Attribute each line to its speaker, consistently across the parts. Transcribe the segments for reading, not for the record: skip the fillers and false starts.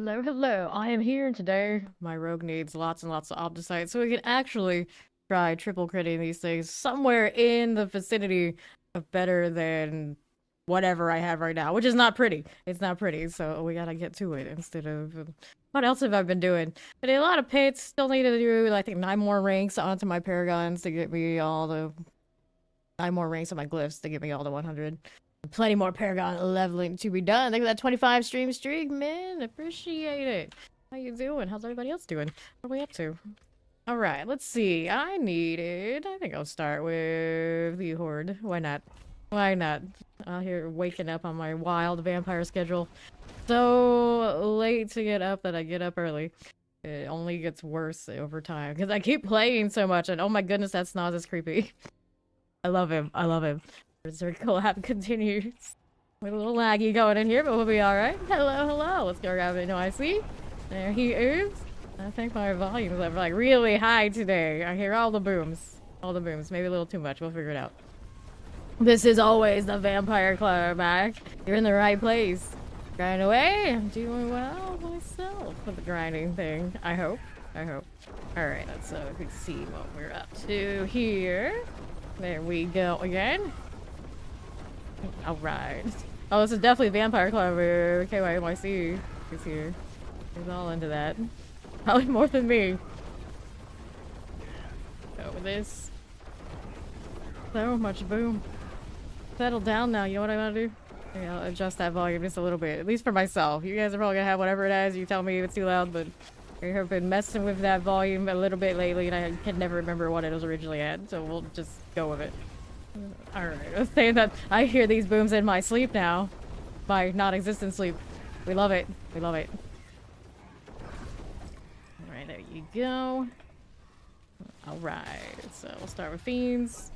Speaker 1: Hello, hello. I am here today. My rogue needs lots and lots of opticites, so we can actually try triple critting these things somewhere in the vicinity of better than whatever I have right now, which is not pretty. It's not pretty, so we gotta get to it instead of... what else have I been doing? I did a lot of pits, still need to do, I think, 9 more ranks onto my paragons to get me all the... 9 more ranks on my glyphs to get me all the 100. Plenty more Paragon leveling to be done. Thank you for that 25 stream streak, man. Appreciate it. How you doing? How's everybody else doing? What are we up to? Alright, let's see. I think I'll start with the Horde. Why not? Why not? Out here waking up on my wild vampire schedule. So late to get up that I get up early. It only gets worse over time. Because I keep playing so much and oh my goodness, that Snoz is creepy. I love him. I love him. Berserk collab continues. We're a little laggy going in here, but we'll be alright. Hello, hello. Let's go grab it. No, I see. There he is. I think my volumes are like really high today. I hear all the booms. All the booms. Maybe a little too much. We'll figure it out. This is always the Vampire Club. You're in the right place. Grind away. I'm doing well myself with the grinding thing. I hope. I hope. Alright, let's quick see what we're up to here. There we go again. Alright. Oh, this is definitely Vampire Club. KYMYC is here. He's all into that. Probably more than me. Go with this. So much boom. Settle down now. You know what I want to do? Maybe I'll adjust that volume just a little bit. At least for myself. You guys are probably gonna have whatever it is. You tell me if it's too loud, but I have been messing with that volume a little bit lately and I can never remember what it was originally at. So we'll just go with it. Alright, I was saying that I hear these booms in my sleep now. My non-existent sleep. We love it. We love it. Alright, there you go. Alright, so we'll start with fiends.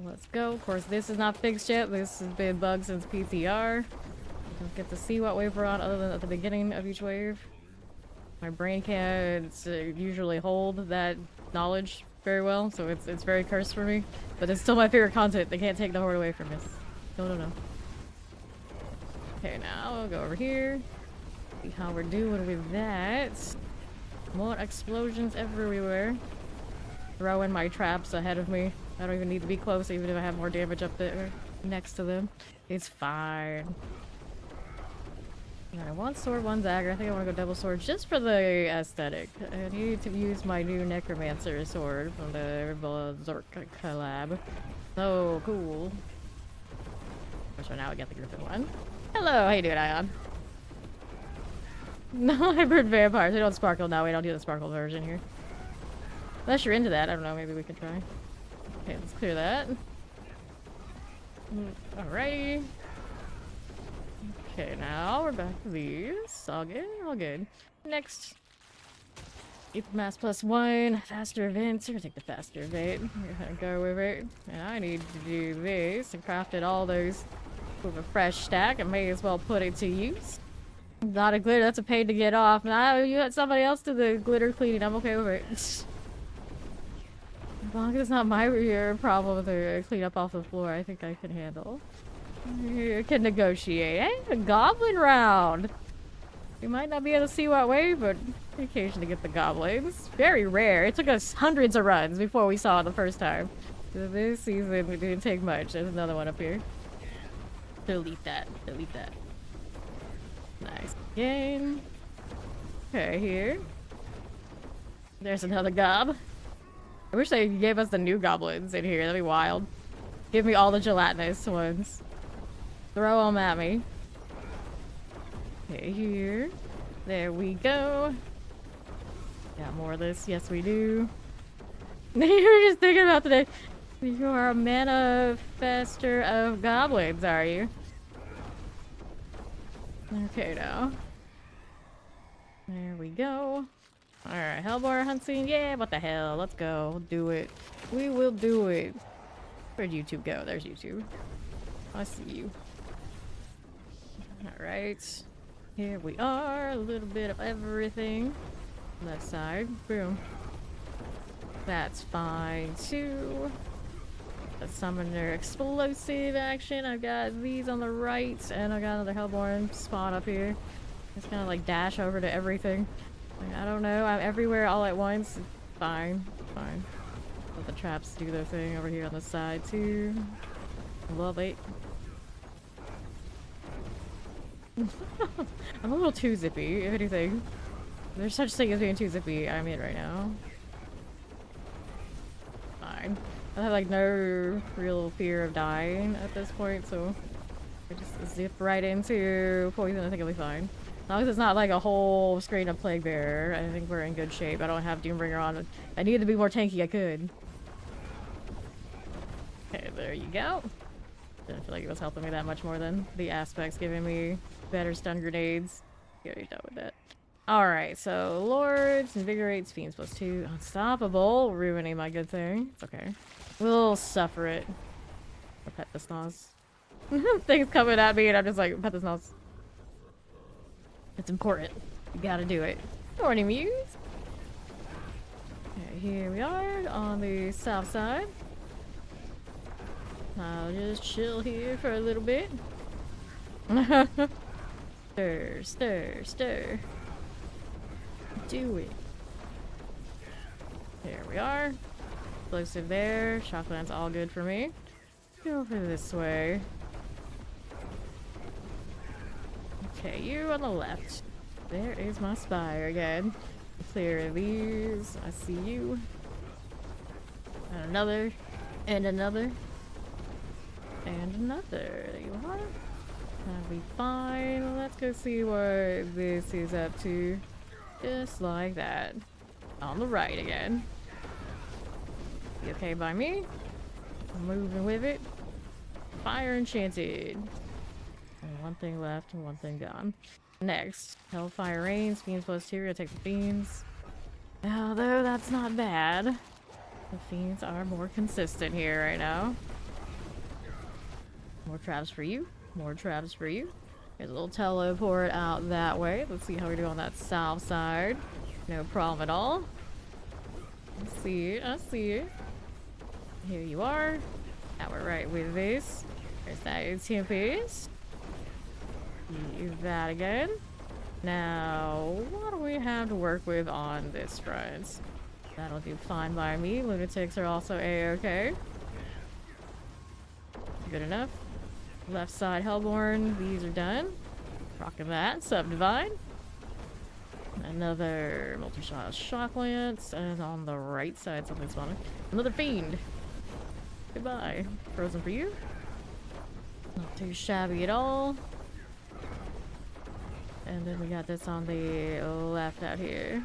Speaker 1: Let's go. Of course, this is not fixed yet. This has been bugged since PTR. Don't get to see what wave we're on other than at the beginning of each wave. My brain can't usually hold that knowledge very well, so it's very cursed for me. But it's still my favorite content. They can't take the horde away from us. No. Okay, now we'll go over here. See how we're doing with that. More explosions everywhere. Throw in my traps ahead of me. I don't even need to be close, even if I have more damage up there next to them. It's fine. Alright, one sword, one dagger. I think I want to go double sword just for the aesthetic. I need to use my new necromancer sword from the Berserk collab. So cool. So now we got the griffin one. Hello, how you doing, Ion? No hybrid vampires. They don't sparkle. No, we don't do the sparkle version here. Unless you're into that, I don't know. Maybe we can try. Okay, let's clear that. Alrighty. Okay, now we're back to these. All good, all good. Next. Keep mass +1. Faster events. We're gonna take the faster event. We're gonna go with it. And I need to do this and crafted all those with a fresh stack. I may as well put it to use. Not a glitter, that's a pain to get off. Now you let somebody else do the glitter cleaning. I'm okay with it. As long as it's not my problem to clean up off the floor, I think I can handle. You can negotiate. Hey, a goblin round! You might not be able to see what way, but occasion to get the goblins. Very rare. It took us hundreds of runs before we saw it the first time. So this season, it didn't take much. There's another one up here. Delete that. Delete that. Nice game. Okay, here. There's another gob. I wish they gave us the new goblins in here. That'd be wild. Give me all the gelatinous ones. Throw them at me. Okay, here. There we go. Got more of this. Yes, we do. You're just thinking about today. You are a manifester of goblins, are you? Okay, now. There we go. Alright, Hellboar hunting. Yeah, what the hell? Let's go. We'll do it. We will do it. Where'd YouTube go? There's YouTube. I see you. Alright. Here we are. A little bit of everything. Left side. Boom. That's fine too. A summoner explosive action. I've got these on the right, and I got another Hellborn spawn up here. Just gonna like dash over to everything. Like, I don't know, I'm everywhere all at once. It's fine, fine. Let the traps do their thing over here on the side too. Love it. I'm a little too zippy, if anything. There's such thing as being too zippy. I'm in right now. Fine. I have like no real fear of dying at this point, so I just zip right into poison. I think it'll be fine. As long as it's not like a whole screen of Plague Bearer, I think we're in good shape. I don't have Doombringer on. If I needed to be more tanky, I could. Okay, there you go. Didn't feel like it was helping me that much more than the aspects giving me better stun grenades. You already dealt with that. Alright, so Lords, Invigorates, Fiends +2, Unstoppable, ruining my good thing. It's okay. We'll suffer it. Or pet the snoz. Things coming at me and I'm just like, pet the snoz. It's important. You gotta do it. Morning Muse. Okay, here we are on the south side. I'll just chill here for a little bit. Stir, stir, stir. Do it. There we are. Explosive there. Shockland's all good for me. Go over this way. Okay, you on the left. There is my spire again. Clear these. I see you. And another. And another. And another. There you are. That'll be fine. Let's go see what this is up to. Just like that. On the right again. Be okay by me. I'm moving with it. Fire enchanted. And one thing left and one thing gone. Next. Hellfire Rains. Fiends +2. We're gonna take the Fiends. Although that's not bad. The Fiends are more consistent here right now. More traps for you. More traps for you. There's a little teleport out that way. Let's see how we do on that south side. No problem at all. I see it. I see it. Here you are. Now we're right with this. There's that Tempest. Use that again. Now, what do we have to work with on this front? That'll do fine by me. Lunatics are also a-okay. Good enough. Left side Hellborn, these are done. Rocking that, Subdivide. Another multi-shot shock lance, and on the right side something's spawning. Another fiend. Goodbye. Frozen for you. Not too shabby at all. And then we got this on the left out here.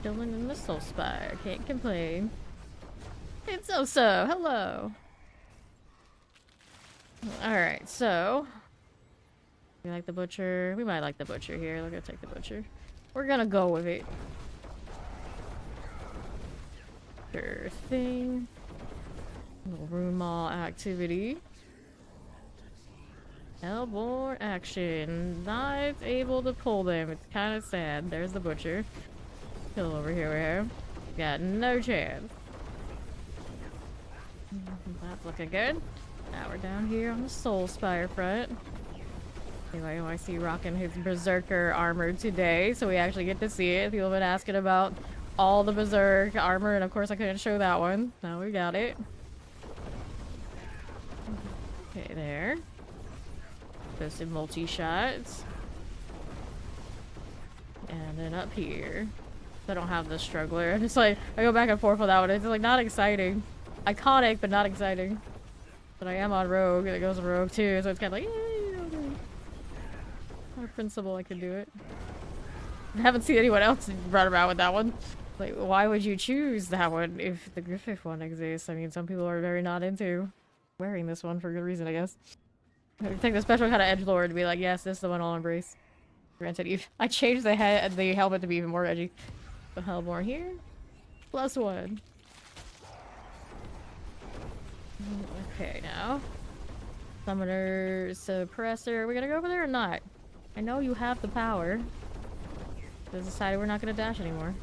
Speaker 1: Still in the Soul Spire, can't complain. It's so-so, hello. Alright, so we like the butcher. We might like the butcher here. We're gonna take the butcher. We're gonna go with it. Sure thing. Little room mall activity. Hellborn action. Not able to pull them. It's kind of sad. There's the butcher. Kill over here we have. Got no chance. That's looking good. Now we're down here on the Soul Spire front. Anyway, I see rocking his Berserker armor today, so we actually get to see it. People have been asking about all the Berserk armor, and of course I couldn't show that one. Now we got it. Okay, there. Posted multi-shots. And then up here. I don't have the Struggler. I'm just like, I go back and forth with that one. It's like not exciting. Iconic, but not exciting. But I am on Rogue, and it goes on Rogue too, so it's kind of like, okay. On principle, I can do it. I haven't seen anyone else run around with that one. Like, why would you choose that one if the Griffith one exists? I mean, some people are very not into wearing this one for good reason, I guess. I take the special kind of edgelord to be like, yes, this is the one I'll embrace. Granted, I changed the helmet to be even more edgy. The Hellborn here. +1. Okay, now. Summoner, Suppressor. Are we gonna go over there or not? I know you have the power. Just decided we're not gonna dash anymore.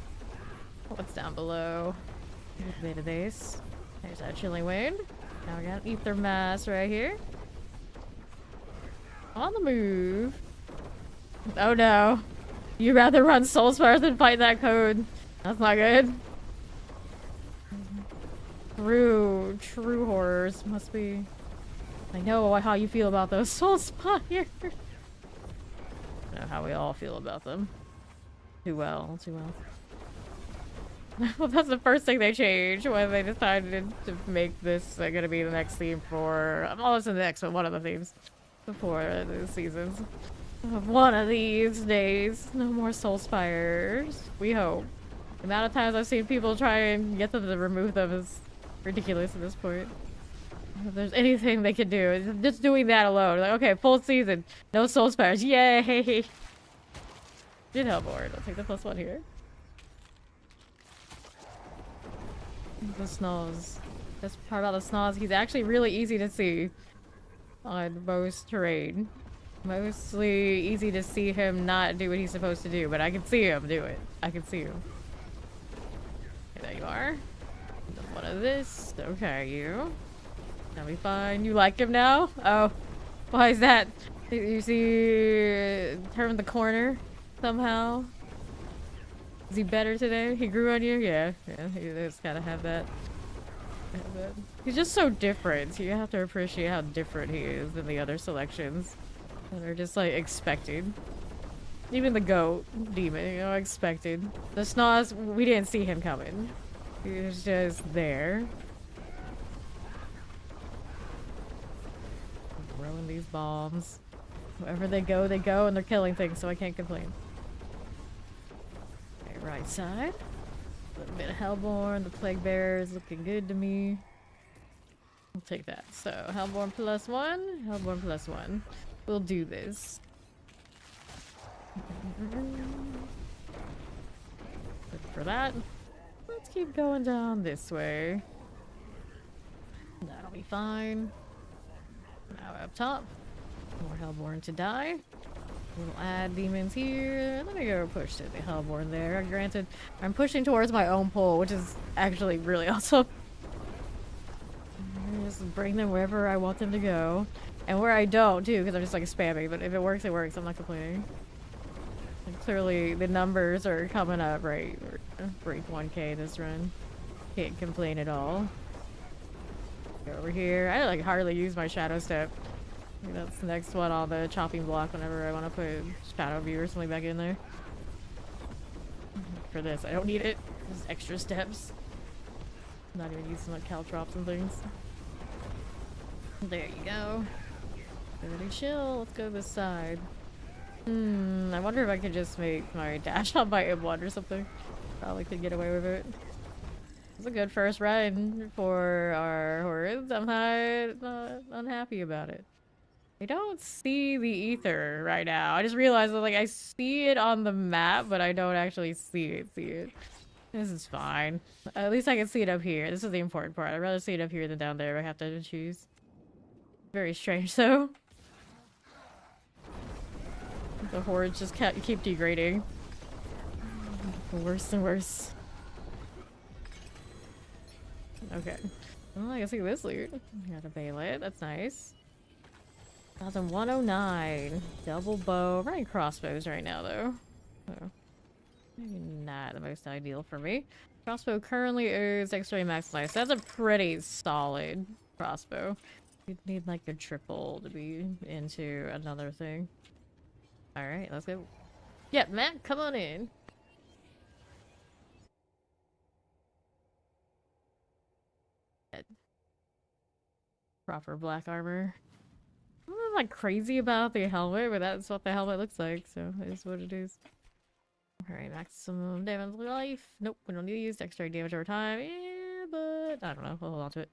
Speaker 1: What's down below? A bit of this. There's that Chilling Wind. Now we got Ether Mass right here. On the move. Oh no. You'd rather run Soulspire than fight that code. That's not good. True horrors must be. I know how you feel about those Soulspire. I know how we all feel about them. Too well. Well, that's the first thing they changed when they decided to make this gonna be the next theme for. Well, it's the next one, one of the themes before the seasons. One of these days, no more Soulspires. We hope. The amount of times I've seen people try and get them to remove them is ridiculous at this point. If there's anything they can do, just doing that alone. Like, okay, full season, no Soulspires, yay! Did Hellboard. I'll take the +1 here. The Snoz. That's part about the Snoz. He's actually really easy to see on most terrain. Mostly easy to see him not do what he's supposed to do, but I can see him do it. I can see him. Okay, there you are. One of this. Okay, you. That'll be fine. You like him now? Oh. Why is that? You see... turn the corner somehow? Is he better today? He grew on you? Yeah. Yeah, he just gotta have that. He's just so different. You have to appreciate how different he is than the other selections. And they're just like expected. Even the goat demon, you know, expected. The Snoz, we didn't see him coming. He was just there. Throwing these bombs. Wherever they go, and they're killing things, so I can't complain. Okay, right side. A little bit of Hellborn. The Plague Bearer is looking good to me. I'll take that. So, Hellborn +1. Hellborn +1. We'll do this. Good for that. Let's keep going down this way. That'll be fine. Now up top. More Hellborn to die. We'll add demons here. Let me go push to the Hellborn there. Granted, I'm pushing towards my own pull, which is actually really awesome. Just bring them wherever I want them to go. And where I don't, too, because I'm just like spamming. But if it works, it works. I'm not complaining. And clearly, the numbers are coming up, right? Break 1K this run. Can't complain at all. Go over here. I like hardly use my shadow step. I think that's the next one on the chopping block whenever I want to put shadow view or something back in there. For this, I don't need it. Just extra steps. I'm not even using like caltrops and things. There you go. Everybody chill. Let's go this side. I wonder if I could just make my dash on my M1 or something. Probably could get away with it. It's a good first run for our hordes. I'm not unhappy about it. I don't see the ether right now. I just realized that, like, I see it on the map, but I don't actually see it. This is fine. At least I can see it up here. This is the important part. I'd rather see it up here than down there. I have to choose. Very strange, though. The hordes just keep degrading. Worse and worse. Okay. Well, I guess I get this loot. Got a Baylet. That's nice. 1109. Double bow. I'm running crossbows right now, though. So, maybe not the most ideal for me. Crossbow currently is X-ray maximized. That's a pretty solid crossbow. You'd need like a triple to be into another thing. Alright, let's go. Yeah, Matt, come on in. Proper black armor. I'm not like crazy about the helmet, but that's what the helmet looks like, so it is what it is. Alright, maximum damage life. Nope, we don't need to use extra damage over time. Yeah, but I don't know. We'll hold on to it.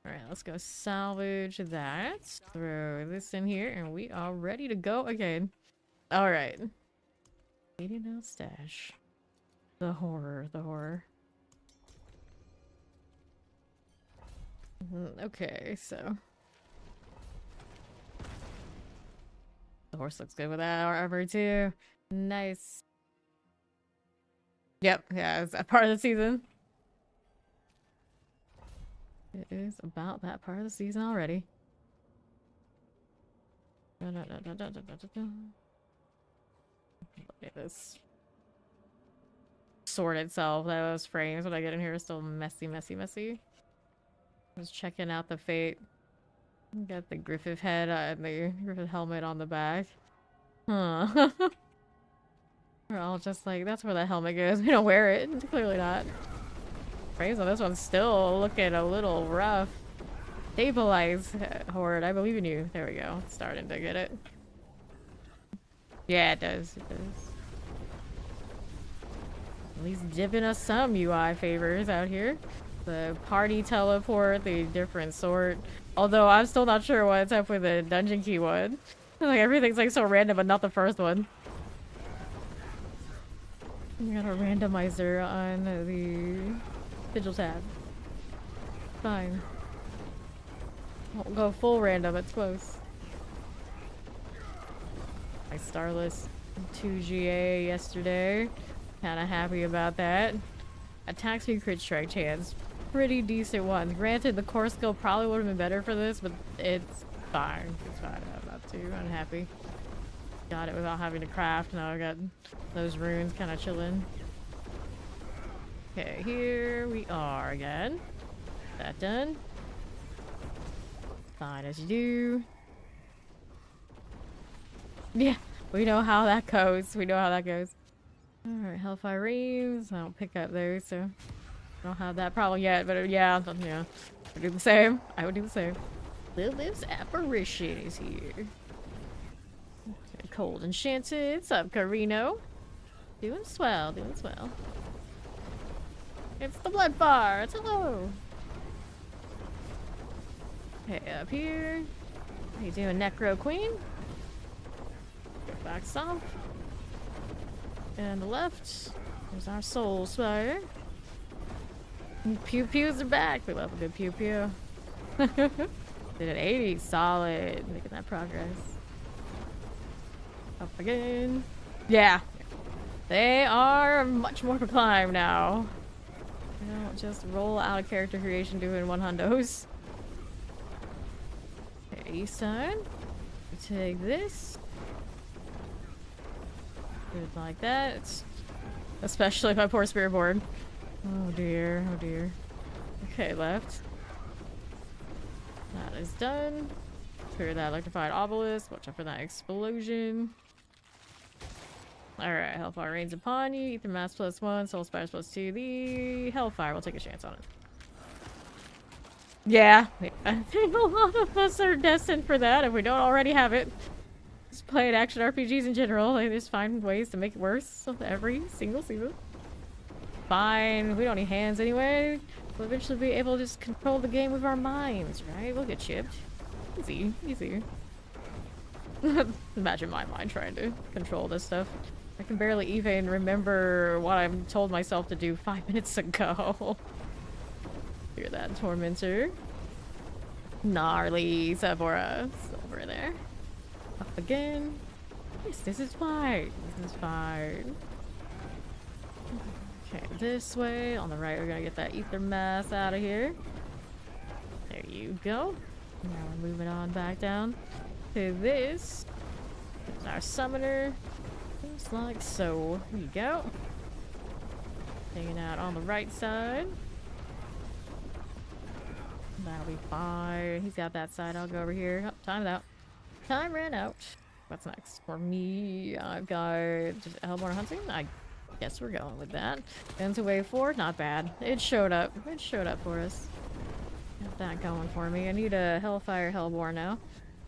Speaker 1: Alright, let's go salvage that. Throw this in here, and we are ready to go again. Alright. 80 now stash. The horror. Okay, so. The horse looks good with that armor too. Nice. Yep, yeah, it's that part of the season. It is about that part of the season already. this sword itself, those frames when I get in here are still messy, messy, messy. Just checking out the fate. Got the Griffith head and the Griffith helmet on the back. Huh. We're all just like, that's where the helmet goes. We don't wear it. Clearly not. Frames on this one's still looking a little rough. Stabilize, Horde. I believe in you. There we go. Starting to get it. Yeah, it does. It does. At least giving us some UI favors out here. The party teleport, the different sort. Although I'm still not sure what's up with the dungeon key one. Like everything's like so random, but not the first one. We got a randomizer on the Vigil tab. Fine. Won't go full random, it's close. I starless 2GA yesterday. Kinda happy about that. Attack speed, crit strike chance. Pretty decent ones. Granted, the core skill probably would have been better for this, but it's fine. It's fine. I'm not too unhappy. Got it without having to craft. Now I got those runes kind of chilling. Okay, here we are again. That done. Fine as you do. Yeah, we know how that goes. We know how that goes. Alright, Hellfire Reaves. I don't pick up those, so I don't have that problem yet, but yeah, I would do the same. I would do the same. Lilith's Apparition is here. Okay, Cold Enchanted. What's up, Carino? Doing swell, doing swell. It's the Blood Bard. Hello. Okay, up here. How you doing, Necro Queen? Go back stomp. And the left, there's our Soul Spire. Pew pews are back. We love a good pew pew. Did an 80, solid. Making that progress. Up again. Yeah, they are much more to climb now. You don't just roll out of character creation doing 100s. Okay, east side. We take this. Good like that. Especially my poor spirit board. Oh dear, oh dear. Okay, left. That is done. Clear that electrified obelisk. Watch out for that explosion. Alright, Hellfire rains upon you. Ether Mass +1, Soul Spires +2. The Hellfire, we'll take a chance on it. Yeah, I think a lot of us are destined for that if we don't already have it. Just playing action RPGs in general, they just find ways to make it worse every single season. Fine, we don't need hands anyway. We'll eventually be able to just control the game with our minds, right? We'll get chipped. Easy, easy. Imagine my mind trying to control this stuff. I can barely even remember what I told myself to do 5 minutes ago. Hear that, Tormentor. Gnarly Sephora. Over there. Up again. Yes, this is fine. This is fine. Okay, this way. On the right, we're gonna get that ether mass out of here. There you go. Now we're moving on back down to this. There's our summoner. Just like so. There you go. Hanging out on the right side. That'll be fine. He's got that side. I'll go over here. Oh, time's out. Time ran out. What's next? For me, I've got just Hellborn Hunting. I guess we're going with that. Into wave 4. Not bad. It showed up. It showed up for us. Got that going for me. I need a Hellfire Hellborn now,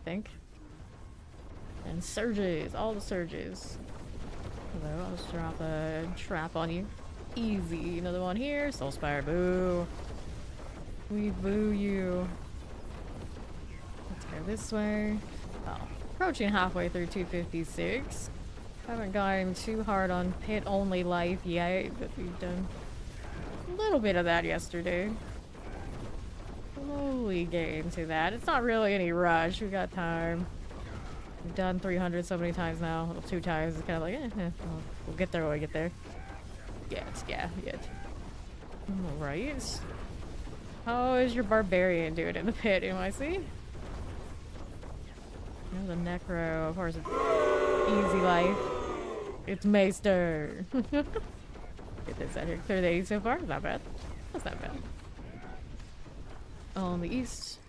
Speaker 1: I think. And surges. All the surges. Hello, I'll just drop a trap on you. Easy. Another one here. Soulspire. Boo. We boo you. Let's go this way. Oh, approaching halfway through 256. Haven't gotten too hard on pit only life yet, but we've done a little bit of that yesterday. Slowly getting to that. It's not really any rush. We got time. We've done 300 so many times now. Well, 2 times. It's kind of like, we'll get there when we get there. Yeah. Alright. How is your barbarian doing in the pit, NYC? The necro, of course, it's easy life. It's Maester. Get this out here. Clear the 8 so far. Not bad. That's not bad. On the east.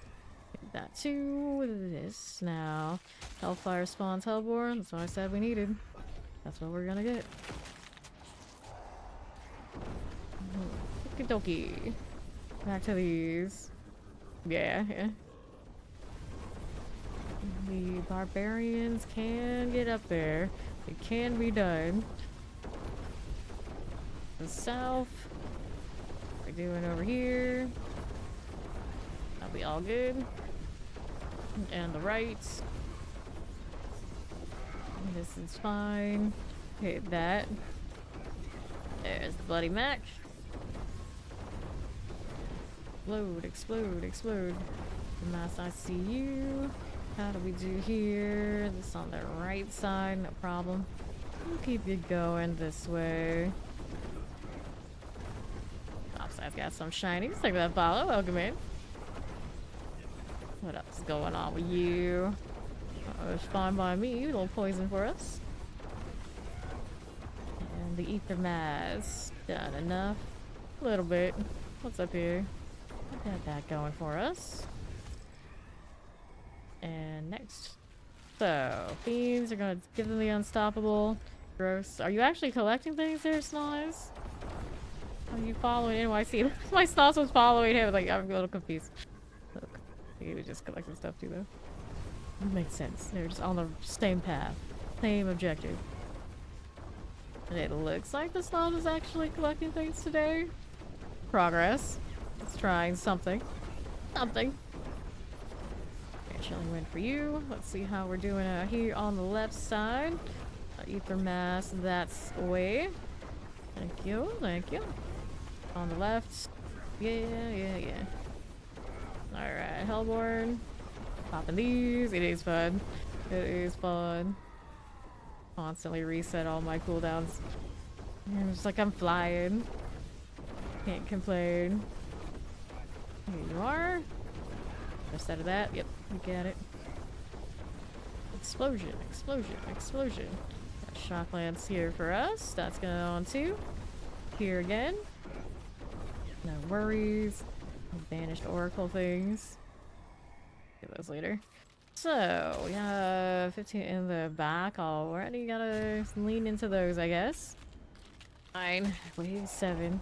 Speaker 1: Get that too. This now. Hellfire spawns Hellborn. That's what I said we needed. That's what we're gonna get. Okie dokie. Back to these. Yeah. The barbarians can get up there. It can be done. The south. What we're doing over here. That'll be all good. And the right. This is fine. Hit that. There's the Bloody Mac. Explode, explode, explode. Nice, I see you. How do we do here? This on the right side, no problem. We'll keep you going this way. Topside's got some shinies. Look at that follow. Welcome in. What else is going on with you? Uh-oh, it's fine by me. A little poison for us. And the ether mass. Done enough. A little bit. What's up here? Got that going for us. And next. So, fiends are gonna give them the unstoppable. Gross. Are you actually collecting things there, Snoz? Are you following NYC? My Snoz was following him. Like, I'm a little confused. Look, he was just collecting stuff too, though. It makes sense. They're just on the same path. Same objective. And it looks like the Snoz is actually collecting things today. Progress. It's trying something. Something. Chilling win for you. Let's see how we're doing out here on the left side. Ether mass, that's away. Thank you, thank you. On the left. Yeah. Alright, Hellborn. Popping these. It is fun. It is fun. Constantly reset all my cooldowns. I'm just like I'm flying. Can't complain. Here you are. Instead of that, yep, you got it. Explosion, explosion, explosion. Got shock lance here for us. That's going on too. Here again. No worries. Banished oracle things. Get those later. So, we have 15 in the back already. Gotta lean into those, I guess. Fine. Wave 7.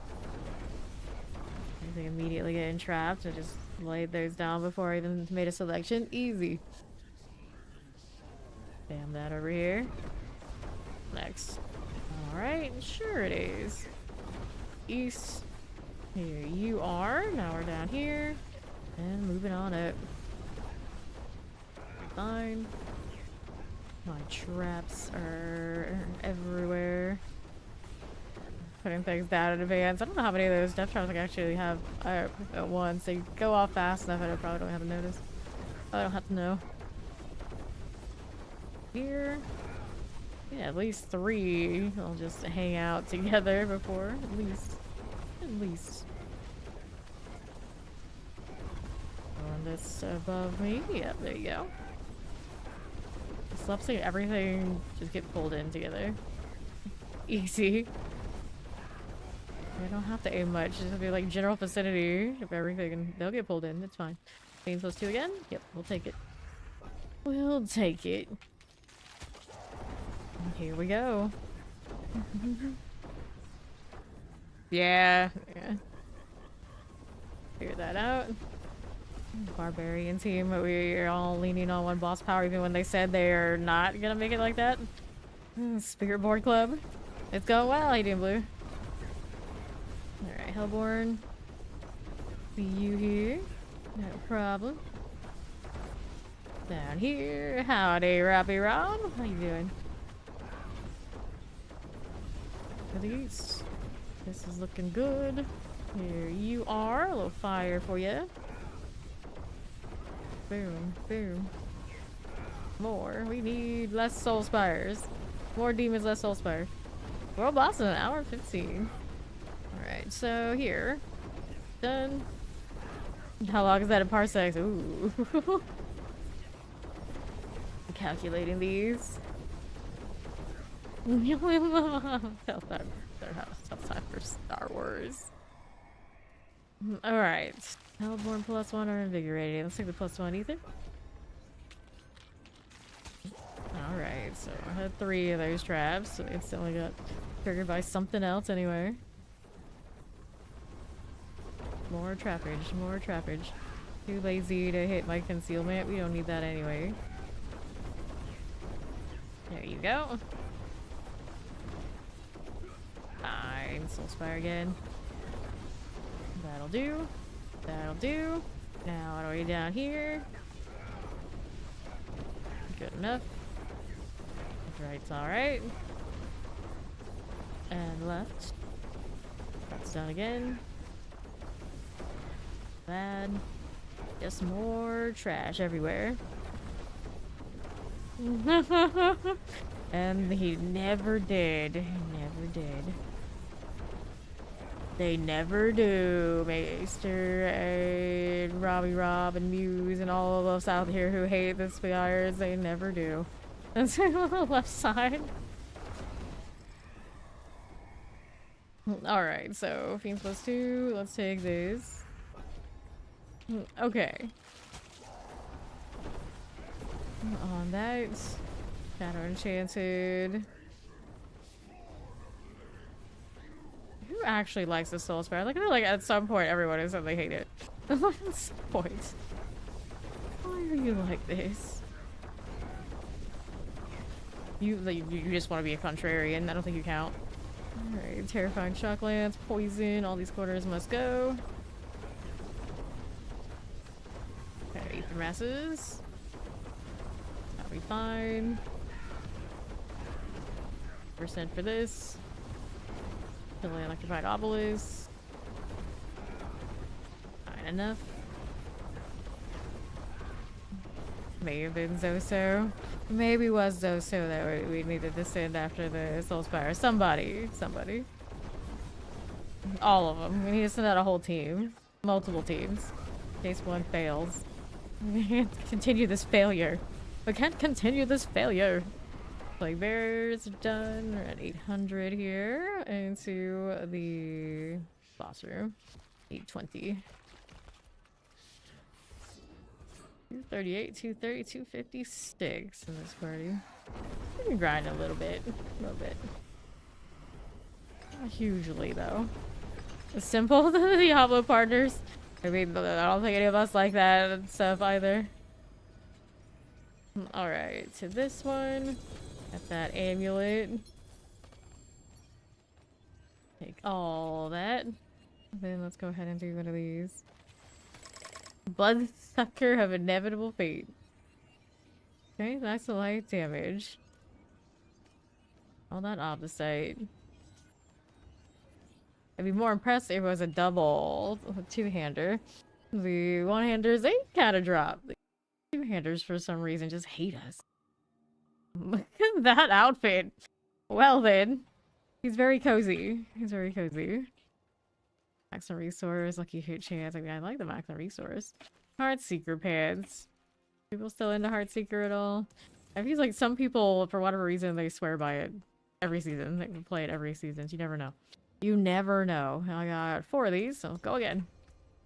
Speaker 1: They immediately getting trapped. I just laid those down before I even made a selection. Easy. Bam that over here. Next. Alright, sure it is. East. Here you are. Now we're down here. And moving on up. Fine. My traps are everywhere. Putting things down in advance. I don't know how many of those death traps I actually have at once. They go off fast enough and I probably don't have to notice. I don't have to know. Here. Yeah, at least 3. I'll just hang out together before. At least. At least. On this above me. Yep, there you go. Just love seeing everything just get pulled in together. Easy. I don't have to aim much, just be like general vicinity of everything and they'll get pulled in, it's fine. Being those 2 again? Yep, we'll take it. We'll take it. And here we go. Yeah. Figure that out. Barbarian team, we are all leaning on one boss power even when they said they are not gonna make it like that. Spirit board club. It's going well, Hadian Blue. Alright, Hellborn. See you here. No problem. Down here. Howdy, Robbie Rob. How you doing? To the east. This is looking good. Here you are. A little fire for you. Boom, boom. More. We need less soul spires. More demons, less soul spires. World boss in 1 hour and 15. Alright, so here. Done. How long is that in parsecs? Ooh. Calculating these. Tell time for Star Wars. Alright. Hellborn +1 or invigorating. Let's take the +1 ether. Alright, so I had 3 of those traps, so they instantly got triggered by something else anyway. More trappage, more trappage. Too lazy to hit my concealment. We don't need that anyway. There you go. Fine, Soulspire again. That'll do. That'll do. Now, all the way down here. Good enough. Right's alright. And left. That's done again. Bad. Just more trash everywhere. And he never did. He never did. They never do, Maester and Robbie Rob and Muse and all of us out here who hate the Spires. They never do. That's on the left side. Alright, so Fiends +2. Let's take this. Okay. On that. Shadow Enchanted. Who actually likes the Soul Spire? Like, I feel like at some point everyone has said they hate it. At some point. Why are you like this? You just want to be a contrarian. I don't think you count. Alright, Terrifying Shocklands, Poison, all these quarters must go. Okay, Ether Masses. That'll be fine. % for this. Totally Electrified Obelisk. Fine enough. May have been Zoso. Maybe was Zoso that we needed to send after the Soulspire. Somebody. All of them. We need to send out a whole team. Multiple teams. In case one fails. We can't continue this failure. We can't continue this failure. Plague Bears done. We're at 800 here. Into the boss room. 820. 238, 230, 256 in this party. We can grind a little bit. Not hugely, though. It's simple to the Diablo partners. I mean, I don't think any of us like that and stuff either. Alright, to this one. Got that amulet. Take all that. Then let's go ahead and do one of these. Bloodsucker of Inevitable Fate. Okay, that's a light damage. All that opposite. I'd be more impressed if it was a double two-hander. The one-handers, they kind of drop. The two-handers, for some reason, just hate us. Look at that outfit. Well then. He's very cozy. Maximum resource, lucky hit chance. I mean, I like the maximum resource. Heartseeker pants. People still into Heartseeker at all? I feel like some people, for whatever reason, they swear by it every season. They can play it every season. You never know. You never know. I got 4 of these, so go again.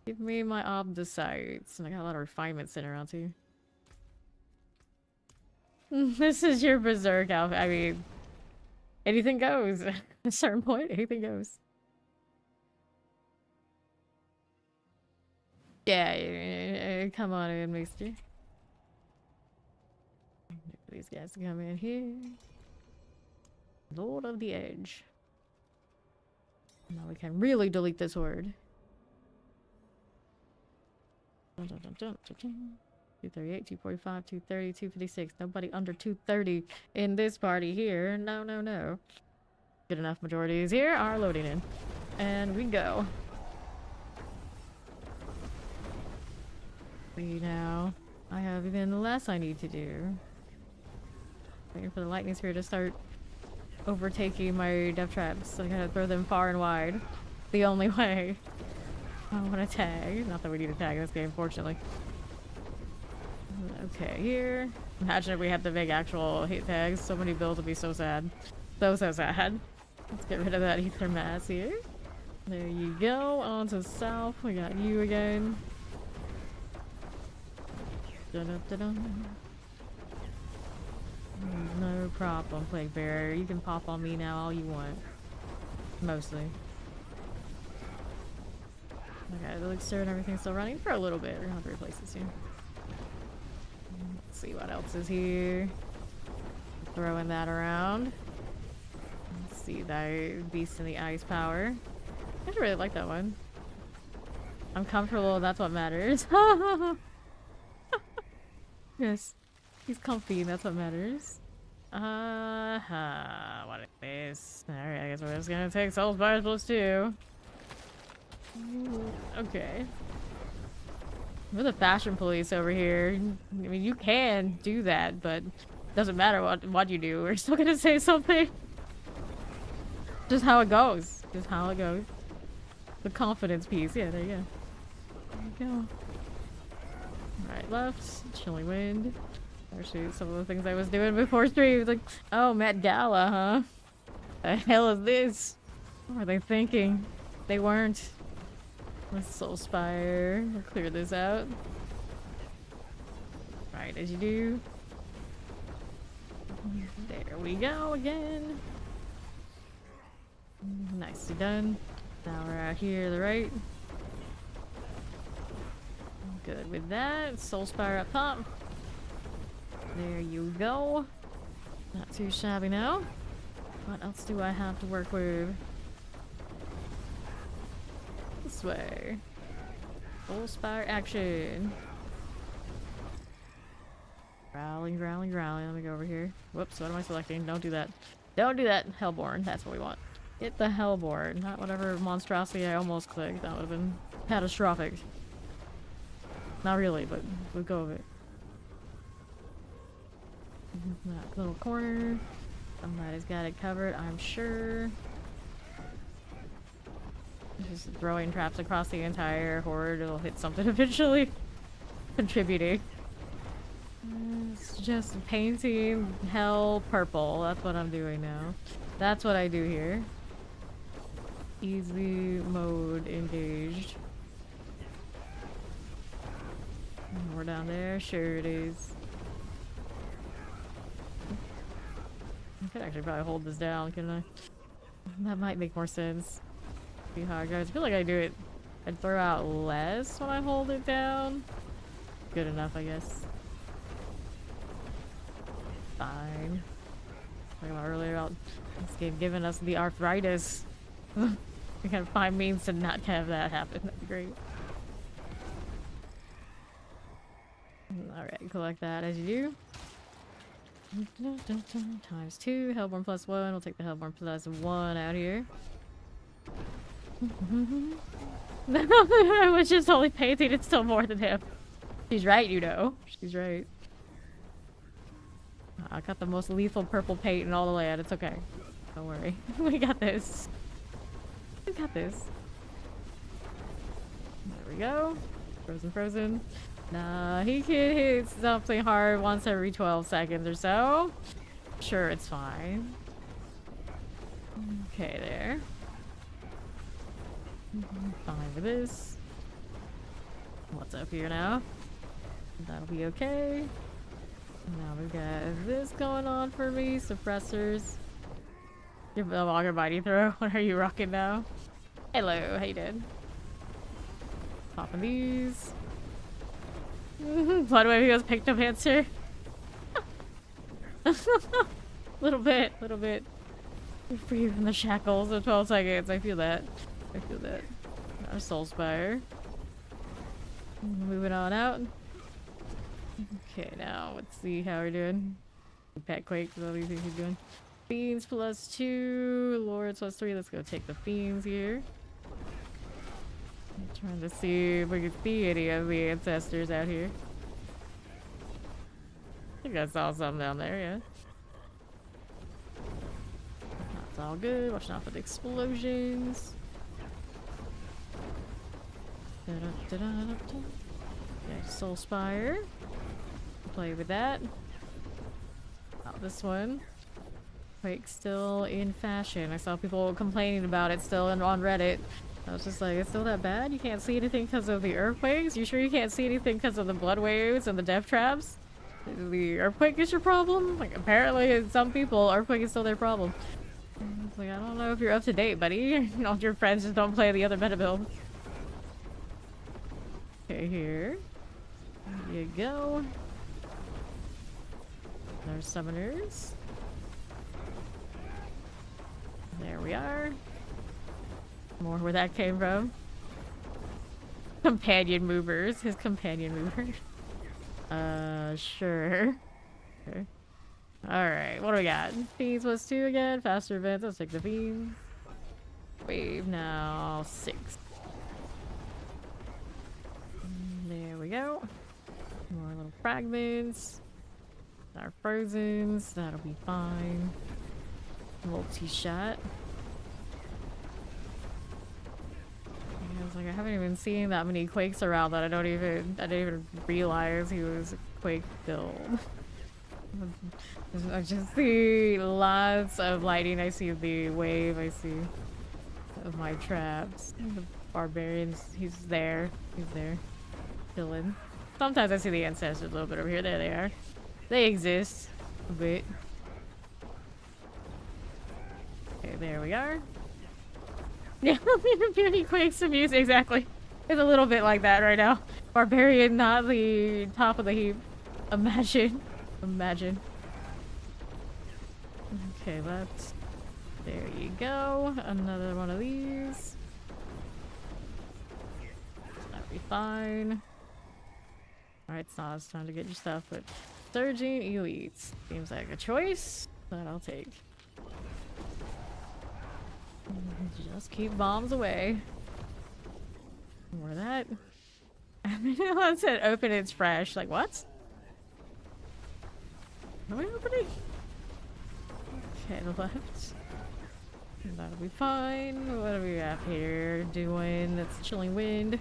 Speaker 1: Give me my Obdicites. And I got a lot of refinement sitting around too. This is your Berserk outfit. I mean, anything goes. At a certain point, anything goes. Yeah, come on in, Maester. These guys come in here. Lord of the Edge. Now we can really delete this horde. 238, 245, 230, 256. Nobody under 230 in this party here. No. Good enough majorities here are loading in. And we go. Now, I have even less I need to do. Waiting for the lightning sphere to start overtaking my death traps. I gotta throw them far and wide. The only way. I want to tag. Not that we need to tag in this game, fortunately. Okay, here. Imagine if we had to make actual hit tags. So many builds would be so sad. So sad. Let's get rid of that ether mass here. There you go. On to south. We got you again. Dun-dun-dun-dun. No problem, Plague Bearer. You can pop on me now all you want. Mostly. Okay, the elixir and everything's still running for a little bit. We're gonna have to replace it soon. Let's see what else is here. Throwing that around. Let's see that Beast in the Ice power. I really like that one. I'm comfortable, that's what matters. Yes. He's comfy, that's what matters. What is this? Alright, I guess we're just gonna take Soul Spires +2. Okay. We're the fashion police over here. I mean, you can do that, but it doesn't matter what you do. We're still gonna say something. Just how it goes. Just how it goes. The confidence piece. Yeah, there you go. There you go. Alright, left. Chilling wind. Actually, some of the things I was doing before stream. Like, oh, Met Gala, huh? The hell is this? What were they thinking? They weren't. Let's Soul Spire. We'll clear this out. Right, as you do. There we go again. Nicely done. Now we're out here to the right. Good with that. Soul Spire up top. There you go. Not too shabby now. What else do I have to work with? This way. Soul Spire action. Growling, growling, growling. Let me go over here. Whoops, what am I selecting? Don't do that. Don't do that. Hellborn. That's what we want. Get the Hellborn. Not whatever monstrosity I almost clicked. That would have been catastrophic. Not really, but we'll go with it. That little corner. Somebody's got it covered, I'm sure. Just throwing traps across the entire horde. It'll hit something eventually. Contributing. It's just painting hell purple. That's what I'm doing now. That's what I do here. Easy mode engaged. More down there. Sure it is. I could actually probably hold this down, couldn't I? That might make more sense. See how it goes. I feel like I do it. I'd throw out less when I hold it down. Good enough, I guess. Fine. Talking about earlier about this game giving us the arthritis. We gotta find means to not have that happen. That'd be great. Alright, collect that as you do. Times 2, Hellborn +1. We'll take the Hellborn +1 out here. I was just only painting, it's still more than him. She's right, you know. She's right. I got the most lethal purple paint in all the land. It's okay. Don't worry. We got this. We got this. There we go. Frozen, frozen. Nah, he can hit something hard once every 12 seconds or so. Sure, it's fine. Okay, there. Fine with this. What's up here now? That'll be okay. Now we've got this going on for me. Suppressors. Your longer mighty throw. What are you rocking now? Hello, how you doing? Popping these. Blood wave, he goes Pictomancer. Little bit, little bit. You're free from the shackles of 12 seconds. I feel that. I feel that. Our Soul Spire. Moving on out. Okay, now let's see how we're doing. Pet Quake, what do you think he's doing? Fiends +2, Lords +3. Let's go take the Fiends here. I'm trying to see if we can see any of the ancestors out here. I think I saw some down there, yeah. That's all good. Watching out for the explosions. Yeah, Soul Spire. Play with that. Oh, this one. Quake still in fashion. I saw people complaining about it still on Reddit. I was just like, it's still that bad? You can't see anything because of the earthquakes? You sure you can't see anything because of the blood waves and the death traps? The earthquake is your problem? Like, apparently, some people, earthquake is still their problem. It's like, I don't know if you're up to date, buddy. You know, your friends just don't play the other meta build. Okay, here. There you go. There's summoners. There we are. More where that came from. Companion movers. His companion mover. Sure. Okay. Alright, what do we got? Fiends plus 2 again. Faster events. Let's take the fiends. Wave now 6. There we go. More little fragments. Our frozens. That'll be fine. Multi-shot. I was like, I haven't even seen that many quakes around that I didn't even realize he was a quake build. I just see lots of lighting. I see the wave. I see of my traps. The barbarians. He's there. He's there. Chilling. Sometimes I see the ancestors a little bit over here. There they are. They exist a bit. Okay, there we are. Yeah, Beauty Quakes of music, exactly. It's a little bit like that right now. Barbarian, not the top of the heap. Imagine. Imagine. Okay, that's... There you go. Another one of these. That'll be fine. Alright, it's not. It's time to get your stuff, but... Surging Elites. Seems like a choice that I'll take. Just keep bombs away. More of that. I mean, it said open, it's fresh. Like, what? Are we opening? Okay, the left. That'll be fine. What do we have here doing? That's chilling wind.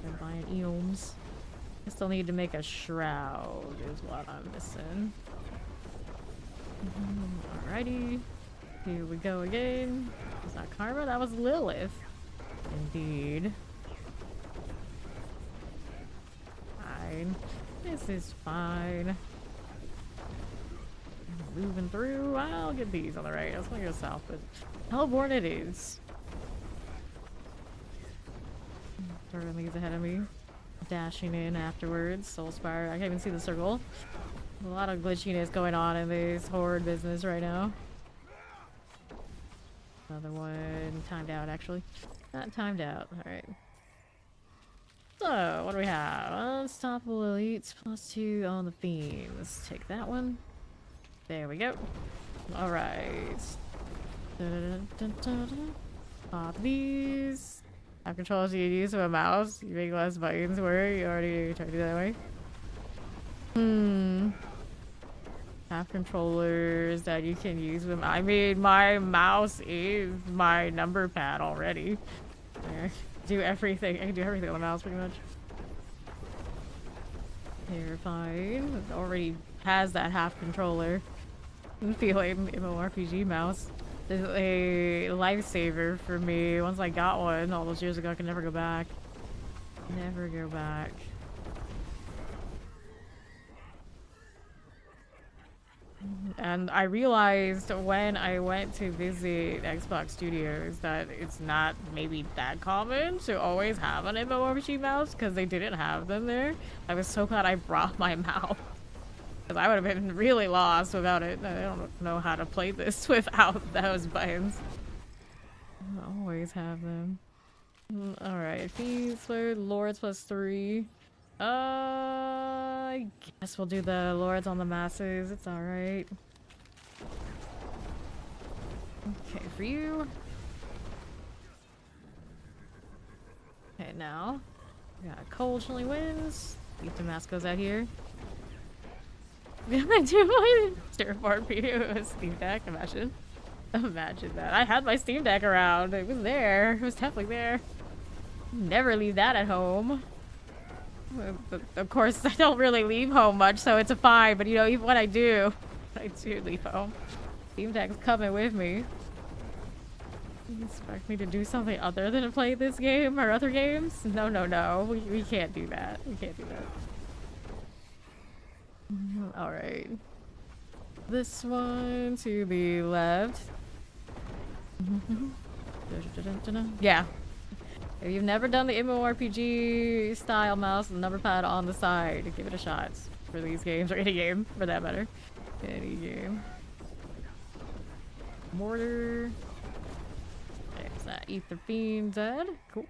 Speaker 1: They're buying eoms. I still need to make a shroud, is what I'm missing. Alrighty. Here we go again. Was that Karma? That was Lilith. Indeed. Fine. This is fine. Moving through. I'll get these on the right. I was gonna go south, but Hellborn it is. Throwing these ahead of me. Dashing in afterwards. Soulspire. I can't even see the circle. A lot of glitchiness going on in this horde business right now. Another one timed out, actually. Not timed out. Alright. So, what do we have? Unstoppable Elites plus 2 on the Fiends. Take that one. There we go. Alright. Pop these. Have controls you use with a mouse. You make less buttons where you already tried to do that way. Have controllers that you can use with. I mean, my mouse is my number pad already. I do everything. I can do everything on the mouse pretty much. Terrifying. It already has that half controller feeling. MMORPG mouse is a lifesaver for me. Once I got one all those years ago, I can never go back. Never go back. And I realized when I went to visit Xbox Studios that it's not maybe that common to always have an MMORPG mouse because they didn't have them there. I was so glad I brought my mouse because I would have been really lost without it. I don't know how to play this without those buttons. I always have them. Alright, Feast Lords plus 3. I guess we'll do the Lords on the Masses. It's alright. Okay, for you. Okay, now we got cold chilling winds. Beat Damasco's out here. I do my Terraform video with Steam Deck. Imagine that. I had my Steam Deck around. It was there. It was definitely there. Never leave that at home. Of course, I don't really leave home much, so it's a fine. But you know, even when I do, I do leave home. Steam Deck's coming with me. You expect me to do something other than play this game or other games? No, no, no. We can't do that. We can't do that. Alright. This one to the left. Yeah. If you've never done the MMORPG style mouse and number pad on the side, give it a shot for these games, or any game for that matter. Any game. Mortar. There's that Ether Fiend dead. Cool.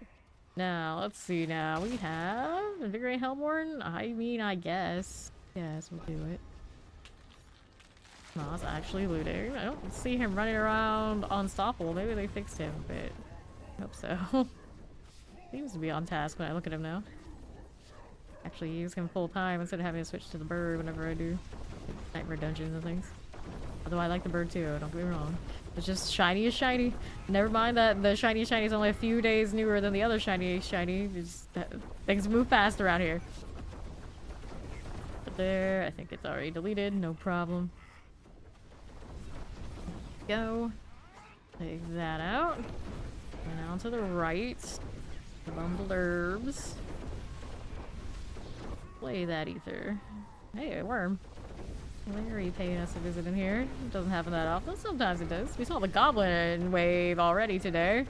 Speaker 1: Now, let's see now. We have Invigorate Hellborn. I mean, I guess. Yes, we'll do it. No, it's actually looting. I don't see him running around unstoppable. Maybe they fixed him, but I hope so. Seems to be on task when I look at him now. Actually use him full time instead of having to switch to the bird whenever I do nightmare dungeons and things. Although I like the bird too, don't get me wrong. It's just shiny is shiny. Never mind that the shiny is only a few days newer than the other shiny is shiny. Just things move fast around here. But there, I think it's already deleted, no problem. Go. Take that out. And on to the right. Bumbled herbs. Play that ether. Hey, a worm. Larry paying us a visit in here. It doesn't happen that often. Sometimes it does. We saw the goblin wave already today.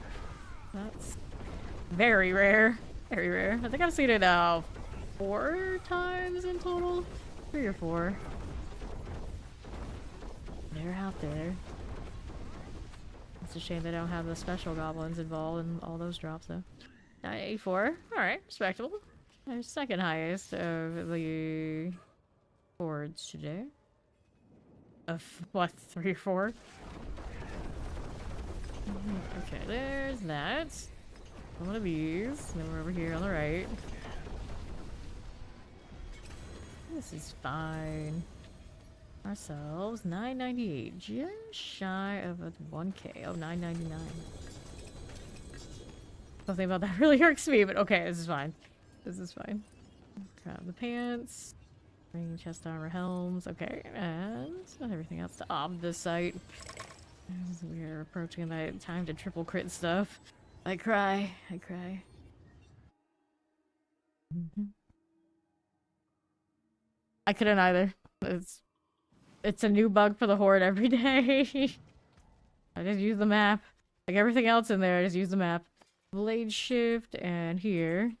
Speaker 1: That's very rare. Very rare. I think I've seen it 4 times in total. 3 or 4. They're out there. It's a shame they don't have the special goblins involved in all those drops though. 984. Alright, respectable. Our second highest of the hordes today. Of what, 3 or 4? Okay, there's that. One of these. Then we're over here on the right. This is fine. Ourselves, 998. Just shy of a 1k. Oh, 999. Something about that really irks me, but okay, this is fine. This is fine. Grab the pants. Bring chest armor helms. Okay, and everything else to ob this site. As we are approaching that time to triple crit stuff. I cry. I cry. I couldn't either. It's a new bug for the horde every day. I just use the map. Like everything else in there, I just use the map. Blade shift and here.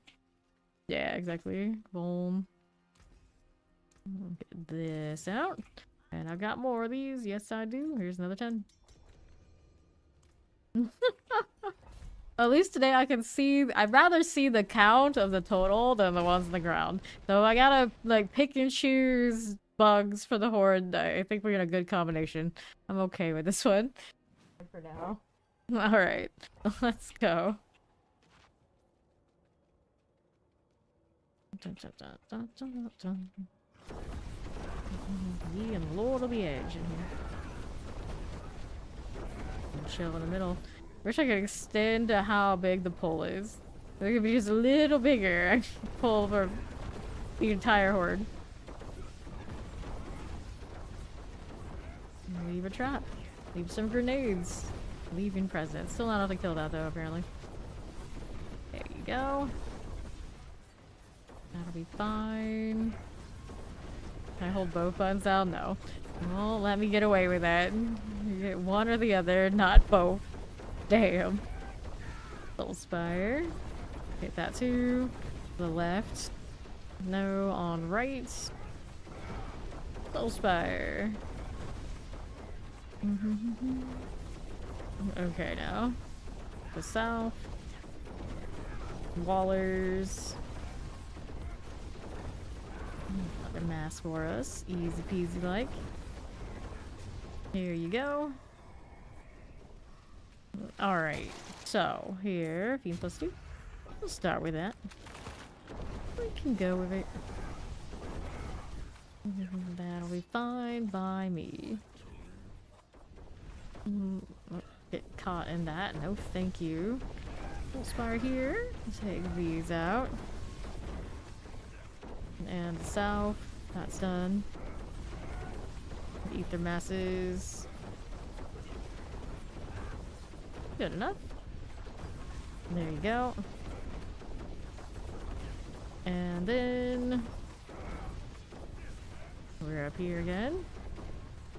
Speaker 1: Yeah, exactly. Boom. Get this out. And I've got more of these. Yes, I do. Here's another 10. At least today I can see. I'd rather see the count of the total than the ones on the ground. So I gotta like pick and choose bugs for the horde. I think we're in a good combination. I'm okay with this one. For now. Alright. Let's go. Me and Lord of the Edge in here. Chill in the middle. Wish I could extend to how big the pole is. It could be just a little bigger. I could pull for the entire horde. Leave a trap. Leave some grenades. Leaving presents. Still not enough to kill that though, apparently. There you go. That'll be fine. Can I hold both buttons down? No. Well, let me get away with that. You get one or the other, not both. Damn. Soul Spire. Hit that too. The left. No, on right. Soul Spire. Okay, now. The south. Wallers. Another mask for us. Easy peasy like. Here you go. Alright, so here, Fiend +2. We'll start with that. We can go with it. That'll be fine by me. Get caught in that. No, thank you. Full spire here. Take these out. And the south. That's done. Ether masses. Good enough. There you go. And then we're up here again.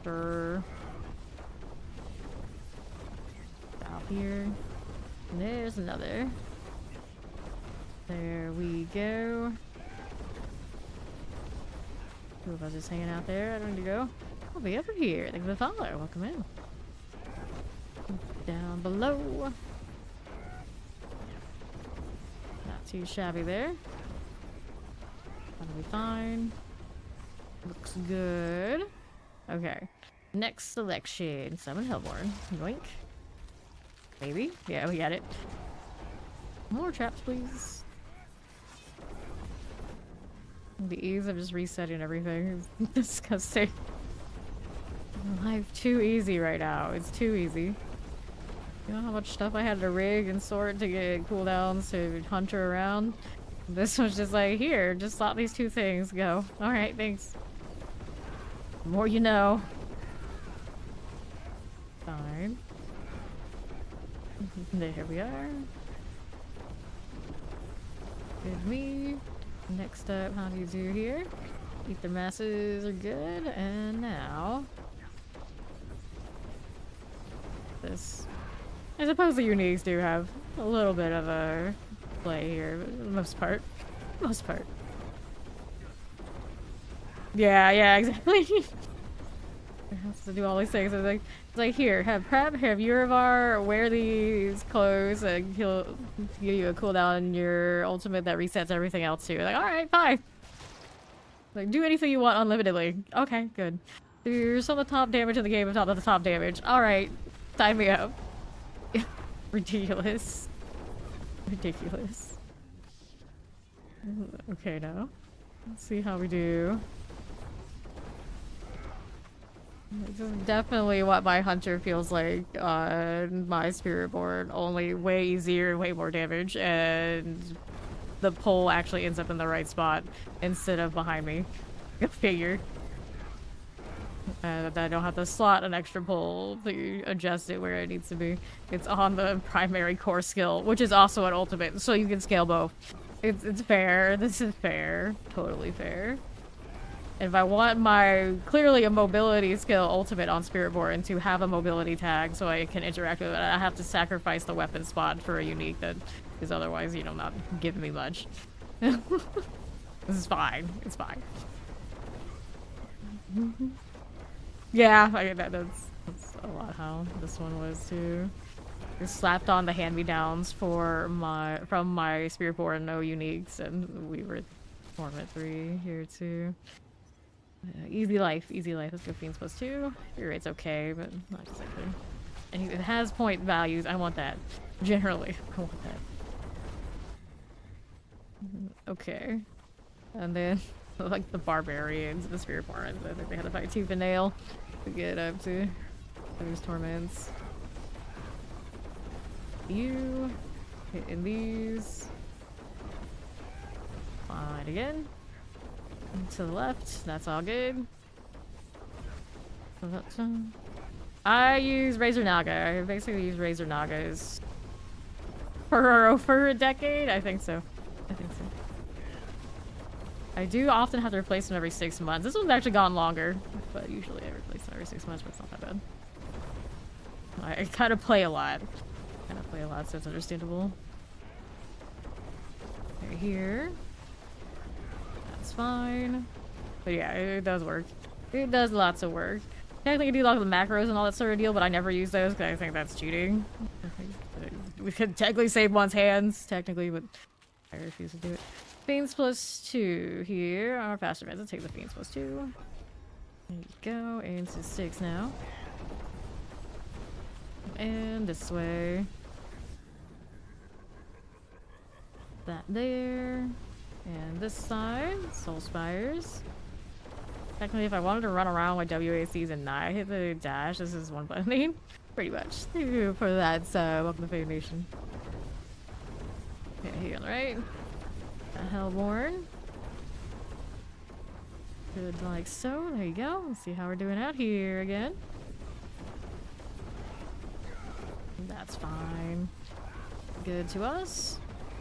Speaker 1: Sure. Out here. And there's another. There we go. Two of us just hanging out there. I don't need to go. I'll be over here. Thank you for the follow. Welcome in. Down below. Not too shabby there. That'll be fine. Looks good. Okay. Next selection. Summon Hellborn. Yoink. Maybe? Yeah, we got it. More traps, please. The ease of just resetting everything is disgusting. Life too easy right now. It's too easy. You know how much stuff I had to rig and sort to get cooldowns to hunter around? This was just like, here, just slot these two things, go. Alright, thanks. The more you know. Fine. There we are. Good me. Next up, how do you do here? Ether masses are good, and now this. I suppose the uniques do have a little bit of a play here, but for the most part. Most part. Yeah, exactly. It has to do all these things. It's like here, have prep, have Urivar, wear these clothes, and he'll give you a cooldown on your ultimate that resets everything else too. Like, alright, fine. Like, do anything you want unlimitedly. Okay, good. Do some of the top damage in the game on top of the top damage. Alright, sign me up. Ridiculous. Ridiculous. Okay, now. Let's see how we do. This is definitely what my hunter feels like on my spirit board, only way easier, way more damage, and the pole actually ends up in the right spot instead of behind me. Go figure. And I don't have to slot an extra pole to adjust it where it needs to be. It's on the primary core skill, which is also an ultimate, so you can scale both. It's fair. This is fair. Totally fair. If I want my, clearly a mobility skill ultimate on Spiritborn to have a mobility tag so I can interact with it, I have to sacrifice the weapon spot for a unique that is otherwise, you know, not giving me much. This is fine. It's fine. Yeah, that's a lot how this one was too. Just slapped on the hand-me-downs from my Spiritborn no uniques, and we were Torment 3 here too. Easy life, easy life. Let's go Fiends +2. Your rate's okay, but not exactly. And it has point values. I want that. Generally, I want that. Okay. And then, like the barbarians, the Spiritborn, I think they had to fight tooth and nail to get up to those torments. You hitting these. Fine again. To the left, that's all good. I use Razor Naga. I basically use Razor Nagas for over a decade. I think so. I do often have to replace them every 6 months. This one's actually gone longer, but usually I replace them every 6 months, but it's not that bad. I kind of play a lot. So it's understandable. Right here. That's fine. But yeah, it does work. It does lots of work. Technically, I do a lot of the macros and all that sort of deal, but I never use those because I think that's cheating. We could technically save one's hands, technically, but I refuse to do it. Fiends +2 here. Our faster meds. Let's take the Fiends +2. There you go. Into 6 now. And this way. That there. And this side. Soul Spires. Technically, if I wanted to run around with WACs and not hit the dash, this is one button. Pretty much. Thank you for that. Welcome to Fade Nation. Okay, here on the right. Hellborn. Good, like so. There you go. Let's see how we're doing out here again. That's fine. Good to us.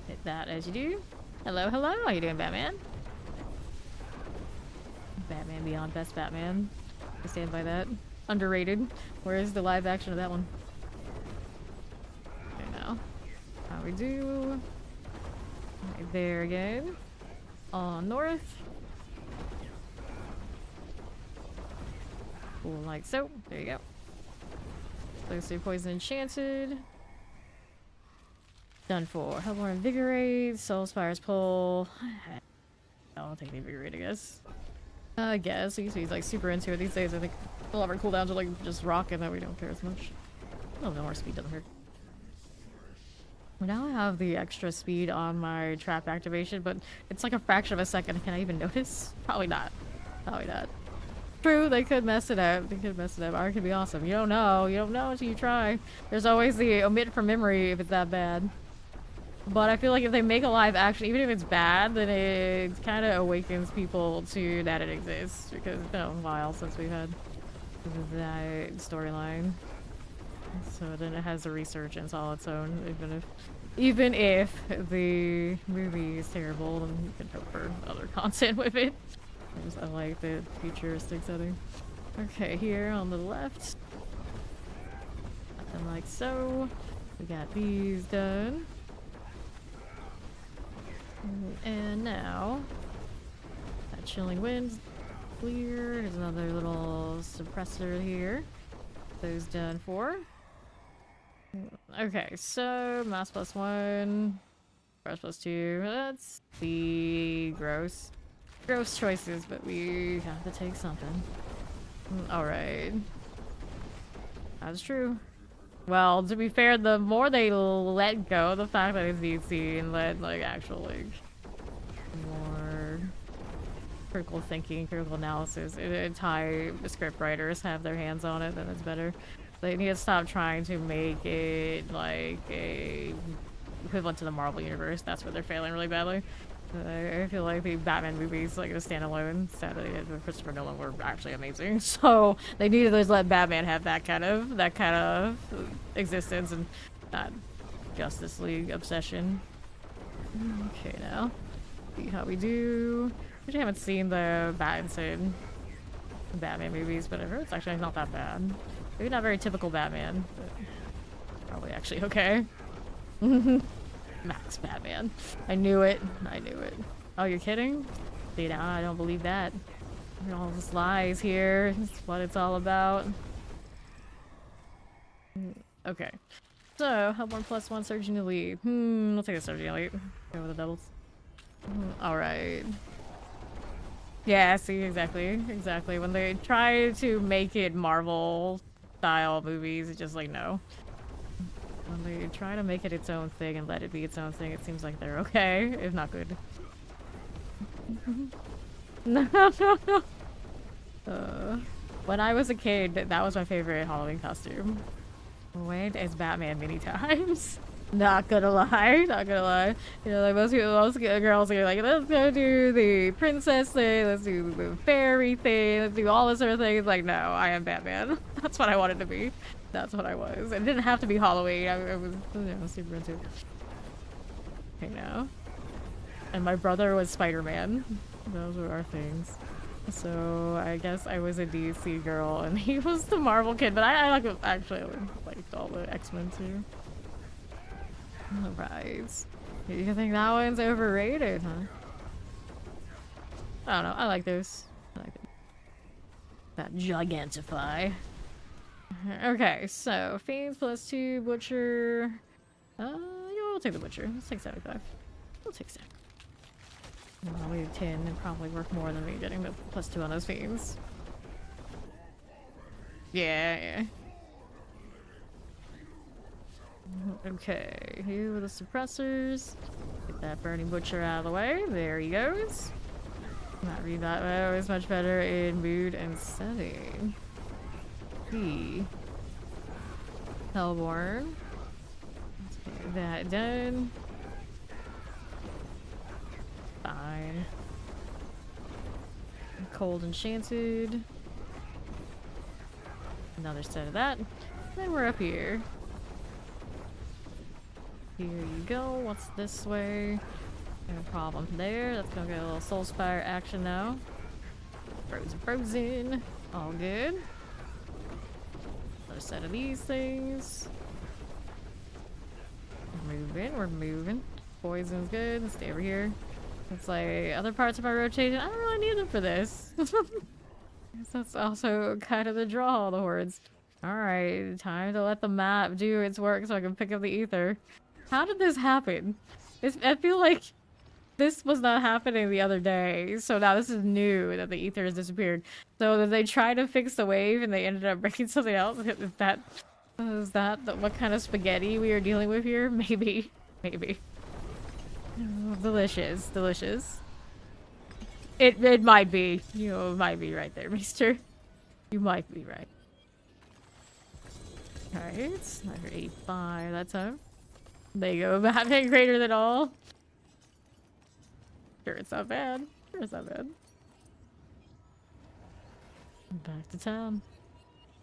Speaker 1: Hit that as you do. Hello, hello. How you doing, Batman? Batman Beyond, best Batman. I stand by that. Underrated. Where is the live action of that one? Okay, now. How we do? Right there again. On north. Cool, like so. There you go. Those two poison enchanted. Done for. Hellborn invigorate. Soul Spire's pull. I'll take the invigorate, I guess. I guess. He's like super into it these days. I think a lot of our cooldowns are like just rocking that we don't care as much. Oh, no more speed doesn't hurt. Well, now I have the extra speed on my trap activation, but it's like a fraction of a second. Can I even notice? Probably not. Probably not. True, they could mess it up. They could mess it up. Art could be awesome. You don't know. You don't know until you try. There's always the omit from memory if it's that bad. But I feel like if they make a live action, even if it's bad, then it kind of awakens people to that it exists. Because it's been a while since we've had that storyline. So then it has a resurgence all its own, even if the movie is terrible, then you can hope for other content with it. I like the futuristic setting. Okay, here on the left. Nothing like so. We got these done. And now, that chilling wind's clear. There's another little suppressor here. Those done for. Okay, so mass +1, brush +2. That's the gross choices, but we have to take something. Alright. That's true. Well, to be fair, the more they let go, the fact that it's DC and let like actual like more critical thinking, critical analysis, Thai script writers have their hands on it, then it's better. They need to stop trying to make it like a equivalent to the Marvel universe. That's where they're failing really badly. I feel like the Batman movies, like the standalone, sadly, with Christopher Nolan, were actually amazing. So they needed to just let Batman have that kind of existence and not Justice League obsession. Okay, now see how we do. I haven't seen the Batman movies, but I've heard it's actually not that bad. Maybe not very typical Batman, but probably actually okay. Max Batman. I knew it. I knew it. Oh, you're kidding? See, now I don't believe that. All this lies here. That's what it's all about. Okay. So, Hellborn +1, Surging Elite. I'll take a Surging Elite. Go with the doubles. Alright. Yeah, see, exactly. Exactly. When they try to make it Marvel-style movies, it's just like, no. When they try to make it its own thing and let it be its own thing, it seems like they're okay, if not good. No. When I was a kid, that was my favorite Halloween costume. Went as Batman many times. Not gonna lie, not gonna lie. You know, like most girls are like, let's go do the princess thing, let's do the fairy thing, let's do all this sort of thing. It's like, no, I am Batman. That's what I wanted to be. That's what I was. It didn't have to be Halloween. I was, you know, super into it. Okay, now. And my brother was Spider-Man. Those were our things. So I guess I was a DC girl and he was the Marvel kid, but I actually liked all the X-Men too. Alright. You think that one's overrated, huh? I don't know. I like those. I like it. That Gigantify. Okay, so Fiends +2, Butcher. Yeah, we'll take the Butcher. Let's take 75. We'll take 7. I'll leave 10 and probably worth more than me getting the +2 on those Fiends. Yeah. Okay, here with the suppressors. Get that Burning Butcher out of the way. There he goes. Not read that way. It's much better in mood and setting. Hellborn. Let's get that done. Fine. Cold Enchanted. Another set of that. Then we're up here. Here you go. What's this way? No problem there. That's gonna get a little Soul Spire action now. Frozen. All good. Another set of these things. We're moving. Poison's good. Stay over here. It's like other parts of my rotation. I don't really need them for this. That's also kind of the draw, the hordes. Alright, time to let the map do its work so I can pick up the ether. How did this happen? I feel like this was not happening the other day, so now this is new that the ether has disappeared. So they tried to fix the wave and they ended up breaking something else. Is that what kind of spaghetti we are dealing with here? Maybe. Maybe. Oh, delicious. Delicious. It might be. You know, it might be right there, mister. You might be right. Alright, another 8-5 that time. There you go, Batman greater than all. Sure, it's not bad. Sure, it's not bad. Back to town.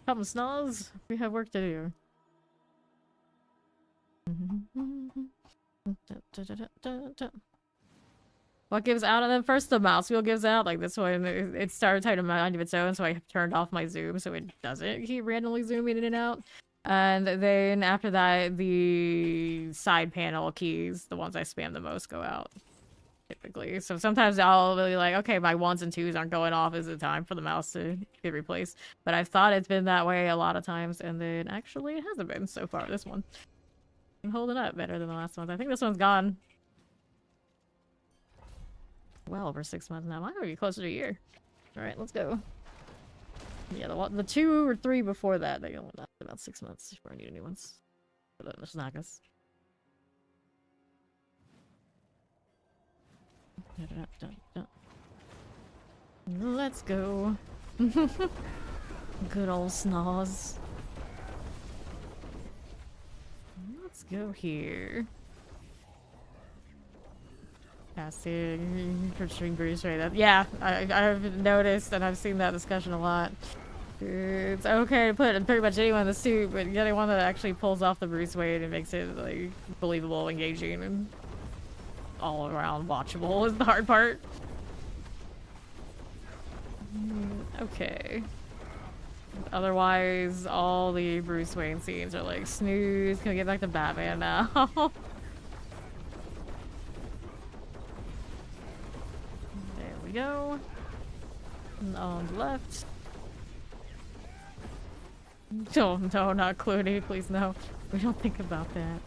Speaker 1: Come, Snaz. We have work to do. What gives out? And then first the mouse wheel gives out. Like this one, it started typing a mind of its own, so I turned off my zoom so it doesn't keep randomly zooming in and out. And then after that, the side panel keys, the ones I spam the most, go out. Typically. So sometimes I'll really like, okay, my 1s and 2s aren't going off. Is it time for the mouse to get replaced? But I've thought it's been that way a lot of times, and then actually it hasn't been so far, this one. I'm holding up better than the last ones. I think this one's gone well over 6 months now. Mine might be closer to a year. Alright, let's go. Yeah, the 2 or 3 before that, they only lasted about 6 months before I need new ones. For the Snagas. Let's go. Good old Snaz. Let's go here. Casting, featuring Bruce right up. Yeah, I've noticed and I've seen that discussion a lot. It's okay to put pretty much anyone in the suit, but getting one that actually pulls off the Bruce Wayne and makes it like believable, engaging, and all around watchable is the hard part. Okay. Otherwise, all the Bruce Wayne scenes are like, snooze, can we get back to Batman now? There we go. And on the left. No, not Clooney, please no. We don't think about that.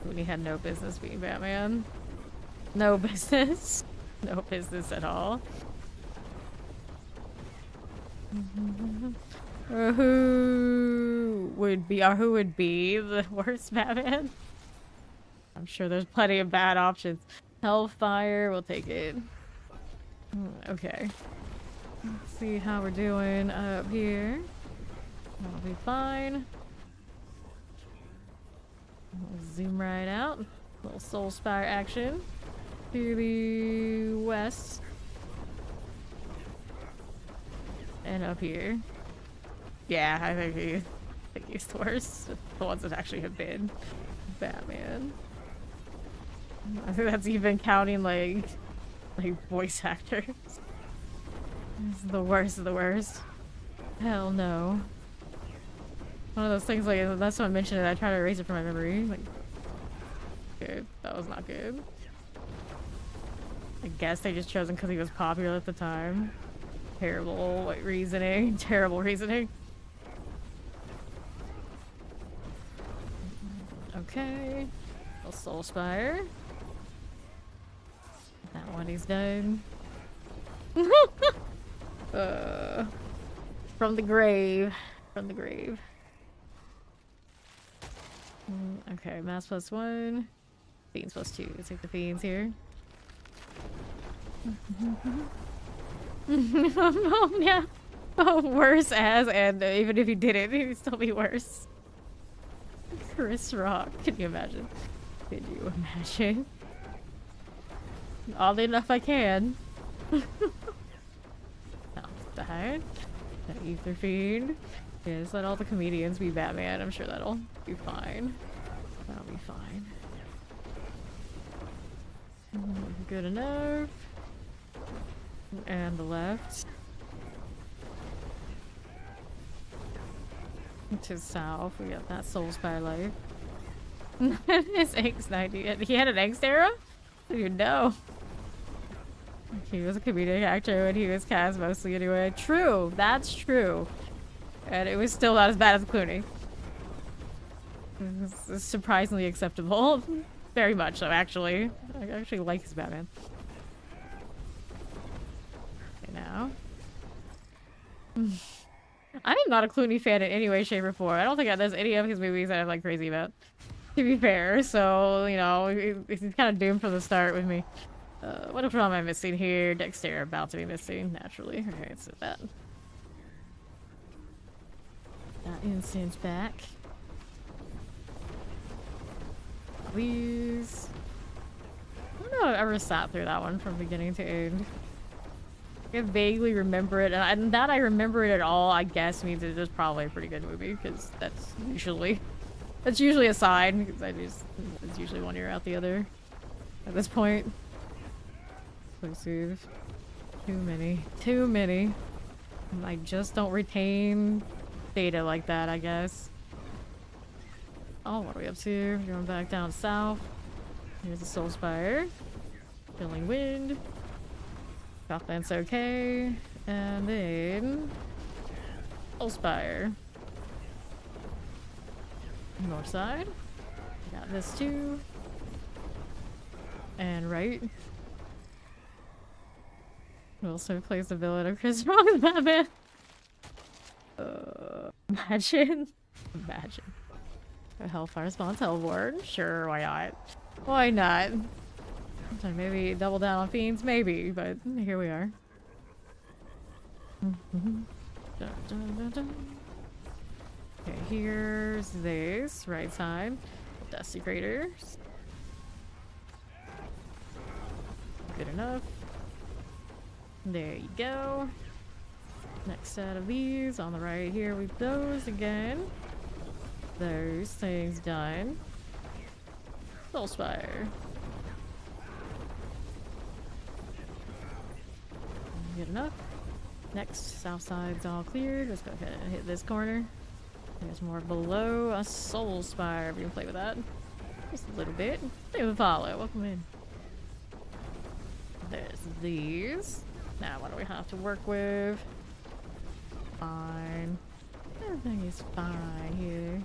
Speaker 1: Clooney had no business being Batman. No business. No business at all. Who would be the worst Batman? I'm sure there's plenty of bad options. Hellfire, we'll take it. Okay. Let's see how we're doing up here. That'll be fine. We'll zoom right out. Little Soul Spire action. To the west. And up here. Yeah, I think he's the worst. The ones that actually have been Batman. I think that's even counting like voice actors. This is the worst of the worst. Hell no. One of those things like that's what I mentioned. I try to erase it from my memory. Like, good. That was not good. I guess they just chose him because he was popular at the time. Terrible like reasoning. Terrible reasoning. Okay. A Soul Spire. That one he's done. From the grave. From the grave. Okay, Mass +1. Fiends +2. Let's take the Fiends here. Oh, yeah. Oh, worse as, and even if he didn't, he'd still be worse. Chris Rock. Can you imagine? Can you imagine? Oddly enough, I can. Now, that. That ether feed. Yeah, just let all the comedians be Batman. I'm sure that'll be fine. That'll be fine. Good enough. And the left. To south, we got that Soul Spire life. His angst 90. He had an angst era? You know. He was a comedic actor when he was cast mostly anyway. True, that's true. And it was still not as bad as Clooney. It's surprisingly acceptable. Very much so, actually. I actually like his Batman. Okay, now. I am not a Clooney fan in any way, shape, or form. I don't think there's any of his movies that I'm like crazy about, to be fair. So, you know, he's kind of doomed from the start with me. What am I missing here? Dexter about to be missing, naturally. Okay, so that. That incense back. Please. I don't know if I've ever sat through that one from beginning to end. I vaguely remember it, and that I remember it at all, I guess, means it is probably a pretty good movie, because that's usually a sign, because it's usually one ear out the other at this point. Explosive. Too many. I just don't retain data like that, I guess. Oh, what are we up to? Going back down south. Here's the Soul Spire. Filling wind. Southland's okay. And then Soul Spire. North side. Got this too. And right. Who also plays the villain of Chris Rock's Batman? Imagine. A Hellfire spawns Hellborn? Sure, why not? Why not? So maybe double down on Fiends? Maybe, but here we are. Dun, dun, dun, dun. Okay, here's this. Right side. Dusty Craters. Good enough. There you go. Next set of these on the right here. We've those again. Those things done. Soul Spire. Good enough. Next, south side's all cleared. Let's go ahead and hit this corner. There's more below a Soul Spire. We can play with that. Just a little bit. Thank you for the follow. Welcome in. There's these. Now, what do we have to work with? Fine. Everything is fine here.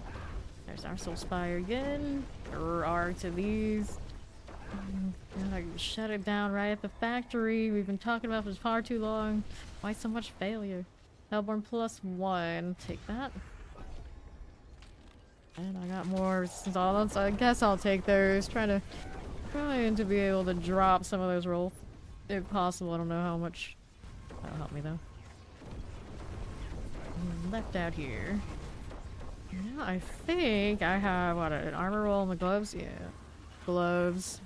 Speaker 1: There's our Soul Spire again. R to these. I shut it down right at the factory. We've been talking about this far too long. Why so much failure? Hellborn +1. Take that. And I got more resistance all so I guess I'll take those. Trying to be able to drop some of those rolls. If possible. I don't know how much. That'll help me though. Left out here. Yeah, I think I have what, an armor roll and the gloves? Yeah. Gloves.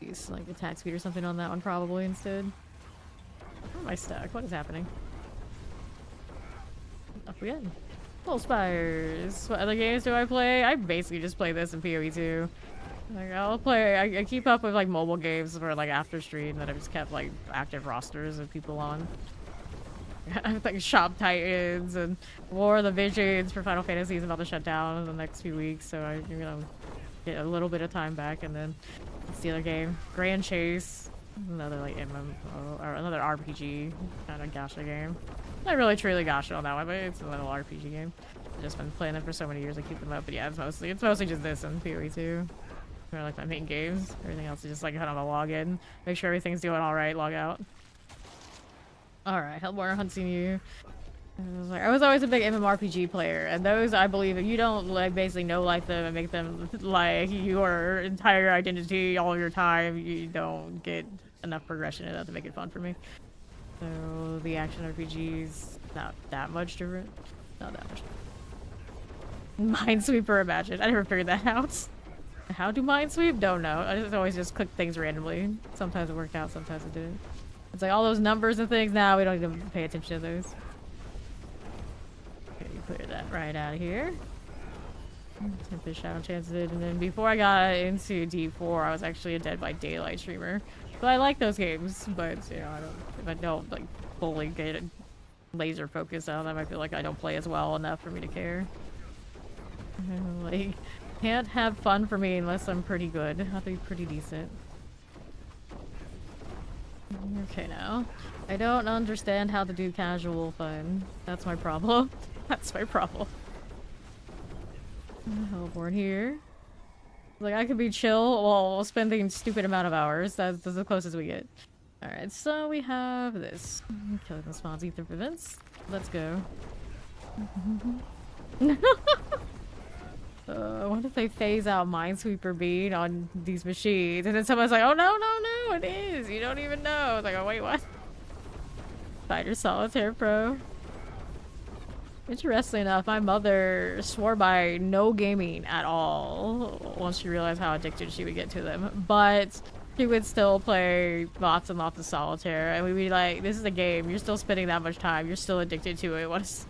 Speaker 1: Use like attack speed or something on that one probably instead. Where am I stuck? What is happening? Up again. Soul Spires. What other games do I play? I basically just play this in PoE 2. Like I'll play I keep up with like mobile games for like after stream that I've just kept like active rosters of people on. I have like Shop Titans and War of the Visions for Final Fantasy is about to shut down in the next few weeks, so I'm gonna get a little bit of time back, and then it's the other game. Grand Chase, another like MMO or another RPG kind of gacha game. Not really truly gacha on that one, but it's a little RPG game. I've just been playing them for so many years I keep them up, but yeah, it's mostly just this and PoE 2. They're like my main games. Everything else is just like kind of a login. Make sure everything's doing alright, log out. Alright, Hellborn hunting you. I was always a big MMORPG player, and those I believe if you don't like basically no like them and make them like your entire identity all your time, you don't get enough progression in that to make it fun for me. So the action RPGs not that much different. Not that much. Minesweeper, imagine. I never figured that out. How do Minesweep? Don't know. I just always just click things randomly. Sometimes it worked out, sometimes it didn't. It's like all those numbers and things. Now we don't even pay attention to those. Okay, clear that right out of here. Tempest Shadow Chances. And then before I got into D4, I was actually a Dead by Daylight streamer. So I like those games, but you know, if I don't like fully get a laser focus on them, I feel like I don't play as well enough for me to care. Like, can't have fun for me unless I'm pretty good. I have to be pretty decent. Okay, now. I don't understand how to do casual fun. That's my problem. That's my problem. Hellborn here. Like, I could be chill while spending stupid amount of hours. That's the closest we get. Alright, so we have this. Killing the spawns, ether events. Let's go. What if they phase out Minesweeper being on these machines? And then someone's like, oh no, no, no, it is! You don't even know! It's like, oh wait, what? Fighter Solitaire Pro. Interestingly enough, my mother swore by no gaming at all once she realized how addicted she would get to them. But she would still play lots and lots of solitaire, and we'd be like, this is a game, you're still spending that much time, you're still addicted to it, what's...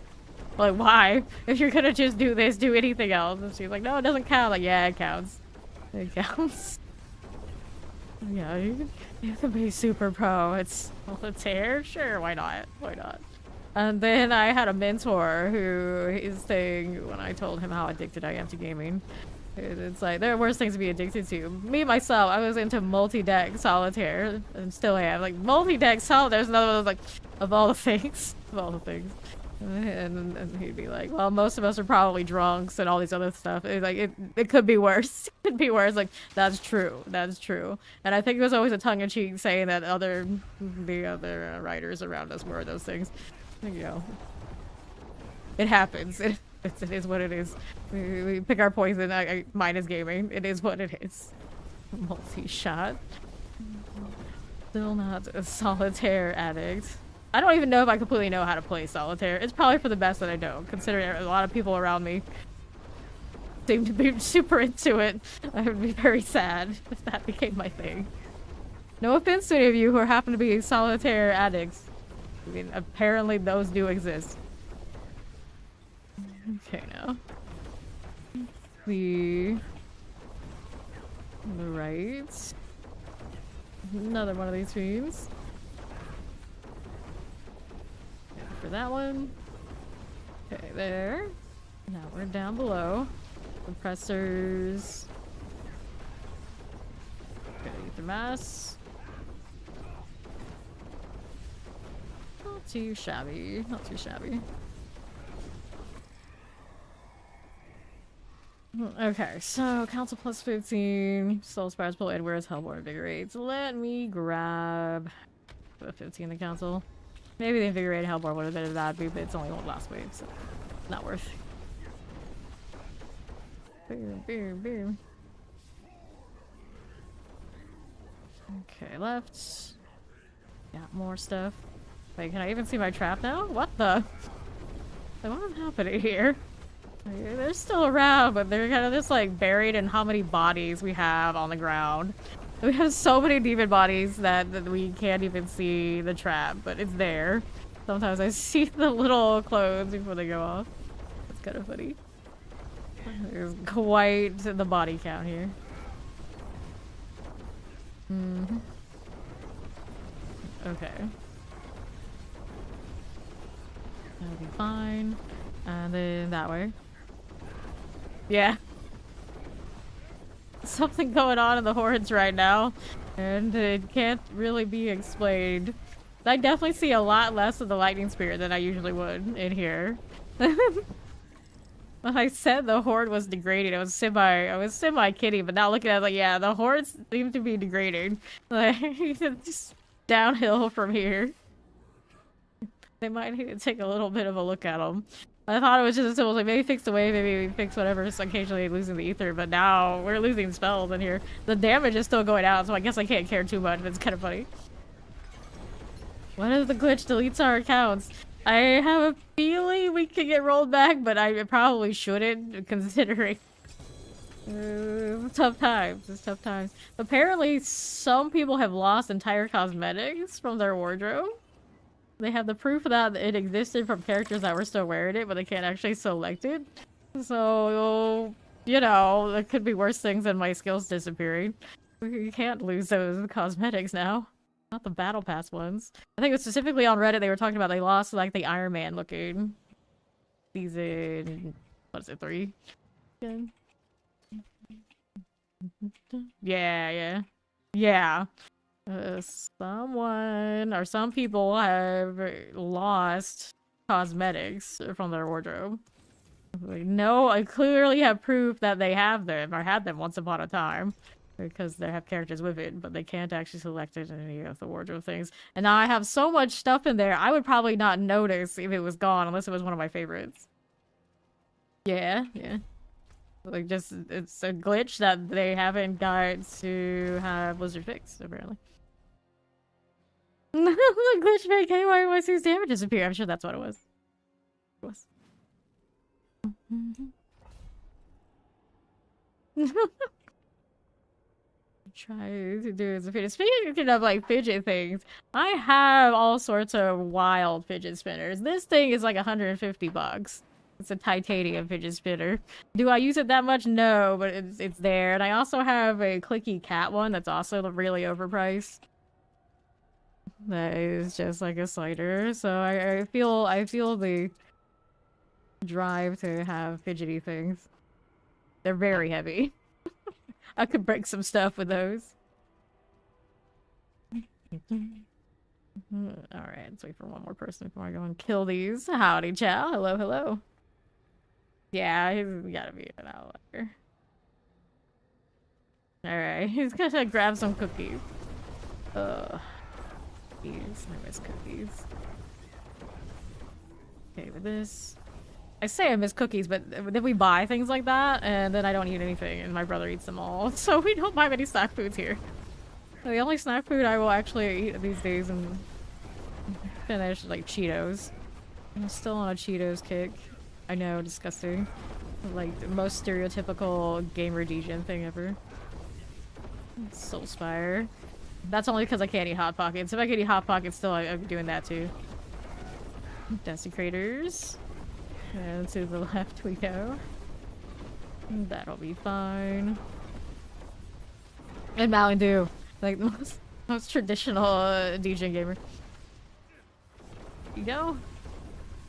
Speaker 1: Like, why? If you're gonna just do this, do anything else. And she's like, no, it doesn't count. Like, yeah, it counts. It counts. Yeah, you can be super pro. It's solitaire? Sure, why not? Why not? And then I had a mentor who his thing, when I told him how addicted I am to gaming, it's like, there are worse things to be addicted to. Me, myself, I was into multi-deck solitaire, and still am. Like, multi-deck solitaire is another one of, like, of all the things. Of all the things. And he'd be like, well, most of us are probably drunks and all these other stuff. It's like, it could be worse. It could be worse. Like, that's true. That's true. And I think it was always a tongue-in-cheek saying that the other writers around us were those things. You know, it happens. It is what it is. We pick our poison. Mine is gaming. It is what it is. Multi-shot. Still not a solitaire addict. I don't even know if I completely know how to play solitaire. It's probably for the best that I don't, considering a lot of people around me seem to be super into it. I would be very sad if that became my thing. No offense to any of you who happen to be solitaire addicts. I mean, apparently those do exist. Okay, now. The right. Another one of these fiends. For that one. Okay, there. Now we're down below. Compressors. Okay, ether mass. Not too shabby. Not too shabby. Okay, so Council plus 15. Soul Spires, Pull Edwards, Hellborn Invigorates. Let me grab the 15 the Council. Maybe the Invigorated Hellborn would have been a bad beat, but it's only one last wave, so not worth. Boom, boom, boom. Okay, left. Got more stuff. Wait, can I even see my trap now? What the? Like, what is happening here? Like, they're still around, but they're kind of just like buried in how many bodies we have on the ground. We have so many demon bodies that we can't even see the trap, but it's there. Sometimes I see the little clothes before they go off. It's kind of funny. There's quite the body count here. Mm-hmm. Okay. That'll be fine. And then that way. Yeah. Something going on in the hordes right now, and it can't really be explained. I definitely see a lot less of the lightning spirit than I usually would in here. When I said the horde was degrading, I was semi kidding, but now looking at it, like, yeah, the hordes seem to be degrading. Like, just downhill from here. They might need to take a little bit of a look at them. I thought it was just as simple, like, maybe fix the wave, maybe fix whatever, just occasionally losing the ether, but now we're losing spells in here. The damage is still going out, so I guess I can't care too much, but it's kind of funny. What if the glitch deletes our accounts? I have a feeling we could get rolled back, but I probably shouldn't, considering Tough times. It's tough times. Apparently, some people have lost entire cosmetics from their wardrobe. They have the proof that it existed from characters that were still wearing it, but they can't actually select it. So, you know, there could be worse things than my skills disappearing. You can't lose those cosmetics now. Not the battle pass ones. I think it was specifically on Reddit they were talking about they lost like the Iron Man looking season, what is it, 3? Yeah. Someone or some people have lost cosmetics from their wardrobe. Like, no, I clearly have proof that they have them or had them once upon a time because they have characters with it, but they can't actually select it in any of the wardrobe things. And now I have so much stuff in there, I would probably not notice if it was gone unless it was one of my favorites. Yeah. Like, just, it's a glitch that they haven't got to have Blizzard fixed, apparently. The glitch made KYYC's damage disappear. I'm sure that's what it was. Try to do as a fidget. Speaking of like fidget things, I have all sorts of wild fidget spinners. This thing is like $150. It's a titanium fidget spinner. Do I use it that much? No, but it's there. And I also have a clicky cat one that's also really overpriced. That is just like a slider. So I feel the drive to have fidgety things. They're very heavy. I could break some stuff with those. Alright, let's wait for one more person before I go and kill these. Howdy, chow. Hello. Yeah, he's gotta be an outlier. Alright, he's gonna grab some cookies. Cookies. I miss cookies. Okay, with this. I say I miss cookies, but then we buy things like that, and then I don't eat anything, and my brother eats them all. So we don't buy many snack foods here. The only snack food I will actually eat these days and finish like Cheetos. I'm still on a Cheetos kick. I know, disgusting. Like the most stereotypical gamer degen thing ever. Soul Spire. That's only because I can't eat Hot Pockets. If I could eat Hot Pockets still, I'd be doing that too. Desecrators. And to the left we go. That'll be fine. And Mountain Dew. Like the most traditional degen gamer. You go.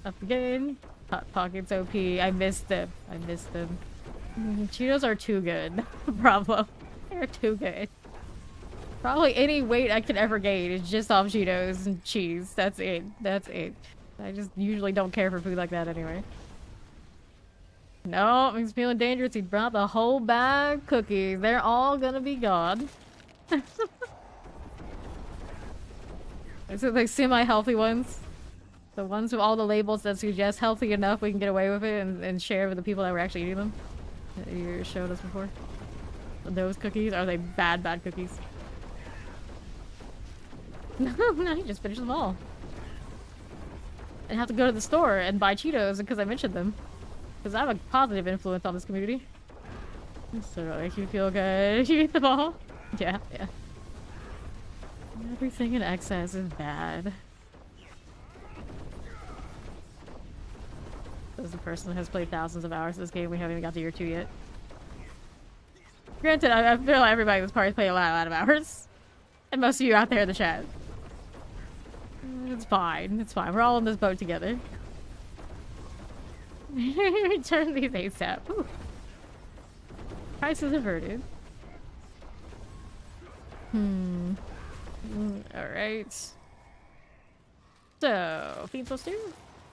Speaker 1: Up again. Hot Pockets OP. I missed them. Cheetos are too good. Bravo. They're too good. Probably any weight I could ever gain is just off Cheetos and cheese. That's it. I just usually don't care for food like that anyway. No, he's feeling dangerous. He brought the whole bag of cookies. They're all gonna be gone. Is it like semi-healthy ones? The ones with all the labels that suggest healthy enough we can get away with it and share with the people that were actually eating them? You showed us before. Those cookies? Are they bad cookies? No, you just finished them all. And have to go to the store and buy Cheetos because I mentioned them. Because I have a positive influence on this community. So it'll make you feel good. You eat them all? Yeah. Everything in excess is bad. As a person that has played thousands of hours of this game, we haven't even got to year 2 yet. Granted, I feel like everybody in this party's played a lot of hours. And most of you out there in the chat. It's fine. We're all in this boat together. Return these ASAP. Ooh. Prices averted. Alright. So, Fiend +2?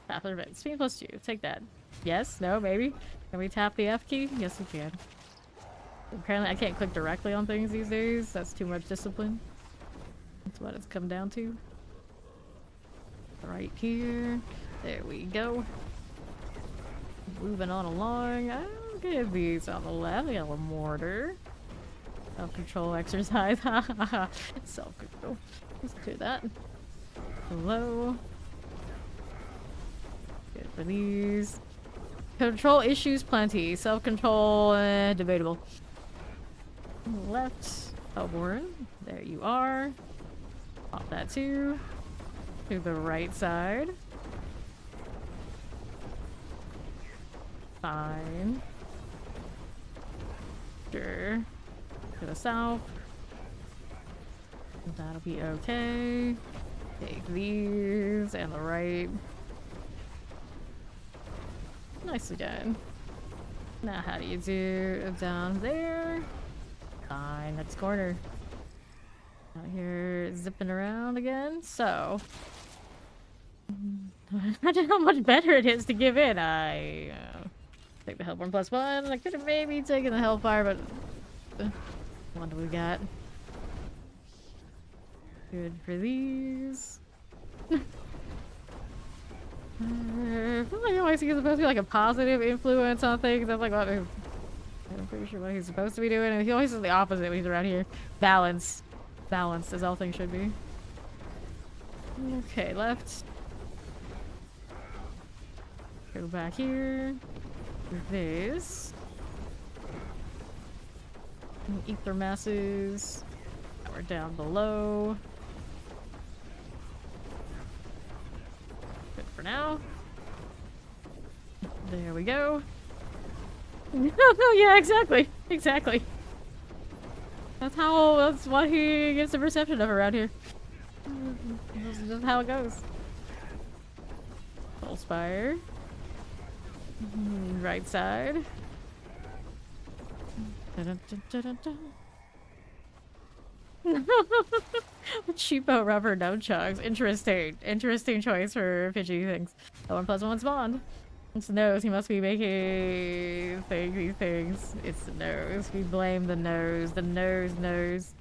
Speaker 1: Path of Revenge. Fiend +2. Take that. Yes? No? Maybe? Can we tap the F key? Yes, we can. Apparently, I can't click directly on things these days. That's too much discipline. That's what it's come down to. Right here. There we go. Moving on along. I'll give these on the left. We got a mortar. Self-control exercise. Self-control. Let's do that. Hello. Good for these. Control issues plenty. Self-control, debatable. Left. Oh, Warren. There you are. Pop that too. To the right side. Fine. Sure. To the south. That'll be okay. Take these and the right. Nicely done. Now how do you do down there? Fine, next corner. Out here zipping around again. So I don't know how much better it is to give in. I take the Hellborn +1. I could have maybe taken the Hellfire, but what do we got? Good for these. I feel like OIC is supposed to be like a positive influence on things. I'm like, what? I'm pretty sure what he's supposed to be doing, and he always is the opposite when he's around here. Balance. Balance, as all things should be. Okay, left. Go back here. This. Ether masses. Now we're down below. Good for now. There we go. Yeah, exactly. Exactly. That's what he gets the perception of around here. This is just how it goes. Soul Spire. Right side. Dun, dun, dun, dun, dun. Cheapo rubber nunchucks. Interesting. Interesting choice for fidgety things. The 1+1 spawned. It's the nose. He must be making these things. It's the nose. We blame the nose. The nose knows.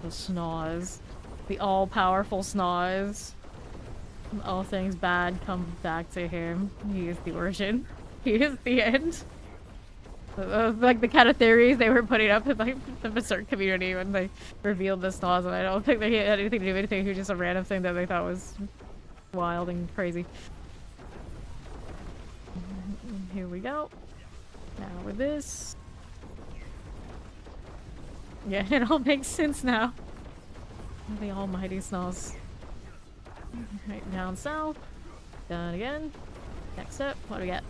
Speaker 1: The snaz. The all-powerful snaz. All things bad come back to him. He is the origin. He is the end. Like the kind of theories they were putting up in like the Berserk community when they revealed this snaz, and I don't think they had anything to do with anything. It was just a random thing that they thought was wild and crazy. Here we go. Now with this. Yeah, it all makes sense now. The almighty snaz. Right down south. Done again. Next up, what do we got?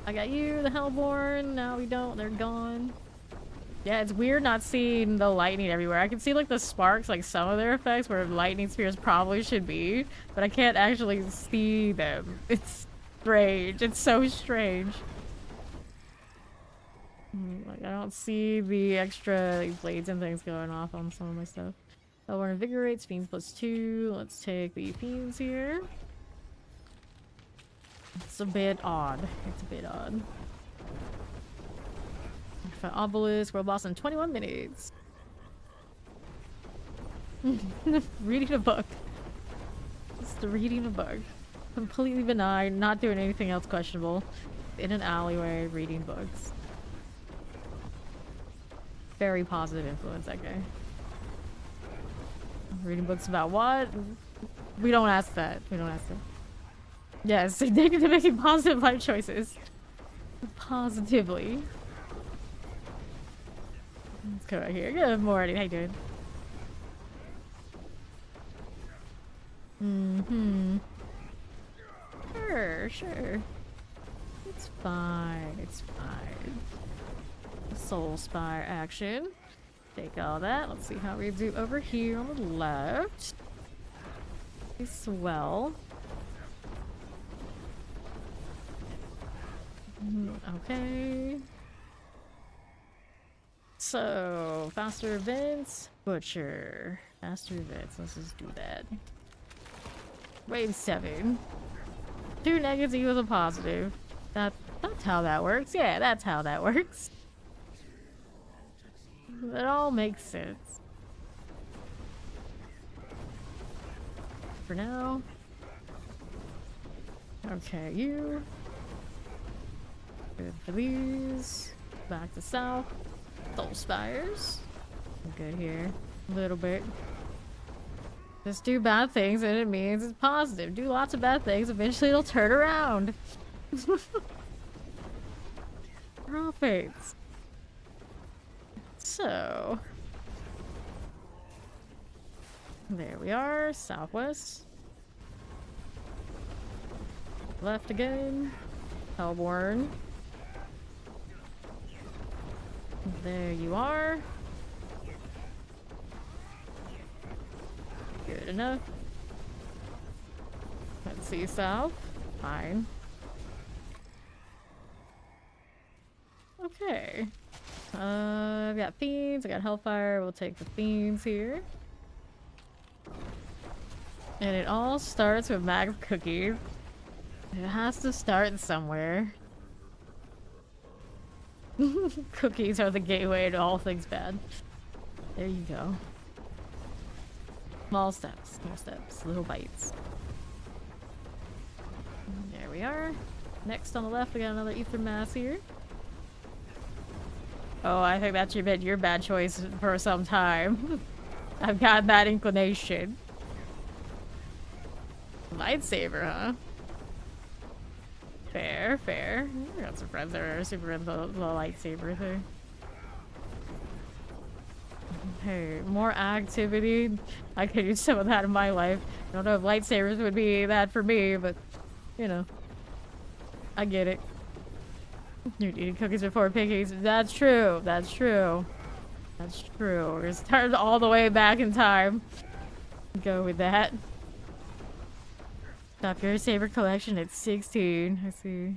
Speaker 1: I got you, the Hellborn. No, we don't. They're gone. Yeah, it's weird not seeing the lightning everywhere. I can see like the sparks, like some of their effects where lightning spears probably should be, but I can't actually see them. It's strange. It's so strange. Like I don't see the extra like, blades and things going off on some of my stuff. Hellborn invigorates, fiends +2. Let's take the fiends here. It's a bit odd. It's a bit odd. For Obelisk, world boss in 21 minutes. Reading a book. Just reading a book. Completely benign, not doing anything else questionable. In an alleyway, reading books. Very positive influence, that guy. Reading books about what? We don't ask that. We don't ask that. Yes, they need to making positive life choices. Positively. Let's go right here. Good morning. How you doing? Mm-hmm. Sure, sure. It's fine. It's fine. Soul Spire action. Take all that. Let's see how we do over here on the left. Swell. Okay. So, faster events, butcher. Faster events, let's just do that. Wave 7. 2 negatives equals a positive. That's how that works. Yeah, that's how that works. It all makes sense. For now. Okay, you. Good for these. Back to south. Soul Spires. Good here. A little bit. Just do bad things and it means it's positive. Do lots of bad things, eventually it'll turn around. Profits. So... there we are, southwest. Left again. Hellborn. There you are. Good enough. Let's see south. Fine. Okay. I've got fiends, I got hellfire. We'll take the fiends here. And it all starts with max cookies. It has to start somewhere. Cookies are the gateway to all things bad. There you go. Small steps, little bites. There we are. Next on the left, we got another ether mass here. Oh, I think that's been your bad choice for some time. I've got that inclination. Lightsaber, huh? Fair, fair. I got some friends that are super into the lightsaber thing. Hey, more activity. I could use some of that in my life. I don't know if lightsabers would be that for me, but, you know. I get it. You're eating cookies before pickies. That's true. That's true. That's true. We're starting all the way back in time. Go with that. Stop your saber collection at 16. I see.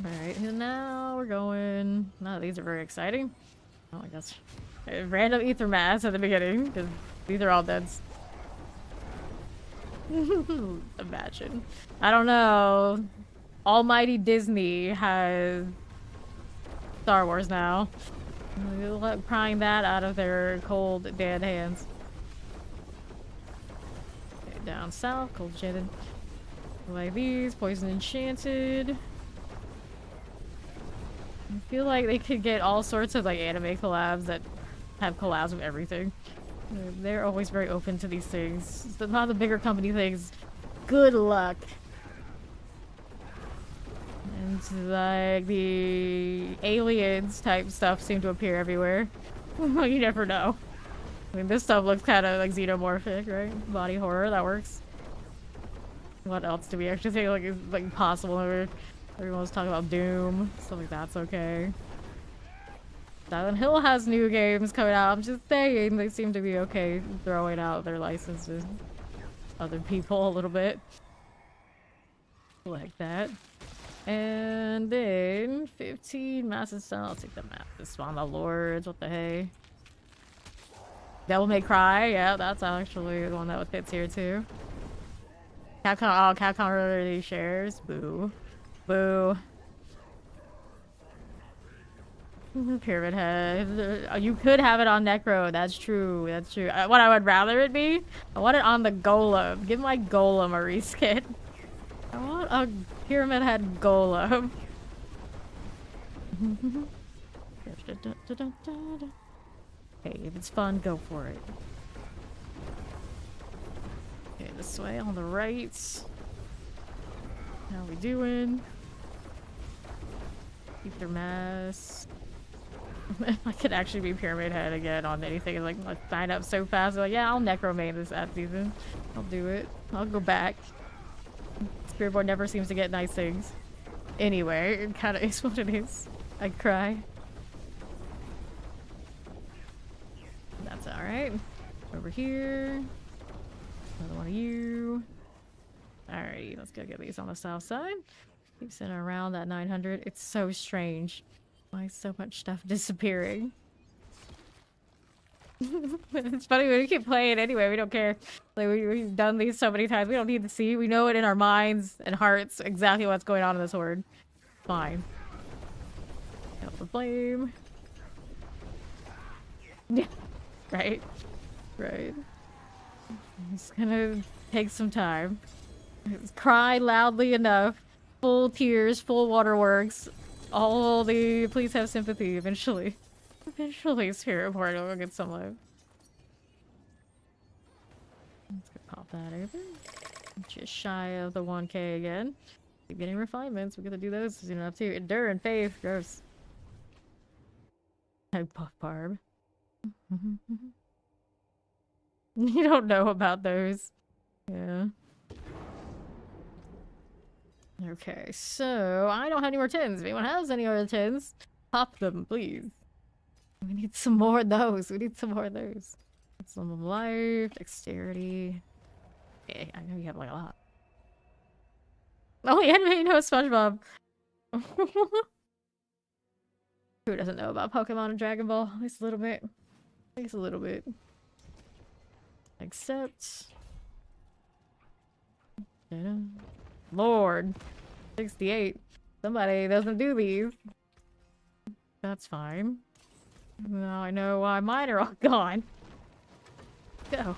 Speaker 1: Alright, and now we're going... no, these are very exciting. Oh, I guess. Random ether mass at the beginning, because these are all deads. Imagine. I don't know. Almighty Disney has Star Wars now. Prying that out of their cold, dead hands. Okay, down south, cold jetted. Like these, poison enchanted. I feel like they could get all sorts of like anime collabs that have collabs with everything. They're always very open to these things. A lot of the bigger company things, good luck. And like the aliens type stuff seem to appear everywhere. You never know. I mean, this stuff looks kind of like xenomorphic, right? Body horror, that works. What else do we actually think like is like possible? Everyone was talking about Doom, stuff like that's okay. Silent Hill has new games coming out. I'm just saying they seem to be okay throwing out their licenses. Other people a little bit. Like that. And then 15 massive style. I'll take the map. This Spawn the Lords. What the hey? Devil May Cry. Yeah, that's actually the one that fits here too. Capcom. Oh, Capcom already shares. Boo. Boo. Pyramid Head. You could have it on Necro. That's true. That's true. What I would rather it be? I want it on the Golem. Give my Golem a reskin. I want a Pyramid Head Golem. Hey, if it's fun, go for it. Okay, this way on the right. How we doing? Keep their mass. I could actually be Pyramid Head again on anything. Like, let's sign up so fast. Like, yeah, I'll Necromane this ad season. I'll do it. I'll go back. Spirit Board never seems to get nice things. Anyway, it kind of is what it is. I cry. That's alright. Over here. Another one of you. Alright, let's go get these on the south side. Keep sitting around that 900. It's so strange. Why is so much stuff disappearing? It's funny when we keep playing anyway, we don't care. Like we've done these so many times, we don't need to see. We know it in our minds and hearts exactly what's going on in this horde. Fine. Help the flame. Yeah. Right. Right. It's gonna take some time. Cry loudly enough. Full tears, full waterworks. All the please have sympathy eventually. Eventually Spirit Board will get some love. that over. Just shy of the 1k again. Keep getting refinements. We gotta do those soon enough too. Endure and faith. Gross. I puff barb. You don't know about those. Yeah. Okay, so I don't have any more tins. If anyone has any other tins, pop them, please. We need some more of those. We need some more of those. Some of life, dexterity. Yeah, I know you have like a lot. Oh, yeah, you know SpongeBob. Who doesn't know about Pokemon and Dragon Ball? At least a little bit. At least a little bit. Except... Lord. 68. Somebody doesn't do these. That's fine. Now I know why mine are all gone. Go.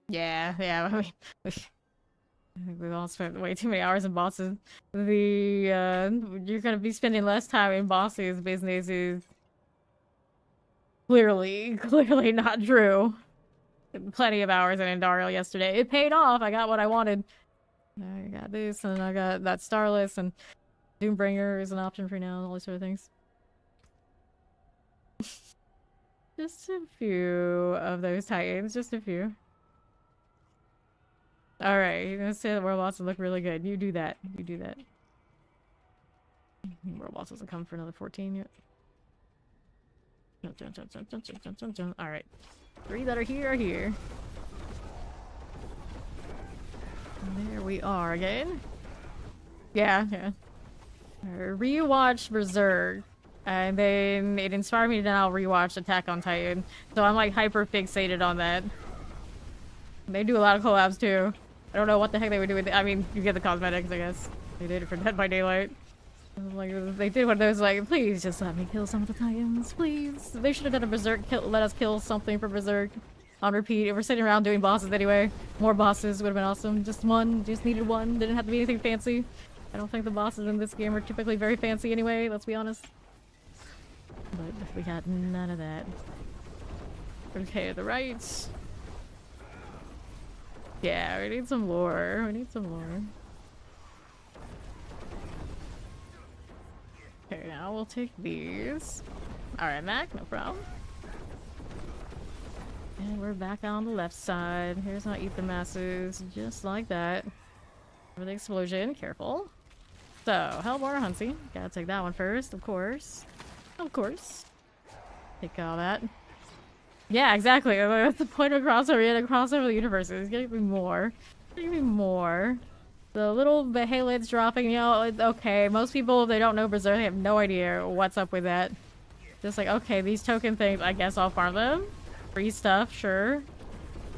Speaker 1: Yeah, I mean, I think we've all spent way too many hours in bosses. You're gonna be spending less time in bosses business is clearly not true. Plenty of hours in Indariel yesterday. It paid off. I got what I wanted. I got this, and I got that Starless, and Doombringer is an option for now, all these sort of things. Just a few of those titans, just a few. Alright, you're gonna say that World Boss will look really good. You do that. You do that. World Boss doesn't come for another 14 yet. Alright. 3 that are here are here. And there we are again. Yeah. I rewatched Berserk, and then it inspired me to now rewatch Attack on Titan. So I'm like hyper fixated on that. They do a lot of collabs too. I don't know what the heck they would do with it. I mean, you get the cosmetics, I guess. They did it for Dead by Daylight. Like, they did one of those, like, please just let me kill some of the Titans, please. They should have done a Berserk, let us kill something for Berserk on repeat. If we're sitting around doing bosses anyway, more bosses would have been awesome. Just one, just needed one. Didn't have to be anything fancy. I don't think the bosses in this game are typically very fancy anyway, let's be honest. But we got none of that. Okay, the right. Yeah, we need some lore. We need some lore. Okay, now we'll take these. Alright, Mac, no problem. And we're back on the left side. Here's my ether masses, just like that. For the explosion, careful. So, Hellbore Huntsy. Gotta take that one first, of course. Of course. Take all that. Yeah, exactly. That's the point of crossover. You had to cross over the universes. Give me more. Give me more. The little behemoths dropping, you know, okay. Most people, if they don't know Berserk, they have no idea what's up with that. Just like, okay, these token things, I guess I'll farm them. Free stuff, sure.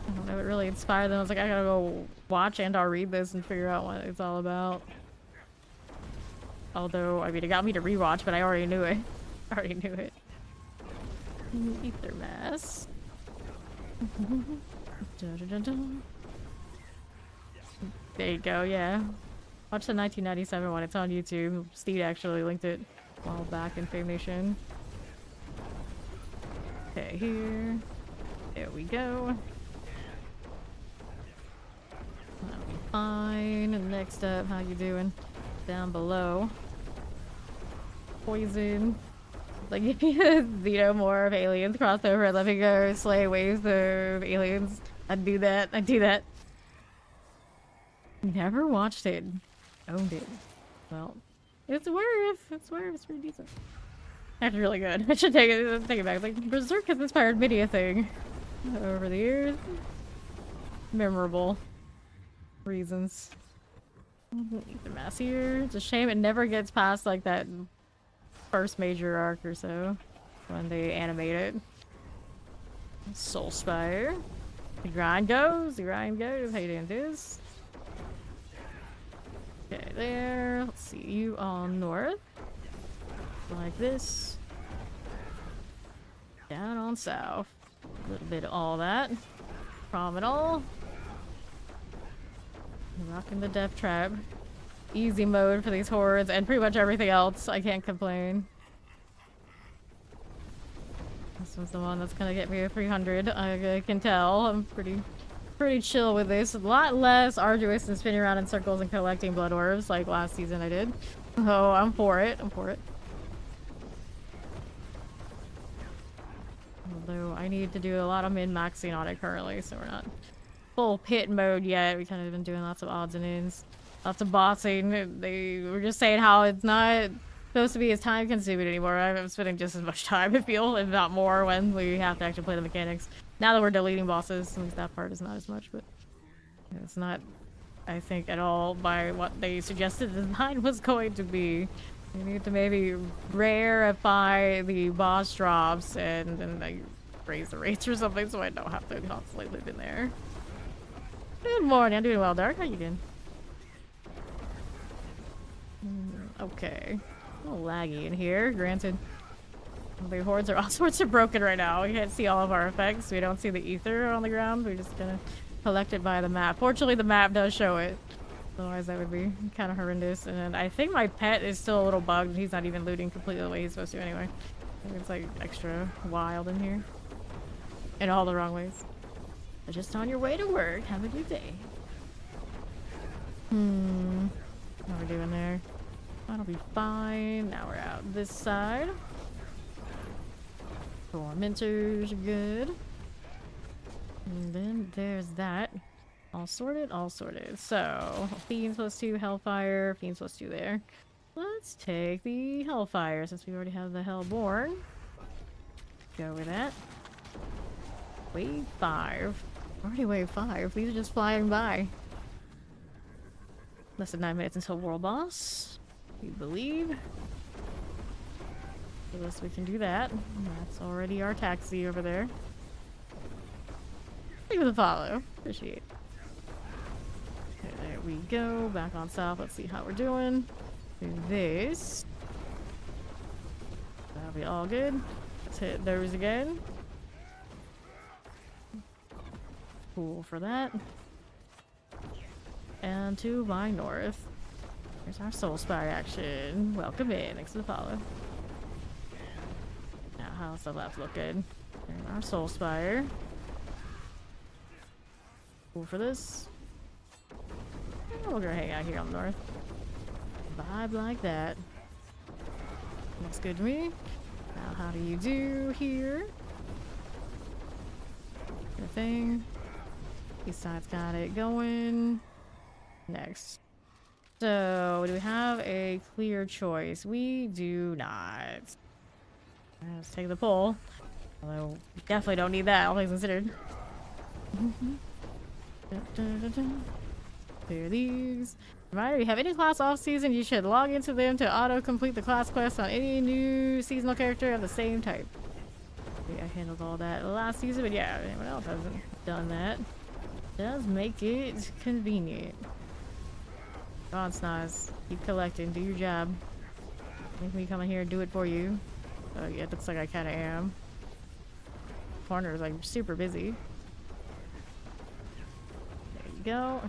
Speaker 1: I don't know, it really inspired them. I was like, I gotta go watch and I'll read this and figure out what it's all about. Although, I mean, it got me to rewatch, but I already knew it. I already knew it. Ether mass. There you go, yeah. Watch the 1997 one, it's on YouTube. Steve actually linked it a while back in Fame Nation. Okay, here. There we go. That'll be fine. And next up, how you doing? Down below. Poison. Like, if you Xenomorph aliens crossover, let me go slay waves of aliens. I'd do that. I'd do that. Never watched it. Owned it. Well, it's worth. It's worth. It's pretty decent. That's really good. I should take it back. Like, Berserk has inspired many a thing over the years. Memorable reasons. Ether mass here. It's a shame it never gets past like that first major arc or so when they animate it. Soul Spire. The grind goes. The grind goes. How you doing, this? Okay, there. Let's see you on north. Like this. Down on south. A little bit of all that. Prom it all. Rocking the death trap. Easy mode for these hordes and pretty much everything else. I can't complain. one's the one that's gonna get me a 300. I can tell. I'm pretty chill with this. A lot less arduous than spinning around in circles and collecting blood orbs like last season I did. Oh, I'm for it. I'm for it. Although I need to do a lot of min-maxing on it currently, so we're not full pit mode yet. We kind of been doing lots of odds and ends. Lots of bossing. They were just saying how it's not supposed to be as time consuming anymore. I'm spending just as much time, I feel, if not more, when we have to actually play the mechanics. Now that we're deleting bosses, at least that part is not as much, but it's not, I think, at all by what they suggested the design was going to be. You need to maybe rarefy the boss drops and like, raise the rates or something so I don't have to constantly live in there. Good morning, I'm doing well, Dark. How you doing? Okay. A little laggy in here, granted. The hordes are all sorts of broken right now. We can't see all of our effects. We don't see the ether on the ground. We're just gonna collect it by the map. Fortunately, the map does show it. Otherwise, that would be kind of horrendous. And I think my pet is still a little bugged. He's not even looting completely the way he's supposed to anyway. I think it's like extra wild in here. In all the wrong ways. But just on your way to work. Have a good day. How are we doing there? That'll be fine. Now we're out this side. Tormentors are good. And then there's that. All sorted, all sorted. So, Fiends +2, Hellfire, Fiends +2 there. Let's take the Hellfire since we already have the Hellborn. Go with that. Wave 5. Already wave 5. These are just flying by. Less than 9 minutes until World Boss. We believe. So this we can do that. That's already our taxi over there. Thank you for the follow. Appreciate it. Okay, there we go. Back on south. Let's see how we're doing. Do this. That'll be all good. Let's hit those again. Cool for that. And to my north. Here's our Soul Spire action. Welcome in. Thanks for the follow. Now, how's the left looking? There's our Soul Spire. Cool for this. And we're gonna hang out here on the north. Vibe like that. Looks good to me. Now, how do you do here? Your thing. East side's got it going. Next. So, do we have a clear choice? We do not. Let's take the poll. Although, we definitely don't need that, all things considered. Clear these. Reminder, if you have any class off season, you should log into them to auto-complete the class quest on any new seasonal character of the same type. Yeah, I handled all that last season, but yeah, anyone else hasn't done that. Does make it convenient. Go on, Snoz. Keep collecting. Do your job. Make me come in here and do it for you. Oh, yeah, it looks like I kind of am. Corner is like super busy. There you go.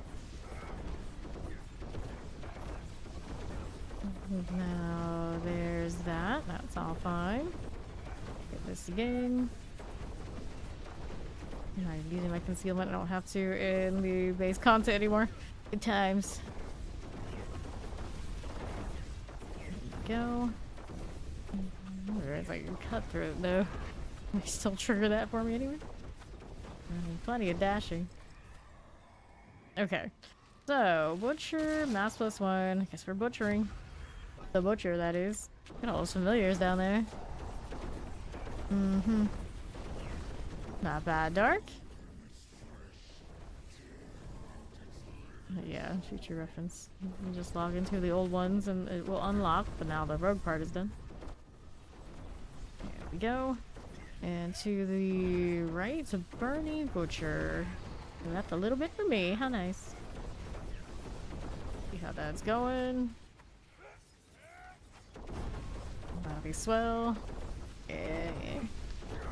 Speaker 1: Now there's that. That's all fine. Get this again. I'm using my concealment. I don't have to in the base content anymore. Good times. There you go. It's like a cut through it though. They still trigger that for me anyway. Plenty of dashing. Okay. So, Butcher, Mass +1. I guess we're butchering. The Butcher, that is. Got all those familiars down there. Not bad, Dark. Yeah, future reference. You can just log into the old ones and it will unlock, but now the rogue part is done. There we go. And to the right, it's a Bernie Butcher. So that's a little bit for me. How nice. See how that's going. That'll be swell. Yeah.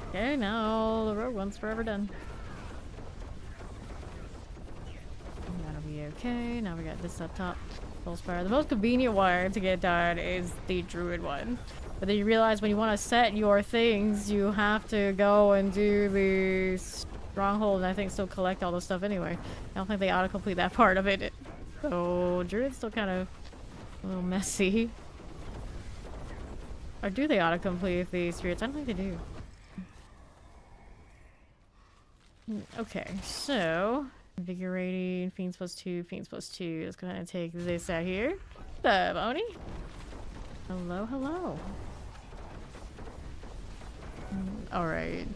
Speaker 1: Okay, now the rogue one's forever done. That'll be okay. Now we got this up top. Soul Spire. The most convenient one to get done is the Druid one. But then you realize when you want to set your things, you have to go and do the stronghold and I think still collect all the stuff anyway. I don't think they auto-complete that part of it. So Druid's still kind of a little messy. Or do they auto-complete the spirits? I don't think they do. Okay, so invigorating, fiends +2, fiends +2. Let's go ahead and take this out here. What's up, Oni? Hello, hello. Alright.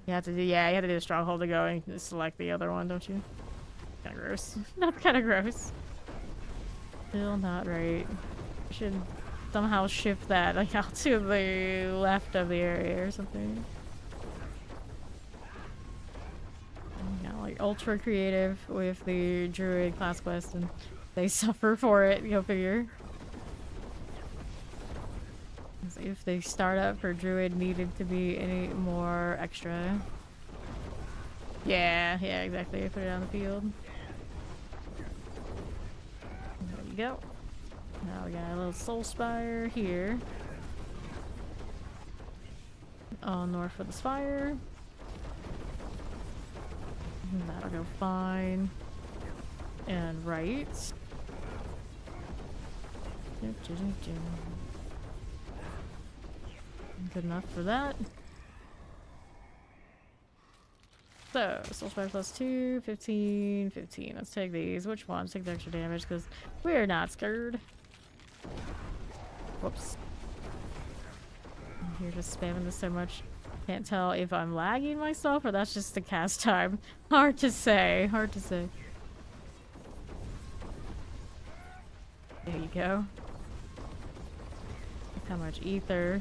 Speaker 1: You have to do, yeah, you have to do a stronghold to go and select the other one, don't you? Kinda gross. That's kinda gross. Still not right. Should somehow shift that like out to the left of the area or something. Yeah, like ultra creative with the druid class quest and they suffer for it, go figure. If the startup for druid needed to be any more extra. Yeah, exactly. Put it on the field. There you go. Now we got a little soul spire here. North for the spire. That'll go fine. And right. Good enough for that. So, soul spire +2, 15, 15. Let's take these. Which one? Let's take the extra damage because we're not scared. Whoops. I'm here just spamming this so much. Can't tell if I'm lagging myself or that's just the cast time. Hard to say. Hard to say. There you go. Look how much ether.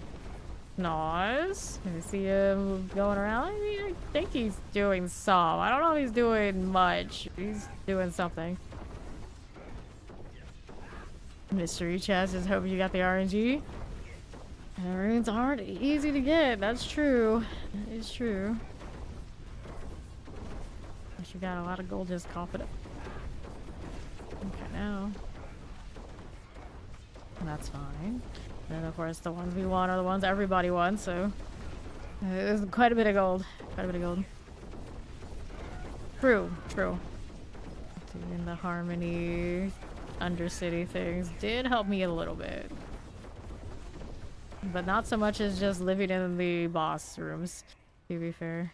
Speaker 1: Nice. Can you see him going around? I mean, I think he's doing some. I don't know if he's doing much. He's doing something. Mystery chest. Just hoping you got the RNG. Runes aren't easy to get. That's true. That is true. Unless you got a lot of gold, just cough it up. Okay, now. That's fine. And of course, the ones we want are the ones everybody wants, so. There's quite a bit of gold. Quite a bit of gold. True, true. Doing the Harmony Undercity things did help me a little bit. But not so much as just living in the boss rooms, to be fair.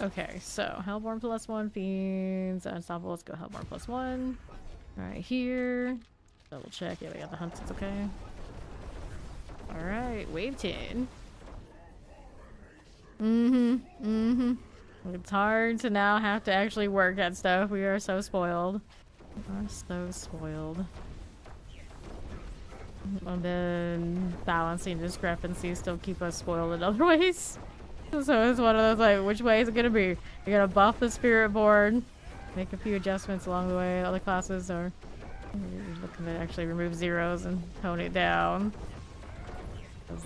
Speaker 1: Okay, so Hellborn +1, Fiends, Unstoppable. Let's go Hellborn +1. Right here. Double check. Yeah, we got the hunts. It's okay. Alright, wave 10. It's hard to now have to actually work at stuff. We are so spoiled. We are so spoiled. And then balancing discrepancies still keep us spoiled in other ways. So it's one of those like, which way is it gonna be? You're gonna buff the spirit board, make a few adjustments along the way, other classes, or you're looking to actually remove zeros and tone it down.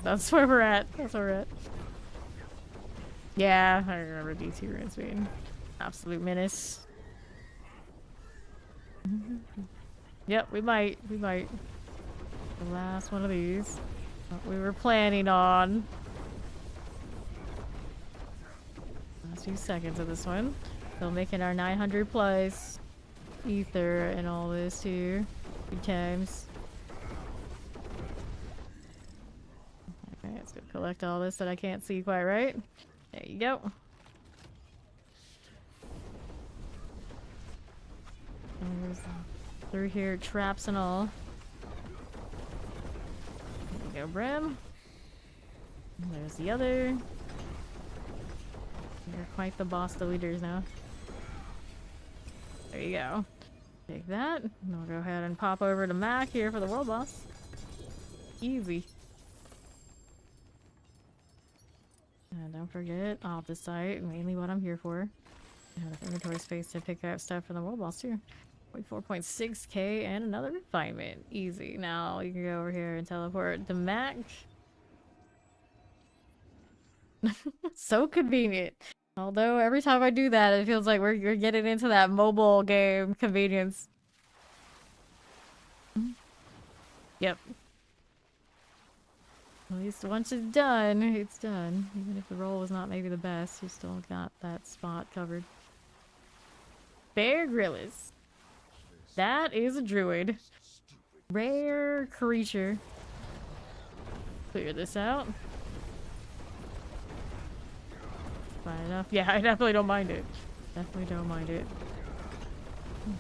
Speaker 1: That's where we're at. That's where we're at. Yeah, I remember D2 runes being absolute menace. Yep, we might. We might. The last one of these. What we were planning on. Last few seconds of this one. Still making our 900 plus ether and all this here. 2 times. Okay, let's go collect all this that I can't see quite right. There you go. And there's through here traps and all. There you go, Brim. And there's the other. You're quite the boss of leaders now. There you go. Take that. And we'll go ahead and pop over to Mac here for the world boss. Easy. And don't forget, off the site, mainly what I'm here for. I have inventory space to pick up stuff from the world boss too. 4.6k and another refinement. Easy. Now you can go over here and teleport to Mac. So convenient. Although every time I do that, it feels like we're getting into that mobile game convenience. Yep. At least once it's done, it's done. Even if the roll was not maybe the best, you still got that spot covered. Bear Grylls. That is a druid. Rare creature. Clear this out. Fine enough. Yeah, I definitely don't mind it. Definitely don't mind it.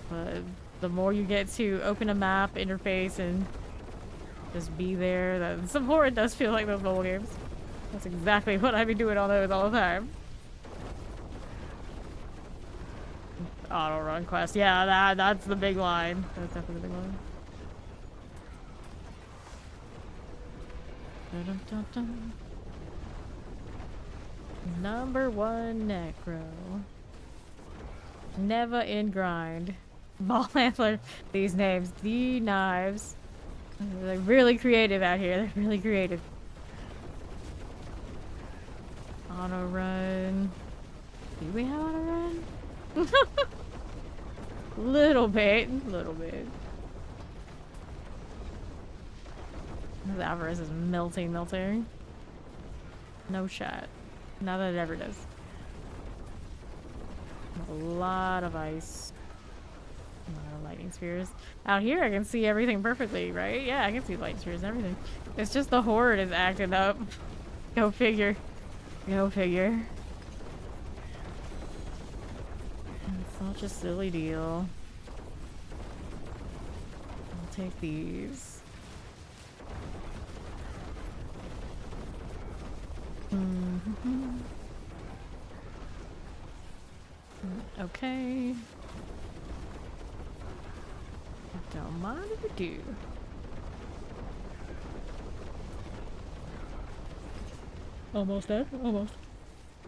Speaker 1: But the more you get to open a map interface and just be there, the support does feel like those mobile games. That's exactly what I've been doing on those all the time. Auto run quest. Yeah, that's the big line. That's definitely the big line. Dun, dun, dun. Number 1 necro. Never in grind. Ball antler. These names. The knives. They're really creative out here. They're really creative. Auto run. Do we have auto run? Little bit. Little bit. The Alvarez is melting. No shot. Not that it ever does. A lot of ice. A lot of lightning spears. Out here I can see everything perfectly, right? Yeah, I can see lightning spears and everything. It's just the horde is acting up. Go figure. Go figure. It's such a silly deal. I'll take these. Okay. Don't mind if I do. Almost there. Almost.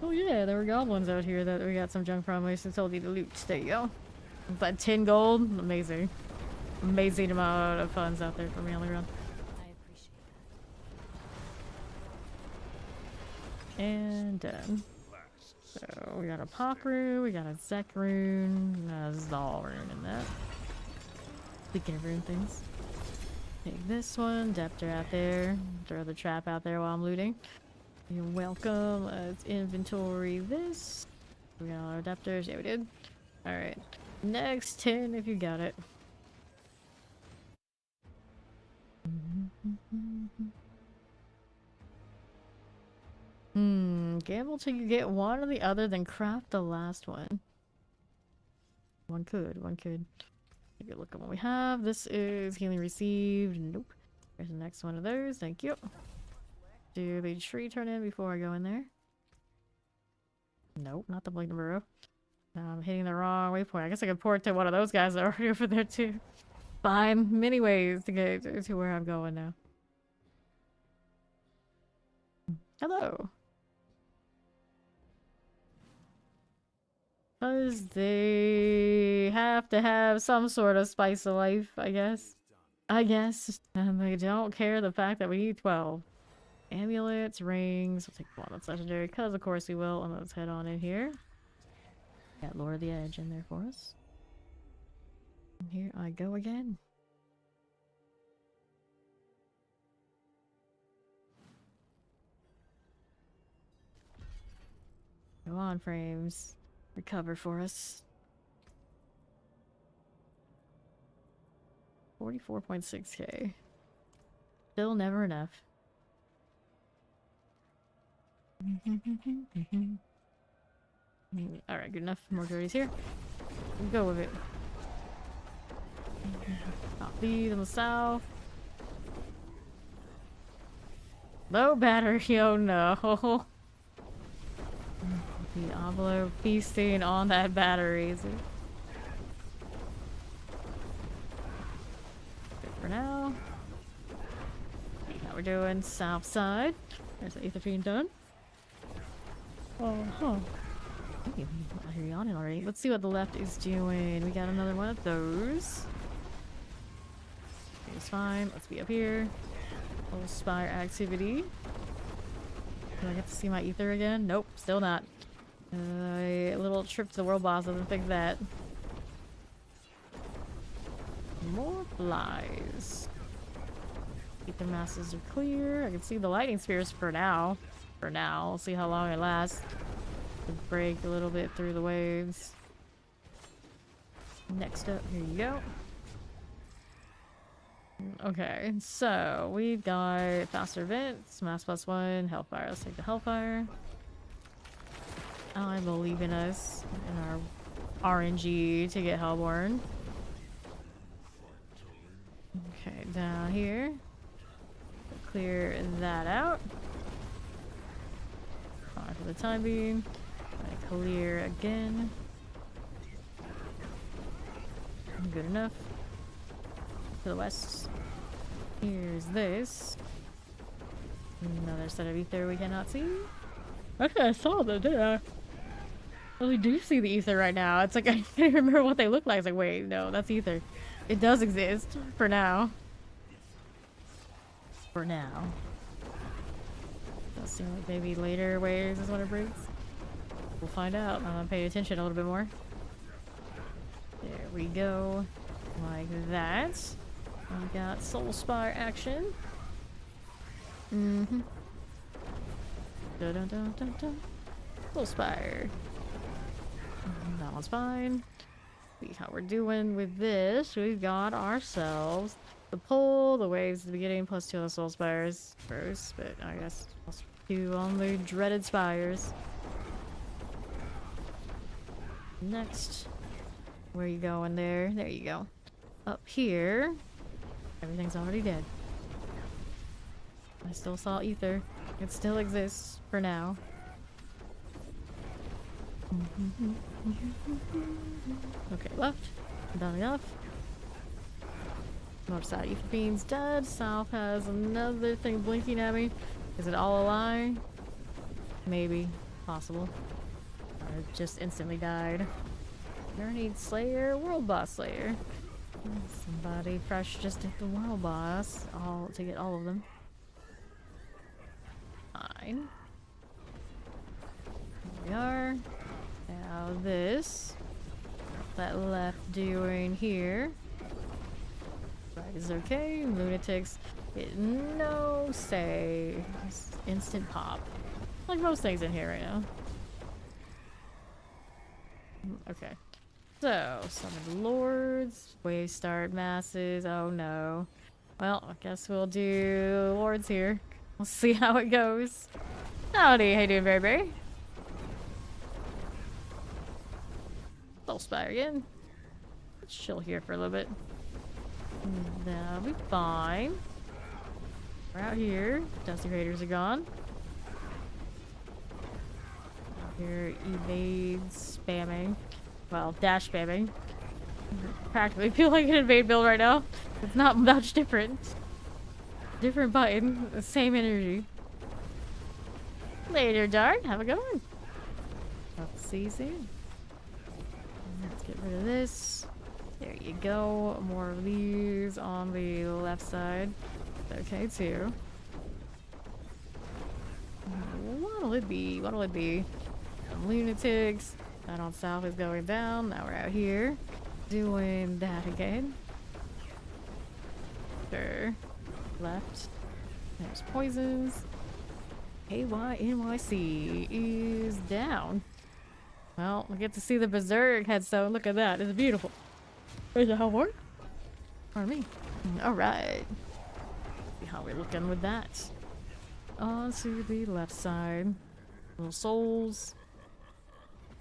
Speaker 1: Oh yeah, there were goblins out here that we got some junk from. I told you to loot. There you go. That 10 gold. Amazing. Amazing amount of funds out there for me on the ground. And done. So we got a Pock rune, we got a Zek rune, a Zal rune in that. Speaking of rune things. Take this one, Deptor out there. Throw the trap out there while I'm looting. You're welcome. Let's inventory this. We got all our Deptors. Yeah, we did. Alright. Next 10 if you got it. Gamble till you get one or the other, then craft the last one. One could. Take a look at what we have. This is healing received. Nope. There's the next one of those. Thank you. Do the tree turn in before I go in there? Nope, not the Blade Burrow. I'm hitting the wrong waypoint. I guess I could port to one of those guys that are already over there too. Fine. Many ways to get to where I'm going now. Hello. Because they have to have some sort of spice of life, I guess. And they don't care the fact that we need 12. Amulets, rings. We'll take one that's legendary, because of course we will. And let's head on in here. Got Lord of the Edge in there for us. And here I go again. Go on, frames. Recover for us. 44.6k. Still never enough. Alright, good enough. More dirties here. We'll go with it. Top these on the south. Low battery, oh no. Diablo feasting on that battery. Good for now. Now we're doing south side. There's the Aether Fiend done. Oh, huh. You're yawning already. Let's see what the left is doing. We got another one of those. It's fine. Let's be up here. Little spire activity. Do I get to see my ether again? Nope, still not. A little trip to the world boss doesn't think that. More flies. Ether masses are clear. I can see the lightning spears for now. For now. We'll see how long it lasts. Break a little bit through the waves. Next up, here you go. Okay, so we've got faster vents, mass +1, hellfire. Let's take the hellfire. I believe in us, in our RNG to get Hellborn. Okay, down here. Clear that out. Fine for the time being. Clear again. Good enough. To the west. Here's this. Another set of ether we cannot see. Actually, I saw them, didn't I? Well, we do see the ether right now. It's like I can't remember what they look like. It's like, wait, no, that's ether. It does exist for now. For now. Does seem like maybe later waves is what it brings. We'll find out. I'm gonna pay attention a little bit more. There we go. Like that. We got Soul Spire action. Mm-hmm. Dun dun dun dun dun. Soul Spire. That one's fine. See how we're doing with this. We've got ourselves the pull, the waves at the beginning, +2 on the Soul Spires. Gross, but I guess +2 on the dreaded spires. Next. Where you going there? There you go. Up here. Everything's already dead. I still saw ether. It still exists for now. Okay, left. Done enough. North side, ether beam's dead. South has another thing blinking at me. Is it all a lie? Maybe. Possible. Or just instantly died. Journeyed Slayer, World Boss Slayer. Somebody fresh just did the World Boss. All to get all of them. Fine. Here we are. Now this. That left doing here. Right is okay. Lunatics get no say. Just instant pop. Like most things in here right now. Okay. So, summon lords, wave start masses, oh no. Well, I guess we'll do lords here. We'll see how it goes. Howdy, how you doing, Berry? Soul Spire again. Let's chill here for a little bit. That'll be fine. We're out here. Dusty Raiders are gone. Out here, evades, spamming. Well, dash spamming. Practically feel like an invade build right now. It's not much different. Different button, the same energy. Later, Dart. Have a good one. Hope to see you soon. Let's get rid of this. There you go. More of these on the left side. Okay, too. What'll it be? What'll it be? Some lunatics. That on south is going down. Now we're out here doing that again. Sure. Left. There's poisons. KYNYC is down. Well, we get to see the Berserk headstone. Look at that. It's beautiful. Where's the Hellborn? Pardon me. Alright. See how we're looking with that. On to the left side. Little souls.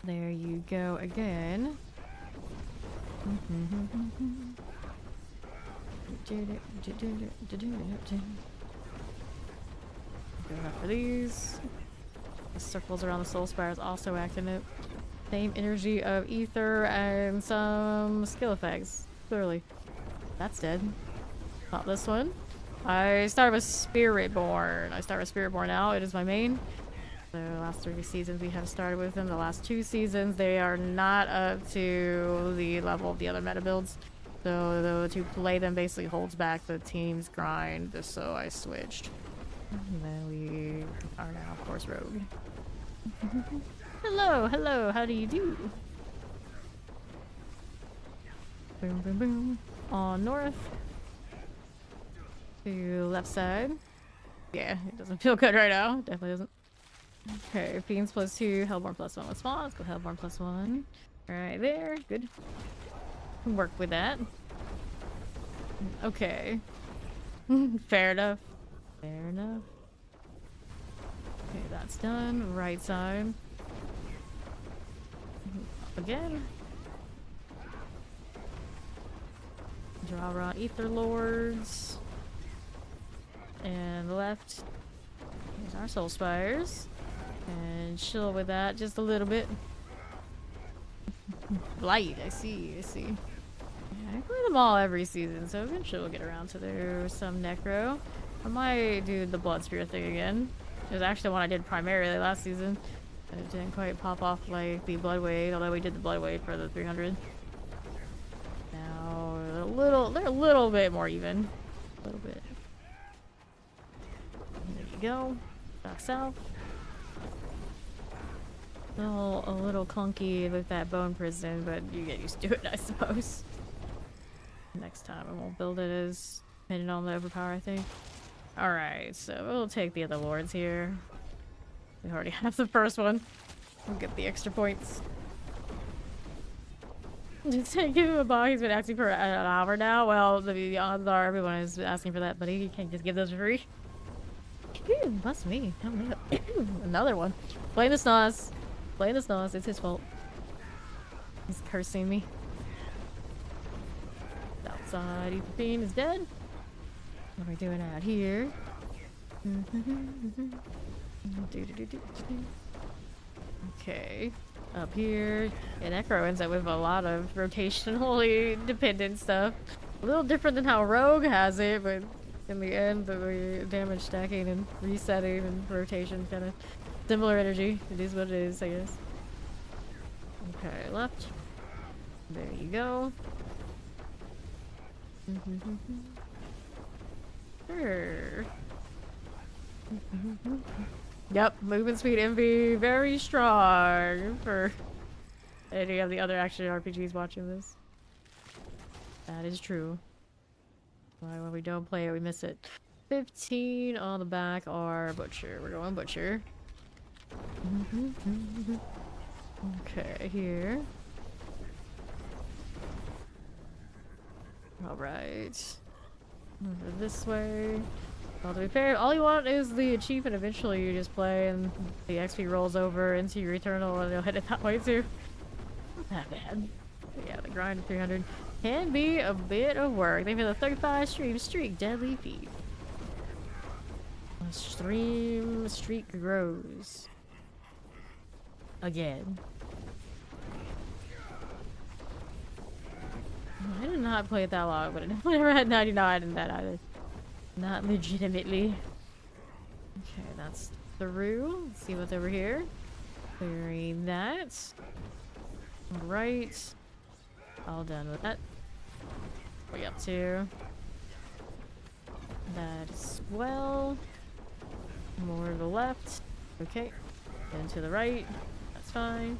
Speaker 1: There you go again. Go after these. The circles around the Soul Spire is also acting it. Same energy of ether and some skill effects. Clearly. That's dead. Not this one. I started with Spiritborn. I start with Spiritborn now. It is my main. The last 3 seasons we have started with them. The last 2 seasons they are not up to the level of the other meta builds. So to play them basically holds back the team's grind. So I switched. And then we are now, of course, rogue. Hello, hello, how do you do? Boom, boom, boom. On north. to left side. Yeah, it doesn't feel good right now. Definitely doesn't. Okay, Fiends +2, Hellborn +1 with Spawn. Let's go Hellborn +1. Right there, good. Can work with that. Okay. Fair enough. Fair enough. Okay, that's done. Right side. Up again. Draw raw Ether Lords. And left. Here's our Soul Spires. And chill with that just a little bit. Blight, I see. Yeah, I play them all every season, so eventually we'll get around to do some Necro. I might do the Blood Spear thing again. It was actually the one I did primarily last season. But it didn't quite pop off like the Blood Weight, although we did the Blood Weight for the 300. Now, they're a little bit more even. A little bit. There you go. Back south. Still a little clunky with that bone prison, but you get used to it, I suppose. Next time I won't build it as depending on the overpower, I think. Alright, so we'll take the other lords here. We already have the first one. We'll get the extra points. Just give him a ball. He's been asking for an hour now. Well, the odds are everyone is asking for that, buddy. You can't just give those for free. Bust me. Another one. Blame the Snoz. Blame the Snoz. It's his fault. He's cursing me. Outside, Ethan is dead. What are we doing out here? Okay. Up here. And Necro ends up with a lot of rotationally dependent stuff. A little different than how Rogue has it, but in the end, the damage stacking and resetting and rotation kind of similar energy. It is what it is, I guess. Okay, left. There you go. Sure. Yep, movement speed envy very strong for any of the other action RPGs watching this. That is true. Why when we don't play it, we miss it. 15 on the back are Butcher. We're going Butcher. Okay, here. Alright. Over this way. Well, to be fair, all you want is the achievement. Eventually you just play and the XP rolls over into your Eternal and you'll hit it that way too. Not that bad. But yeah, the grind of 300 can be a bit of work. They've hit a 35 streak. Deadly Feet. The streak grows. Again. I did not play it that long, but I never had 99 in that either. Not legitimately. Okay, that's through. Let's see what's over here. Clearing that. Right. All done with that. What are you up to? That as well. More to the left. Okay. Then to the right. That's fine.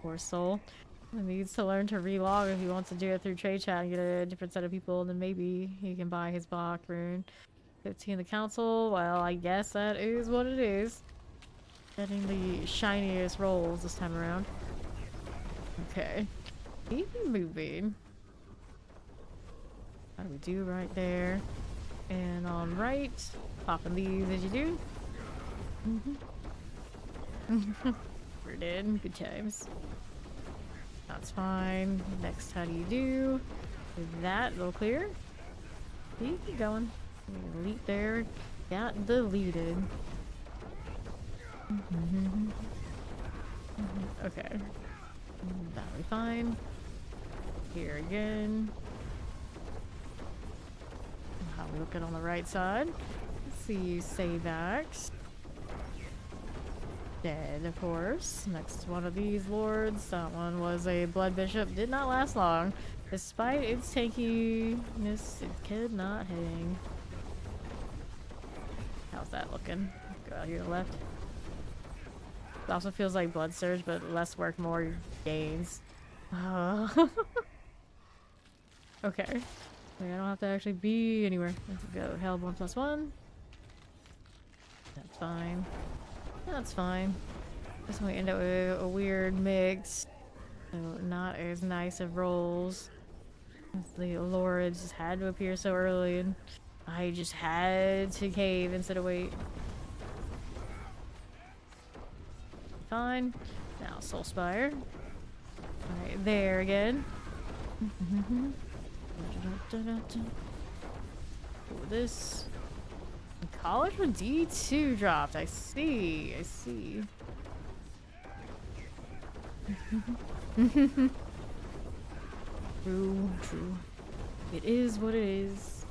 Speaker 1: Poor soul. He needs to learn to relog if he wants to do it through trade chat and get a different set of people, and then maybe he can buy his Bach rune. 15 the council. Well, I guess that is what it is. Getting the shiniest rolls this time around. Okay. Keep moving. How do we do right there? And on right, popping these as you do. We're dead. Good times. That's fine. Next, how do you do? With that, it'll clear. Keep going. Delete there. Got deleted. Okay. That'll be fine. Here again. How we looking on the right side? Let's see, save axe. Dead, of course. Next one of these lords. That one was a blood bishop. Did not last long. Despite its tankiness, it could not hang. How's that looking? Go out here to the left. It also feels like blood surge, but less work, more gains. Okay. Like, I don't have to actually be anywhere. Let's go held 1+1. That's fine. That's fine. Just we end up with a weird mix. So not as nice of rolls. The lords just had to appear so early, and I just had to cave instead of wait. Fine. Now Soulspire. Right there again. This college when D2 dropped. I see. I see. True, true. It is what it is.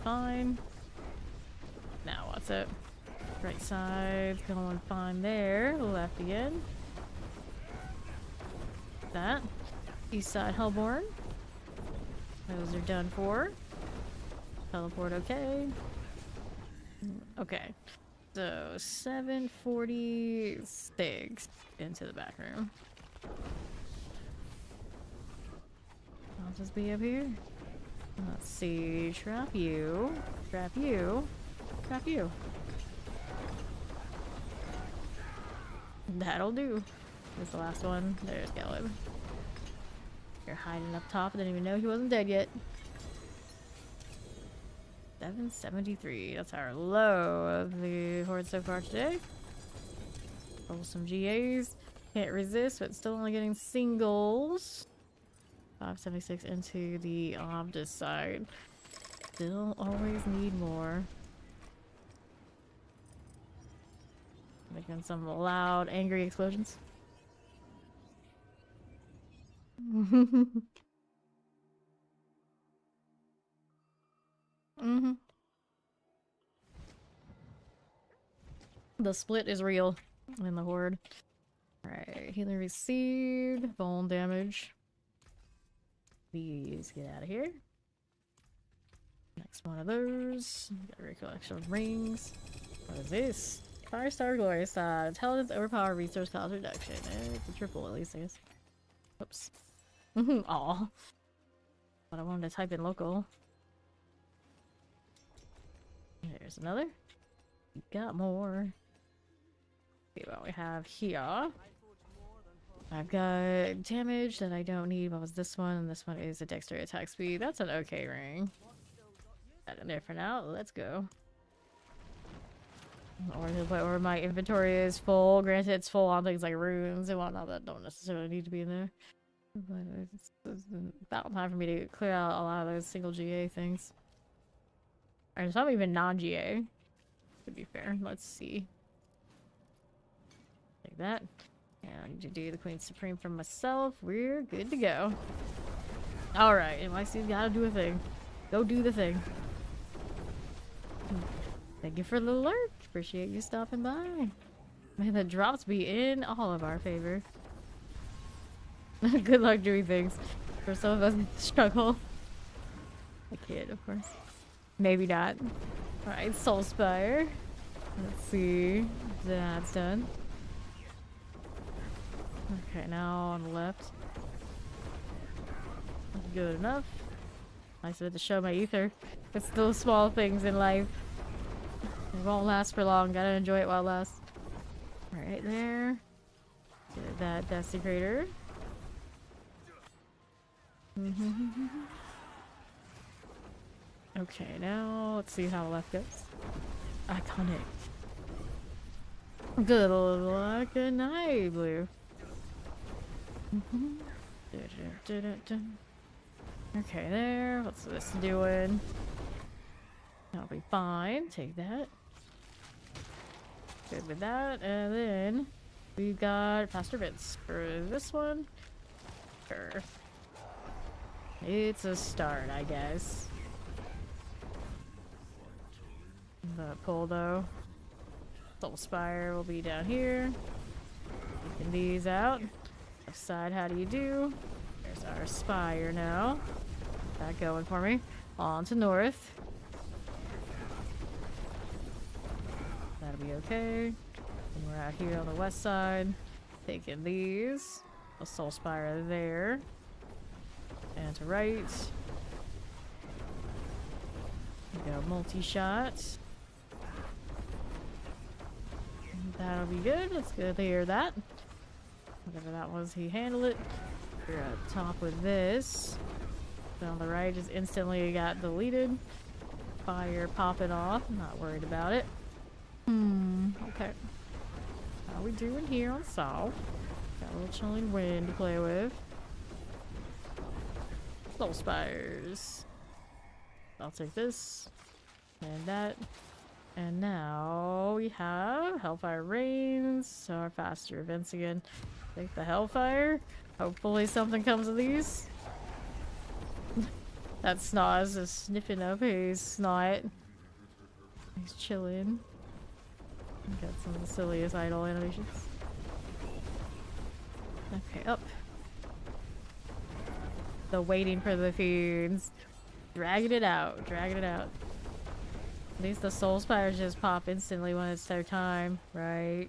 Speaker 1: Fine. Now what's it? Right side going fine there. Left again. That. East side Hellborn. Those are done for. Teleport okay. Okay. So 746 into the back room. I'll just be up here. Let's see. Trap you. Trap you. Trap you. That'll do. Here's the last one. There's Caleb. You're hiding up top. I didn't even know he wasn't dead yet. 773. That's our low of the horde so far today. Roll some GAs. Can't resist, but still only getting singles. 576 into the Obdus side. Still always need more. Making some loud, angry explosions. The split is real in the horde. Alright, healing received, bone damage. Please get out of here. Next one of those. Got a recollection of rings. What is this? 5-star glory side. Intelligence overpower resource cost reduction. It's a triple at least, I guess. Oops. Aw. But I wanted to type in local. There's another. We got more. See what we have here. I've got damage that I don't need. What was this one? And this one is a dexterity attack speed. That's an okay ring. Got it there for now. Let's go. Or to the point where my inventory is full. Granted, it's full on things like runes and whatnot that don't necessarily need to be in there. But it's about time for me to clear out a lot of those single GA things. Or some even non-GA. To be fair. Let's see. Like that. And I need to do the Queen Supreme for myself. We're good to go. Alright, NYC's gotta do a thing. Go do the thing. Thank you for the alert. Appreciate you stopping by. Man, the drops be in all of our favor. Good luck doing things. For some of us struggle. I kid, of course. Maybe not. Alright, Soulspire. Let's see. That's done. Okay, now on the left. Good enough. Nice of it to show my ether. It's those small things in life. It won't last for long. Gotta enjoy it while it lasts. Right there. Did that desecrator. Okay, now let's see how the left goes. Iconic. Good luck and night, blue. Okay, there. What's this doing? That'll be fine. Take that. Good with that. And then we've got faster bits for this one. Sure. It's a start, I guess. The pull though. Soulspire will be down here. Taking these out. Left side, how do you do? There's our spire now. That going for me. On to north. That'll be okay. And we're out here on the west side. Taking these. A Soulspire there. Down to right. We go multi-shot. That'll be good. It's good to hear that. Whatever that was, he handled it. We're up top with this. On the right, just instantly got deleted. Fire popping off. I'm not worried about it. Okay. How we doing here on South? Got a little chilling wind to play with. Soul Spires. I'll take this. And that. And now we have Hellfire Rains. So our faster events again. Take the Hellfire. Hopefully something comes of these. That Snot is just sniffing up his snot. He's chilling. Got some of the silliest idle animations. Okay, up. The waiting for the fiends. Dragging it out, dragging it out. At least the Soul Spires just pop instantly when it's their time, right?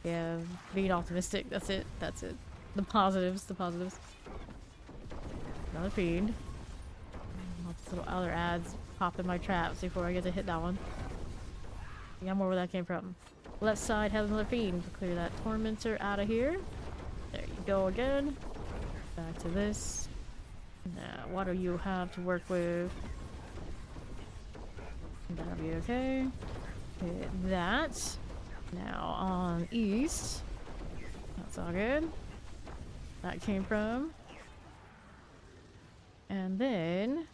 Speaker 1: Yeah, being optimistic, that's it, that's it. The positives, the positives. Another fiend. Lots of little other ads pop in my traps before I get to hit that one. I got more where that came from. Left side has another fiend. Clear that tormentor out of here. There you go again. Back to this. Now, what do you have to work with? That'll be okay. Hit that. Now on east. That's all good. That came from. And then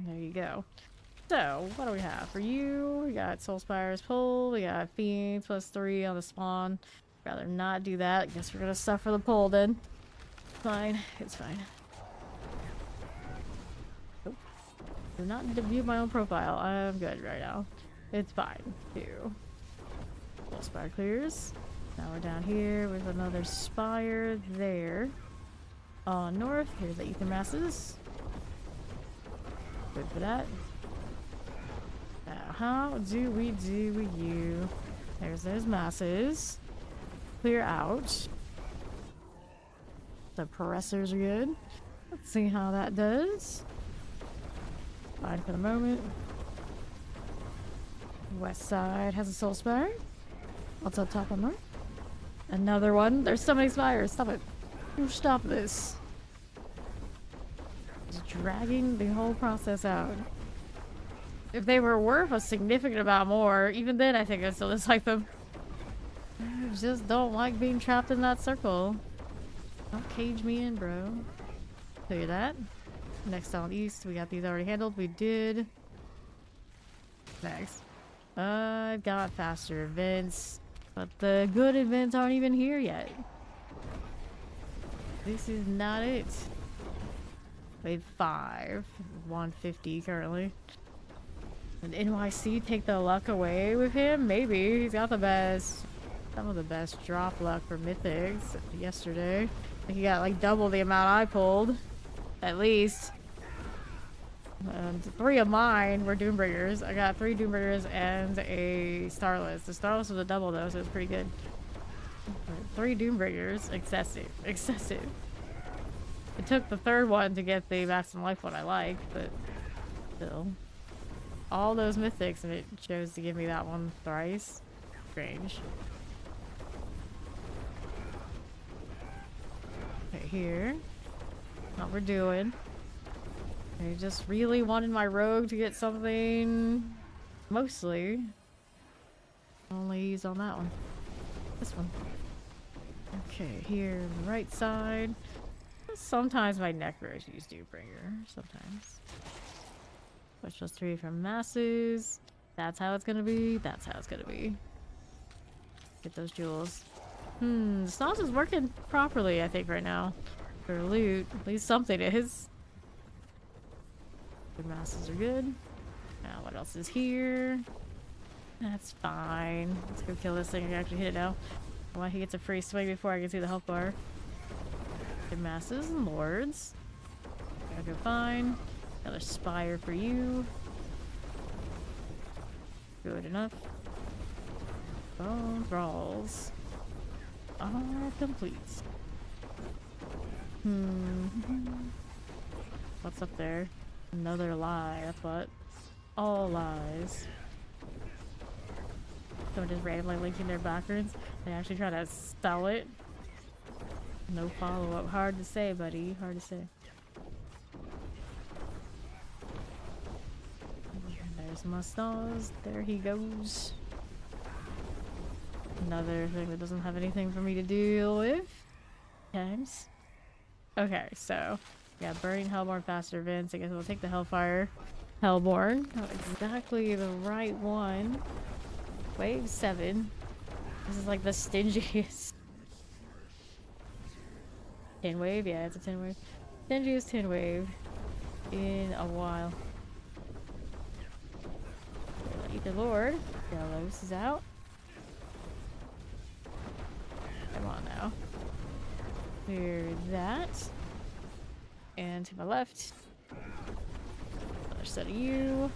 Speaker 1: there you go. So, what do we have for you? We got Soul Spires pull, we got Fiends +3 on the spawn. Rather not do that. Guess we're gonna suffer the pull then. Fine, it's fine. Nope. Do not view my own profile. I'm good right now. It's fine. Too. Soul Spire clears. Now we're down here with another Spire there. North, here's the Ether Masses. Good for that. Now, how do we do with you? There's those masses. Clear out. The Pressers are good. Let's see how that does. Fine for the moment. West side has a Soul Spire. What's up top on north? Another one. There's so many spires. Stop it. Stop this. Just dragging the whole process out. If they were worth a significant amount more, even then I think I still dislike them. I just don't like being trapped in that circle. Don't cage me in, bro. Look at that. Next on east, we got these already handled. We did. Next. I've got faster events, but the good events aren't even here yet. This is not it. Wave 5. 150 currently. Did NYC take the luck away with him? Maybe. He's got the best, some of the best drop luck for mythics yesterday. I think he got like double the amount I pulled. At least. 3 of mine were Doombringers. I got 3 Doombringers and a Starless. The Starless was a double though, so it was pretty good. 3 Doombringers. Excessive. Excessive. It took the 3rd one to get the maximum life one I liked, but still. All those mythics and it chose to give me that one thrice. Strange. Right here. What we're doing. I just really wanted my rogue to get something. Mostly. Only use on that one. This one. Okay, here on the right side. Sometimes my Necros use Doombringer. Sometimes. Push +3 from masses. That's how it's gonna be. That's how it's gonna be. Get those jewels. The Snoz is working properly, I think, right now. For loot. At least something is. The masses are good. Now, what else is here? That's fine. Let's go kill this thing. I can actually hit it now. Why he gets a free swing before I can see the health bar. Good masses and lords. Gotta go fine. Another spire for you. Good enough. Bone thralls are complete. What's up there? Another lie, that's what. All lies. Someone just randomly linking their backwards. They actually try to sell it. No follow-up. Hard to say, buddy. Hard to say. There's my stars. There he goes. Another thing that doesn't have anything for me to deal with. Times. Okay, so yeah, burning Hellborn faster events. I guess we'll take the Hellfire. Hellborn. Not exactly the right one. Wave 7. This is like the stingiest. 10 wave? Yeah, it's a 10 wave. Stingiest 10 wave in a while. Eat the Lord. Delos is out. Come on now. Clear that. And to my left. Another set of you.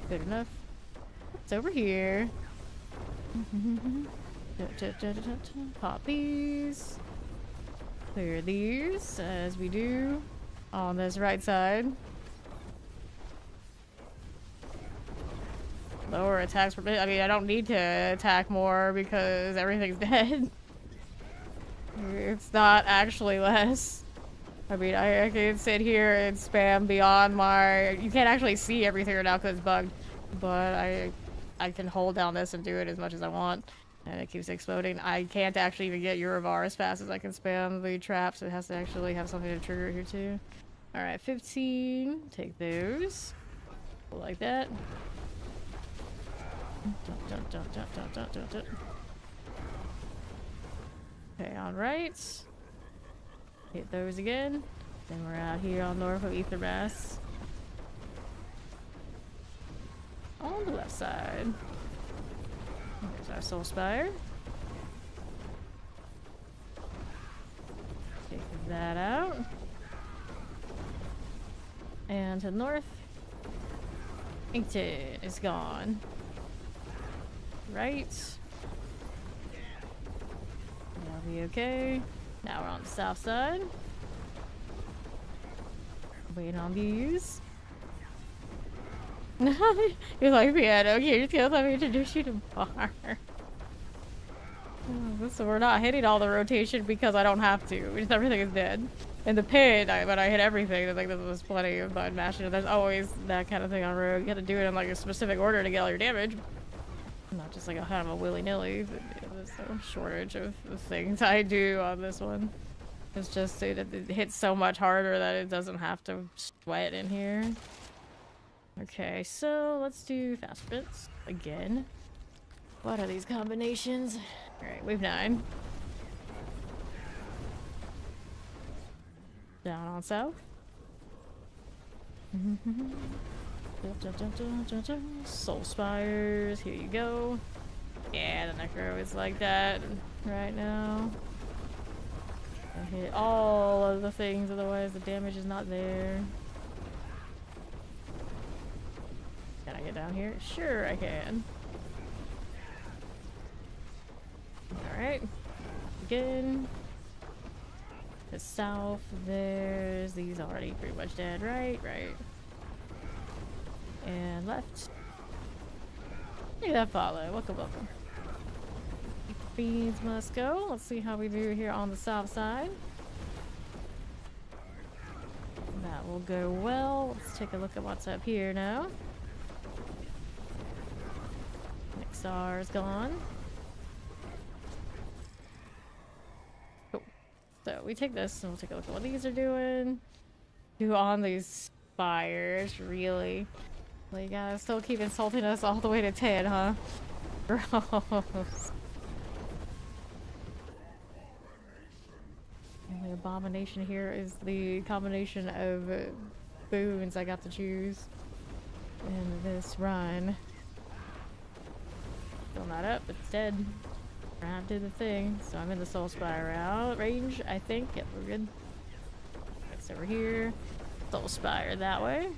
Speaker 1: Good enough. It's over here. Pop these. Clear these as we do on this right side. Lower attacks per minute. I mean, I don't need to attack more because everything's dead. It's not actually less. I mean, I can sit here and spam beyond my... You can't actually see everything right now because it's bugged. But I can hold down this and do it as much as I want. And it keeps exploding. I can't actually even get Urivar as fast as I can spam the traps. It has to actually have something to trigger it here too. Alright, 15. Take those. Like that. Okay, alright. Hit those again. Then we're out here on north of Ethermass. On the left side. There's our Soul Spire. Take that out. And to the north. Inkton is gone. Right. That'll be okay. Now we're on the south side. Waiting on these. You're like, piano, okay, just gonna let me introduce you to Bar. So we're not hitting all the rotation because I don't have to. Just everything is dead. In the pit, when I hit everything, I think there's plenty of button mashing. There's always that kind of thing on rogue. You have to do it in like a specific order to get all your damage. Not just like a kind of a willy-nilly. There's no shortage of things I do on this one. It's just it hits so much harder that it doesn't have to sweat in here. Okay, so let's do fast sprints again. What are these combinations? Alright, wave 9. Down on south. Soul Spires, here you go. Yeah, the Necro is like that right now. I hit all of the things, otherwise the damage is not there. Can I get down here? Sure I can. Alright. Again. The south, there's these already pretty much dead. Right. And left. Look at that follow. Welcome. Beans must go. Let's see how we do here on the south side. That will go well. Let's take a look at what's up here now. Nixar's gone. Cool. So we take this and we'll take a look at what these are doing. Do on these spires, really? Well, you guys still keep insulting us all the way to 10, huh? Gross. The only abomination here is the combination of boons I got to choose in this run. Fill that up, it's dead. I did the thing, so I'm in the Soul Spire out range, I think. Yep, we're good. It's over here. Soul Spire that way.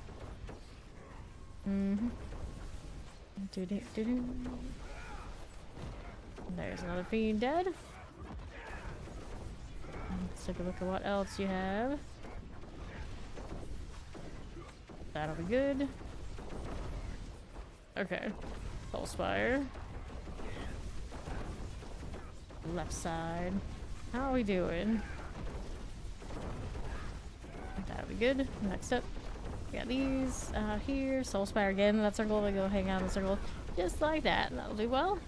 Speaker 1: There's another fiend dead. Let's take a look at what else you have. That'll be good. Okay. Soul Spire. Left side. How are we doing? That'll be good. Next up. We got these here. Soul Spire again. That circle. We go hang out in the circle. Just like that. That'll do well.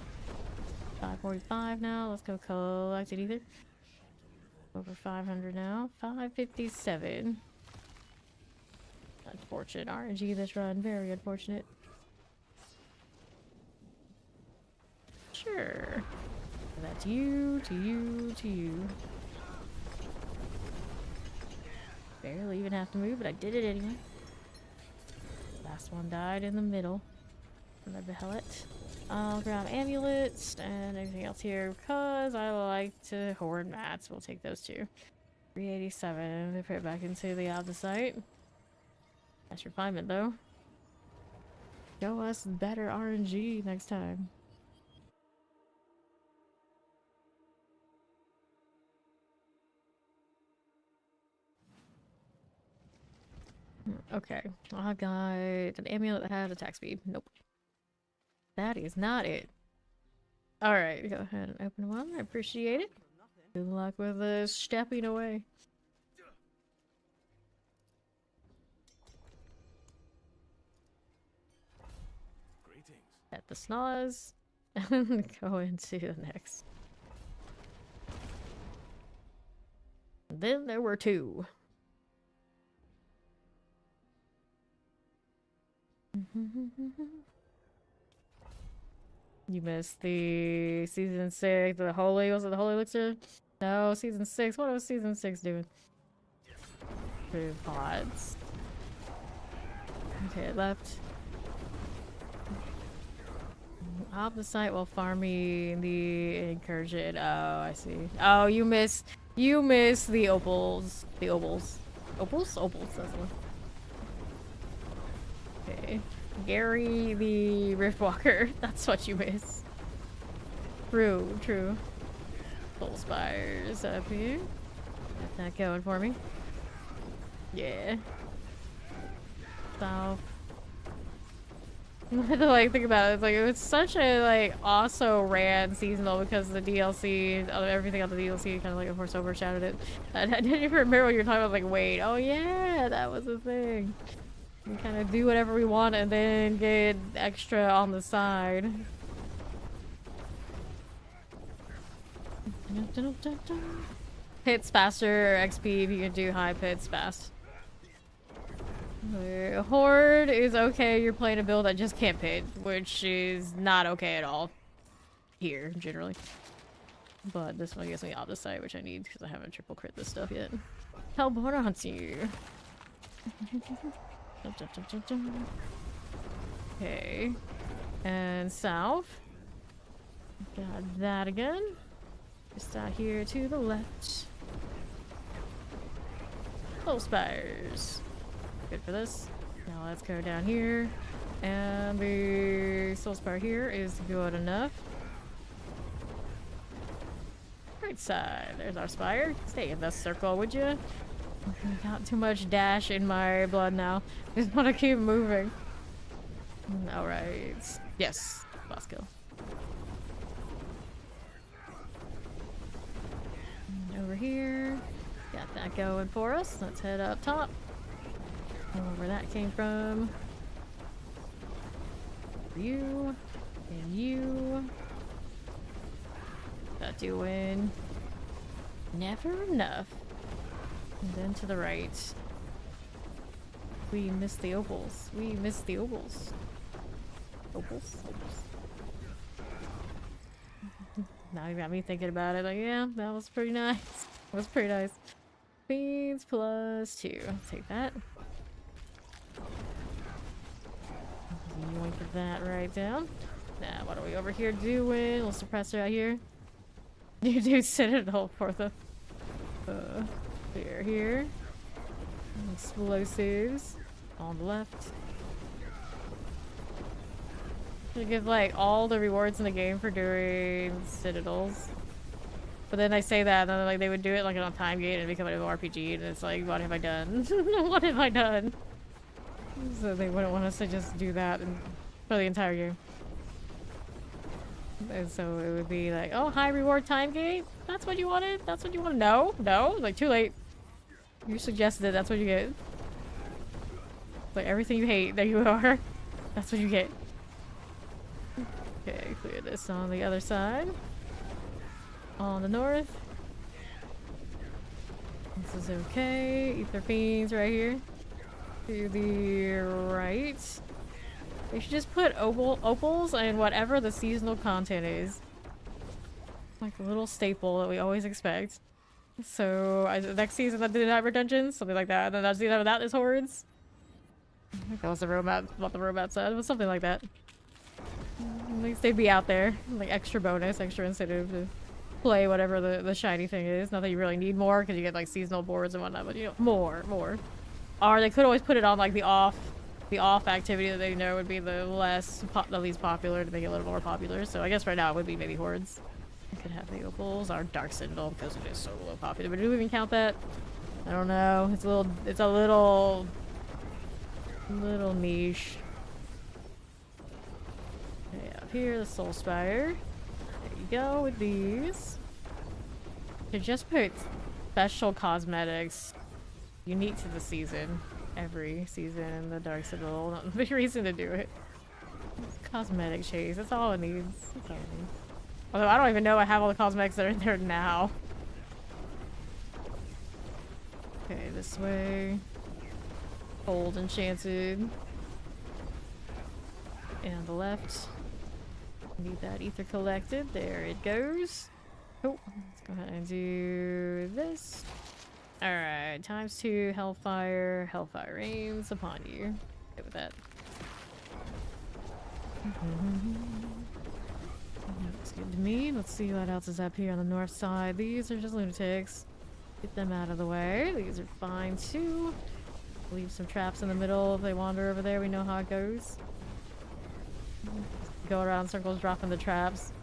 Speaker 1: 545 now. Let's go collect it either. Over 500 now. 557. Unfortunate RNG this run. Very unfortunate. Sure. That's you, to you, to you. Barely even have to move, but I did it anyway. Last one died in the middle. Another helmet. I'll grab amulets and everything else here because I like to hoard mats. We'll take those two. 387. They put it back into the opposite. That's refinement though. Show us better RNG next time. Okay, I got an amulet that has attack speed. Nope. That is not it. Alright, go ahead and open one. I appreciate it. Good luck with stepping away.
Speaker 2: Greetings.
Speaker 1: At the snaz. And go into the next. And then there were two. You missed the season 6, the holy, was it the holy elixir? No, season 6. What was season 6 doing? Two pods. Okay, left. Off the site while farming the incursion. Oh, I see. Oh, you missed the opals. The opals. Opals? Opals, that's the one. Okay. Gary the Riftwalker. That's what you miss. True, true. Soul Spires up here. Got that going for me. Yeah. South. I had to like think about it. It's like it was such a like also ran seasonal because the DLC, everything on the DLC kind of like of course overshadowed it. I didn't even remember what you were talking about. Like wait, oh yeah, that was the thing. We kind of do whatever we want and then get extra on the side. Hits faster XP if you can do high pits fast. Horde is okay. You're playing a build that just can't pit, which is not okay at all here generally. But this one gives me opposite, which I need because I haven't triple crit this stuff yet. Hellborn hunts you. Okay, and south. Got that again. Just out here to the left. Soul Spires. Good for this. Now let's go down here. And the Soul Spire here is good enough. Right side. There's our spire. Stay in this circle, would you? Got too much dash in my blood now. Just want to keep moving. Alright. Yes. Boss kill. And over here. Got that going for us. Let's head up top. I don't know where that came from. You. And you. That doing. Never enough. And then to the right. We missed the opals. We missed the opals. Opals? Opals. Now you got me thinking about it. Like, yeah, that was pretty nice. That was pretty nice. Beans plus 2. Take that. Yoink that right down. Now, what are we over here doing? Little suppressor out here. You do Citadel for the... Here. Explosives on the left. Should give like all the rewards in the game for doing citadels. But then I say that, and then like they would do it like on a time gate and become an RPG, and it's like, what have I done? What have I done? So they wouldn't want us to just do that for the entire game. And so it would be like, oh, high reward time gate? That's what you wanted? That's what you wanted? No, no, like too late. You suggested it, that's what you get. Like everything you hate, there you are. That's what you get. Okay, clear this on the other side. On the north. This is okay. Ether fiends right here. To the right. They should just put opals and whatever the seasonal content is. Like a little staple that we always expect. So next season that did Hyper Dungeons, something like that. And then that's the other that is hordes. I think that was the roadmap, what the roadmap said. It was something like that. At least they'd be out there. Like extra bonus, extra incentive to play whatever the shiny thing is. Not that you really need more because you get like seasonal boards and whatnot, but you know, more. Or they could always put it on like the off activity that they know would be the least popular to make it a little more popular. So I guess right now it would be maybe hordes. I could have the opals or Dark Citadel because it is so low popular. But do we even count that? I don't know. It's a little niche. Okay, up here, the Soul Spire. There you go with these. To just put special cosmetics unique to the season. Every season in the Dark Citadel. Not the reason to do it. It's cosmetic chase. That's all it needs. That's all it needs. Although I don't even know I have all the cosmetics that are in there now. Okay, this way. Old Enchanted. And on the left. Need that ether collected. There it goes. Oh, let's go ahead and do this. Alright, ×2 Hellfire. Hellfire rains upon you. Good with that. Looks good to me. Let's see what else is up here on the north side. These are just lunatics. Get them out of the way. These are fine too. Leave some traps in the middle if they wander over there. We know how it goes. Go around circles dropping the traps.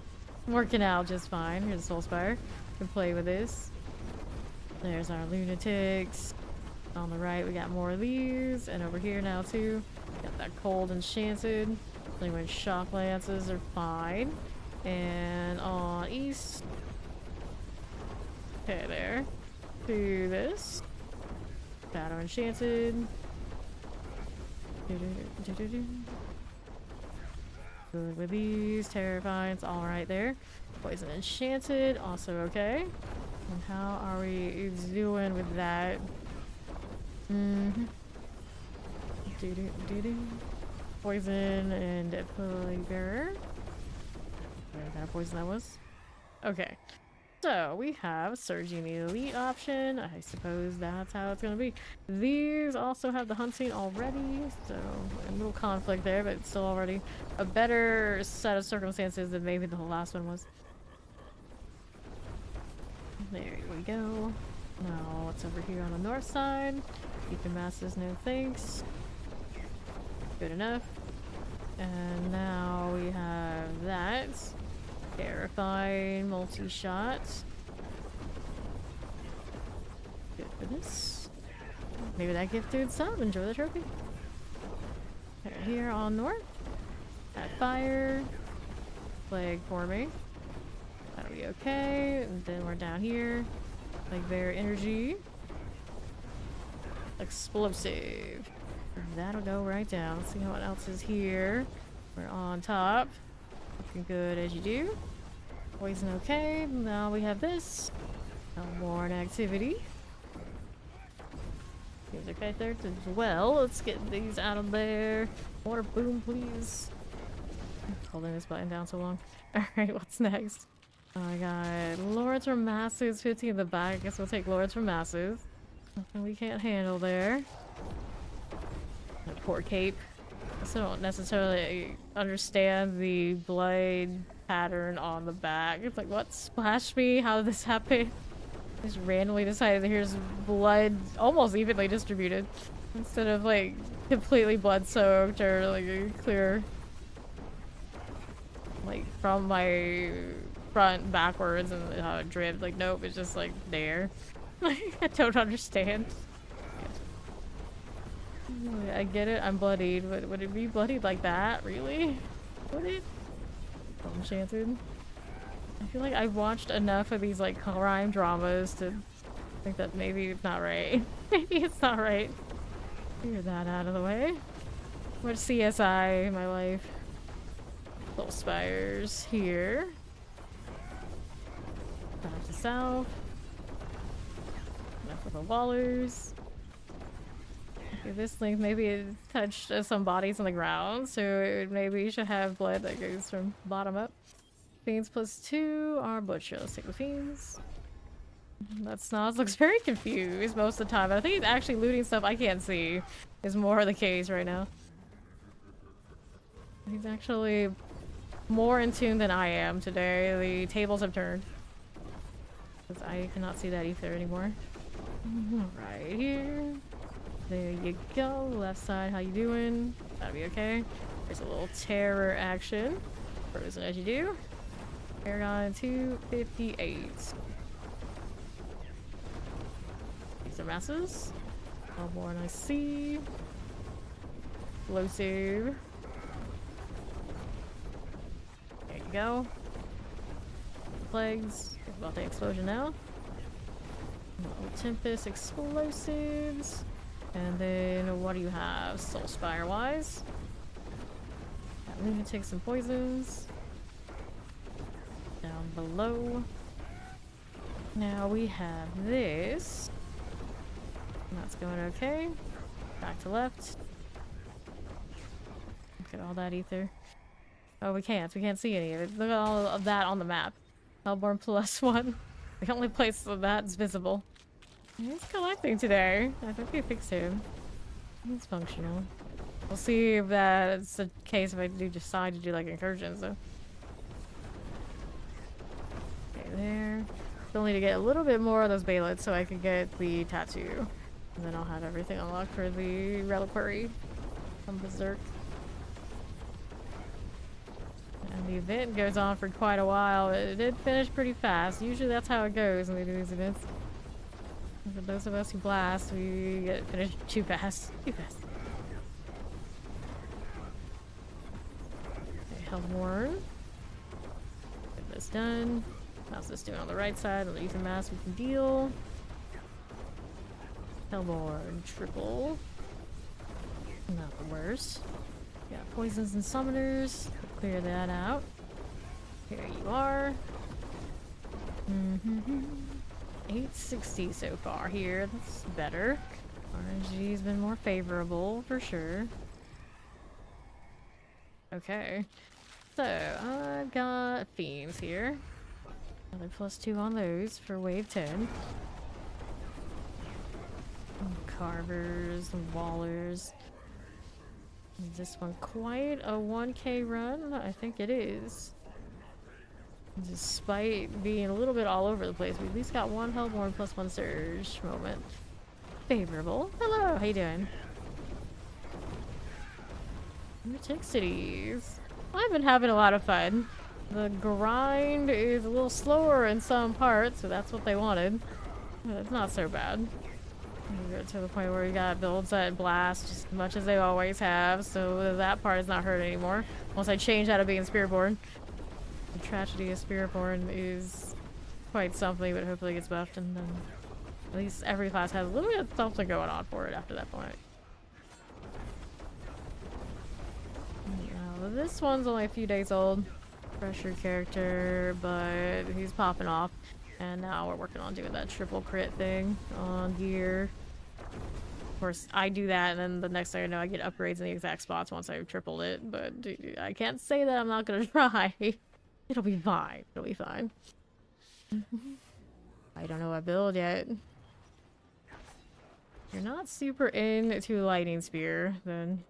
Speaker 1: Working out just fine. Here's the Soul Spire. Can play with this. There's our lunatics. On the right we got more of these. And over here now too. Got that cold enchanted. Anyway, shock lances are fine. And on east. Okay, there. To this. Shadow enchanted. Good with these. Terrifying's all right there. Poison enchanted, also okay. And how are we doing with that? Poison and plague. What kind of poison that was? Okay. So we have surging the elite option. I suppose that's how it's gonna be. These also have the hunting already, so a little conflict there, but still already a better set of circumstances than maybe the last one was. There we go. Now what's over here on the north side? Deacon Masses, no thanks. Good enough. And now we have that. Terrifying multi-shot. Good for this. Maybe that gifted some. Enjoy the trophy. Right here on north. That fire. Plague for me. That'll be okay. And then we're down here. Like their energy. Explosive. That'll go right down. Let's see what else is here. We're on top. Looking good as you do. Poison okay. Now we have this. Hellborn activity. These are okay there as well. Let's get these out of there. Water boom, please. Holding this button down so long. Alright, what's next? I got Lords from Masses, 15 in the back. I guess we'll take Lords from Masses. Nothing we can't handle there. That poor cape. I still don't necessarily understand the blood pattern on the back. It's like, what splashed me? How did this happen? I just randomly decided that here's blood almost evenly distributed. Instead of like completely blood soaked or like a clear, like from my front backwards and how it dripped. Like, nope, it's just like there. Like, I don't understand. I get it, I'm bloodied, but would it be bloodied like that? Really? Would it? Enchanted. I feel like I've watched enough of these like crime dramas to think that maybe it's not right. Maybe it's not right. Clear that out of the way. Much CSI in my life. Little spires here. Back to south. Enough of the wallers. Okay, this link maybe it touched some bodies on the ground, so it maybe should have blood that goes from bottom up. Fiends +2 are butcher. Let's take the fiends. That Snoz looks very confused most of the time. I think he's actually looting stuff I can't see is more the case right now. He's actually more in tune than I am today. The tables have turned. Because I cannot see that ether anymore. Right here. There you go. Left side, how you doing? That'll be okay. There's a little terror action. Frozen as you do. Paragon 258. These are masses. Hellborn I see. Explosive. There you go. Plagues. Think about the explosion now. Little Tempest explosives. And then what do you have? Soul Spire wise. Got lunatics and poisons. Down below. Now we have this. That's going okay. Back to left. Look at all that ether. Oh, we can't. We can't see any of it. Look at all of that on the map. Hellborn +1. The only place that's visible. He's collecting today. I think we fixed him. He's functional. We'll see if that's the case if I do decide to do like incursions though. Okay, there. Still need to get a little bit more of those baylets so I can get the tattoo. And then I'll have everything unlocked for the reliquary from Berserk. And the event goes on for quite a while. It did finish pretty fast. Usually that's how it goes when they do these events. For those of us who blast, we get finished too fast. Too fast. Okay, Hellborn. Get this done. How's this doing on the right side? On the ether mass we can deal. Hellborn triple. Not the worst. Got poisons and summoners. Clear that out. Here you are. 860 so far here. That's better. RNG's been more favorable for sure. Okay. So, I've got fiends here. Another +2 on those for wave 10. Carvers and wallers. Is this one quite a 1k run? I think it is. Despite being a little bit all over the place, we at least got one Hellborn +1 surge moment. Favorable. Hello, how you doing? Lunatic cities. I've been having a lot of fun. The grind is a little slower in some parts, so that's what they wanted. But it's not so bad. We get to the point where we got builds that blast just as much as they always have, so that part is not hurt anymore. Once I change out of being Spiritborn. The tragedy of Spiritborn is quite something, but hopefully it gets buffed, and then at least every class has a little bit of something going on for it after that point. Now, this one's only a few days old. Fresher character, but he's popping off. And now we're working on doing that triple crit thing on gear. Of course, I do that, and then the next thing I know, I get upgrades in the exact spots once I've tripled it. But I can't say that I'm not gonna try. It'll be fine. It'll be fine. I don't know what build yet. If you're not super into Lightning Spear, then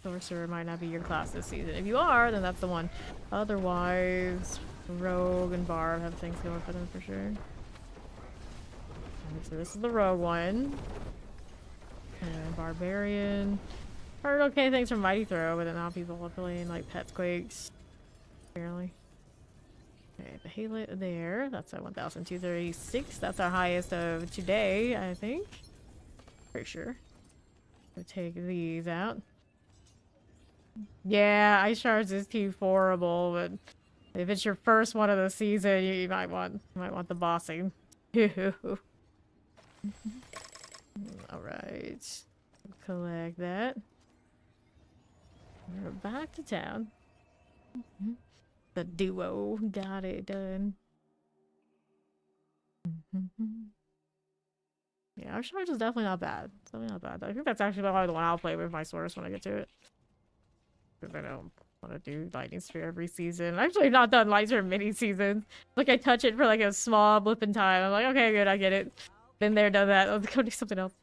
Speaker 1: Sorcerer might not be your class this season. If you are, then that's the one. Otherwise, Rogue and Barb have things going for them for sure. Okay, so this is the Rogue one. And Barbarian. Heard okay things from Mighty Throw, but then now people are playing like Pets Quakes. Apparently. Okay, the the Haylet there. That's at 1,236. That's our highest of today, I think. Pretty sure. We'll take these out. Yeah, Ice Shards is too horrible, but if it's your first one of the season, you might want the bossing. Alright. Collect that. We're back to town. The duo got it done. Yeah, our charge is definitely not bad. Definitely not bad. I think that's actually probably the one I'll play with my source when I get to it. Because I don't want to do Lightning Sphere every season. I've actually not done Lightning Sphere mini seasons. Like, I touch it for like a small blip in time. I'm like, okay, good, I get it. Been there, done that. Let's go do something else.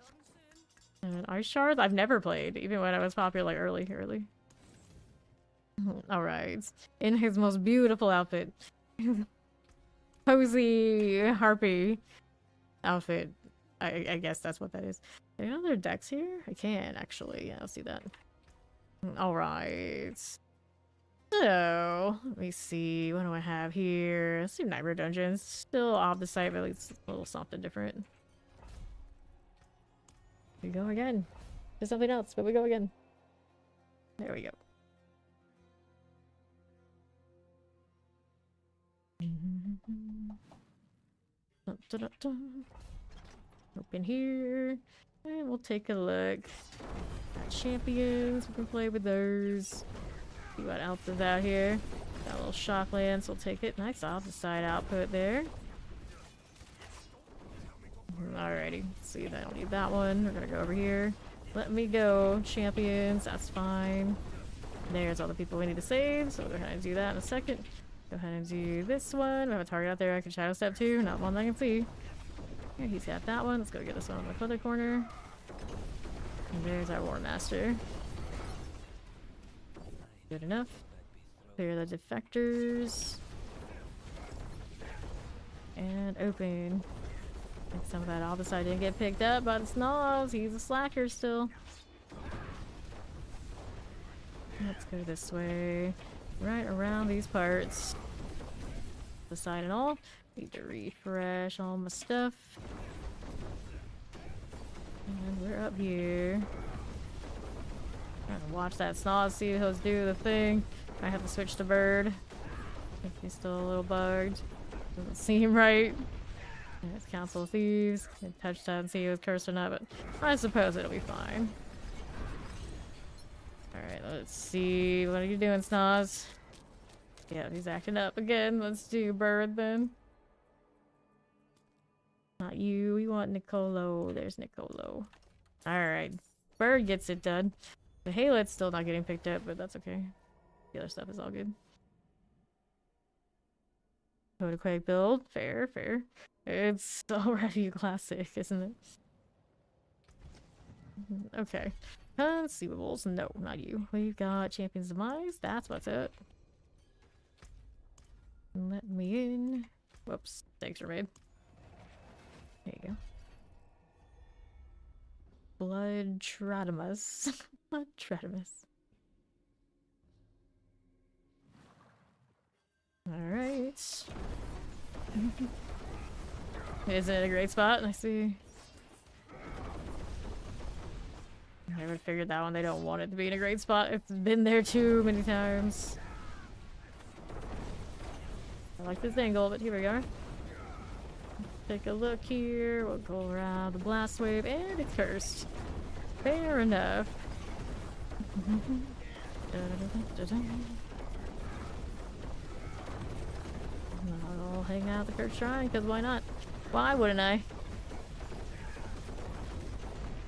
Speaker 1: And Ice Shards, I've never played, even when I was popular, like early. Alright. In his most beautiful outfit. Posy harpy outfit. I guess that's what that is. Are there other decks here? I can actually. Yeah, I'll see that. Alright. So, let me see. What do I have here? Let's do Nightmare Dungeons. Still off the site, but at least a little something different. We go again. There's something else, but we go again. There we go. Open here, and we'll take a look. Got champions, we can play with those. See what else is out here. Got a little shock lance, we'll take it. Nice opposite output there. Alrighty, see, I don't need that one. We're gonna go over here. Let me go, champions, that's fine. There's all the people we need to save, so we'll go ahead and do that in a second. Go ahead and do this one. We have a target out there I can shadow step to, not one that I can see. Here, he's got that one. Let's go get this one on the other corner. And there's our War Master. Good enough. Clear the defectors. And open. I think some of that opposite didn't get picked up by the snobs. He's a slacker still. Let's go this way. Right around these parts. The side and all. Need to refresh all my stuff. And we're up here. Trying to watch that snoz, see if he'll do the thing. I have to switch to bird. I think he's still a little bugged. Doesn't seem right. And it's Council of Thieves. Can touch that and see if he was cursed or not, but I suppose it'll be fine. Alright, let's see. What are you doing, Snoz? Yeah, he's acting up again. Let's do bird then. Not you. We want Nicolo. There's Nicolo. Alright. Bird gets it done. The Haylet's still not getting picked up, but that's okay. The other stuff is all good. Quake build. Fair, fair. It's already a classic, isn't it? Okay. Conceivables. No, not you. We've got Champion's Demise. That's what's up. Let me in. Whoops. Thanks, Mermaid. There you go. Blood Tratimus. Blood Tratimus. Alright. Is it a great spot? I see. I never figured that one. They don't want it to be in a great spot. It's been there too many times. I like this angle, but here we are. Take a look here. We'll go around the blast wave, and it's cursed. Fair enough. I'll hang out at the cursed shrine, because why not? Why wouldn't I?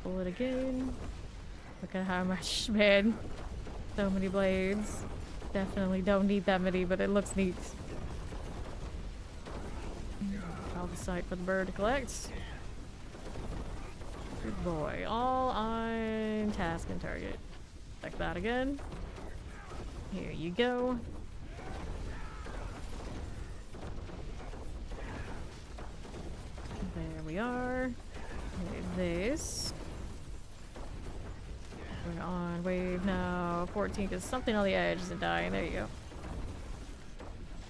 Speaker 1: Pull it again. Look at how much, man. So many blades. Definitely don't need that many, but it looks neat. I'll decide for the bird to collect. Good boy. All on task and target. Check that again. Here you go. There we are. This. We're on wave now. 14 because something on the edge isn't dying. There you go.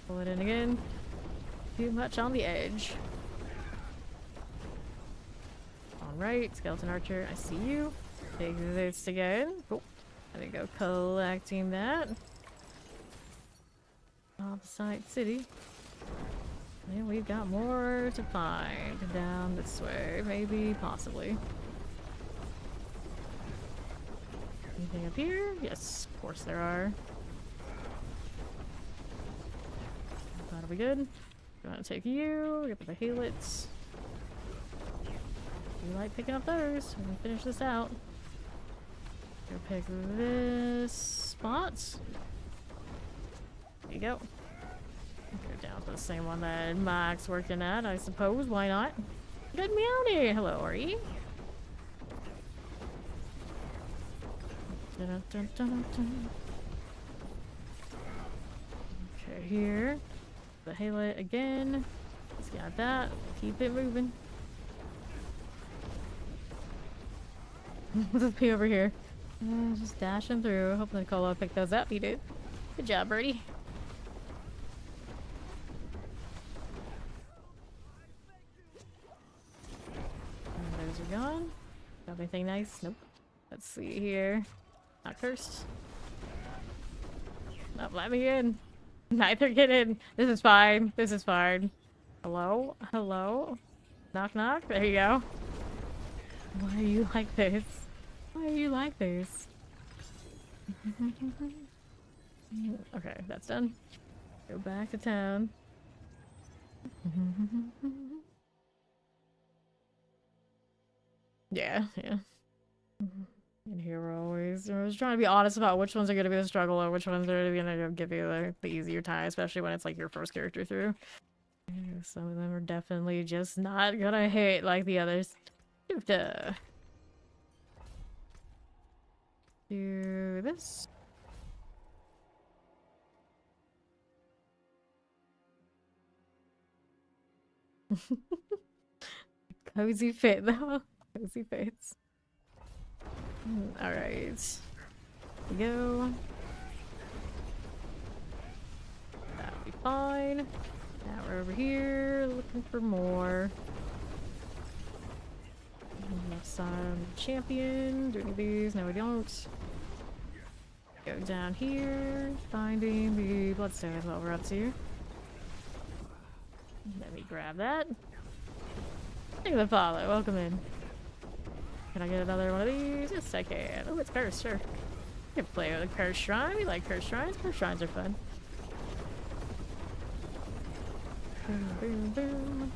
Speaker 1: Pull it in again. Too much on the edge. Alright, skeleton archer, I see you. Take this again. Cool. There we go, collecting that. Offside city. And we've got more to find down this way, maybe, possibly. Anything up here? Yes, of course there are. That'll be good. I'm gonna take you, get the helix. You like picking up those. We're gonna finish this out. Go pick this spot. There you go. Go down to the same one that Mike's working at, I suppose. Why not? Good meowdy! Hello, are you? Dun, dun, dun, dun. Okay, here. The Halite again. Just got that. Keep it moving. Let's be over here. Just dashing through. Hoping Nicola picked those up. He did. Good job, birdie. And those are gone. Got anything nice? Nope. Let's see here. Not cursed. Not let me in. Neither get in. This is fine. This is fine. Hello? Hello? Knock knock? There you go. Why are you like this? Why are you like this? Okay, that's done. Go back to town. Yeah, yeah. And here we're always trying to be honest about which ones are going to be the struggle or which ones are going to give you the easier time, especially when it's like your first character through. Some of them are definitely just not gonna hit like the others. Do this. Cozy fit though. Cozy fits. Alright. Go. That'll be fine. Now we're over here looking for more. Left side champion. Do any of these? No, we don't. Go down here. Finding the bloodstone is what we're up to. Let me grab that. Thank you for the follow. Welcome in. Can I get another one of these? Yes, I can. Oh, it's cursed, sure. You can play with a cursed shrine. We like cursed shrines. Cursed shrines are fun. Boom, boom, boom.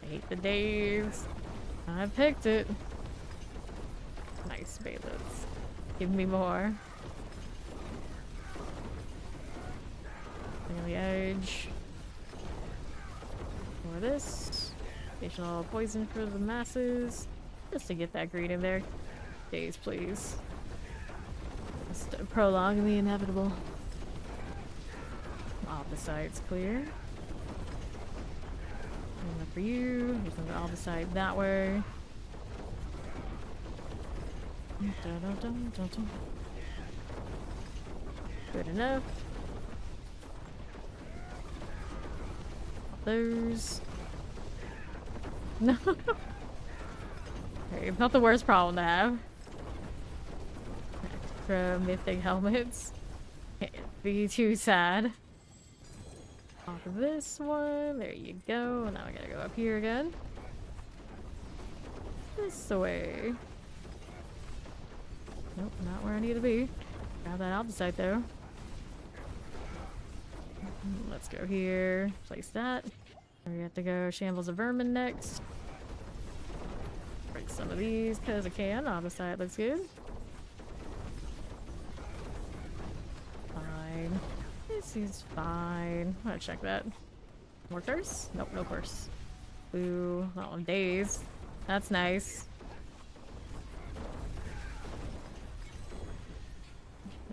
Speaker 1: I hate the days. I picked it. Nice, Bailiffs. Give me more. Thing on the edge. More of this. Additional poison for the masses. Just to get that green in there. Days, please. Just prolonging the inevitable. All the sides clear. And for you, here's on the all the side that way. Dun, dun, dun, dun, dun. Good enough. Those. No. Okay, not the worst problem to have. Extra mythic helmets. Can't be too sad. Off of this one. There you go. Now I gotta go up here again. This way. Nope, not where I need to be. Grab that out the site though. Let's go here. Place that. We have to go Shambles of Vermin next. Break some of these because I can. On the side looks good. Fine. This is fine. I'm gonna check that. More curse? Nope, no curse. Ooh, that one days. That's nice.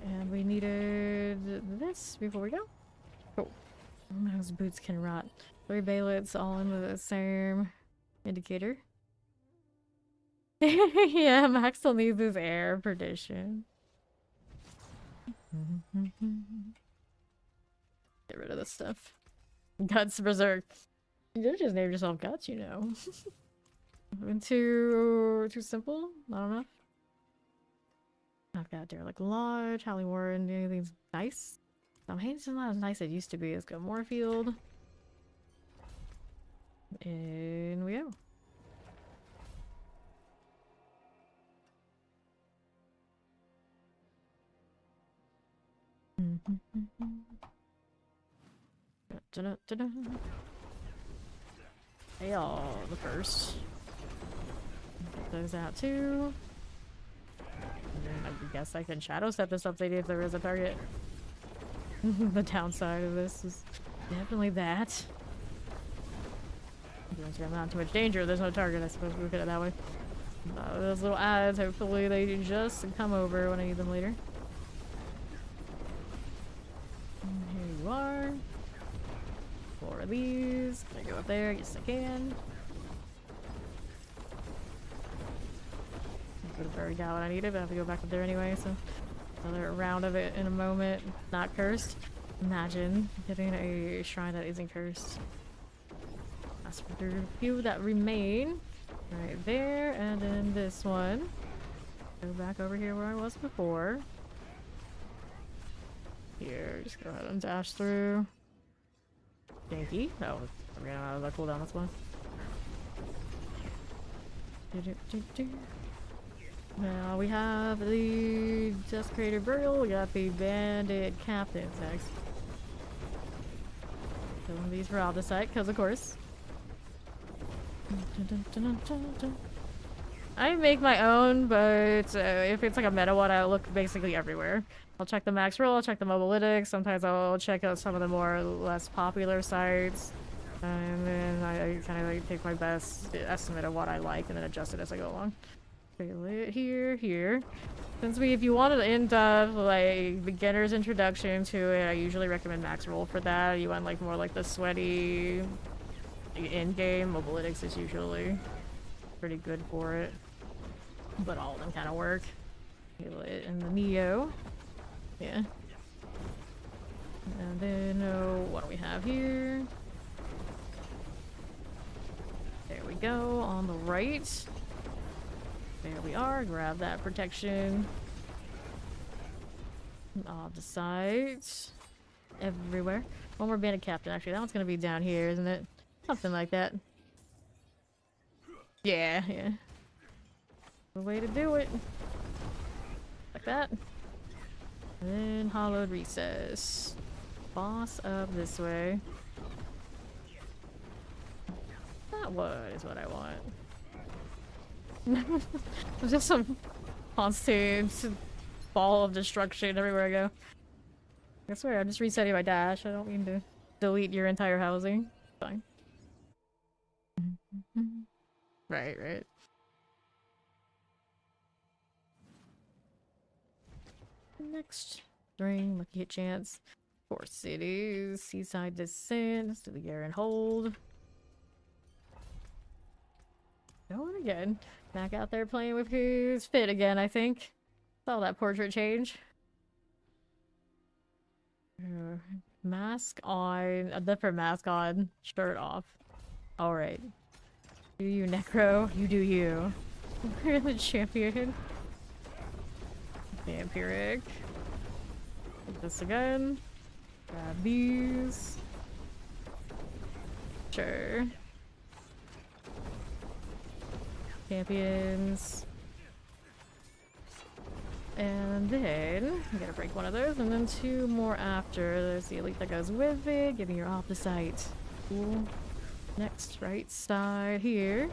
Speaker 1: And we needed this before we go. Cool. Those boots can rot. 3 bailiffs all in the same indicator. Yeah, Max still needs his air perdition. Get rid of this stuff. Guts Berserk. You just named yourself Guts, you know. Too simple? I don't know. I've got Derelict Lodge, Holly Warren, anything's nice. I'm hating it's not as nice as it used to be. Let's go Moorfield. In we go. Hey y'all, the first. Get those out too. And then I guess I can shadow step this update if there is a target. The downside of this is definitely that. Once you're not too much danger, there's no target, I suppose we look at it that way. Those little ads, hopefully they just come over when I need them later. And here you are. 4 of these. Can I go up there? Yes, I can. I could have already got what I needed, but I have to go back up there anyway, so another round of it in a moment. Not cursed. Imagine getting a shrine that isn't cursed. That's for the few that remain. Right there, and then this one. Go back over here where I was before. Here, just go ahead and dash through. Janky. Oh, I ran out of that cooldown, that's why. Now we have the Desecrated Burial, we got the Bandit Captains next. Killing these for Aldecite, because of course. I make my own, but if it's like a meta one, I look basically everywhere. I'll check the max roll, I'll check the mobalytics, sometimes I'll check out some of the more less popular sites. And then I kind of like take my best estimate of what I like and then adjust it as I go along. Here. Since if you wanted to end up like beginner's introduction to it, I usually recommend max roll for that. You want like more like the sweaty in-game, mobalytics is usually pretty good for it. But all of them kind of work. And the Neo. Yeah. And then, what do we have here? There we go, on the right. There we are, grab that protection. Off the sides. Everywhere. One more Bandit Captain, actually. That one's gonna be down here, isn't it? Something like that. Yeah. The way to do it. Like that. And then Hollowed Recess. Boss up this way. That was what I want. Just some constant ball of destruction everywhere I go. I swear, I'm just resetting my dash. I don't mean to delete your entire housing. Fine. Right. Next string, lucky hit chance. 4 cities, seaside descent, to the Garen hold. Going again. Back out there playing with his fit again, I think. Saw that portrait change. Mask on, a different mask on, shirt off. Alright. Do you, Necro? You do you. You're the champion. Vampiric. Take this again. Grab these. Sure. Champions. And then I gotta break one of those, and then 2 more after. There's the elite that goes with it. Give me your off the site. Cool. Next, right side here.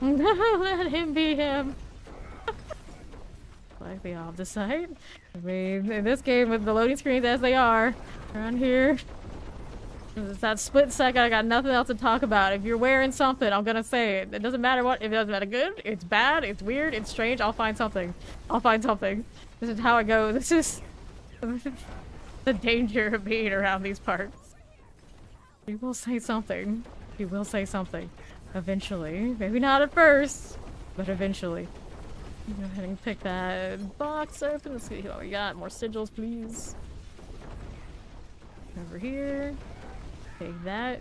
Speaker 1: Let him be him. Like the off the site. I mean, in this game with the loading screens as they are around here, it's that split second. I got nothing else to talk about. If you're wearing something, I'm gonna say it. It doesn't matter what. If it doesn't matter good, it's bad, it's weird, it's strange. I'll find something. This is how I go. This is the danger of being around these parts. You will say something. You will say something. Eventually. Maybe not at first, but eventually. Go ahead and pick that box open. Let's see what we got. More sigils, please. Over here. Take that.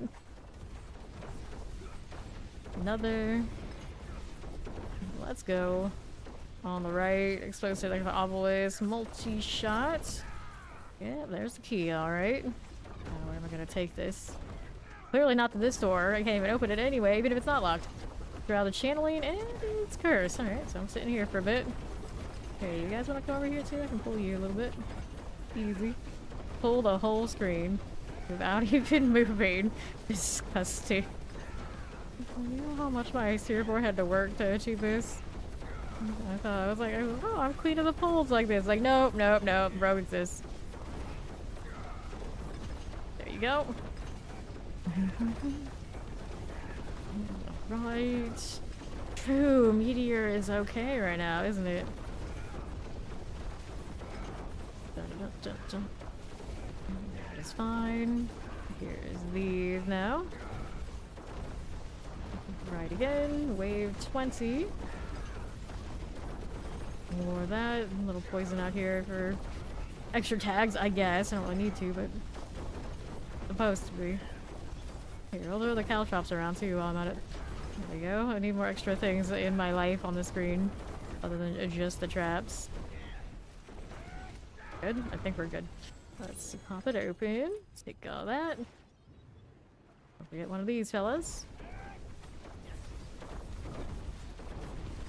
Speaker 1: Another. Let's go. On the right, explosive like the obelisk, multi-shot. Yeah, there's the key, alright. Now where am I gonna take this? Clearly not to this door. I can't even open it anyway, even if it's not locked. Throughout the channeling, and it's cursed. Alright, so I'm sitting here for a bit. Okay, you guys wanna come over here too? I can pull you a little bit. Easy. Pull the whole screen without even moving. Disgusting. You know how much my exterior board had to work to achieve this? I was like, oh, I'm queen of the poles like this. Like, nope, nope, nope. Rogue exists. There you go. Right. True, meteor is okay right now, isn't it? That is fine. Here's these now. Right again. Wave 20. More of that. A little poison out here for extra tags, I guess. I don't really need to, but supposed to be. Here, I'll throw the caltrops around too while I'm at it. There we go. I need more extra things in my life on the screen other than just the traps. Good. I think we're good. Let's pop it open. Take all that. Don't forget one of these fellas.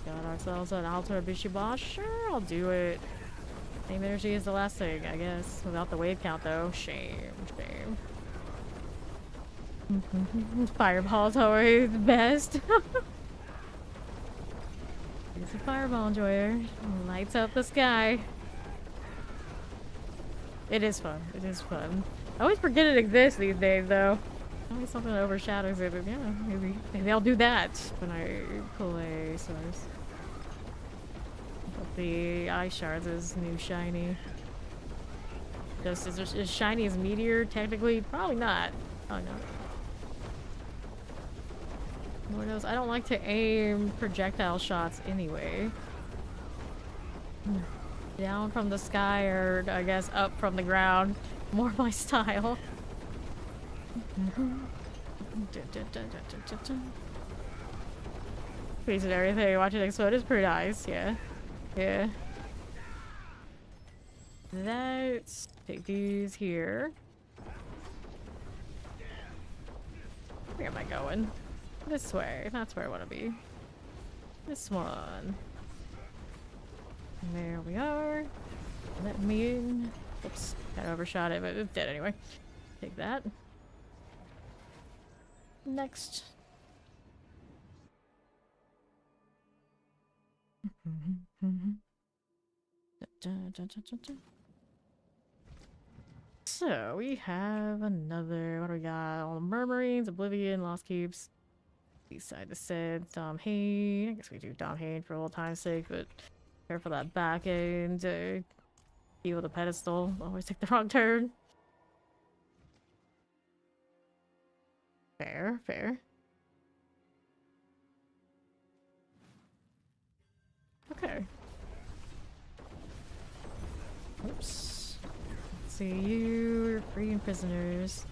Speaker 1: Got ourselves an altar Bishibosh. Sure, I'll do it. Same energy is the last thing, I guess. Without the wave count, though. Shame. Shame. Fireball's always the best. He's a fireball enjoyer. Lights up the sky. It is fun. It is fun. I always forget it exists these days, though. Always something that overshadows it, but yeah, maybe I'll do that when I pull a source. But the eye shards is new shiny. Just is shiny as meteor technically? Probably not. Probably not. Lord knows, I don't like to aim projectile shots anyway. Down from the sky, or I guess up from the ground. More my style. Piece and everything. Watching it explode is pretty nice. Yeah. Yeah. Let's take these here. Where am I going? This way. That's where I want to be. This one. There we are. Let me in. Oops. I overshot it, but it's dead anyway. Take that. Next. So we have another. What do we got? All the Murmurings, Oblivion, Lost Keeps. Beside the said Dom Hain. I guess we do Dom Hain for old time's sake, but careful that back end. Deal with the pedestal. Always take the wrong turn. Fair, fair. Okay. Oops. Let's see, you're freeing prisoners.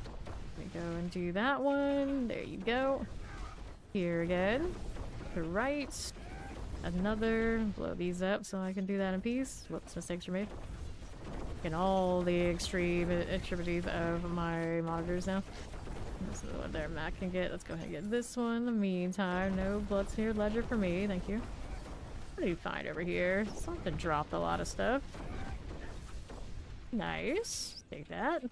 Speaker 1: We go and do that one. There you go. Here again. To the right. Another. Blow these up so I can do that in peace. Whoops, mistakes were made. And all the extreme extremities of my monitors now. This is what their Mac can get. Let's go ahead and get this one. In the meantime, no blood-smeared ledger for me. Thank you. What do you find over here? Something dropped a lot of stuff. Nice. Take that.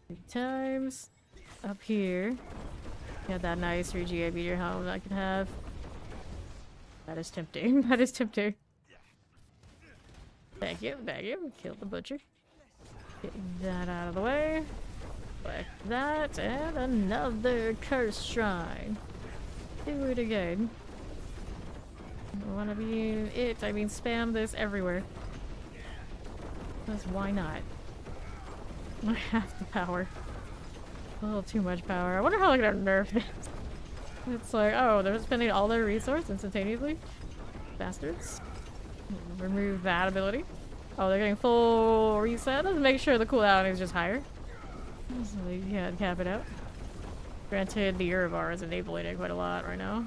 Speaker 1: 3 times. Up here. Got that nice 3GA meteor helmet I can have. That is tempting. That is tempting. Thank you. Thank you. Killed the butcher. Get that out of the way. Like that, and another cursed shrine. Do it again. I wanna be it. I mean, spam this everywhere. Because why not? I have the power. A little too much power. I wonder how they're gonna nerf this. It's like, oh, they're spending all their resource instantaneously? Bastards. Remove that ability. Oh, they're getting full reset. Let's make sure the cooldown is just higher. So you can't cap it out. Granted, the Urivar is enabling it quite a lot right now.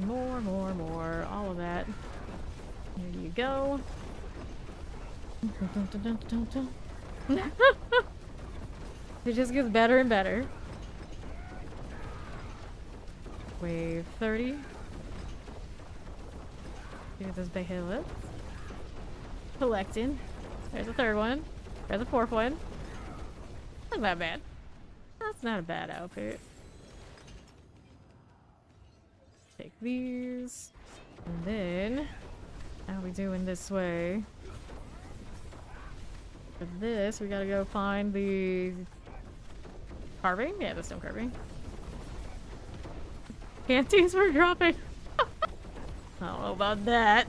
Speaker 1: More, more, more. All of that. Here you go. It just gets better and better. Wave 30. Get this big hit. Collecting. There's a third one. There's a fourth one. Not that bad. That's not a bad outfit. Take these. And then, how are we doing this way? For this, we gotta go find the carving? Yeah, the stone carving. Panties were dropping. I don't know about that.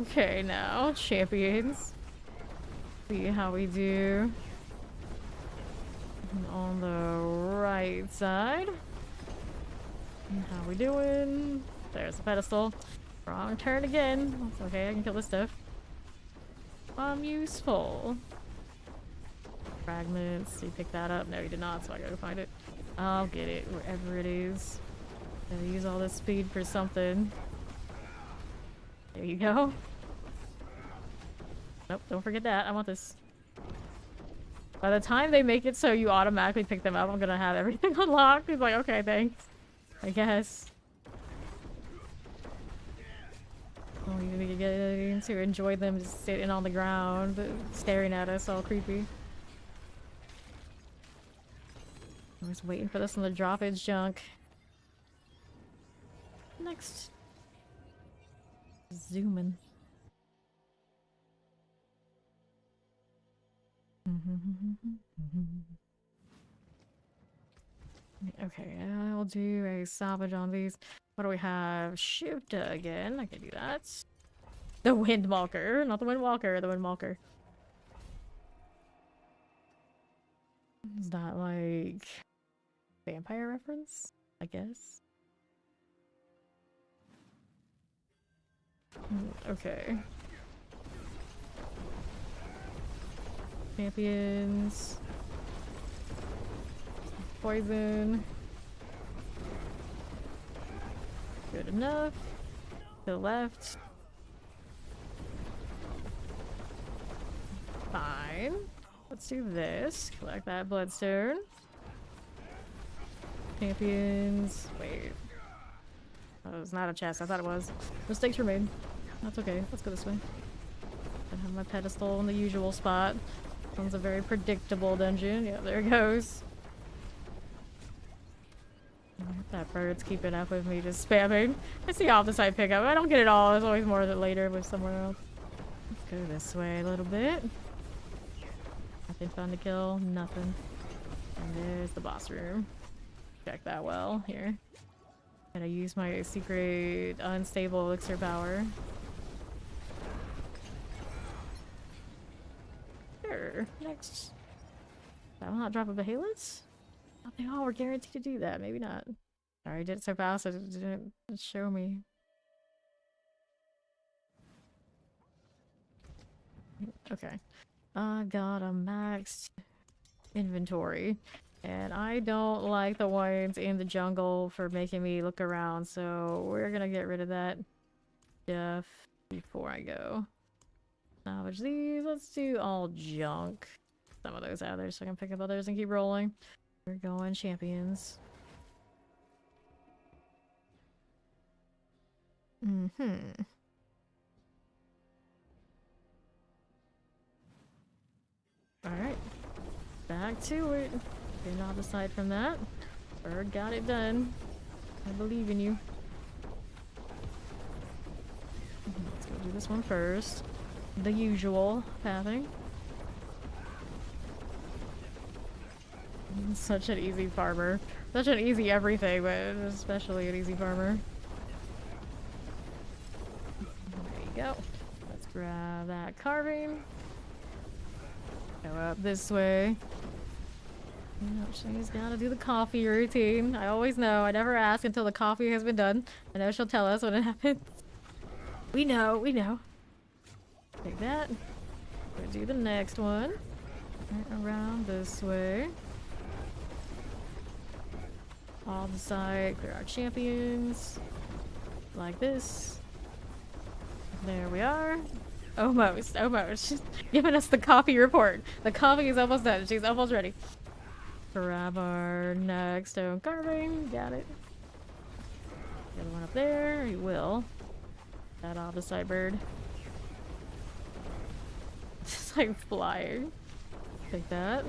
Speaker 1: Okay, now, champions. See how we do. On the right side. How we doing? There's the pedestal. Wrong turn again. That's okay, I can kill this stuff. I'm useful. Fragments. You picked that up? No, you did not, so I gotta find it. I'll get it wherever it is. Gotta use all this speed for something. There you go. Nope, don't forget that. I want this. By the time they make it so you automatically pick them up, I'm gonna have everything unlocked. He's like, okay, thanks. I guess. Oh, you need to get to enjoy them just sitting on the ground, staring at us all creepy. I was waiting for this one to drop its junk. Next. Zooming. Okay, I'll do a salvage on these. What do we have? Shift again. I can do that. The Windwalker. Not the Windwalker, the Windwalker. Is that like vampire reference? I guess. Okay. Champions. Poison. Good enough. To the left. Fine. Let's do this. Collect that bloodstone. Champions. Wait. Oh, it's not a chest. I thought it was. Mistakes were made. That's okay. Let's go this way. I have my pedestal in the usual spot. This one's a very predictable dungeon. Yeah, there it goes. That bird's keeping up with me, just spamming. It's the opposite pickup. I don't get it all. There's always more of it later with somewhere else. Let's go this way a little bit. Nothing fun to kill. Nothing. And there's the boss room. Check that well. Here. Gotta use my secret unstable elixir power. Sure. Next. That will not drop a behemoth? I think, oh, we're guaranteed to do that. Maybe not. Sorry, I did it so fast it didn't show me. Okay. I got a maxed inventory. And I don't like the ones in the jungle for making me look around, so we're gonna get rid of that stuff before I go. Salvage these. Let's do all junk. Some of those out there so I can pick up others and keep rolling. We're going champions. Alright. Back to it. Did not decide from that. Bird got it done. I believe in you. Let's go do this one first. The usual pathing. Such an easy farmer. Such an easy everything, but especially an easy farmer. There you go. Let's grab that carving. Go up this way. She's gotta do the coffee routine. I always know. I never ask until the coffee has been done. I know she'll tell us when it happens. We know, we know. Take that. We'll do the next one. Right around this way. All the side, clear our champions. Like this. There we are. Almost. She's giving us the coffee report. The coffee is almost done. She's almost ready. Grab our next stone carving. Got it. The other one up there. You will. That off the side bird. Just like flying. Take that.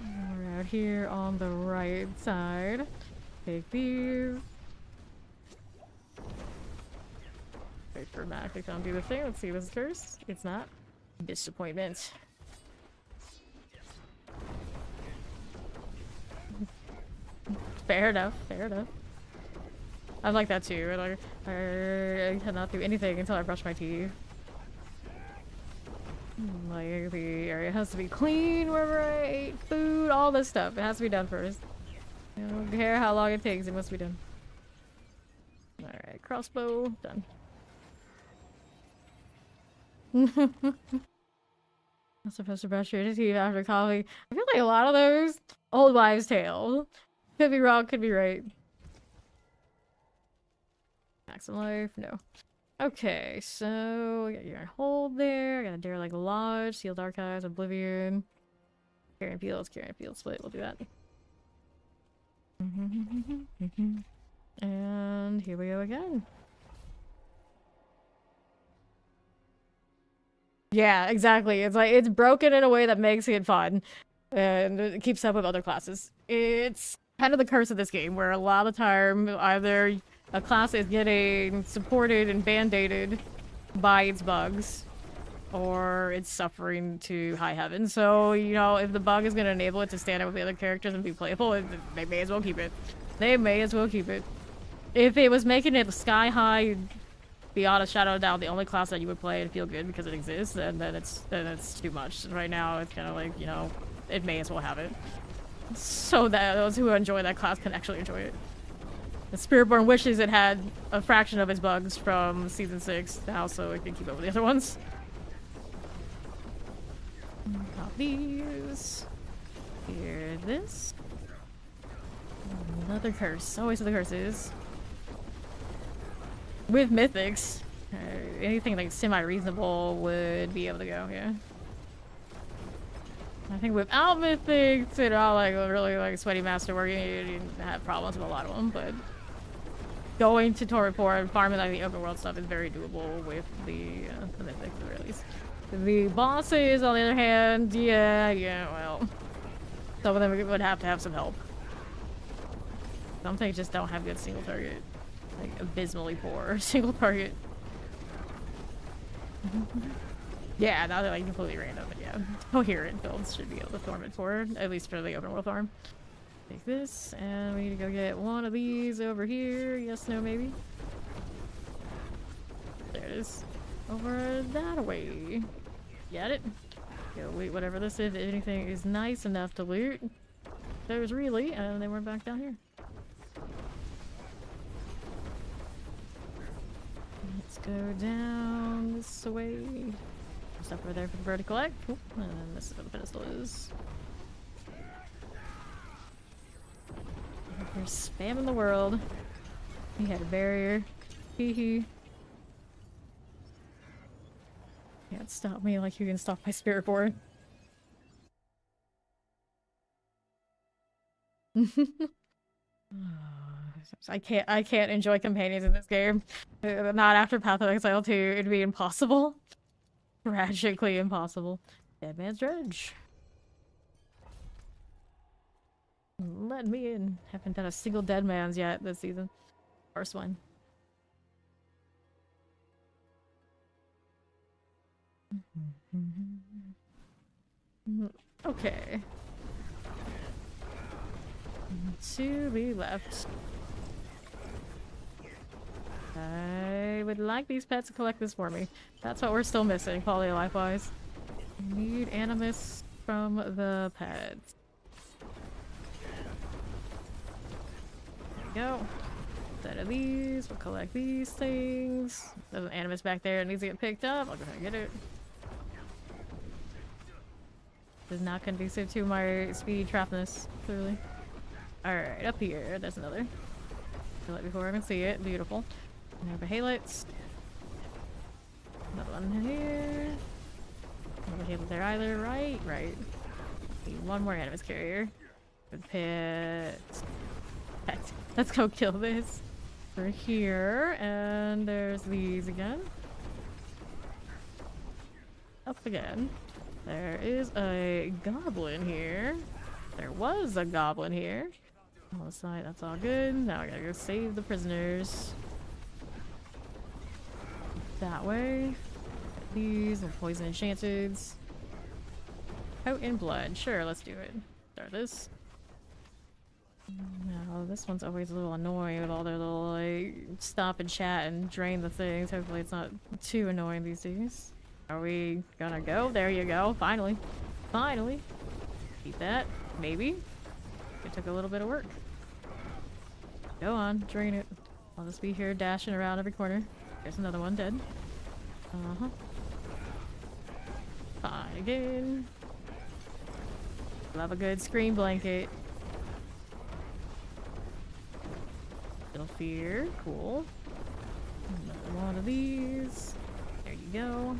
Speaker 1: We're out here on the right side. Take these. Wait for Mac to come do the thing. Let's see if this is first. It's not. Disappointment. Fair enough. I'm like that too. Like, I cannot do anything until I brush my teeth. Like, the area has to be clean wherever I ate food, all this stuff. It has to be done first. I don't care how long it takes, it must be done. Alright, crossbow, done. I'm supposed to brush your teeth after coffee. I feel like a lot of those old wives' tale. Could be wrong, could be right. Maximum life, no. Okay, so we got your hold there. I got a Derelict Lodge, Sealed Archives, Oblivion. Carrion Fields split. We'll do that. And here we go again. Yeah, exactly. It's like it's broken in a way that makes it fun, and it keeps up with other classes. It's kind of the curse of this game, where a lot of the time either a class is getting supported and band-aided by its bugs, or it's suffering to high heaven. So, you know, if the bug is going to enable it to stand out with the other characters and be playable, they may as well keep it. They may as well keep it. If it was making it sky high, beyond a shadow of doubt, the only class that you would play and feel good because it exists, then it's too much. Right now, it's kind of like, you know, it may as well have it. So that those who enjoy that class can actually enjoy it. The Spiritborn wishes it had a fraction of its bugs from Season 6 now, so it can keep up with the other ones. Pop these. Here, this. Another curse. Always the curses. With mythics, anything like semi-reasonable would be able to go, yeah. I think without mythics, it all like really like sweaty masterwork, you have problems with a lot of them, but going to Torrid 4 and farming like the open world stuff is very doable with the mythics at the very least. The bosses, on the other hand, yeah, well, some of them would have to have some help. Some things just don't have good single target. Like, abysmally poor single target. Yeah, now they're like completely random, but yeah. Coherent builds should be able to farm it for, at least for the open world farm. Take this, and we need to go get one of these over here. Yes, no, maybe. There it is. Over that way. Get it? Go loot whatever this is. If anything is nice enough to loot. There's really, and then we're back down here. Let's go down this way. Stuff over there for the bird to collect. Cool. And then this is where the pedestal is. We're spamming the world. He had a barrier. Hee hee. Can't stop me like you can stop my spirit board. I can't enjoy companions in this game. Not after Path of Exile 2. It'd be impossible. Tragically impossible. Dead Man's Dredge. Let me in. Haven't done a single Dead Man's yet this season. First one. Okay. To be left. I would like these pets to collect this for me. That's what we're still missing, quality of life wise. We need animus from the pets. There we go. Instead of these, we'll collect these things. There's an animus back there that needs to get picked up. I'll go ahead and get it. is not conducive to my speed trapness, clearly. Alright, up here, there's another. Kill it before I can see it. Beautiful. And have a halites. Another one here. Another halit there either. Right. Need one more animus carrier. Good pit. Let's go kill this. We're here, and there's these again. Up again. There is a goblin here. There was a goblin here. On the side, that's all good. Now I gotta go save the prisoners. That way. These are poison enchanted. Potent blood. Sure, let's do it. Start this. No, this one's always a little annoying with all their little, like, stop and chat and drain the things. Hopefully it's not too annoying these days. Are we gonna go? There you go. Finally. Finally. Eat that. Maybe. It took a little bit of work. Go on. Drain it. I'll just be here dashing around every corner. There's another one dead. Uh-huh. Fine again. Love a good screen blanket. Little fear. Cool. Another one of these. There you go.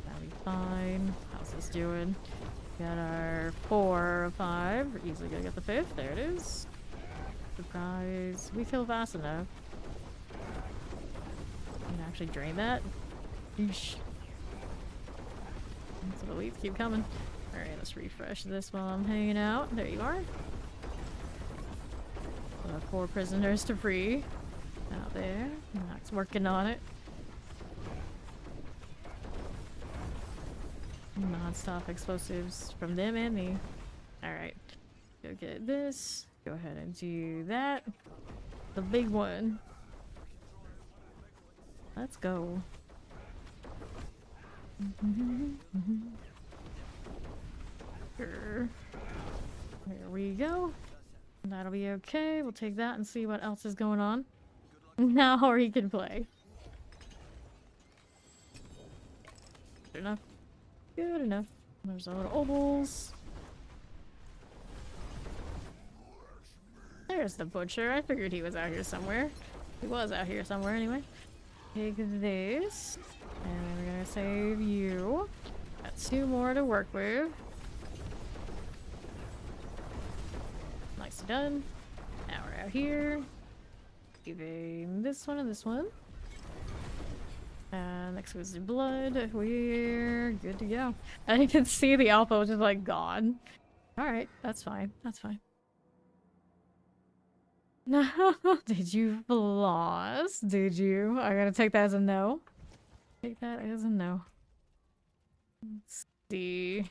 Speaker 1: That'll be fine. How's this doing? Got our 4 of 5. We're easily gonna get the 5th. There it is. Surprise. We feel fast enough. I can actually drain that. Yeesh. So the leads keep coming. Alright, let's refresh this while I'm hanging out. There you are. 4 prisoners to free. Out there. Mac's working on it. Non-stop explosives from them and me. Alright. Go get this. Go ahead and do that. The big one. Let's go. Sure. There we go. That'll be okay. We'll take that and see what else is going on. Now he can play. Good enough. Good enough. There's a little ovals. There's the butcher. I figured he was out here somewhere. He was out here somewhere anyway. Take this. And we're gonna save you. Got 2 more to work with. Nicely done. Now we're out here. Giving this one and this one. And next was the blood. We're good to go. And you can see the alpha was just like gone. Alright, that's fine. That's fine. No, did you floss? Did you? I'm gonna take that as a no. Take that as a no. Let's see.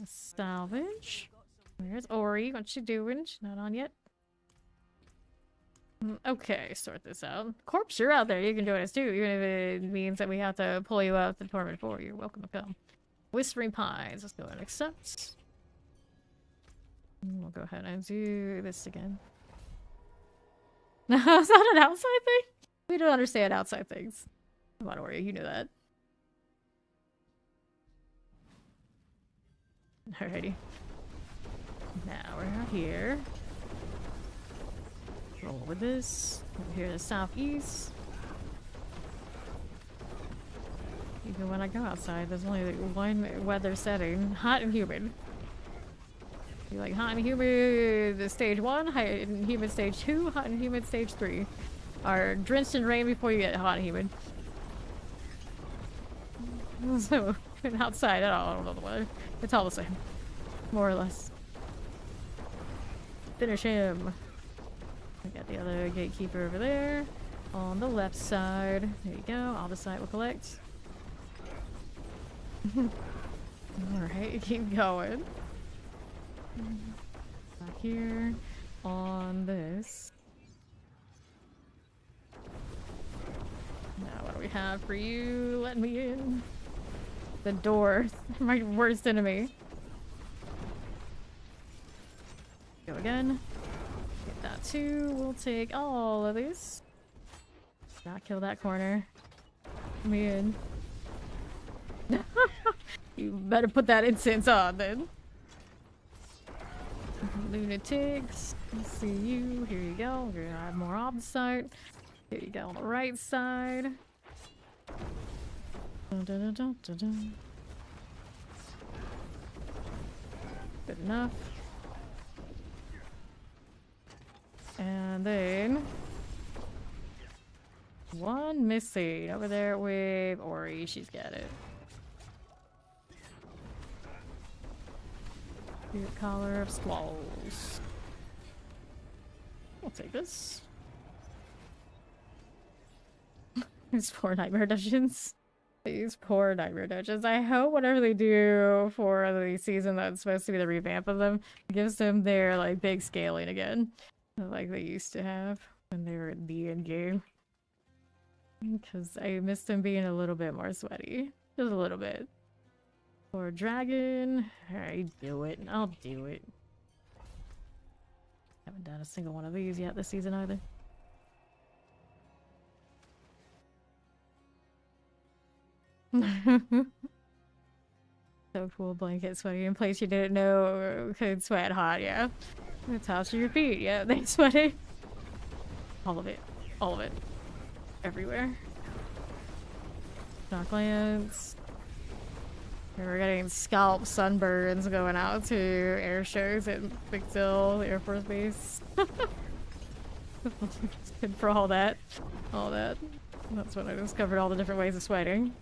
Speaker 1: Salvage. There's Ori. What you doing? She's not on yet. Okay, sort this out. Corpse, you're out there. You can join us too, even if it means that we have to pull you out the torment for you. You're welcome to come. Whispering Pines. Let's go and accept. We'll go ahead and do this again. No, is that an outside thing? We don't understand outside things. Come on, Ori, you knew that. Alrighty. Now we're out here. Roll with this. Over here to the southeast. Even when I go outside, there's only like one weather setting. Hot and humid. You like hot and humid stage 1, hot and humid stage 2, hot and humid stage 3. Or drenched in rain before you get hot and humid. So, outside, I don't know the weather. It's all the same. More or less. Finish him. I got the other gatekeeper over there. On the left side. There you go. All the site will collect. Alright, keep going. Back here. On this. Now what do we have for you? Let me in. The door. My worst enemy. Go again. Get that too. We'll take all of these. Not kill that corner. Let me in. You better put that incense on then. Lunatics. Let's see you. Here you go. We're gonna have more on the site. Here you go on the right side. Dun, dun, dun, dun, dun, dun. Good enough. And then one missing over there with Ori. She's got it. Spirit Collar of Squalls. I'll take this. These poor Nightmare Dungeons. These poor Nightmare Dungeons. I hope whatever they do for the season that's supposed to be the revamp of them gives them their like big scaling again. Like they used to have when they were in the end game. Because I miss them being a little bit more sweaty. Just a little bit. For Dragon. Alright, do it. I'll do it. Haven't done a single one of these yet this season either. So cool, blanket sweaty in place you didn't know could sweat hot, yeah. The tops of your feet, yeah, they sweaty. All of it. All of it. Everywhere. Shocklands. We're getting scalp sunburns going out to air shows at Big Hill Air Force Base. Good for all that. All that. That's when I discovered all the different ways of sweating.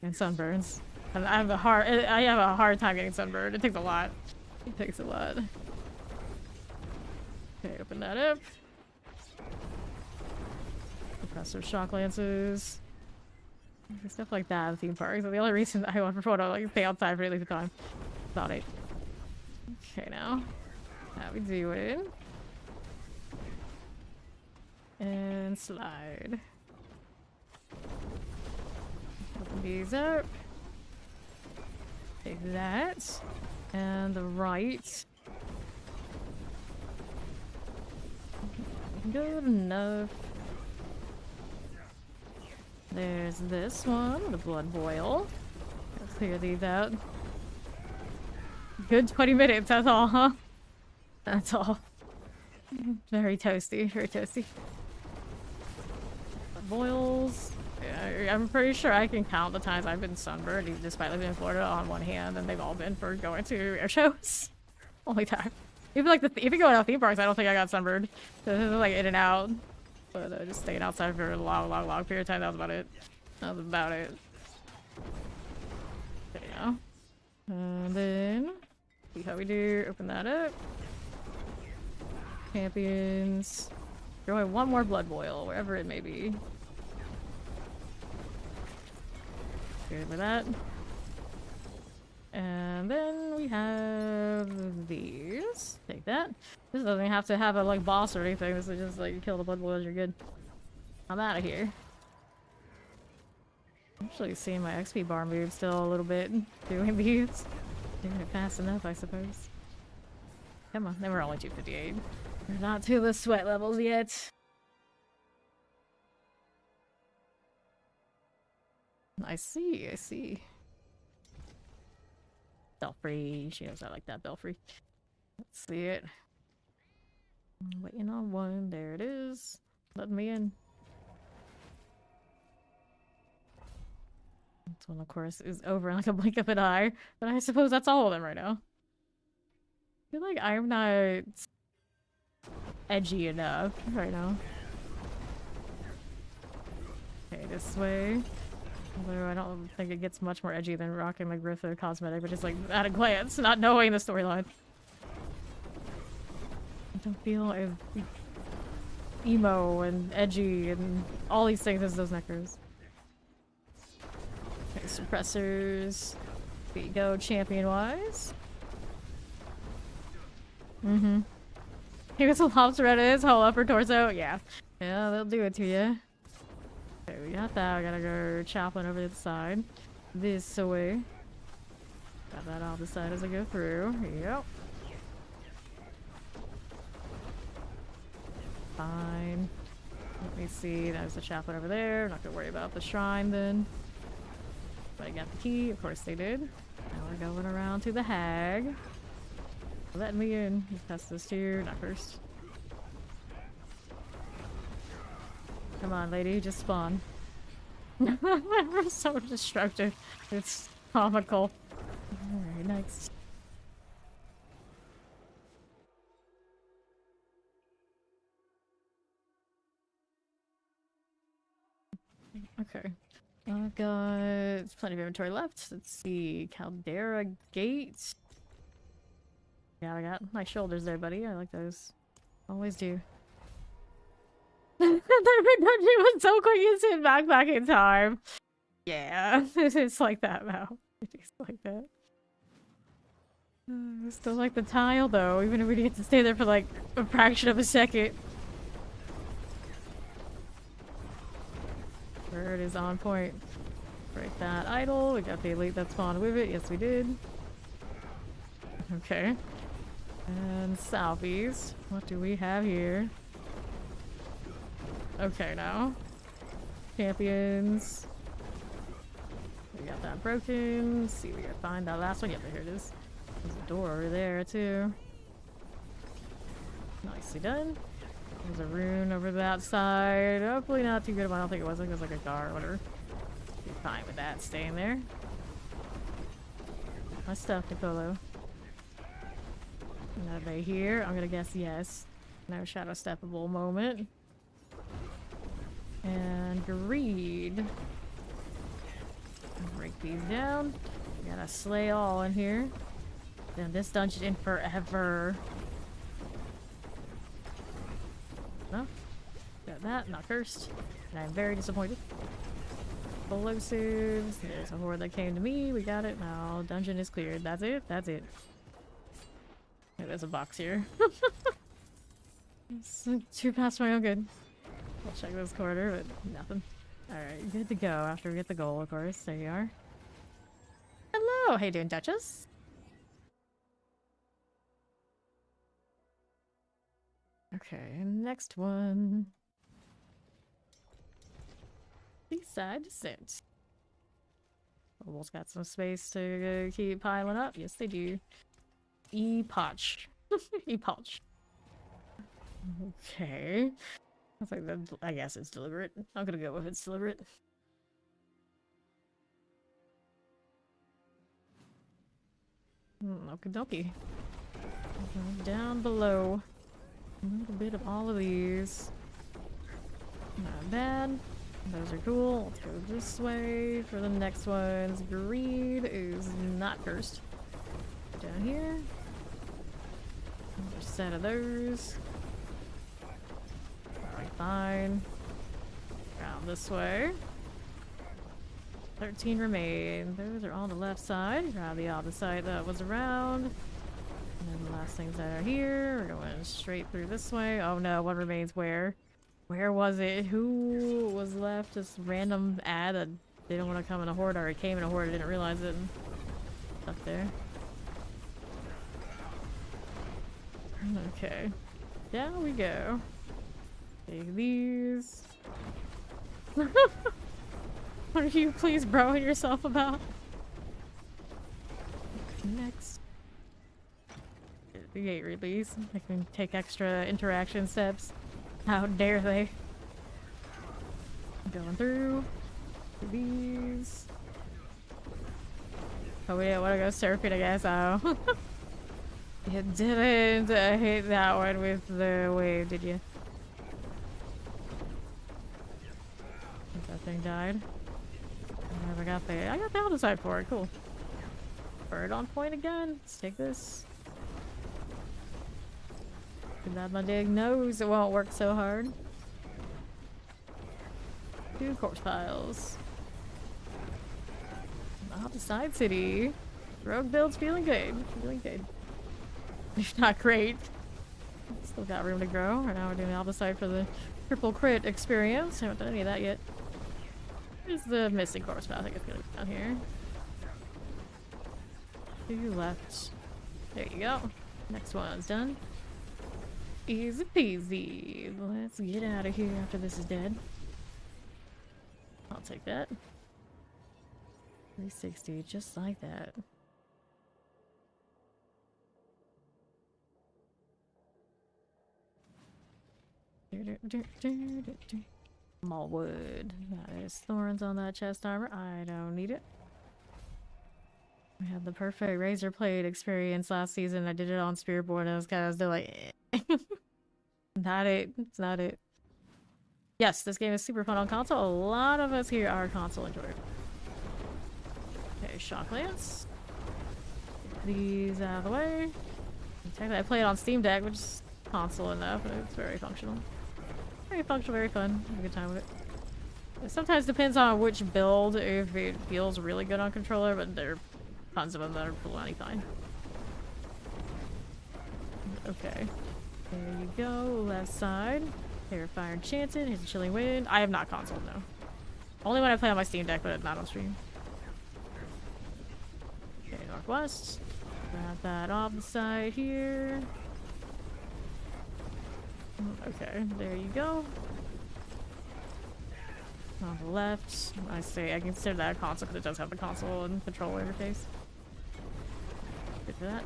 Speaker 1: And sunburns. And I have a hard time getting sunburned. It takes a lot. It takes a lot. Okay, open that up. Compressor shock lances. Stuff like that in theme parks. So the only reason I want to like stay outside for really the time. Thought it. Okay, now. How we doing? And slide. Open these up. Take that. And the right. Good enough. There's this one, the blood boil. Let's clear these out. Good 20 minutes, that's all, huh? That's all. Very toasty, very toasty. Blood boils. Yeah, I'm pretty sure I can count the times I've been sunburned, even despite living in Florida, on one hand, and they've all been for going to air shows. Only time. Even like even going out theme parks, I don't think I got sunburned. So this is like in and out. But just staying outside for a long period of time, that was about it. That was about it. There you go. And then, see how we do. Open that up. Champions. Throw in one more blood boil, wherever it may be. Good with that. And then we have these. Take that. This doesn't have to have a like boss or anything. This is just like you kill the blood boils, you're good. I'm out of here. I'm actually seeing my XP bar move still a little bit doing these. Doing it fast enough, I suppose. Come on, they were only 258. We're not to the sweat levels yet. I see, I see. Belfry. She knows I like that Belfry. Let's see it. I'm waiting on one. There it is. Let me in. This one, of course, is over in like a blink of an eye. But I suppose that's all of them right now. I feel like I'm not edgy enough right now. Okay, this way. Although I don't think it gets much more edgy than rocking my Griffith cosmetic, but just like at a glance, not knowing the storyline. I don't feel as emo and edgy and all these things as those necros. Okay, suppressors. There you go, champion-wise. Mm-hmm. Here's a lobster at his whole upper torso. Yeah. Yeah, they'll do it to you. Okay, we got that. I gotta go chopping over to the side. This way. Got that off the side as I go through. Yep. Fine. Let me see. There's the chaplain over there. I'm not gonna worry about the shrine then. But I got the key. Of course they did. Going around to the hag. Let me in. Let's test this too. Not first. Come on, lady. Just spawn. I'm so destructive. It's comical. Alright, next. Okay. I've got plenty of inventory left. Let's see. Caldera Gate. Yeah, I got my shoulders there, buddy. I like those. Always do. That dungeon was so quick you sit back in time. Yeah, it's like that now. It's like that. Still like the tile though, even if we get to stay there for like a fraction of a second. Bird is on point. Break that idol. We got the elite that spawned with it. Yes, we did. Okay. And southeast. What do we have here? Okay, now. Champions. We got that broken. Let's see, we gotta find that last one. Yep, here it is. There's a door over there, too. Nicely done. There's a rune over that side. Hopefully not too good, but I don't think it was. I think it was like a gar or whatever. Be fine with that staying there. My stuff, Nicolo. Are they here? I'm gonna guess yes. No shadow steppable moment. And greed. Break these down. We gotta slay all in here. Then this dungeon in forever. No? Got that, not cursed. And I'm very disappointed. Explosives. There's a horde that came to me. We got it. Now dungeon is cleared. That's it. That's it. Yeah, there's a box here. It's too past my own good. I'll check this corner, but nothing. Alright, good to go after we get the goal, of course. There you are. Hello! How you doing, Duchess? Okay, next one. Seaside Descent. Almost got some space to keep piling up. Yes, they do. E-Potch. E-Potch. Okay. I think that, I guess it's deliberate. I'm gonna go with it's deliberate. Okie dokie. Down below. A little bit of all of these. Not bad. Those are cool. Let's go this way for the next ones. Greed is not cursed. Down here. Another set of those. Alright, fine. Around this way. 13 remain. Those are on the left side. Around the other side that was around. And then the last things that are here. We're going straight through this way. Oh no, one remains where? Where was it? Who was left? This random ad that they don't want to come in a horde, or it came in a horde, I didn't realize it. Up there. Okay. Down we go. Take these. What are you please broing yourself about? Next. The gate release. I can take extra interaction steps. How dare they? Going through these. Oh, we didn't want to go surfing, I guess. Oh. You didn't hit that one with the wave, did you? That thing died. I got the other side for it. Cool. Bird on point again. Let's take this. Too bad my dig knows it won't work so hard. 2 corpse piles. Off the side city. Rogue build's feeling good. Feeling good. If not great. Still got room to grow. Right now we're doing the opposite side for the triple crit experience. Haven't done any of that yet. Here's the missing corpse pile. I think it's gonna be down here. 2 left. There you go. Next one's done. Easy peasy. Let's get out of here after this is dead. I'll take that. 360, just like that. Mall wood. That is thorns on that chest armor. I don't need it. I had the perfect razor blade experience last season. I did it on Spearborn and I was kind of still like, not it. It's not it. Yes, this game is super fun on console. A lot of us here are console enjoyers. Okay, shock lance. Get these out of the way. Technically, I play it on Steam Deck, which is console enough, but it's very functional. Very functional, very fun. Have a good time with it. It sometimes depends on which build, if it feels really good on controller, but there are tons of them that are plenty fine. Okay. There you go, left side. Terrifier Enchanted, here's a Chilling Wind. I have not console, no. Only when I play on my Steam Deck, but not on stream. Okay, northwest. Grab that off the side here. Okay, there you go. On the left, I consider that a console because it does have the console and control interface. Good for that.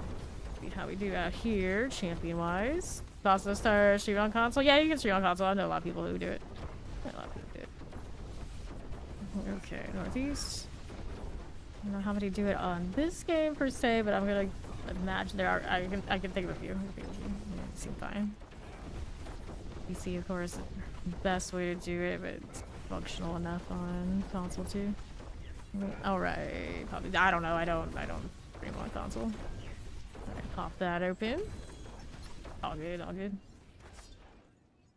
Speaker 1: See how we do out here, champion-wise. Also start stream on console. Yeah, you can stream on console. I know a lot of people who do it. Okay, northeast. I don't know how many do it on this game per se, but I'm gonna imagine there are. I can think of a few. Yeah, seem fine. PC, of course, the best way to do it, but it's functional enough on console too. All right, probably. I don't know. I don't stream on console. All right, pop that open. All good, all good.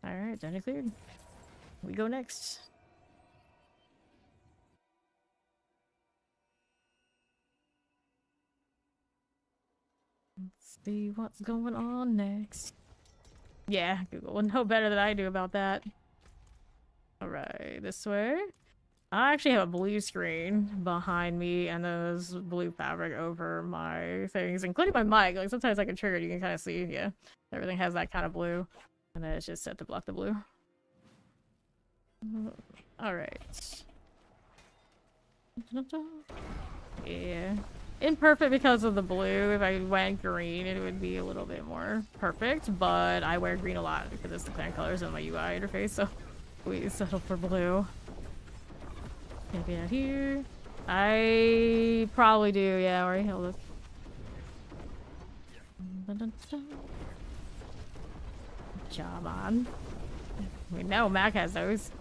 Speaker 1: Alright, done and cleared. We go next. Let's see what's going on next. Yeah, Google would know better than I do about that. Alright, this way. I actually have a blue screen behind me and there's blue fabric over my things, including my mic. Like sometimes I can trigger it, you can kind of see, yeah. Everything has that kind of blue. And then it's just set to block the blue. Alright. Yeah. Imperfect because of the blue. If I went green, it would be a little bit more perfect. But I wear green a lot because it's the clan colors on my UI interface, so we settle for blue. Gonna be out here. I probably do, yeah, already held it. Job on. We know Mac has those.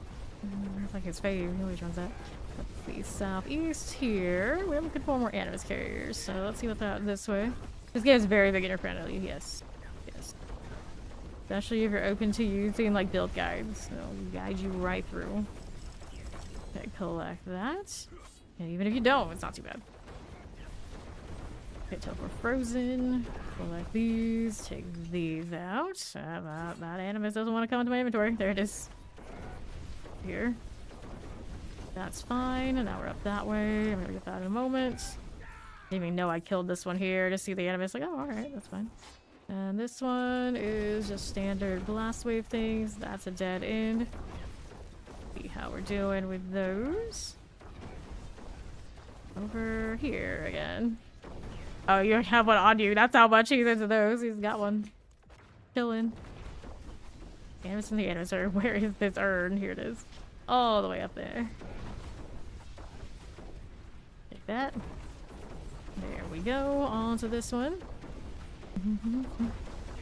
Speaker 1: It's like his fave. He always runs that. Let's see, southeast here. We're looking for more animus carriers, so let's see what's out this way. This game is very beginner friendly, yes. Yes. Especially if you're open to using like build guides. They'll guide you right through. Okay, collect that. And even if you don't, it's not too bad. Okay, teleport frozen. Collect these. Take these out. That animus doesn't want to come into my inventory. There it is. Here. That's fine. And now we're up that way. I'm gonna get that in a moment. Didn't even know I killed this one here to see the animus. Like, oh, alright, that's fine. And this one is just standard blast wave things. That's a dead end. See how we're doing with those. Over here again. Oh, you have one on you. That's how much he's into those. He's got one. Chilling. Animus and the animus are. Where is this urn? Here it is. All the way up there. Take that. There we go. On to this one.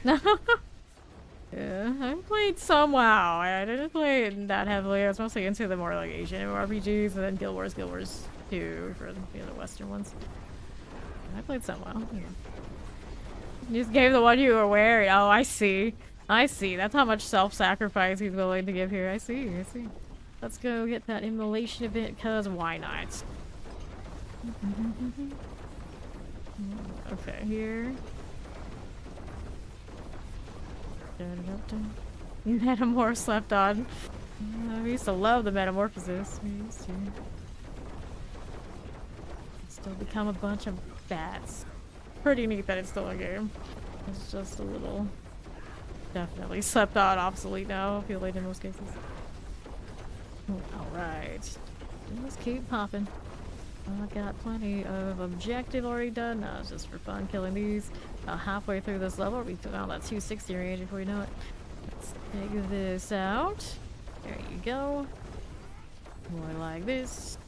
Speaker 1: Yeah, I played some WoW. I didn't play it that heavily. I was mostly into the more like Asian RPGs and then Guild Wars 2 for the other Western ones. I played some WoW. Yeah. You just gave the one you were wearing. Oh, I see. I see. That's how much self-sacrifice he's willing to give here. I see. I see. Let's go get that immolation event, because why not? Okay, here. Metamorph slept on. We used to love the metamorphosis. We used to. Still become a bunch of bats. Pretty neat that it's still a game. It's just a little definitely slept on, obsolete now. I feel like in most cases. Alright. Let's keep popping. I got plenty of objective already done. Now it's just for fun killing these. Halfway through this level, we found that 260 range before you know it. Let's take this out. There you go. More like this.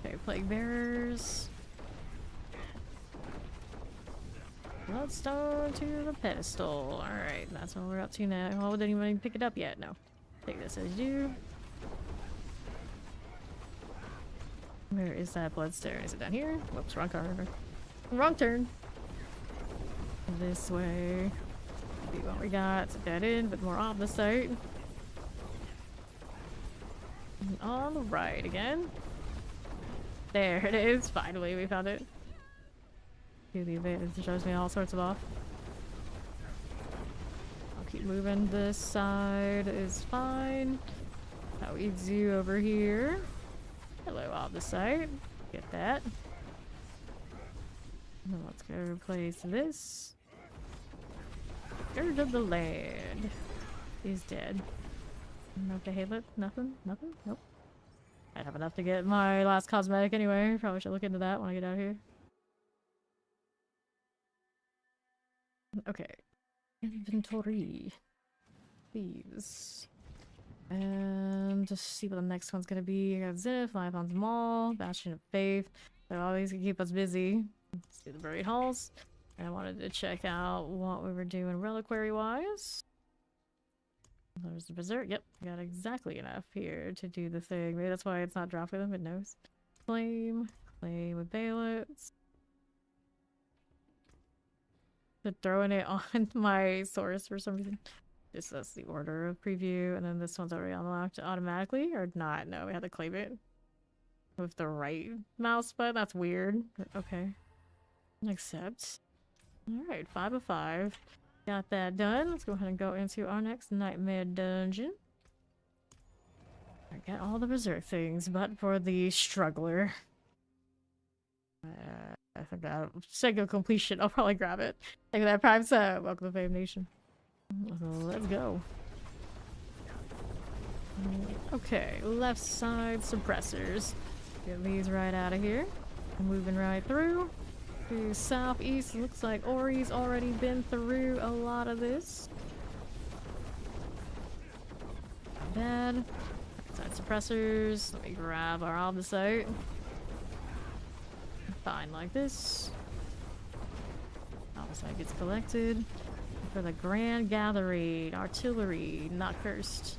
Speaker 1: Okay, plague bearers. Bloodstone to the pedestal. Alright, that's what we're up to now. Why would anybody pick it up yet? No. Take this as you. Where is that bloodstone? Is it down here? Whoops, wrong turn. Wrong turn. This way. See what we got. It's a dead end, but more on the site. And on the right again. There it is. Finally, we found it. Do the advantage. It shows me all sorts of off. I'll keep moving. This side is fine. That leads you over here. Hello, off the site. Get that. Now let's go replace this. Scourge of the land is dead. No to Halo? Nothing? Nothing? Nope. I have enough to get my last cosmetic anyway. Probably should look into that when I get out of here. Okay. Inventory. Please. And just see what the next one's gonna be. I got Zenith, Lion's Mall, Bastion of Faith. They're always gonna keep us busy. Let's do the Buried Halls. And I wanted to check out what we were doing reliquary-wise. There's the Berserk. Yep, got exactly enough here to do the thing. Maybe that's why it's not dropping them, it knows. Claim with Balance. But throwing it on my source for some reason. Just that's the order of preview, and then this one's already unlocked automatically, or not? No, we have to claim it with the right mouse button. That's weird. Okay. Accept. Alright, 5 of 5. Got that done. Let's go ahead and go into our next nightmare dungeon. I got all the berserk things, but for the struggler. I think that sake of completion, I'll probably grab it. Thank you for that prime sub. Welcome to Fame Nation. Let's go. Okay, left side suppressors. Get these right out of here. Moving right through. To southeast, looks like Ori's already been through a lot of this. Not bad. Side suppressors. Let me grab our Albicite. Fine, like this. Albicite gets collected. For the Grand Gathering, Artillery, not cursed.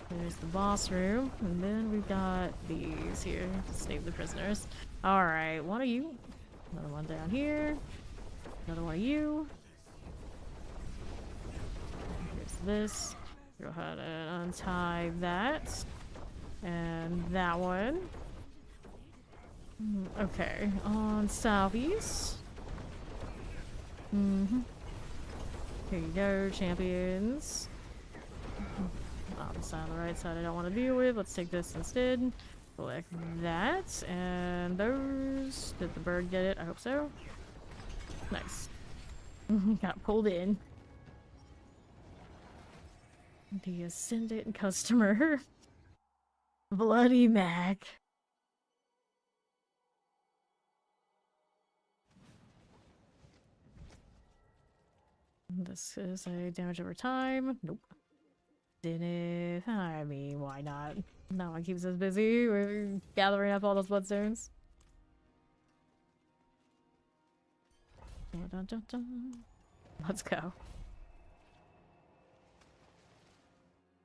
Speaker 1: There's the boss room, and then we've got these here to save the prisoners. Alright, one of you. Another one down here. Another one of you. Here's this. Go ahead and untie that. And that one. Okay, on southeast. Here you go, champions. On the side, on the right side I don't want to deal with. Let's take this instead. Collect that. And those. Did the bird get it? I hope so. Nice. Got pulled in. The Ascendant customer. Bloody Mac. This is a damage over time. Nope. Didn't. I mean, why not? No one keeps us busy. We're gathering up all those bloodstones. Dun, dun, dun, dun. Let's go.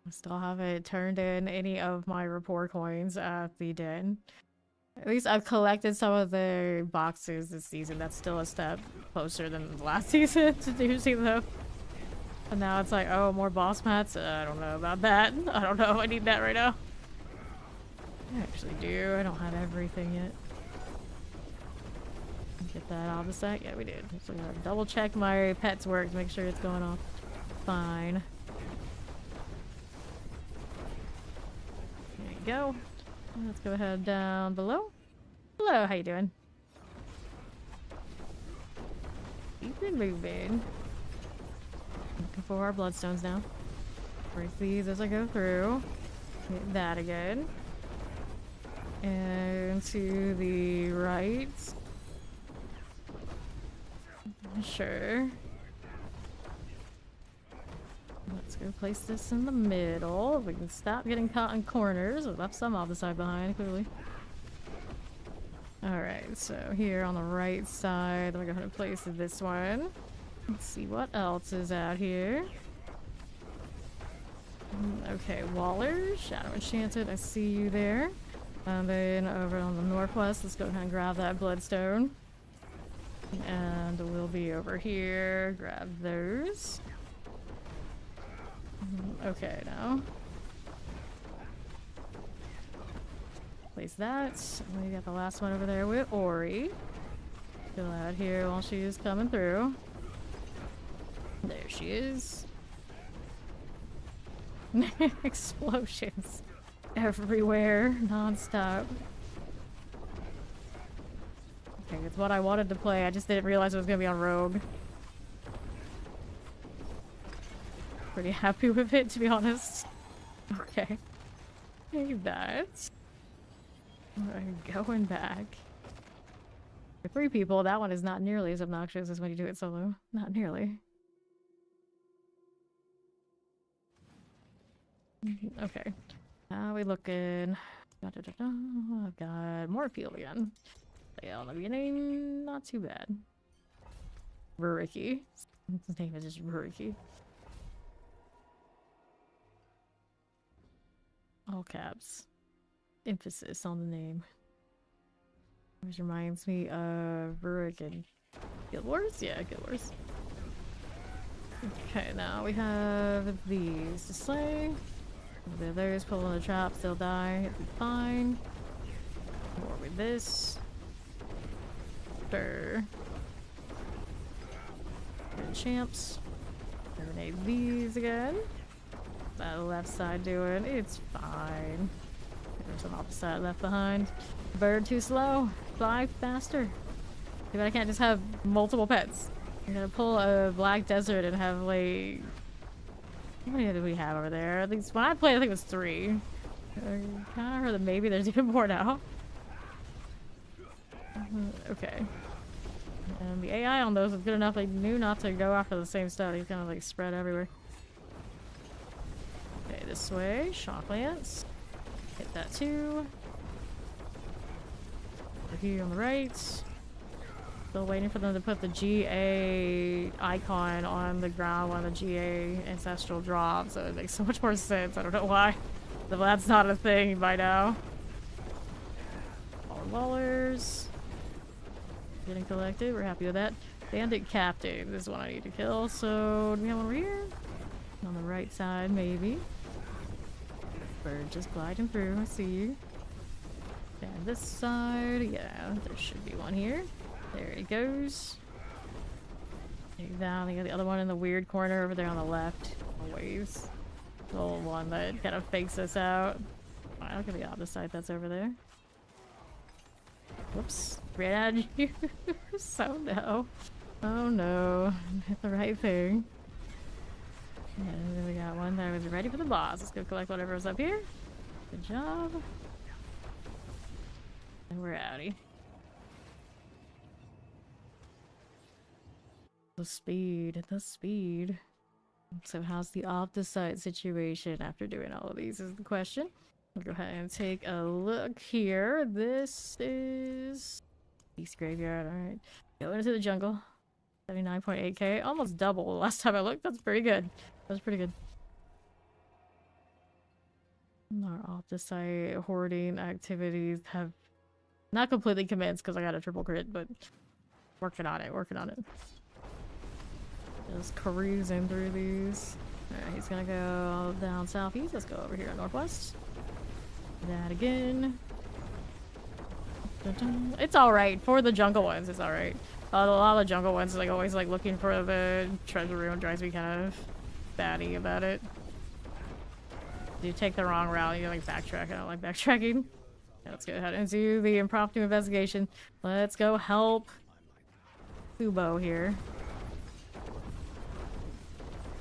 Speaker 1: I still haven't turned in any of my rapport coins at the den. At least I've collected some of the boxes this season. That's still a step closer than last season to do though. And now it's like, oh, more boss mats? I don't know about that. I don't know if I need that right now. I actually do. I don't have everything yet. Get that out of the set? Yeah, we did. So I gotta double check my pet's work to make sure it's going off fine. There you go. Let's go ahead down below. Hello, how you doing? Keep it moving. Looking for our bloodstones now. Break these as I go through. Hit that again. And to the right. Sure. Let's go place this in the middle. We can stop getting caught in corners. We left some off the side behind, clearly. Alright, so here on the right side, I'm gonna go ahead and place this one. Let's see what else is out here. Okay, Waller, Shadow Enchanted, I see you there. And then over on the northwest, let's go ahead and grab that Bloodstone. And we'll be over here, grab those. Okay, now. Place that. And we got the last one over there with Ori. Chill out here while she is coming through. There she is. Explosions everywhere, non-stop. Okay, it's what I wanted to play. I just didn't realize it was gonna be on Rogue. Pretty happy with it, to be honest. Okay. Hey, that. Alright, going back. For 3 people, that one is not nearly as obnoxious as when you do it solo. Not nearly. Okay. How we looking? I've got more appeal again. Yeah, on the beginning, not too bad. Ruriki. His name is just Ruriki. All caps. Emphasis on the name. Which reminds me of Rurik and Guild Wars? Yeah, Guild Wars. Okay, now we have these to slay. The others pull in the traps, they'll die. It'll be fine. More with this. Sure. Good champs. Terminate these again. That left side doing? It's fine. There's an opposite left behind. Bird too slow. Fly faster. Too bad I can't just have multiple pets. I'm gonna pull a Black Desert and have like... How many do we have over there? At least when I played, I think it was 3. I kinda heard that maybe there's even more now. Okay. And the AI on those was good enough, they knew not to go after the same stuff. He's kind of like spread everywhere. Okay, this way. Shock Lance. Hit that too. Over here on the right. Still waiting for them to put the GA icon on the ground when the GA ancestral drops, so it makes so much more sense. I don't know why. That's not a thing by now. All Wallers. Getting collected, we're happy with that. Bandit Captive, this is one I need to kill, so do we have one over here? On the right side, maybe. Bird just gliding through, I see you. And this side, yeah, there should be one here. There it goes. Down, you got the other one in the weird corner over there on the left. Always. The old one that kind of fakes us out. Alright, look at the opposite that's over there. Whoops. Ran at you. So no. Oh no. Hit the right thing. And then we got one that was ready for the boss. Let's go collect whatever was up here. Good job. And we're outie. The speed. The speed. So how's the opposite situation after doing all of these is the question. We'll go ahead and take a look here. This is Beast Graveyard. Alright. Go into the jungle. 79.8k. Almost double last time I looked. That's pretty good. That's pretty good. Our off-the-site hoarding activities have not completely commenced because I got a triple crit, but working on it, working on it. Just cruising through these. Alright, he's gonna go down southeast. Let's go over here northwest. That again. Dun-dun. It's alright. For the jungle ones, it's alright. A lot of the jungle ones, like, always like looking for the treasure room drives me kind of batty about it. You take the wrong route, you like backtrack. I don't like backtracking. Yeah, let's go ahead and do the impromptu investigation. Let's go help Kubo here.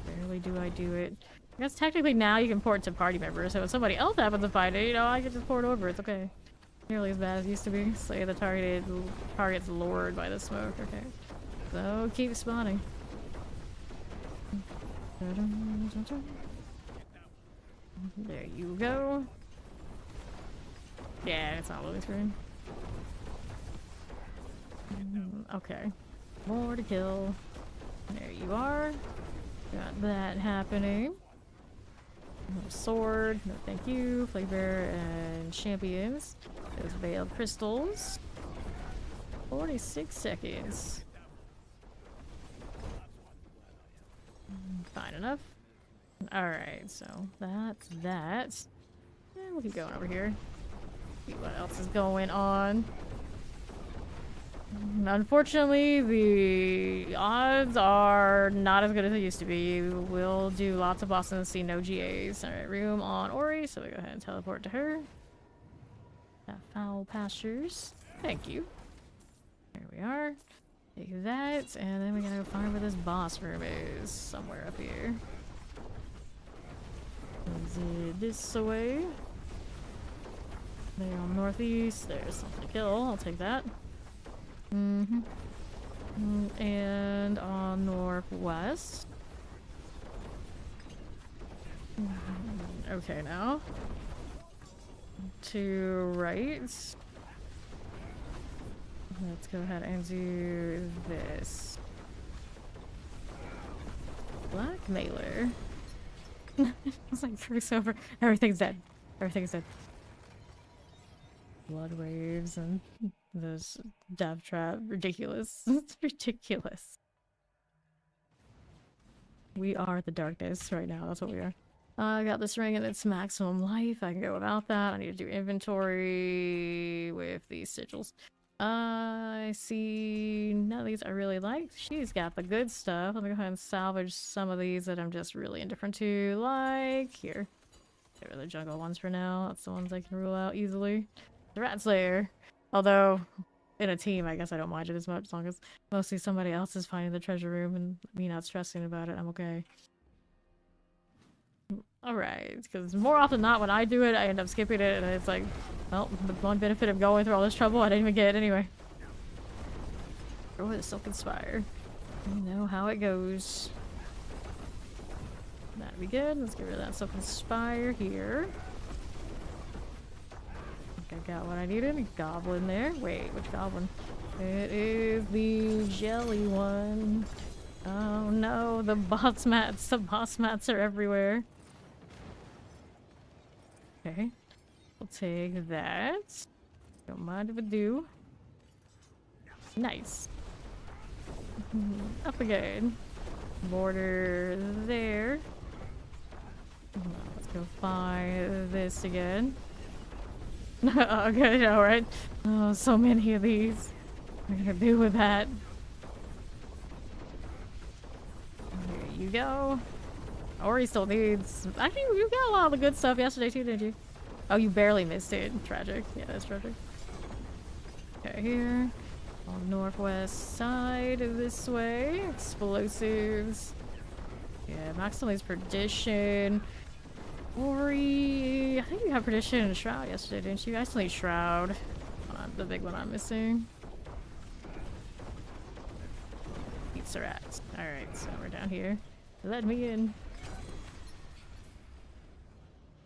Speaker 1: Barely do I do it. I guess technically now you can port to party members, so if somebody else happens to find it, you know, I can just port over. It's okay. Nearly as bad as it used to be. Slay the target's lured by the smoke. Okay. So keep spawning. There you go. Yeah, it's not loading screen. Okay. More to kill. There you are. Got that happening. No sword. No thank you. Flavor and champions. Those veiled crystals. 46 seconds. Fine enough. Alright, so that's that. And we'll keep going over here. See what else is going on. Unfortunately, the odds are not as good as they used to be. We'll do lots of bosses and see no GAs. Alright, room on Ori, so we go ahead and teleport to her. Foul pastures. Thank you. There we are. Take that, and then we gotta go find where this boss room is. Somewhere up here. Is it this way? There on northeast. There's something to kill. I'll take that. And on northwest. Okay, now. To right. Let's go ahead and do this. Blackmailer. It's like first over. Everything's dead. Everything's dead. Blood waves and those death trap. Ridiculous. It's ridiculous. We are the darkness right now. That's what we are. I got this ring and its maximum life. I can go without that. I need to do inventory with these sigils. I see none of these I really like. She's got the good stuff. Let me go ahead and salvage some of these that I'm just really indifferent to. Like here. Get rid of the jungle ones for now. That's the ones I can rule out easily. The Rat Slayer. Although, in a team, I guess I don't mind it as much as long as mostly somebody else is finding the treasure room and me not stressing about it. I'm okay. Alright, because more often than not when I do it, I end up skipping it and it's like, well, the one benefit of going through all this trouble, I didn't even get it anyway. Oh, the Silken Spire. You know how it goes. That'd be good. Let's get rid of that Silken Spire here. I think I got what I needed. A goblin there. Wait, which goblin? It is the jelly one. Oh no, the boss mats. The boss mats are everywhere. Okay. We'll take that. Don't mind if I do. Nice. Up again. Border there. Let's go find this again. Okay, alright. Oh, so many of these. What are you gonna do with that? Here you go. Ori still needs... Actually, you got a lot of the good stuff yesterday too, didn't you? Oh, you barely missed it. Tragic. Yeah, that's tragic. Okay, here. On the northwest side this way. Explosives. Yeah, Maximali's Perdition. Ori... I think you had Perdition and Shroud yesterday, didn't you? I still need Shroud. The big one I'm missing. Pizza rats. Alright, so we're down here. Let me in.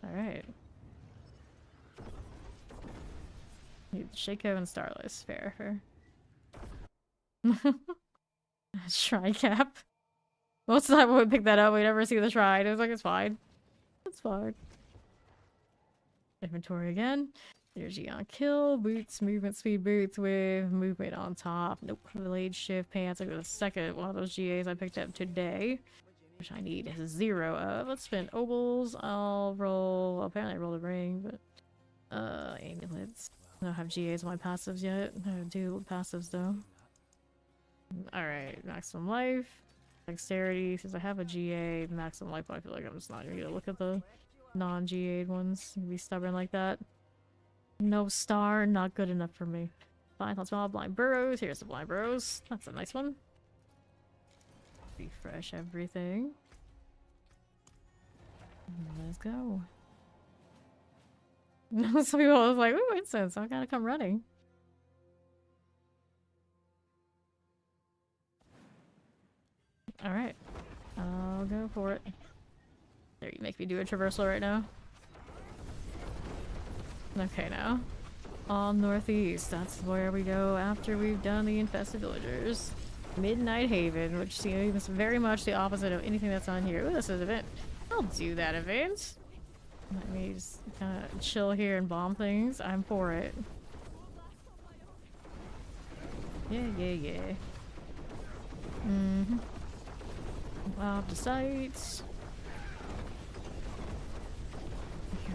Speaker 1: Alright. Need Shaco and Starless. Fair, fair. Shrine cap. Most of the time when we pick that up, we never see the shrine. It was like, it's fine. It's fine. Inventory again. Energy on kill. Boots, movement speed boots with movement on top. Nope. Blade shift pants. I got the second one of those GAs I picked up today. Which I need 0 of. Let's spin obols. I'll roll... Well, apparently I rolled a ring, but... amulets. I don't have GAs on my passives yet. I do passives though. Alright, maximum life. Dexterity. Since I have a GA maximum life, I feel like I'm just not gonna look at the non-GA'd ones. I'm gonna be stubborn like that. No star, not good enough for me. Fine, let's small blind burrows. Here's the blind burrows. That's a nice one. Refresh everything. Let's go. Some people was like, ooh, incense, I gotta come running. Alright. I'll go for it. There, you make me do a traversal right now. Okay, now. On northeast. That's where we go after we've done the infested villagers. Midnight Haven, which seems very much the opposite of anything that's on here. Ooh, this is an event. I'll do that event. Let me just kind of chill here and bomb things. I'm for it. Yeah, yeah, yeah. Mm-hmm. Off the sites.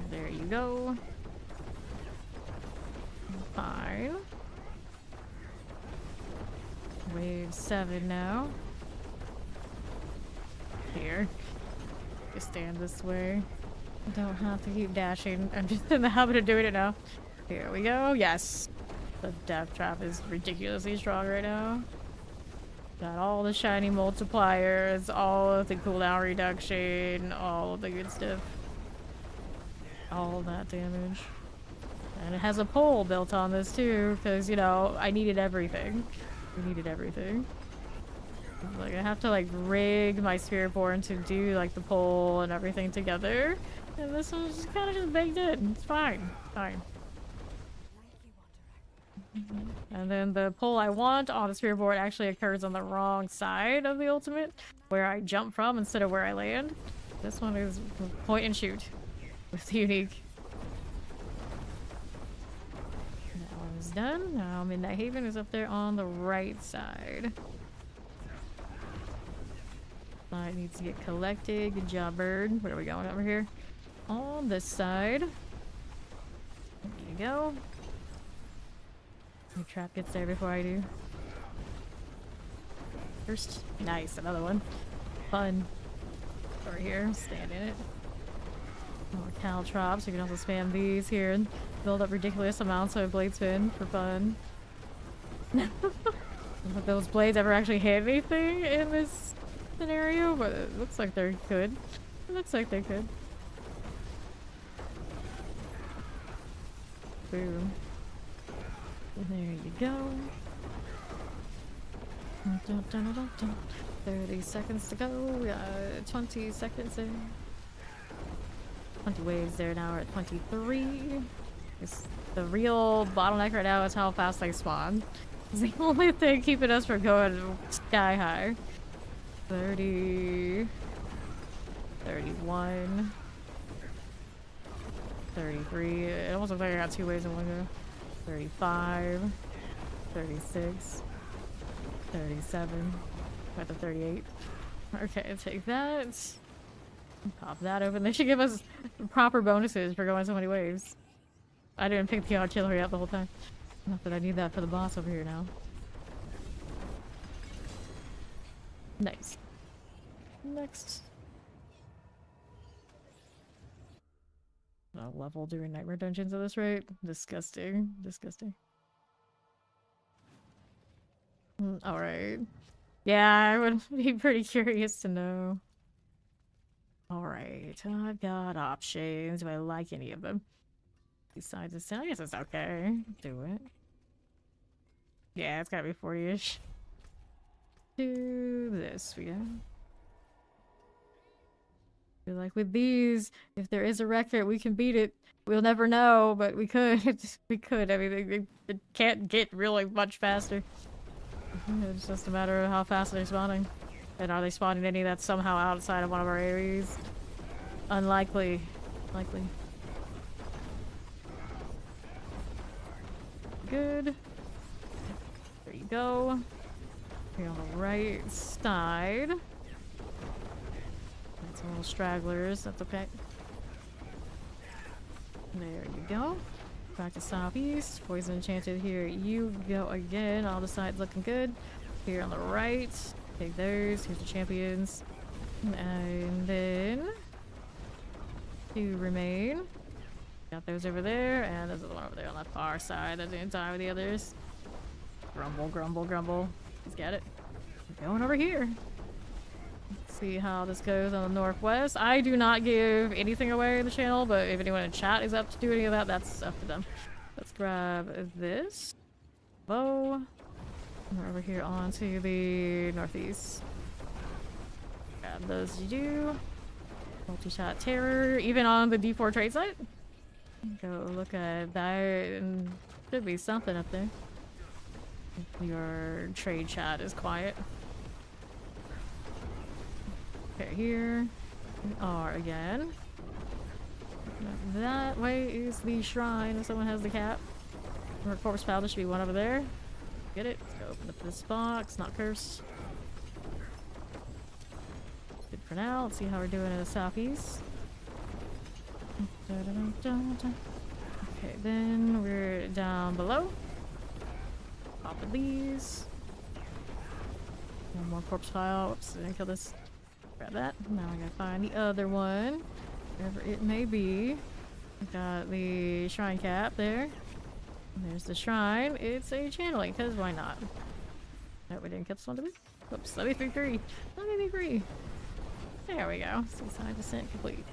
Speaker 1: There you go. Fine. Wave 7 now. Here. Just stand this way. Don't have to keep dashing. I'm just in the habit of doing it now. Here we go. Yes. The death trap is ridiculously strong right now. Got all the shiny multipliers, all of the cooldown reduction, all of the good stuff. All of that damage. And it has a pole built on this too, because, you know, I needed everything. We needed everything. Like, I have to, like, rig my Spiritborn to do, like, the pole and everything together. And this one's just kind of just baked in. It's fine. Fine. And then the pole I want on the Spiritborn actually occurs on the wrong side of the ultimate, where I jump from instead of where I land. This one is point and shoot. It's unique. That one's done. Now Midnight Haven is up there on the right side. It needs to get collected. Good job, bird. Where are we going over here? On this side. There you go. The trap gets there before I do. First. Nice, another one. Fun. Over here, stand in it. More caltrops. You can also spam these here and build up ridiculous amounts of blade spin for fun. If those blades ever actually hit anything in this scenario, but it looks like they could. It looks like they could. Boom. There you go. Dun, dun, dun, dun. 30 seconds to go. 20 seconds in. 20 waves there now. We're at 23. The real bottleneck right now is how fast they spawn. It's the only thing keeping us from going sky high. 30. 31. 33. It almost looks like I got 2 waves in one go. 35. 36. 37. At the 38. Okay, take that. Pop that open. They should give us proper bonuses for going so many waves. I didn't pick the artillery up the whole time. Not that I need that for the boss over here now. Nice. Next. A level doing nightmare dungeons at this rate. Disgusting. Disgusting. Alright. Yeah, I would be pretty curious to know. Alright, I've got options. Do I like any of them? Besides this, I guess it's okay. Do it. Yeah, it's gotta be 40-ish. Do this, we go. Feel like with these, if there is a record, we can beat it. We'll never know, but we could. We could. I mean, it can't get really much faster. It's just a matter of how fast they're spawning. And are they spawning any that's somehow outside of one of our areas? Unlikely. Likely. Good. There you go. Here on the right side. That's all stragglers. That's okay. There you go. Back to southeast. Poison enchanted. Here you go again. All the sides looking good. Here on the right. Take those. Here's the champions. And then 2 remain. Got those over there. And there's the one over there on the far side. That's in time with the others. Grumble, grumble, grumble. He's got it. We're going over here. Let's see how this goes on the northwest. I do not give anything away in the channel, but if anyone in chat is up to do any of that, that's up to them. Let's grab this bow. And we're over here onto the northeast. What does he do? Multi-shot terror, even on the D4 trade site? Go look at that, and should be something up there. If your trade chat is quiet. Okay, here we are again. That way is the shrine if someone has the cap. Or corpse pal, there should be one over there. Get it? Let's go open up this box, not cursed. Good for now. Let's see how we're doing in the southeast. Okay, then we're down below. Pop of these. One more corpse pile. Oops, didn't kill this. Grab that. Now I gotta find the other one. Wherever it may be. We got the shrine cap there. And there's the shrine. It's a channeling, because why not? No, we didn't kill this one, did we? Oops, let me be free. Let me be free. There we go. Suicide descent complete.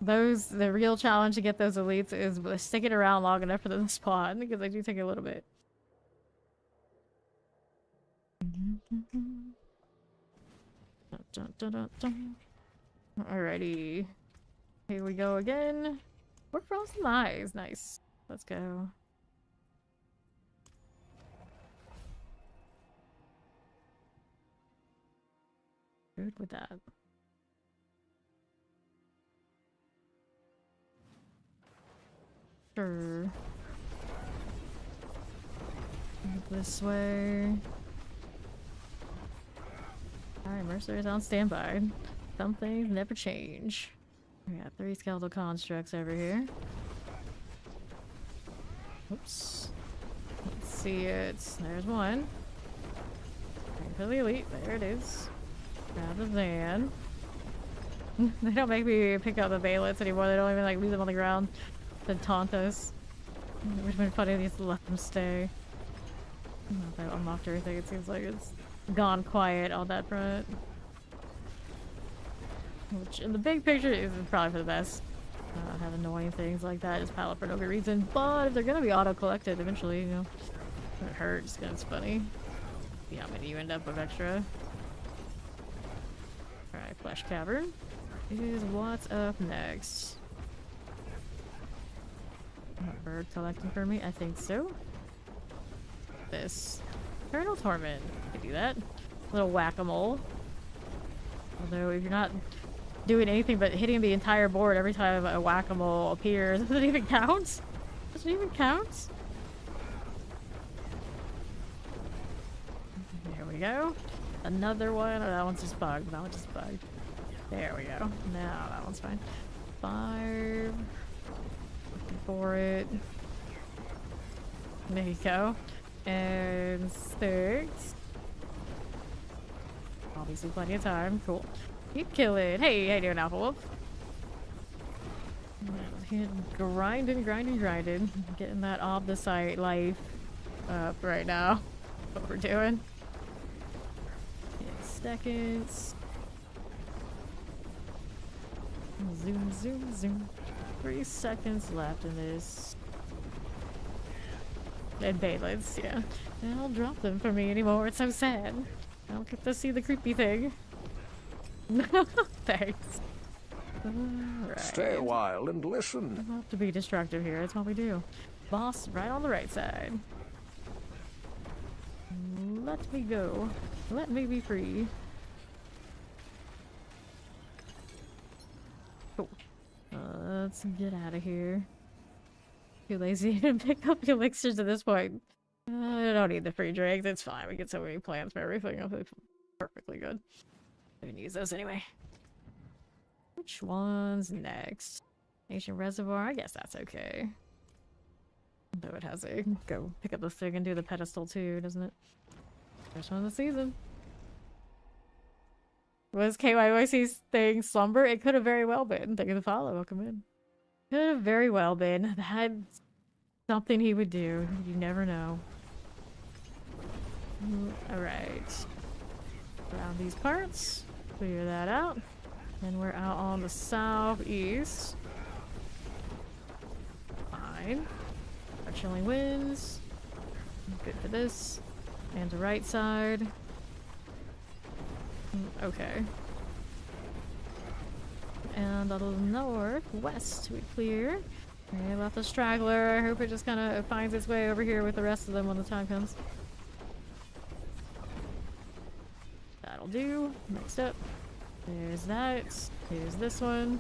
Speaker 1: The real challenge to get those elites is sticking around long enough for them to spawn, because they do take a little bit. Alrighty. Here we go again. We're frosting eyes. Nice. Let's go. Good with that. Sure. This way. Alright, mercenaries on standby. Some things never change. We got 3 skeletal constructs over here. Oops. Let's see it. There's one. For the elite. There it is. Grab the van. They don't make me pick up the valets anymore. They don't even like leave them on the ground to taunt us. It would have been funny if they just let them stay. Not that I unlocked everything. It seems like it's gone quiet on that front. Which in the big picture is probably for the best. Have annoying things like that just pile up for no good reason. But if they're gonna be auto-collected eventually, you know, it hurts because it's funny. See how many you end up with extra. Alright, Flesh Cavern is what's up next. Bird collecting for me? I think so. This. Eternal Torment. Could do that. Little whack-a-mole. Although if you're not doing anything but hitting the entire board every time a whack-a-mole appears, does it even count? Does it even count? There we go. Another one. Oh, that one's just bugged. That one's just bugged. There we go. Now that one's fine. 5. Looking for it. There you go. And 6. Obviously plenty of time. Cool. Keep killing. Hey, how you doing, Alpha Wolf? Grinding. Getting that off the site life up right now. What we're doing. 6 seconds. Zoom. 3 seconds left in this. And Baylins, yeah. They don't drop them for me anymore. It's so sad. I don't get to see the creepy thing. Thanks. Alright.
Speaker 3: Stay a while and listen.
Speaker 1: Doesn't have to be destructive here. That's what we do. Boss right on the right side. Let me go. Let me be free. Cool. Let's get out of here. Too lazy to pick up the elixirs at this point. I don't need the free drinks. It's fine. We get so many plans for everything. I'll be perfectly good. I can use those anyway. Which one's next? Ancient Reservoir? I guess that's okay. Though it has a go pick up the thing and do the pedestal too, doesn't it? First one of the season. Was KYYC's thing slumber? It could have very well been. Thank you for the follow. Welcome in. Could have very well been. That something he would do. You never know. Alright. Around these parts. Clear that out. And we're out on the southeast. Fine. Our chilling winds. Good for this. And the right side. Okay. And on the northwest, we clear. We left a straggler. I hope it just kind of finds its way over here with the rest of them when the time comes. That'll do. Next up. There's that. Here's this one.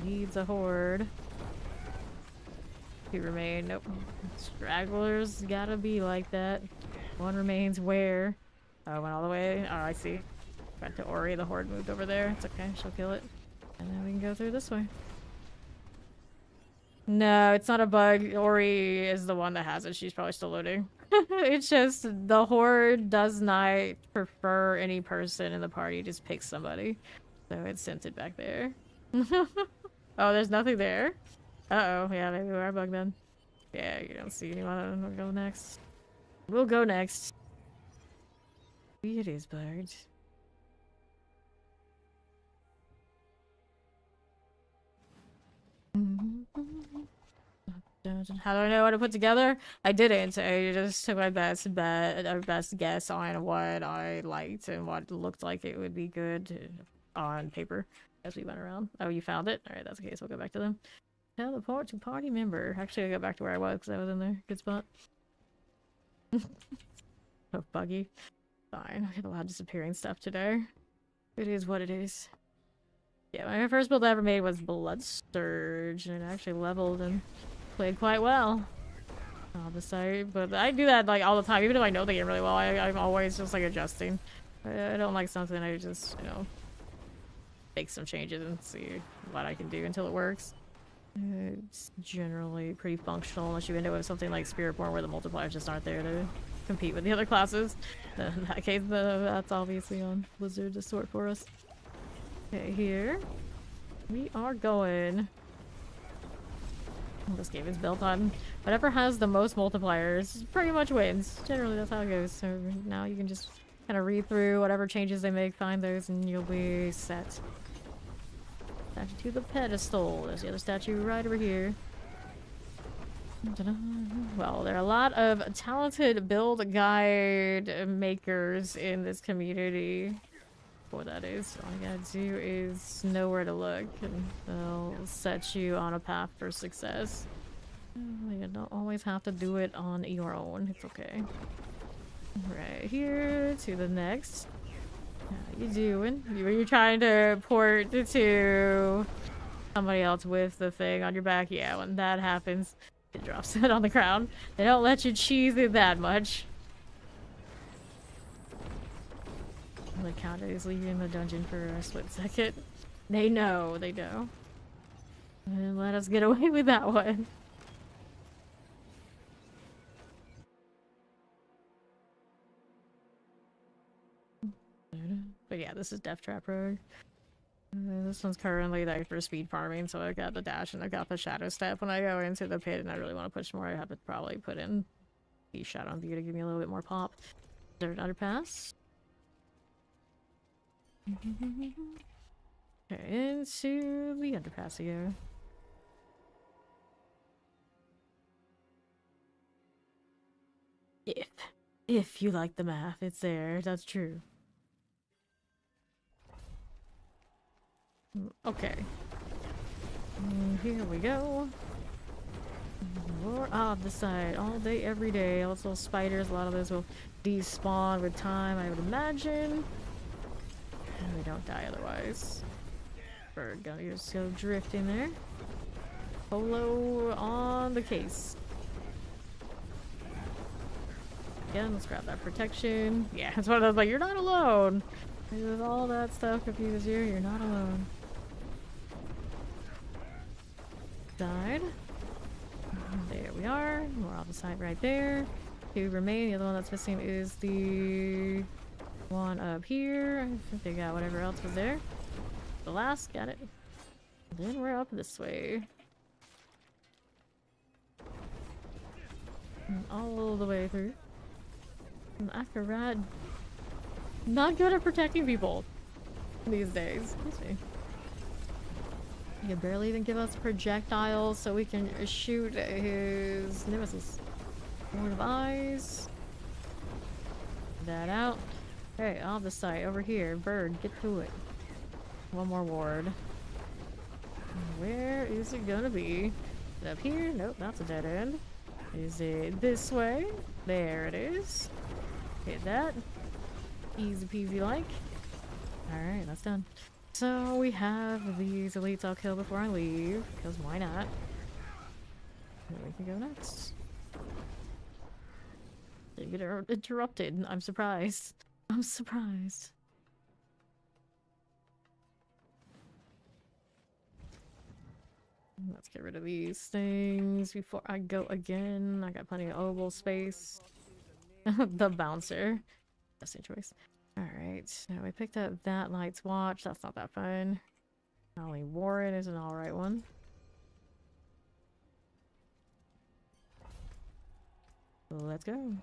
Speaker 1: Needs a horde. Two remain. Nope. Stragglers gotta be like that. One remains where? Oh, it went all the way. Oh, I see. Got to Ori. The horde moved over there. It's okay. She'll kill it. And then we can go through this way. No, it's not a bug. Ori is the one that has it. She's probably still loading. It's just the horde does not prefer any person in the party. Just pick somebody. So it's sent it back there. Oh, there's nothing there. Uh-oh. Yeah, maybe we are bugged then. Yeah, you don't see anyone. We'll go next. We'll go next. It is bugged. How do I know what to put together? I didn't. I just took my best bet, or best guess on what I liked and what looked like it would be good on paper as we went around. Oh, you found it? Alright, that's okay, so we'll go back to them. Teleport to party member. Actually, I'll go back to where I was because I was in there. Good spot. Oh, buggy. Fine. I have a lot of disappearing stuff today. It is what it is. Yeah, my first build I ever made was Blood Surge, and it actually leveled and played quite well. On the site, but I do that like all the time, even if I know the game really well. I'm always just like adjusting. I don't like something, I just, you know, make some changes and see what I can do until it works. It's generally pretty functional unless you end up with something like Spiritborn where the multipliers just aren't there to compete with the other classes. In that case, that's obviously on Blizzard to sort for us. Okay, here we are going. This game is built on whatever has the most multipliers pretty much wins. Generally, that's how it goes. So now you can just kind of read through whatever changes they make, find those, and you'll be set. Statue to the pedestal. There's the other statue right over here. Well, there are a lot of talented build guide makers in this community. What that is, all you gotta do is know where to look, and they'll set you on a path for success. You don't always have to do it on your own. It's okay. Right here to the next. How you doing? You're trying to port to somebody else with the thing on your back. Yeah, when that happens, it drops it on the ground. They don't let you cheese it that much. The counter is leaving the dungeon for a split second. They know, they know. And let us get away with that one. But yeah, this is Death Trap Road. This one's currently like for speed farming, so I got the dash and I got the shadow step. When I go into the pit and I really want to push more, I have to probably put in the shadow on view to give me a little bit more pop. Dirt underpass. Okay, into the underpass we go. If you like the math, it's there. That's true. Okay. Here we go. More of the side all day, every day. All those little spiders, a lot of those will despawn with time, I would imagine. And they don't die otherwise. We're gonna just go drift in there. Polo on the case. Again, let's grab that protection. Yeah, it's one of those like, you're not alone. With all that stuff confuses you, you're not alone. Died. There we are. We're on the side right there. Two remain. The other one that's missing is the one up here. I think they got whatever else was there. The last, got it. Then we're up this way. And all the way through. And Akarat, not good at protecting people these days. Let's see. He can barely even give us projectiles so we can shoot his nemesis. Lord of Eyes. That out. Hey, on the site, over here. Bird, get to it. One more ward. Where is it gonna be? Is it up here? Nope, that's a dead end. Is it this way? There it is. Hit that. Easy peasy like. Alright, that's done. So we have these elites I'll kill before I leave, because why not? Then we can go next. They get interrupted. I'm surprised. I'm surprised. Let's get rid of these things before I go again. I got plenty of oval space. The bouncer. Best choice. Alright, now we picked up that Light's Watch. That's not that fun. Holly Warren is an alright one. Let's go.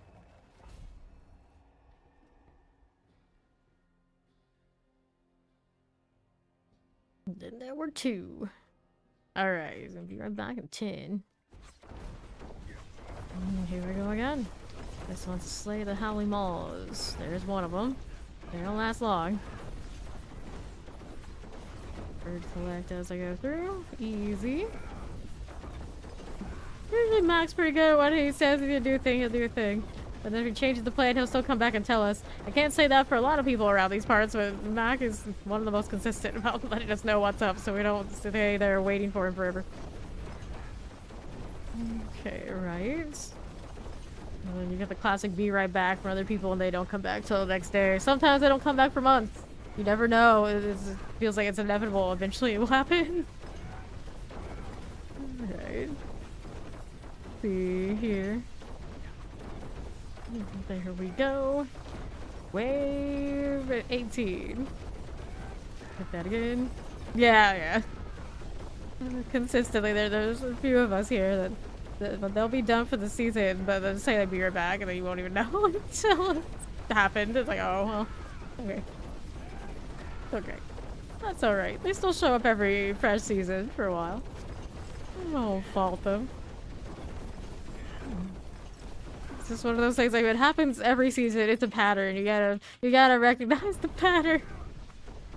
Speaker 1: Then there were two. Alright, he's gonna be right back in 10. And here we go again. This one's to slay the Howling Maws. There's one of them. They don't last long. Bird collect as I go through. Easy. Usually Mac's pretty good. When he says he's gonna do a thing, he'll do a thing. But then if he changes the plan, he'll still come back and tell us. I can't say that for a lot of people around these parts, but Mac is one of the most consistent about letting us know what's up, so we don't stay there waiting for him forever. Okay, right. And then you get the classic be right back from other people and they don't come back till the next day. Sometimes they don't come back for months. You never know. It feels like it's inevitable. Eventually it will happen. Alright. See here. There we go. Wave 18. Hit that again. Yeah. Consistently, there's a few of us here that they'll be done for the season, but they'll say they'll be right back, and then you won't even know until it happened. It's like, oh, well, okay. Okay. That's alright. They still show up every fresh season for a while. I won't fault them. It's just one of those things, like, it happens every season. It's a pattern. You gotta recognize the pattern.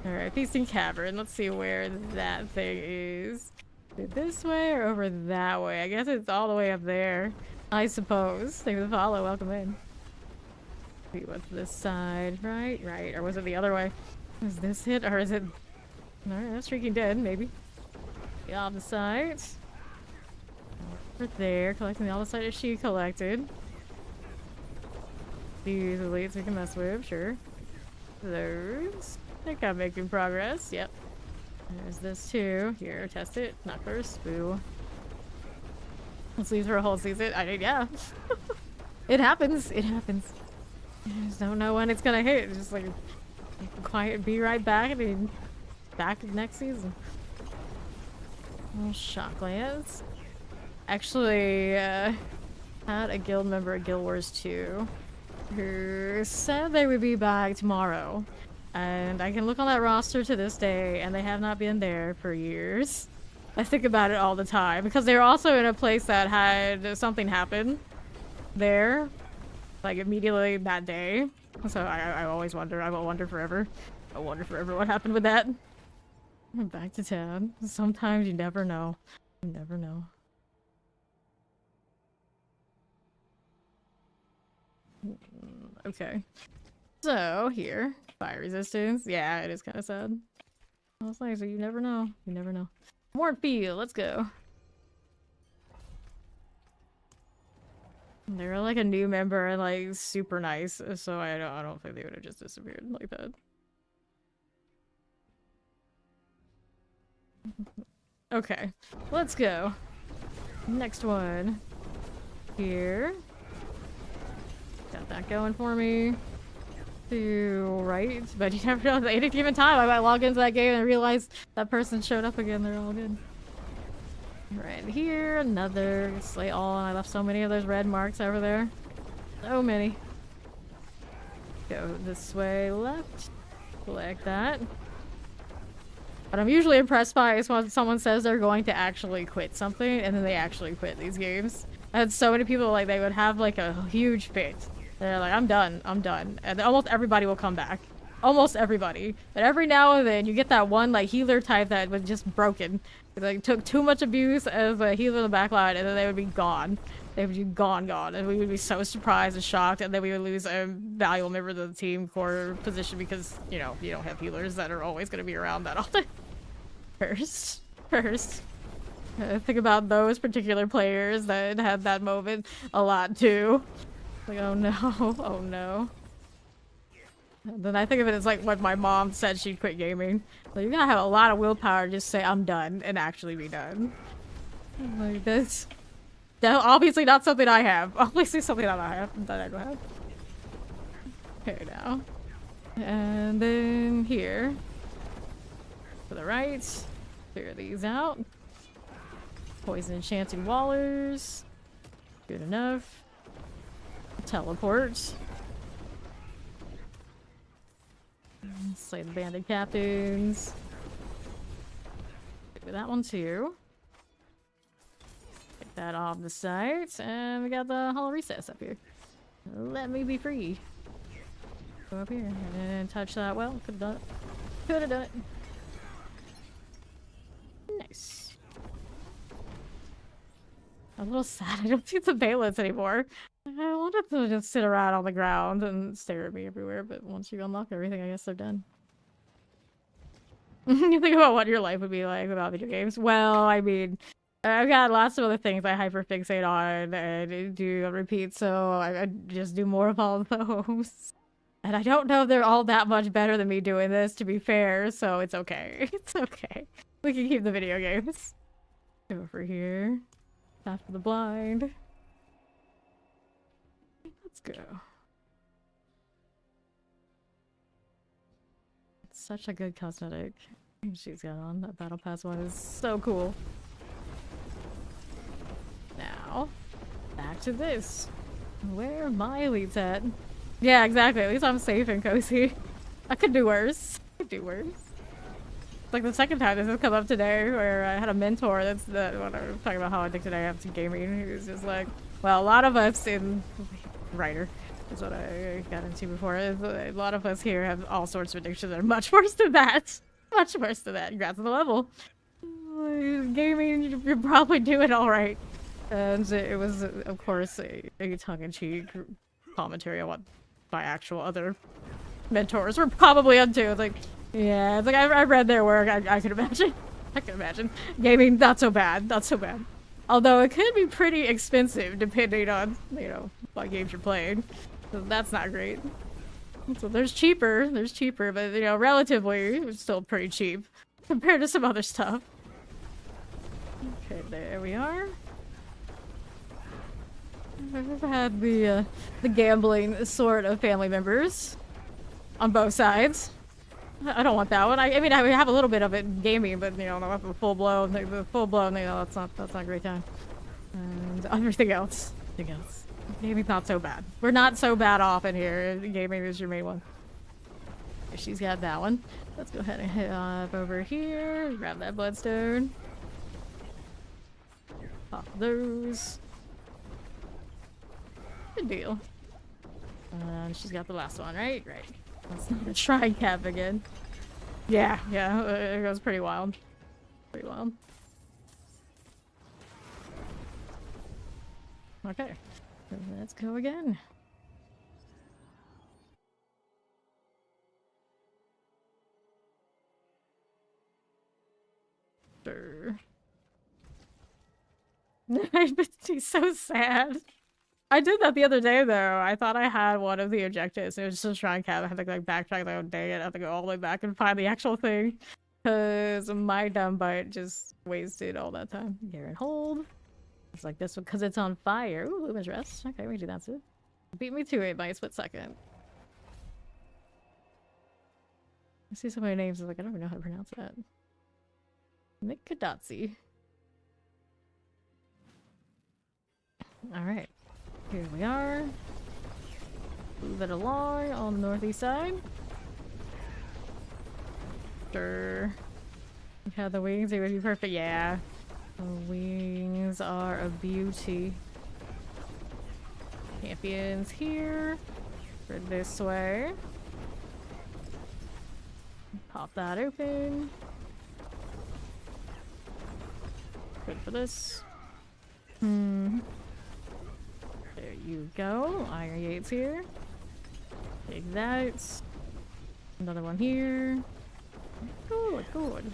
Speaker 1: Alright, Feasting Cavern. Let's see where that thing is. Is it this way or over that way? I guess it's all the way up there. I suppose. Thank you for the follow. Welcome in. See what's this side. Right. Or was it the other way? Is this it? Or is it... Alright, that's Shrieking Dead, maybe. The opposite side. Over there. Collecting the opposite side that she collected. These elites we can mess with, sure. Those. I think I'm making progress. Yep. There's this too. Here, test it. Not first. Boo. Let's leave for a whole season. I mean, yeah. It happens. It happens. You just don't know when it's gonna hit. It's just like quiet, be right back, and then back next season. Little Shocklands. Actually, had a guild member at Guild Wars 2 who said they would be back tomorrow. And I can look on that roster to this day, and they have not been there for years. I think about it all the time, because they're also in a place that had something happen there, like immediately that day. So I always wonder, I will wonder forever. I'll wonder forever what happened with that. Back to town. Sometimes you never know. You never know. Okay. So, here. Fire resistance. Yeah, it is kind of sad. I was like, so you never know. You never know. Mornfield, let's go. They're like a new member and like super nice, so I don't think they would have just disappeared like that. Okay, let's go. Next one. Here. Got that going for me. Right, but you never know. At any given time, I might log into that game and realize that person showed up again. They're all good. Right here, another slay all, and I left so many of those red marks over there. So many. Go this way, left. Collect that. What I'm usually impressed by is when someone says they're going to actually quit something, and then they actually quit these games. I had so many people, like, they would have like a huge fit They're like, I'm done, I'm done. And almost everybody will come back. Almost everybody. But every now and then, you get that one, like, healer type that was just broken. It, like, took too much abuse as a healer in the backline, and then they would be gone. They would be gone. And we would be so surprised and shocked, and then we would lose a valuable member of the team core position because, you know, you don't have healers that are always going to be around that often. First. Think about those particular players that had that moment a lot, too. Like, oh no, oh no. And then I think of it as like what my mom said she'd quit gaming. Like, you gotta have a lot of willpower to just say I'm done and actually be done. Like this. Obviously not something I have. Obviously something that I don't have. Okay, now. And then here. To the right. Clear these out. Poison enchanted wallers. Good enough. Teleport. Slay the bandit captains. Do that one too. Take that off the site, and we got the hollow recess up here. Let me be free. Go up here and touch that. Well, could have done it. Could have done it. Nice. I'm a little sad. I don't see the bailiffs anymore. I wanted to just sit around on the ground and stare at me everywhere, but once you unlock everything, I guess they're done. You think about what your life would be like without video games? Well, I mean, I've got lots of other things I hyperfixate on and do on repeat, so I just do more of all of those. And I don't know if they're all that much better than me doing this, to be fair, so it's okay. It's okay. We can keep the video games. Over here. After the blind. Let's go. It's such a good cosmetic she's got on. That battle pass one is so cool. Now, back to this. Where are my elites at? Yeah, exactly. At least I'm safe and cozy. I could do worse. I could do worse. Like the second time this has come up today where I had a mentor that's when I was talking about how addicted I am to gaming. He was just like, well, a lot of us in writer is what I got into before. A lot of us here have all sorts of addictions that are much worse than that. Much worse than that. Congrats on the level. Gaming, you're probably doing all right. And it was, of course, a tongue-in-cheek commentary on what my actual other mentors were probably up to. It's like, yeah, it's like I read their work. I could imagine. I can imagine. Gaming, not so bad. Not so bad. Although it could be pretty expensive depending on, you know, what games you're playing. So that's not great. So there's cheaper, but, you know, relatively, it's still pretty cheap compared to some other stuff. Okay, there we are. I've had the gambling sort of family members on both sides. I don't want that one. I mean, I have a little bit of it in gaming, but, you know, not the full blown. The full blown, you know, that's not a great time. And everything else. Gaming's not so bad. We're not so bad off in here. Gaming is your main one. She's got that one. Let's go ahead and hit up over here. Grab that bloodstone. Pop those. Good deal. And she's got the last one, right? Right. Let's not try cap again. Yeah, it goes pretty wild. Pretty wild. Okay. Let's go again. Sure. He's so sad. I did that the other day though. I thought I had one of the objectives. It was just shrine cap. I had to like backtrack, like, oh dang it, I have to go all the way back and find the actual thing. Cause my dumb butt just wasted all that time. Here and hold. It's like this one because it's on fire. Ooh, Luminous Rest. Okay, we do that too. Beat me to it by a split second. I see so many names. I was like, I don't even know how to pronounce that. Mikadazi. Alright. Here we are. Move it along on the northeast side. Sure. Look how the wings, it would be perfect. Yeah. The wings are a beauty. Champions here. For this way. Pop that open. Good for this. There you go. Iron gates here. Take that. Another one here. Good, good.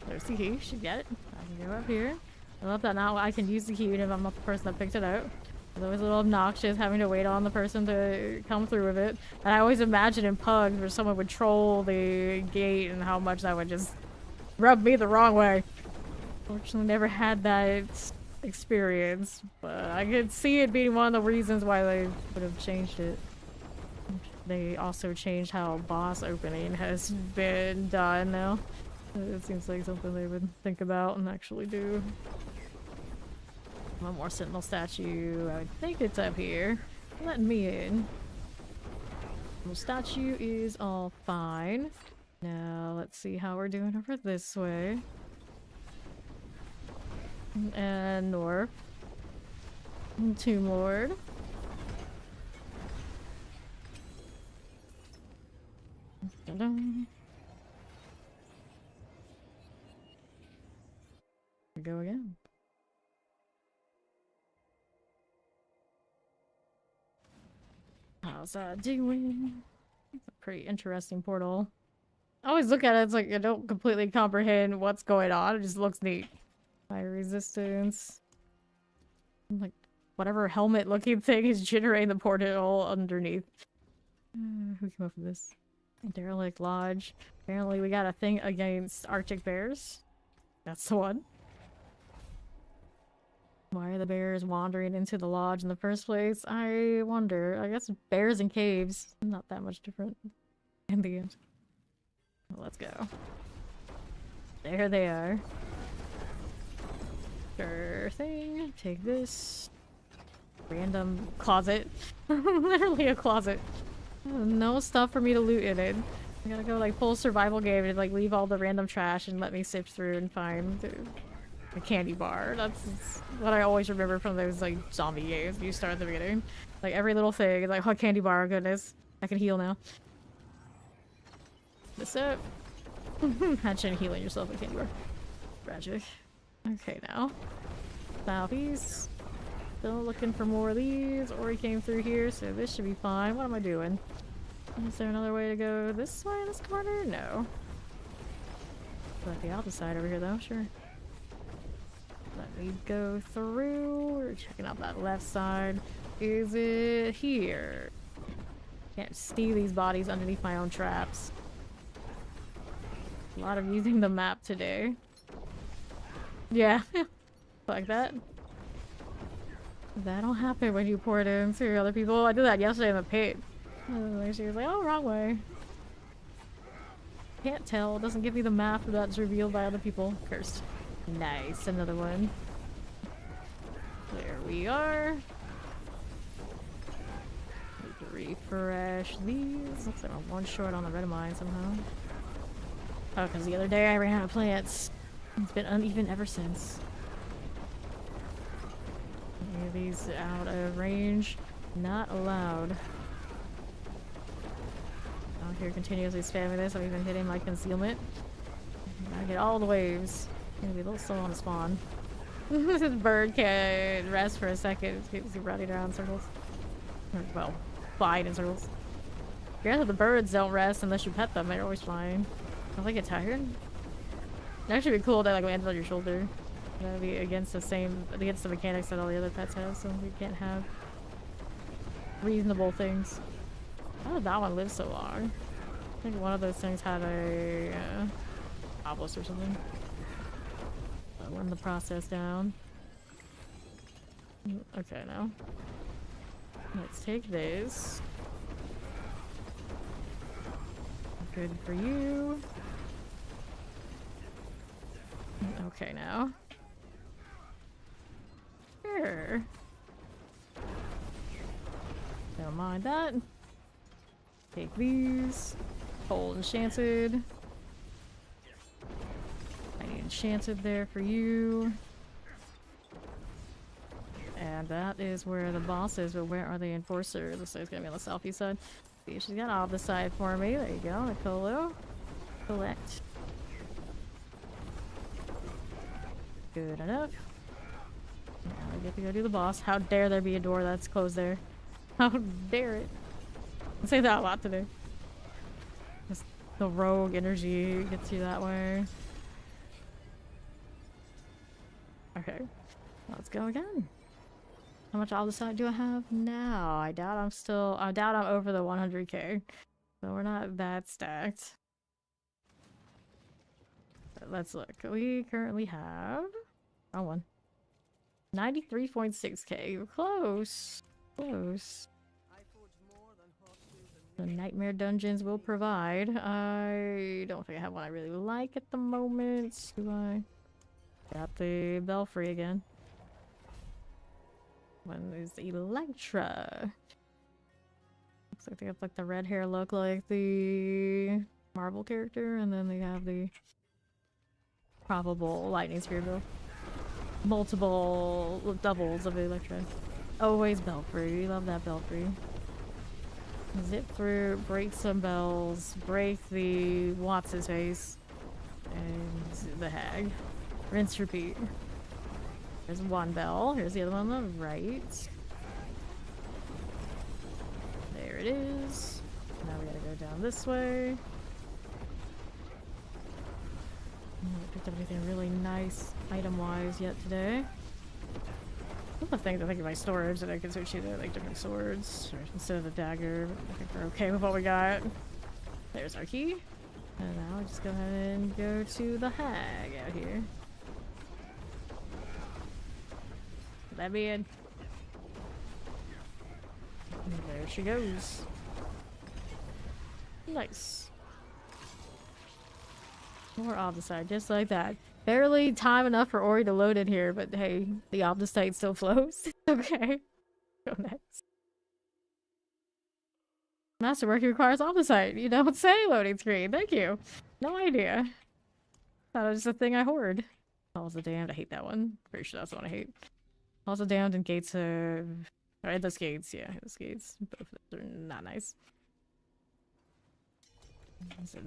Speaker 1: There's the key. Should get it. I can go up here. I love that now I can use the key if I'm not the person that picked it out. It's always a little obnoxious having to wait on the person to come through with it. And I always imagine in Pugs where someone would troll the gate and how much that would just rub me the wrong way. Fortunately, never had that experience, but I could see it being one of the reasons why they would have changed it. They also changed how boss opening has been done now. It seems like something they would think about and actually do. One more sentinel statue. I think it's up here. Let me in. The statue is all fine. Now let's see how we're doing over this way. And north. Tomb Lord. Dun-dun. Go again. How's that doing? It's a pretty interesting portal. I always look at it, it's like I don't completely comprehend what's going on. It just looks neat. Fire resistance. Like, whatever helmet looking thing is generating the portal underneath. Who came up with this? Derelict Lodge. Apparently we got a thing against Arctic bears. That's the one. Why are the bears wandering into the lodge in the first place? I wonder. I guess bears in caves. Not that much different in the end. Well, let's go. There they are. Sure thing. Take this. Random closet. Literally a closet. No stuff for me to loot in it. I gotta go like full survival game and like leave all the random trash and let me sift through and find a candy bar. That's what I always remember from those like zombie games you start at the beginning. Like every little thing is like, oh, candy bar, goodness. I can heal now. This up. Imagine healing yourself with candy bar. Tragic. Okay, now. Southeast. Still looking for more of these. Ori came through here, so this should be fine. What am I doing? Is there another way to go this way in this corner? No. But the opposite side over here, though. Sure. Let me go through. We're checking out that left side. Is it here? Can't see these bodies underneath my own traps. A lot of using the map today. Yeah. Like that. That'll happen when you pour it into other people. I did that yesterday in the pit. She was like, oh, wrong way. Can't tell. It doesn't give me the map that's revealed by other people. Cursed. Nice. Another one. There we are. Need to refresh these. Looks like I'm one short on the red mine somehow. Oh, because the other day I ran out of plants. It's been uneven ever since. Any of these out of range? Not allowed. Out here continuously spamming this. I'm even hitting my concealment. I get all the waves. Gonna be a little slow on the spawn. This bird can rest for a second. It's running around in circles. Well, flying in circles. Granted, the birds don't rest unless you pet them. They're always flying. Don't they get tired? It'd actually be cool to like land on your shoulder. That'd be against the mechanics that all the other pets have, so we can't have reasonable things. How did that one live so long? I think one of those things had a obelisk or something. Run the process down. Okay, now. Let's take this. Good for you. Okay, now. Sure. Don't mind that. Take these. Hold enchanted. I need enchanted there for you. And that is where the boss is, but where are the enforcers? Looks like it's gonna be on the southeast side. See, she's got off the side for me. There you go, Nicolo. Collect. Good enough. Now we get to go do the boss. How dare there be a door that's closed there? How dare it? I say that a lot today. Just the rogue energy gets you that way. Okay, let's go again. How much Aldecite do I have now? I doubt I'm over the 100k. So we're not that stacked. But let's look. We currently have... Oh, one. 93.6k. Close. Close. The nightmare dungeons will provide. I don't think I have one I really like at the moment. Do I? Got the belfry again. One is Electra. Looks like they have like the red hair look like the Marvel character, and then they have the probable lightning spear build. Multiple doubles of Electra. Always belfry. Love that belfry. Zip through, break some bells, break the Watts' face, and the hag. Rinse, repeat. There's one bell. Here's the other one on the right. There it is. Now we gotta go down this way. I haven't picked up anything really nice item-wise yet today. I think I think of my storage that I can switch to like different swords instead of the dagger. I think we're okay with what we got. There's our key. And now we just go ahead and go to the hag out here. Let me in. And there she goes. Nice. More Aldecite, just like that. Barely time enough for Ori to load in here, but hey, the Aldecite still flows. Okay. Go next. Masterwork requires Aldecite. You don't say, loading screen. Thank you. No idea. Thought it was just a thing I hoard. Halls of Damned. I hate that one. Pretty sure that's the one I hate. Halls of Damned and Gates of... Alright, those gates. Yeah, those gates. Both of those are not nice. So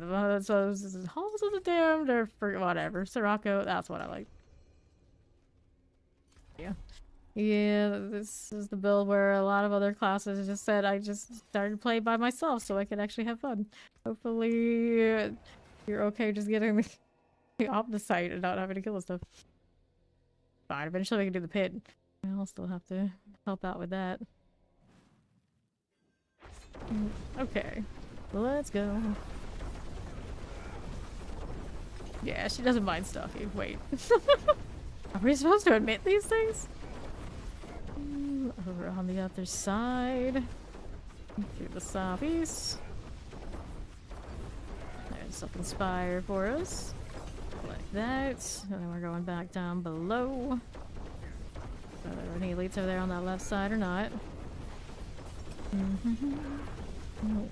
Speaker 1: this is Halls of the Damned or for whatever. Sirocco, that's what I like. Yeah. Yeah, this is the build where a lot of other classes just said I just started playing by myself so I could actually have fun. Hopefully you're okay just getting the Aldecite and not having to kill and stuff. Fine, eventually we can do the pit. I'll still have to help out with that. Okay, let's go. Yeah, she doesn't mind stalking. Wait. Are we supposed to admit these things? Over on the other side. Through the southeast. There's something Spire for us. Like that. And then we're going back down below. Are there any elites over there on that left side or not?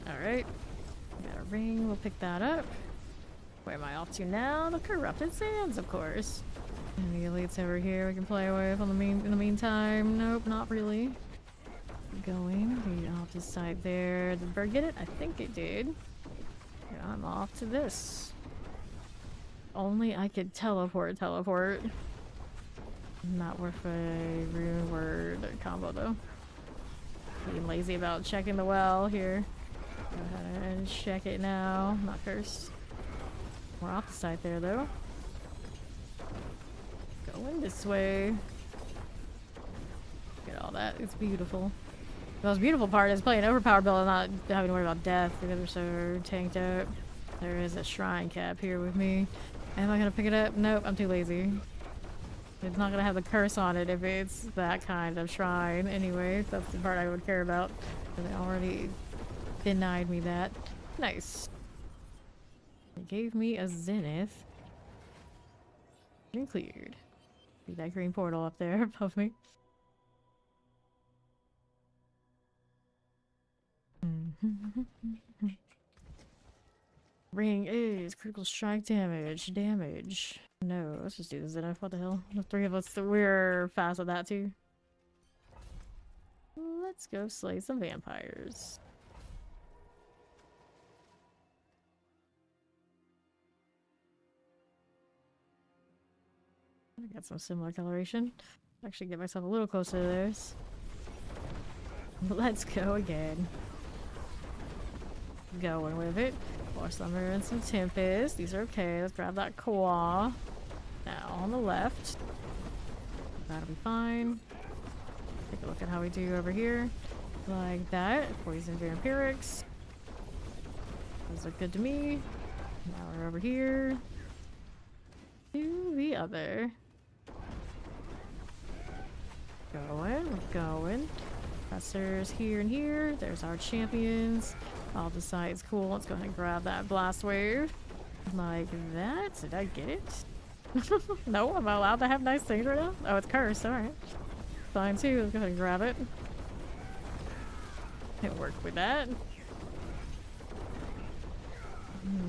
Speaker 1: Alright. Got a ring. We'll pick that up. Where am I off to now? The Corrupted Sands, of course. And the elites over here we can play with in the meantime. Nope, not really. Going. Off the side there. Did the bird get it? I think it did. Yeah, I'm off to this. Only I could teleport. Not worth a rune word combo though. Being lazy about checking the well here. Go ahead and check it now. Not cursed. We're off the side there though. Going this way. Look at all that. It's beautiful. The most beautiful part is playing overpowered build and not having to worry about death because we're so tanked up. There is a shrine cap here with me. Am I gonna pick it up? Nope, I'm too lazy. It's not gonna have the curse on it if it's that kind of shrine. Anyway, that's the part I would care about. They already denied me that. Nice. They gave me a zenith. And cleared. See that green portal up there above me. Ring is critical strike damage. No, let's just do the zenith. What the hell? The three of us, we're fast at that too. Let's go slay some vampires. I got some similar coloration. Actually get myself a little closer to theirs. Let's go again. Going with it. Force Summer and some Tempest. These are okay. Let's grab that Claw. Now on the left. That'll be fine. Take a look at how we do over here. Like that. Poison Vampirics. Those look good to me. Now we're over here. To the other. We're going. Pressers here and here. There's our champions. All the sides cool. Let's go ahead and grab that blast wave. Like that. Did I get it? No, I'm not allowed to have nice things right now. Oh, it's cursed. Alright. Fine too. Let's go ahead and grab it. It worked with that.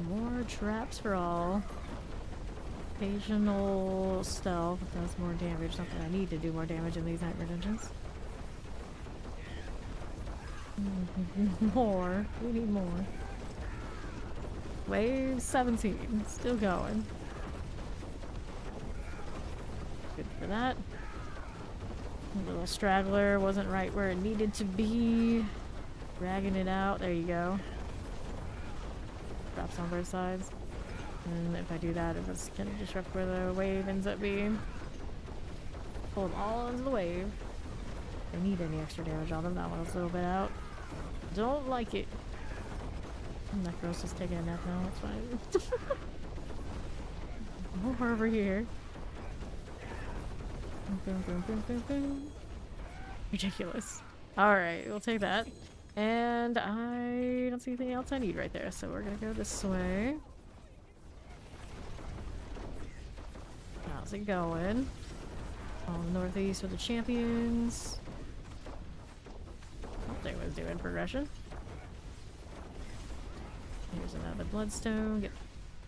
Speaker 1: More traps for all. Occasional stealth does more damage. Something I need to do more damage in these nightmare dungeons. More. We need more. Wave 17. Still going. Good for that. A little straggler wasn't right where it needed to be. Dragging it out. There you go. Drops on both sides. And if I do that, it's gonna disrupt where the wave ends up being. Pull them all into the wave. If they need any extra damage on them, that one's a little bit out. Don't like it. Necros is taking a nap now, that's fine. More over here. Boom, boom, boom, boom, boom. Ridiculous. Alright, we'll take that. And I don't see anything else I need right there, so we're gonna go this way. How's it going? On the northeast with the champions. Something was doing progression. Here's another bloodstone.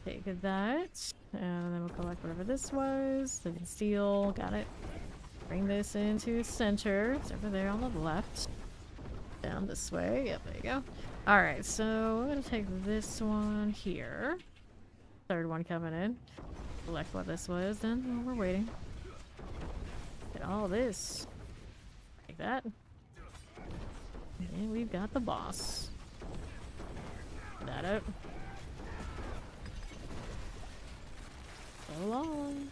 Speaker 1: Take that. And then we'll collect whatever this was. Living steel. Got it. Bring this into the center. It's over there on the left. Down this way. Yep, there you go. Alright, so I'm gonna take this one here. Third one coming in. Select what this was, then while we're waiting. Get all this. Like that. And we've got the boss. Get that out. So long.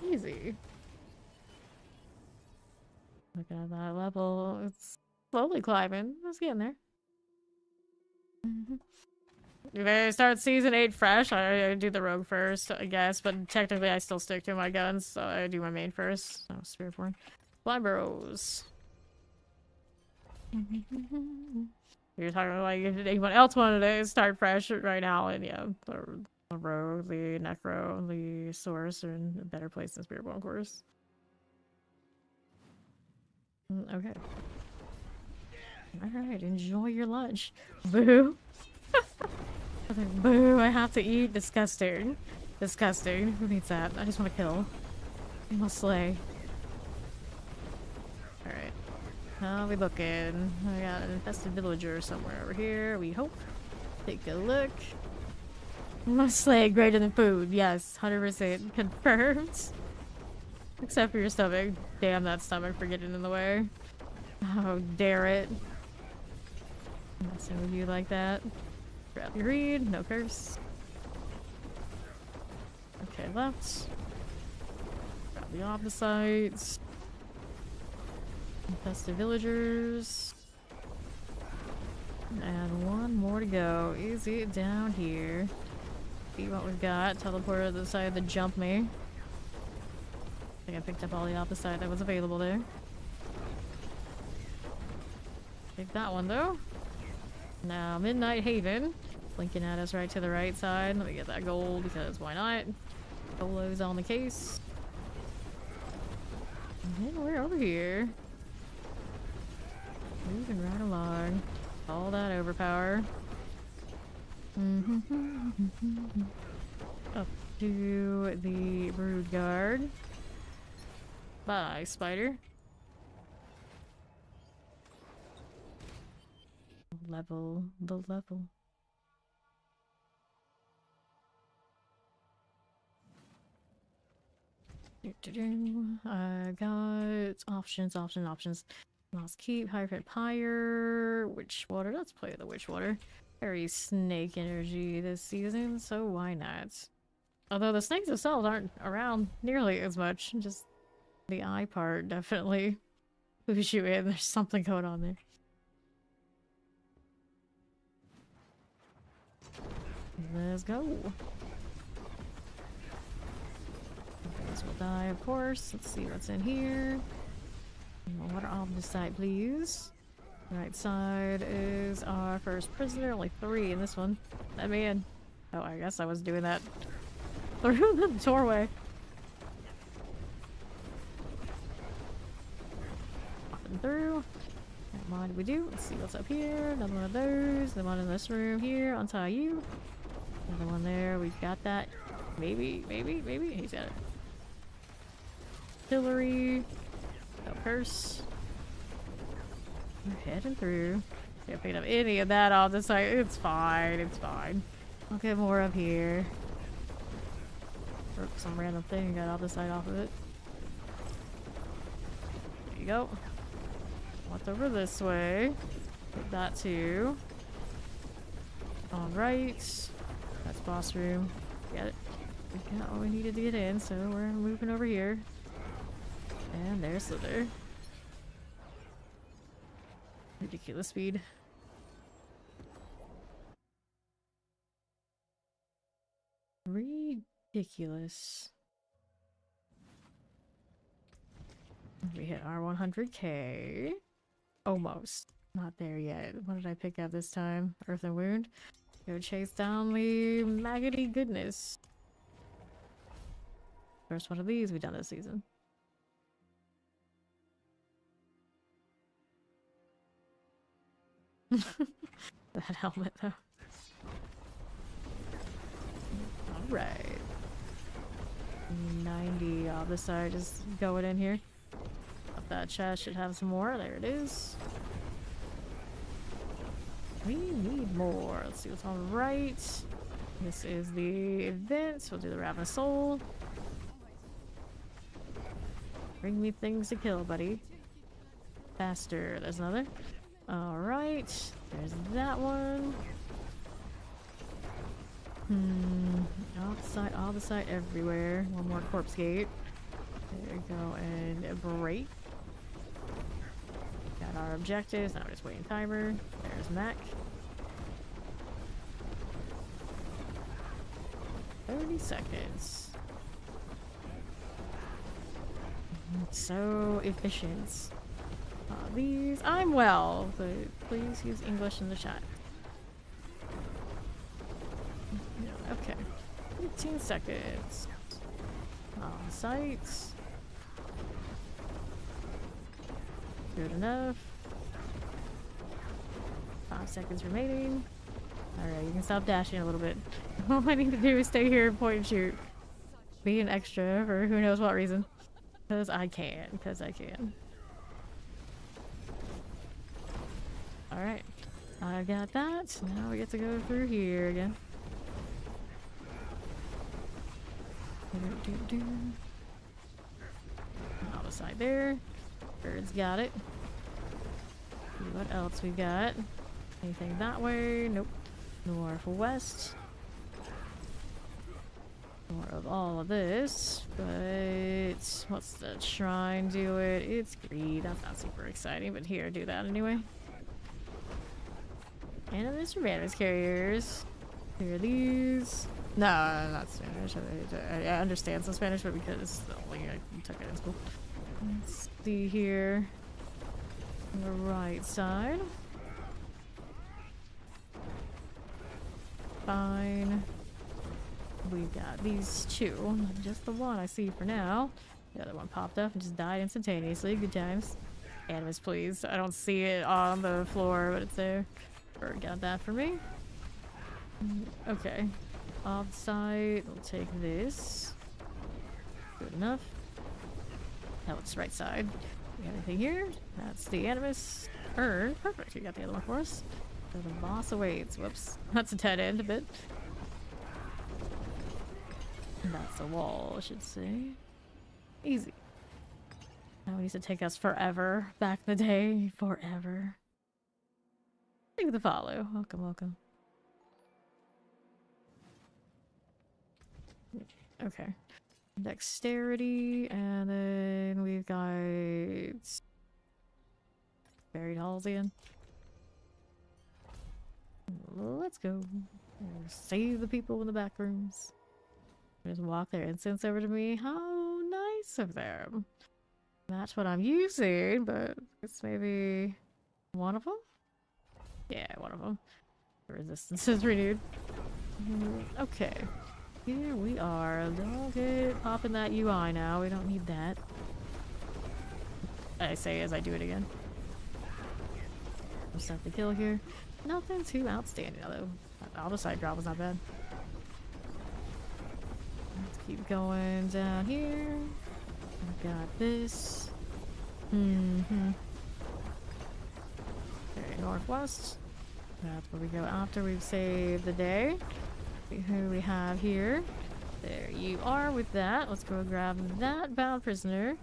Speaker 1: Easy. Look at that level. It's slowly climbing. It's getting there. If I start season 8 fresh, I do the rogue first, I guess, but technically I still stick to my guns, so I do my main first. Oh, Spiritborn. Blind Burrows. You're talking like if anyone else wanted to start fresh right now, and yeah, the rogue, the necro, the source are in a better place than Spiritborn, of course. Okay. Alright, enjoy your lunch. Boo! Boo, I have to eat. Disgusting. Disgusting. Who needs that? I just want to kill. I must slay. Alright. How are we looking? I got an infested villager somewhere over here, we hope. Take a look. Must slay greater than food. Yes, 100% confirmed. Except for your stomach. Damn that stomach for getting in the way. How dare it. Messing with you like that. Grab your reed, no curse. Okay, left. Grab the opposites. Infested villagers. And one more to go. Easy down here. See what we've got. Teleporter to the side to jump me. I think I picked up all the opposite that was available there. Take that one though. Now, Midnight Haven. Blinking at us right to the right side. Let me get that gold because why not? Solo's on the case. And then we're over here. Moving right along. All that overpower. Up to the Brood Guard. Bye, spider. level the level. I got options. Lost Keep, Hydrant Pyre, Witch Water. Let's play the Witch Water. Very snake energy this season, so why not? Although the snakes themselves aren't around nearly as much, just the eye part definitely pushes you in. There's something going on there. Let's go. This will die, of course. Let's see what's in here. Water off the side, please. Right side is our first prisoner. Only 3 in this one. Let me in. Oh, I guess I was doing that through the doorway. Up and through. What did we do? Let's see what's up here. Another one of those. The one in this room here. Untie you. Another one there. We've got that. Maybe. He's got it. Artillery. No curse. We're heading through. Can't pick up any of that off the side. It's fine. I'll get more up here. Broke some random thing and got all the side off of it. There you go. What's over this way? Hit that too. Alright. That's boss room. Get it. We got what we needed to get in, so we're moving over here. And there's Slither. Ridiculous speed. Ridiculous. We hit our 100k. Almost. Not there yet. What did I pick up this time? Earth and Wound. Go chase down the maggoty goodness. First one of these we've done this season. That helmet though. Alright. 90 off the side, just going in here. Up that chest should have some more. There it is. We need more. Let's see what's on the right. This is the event. We'll do the Ravenous Soul. Bring me things to kill, buddy. Faster. There's another. Alright. There's that one. All the side everywhere. One more corpse gate. There we go, and break. Got our objectives. Now we're just waiting timer. There's Mac. 30 seconds. So efficient. These, I'm well, but please use English in the chat. Okay. 15 seconds. On site. Good enough. 5 seconds remaining. Alright, you can stop dashing a little bit. All I need to do is stay here and point and shoot. Be an extra for who knows what reason. Because I can. Alright. I got that. Now we get to go through here again. On the side there. Bird's got it. See what else we got. Anything that way? Nope. Northwest. More of all of this. But what's the shrine do it? It's greed. That's not super exciting, but here, do that anyway. And then there's Ravenous carriers. Here are these. No, not Spanish. I understand some Spanish, but because it's the only I took it in school. Let's see here. On the right side. Fine. We've got these two. Just the one I see for now. The other one popped up and just died instantaneously. Good times. Animus, please. I don't see it on the floor, but it's there. Bird got that for me. Okay. Offside, we'll take this. Good enough. Now it's right side. We got anything here? That's the Animus. Perfect. You got the other one for us. So the boss awaits. Whoops. That's a dead end a bit. That's a wall, I should say. Easy. That used to take us forever back in the day. Forever. Thank you for the follow. Welcome, welcome. Okay. Dexterity, and then we've got buried halls again. Let's go. Save the people in the back rooms. Just walk their incense over to me. How nice of them. That's what I'm using, but it's maybe one of them? Yeah, one of them. The resistance is renewed. Okay. Here we are. Don't get popping that UI now. We don't need that. I say as I do it again. We'll start the kill here. Nothing too outstanding, although the side drop was not bad. Let's keep going down here. I've got this. Okay, northwest. That's where we go after we've saved the day. See who we have here. There you are with that. Let's go grab that bound prisoner.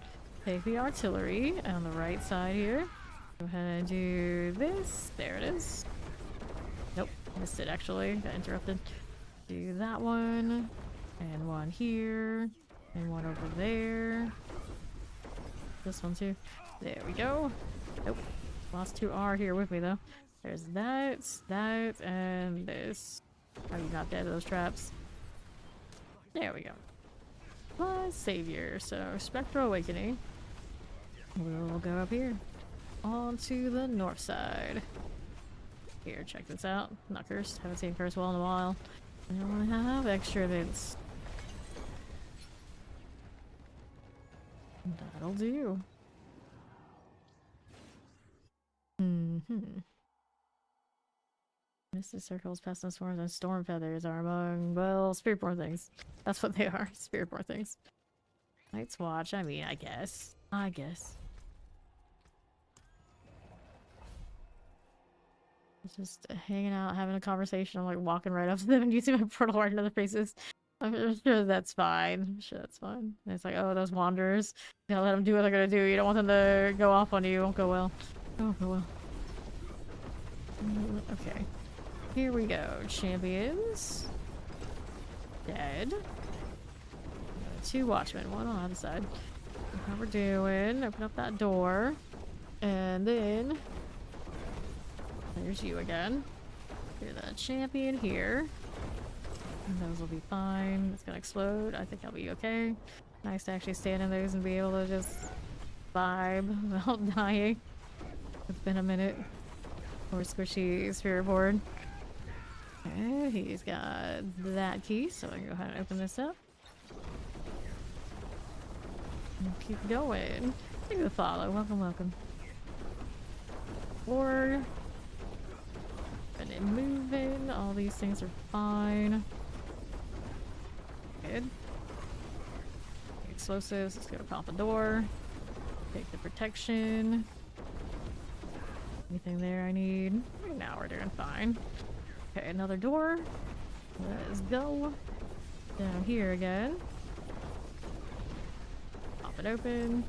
Speaker 1: Take the artillery on the right side here. Go ahead and do this. There it is. Nope, missed it actually. Got interrupted. Do that one. And one here. And one over there. This one too. There we go. Nope. Last two are here with me though. There's that, and this. Are you not dead to those traps? There we go. Plus Savior. So Spectral Awakening. We'll go up here. On to the north side. Here, check this out. Not cursed. Haven't seen cursed well in a while. I don't have extra events. That'll do. Misty circles, pestilence swarms, and storm feathers are among, well, spiritborn things. That's what they are. Spiritborn things. Night's Watch, I mean, I guess. Just hanging out, having a conversation. I'm like walking right up to them and using my portal right into their faces. I'm sure that's fine. And it's like, oh, those wanderers. You gotta let them do what they're gonna do. You don't want them to go off on you. It won't go well. It won't go well. Okay. Here we go. Champions. Dead. Two watchmen. One on either side. How we're doing. Open up that door. And then... there's you again. You're the champion here. And those will be fine. It's gonna explode. I think I'll be okay. Nice to actually stand in those and be able to just vibe without dying. It's been a minute. Or squishy spirit board. Okay, he's got that key, so I can go ahead and open this up. And keep going. Thank you for the follow. Welcome, welcome. Or and then moving. All these things are fine. Good. Explosives. Let's go pop the door. Take the protection. Anything there I need? Right now we're doing fine. Okay, another door. Let's go. Down here again. Pop it open.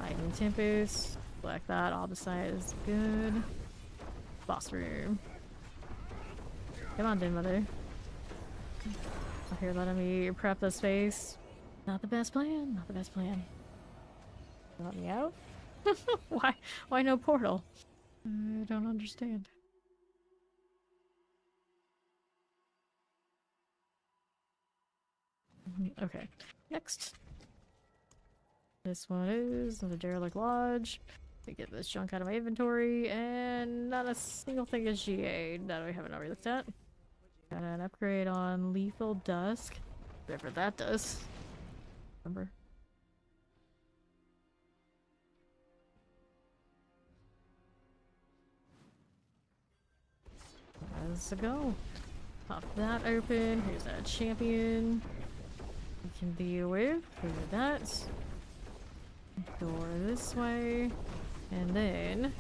Speaker 1: Lightning Tempest. Select that. All the side is good. Boss room. Come on, Den Mother. Out here letting me prep the space. Not the best plan. Not the best plan. Let me out? Why no portal? I don't understand. Okay, next. This one is the Derelict Lodge. To get this junk out of my inventory, and not a single thing is GA that I haven't already looked at. Got an upgrade on Lethal Dusk. Whatever that does. Remember? Let's go. Pop that open. Here's that champion. We can deal with. Clear that. Door this way. And then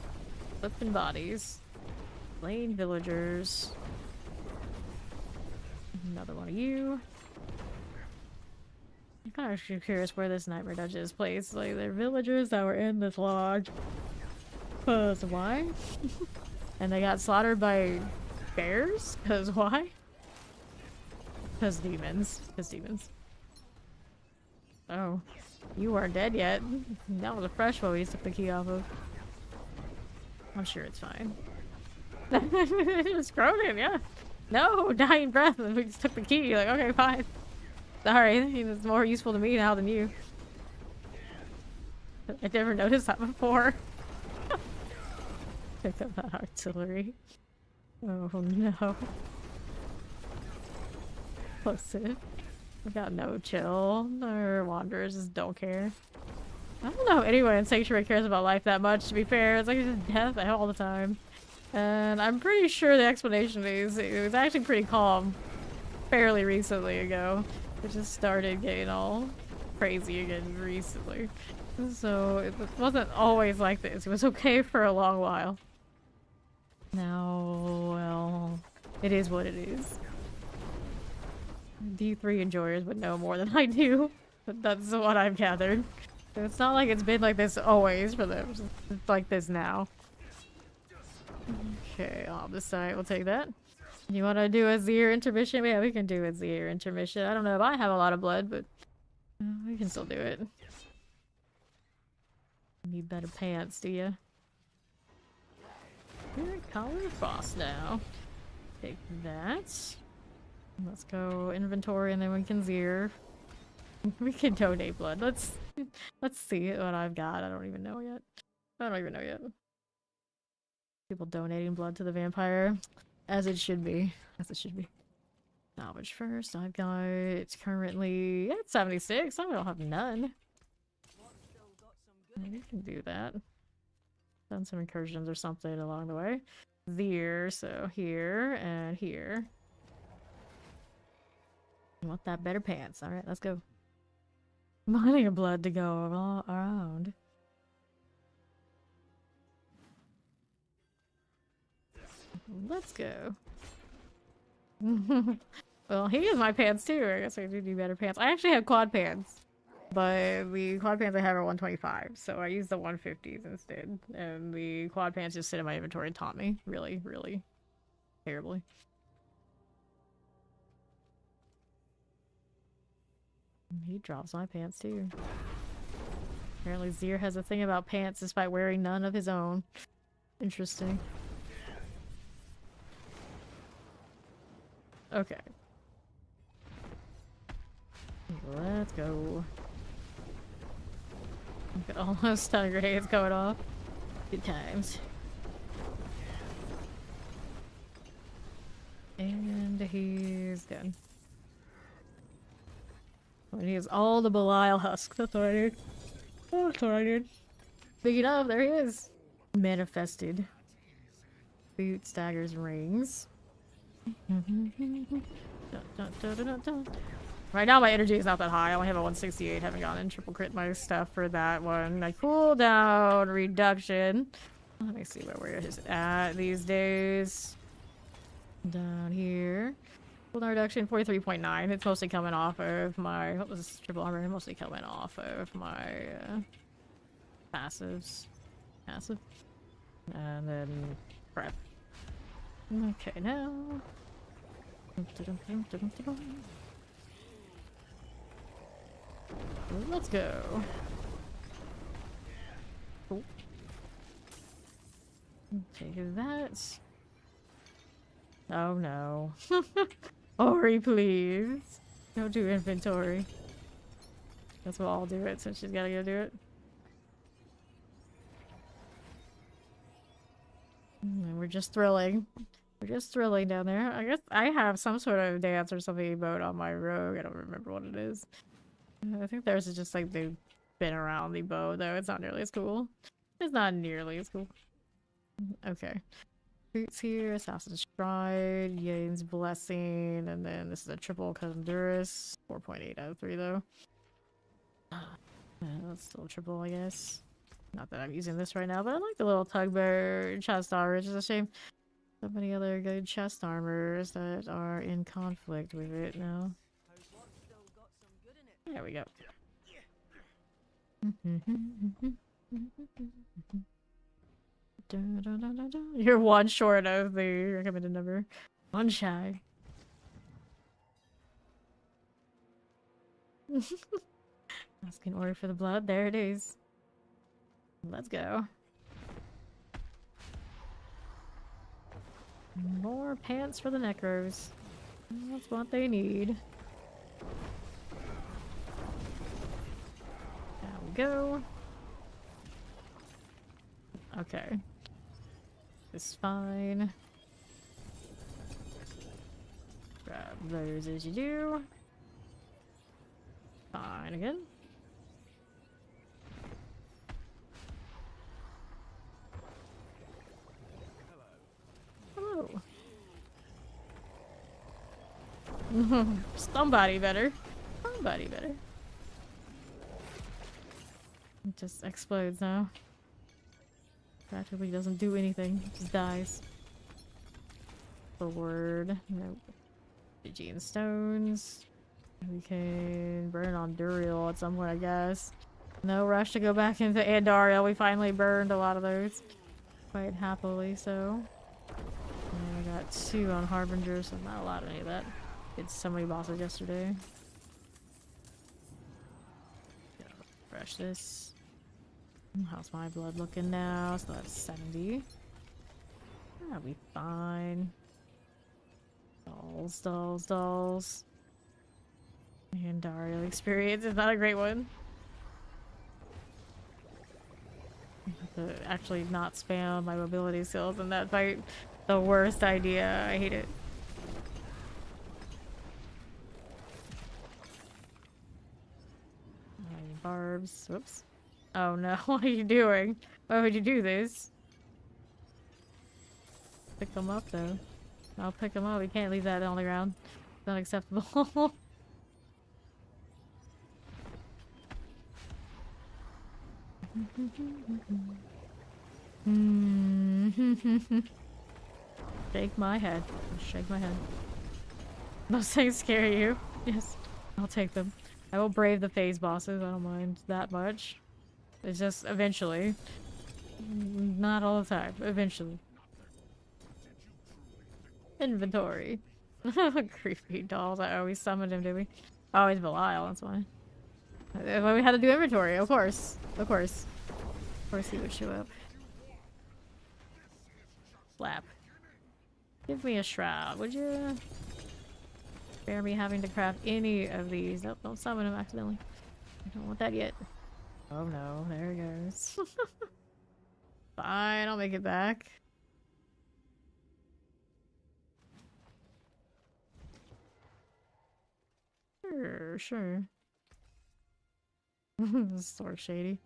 Speaker 1: flipping bodies. Slain villagers. Another one of you. I'm kind of curious where this Nightmare Dungeon is placed. Like, they're villagers that were in this lodge. Cause why? And they got slaughtered by bears? Cause why? Cause demons. Cause demons. Oh. You weren't dead yet. That was a fresh one we took the key off of. I'm sure it's fine. It's Cronin, yeah. No, dying breath. We just took the key. Like, okay, fine. Sorry, it's more useful to me now than you. I never noticed that before. Pick up that artillery. Oh no. Plosive. We got no chill. Our wanderers just don't care. I don't know if anyone in Sanctuary cares about life that much, to be fair. It's like just death all the time. And I'm pretty sure the explanation is it was actually pretty calm fairly recently ago. It just started getting all crazy again recently. So it wasn't always like this. It was okay for a long while. Now, well, it is what it is. D3 enjoyers would know more than I do. But that's what I've gathered. It's not like it's been like this always for them. It's like this now. Okay, on this side, we'll take that. You want to do a Zir intermission? Yeah, we can do a Zir intermission. I don't know if I have a lot of blood, but we can still do it. Need better pants, do you? Here, collar frost now. Take that. Let's go inventory and then we can Zir. We can donate blood. Let's see what I've got. I don't even know yet. People donating blood to the vampire. As it should be. As it should be. Salvage first. I've got currently 76. I don't have none. We can do that. Done some incursions or something along the way. There, so here and here. You want that better pants. Alright, let's go. Plenty of blood to go all around. Let's go. Well, he has my pants too. I guess I do need better pants. I actually have quad pants. But the quad pants I have are 125, so I use the 150s instead. And the quad pants just sit in my inventory and taunt me. Really, really terribly. He drops my pants too. Apparently Zir has a thing about pants despite wearing none of his own. Interesting. Okay. Let's go. Got all those stun grenades going off. Good times. And he's done. And he has all the Belial husks. That's what I did. Oh, that's what I did. Speaking of, there he is. Manifested. Boots, daggers, rings. Right now my energy is not that high. I only have a 168. Haven't gotten triple crit my stuff for that one. My cooldown reduction. Let me see where we're at these days. Down here. Cooldown reduction 43.9. It's mostly coming off of my what was this triple armor? Mostly coming off of my passives. Passive. And then prep. Okay, now. Let's go. Oh. Take that. Oh no. Ori, please. Don't do inventory. Guess we'll all do it since she's gotta go do it. And we're just thrilling. We're just thrilling down there. I guess I have some sort of dance or something emote on my rogue. I don't remember what it is. I think theirs is just like they've been around the bow, though. It's not nearly as cool. It's not nearly as cool. Okay. Boots here, Assassin's Stride, Yane's Blessing, and then this is a triple Condurus. 4.8 out of 3, though. That's still a triple, I guess. Not that I'm using this right now, but I like the little tugbear chest armor, which is a shame. So many other good chest armors that are in conflict with it now. There we go. You're one short of the recommended number. One shy. Asking order for the blood. There it is. Let's go. More pants for the necros. That's what they need. There we go. Okay. It's fine. Grab those as you do. Fine again. Hello. Somebody better. Somebody better. It just explodes now. Practically doesn't do anything. It just dies. Forward. Nope. Fijian stones. We can burn on Duriel at some point, I guess. No rush to go back into Andariel. We finally burned a lot of those. Quite happily so. And I got 2 on Harbinger, so not a lot of any of that. Did so many bosses yesterday. Refresh this. How's my blood looking now? So that's 70. That'll be fine. Dolls, dolls, dolls. And Dario experience is not a great one. I have to actually not spam my mobility skills in that fight. The worst idea. I hate it. Barbs. Whoops. Oh no, what are you doing? Why would you do this? Pick them up though. I'll pick them up. You can't leave that on the ground. It's not acceptable. Shake my head. Shake my head. Those things scare you. Yes, I'll take them. I will brave the phase bosses. I don't mind that much. It's just eventually. Not all the time. Eventually. Inventory. Creepy dolls. I always summoned him, did we? Always Belial, that's why. Well, we had to do inventory, of course. Of course. Of course he would show up. Slap. Give me a shroud, would you? Spare me having to craft any of these. Nope, don't summon him accidentally. I don't want that yet. Oh no, there he goes. Fine, I'll make it back. Sure, sure. This is sort of shady.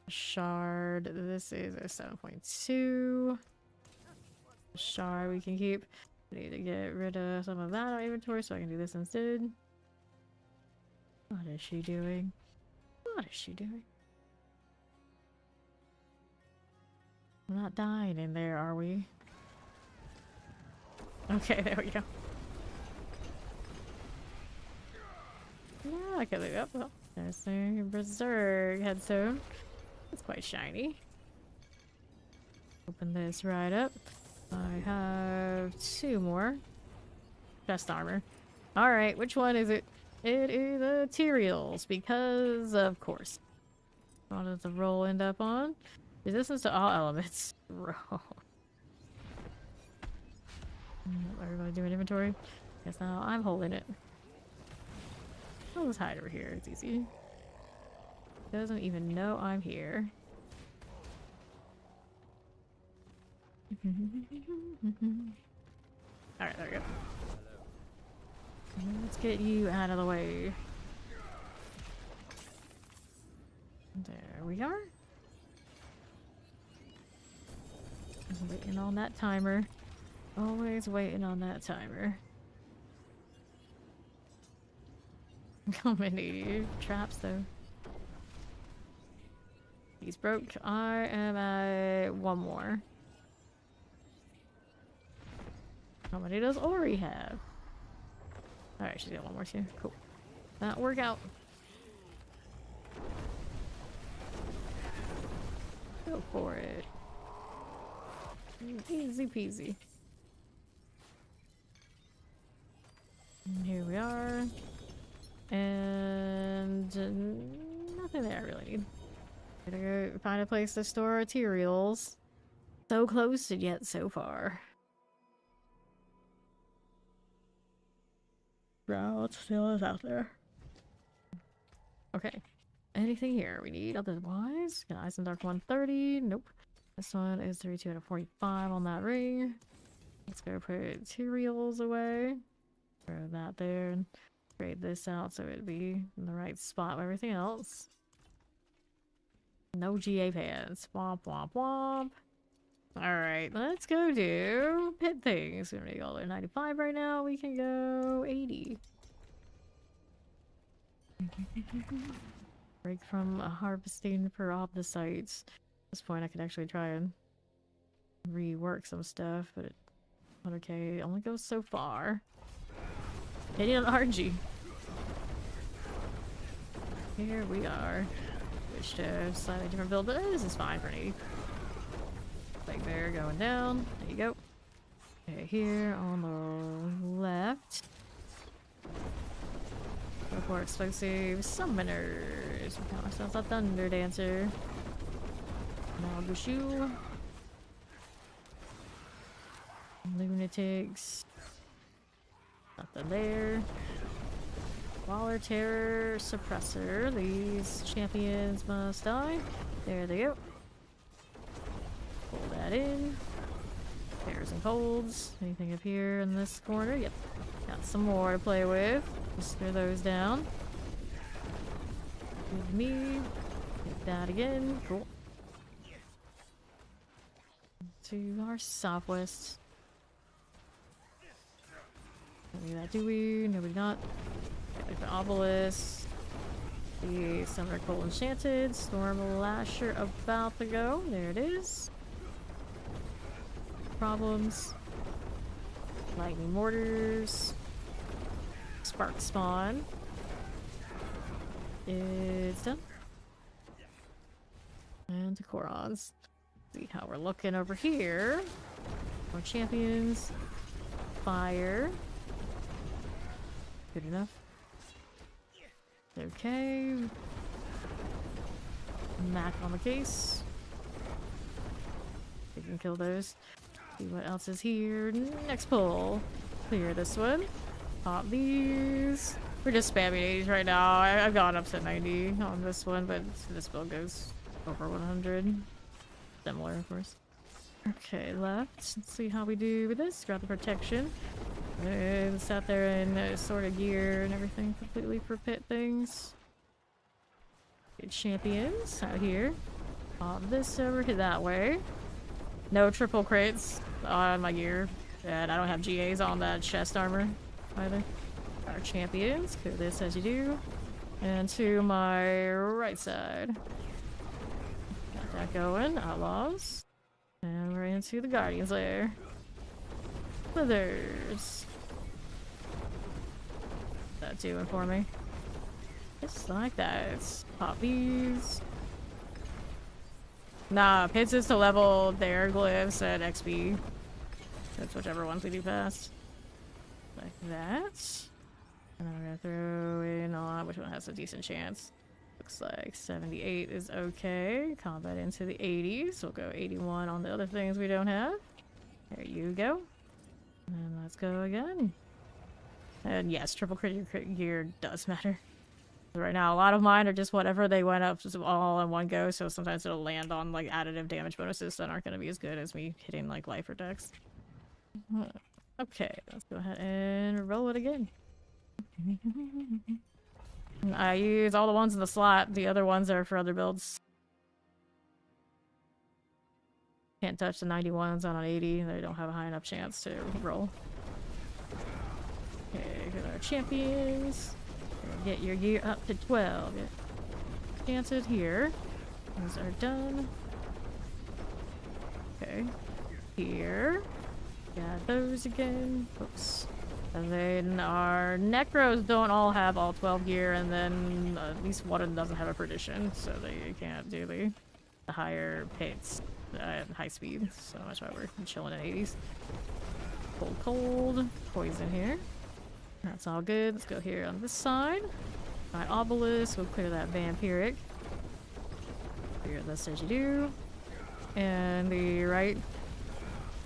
Speaker 1: Shard. This is a 7.2. Shard we can keep. I need to get rid of some of that on inventory so I can do this instead. What is she doing? What is she doing? We're not dying in there, are we? Okay, there we go. Yeah, I can look up. Oh, there's the Berserk headstone. It's quite shiny. Open this right up. I have 2 more. Chest armor. Alright, which one is it? It is the Tyraels, because of course. What does the roll end up on? Resistance to all elements. Roll. Everybody doing inventory? Guess now I'm holding it. I'll just hide over here, it's easy. Doesn't even know I'm here. Alright, there we go. Let's get you out of the way. There we are. Waiting on that timer. Always waiting on that timer. How many traps though? He's broke. I am at 1 more. How many does Ori have? Alright, she's got one more too. Cool. That work out. Go for it. Easy peasy. And here we are. And nothing there I really need. Gotta go find a place to store materials. So close and yet so far. Route still is out there. Okay. Anything here we need otherwise? Got Ice and Dark 130. Nope. This one is 32 out of 45 on that ring. Let's go put materials away. Throw that there and trade this out so it'd be in the right spot with everything else. No GA pants. Womp womp womp. Alright, let's go do pit things. We're gonna go to 95 right now. We can go 80. Break from harvesting for opposites. At this point I could actually try and rework some stuff, but 100k only goes so far. Hitting an RG. Here we are. Switch to a slightly different build, but this is fine for me. Like there, going down. There you go. Okay, here on the left. Go for explosive summoners. We call ourselves a thunder dancer. Now Gushu. Lunatics. Nothing there. Waller Terror Suppressor. These champions must die. There they go. Pull that in. Pairs and colds. Anything up here in this corner? Yep. Got some more to play with. Just throw those down. Give me. Hit that again. Cool. To our southwest. Maybe that do we? No, we not. Like the obelisk. The Summoner Cold Enchanted. Storm Lasher about to go. There it is. Problems. Lightning Mortars. Spark Spawn. It's done. And the Korons. See how we're looking over here. More champions. Fire. Good enough. Okay. Mac on the case. We can kill those. See what else is here. Next pull. Clear this one. Pop these. We're just spamming 80s right now. I've gone up to 90 on this one, but this build goes over 100. Similar, of course. Okay, left. Let's see how we do with this. Grab the protection. And sat there in sort of gear and everything completely for pit things. Good champions out here. Pop this over to that way. No triple crates on my gear. And I don't have GAs on that chest armor either. Our champions. Clear this as you do. And to my right side. Got that going. Outlaws. And we're into the Guardians lair. Slithers. What's that doing for me? Just like that. Let's pop these. Nah, pits is to level their glyphs at XP. That's whichever ones we do fast. Like that. And then we're gonna throw in on which one has a decent chance. Looks like 78 is okay. Combat into the 80s. We'll go 81 on the other things we don't have. There you go. And let's go again. And yes, triple crit gear does matter. Right now, a lot of mine are just whatever they went up just all in one go, so sometimes it'll land on like additive damage bonuses that aren't going to be as good as me hitting like life or dex. Okay, let's go ahead and roll it again. I use all the ones in the slot. The other ones are for other builds. Can't touch the 91s on an 80. They don't have a high enough chance to roll. Okay, good our champions. Get your gear up to 12. Get chances here. Those are done. Okay. Here. Got those again. Oops. And then our Necros don't all have all 12 gear, and then at least one of them doesn't have a perdition, so they can't do the higher hits at high speed. So that's why we're chilling at 80s. Cold. Poison here. That's all good. Let's go here on this side. My obelisk. We'll clear that vampiric. Clear this as you do. And the right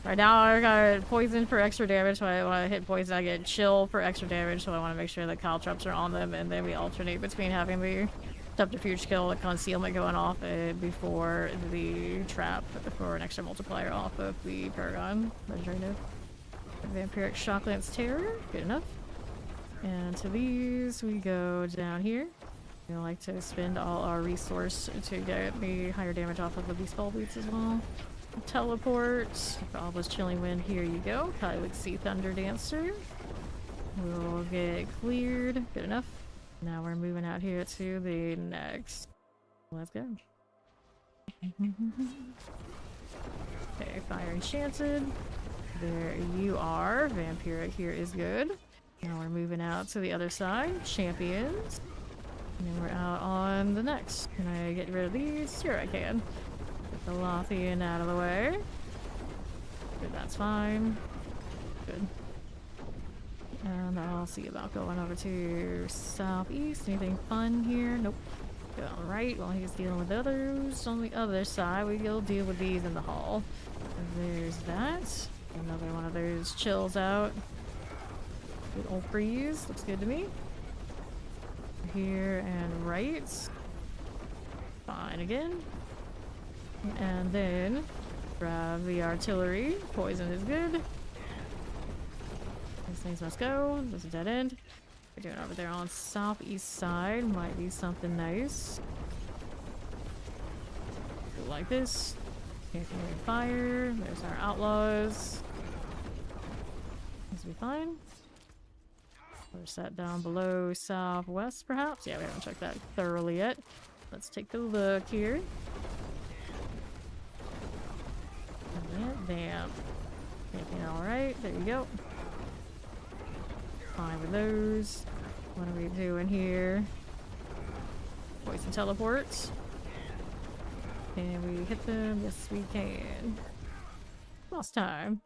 Speaker 1: now I got poison for extra damage, so when I hit poison I get chill for extra damage, so I want to make sure that caltrops are on them, and then we alternate between having the subterfuge kill, the concealment going off, before the trap for an extra multiplier off of the Paragon. Vampiric Shocklance Terror, good enough. And to these we go down here. We like to spend all our resource to get the higher damage off of the spell boots as well. Teleport. Obelisk Chilling Wind, here you go. Kylik Sea Thunder Dancer. We'll get cleared. Good enough. Now we're moving out here to the next. Let's go. Okay, Fire Enchanted. There you are. Vampiric here is good. Now we're moving out to the other side. Champions. And then we're out on the next. Can I get rid of these? Sure I can. Get the Lothian out of the way. Good, that's fine. Good. And I'll see about going over to southeast. Anything fun here? Nope. Go on the right while he's dealing with others. On the other side, we'll deal with these in the hall. And there's that. Another one of those chills out. Good old freeze. Looks good to me. Here and right. Fine again. And then grab the artillery. Poison is good. These things must go. There's a dead end. We're doing over there on southeast side. Might be something nice. Do like this. Camping fire. There's our outlaws. This will be fine. We're set down below southwest, perhaps? Yeah, we haven't checked that thoroughly yet. Let's take a look here. Damn. Camping alright. There you go. Fine with those. What are we doing here? Poison teleports. Can we hit them? Yes, we can. Last time.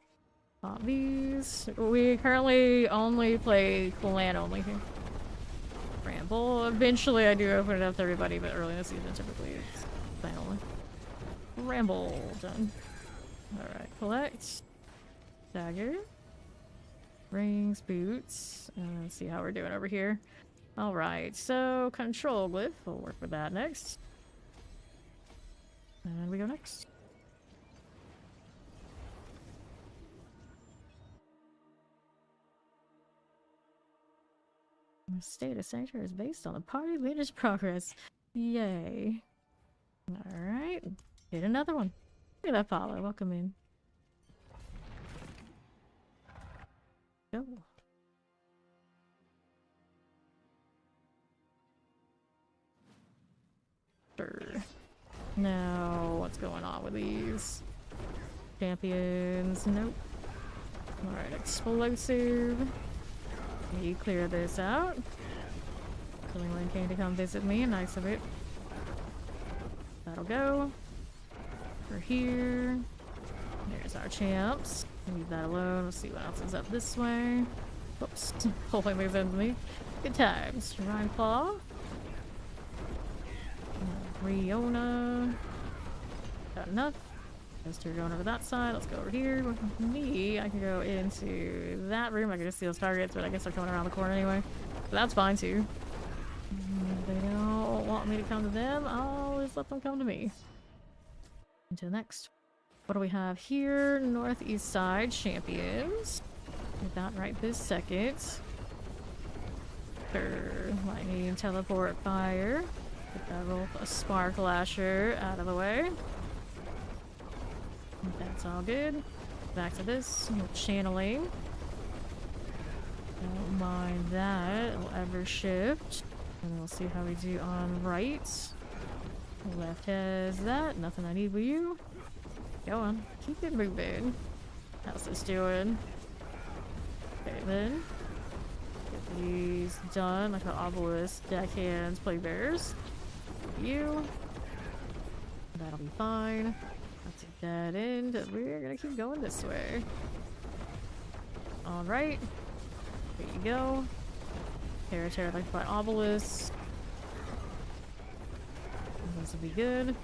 Speaker 1: Pop these. We currently only play clan only here. Ramble. Eventually I do open it up to everybody, but early in the season typically it's clan only. Ramble. Done. Alright. Collect. Dagger. Rings, boots. Let's see how we're doing over here. Alright, so control glyph. We'll work with that next. And we go next. The state of Sanctuary is based on the party leader's progress. Yay. Alright. Get another one. Look at that follow. Welcome in. Go. Sure. Now, what's going on with these? Champions. Nope. Alright, explosive. You clear this out. Someone came to come visit me. Nice of it. That'll go. We're here. There's our champs. Leave that alone. Let's see what else is up this way. Oops. Hopefully moves into me. Good times. Rhine Claw. Riona. Got enough. Those two are going over that side. Let's go over here. With me, I can go into that room. I can just see those targets, but I guess they're coming around the corner anyway. So that's fine too. If they don't want me to come to them, I'll just let them come to me. Into the next. What do we have here? Northeast side champions. Get that right this second. Sure. Lightning, teleport, fire. Get that roll a spark lasher out of the way. That's all good. Back to this. Channeling. Don't mind that. We'll ever shift. And we'll see how we do on right. Left has that. Nothing I need with you. Go on. Keep it moving. How's this doing? Okay, then. Get these done. Like an obelisk, deckhands, play bears. You. That'll be fine. I'll take that in. We're gonna keep going this way. Alright. There you go. Terra like by obelisk. This will be good.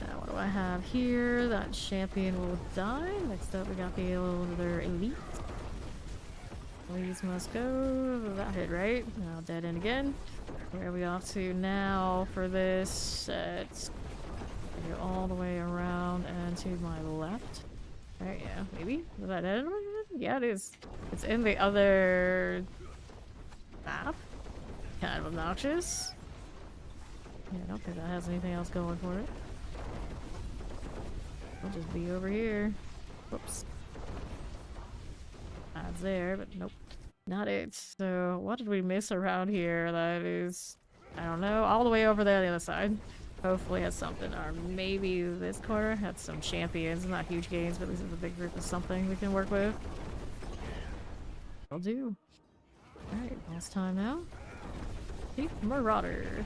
Speaker 1: Now what do I have here? That champion will die. Next up we got the other elite. These must go. That hit right. Now dead end again. Where are we off to now for this set? Go all the way around and to my left. Right, yeah, maybe? Is that it? Yeah, it is. It's in the other map. Kind of obnoxious. Yeah, I don't think that has anything else going for it. It'll just be over here. Whoops. That's there, but nope. Not it. So, what did we miss around here that is, I don't know, all the way over there on the other side. Hopefully has something, or maybe this corner had some champions, not huge gains, but at least it's a big group of something we can work with. I'll do. Alright, last time now. Thief Marauder.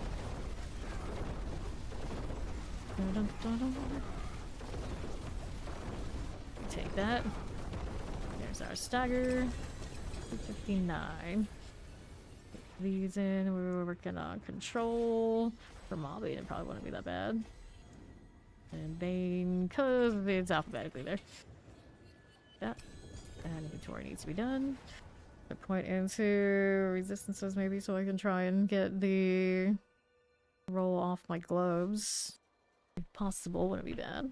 Speaker 1: Dun, dun, dun. Take that. There's our stagger. 259. Get these in. We were working on control. For Mobby, it probably wouldn't be that bad. And Bane, because it's alphabetically there. That. And inventory needs to be done. I point into resistances maybe so I can try and get the roll off my gloves. If possible, wouldn't be bad.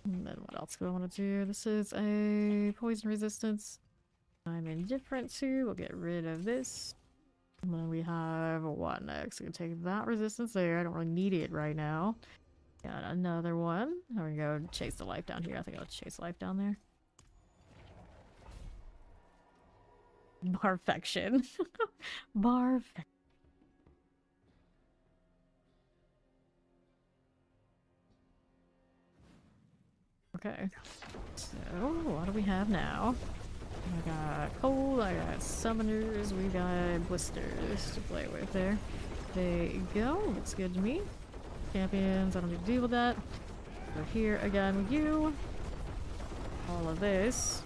Speaker 1: And then what else do I want to do? This is a poison resistance. I'm indifferent to. We'll get rid of this. And then we have what next? We can take that resistance there. I don't really need it right now. Got another one. I'm gonna go chase the life down here. I think I'll chase life down there. Barfection. Barfection. Okay. So, what do we have now? I got cold, I got summoners, we got blisters to play with there. There you go, looks good to me. Champions, I don't need to deal with that. Over here again with you. All of this.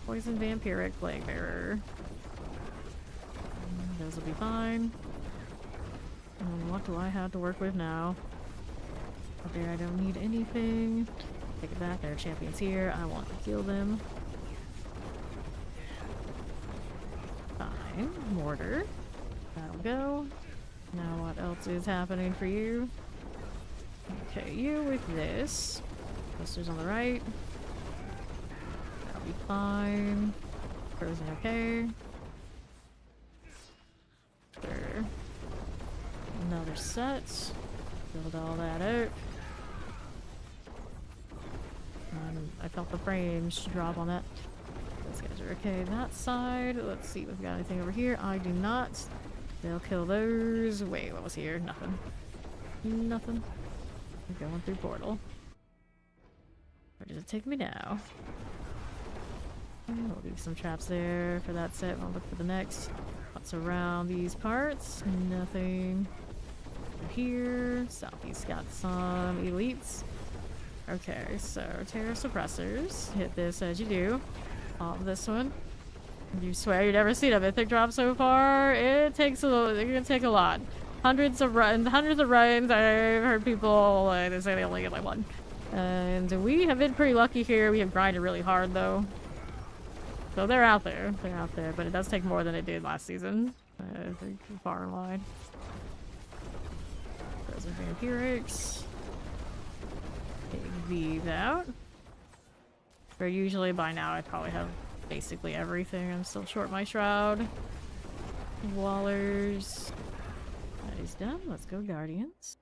Speaker 1: Poison Vampiric Plague Bearer. Those will be fine. And what do I have to work with now? Okay, I don't need anything. Take it back, there are champions here. I want to kill them. Fine. Mortar. That'll go. Now what else is happening for you? Okay, you with this. Blisters on the right. That'll be fine. Frozen okay. Sure. Another set. Build all that out. I felt the frames drop on that. Those guys are okay that side. Let's see if we've got anything over here. I do not. They'll kill those. Wait, what was here? Nothing. Nothing. We're going through portal. Where does it take me now? We'll leave some traps there for that set. I'll look for the next. What's around these parts? Nothing. Over here. Southeast got some elites. Okay, so Terra Suppressors. Hit this as you do. Off this one. You swear you've never seen a mythic drop so far? It takes a little, it's gonna take a lot. Hundreds of runs. I've heard people they say they only get like one. And we have been pretty lucky here. We have grinded really hard though. So they're out there. They're out there, but it does take more than it did last season. I think far and wide. Those are vampirics. Take these out. Where usually by now I probably have basically everything. I'm still short my shroud. Wallers. That is done. Let's go Guardians.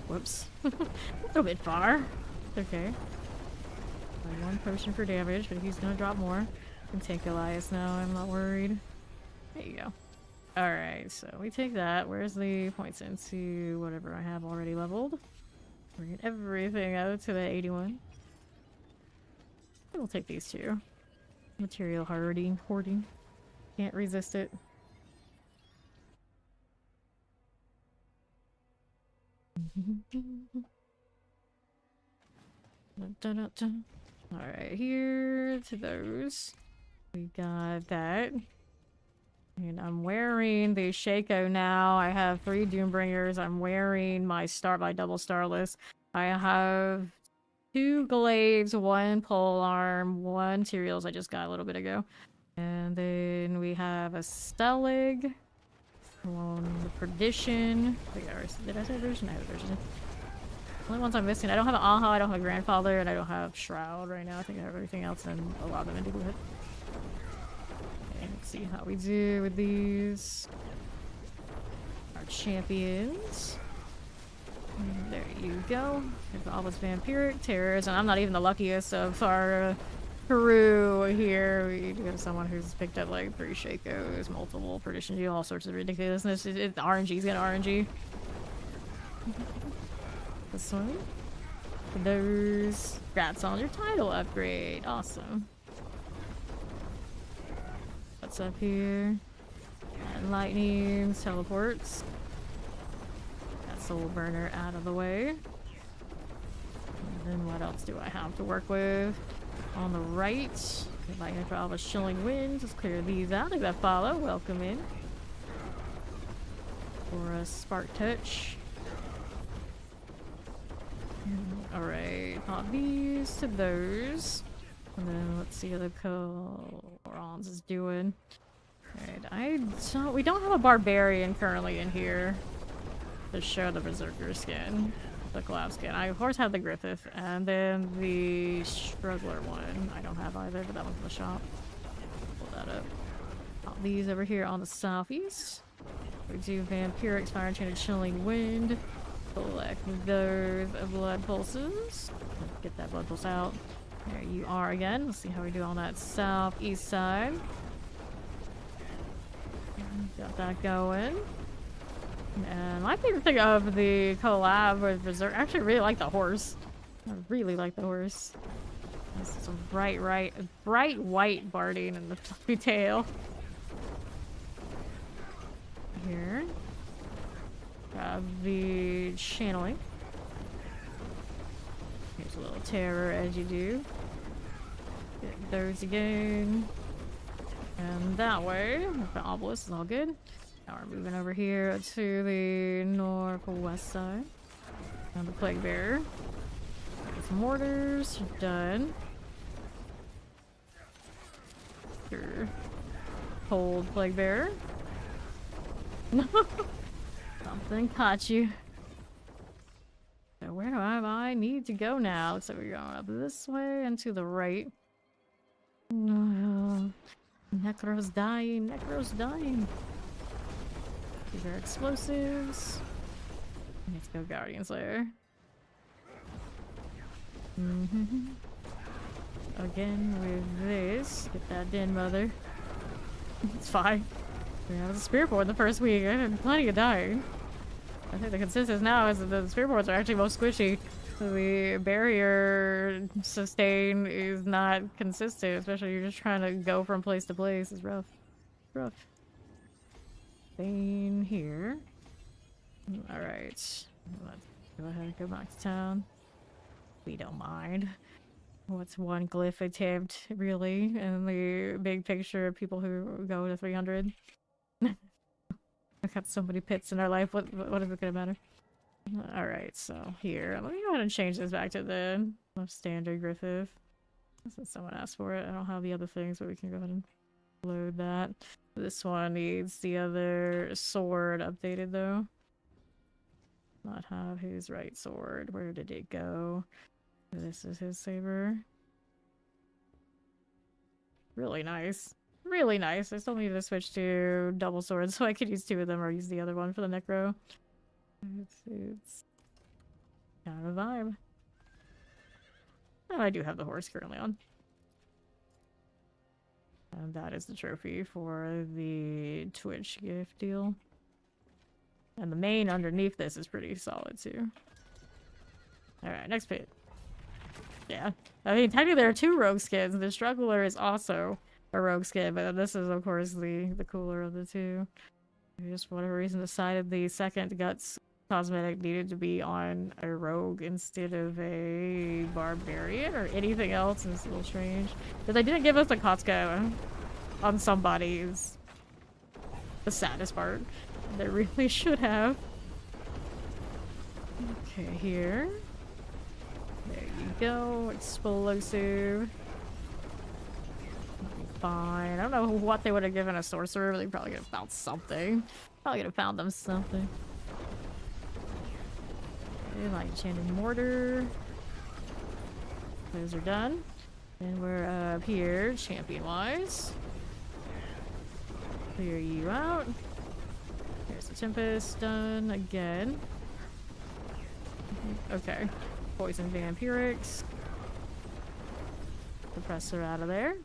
Speaker 1: Whoops. A little bit far. It's okay. One potion for damage, but he's gonna drop more. I can take Elias now, I'm not worried. There you go. Alright, so we take that. Where's the points into whatever I have already leveled? Bring everything out to the 81. We'll take these two. Material hoarding. Can't resist it. Alright, here to those. We got that. And I'm wearing the Shaco now. I have 3 Doombringers. I'm wearing my double starless. I have 2 glaives, 1 polearm, 1 Tyraels I just got a little bit ago. And then we have a Stelig. The Perdition. Did I say version? I have a version. Only ones I'm missing. I don't have an Aha, I don't have a Grandfather, and I don't have Shroud right now. I think I have everything else and a lot of them in duplicate. Okay, let's see how we do with these. Our champions. And there you go. There's all this Vampiric Terrors, and I'm not even the luckiest of our crew here. We do have someone who's picked up like 3 Shakos, multiple Perdition, all sorts of ridiculousness. RNG's gonna RNG. This one. For those. Congrats on your title upgrade. Awesome. What's up here? And lightning, teleports. That soul burner out of the way. And then what else do I have to work with? On the right, lightning for all the chilling wind. Just clear these out. If that follow, welcome in. For a spark touch. Alright, pop these to those. And then let's see how the Corons is doing. Alright, we don't have a Barbarian currently in here to show the Berserker skin. The collab skin. I of course have the Griffith, and then the Struggler one. I don't have either, but that one's in the shop. Pull that up. Pop these over here on the southeast. We do Vampiric, Fire Enchanted, Chilling Wind. Collect those blood pulses. Let's get that blood pulse out. There you are again. Let's see how we do on that southeast side. Got that going. And my favorite thing of the collab with Berserk, I actually really like the horse. I really like the horse. This is a bright white barding and the fluffy tail. Here. Grab the channeling. Here's a little terror as you do. Get those again. And that way, the obelisk is all good. Now we're moving over here to the northwest side. And the Plague Bearer. Get some mortars. Done. Sure. Cold Plague Bearer. Something caught you. So where do I need to go now? So we're going up this way and to the right. No. Necro's dying. Necro's dying. These are explosives. Let's go Guardian Slayer. Again with this. Get that Den Mother. It's fine. Yeah, it was a Spirit Board the first week. I had plenty of dying. I think the consensus now is that the Spirit Boards are actually most squishy. So the barrier sustain is not consistent, especially if you're just trying to go from place to place. It's rough. Rough. Thing here. Alright. Let's go ahead and go back to town. We don't mind. What's one glyph attempt, really? And the big picture of people who go to 300. I've got so many pits in our life. What is it gonna matter? Alright, so here. Let me go ahead and change this back to the standard Griffith. Since someone asked for it. I don't have the other things, but we can go ahead and load that. This one needs the other sword updated though. Not have his right sword. Where did it go? This is his saber. Really nice. Really nice. I still need to switch to double swords so I could use 2 of them or use the other one for the necro. It's kind of a vibe. And I do have the horse currently on. And that is the trophy for the Twitch gift deal. And the main underneath this is pretty solid too. Alright, next pit. Yeah. I mean, technically there are 2 rogue skins. The Struggler is also a rogue skin, but this is, of course, the cooler of the 2. I just, for whatever reason, decided the second Guts cosmetic needed to be on a rogue instead of a barbarian or anything else, and it's a little strange. But they didn't give us a Kotska on somebody is the saddest part. They really should have. Okay, here. There you go. Explosive. Fine. I don't know what they would have given a sorcerer, but they probably could have found something. Probably could have found them something. Okay, like enchanted mortar. Those are done. And we're up here, champion-wise. Clear you out. There's the Tempest done again. Okay. Poison vampirics. Suppressor out of there.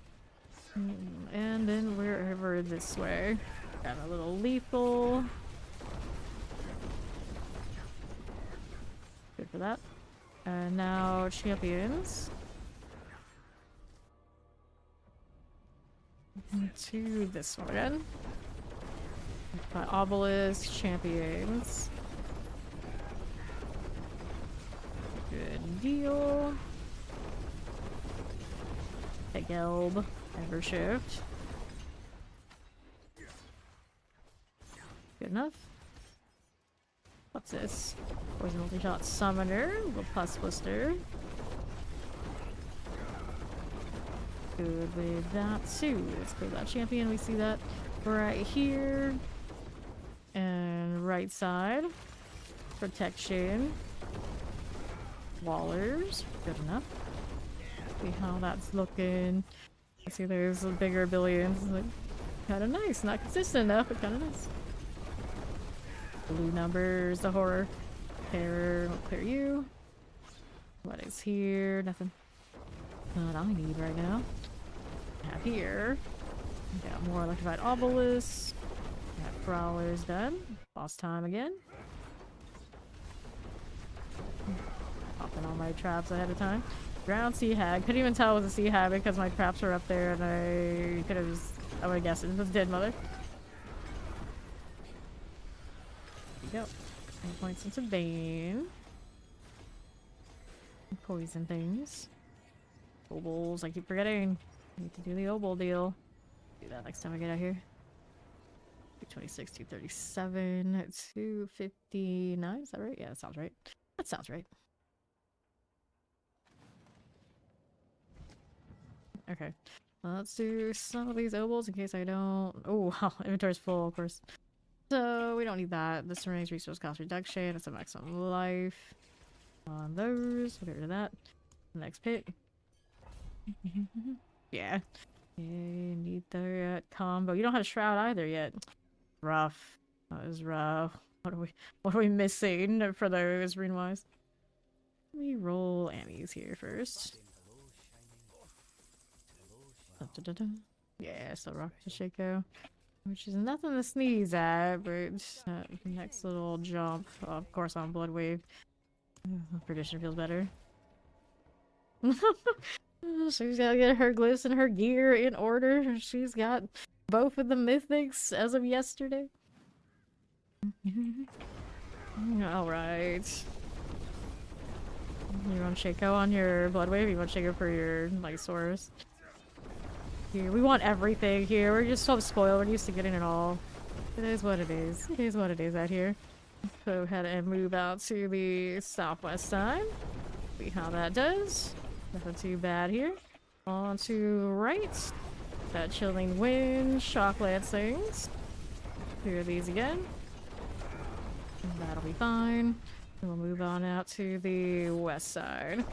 Speaker 1: And then we're over this way. Got a little lethal. Good for that. And now champions. To this one again. Got obelisk champions. Good deal. A Gelb. Evershift. Good enough. What's this? Poison multi-shot summoner. Little pus blister. Good with that too. Let's go to that champion. We see that right here. And right side. Protection. Wallers. Good enough. See how that's looking. I see there's a bigger billions. Like, kind of nice. Not consistent enough, but kind of nice. Blue numbers, the horror. Terror, we'll clear you. What is here? Nothing. Not I need right now. Have here. Got more electrified obelisks. Got crawlers done. Boss time again. Popping all my traps ahead of time. Ground sea hag. Couldn't even tell it was a sea hag because my traps were up there and I could have just, I would have guessed it was dead mother. There you go. 10 points into Bane. Poison things. Obols, I keep forgetting. I need to do the obol deal. Do that next time I get out here. 226, 237, 259. Is that right? Yeah, that sounds right. That sounds right. Okay. Let's do some of these obols in case I don't... Oh, wow. Inventory's full, of course. So, we don't need that. This remains resource cost reduction. It's a maximum life. On those. We'll get rid of that. Next pit. Yeah. Okay, need that combo. You don't have a shroud either yet. Rough. That was rough. What are we missing for those rune wise? Let me roll Annie's here first. Yeah, so rock to Shaco. Which is nothing to sneeze at, but that next little jump, of course, on Blood Wave. Perdition feels better. She's gotta get her glyphs and her gear in order. She's got both of the mythics as of yesterday. Alright. You want Shaco on your Blood Wave? You want Shaco for your Lysaurus? Here, we want everything here. We're just so spoiled. We're used to getting it all. It is what it is. It is what it is out here. Go ahead and move out to the southwest side. See how that does. Nothing too bad here. On to right. That chilling wind, shock lancings. Clear these again. That'll be fine. We'll move on out to the west side.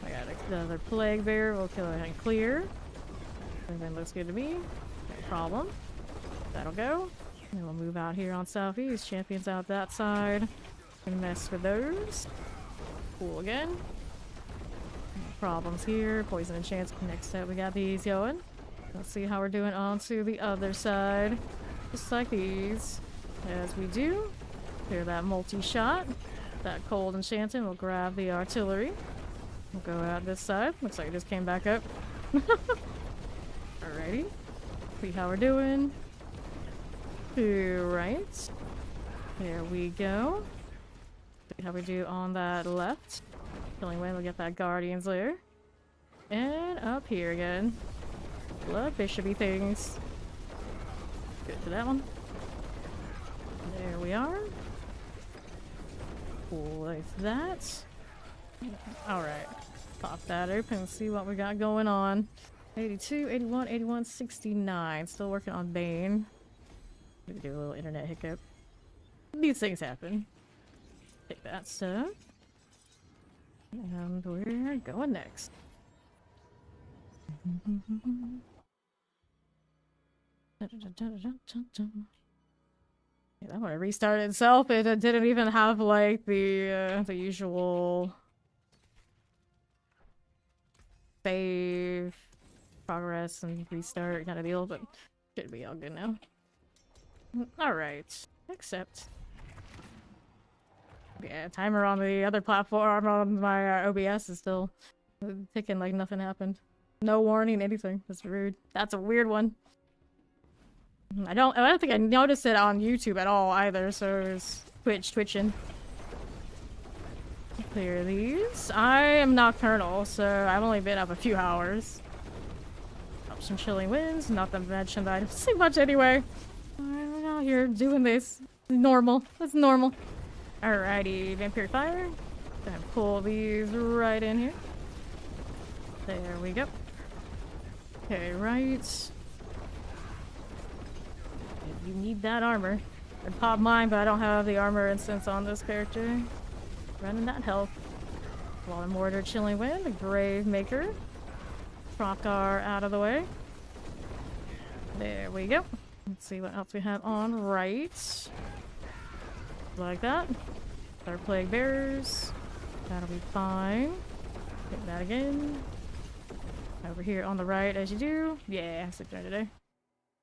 Speaker 1: I got another plague bear. We'll kill it and clear. Everything looks good to me. No problem. That'll go. And we'll move out here on southeast. Champions out that side. Can mess with those. Cool again. No problems here. Poison and chance next up. We got these going. Let's see how we're doing on to the other side. Just like these. As we do. Clear that multi-shot. that cold enchanting. We'll grab the artillery. We'll go out this side. Looks like it just came back up. Alrighty. See how we're doing. Right. There we go. See how we do on that left. Killing Wind, we'll get that Guardian's Lair. And up here again. Blood bishopy things. Good to that one. There we are. Like that. Alright. Pop that open and see what we got going on. 82, 81, 81, 69. Still working on Bane. Maybe do a little internet hiccup. These things happen. Take that stuff. And we're going next. Yeah, that one restarted itself. It didn't even have like the usual save, progress, and restart kind of deal, but should be all good now. Alright, accept. Yeah, timer on the other platform on my OBS is still ticking like nothing happened. No warning, anything. That's rude. That's a weird one. I don't think I noticed it on YouTube at all either, so it's twitching. Clear these. I am nocturnal, so I've only been up a few hours. Up some chilling winds, not to mention that I don't sleep much anyway. I'm out here doing this. Normal. That's normal. Alrighty, Vampiric Fire. Gonna pull these right in here. There we go. Okay, right. You need that armor. I'd pop mine, but I don't have the armor instance on this character. Running that health. Water Mortar, Chilling Wind, the Grave Maker. Trokar out of the way. There we go. Let's see what else we have on right. Like that. Our Plague Bearers. That'll be fine. Hit that again. Over here on the right as you do. Yeah, I sleep during the day.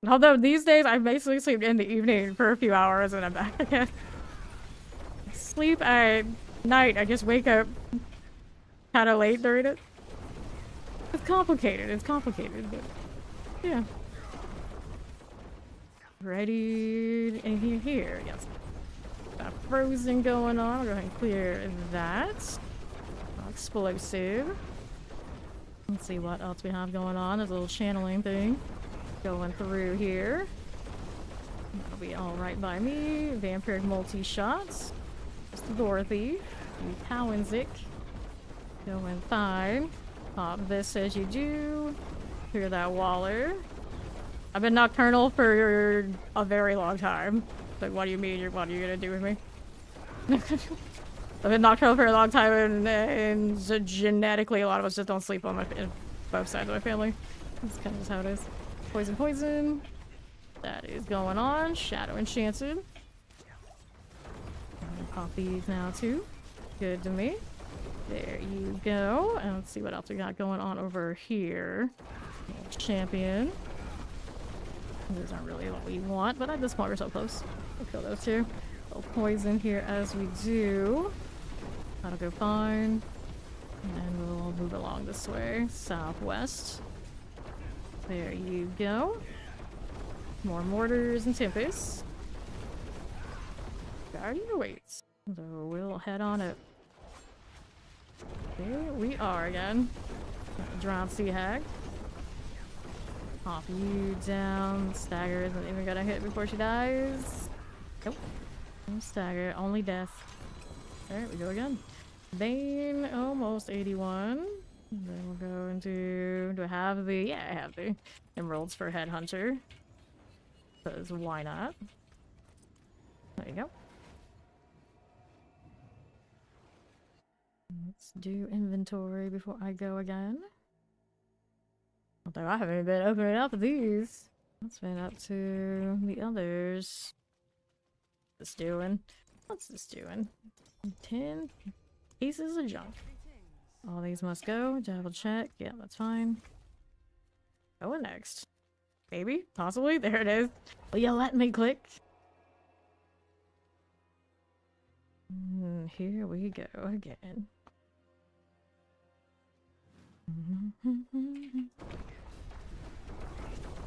Speaker 1: Although these days I basically sleep in the evening for a few hours and I'm back again. Sleep at night, I just wake up kind of late during it. It's complicated, but yeah. Ready? Anything here? Yes. Got frozen going on. I'll go ahead and clear that. Explosive. Let's see what else we have going on. There's a little channeling thing going through here. That'll be all right by me. Vampiric multi-shots. Just Dorothy. Cowanzik. Going fine. Pop this as you do. Clear that Waller. I've been nocturnal for a very long time. Like, what do you mean? What are you gonna do with me? I've been nocturnal for a long time, and so genetically, a lot of us just don't sleep on both sides of my family. That's kind of just how it is. Poison, poison. That is going on. Shadow Enchanted. Pop these now too. Good to me. There you go. And let's see what else we got going on over here. Champion. Those aren't really what we want, but at this point we're so close. We'll kill those two. A little poison here as we do. That'll go fine. And we'll move along this way. Southwest. There you go. More mortars and tempests. Guardian awaits. So we'll head on up. There we are again. Drowned Sea Hag. Pop you down. Stagger isn't even gonna hit before she dies. Nope. No stagger. Only death. There we go again. Bane, almost 81. Then we'll go into... Do I have the... Yeah, I have the emeralds for Headhunter. Because why not? There you go. Let's do inventory before I go again. Although I haven't been opening up these. What's been up to the others? What's this doing? What's this doing? 10 pieces of junk. All these must go. Double check. Yeah, that's fine. Going next. Maybe? Possibly? There it is. Will you let me click? And here we go again.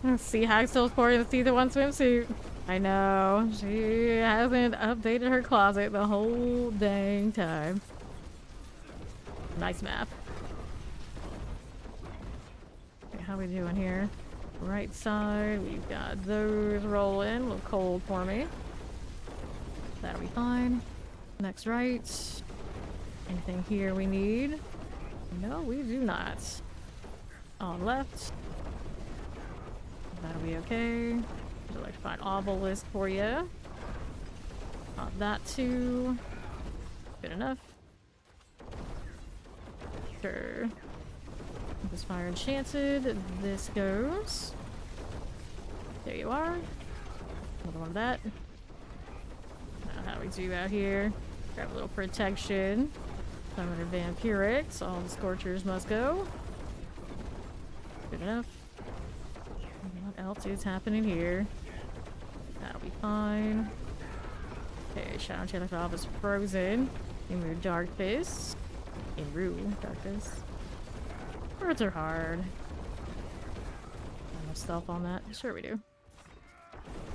Speaker 1: Let's see, Hagstill's pouring the Season 1 swimsuit. I know, she hasn't updated her closet the whole dang time. Nice map. Okay, how we doing here? Right side, we've got those rolling. A little cold for me. That'll be fine. Next right. Anything here we need? No, we do not. On left. That'll be okay. I'd like to find obelisk for you. Got that too. Good enough. Sure. This fire enchanted. This goes. There you are. Another one of that. Now how we do out here. Grab a little protection. Summoner vampirics. All the scorchers must go. Good enough. What else is happening here? That'll be fine. Okay, Shadow Enchanted Valve is frozen. Remove Dark Fist. Enrue Dark Fist. Birds are hard. Enough stealth on that? Sure we do.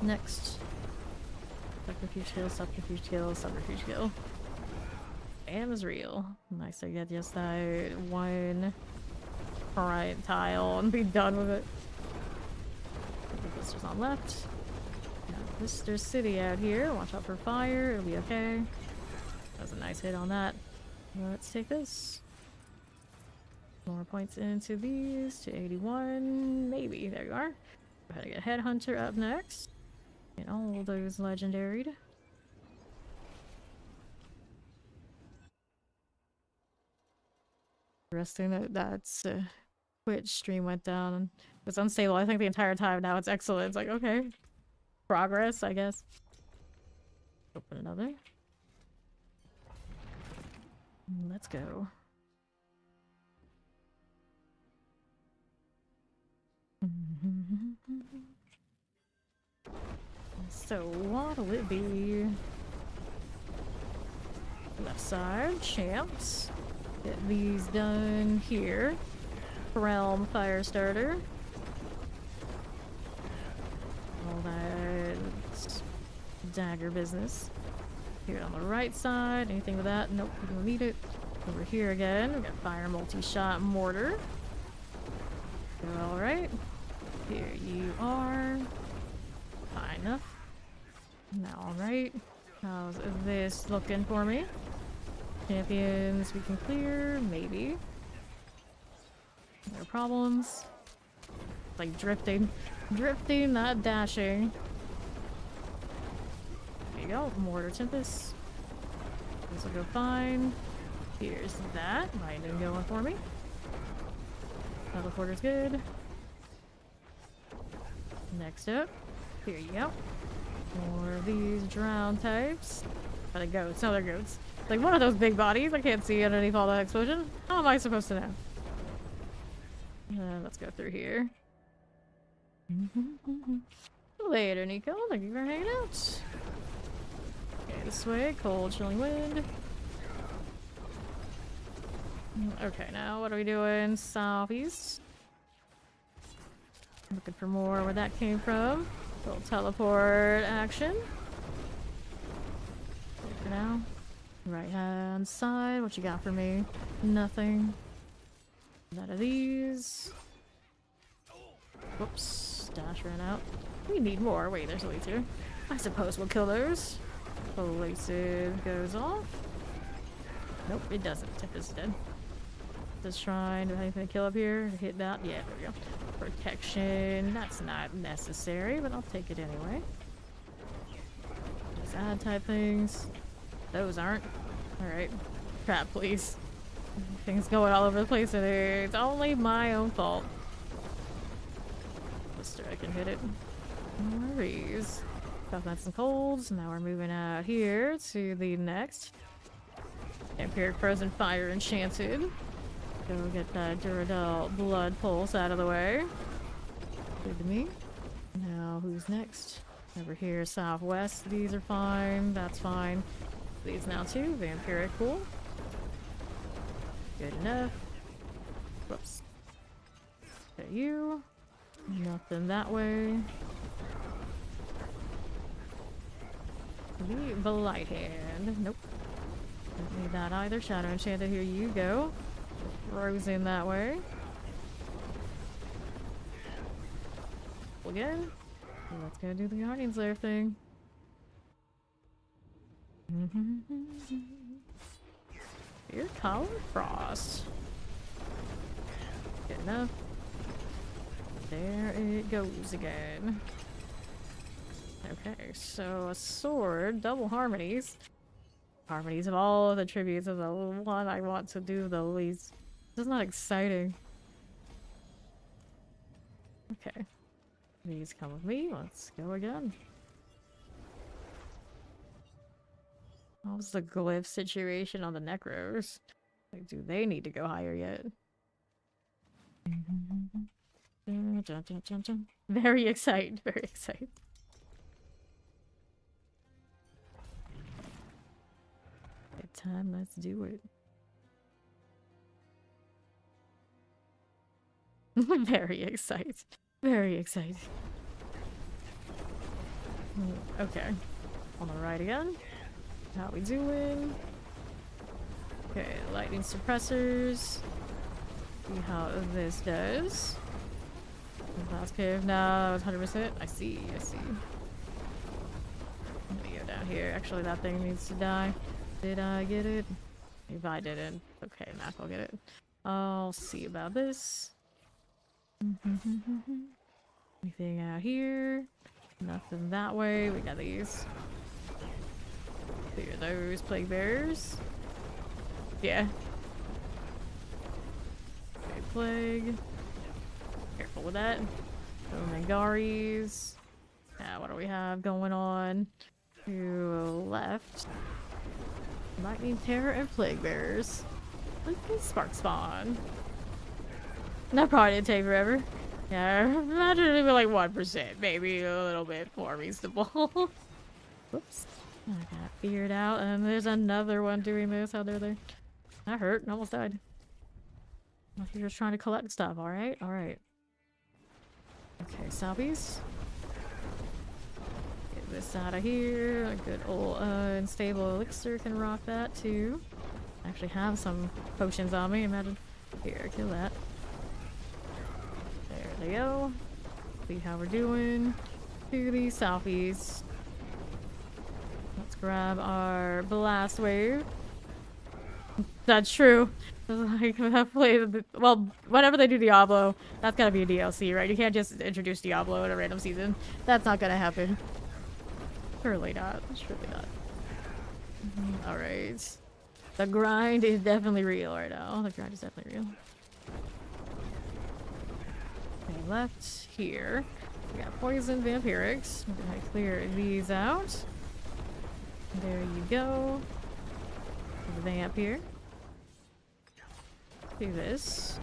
Speaker 1: Next. Subterfuge kill, subterfuge kill, subterfuge kill. Bam is real. Nice to get just that one right tile and be done with it. Blister's on left. Got Blister City out here. Watch out for fire. It'll be okay. That was a nice hit on that. Let's take this. More points into these to 81. Maybe. There you are. Go ahead and get Headhunter up next. And all those legendaried. Interesting that's Twitch stream went down and it was unstable. I think the entire time. Now it's excellent. It's like, okay. Progress, I guess. Open another. Let's go. So what'll it be? Left side, champs. Get these done here. Realm Firestarter. All that dagger business. Here on the right side, anything with that? Nope, we don't need it. Over here again, we got Fire Multi-Shot Mortar. Alright. Here you are. Fine enough. Now, alright. How's this looking for me? Champions we can clear, maybe. No problems. Like drifting. Drifting, not dashing. There you go. Mortar Tempest. This will go fine. Here's that. Lightning going for me. Teleporter's good. Next up. Here you go. More of these drown types. Are they goats? No, they're goats. Like one of those big bodies. I can't see underneath all that explosion. How am I supposed to know? Let's go through here. Later, Nico. Thank you for hanging out. Okay, this way. Cold, chilling wind. Okay, now what are we doing? Southeast. Looking for more where that came from. Little teleport action. For now. Right hand side. What you got for me? Nothing. None of these. Whoops. Dash ran out. We need more. Wait, there's only two. I suppose we'll kill those. Elusive goes off. Nope, it doesn't. Tempest is dead. This shrine. Do I have anything to kill up here? Hit that. Yeah, there we go. Protection. That's not necessary, but I'll take it anyway. Just add type things. Those aren't. Alright. Crap, please. Things going all over the place and it's only my own fault. Blister, I can hit it. No worries. Got nice and colds. Now we're moving out here to the next. Vampiric Frozen Fire Enchanted. Go get that Duradel Blood Pulse out of the way. Good to me. Now, who's next? Over here, southwest. These are fine. That's fine. These now too. Vampiric, cool. Good enough. Whoops. Got you. Nothing that way. The Blight Hand. Nope. Don't need that either. Shadow Enchanted, here you go. Frozen that way. Again. Let's go do the Guardian Slayer thing. Here, Collar Frost. Good enough. There it goes again. Okay, so a sword, double harmonies. Harmonies of all of the tributes is the one I want to do the least. This is not exciting. Okay. These come with me. Let's go again. How's the glyph situation on the Necros? Like, do they need to go higher yet? Very excited, very excited. Good time, let's do it. Very excited. Very excited. Okay. On the right again. How we doing? Okay, lightning suppressors. See how this does. Last cave now, 100%. I see, I see. Let me go down here. Actually, that thing needs to die. Did I get it? If I didn't. Okay, Mac will get it. I'll see about this. Anything out here? Nothing that way. We got these. Clear those plague bearers. Yeah. Okay, plague. Careful with that. Omengaris. Now, what do we have going on? To left. Lightning Terror and plague bearers. Look at Spark Spawn. That probably didn't take forever. Yeah, imagine it even like 1%, maybe a little bit more reasonable. Whoops. I got feared out, and there's another one doing this. How dare they? That hurt. Almost died. Well, you're just trying to collect stuff, alright? Alright. Okay, Salvies. Get this out of here. A good old unstable elixir can rock that too. I actually have some potions on me. Imagine. Here, kill that. There they go. See how we're doing. To the southeast. Let's grab our blast wave. That's true. Like, well, whenever they do Diablo, that's gotta be a DLC, right? You can't just introduce Diablo in a random season. That's not gonna happen. Surely not. Surely not. Alright. The grind is definitely real right now. The grind is definitely real. Okay, left here. We got poison vampirics. We're gonna clear these out. There you go. The vamp here. Do this.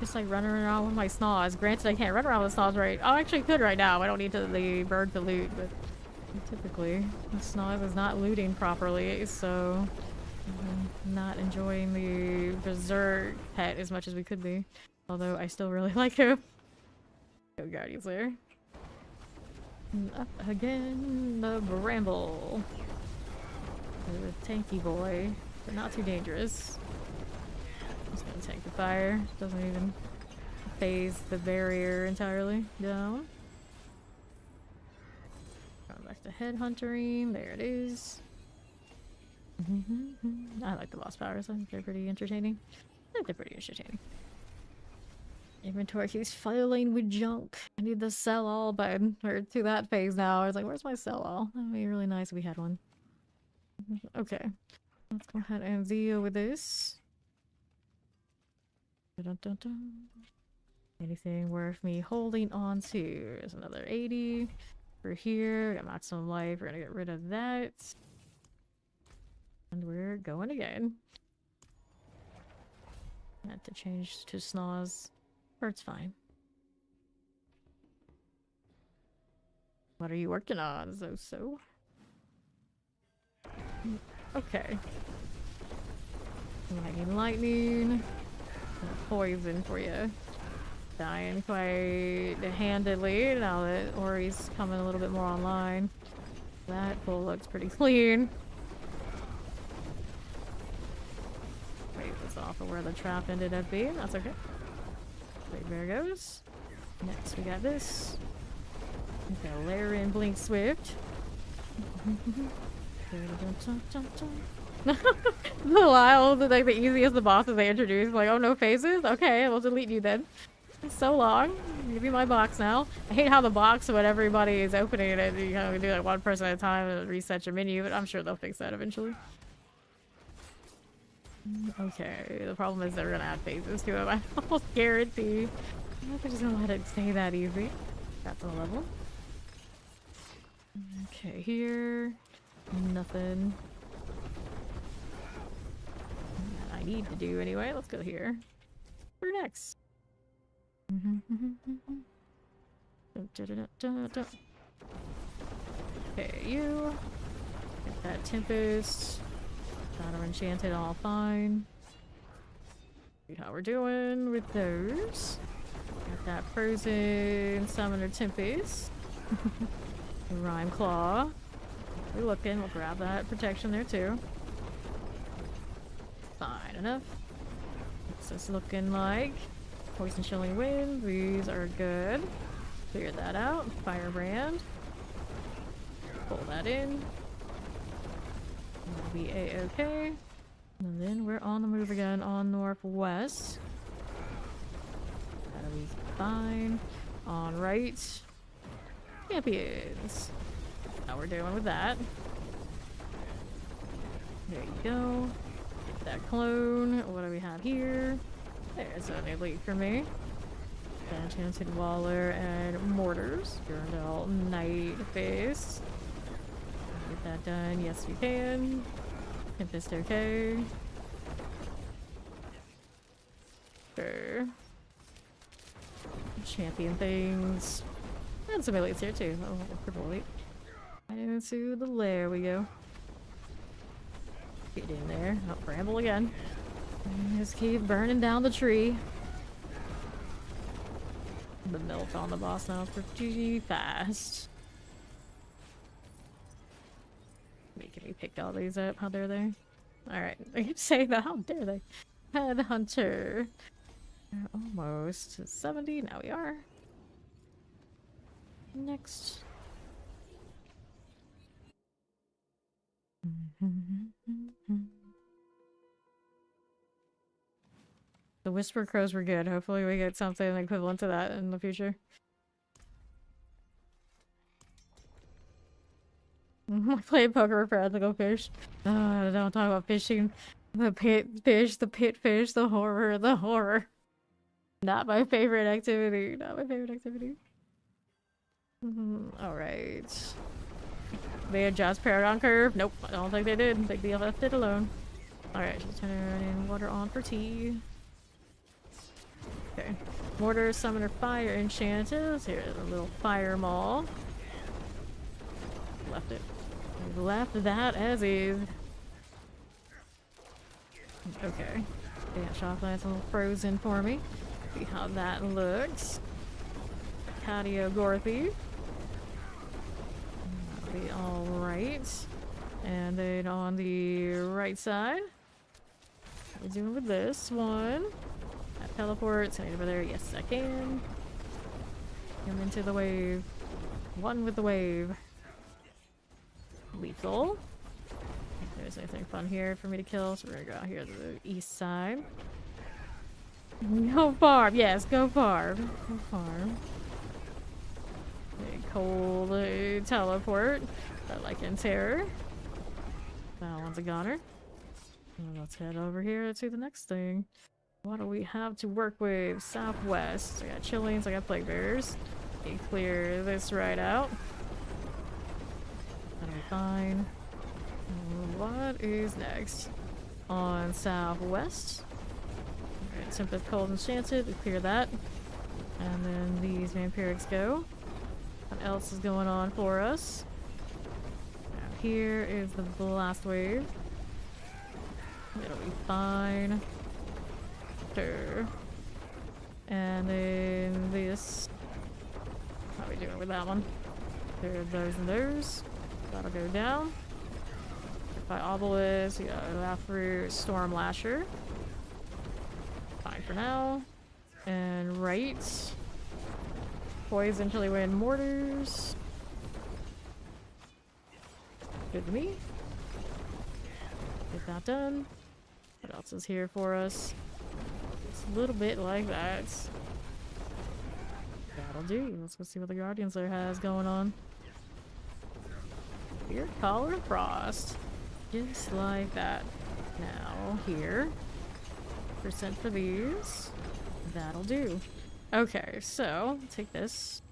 Speaker 1: Just like running around with my snaws. Granted, I can't run around with snaws right. Oh, I actually could right now. I don't need the bird to loot, but typically the snaws is not looting properly, so I'm not enjoying the berserk pet as much as we could be. Although I still really like him. Go Guardian Slayer. Up again, the Bramble. The tanky boy, but not too dangerous. Just gonna tank the fire. Doesn't even phase the barrier entirely. Down. Going back to headhuntering. There it is. I like the boss powers. I think they're pretty entertaining. I think they're pretty entertaining. Inventory keeps filling with junk. I need the sell all button. We're to that phase now. I was like, where's my sell all? That would be really nice if we had one. Okay. Let's go ahead and deal with this. Dun, dun, dun. Anything worth me holding on to? There's another 80. For here. Got maximum life. We're gonna get rid of that. And we're going again. I had to change to snaws. It's fine. What are you working on, so? Okay. Lightning, lightning. Poison for you. Dying quite handedly now that Ori's coming a little bit more online. That pool looks pretty clean. Wait, this off of where the trap ended up being. That's okay. Wait, there goes. Next, we got this. We got layer in Blink Swift. Lyle, like the easiest of the bosses they introduced. Like, oh, no phases? Okay, we'll delete you then. It's so long. Give me my box now. I hate how the box when everybody is opening it, you know, do like one person at a time and reset your menu, but I'm sure they'll fix that eventually. Okay, the problem is they're gonna add phases to it. I almost guarantee. I don't know if they're just gonna let it stay that easy. That's on a level. Okay, here. Nothing. That I need to do anyway. Let's go here. For next. Okay, you. Get that Tempest. Got her enchanted, all fine. See how we're doing with those. Got that Frozen Summoner Tempest. Rhyme Claw. We're looking, we'll grab that protection there too. Fine enough. What's this looking like? Poison Chilling Wind, these are good. Clear that out. Firebrand. Pull that in. That'll be a-okay. And then we're on the move again on northwest. That'll be fine. On right. Champions. How we're doing with that. There you go. Get that clone. What do we have here? There's an elite for me. Enchanted Waller and Mortars. Durandal Night Face. Get that done. Yes, we can. Tempest okay. Sure. Champion things. And some elites here too. Oh, purple elite. Right into the lair we go. Get in there. Oh, bramble again. And just keep burning down the tree. The melt on the boss now pretty fast. Making me pick all these up. How dare they? Alright, I keep saying that. How dare they? Headhunter. Almost to 70. Now we are. Next. The Whisper Crows were good. Hopefully we get something equivalent to that in the future. I played poker with friends. I go fish. Don't talk about fishing. The pit fish, the pit fish, the horror, the horror. Not my favorite activity. Not my favorite activity. Alright. They adjust Paragon Curve? Nope, I don't think they did. I think they left it alone. Alright, just turning water on for tea. Okay. Mortar, Summoner, Fire, Enchanted. Here's a little Fire Maul. Left it. We left that as is. Okay. Yeah, Shock Lance a little frozen for me. See how that looks. Cadio Gorthy. That'll be alright. And then on the right side, what we're doing with this one. That teleports. Can I get over there? Yes, I can. Come into the wave. One with the wave. Lethal. If there's anything fun here for me to kill, so we're gonna go out here to the east side. Go farm! Yes, go farm. Go farm. A cold teleport. I like in terror. That one's a goner. And let's head over here to the next thing. What do we have to work with? Southwest. I got Chillings, I got Plague Bearers. Okay, clear this right out. That'll be fine. What is next? On Southwest. Alright, Tempest, Cold, Enchanted. We clear that. And then these Vampirics go. What else is going on for us? here is the blast wave. It'll be fine. Sure. And then this. How are we doing with that one? There are those and those. That'll go down. By Obelisk, you got Lafru, Storm Lasher. Fine for now. And right. Poison Chili Wind Mortars. Good to me. Get that done. What else is here for us? It's a little bit like that. That'll do. Let's go see what the Guardian Slayer has going on. Here, Collar Frost. Just like that. Now, here. Percent for these. That'll do. Okay, so, take this.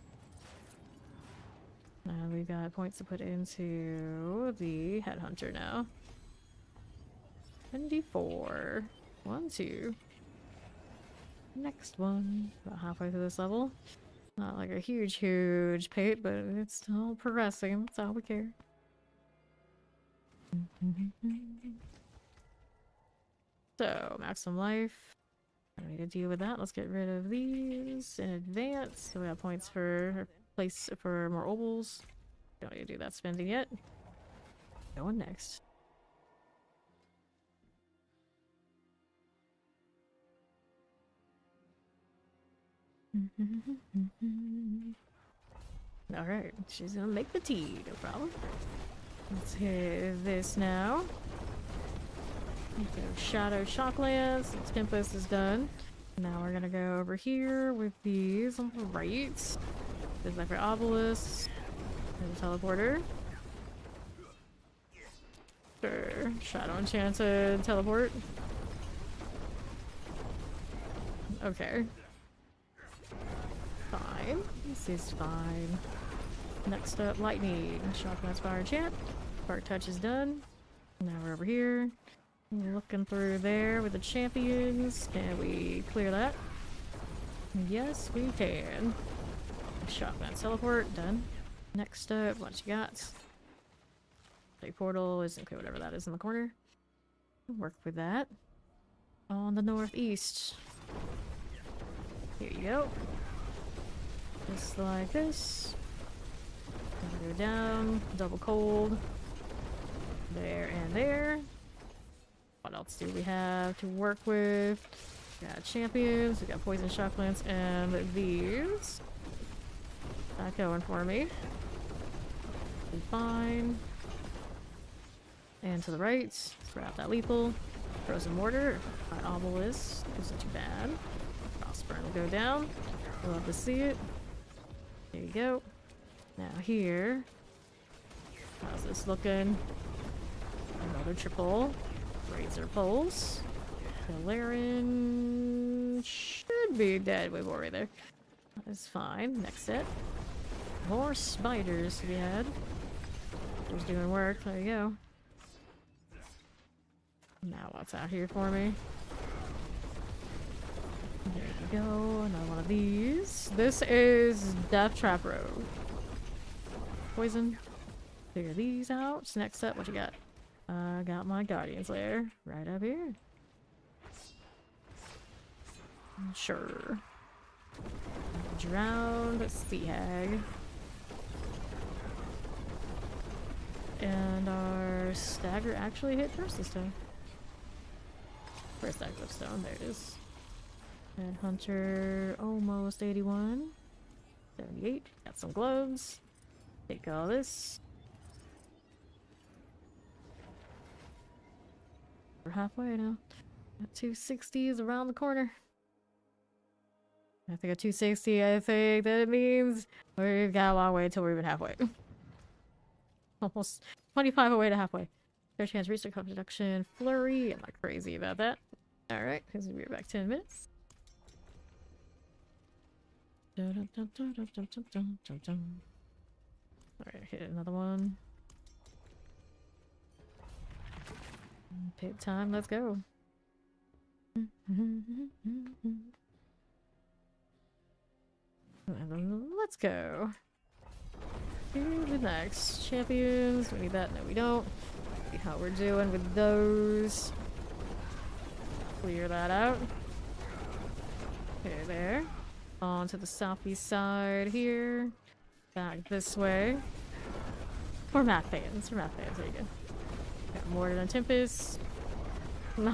Speaker 1: Now we got points to put into the Headhunter now. 24. 1, 2. Next one. About halfway through this level. Not like a huge pate, but it's still progressing. That's all we care. So, maximum life. I don't need to deal with that. Let's get rid of these in advance. So we have points for place for more ovals. Don't need to do that spending yet. Going next. Alright, she's gonna make the tea, no problem. Let's hit this now. Go Shadow Shocklands. Tempest is done. Now we're gonna go over here with these on the right. There's like for Obelisk. And the teleporter. Sure. Shadow Enchanted teleport. Okay. Fine. This is fine. Next up, Lightning. Shocklands Fire Enchant. Spark Touch is done. Now we're over here. Looking through there with the champions. Can we clear that? Yes, we can. Shocklands teleport. Done. Next up, what you got? A portal is okay, whatever that is in the corner. Work with that. On the northeast. Here you go. Just like this. Gonna go down. Double cold. There and there. What else do we have to work with? We got champions, we got poison shocklands, and these. Not going for me. Be fine. And to the right, let's grab that lethal. Frozen mortar, by Obelisk, isn't too bad. Frostburn will go down. Love to see it. There you go. Now here. How's this looking? Another triple. Razor Pulse. Valerian should be dead. Way more right there. That is fine. Next set. More spiders to be had. Who's doing work? There you go. Now what's out here for me? There you go. Another one of these. This is Death Trap Rogue. Poison. Figure these out. Next up, what you got? I got my Guardian Slayer right up here. Sure. Drowned Sea Hag. And our stagger actually hit first this time. First stagger stone, there it is. And Hunter almost 81. 78. Got some gloves. Take all this. We're halfway now. 260 is around the corner. I think at 260, I think that means we've got a long way until we're even halfway. Almost 25 away to halfway. Fair chance research production flurry. I'm not crazy about that. Alright, because we'll be back 10 minutes. Alright, hit another one. Pit time, let's go. Let's go. to the next. Champions. We need that. No, we don't. See how we're doing with those. Clear that out. Okay, there. On to the southeast side here. Back this way. For math fans. For math fans. There you go. Got Mordred and Tempest.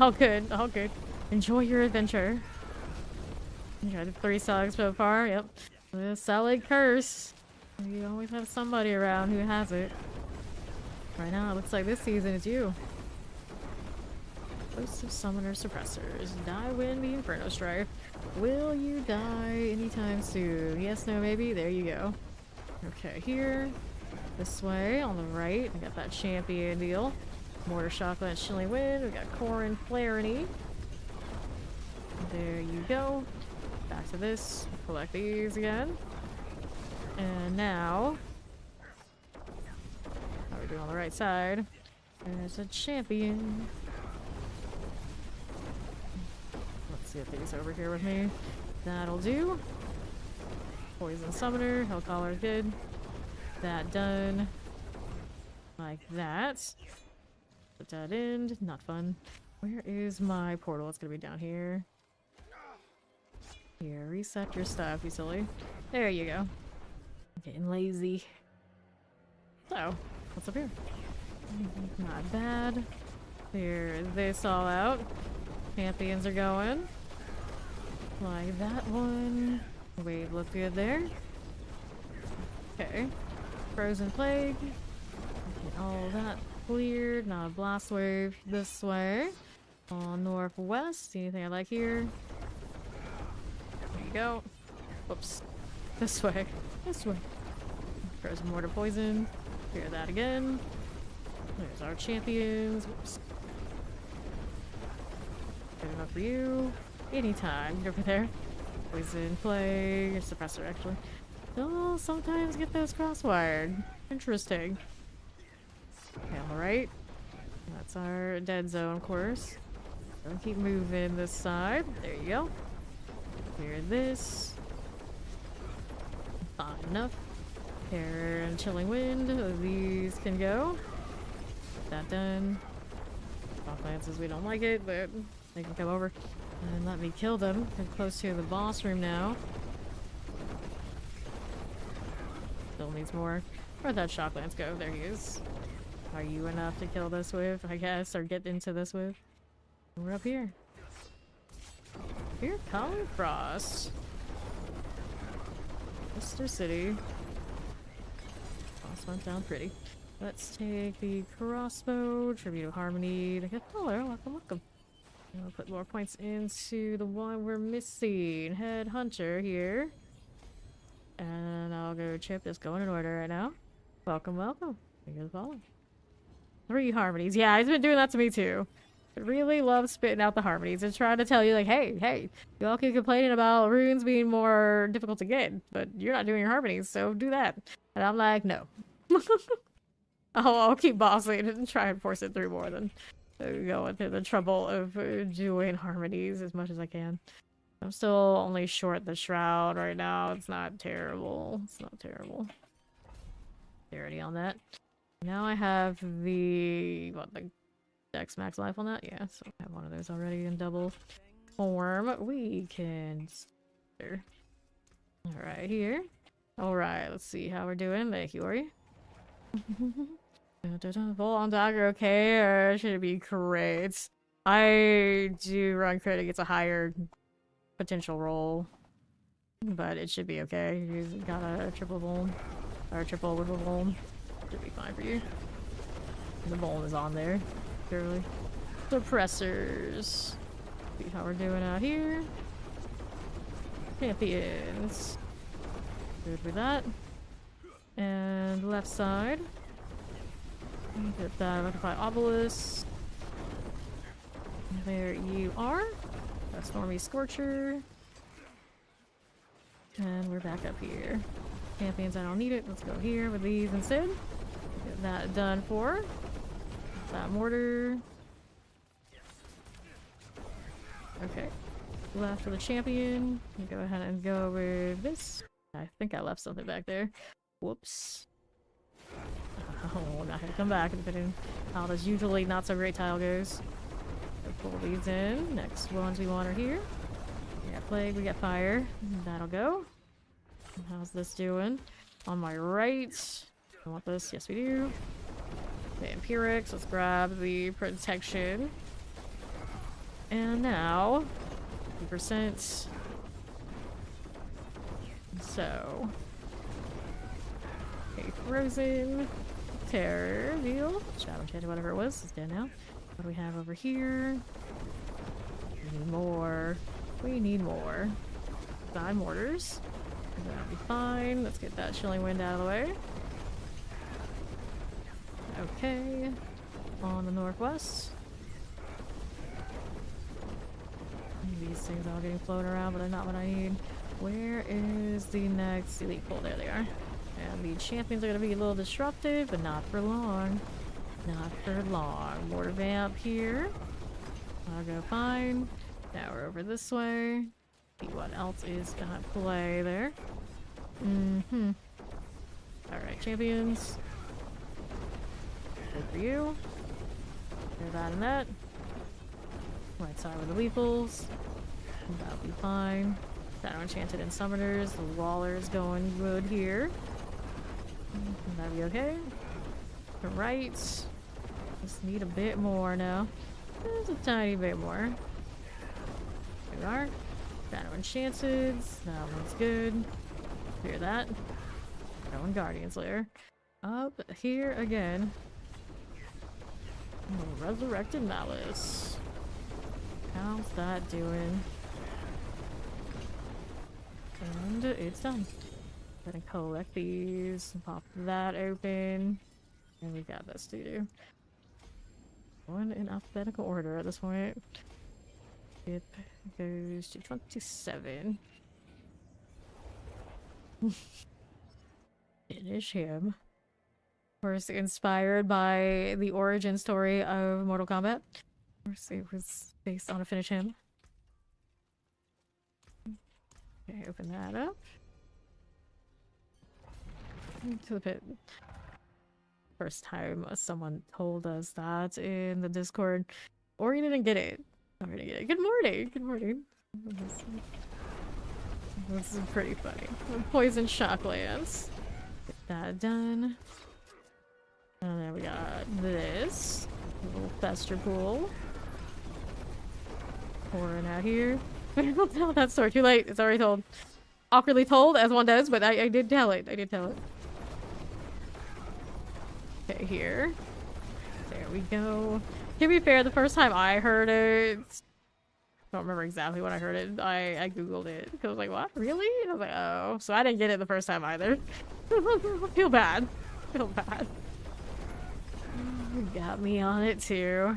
Speaker 1: All good. All good. Enjoy your adventure. Enjoy the 3 songs so far. Yep. The solid curse. You always have somebody around who has it. Right now, it looks like this season is you. Host of Summoner Suppressors. Die when the Inferno Strife. Will you die anytime soon? Yes, no, maybe? There you go. Okay, here. This way, on the right. We got that champion deal. Mortar Shockland, Chilling Wind. We got Corin, Flarity. There you go. Back to this. Collect these again. And now, how are we doing on the right side? There's a champion. Let's see if he's over here with me. That'll do. Poison Summoner. Hellcaller good. That done. Like that. Put that in. Not fun. Where is my portal? It's gonna be down here. Here, reset your stuff, you silly. There you go. Getting lazy. So, what's up here? Not bad. Clear this all out. Champions are going. Like that one. Wave looked good there. Okay. Frozen Plague. Get all that cleared. Not a blast wave this way. On northwest. Anything I like here? There you go. Whoops. This way. This way. Frozen Mortar Poison. Clear that again. There's our champions. Whoops. Good enough for you. Anytime. Over there. Poison Plague. Suppressor, actually. They'll sometimes get those crosswired. Interesting. Okay, alright. That's our dead zone course. So keep moving this side. There you go. Clear this. Fine enough. Terror and Chilling Wind. These can go. Get that done. Off lances, we don't like it, but they can come over and let me kill them. We're close to the boss room now. Still needs more. Where'd that shock lance go? There he is. Are you enough to kill this with, I guess, or get into this with? We're up here. Here, Colin Frost. Mr. City. Boss went down pretty. Let's take the crossbow, Tribute of Harmony. Hello, welcome, welcome. And we'll put more points into the one we're missing. Head Hunter here. And I'll go Chip, just going in order right now. Welcome, welcome. Thank you for following. 3 harmonies. Yeah, he's been doing that to me too. I really love spitting out the harmonies and trying to tell you like, hey, you all keep complaining about runes being more difficult to get, but you're not doing your harmonies, so do that. And I'm like, no. I'll keep bossing and try and force it through more than going through the trouble of doing harmonies as much as I can. I'm still only short the shroud right now. It's not terrible. It's not terrible. Clarity on that. Now I have the Dex max life on that? Yeah, so I have one of those already in double form. We can... Alright, here. Alright, let's see how we're doing. Thank you, Ori. Full on dagger, okay? Or should it be crits? I do run crit. It gets a higher potential roll. But it should be okay. You got a triple bone. Or a triple with a bone. Should be fine for you. The bone is on there. Surely. Suppressors. See how we're doing out here. Champions. Good with that. And left side. Get that Electrify Obelisk. There you are. That's Stormy Scorcher. And we're back up here. Champions, I don't need it. Let's go here with these instead. Get that done for. That mortar. Okay. Left for the champion. Go ahead and go with this. I think I left something back there. Whoops. Oh, not gonna come back depending how this usually not so great tile goes. So pull these in. Next ones we want are here. We got plague, we got fire. That'll go. How's this doing? On my right. I want this. Yes, we do. Vampirics. Let's grab the protection. And now, 50%. So, a frozen terror deal. Shadow enchanted, whatever it was, is dead now. What do we have over here? We need more. We need more. 5 mortars. That'll be fine. Let's get that chilling wind out of the way. Okay. On the northwest. These things all getting floated around, but they're not what I need. Where is the next elite pool? There they are. And the champions are going to be a little disruptive, but not for long. Not for long. Mortar vamp here. I'll go fine. Now we're over this way. See what else is gonna play there. Alright, champions. Good for you. Clear that and that. Right side with the weeples. That'll be fine. Shadow enchanted and summoners. The waller's going good here. That'll be okay. Right. Just need a bit more now. Just a tiny bit more. There we are. Shadow enchanted. That one's good. Clear that. Going Guardian's Lair. Up here again. Resurrected Malice. How's that doing? And it's done. Gonna collect these and pop that open. And we got this to do. Going in alphabetical order at this point. It goes to 27. Finish him. Of course, inspired by the origin story of Mortal Kombat. Of course, it was based on a finish him. Okay, open that up. To the pit. First time someone told us that in the Discord. Or you didn't get it. I'm gonna get it. Good morning. Good morning. This is pretty funny. Poison Shocklands. Get that done. And then we got this. A little fester pool. Pouring out here. I don't tell that story. Too late. It's already told. Awkwardly told, as one does, but I did tell it. I did tell it. Okay, here. There we go. To be fair, the first time I heard it, I don't remember exactly when I heard it. I googled it. I was like, what? Really? And I was like, oh. So I didn't get it the first time either. Feel bad. Feel bad. Got me on it too.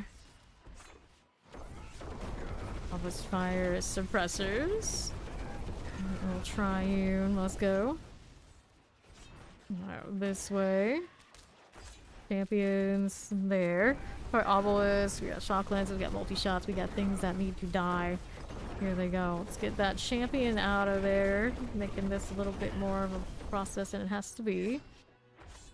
Speaker 1: All this fire suppressors. Little triune. Let's go. Out this way. Champions there. Our obelisk, we got shock lenses, we got multi-shots, we got things that need to die. Here they go. Let's get that champion out of there, making this a little bit more of a process than it has to be.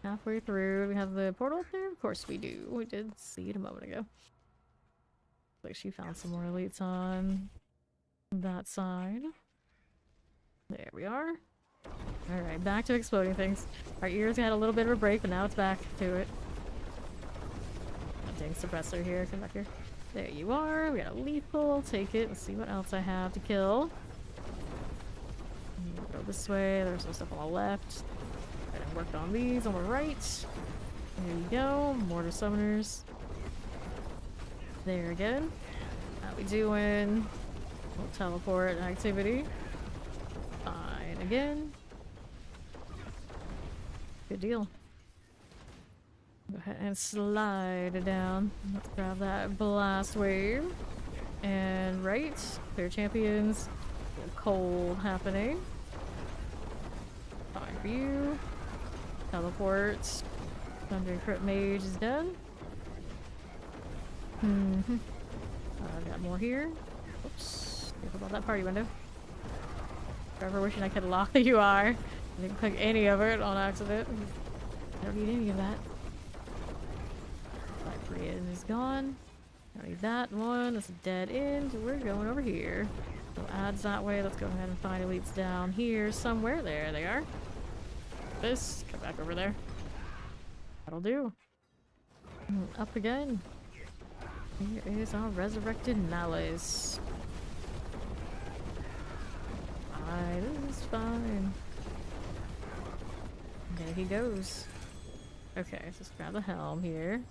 Speaker 1: Halfway through, we have the portal up there? Of course we do. We did see it a moment ago. Looks like she found some more elites on that side. There we are. Alright, back to exploding things. Our ears had a little bit of a break, but now it's back to it. Dang suppressor here, come back here. There you are. We got a lethal. Take it. Let's see what else I have to kill. Go this way. There's some stuff on the left. I worked on these on the right. There you go. Mortar summoners. There again. How we doing? Little teleport activity. Fine again. Good deal. Go ahead and slide it down. Let's grab that blast wave. And right, clear champions. A little cold happening. Fine for you. Teleports. Thundering Crypt Mage is done. Got more here. Oops. Careful about that party window. Forever wishing I could lock the UI. I didn't click any of it on accident. don't need any of that. Librarian is gone. Don't need that one. That's a dead end. We're going over here. No ads that way. Let's go ahead and find elites down here somewhere. There they are. This. Come back over there. That'll do. Up again. Here is our resurrected Malice. This is fine. There he goes. Okay, so let's grab the helm here.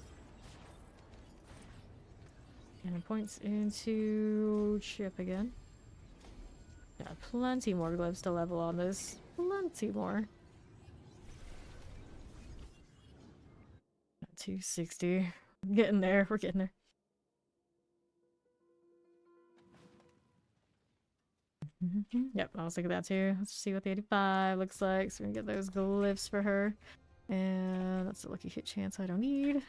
Speaker 1: And it points into Chip again. Got plenty more glyphs to level on this. Plenty more. 260. Getting there. We're getting there. Yep, I was thinking that too. Let's see what the 85 looks like. So we can get those glyphs for her. And that's a lucky hit chance I don't need.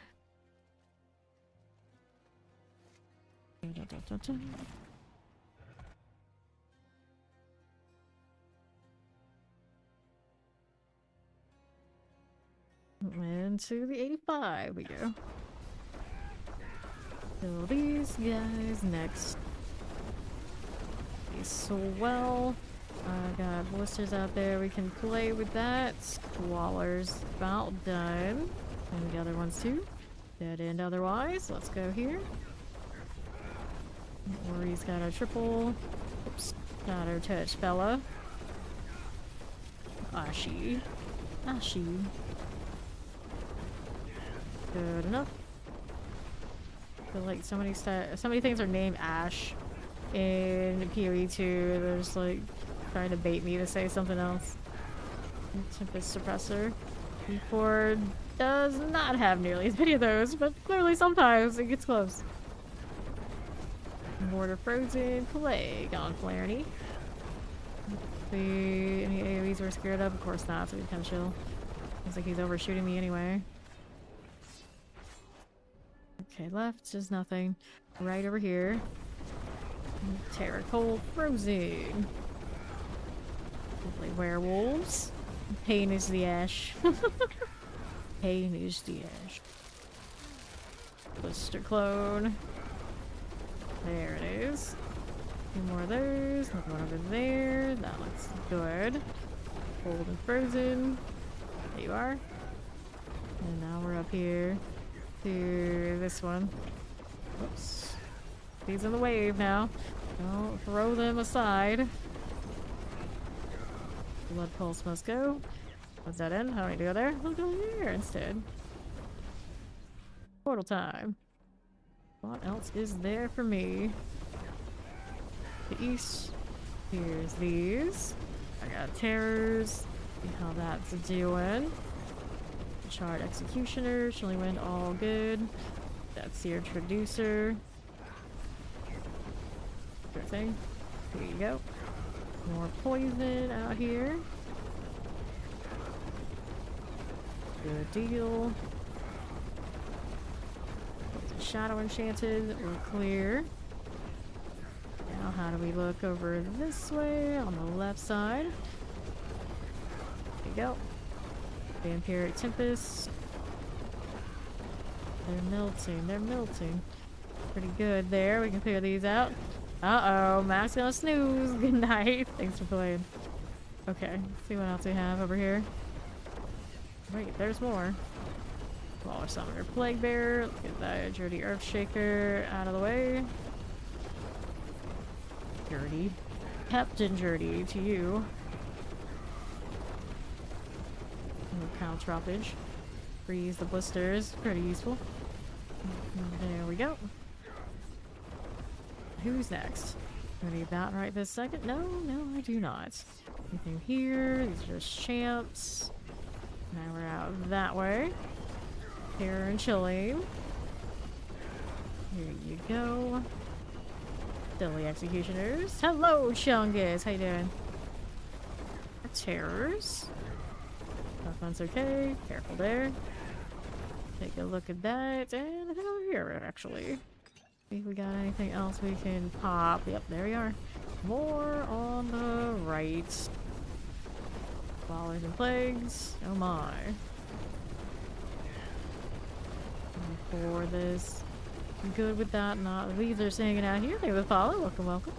Speaker 1: And to the 85 we go. Kill these guys next. Swell. Got blisters out there. We can play with that. Squaller's about done. And the other ones too. Dead end otherwise. Let's go here. Ori's got a triple. Oops. Shadow touch fella. Ashi. Ashi. Good enough. I feel like so many things are named Ash. In PoE 2, there's like trying to bait me to say something else. Tempest Suppressor. E4 does not have nearly as many of those, but clearly sometimes it gets close. Mortar Frozen, Plague on Flaherty. Any AoEs we're scared of? Of course not, so we can chill. Looks like he's overshooting me anyway. Okay, left is nothing. Right over here. Terror Cold Frozen. Hopefully werewolves. Pain is the ash. Pain is the ash. Blister Clone. There it is. Two more of those. Another one over there. That looks good. Cold and Frozen. There you are. And now we're up here to this one. Oops. He's in the wave now. Don't throw them aside. Blood Pulse must go. What's that in? How do we go there? We'll go here instead. Portal time. What else is there for me? The east. Here's these. I got terrors. See how that's doing. Charred Executioner. Chilling Wind, all good. That's your Traducer. Sure thing. Here you go. More poison out here. Good deal. Shadow Enchanted. We're clear. Now how do we look over this way on the left side? There you go. Vampiric Tempest. They're melting. They're melting. Pretty good there. We can clear these out. Uh-oh. Mac's gonna snooze. Good night. Thanks for playing. Okay. Let's see what else we have over here. Wait, there's more. Smaller Summoner Plague Bearer. Let's get that Dirty Earthshaker out of the way. Dirty. Captain Dirty to you. Caltropage. Freeze the blisters. Pretty useful. There we go. Who's next? Ready about right this second? No, I do not. Anything here? These are just champs. Now we're out that way. Terror and Chilling. Here you go. Silly Executioners. Hello, Chungus. How you doing? Terrors. That one's okay. Careful there. Take a look at that. And head over here, actually. See if we got anything else we can pop. Yep, there we are. More on the right. Swallows and Plagues. Oh my. For this. I'm good with that. Not these are hanging out here. They would follow. Welcome, welcome.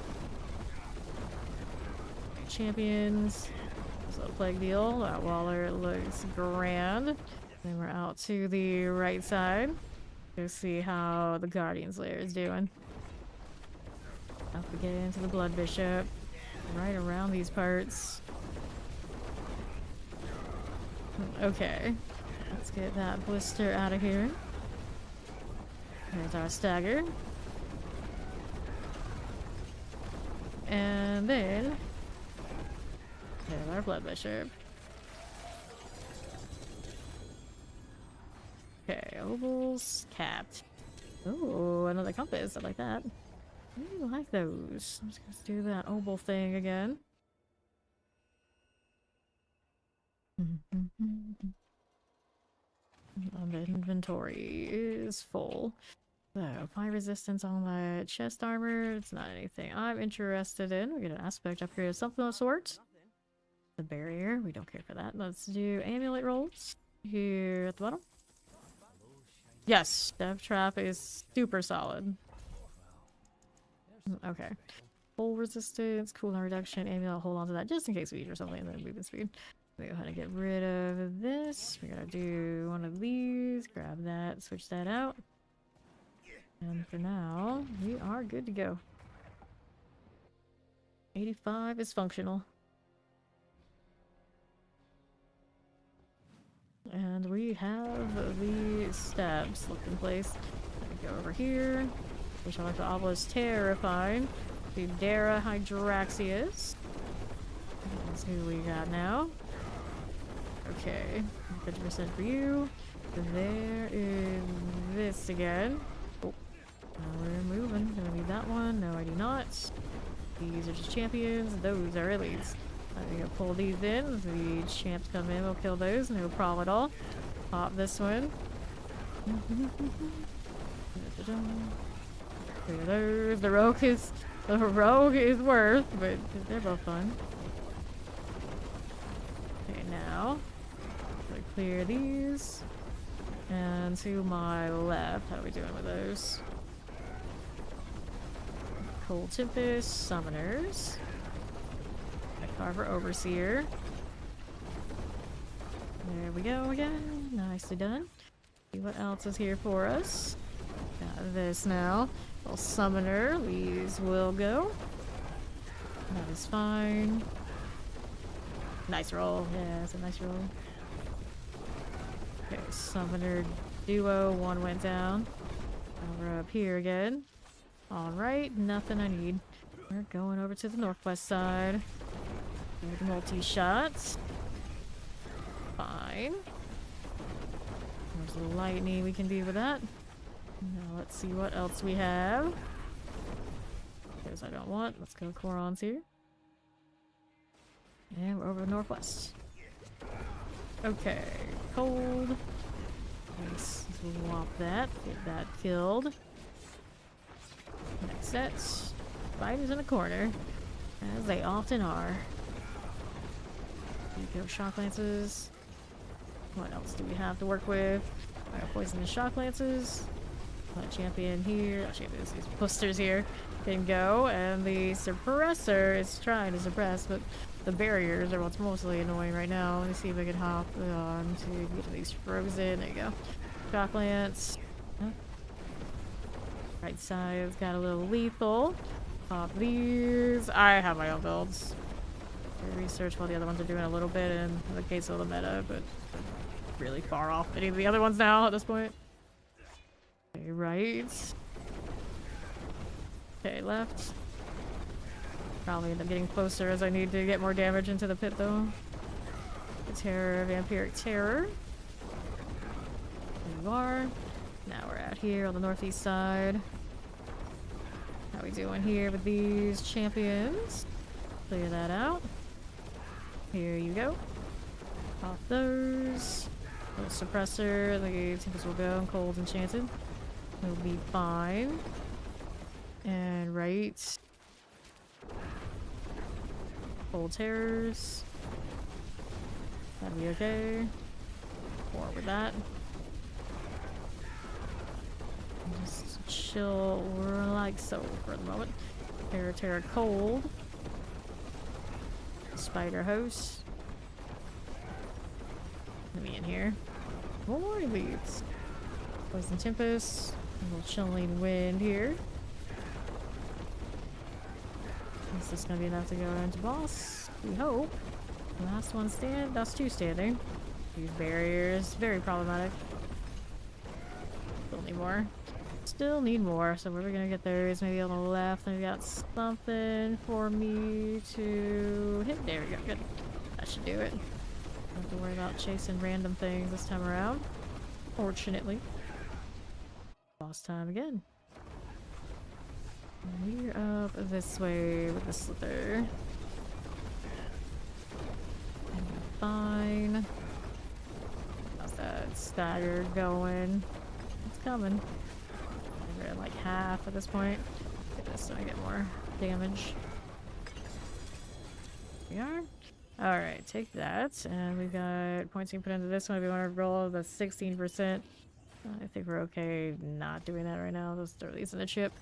Speaker 1: Champions. So plague deal. That Waller looks grand. Then we're out to the right side. Go see how the Guardian's Lair is doing. Up again into the Blood Bishop. Right around these parts. Okay. Let's get that blister out of here. There's our stagger. And then there's our Blood Bishop. Okay, ovals capped. Oh, another compass. I like that. I really like those. I'm just gonna do that oval thing again. And the inventory is full. So, fire resistance on that chest armor. It's not anything I'm interested in. We get an aspect upgrade of something of sorts. The barrier. We don't care for that. Let's do amulet rolls here at the bottom. Yes, Death Trap is super solid. Okay. Full resistance, cooldown reduction, amulet, hold on to that just in case we use or something, and then movement speed. We go ahead and get rid of this. We gotta do one of these, grab that, switch that out. And for now, we are good to go. 85 is functional. And we have the stabs locked in place. Let me go over here. Which I like the obelisk terrifying. The Dara Hydraxius. That's who we got now. Okay, 50% for you. There is this again. Oh, now we're moving. Gonna need that one. No, I do not. These are just champions. Those are elites. I'm gonna pull these in. The champs come in. We'll kill those. No problem at all. Pop this one. There's the rogue is worth, but they're both fun. Okay, now we clear these. And to my left, how are we doing with those? Cold Tempest, Summoners. Carver Overseer. There we go again. Nicely done. See what else is here for us. Got this now. Little Summoner. These will go. That is fine. Nice roll. Yeah, it's a nice roll. Okay, Summoner Duo. One went down. Now we're up here again. Alright, nothing I need. We're going over to the northwest side. Multi-shots. Fine. There's a lightning we can do with that. Now let's see what else we have. Those I don't want. Let's go Korons here. And we're over northwest. Okay. Cold. Let's swap that. Get that killed. Next set. Spiders in a corner. As they often are. Go shock lances. What else do we have to work with? I got poisonous shock lances. Got champion here. Champions, these boosters here can go, and the suppressor is trying to suppress, but the barriers are what's mostly annoying right now. Let me see if I can hop on to get these frozen. There you go. Shock lance. Huh? Right side's got a little lethal. Pop these. I have my own builds. Research while the other ones are doing a little bit in the case of the meta, but really far off any of the other ones now at this point. Okay, right. Okay, left. Probably end up getting closer as I need to get more damage into the pit though. The Terror, Vampiric Terror. There you are. Now we're out here on the northeast side. How we doing here with these champions? Clear that out. Here you go. Pop those. Little suppressor. The Tempest will go. And Cold Enchanted. It'll be fine. And right. Cold Terrors. That'll be okay. Forward with that. chill like so for the moment. Terra cold. Spider host. Let me in here. More leads. Poison tempest. A little chilling wind here. Is this gonna be enough to go into boss? We hope. Last one stand. That's two standing. These barriers, very problematic. Still need more. Still need more. So where we're gonna get there is maybe on the left. And we got something for me to hit. There we go. Good. That should do it. Don't have to worry about chasing random things this time around. Fortunately. Boss time again. We're up this way with the slither. Fine. How's that stagger going? It's coming. We're at like half at this point. Get this so I get more damage. We are. Alright, take that. And we've got points you can put into this one if you want to roll the 16%. I think we're okay not doing that right now. Let's throw these in the chip.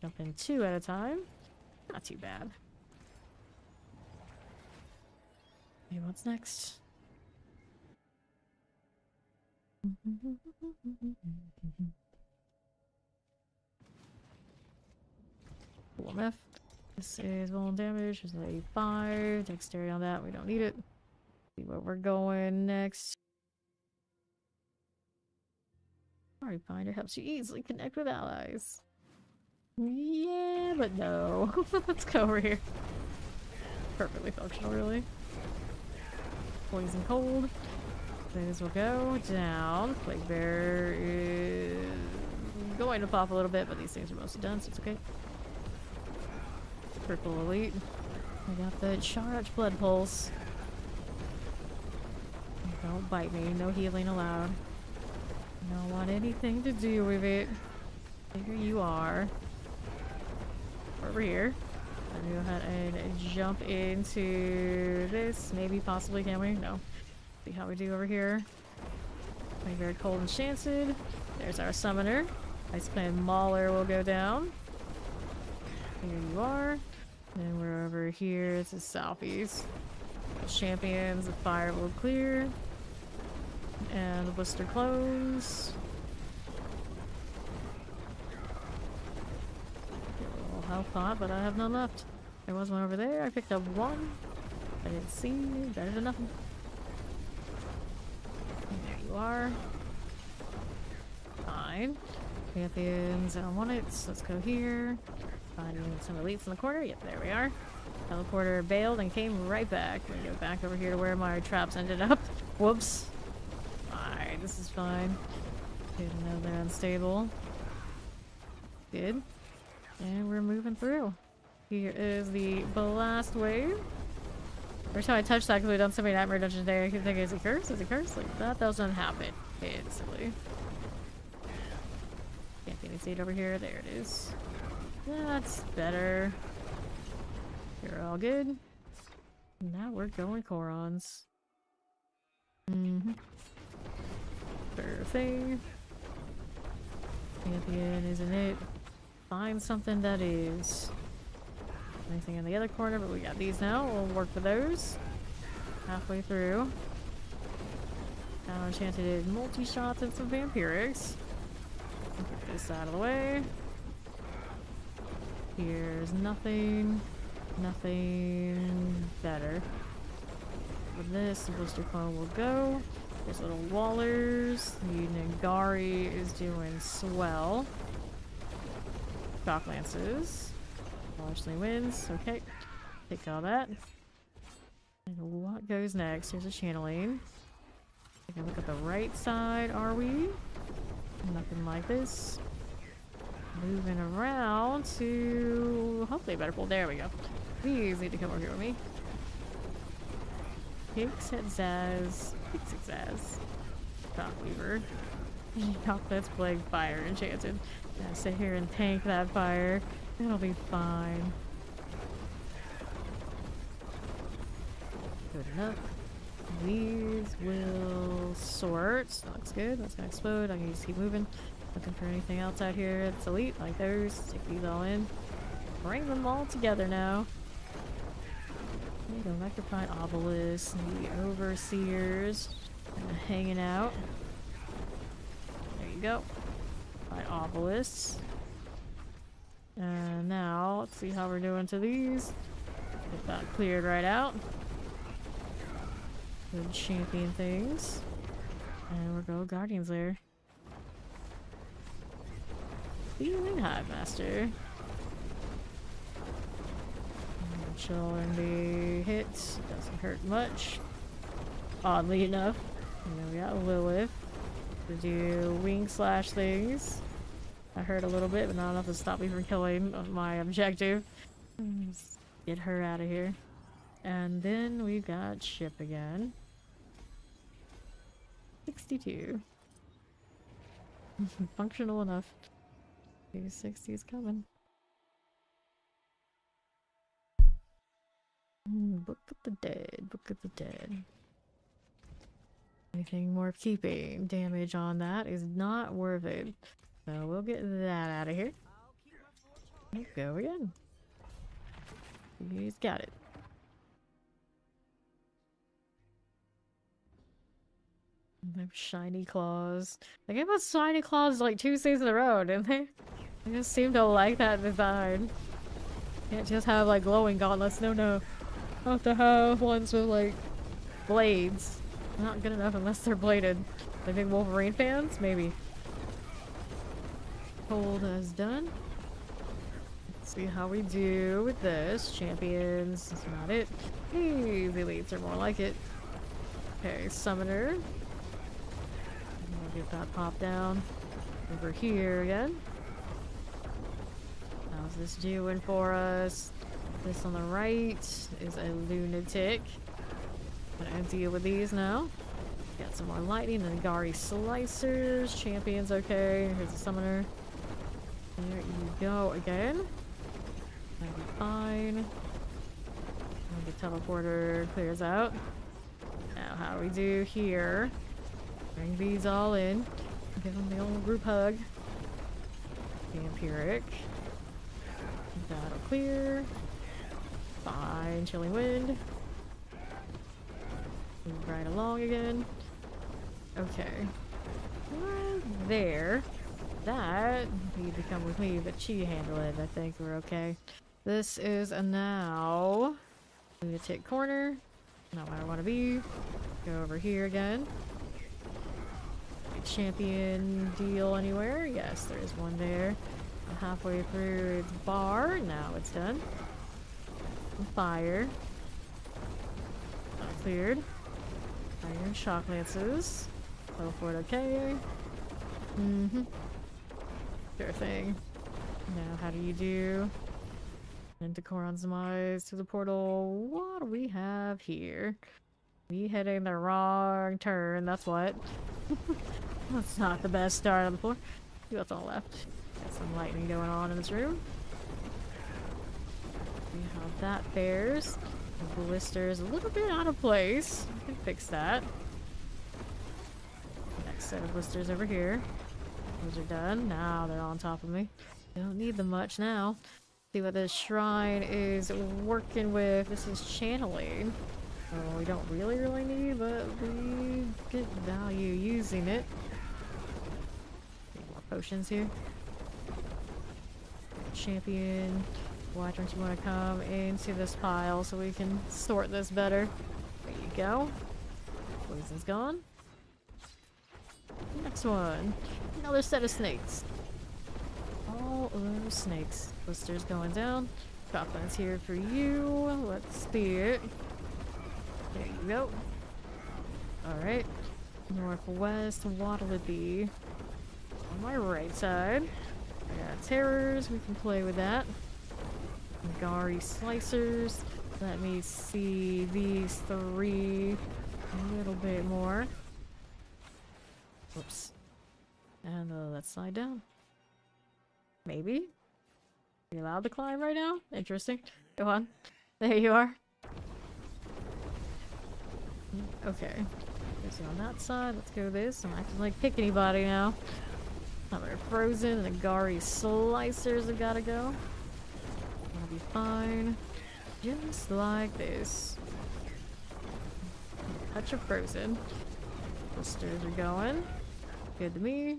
Speaker 1: Jump in 2 at a time. Not too bad. Okay, what's next? Cool. This is vulnerable damage. There's an 85. Dexterity on that. We don't need it. See where we're going next. Party Finder helps you easily connect with allies. Yeah, but no. Let's go over here. Perfectly functional, really. Poison cold. Things will go down. Plague Bear is going to pop a little bit, but these things are mostly done, so it's okay. Purple Elite. I got the Charge Blood Pulse. Don't bite me. No healing allowed. Don't want anything to do with it. Here you are. Over here. Let me go ahead and jump into this. Maybe, possibly, can we? No. See how we do over here. Very cold enchanted. There's our summoner. Ice Clan Mauler will go down. Here you are. And we're over here to southeast. The champions, the fire will clear. And the blister close. Get a little health pot, but I have none left. There was one over there. I picked up one. I didn't see. Better than nothing. And there you are. Fine. Champions, I don't want it. So let's go here. Finding some elites in the corner. Yep, there we are. Teleporter bailed and came right back. We go back over here to where my traps ended up. Whoops. Alright, this is fine. Didn't know they're unstable. Good. And we're moving through. Here is the blast wave. Every time I touch that, because we've done so many Nightmare Dungeons today, I keep thinking, is it cursed? Is it cursed? Like, that doesn't happen instantly. Can't be any seed over here. There it is. That's better. You're all good. Now we're going Korons. Sure thing. Champion, isn't it? Find something that is. Anything in the other corner, but we got these now. We'll work with those. Halfway through. Now enchanted multi-shots and some vampirics. Get this out of the way. Here's nothing. Nothing better. With this, the blister clone will go. There's little wallers. The Nagari is doing swell. Shock lances. Largely wins. Okay. Take all that. And what goes next? Here's a channeling. Take a look at the right side, are we? Nothing like this. Moving around to hopefully a better pool. There we go. Please need to come over here with me. Pix at Zaz. Pix at Zaz. Shockweaver. That's Plague Fire enchanted. Gotta sit here and tank that fire. It'll be fine. Good enough. These will sort. That looks good. That's gonna explode. I can just keep moving. Looking for anything else out here that's elite, like those. Stick these all in. Bring them all together now. There you go. Electrified obelisk. The overseers hanging out. There you go. By obelisks. And now, let's see how we're doing to these. Get that cleared right out. Good champion things. And we're going Guardians there. Feeling Hive Master. Chill in the hits. Doesn't hurt much. Oddly enough. And then we got Lilith. To do wing slash things. I hurt a little bit, but not enough to stop me from killing my objective. Let's get her out of here. And then we've got ship again. 62. Functional enough. 260 is coming. Book of the Dead. Book of the Dead. Anything more keeping? Damage on that is not worth it. So we'll get that out of here. Let's go again. He's got it. Them shiny claws. They gave us shiny claws like 2 seasons in a row, didn't they? I just seem to like that design. Can't just have like glowing gauntlets. No. I have to have ones with like blades. Not good enough unless they're bladed. I think Wolverine fans? Maybe. Cold is done. Let's see how we do with this. Champions. That's not it. These elites are more like it. Okay, summoner. We'll get that pop down. Over here again. How's this doing for us? This on the right is a lunatic. Gonna deal with these now. Got some more lightning and Gari slicers. Champions okay. Here's a summoner. There you go again. That'll be fine. And the teleporter clears out. Now how do we do here? Bring these all in. Give them the old group hug. Vampiric. That'll clear. Fine. Chilling wind. Move right along again. Okay. Right there. That need to come with me, but she handled it. I think we're okay. This is a now. I'm gonna take corner. Not where I want to be. Go over here again. Champion deal anywhere? Yes, there is one there. I'm halfway through its bar. Now it's done. Fire. Not cleared. Iron shock lances. Teleport okay. Sure thing. Now how do you do? Into Coron's demise to the portal. What do we have here? We heading the wrong turn, that's what. That's not the best start on the floor. See what's all left. Got some lightning going on in this room. See how that fares. The blister is a little bit out of place. We can fix that. Next set of blisters over here. Those are done. Now they're on top of me. Don't need them much now. See what this shrine is working with. This is channeling. Oh, we don't really need, but we get value using it. Need more potions here. Champion, why don't you want to come into this pile so we can sort this better? There you go. Poison's gone. Next one. Another set of snakes. All over snakes. Blister's going down. Shotgun's here for you. Let's see it. There you go. Alright. Northwest, what'll it be? On my right side. I got terrors, we can play with that. Gari slicers. Let me see these three a little bit more. Whoops. And let's slide down. Maybe? Are you allowed to climb right now? Interesting. Go on. There you are. Okay. So on that side, let's go this. I'm acting like pick anybody now. Another frozen and Agari slicers have gotta go. I'll be fine. Just like this. Touch of frozen. Blisters are going. Good to me.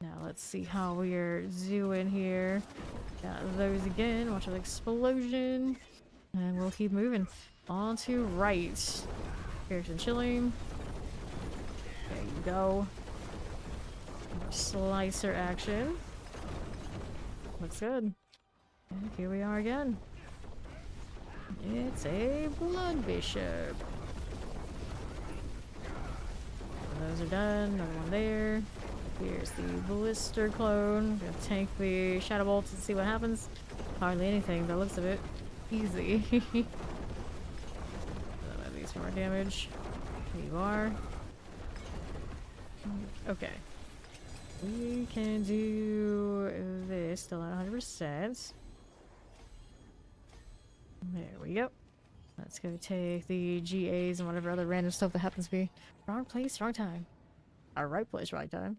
Speaker 1: Now let's see how we are doing here. Got those again. Watch an explosion. And we'll keep moving. On to right. Here's some chilling. There you go. More slicer action. Looks good. And here we are again. It's a blood bishop. Those are done. Another one there. Here's the blister clone. Gonna tank the shadow bolts and see what happens. Hardly anything, but looks of it. Easy. At least more damage. Here you are. Okay. We can do this still at 100%. There we go. Let's go take the GAs and whatever other random stuff that happens to be. Wrong place, wrong time. Our right place, right time.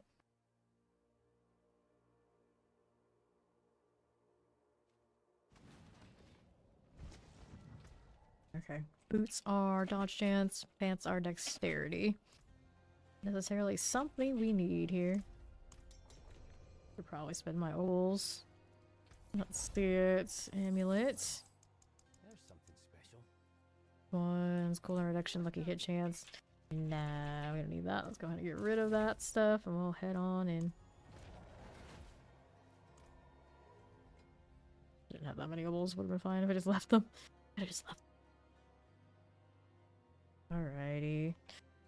Speaker 1: Okay. Boots are dodge chance, pants are dexterity. Necessarily something we need here. Could probably spend my oils. Let's see it. Amulet.
Speaker 2: There's something special.
Speaker 1: One's cooldown reduction, lucky hit chance. Nah, we don't need that. Let's go ahead and get rid of that stuff and we'll head on in. Didn't have that many oils, would have been fine if I just left them. I just left them. Alrighty.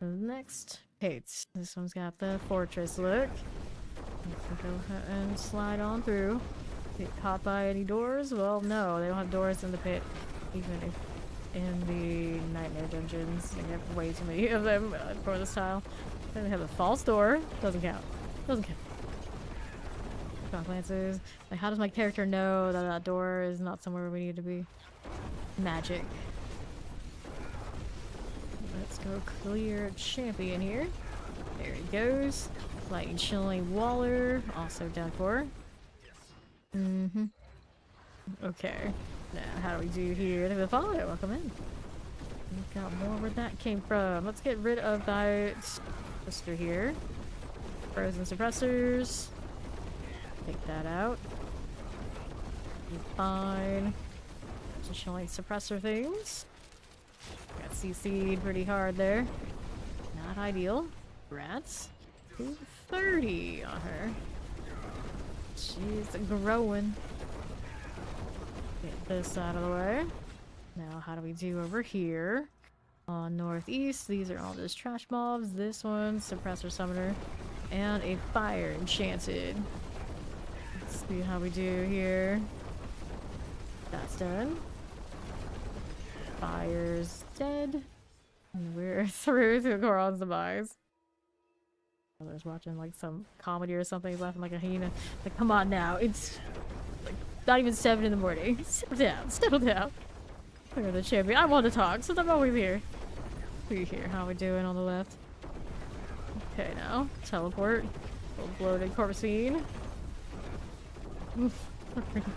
Speaker 1: The next page. This one's got the fortress look. Let's go ahead and slide on through. Get caught by any doors? Well, no, they don't have doors in the pit. Even if in the nightmare dungeons, they have way too many of them for this tile. Then they have a false door. Doesn't count. Doesn't count. Shock lances. Like, how does my character know that that door is not somewhere we need to be? Magic. Let's go clear champion here. There he goes. Lightning chilling Waller. Also down for. Okay. Now, how do we do here? The follow. Welcome in. We've got more where that came from. Let's get rid of that blister here. Frozen suppressors. Take that out. Be fine. Just showing suppressor things. Got CC'd pretty hard there. Not ideal. Rats. 230 on her. She's growing. Get this out of the way. Now, how do we do over here? On northeast, these are all just trash mobs. This one, suppressor summoner, and a fire enchanted. Let's see how we do here. That's done. Fire's dead. And we're through to Goron's demise. Others watching like some comedy or something. He's laughing like a hyena. Like, come on now. It's like not even 7 in the morning. Settle down. Settle down. Look at the champion. I want to talk, so I'm always here. We here. How we doing on the left? Okay, now teleport. Little bloated corpse fiend.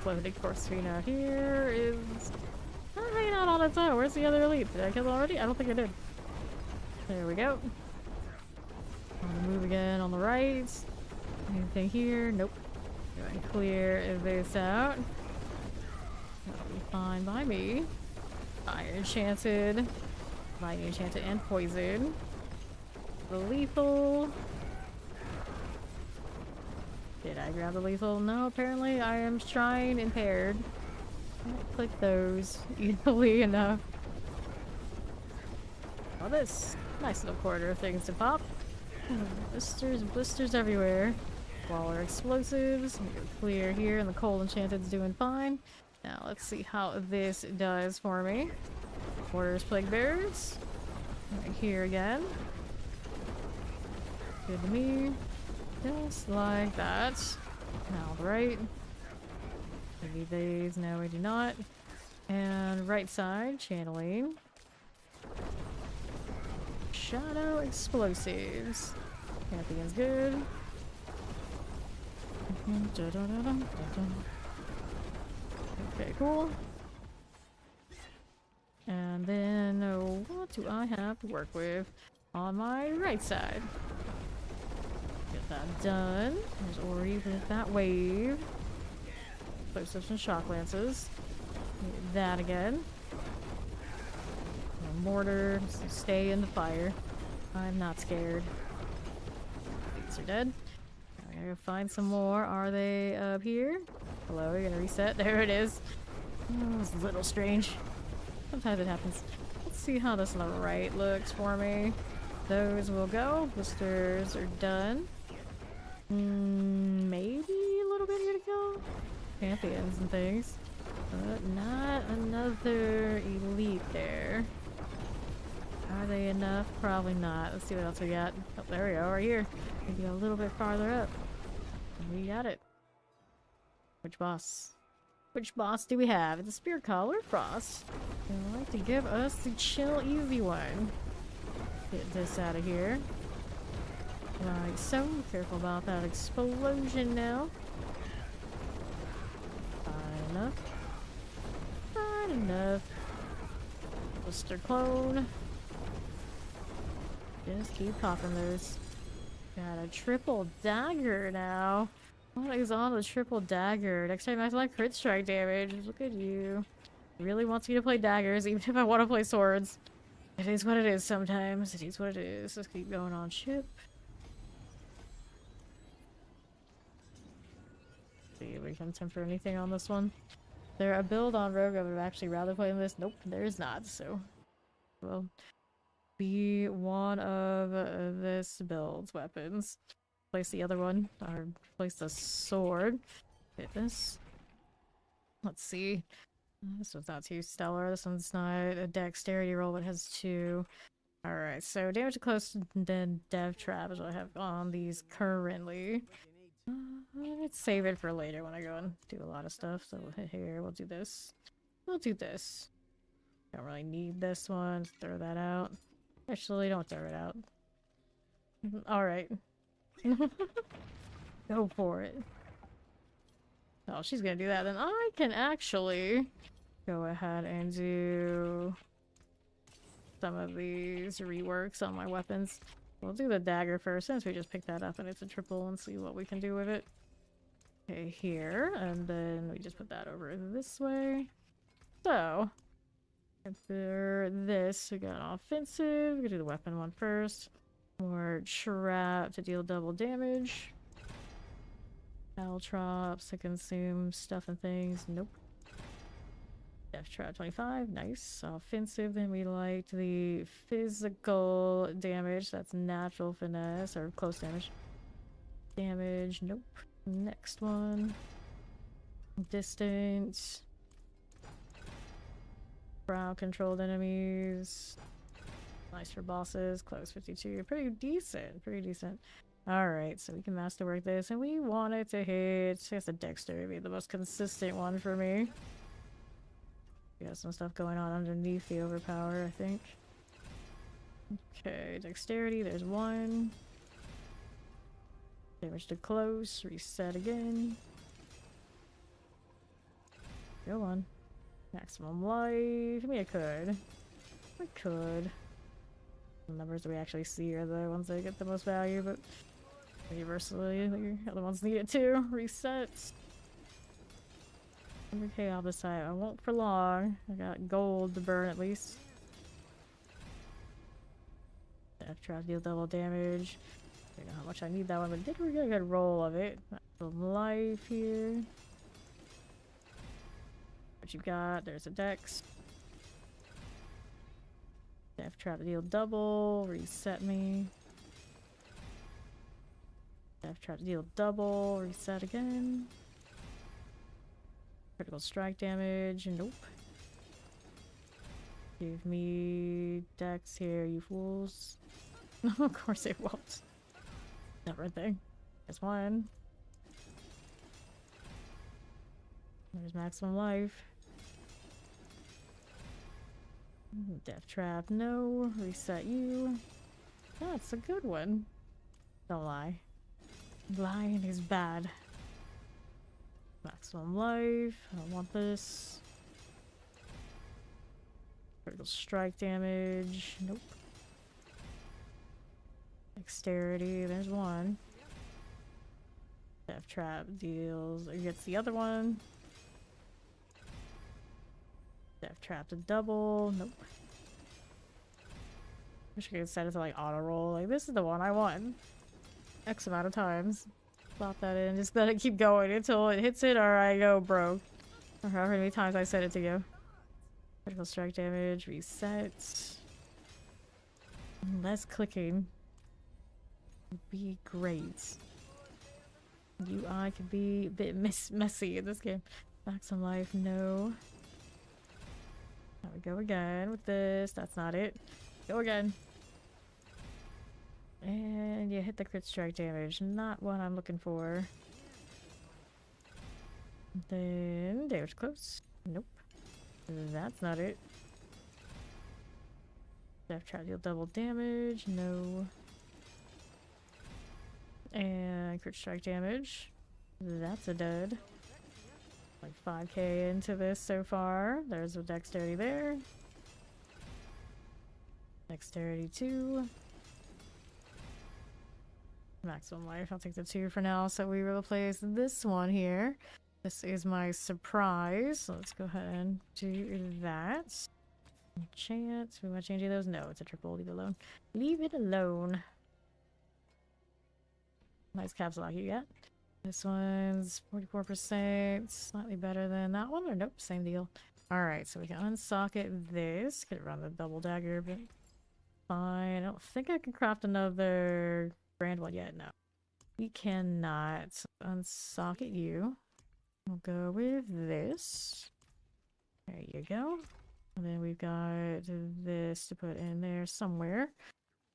Speaker 1: Floating corpse fiend out here is not hanging out on its own. Where's the other elite? Did I kill it already? I don't think I did. There we go. On the move again on the right. Anything here? Nope. Go ahead and clear this out. That'll be fine by me. Fire enchanted. Lightning enchanted and poison. The lethal. Did I grab the lethal? No, apparently I am shrine impaired. Can't click those easily enough. Oh, this nice little quarter of things to pop. Blisters everywhere. Waller explosives. We go clear here, and the cold enchanted's doing fine. Now let's see how this does for me. Orders plague bearers. Right here again. Good to me. Just like that. Now the right. We need these. No, we do not. And right side, channeling. shadow explosives. Pantheon's good. Okay, cool. And then, what do I have to work with on my right side? Get that done. There's Ori with that wave. Explosives and shock lances. Need that again. No mortar, so stay in the fire. I'm not scared. These are dead. I gotta go find some more. Are they up here? Hello, you're gonna reset? There it is. Oh, it's a little strange. Sometimes it happens. Let's see how this on the right looks for me. Those will go. Blisters are done. Maybe a little bit here to go. Pantheons and things. But not another elite there. Are they enough? Probably not. Let's see what else we got. Oh, there we go, right here. Maybe a little bit farther up. We got it. Which boss? Which boss do we have? It's a Spear Collar Frost. They like to give us the chill easy one. Get this out of here. Like so. Careful about that explosion now. Fine enough. Fine enough. Blister clone. Just keep popping those. Got a triple dagger now. What is on the triple dagger? Next time I have like crit strike damage. Look at you. It really wants me to play daggers, even if I want to play swords. It is what it is sometimes. It is what it is. Let's keep going on ship. See if we can attempt for anything on this one. There a build on Rogue I would actually rather play in this? Nope, there is not, so well be one of this build's weapons. Place the other one, or place the sword. Hit this. Let's see. This one's not too stellar. This one's not a dexterity roll, but has 2. Alright, so damage to close, then dev trap is what I have on these currently. Let's save it for later when I go and do a lot of stuff. So here, we'll do this. We'll do this. Don't really need this one. Throw that out. Actually, don't throw it out. Alright. Go for it. Oh, she's gonna do that. Then I can actually go ahead and do some of these reworks on my weapons. We'll do the dagger first since we just picked that up and it's a triple and see what we can do with it. Okay, here, and then we just put that over this way. So, after this, we got offensive. We're gonna do the weapon one first. More trap to deal double damage. Caltrops to consume stuff and things. Nope. Death trap 25. Nice. Offensive. Then we liked the physical damage. That's natural finesse or close damage. Damage. Nope. Next one. Distance. Crowd controlled enemies. Nice for bosses. Close 52. Pretty decent. Pretty decent. Alright, so we can masterwork this, and we want it to hit. I guess the dexterity, the most consistent one for me. We got some stuff going on underneath the overpower, I think. Okay, dexterity, there's 1. Damage to close, reset again. Go on. Maximum life. I mean, I could. I could. The numbers that we actually see are the ones that get the most value, but universally, the other ones need it too. Resets. 100k off the side. I won't for long. I got gold to burn at least. Death trap deal double damage. I don't know how much I need that one, but did we get a good roll of it? Some life here. What you got? There's a dex. Death trap to deal double. Reset me. Death trap to deal double. Reset again. Critical strike damage. Nope. Give me dex here, you fools. Of course it won't. Never a thing. There's 1. There's maximum life. Death trap, no. Reset you. That's a good one. Don't lie. Lying is bad. Maximum life. I don't want this. Critical strike damage. Nope. Dexterity. There's one. Death trap deals. Or gets the other one. Death trap to double. Nope. Wish I could set it to like auto roll. Like, this is the one I want. X amount of times. Plop that in. Just let it keep going until it hits it or I go broke. Or however many times I set it to go. Critical strike damage. Reset. Less clicking. Would be great. UI could be a bit messy in this game. Maximum life. No. There we go again with this. That's not it. Go again. And you hit the crit strike damage. Not what I'm looking for. Then damage close. Nope. That's not it. Death trap deal double damage. No. And crit strike damage. That's a dud. Like 5k into this so far. There's a dexterity there. Dexterity 2. Maximum life. I'll take the 2 for now. So we will replace this one here. This is my surprise. So let's go ahead and do that. Chance. We want to change any of those? No, it's a triple. Leave it alone. Leave it alone. Nice caps lock you got. This one's 44%. Slightly better than that one. Or nope, same deal. Alright, so we can unsocket this. Could run the double dagger, but fine. I don't think I can craft another grand one yet. No. We cannot unsocket you. We'll go with this. There you go. And then we've got this to put in there somewhere.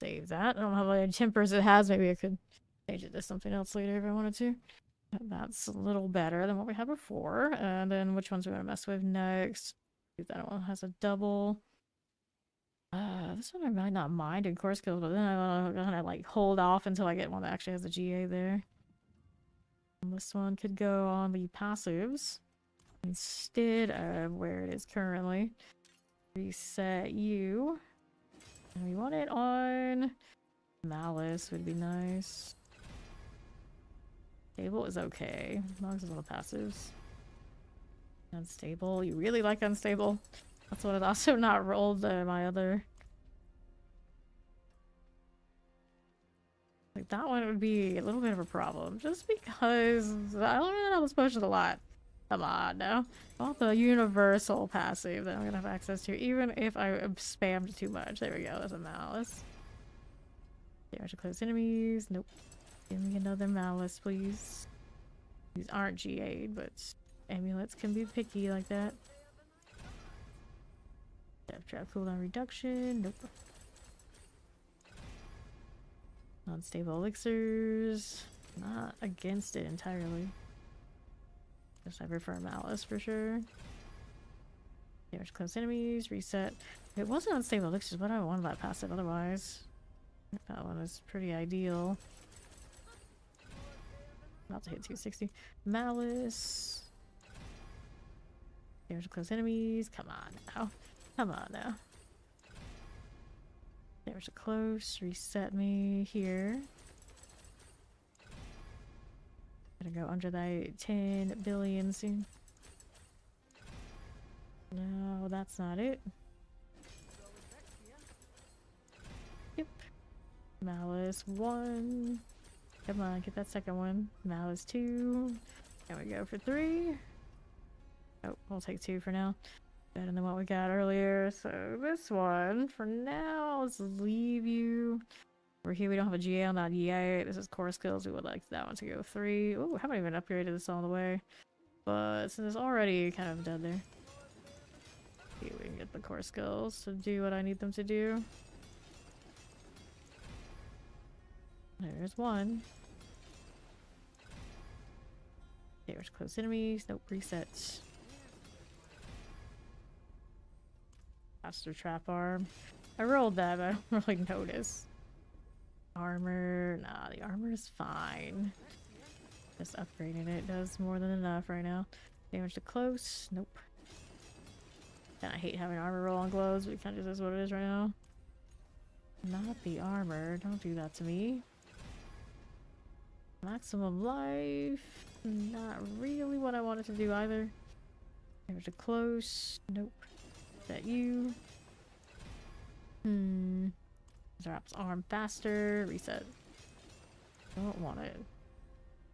Speaker 1: Save that. I don't know how many tempers it has. Maybe I could change it to something else later if I wanted to. That's a little better than what we had before. And then which ones we want to mess with next? That one has a double. This one I might not mind in core skills, but then I want to kind of like hold off until I get one that actually has a GA there. And this one could go on the passives instead of where it is currently. Reset you. And we want it on Malice would be nice. Stable is okay, as long as it's on the passives. Unstable. You really like unstable? That's what I've also not rolled my other. Like, that one would be a little bit of a problem. Just because I don't know this potion a lot. Come on now. I want the universal passive that I'm gonna have access to, even if I spammed too much. There we go, there's a Malice. Damage to close enemies. Nope. Give me another Malice, please. These aren't GA'd, but amulets can be picky like that. Death trap cooldown reduction. Nope. Unstable elixirs. Not against it entirely. Just I prefer Malice for sure. Damage to close enemies. Reset. If it wasn't unstable elixirs, but I want that passive otherwise. That one is pretty ideal. About to hit 260. Malice. Damage to close enemies. Come on now. Come on now. Damage to close. Reset me here. Gonna go under that 10 billion soon. No, that's not it. Yep. Malice 1. Come on, get that second one. Malice 2. There we go for 3. Oh, we'll take 2 for now. Better than what we got earlier. So this one, for now, let's leave you. Over here, we don't have a GA on that yet. This is core skills. We would like that one to go 3. Oh, haven't even upgraded this all the way. But since it's already kind of dead there. See if we can get the core skills to do what I need them to do. There's one. There's close enemies. Nope, resets. Faster trap arm. I rolled that, but I don't really notice. Armor, nah, the armor is fine. Just upgrading it does more than enough right now. Damage to close, nope. Kinda hate having armor roll on gloves, but it kinda just is what it is right now. Not the armor, don't do that to me. Maximum life, not really what I wanted to do either. Damage to close, nope. Is that you? Drops arm faster, reset. Don't want it.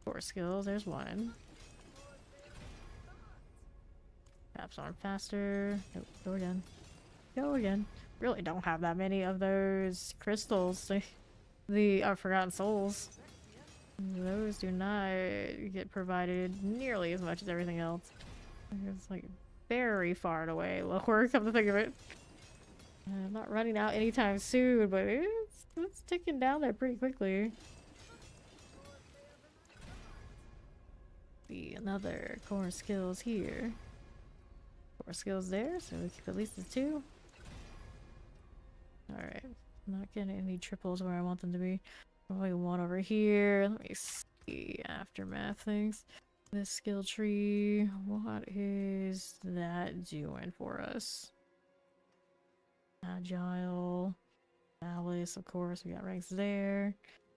Speaker 1: 4 skills, there's one. Drops arm faster, nope, go again. Go again. Really don't have that many of those crystals. The Forgotten Souls. Those do not get provided nearly as much as everything else. It's like very far and away lower, come to think of it. I'm not running out anytime soon, but it's ticking down there pretty quickly. Be another core skills here. 4 skills there, so we keep at least the 2. Alright, not getting any triples where I want them to be. Probably one over here. Let me see. Aftermath things. This skill tree. What is that doing for us? Agile. Alice, of course. We got ranks there.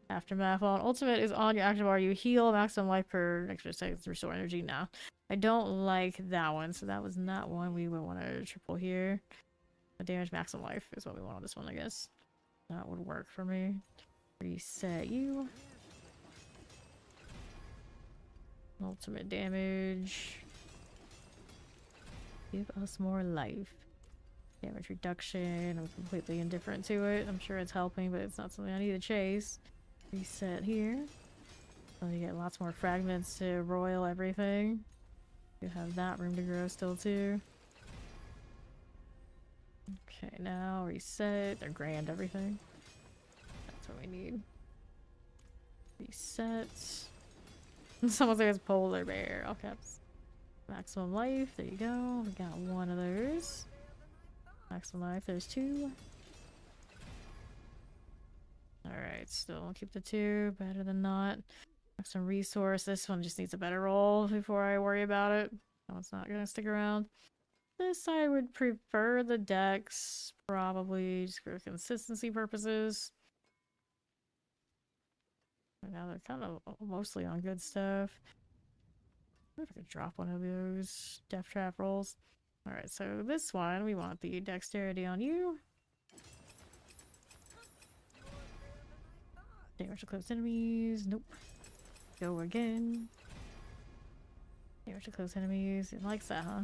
Speaker 1: Aftermath on. Ultimate is on your active bar. You heal maximum life per extra seconds. Restore energy now. I don't like that one, so that was not one we would want to triple here. The damage maximum life is what we want on this one, I guess. That would work for me. Reset you. Ultimate damage. Give us more life. Damage reduction. I'm completely indifferent to it. I'm sure it's helping, but it's not something I need to chase. Reset here. So you get lots more fragments to royal everything. You have that room to grow still too. Okay, now reset. They're grand everything. That's what we need. Reset. Someone says polar bear. All caps. Maximum life. There you go. We got one of those. Maximum life. There's 2. Alright, still keep the 2. Better than not. Maximum resource. This one just needs a better roll before I worry about it. That one's not gonna stick around. This I would prefer the dex, probably just for consistency purposes. But now they're kind of mostly on good stuff. I wonder if I could drop one of those death trap rolls. Alright, so this one, we want the dexterity on you. Damage to close enemies. Nope. Go again. Damage to close enemies. It likes that, huh?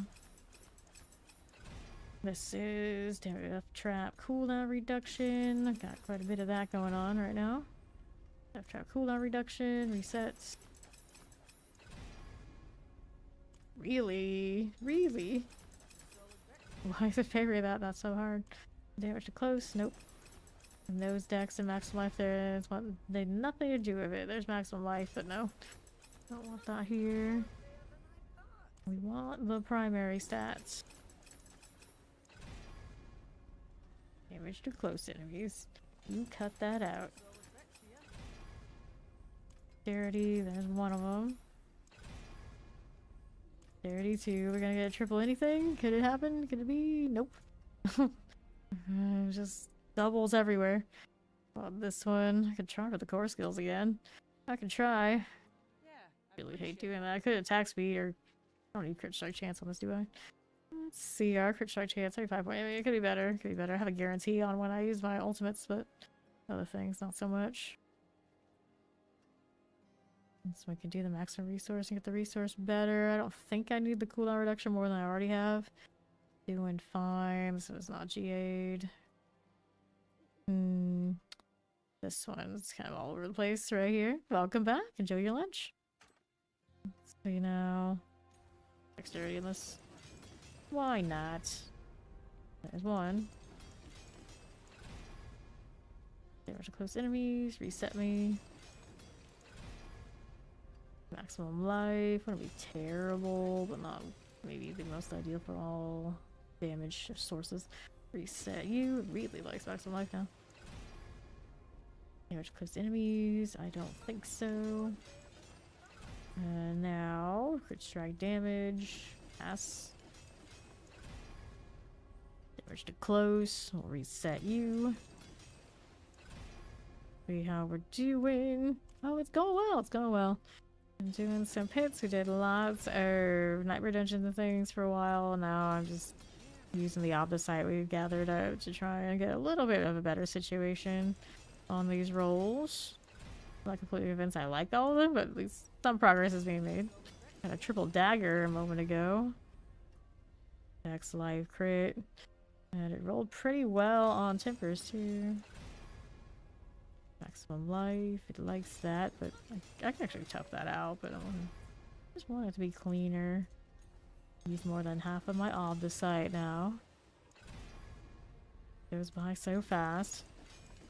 Speaker 1: This is death trap cooldown reduction. I've got quite a bit of that going on right now. Death trap cooldown reduction. Resets. Really? Really? Why is it parry that? That's so hard. Damage to close. Nope. And those decks and maximum life there is what they had nothing to do with it. There's maximum life, but no. Don't want that here. We want the primary stats. Damage to close enemies. You cut that out. Dexterity, there's one of them. Dexterity 2. We're gonna get a triple anything? Could it happen? Could it be? Nope. Just doubles everywhere. Well, this one, I could try for the core skills again. I could try. Really hate doing that. I could attack speed, or I don't need crit strike chance on this, do I? Let's see, our crit strike chance, 35 point. I mean, it could be better. It could be better. I have a guarantee on when I use my ultimates, but other things, not so much. So we can do the maximum resource and get the resource better. I don't think I need the cooldown reduction more than I already have. Doing fine, so it's not GA'd. This one's kind of all over the place right here. Welcome back. Enjoy your lunch. So you know, dexterity in this. Why not? There's one. Damage to close enemies. Reset me. Maximum life. Wouldn't be terrible, but not maybe the most ideal for all damage sources. Reset you. Really likes maximum life now. Damage close enemies. I don't think so. And now, crit strike damage. Pass. Damage to close. We'll reset you. See how we're doing. Oh, it's going well. It's going well. I'm doing some hits. We did lots of nightmare dungeons and things for a while. Now I'm just using the opposite we've gathered out to try and get a little bit of a better situation on these rolls. I'm not completely convinced I like all of them, but at least some progress is being made. Got a triple dagger a moment ago. Dex life crit. And it rolled pretty well on tempers too. Maximum life, it likes that, but I can actually tough that out, but I just want it to be cleaner. Use more than half of my obdicite now. Goes by so fast.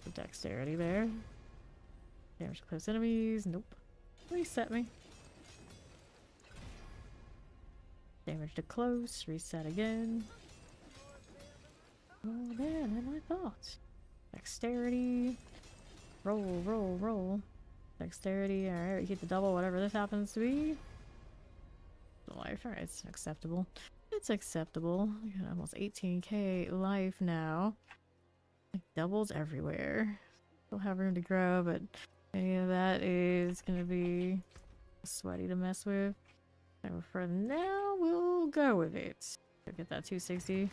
Speaker 1: The dexterity there. Damage to close enemies, nope. Reset me. Damage to close, reset again. Oh man, than I thought. Dexterity. Roll, roll, roll. Dexterity, alright, we keep the double, whatever this happens to be. Life, alright, it's acceptable. It's acceptable. We got almost 18k life now. Like doubles everywhere. Still have room to grow, but any of that is gonna be sweaty to mess with. So for now, we'll go with it. Get that 260.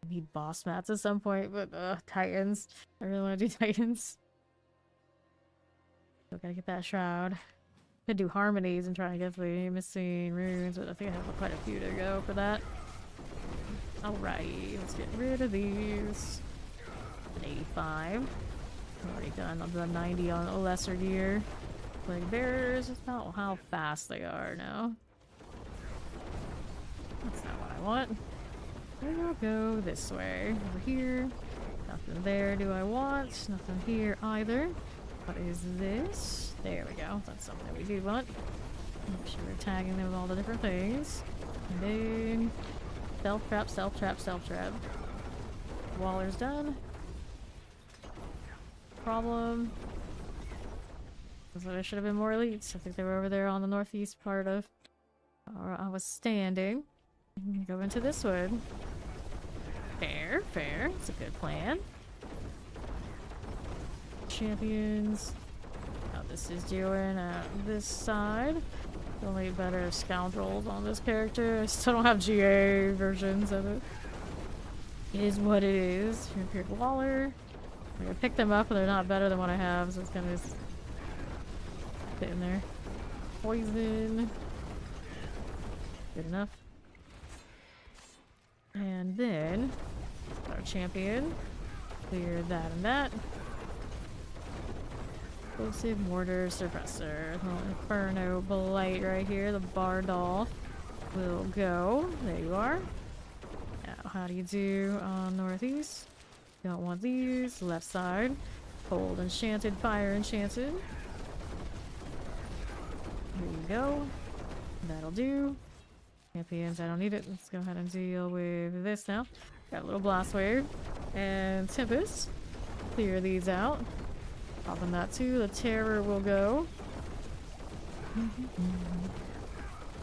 Speaker 1: Need boss mats at some point, but Titans. I really want to do Titans. Still gotta get that shroud. Could do harmonies and try and get the missing runes, but I think I have quite a few to go for that. Alright, let's get rid of these. An 85. Already done the 90 on a lesser gear. Plague bearers, it's not how fast they are now. That's not what I want. We'll go this way. Over here. Nothing there do I want. Nothing here either. What is this? There we go. That's something we do want. Make sure we're tagging them with all the different things. And then stealth trap, stealth trap, stealth trap. Waller's done. Problem. There should have been more elites. I think they were over there on the northeast part of where I was standing. Go into this one. Fair, fair. It's a good plan. Champions. How this is doing at this side. The only better scoundrels on this character. I still don't have GA versions of it. It is what it is. Vampiric Waller. I'm gonna pick them up, but they're not better than what I have, so it's gonna just sit in there. Poison. Good enough. And then our champion. Clear that and that. Explosive mortar suppressor. The Inferno Blight right here. The Bardol will go. There you are. Now, how do you do on northeast? Don't want these. Left side. Cold enchanted, fire enchanted. Here you go. That'll do. Champions, I don't need it. Let's go ahead and deal with this now. Got a little blast wave. And Tempest. Clear these out. Popping that too. The Terror will go.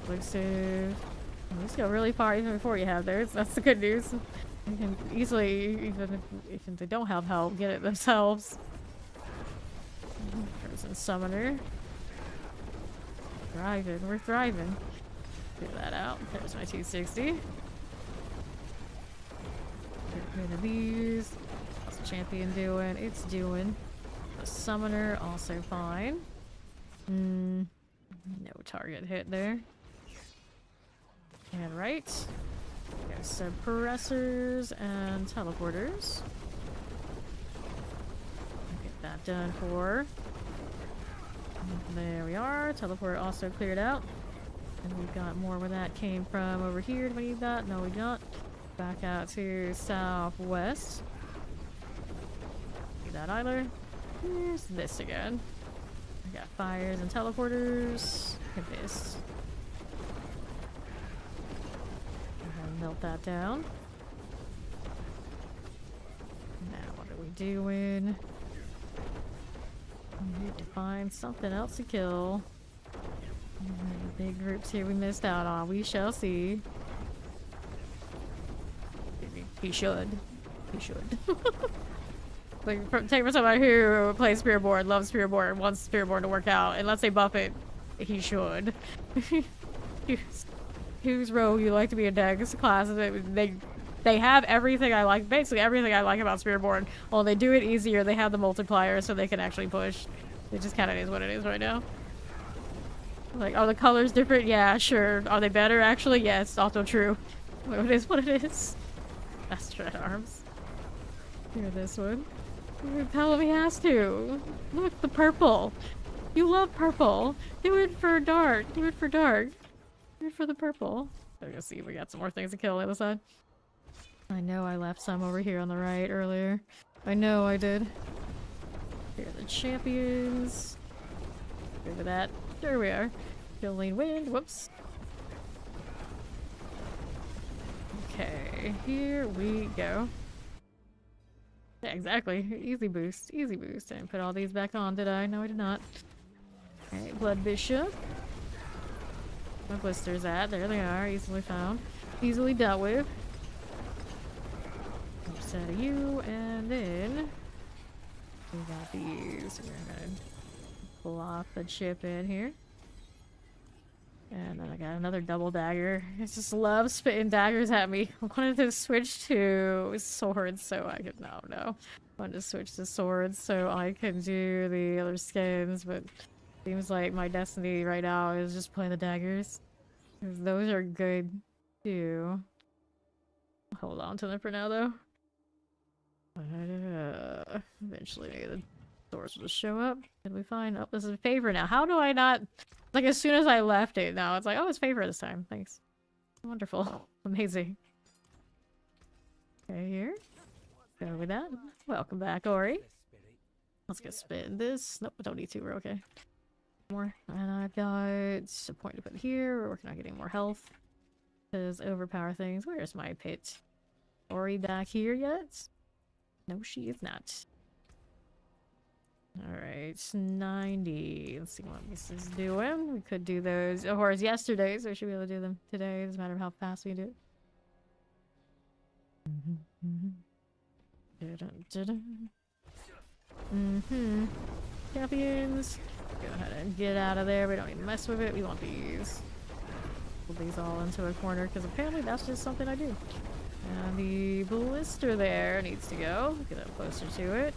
Speaker 1: Explosive. Let's go really far even before you have theirs. That's the good news. You can easily, even if they don't have help, get it themselves. Frozen Summoner. Thriving. We're thriving. Clear that out. There's my 260. Get rid of these. What's the champion doing? It's doing. The summoner also fine. No target hit there. And right. There's suppressors and teleporters. Get that done for. There we are. Teleport also cleared out. And we've got more where that came from over here. Do we need that? No, we don't. Back out to southwest. Need that either. Here's this again. I got fires and teleporters. Look at this. Go ahead and melt that down. Now, what do we we doing? We need to find something else to kill. The big groups here we missed out on. We shall see. He should. He should. Like, take for somebody who plays Spearboard, loves Spearboard, wants Spearboard to work out, and let's say buff it, he should. Whose rogue you like to be a Dex class? They have everything I like, basically everything I like about Spearboard. Well, they do it easier. They have the multiplier, so they can actually push. It just kind of is what it is right now. Like, are the colors different? Yeah, sure. Are they better? Actually, yes. Also true. It is what it is. That's Dread Arms. Hear this one. Tell him he has to. Look, the purple. You love purple. Do it for dark. Do it for dark. Do it for the purple. I'm gonna see if we got some more things to kill on the other side. I know I left some over here on the right earlier. I know I did. Here are the champions. Over that. There we are. Killing wind. Whoops. Okay, here we go. Yeah, exactly. Easy boost. Easy boost. I didn't put all these back on, did I? No, I did not. Alright, Blood Bishop. Where blisters at? There they are. Easily found. Easily dealt with. Set of you, and then we got these. We're gonna pull off the chip in here. And then I got another double dagger. I just love spitting daggers at me. I wanted to switch to swords so I could... No. I wanted to switch to swords so I can do the other skins, but seems like my destiny right now is just playing the daggers. 'Cause those are good too. Hold on to them for now though. Eventually the swords will show up. Did we find... Oh, this is a favor now. How do I not... Like, as soon as I left it, now it's like, oh, it's favor this time. Thanks. Wonderful. Amazing. Okay, here. Go with that. Welcome back, Ori. Let's get spit in this. Nope, don't need to. We're okay. More. And I've got a point to put here. We're working on getting more health. Because overpower things. Where's my pit? Ori back here yet? No, she is not. Alright, 90. Let's see what this is doing. We could do those horrors yesterday, so we should be able to do them today. It doesn't matter how fast we do it. Champions. Go ahead and get out of there. We don't need to mess with it. We want these. Pull these all into a corner, because apparently that's just something I do. And the blister there needs to go. Get up closer to it.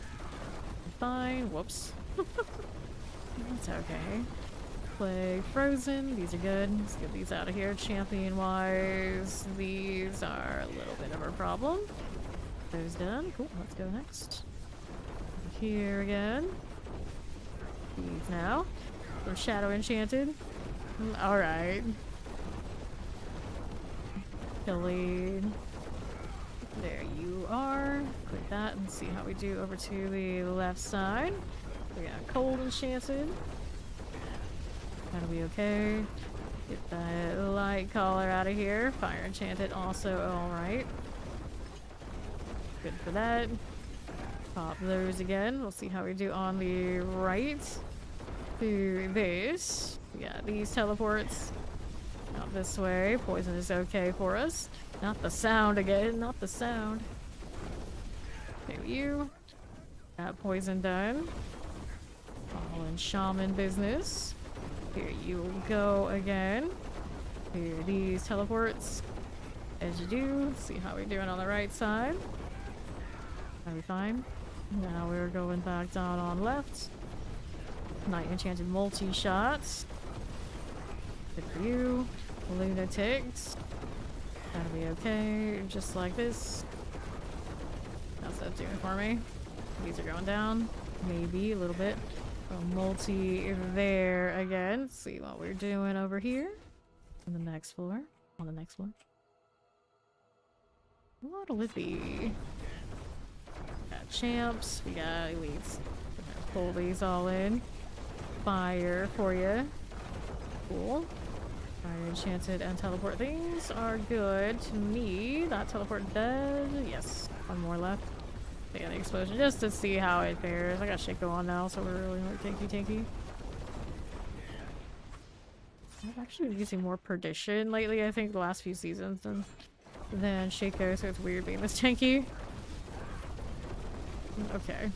Speaker 1: Fine. Whoops. That's okay. Plague Frozen. These are good. Let's get these out of here. Champion wise, these are a little bit of a problem. Those done. Cool. Let's go next. Here again. These now. They're Shadow Enchanted. Alright. Killing. There you are. Click that and see how we do over to the left side. We got Cold Enchanted. That'll be okay. Get that light collar out of here. Fire Enchanted also alright. Good for that. Pop those again. We'll see how we do on the right. Do this. We got these teleports. Not this way. Poison is okay for us. Not the sound again. Not the sound. There you. Got poison done. All in shaman business. Here you go again. Here are these teleports. As you do. See how we're doing on the right side. Are we fine? Now we're going back down on left. Night Enchanted multi-shots. Good for you. Lunatics. That'll be okay. Just like this. How's that doing for me? These are going down. Maybe a little bit. A multi there again. Let's see what we're doing over here. On the next floor. On the next floor. What'll it be? Got champs. We got elites. We're gonna pull these all in. Fire for you. Cool. Fire Enchanted and teleport things are good to me. That teleport dead. Yes. One more left. Yeah, the explosion, just to see how it fares. I got shit going on now, so we're really like tanky. I've actually been using more Perdition lately, I think, the last few seasons than Shaco, so it's weird being this tanky. Okay.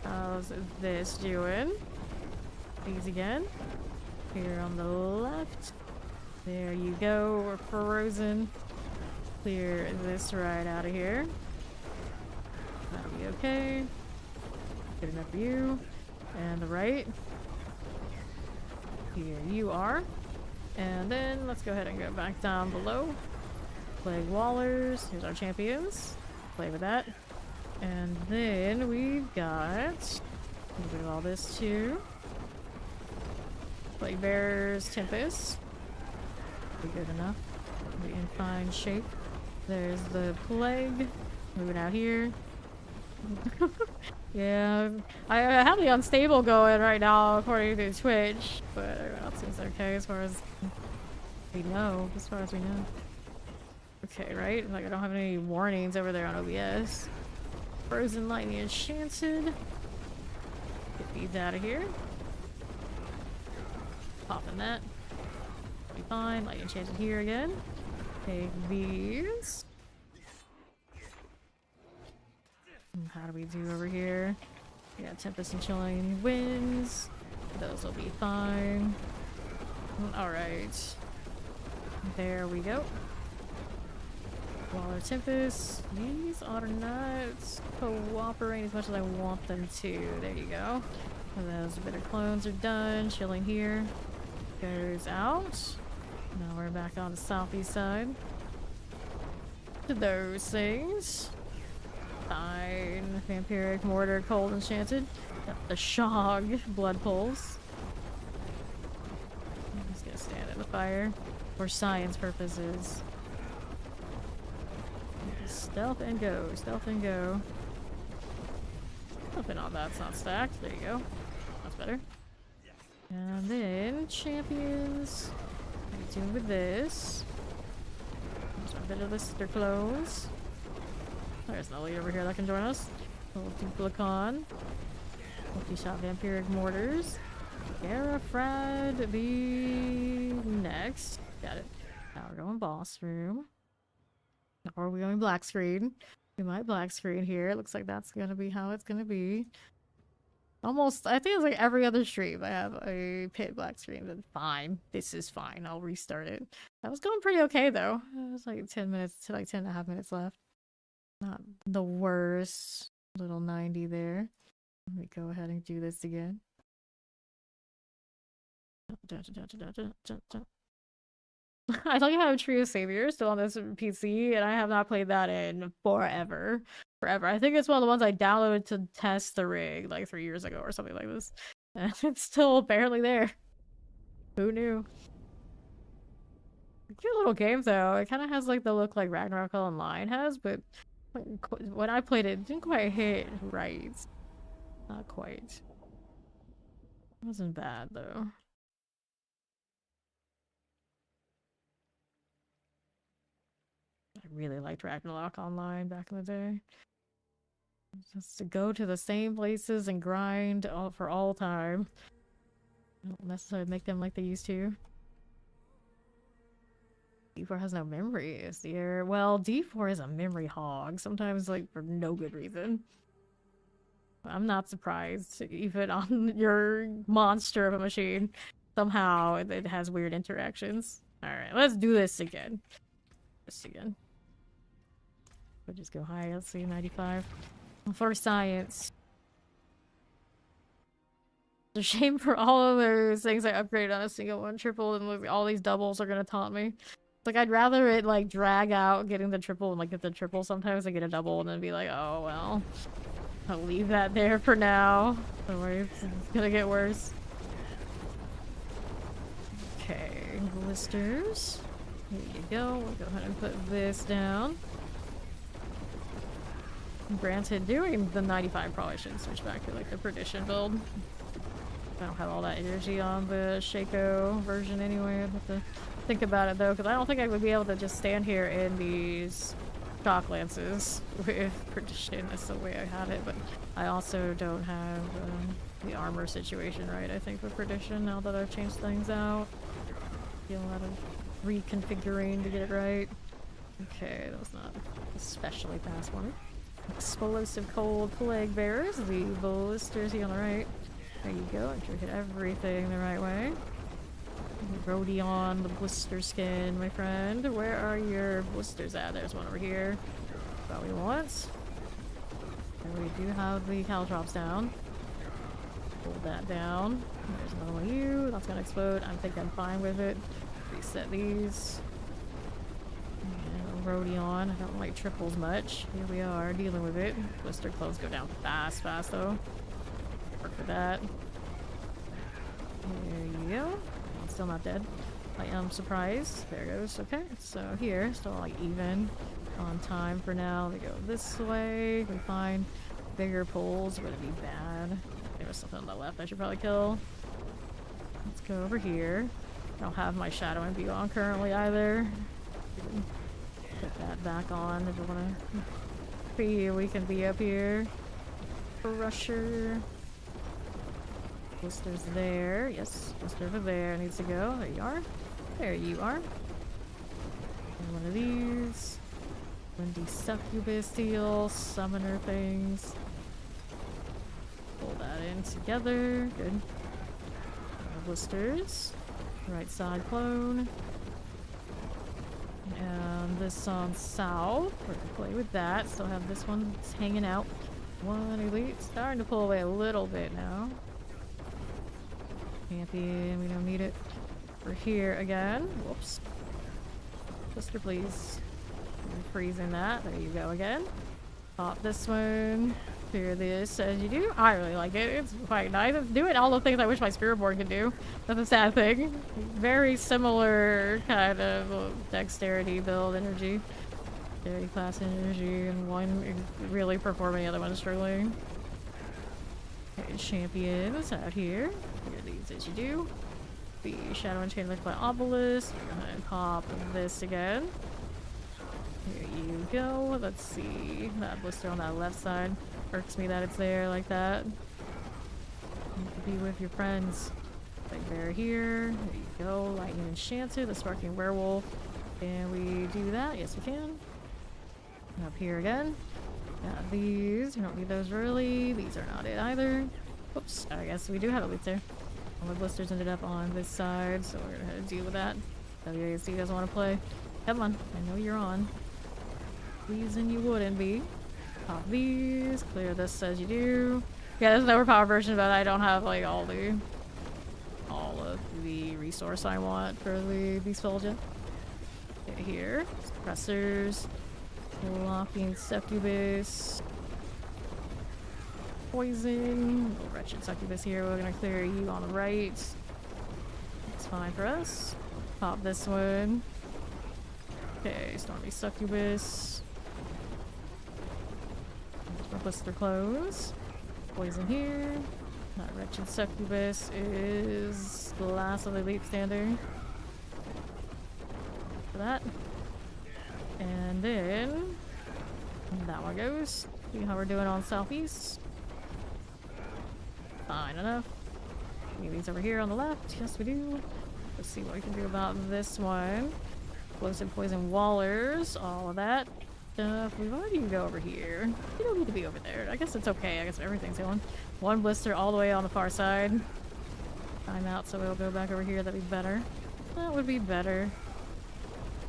Speaker 1: How's this doing? These again. Here on the left. There you go, we're frozen. Clear this right out of here. That'll be okay. Good enough for you. And the right. Here you are. And then let's go ahead and go back down below. Plague Wallers. Here's our champions. Play with that. And then we've got a little bit of all this too. Plague Bearers, Tempest. Be good enough. Be in fine shape. There's the Plague. Moving out here. Yeah, I have the unstable going right now according to Twitch, but everyone else seems okay as far as we know. Okay, right? Like I don't have any warnings over there on OBS. Frozen Lightning Enchanted. Get these out of here. Popping that. Be fine. Lightning Enchanted here again. Take these. How do we do over here? Yeah, Tempest and Chilling Winds. Those will be fine. Alright. There we go. Waller Tempest. These are not cooperating as much as I want them to. There you go. And those bitter clones are done. Chilling here. Goes out. Now we're back on the southeast side. To those things. Fine. Vampiric Mortar, Cold Enchanted. The Shog, Blood Pulse. I'm just gonna stand in the fire for science purposes. Stealth and go, stealth and go. Nothing on that's not stacked. There you go. That's better. And then champions. What are you doing with this? There's a bit of the sister clothes. There's no lead over here that can join us. Little Duplicon. Multi-shot Vampiric Mortars. Garafrad be next. Got it. Now we're going boss room. Or are we going black screen? We might black screen here. It looks like that's gonna be how it's gonna be. Almost, I think it's like every other stream I have a pit black screen. Then fine. This is fine. I'll restart it. That was going pretty okay though. It was like 10 minutes to like 10 and a half minutes left. Not the worst. Little 90 there. Let me go ahead and do this again. I don't have Tree of Savior still on this PC, and I have not played that in forever. I think it's one of the ones I downloaded to test the rig like 3 years ago or something like this. And it's still apparently there. Who knew? Cute little game though. It kind of has like the look like Ragnarok Online has, but when I played it, it didn't quite hit right. Not quite. It wasn't bad though. I really liked Ragnarok Online back in the day. Just to go to the same places and grind for all time. Don't necessarily make them like they used to. D4 has no memory, is the error. Well, D4 is a memory hog, sometimes like for no good reason. I'm not surprised, even on your monster of a machine. Somehow it has weird interactions. Alright, let's do this again. We'll just go high, let's see, 95. For science. It's a shame for all of those things I upgraded on a single one triple, and like, all these doubles are gonna taunt me. Like, I'd rather it, like, drag out getting the triple and, like, get the triple sometimes and get a double and then be like, oh, well. I'll leave that there for now. Otherwise, it's gonna get worse. Okay, blisters. Here you go. We'll go ahead and put this down. Granted, doing the 95 probably should switch back to, like, the Perdition build. I don't have all that energy on the Shaco version anyway. I'd have to think about it though, because I don't think I would be able to just stand here in these shock lances with perdition. That's the way I had it, but I also don't have the armor situation right, I think, with perdition now that I've changed things out. Feel a lot of reconfiguring to get it right. Okay, that was not especially fast one. Explosive cold plague bearers, the blisters here on the right. There you go, make sure you hit everything the right way. Rhodion, the blister skin, my friend. Where are your blisters at? There's one over here. That's what we want. And we do have the caltrops down. Hold that down. There's another one of you. That's gonna explode. I think I'm fine with it. Reset these. And Rhodion. I don't like triples much. Here we are, dealing with it. Blister clothes go down fast though. Work for that. There you go. Still not dead. I am surprised. There it goes. Okay, so here, still like even on time for now. We go this way. We find bigger poles. Would it be bad? There was something on the left I should probably kill. Let's go over here. I don't have my shadow and view on currently either. Put that back on if we want to be. We can be up here. Crusher. Blister's there. Yes, blister over there needs to go. There you are. There you are. And one of these. Windy succubus deal. Summoner things. Pull that in together. Good. Blisters. Right side clone. And this on south. We're gonna play with that. Still have this one hanging out. One elite. Starting to pull away a little bit now. Champion, we don't need it. We're here again. Whoops. Blister, please. I'm freezing that. There you go again. Pop this one. Clear this as you do. I really like it. It's quite nice. It's doing all the things I wish my spirit board could do. That's a sad thing. Very similar kind of dexterity build energy. Dexterity class energy, and one really performing, the other one is struggling. Okay, champions out here. Here these as you do. The Shadow Enchantment by Obelisk. We're gonna pop this again. Here you go. Let's see. That blister on that left side. Irks me that it's there like that. You can be with your friends. Big bear here. There you go. Lightning Enchanter, the Sparking Werewolf. Can we do that? Yes, we can. And up here again. Got these. We don't need those really. These are not it either. Oops. I guess we do have a loot there. All the blisters ended up on this side, so we're gonna have to deal with that. WASD, you guys want to play? Come on. I know you're on. Reason you wouldn't be. Pop these. Clear this as you do. Yeah, there's an overpowered version, but I don't have like all of the resource I want for the spells yet. Okay, here. Suppressors. Locking succubus. Poison. Oh, wretched succubus here. We're gonna clear you on the right. It's fine for us. Pop this one. Okay, stormy succubus. Blister close. Poison here. That wretched succubus is the last of the elite standing. For that. And then that one goes. See how we're doing on southeast. Fine enough. Leave these over here on the left. Yes, we do. Let's see what we can do about this one. Explosive poison wallers. All of that stuff. Why do you go over here? You don't need to be over there. I guess it's okay. I guess everything's going. One blister all the way on the far side. I'm out, so we'll go back over here. That'd be better. That would be better.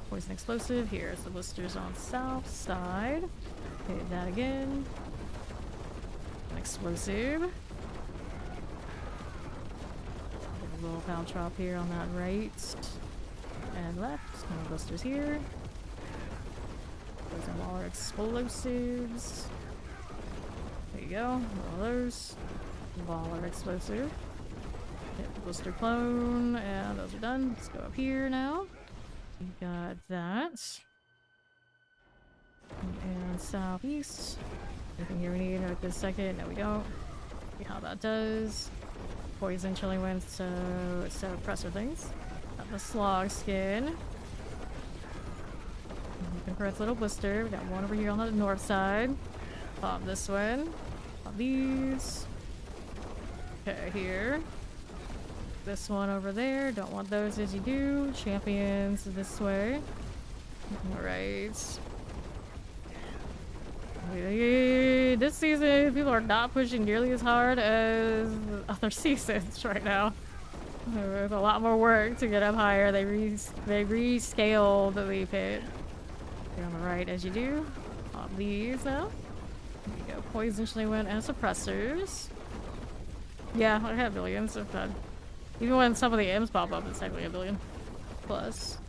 Speaker 1: Poison explosive. Here's the blisters on south side. Hit that again. An explosive. A little caltrop here on that right and left. No blisters here. Poison waller explosives. There you go. All those. Waller explosive. Hit the blister clone, and those are done. Let's go up here now. We got that. And southeast. Anything here we need right this second? No, we don't. See how that does. Poison, chilling wind, so oppressor things. Got the slog skin. You can Junkrat's little blister. We got one over here on the north side. Pop this one. Pop these. Okay, here. This one over there. Don't want those as you do. Champions this way. Alright. This season, people are not pushing nearly as hard as other seasons right now. There's a lot more work to get up higher. They rescaled the pit. You're on the right as you do. Pop these now. There you go. Poison went and suppressors. Yeah, I have billions. So even when some of the M's pop up, it's technically a billion. Plus.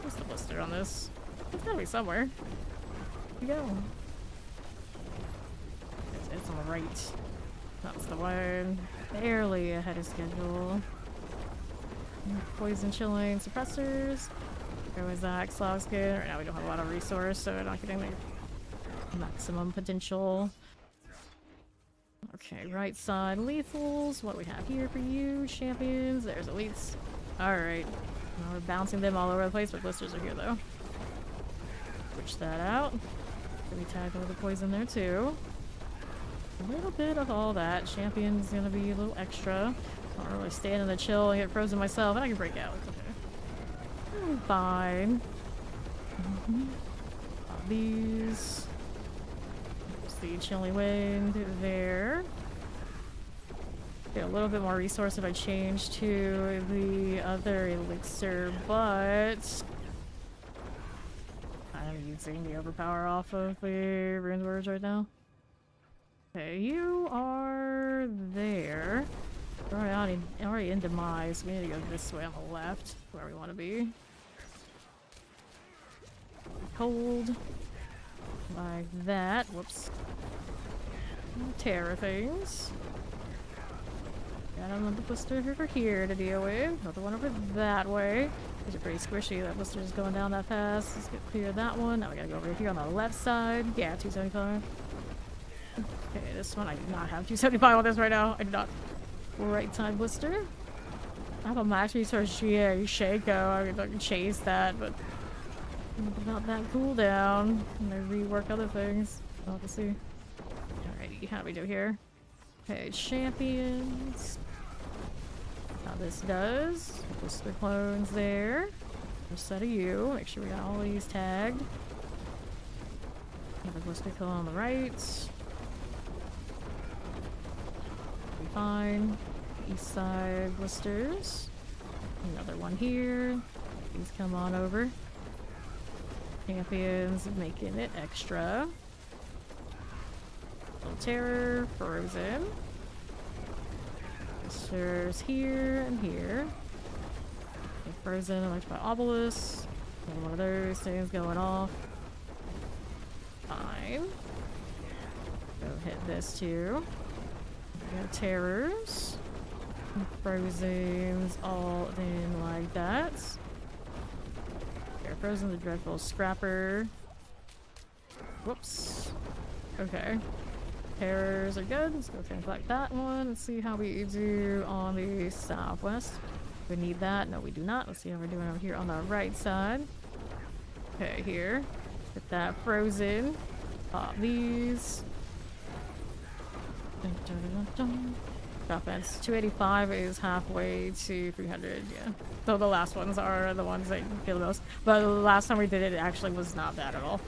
Speaker 1: What's the blister on this? It's gotta be somewhere. Where'd you go? It's on the right. That's the one. Barely ahead of schedule. Poison chilling suppressors. There was that Slog skin. Right now we don't have a lot of resource, so we're not getting the maximum potential. Okay, right side lethals. What do we have here for you? Champions. There's elites. Alright. Now we're bouncing them all over the place, but blisters are here though. Switch that out. We tag with the poison there too. A little bit of all that. Champion's gonna be a little extra. Not really stand in the chill and get frozen myself, and I can break out. It's okay. I'm fine. These. The chilly wind there. Get a little bit more resource if I change to the other elixir, but I'm using the overpower off of the ruined words right now. Okay, you are there. We're already in demise. We need to go this way on the left, where we want to be. Hold. Like that. Whoops. Terror things. Got another blister over here to deal with. Another one over that way. These are pretty squishy. That blister is going down that fast. Let's get clear of that one. Now we gotta go over here on the left side. Yeah, 275. Okay, this one I do not have 275 on this right now. I do not. Right side blister. I have a max resource Shaco. I can chase that, but about that cooldown. And I rework other things. I'll have to see. Alrighty, how do we do here? Okay, champions. How this does. Blister clones there. A set of you. Make sure we got all these tagged. Another blister clone on the right. Be fine. East side blisters. Another one here. These come on over. Champions making it extra. Little terror, frozen. Blisters here and here. Okay, frozen, electrified obelisk. And one of those things going off. Fine. Go hit this too. We got terrors. Frozens all in like that. Frozen the Dreadful Scrapper. Whoops. Okay. Terrors are good. Let's go things like that one. Let's see how we do on the southwest. We need that. No, we do not. Let's see how we're doing over here on the right side. Okay, here. Get that frozen. Pop these. Dun, dun, dun, dun. Offense. 285 is halfway to 300, yeah. So the last ones are the ones that feel the most. But the last time we did it, it actually was not bad at all.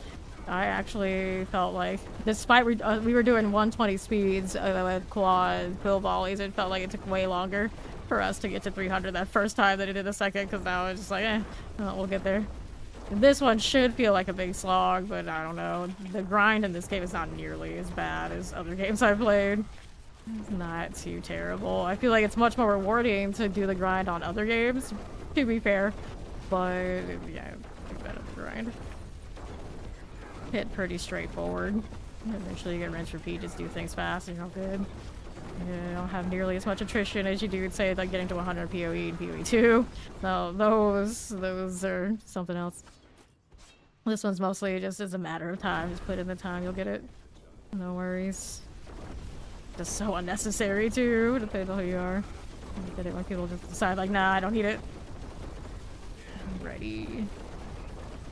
Speaker 1: I actually felt like, despite we were doing 120 speeds with quad quill volleys, it felt like it took way longer for us to get to 300 that first time than it did the second, because now it's just like, we'll get there. This one should feel like a big slog, but I don't know. The grind in this game is not nearly as bad as other games I've played. It's not too terrible. I feel like it's much more rewarding to do the grind on other games, to be fair. But, yeah, it's better to grind. Hit pretty straightforward. Eventually you get rinse repeat, just do things fast and you're all good. You don't have nearly as much attrition as you do, say, like getting to 100 PoE and PoE 2. So those are something else. This one's mostly just as a matter of time. Just put in the time, you'll get it. No worries. Just so unnecessary too, depending on who you are. You get it when people just decide like, nah, I don't need it. Ready.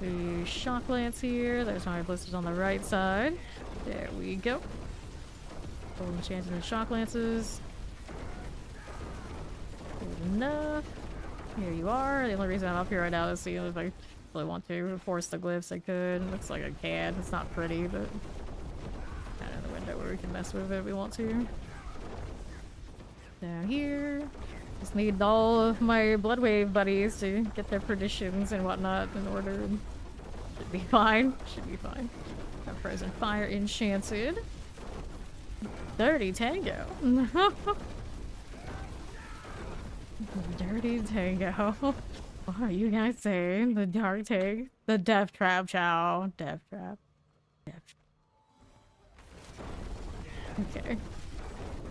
Speaker 1: The shock lance here. There's my blisters on the right side. There we go. Full enchanted and shock lances. Good enough. Here you are. The only reason I'm up here right now is to see if I really want to force the glyphs. I could. Looks like I can. It's not pretty, but kind of the window where we can mess with it if we want to. Down here. Just need all of my blood wave buddies to get their perditions and whatnot in order. Should be fine. Should be fine. Got frozen fire enchanted. Dirty Tango. Dirty Tango. What are you guys saying? The Dark Tank? The Death Trap, chow. Death Trap. Death. Okay.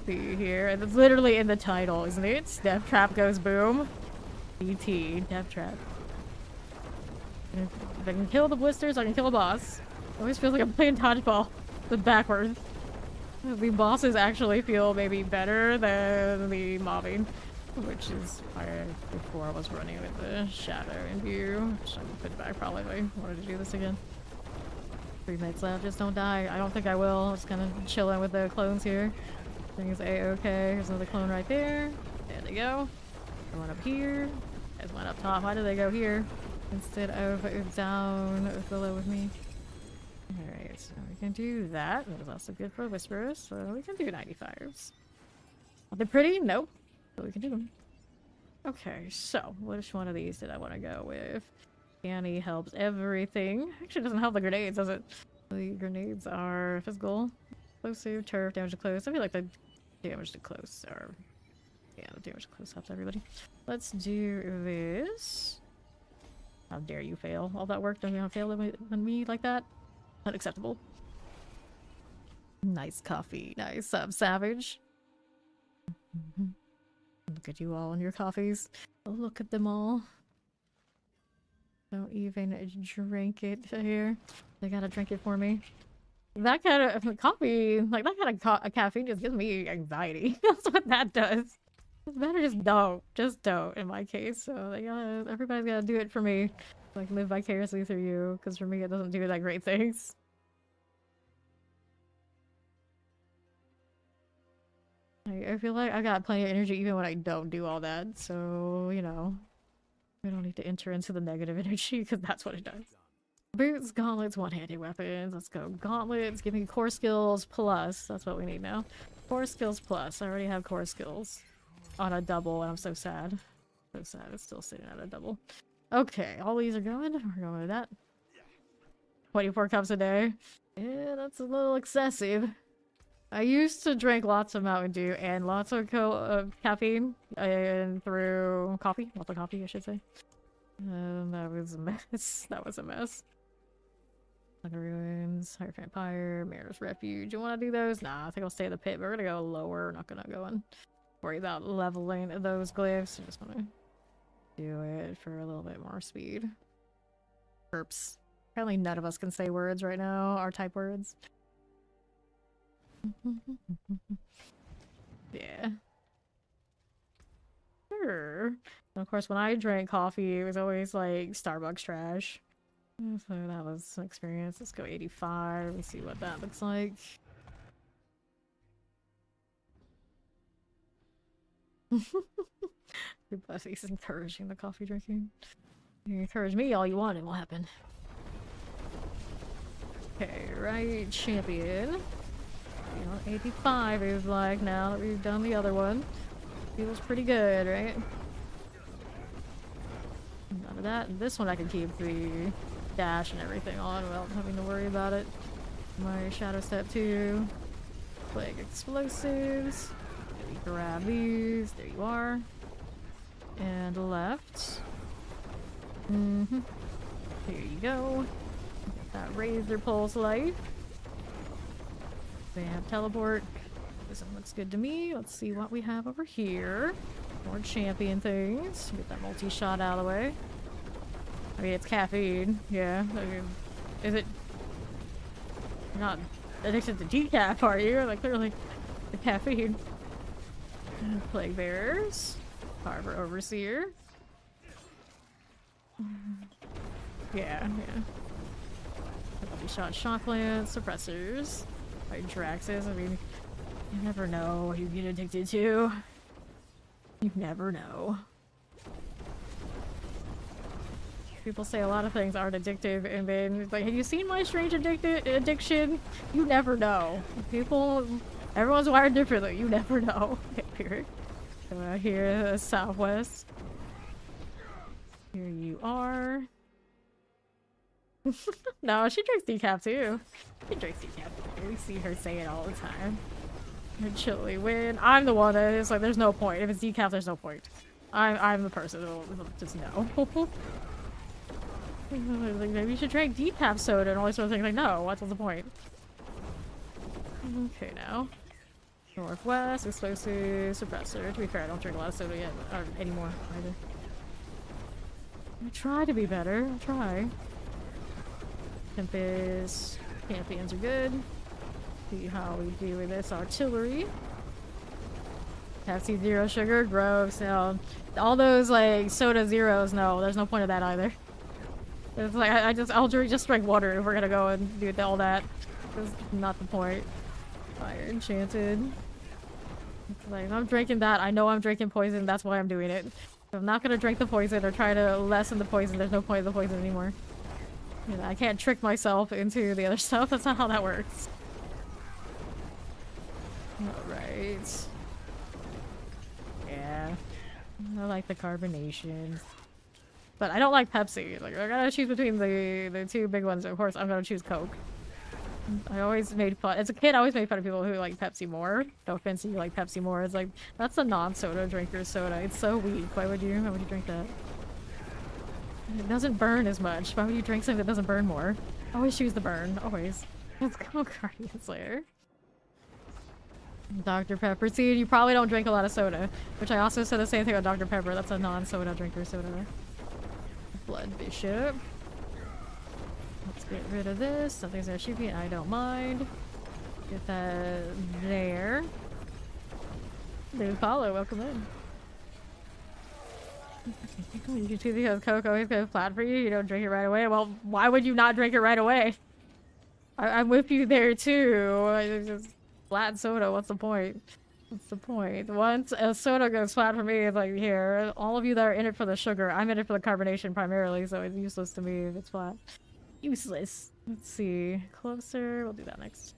Speaker 1: See here. And it's literally in the title, isn't it? Death Trap goes boom. DT. Death Trap. If I can kill the blisters, I can kill a boss. It always feels like I'm playing dodgeball, but backwards. The bosses actually feel maybe better than the mobbing, which is why before I was running with the shadow in view. Which I can put back probably if I wanted to do this again. 3 minutes left, just don't die. I don't think I will. Just kind of chilling with the clones here. Everything's a-okay. There's another clone right there. There they go. One up here. There's one up top. Why did they go here instead of down below with me? Alright, so we can do that. That was also good for Whisperers, so we can do 95s. Are they pretty? Nope. But we can do them. Okay, so which one of these did I want to go with? Annie helps everything. Actually, doesn't help the grenades, does it? The grenades are physical, explosive, turf, damage to close. I feel like the damage to close are... Yeah, the damage to close helps everybody. Let's do this. How dare you fail? All that work, don't you want to fail on me like that? Unacceptable. Nice coffee. Nice, Savage. Look at you all and your coffees. Look at them all. Don't even drink it here. They gotta drink it for me. That kind of coffee, like that kind of caffeine just gives me anxiety. That's what that does. It's better just don't. Just don't in my case. So they gotta, everybody's gotta do it for me. Like live vicariously through you, because for me it doesn't do that great things. I feel like I got plenty of energy even when I don't do all that, so you know, we don't need to enter into the negative energy because that's what it does. Boots, gauntlets, one-handed weapons. Let's go. Gauntlets, give me core skills plus. That's what we need now. Core skills plus. I already have core skills on a double, and I'm so sad. So sad. It's still sitting at a double. Okay, all these are going. We're going with that. 24 cups a day. Yeah, that's a little excessive. I used to drink lots of Mountain Dew and lots of caffeine and through coffee. Lots of coffee, I should say. That was a mess. That was a mess. Thunder Ruins, Higher Vampire, Mariner's Refuge. You want to do those? Nah, I think I'll stay in the pit. We're gonna go lower. We're not gonna go and worry about leveling those glyphs. I just want to do it for a little bit more speed. Perps. Apparently none of us can say words right now, our type words. Yeah. Sure. And of course, when I drank coffee, it was always like Starbucks trash. So that was an experience. Let's go 85. Let's see what that looks like. He's encouraging the coffee drinking. You encourage me all you want, it will happen. Okay, right, champion. You know, 85 is like now that we've done the other one. Feels pretty good, right? None of that. And this one I can keep the dash and everything on without having to worry about it. My shadow step 2. Plague explosives. Maybe grab these. There you are. And left. Here you go. Get that razor pulse life. Bam, teleport. This one looks good to me. Let's see what we have over here. More champion things. Get that multi-shot out of the way. I mean, it's caffeine. Yeah. I mean, is it... You're not addicted to decaf, are you? Like, clearly, the caffeine. Plague Bearers. Harbor Overseer. Yeah, yeah. I'll be shot shocklands, suppressors. By Draxes. I mean, you never know what you get addicted to. You never know. People say a lot of things aren't addictive, and then it's like, have you seen my strange addiction? You never know. Everyone's wired differently. You never know. Okay, here. So out here, southwest. Here you are. No, she drinks decaf too. She drinks decaf too. We see her say it all the time. Her chili win. I'm the one that is like, there's no point. If it's decaf, there's no point. I'm the person that'll just no. Like, maybe you should drink decaf soda and all these sort of things. Like, no, what's the point? Okay, now. Northwest, explosive, suppressor. To be fair, I don't drink a lot of soda yet, or anymore, either. I try to be better. I try. Tempest. Champions are good. See how we do with this artillery. Pepsi zero sugar, gross. No. All those, like, soda zeros, no, there's no point of that either. It's like, I'll just drink water if we're gonna go and do all that. That's not the point. Fire enchanted. It's like, if I'm drinking that, I know I'm drinking poison, that's why I'm doing it. If I'm not gonna drink the poison or try to lessen the poison, there's no point in the poison anymore. You know, I can't trick myself into the other stuff, that's not how that works. Alright. Yeah. I like the carbonation. But I don't like Pepsi. Like, I gotta choose between the two big ones. Of course, I'm gonna choose Coke. I always made fun. As a kid, I always made fun of people who like Pepsi more. No offense if you like Pepsi more. It's like, that's a non-soda drinker's soda. It's so weak. Why would you drink that? It doesn't burn as much. Why would you drink something that doesn't burn more? Always choose the burn. Always. Let's go Guardian Slayer. Dr. Pepper. See, you probably don't drink a lot of soda. Which I also said the same thing about Dr. Pepper. That's a non-soda drinker's soda. Blood Bishop. Let's get rid of this. Something's gonna shoot me. I don't mind. Get that there. Dude, Paulo, welcome in. You two because Coke always goes flat for you. You don't drink it right away. Well, why would you not drink it right away? I'm with you there too. It's just flat soda. What's the point? What's the point? Once a soda goes flat for me, it's like, here, all of you that are in it for the sugar, I'm in it for the carbonation primarily, so it's useless to me if it's flat. Useless. Let's see. Closer. We'll do that next.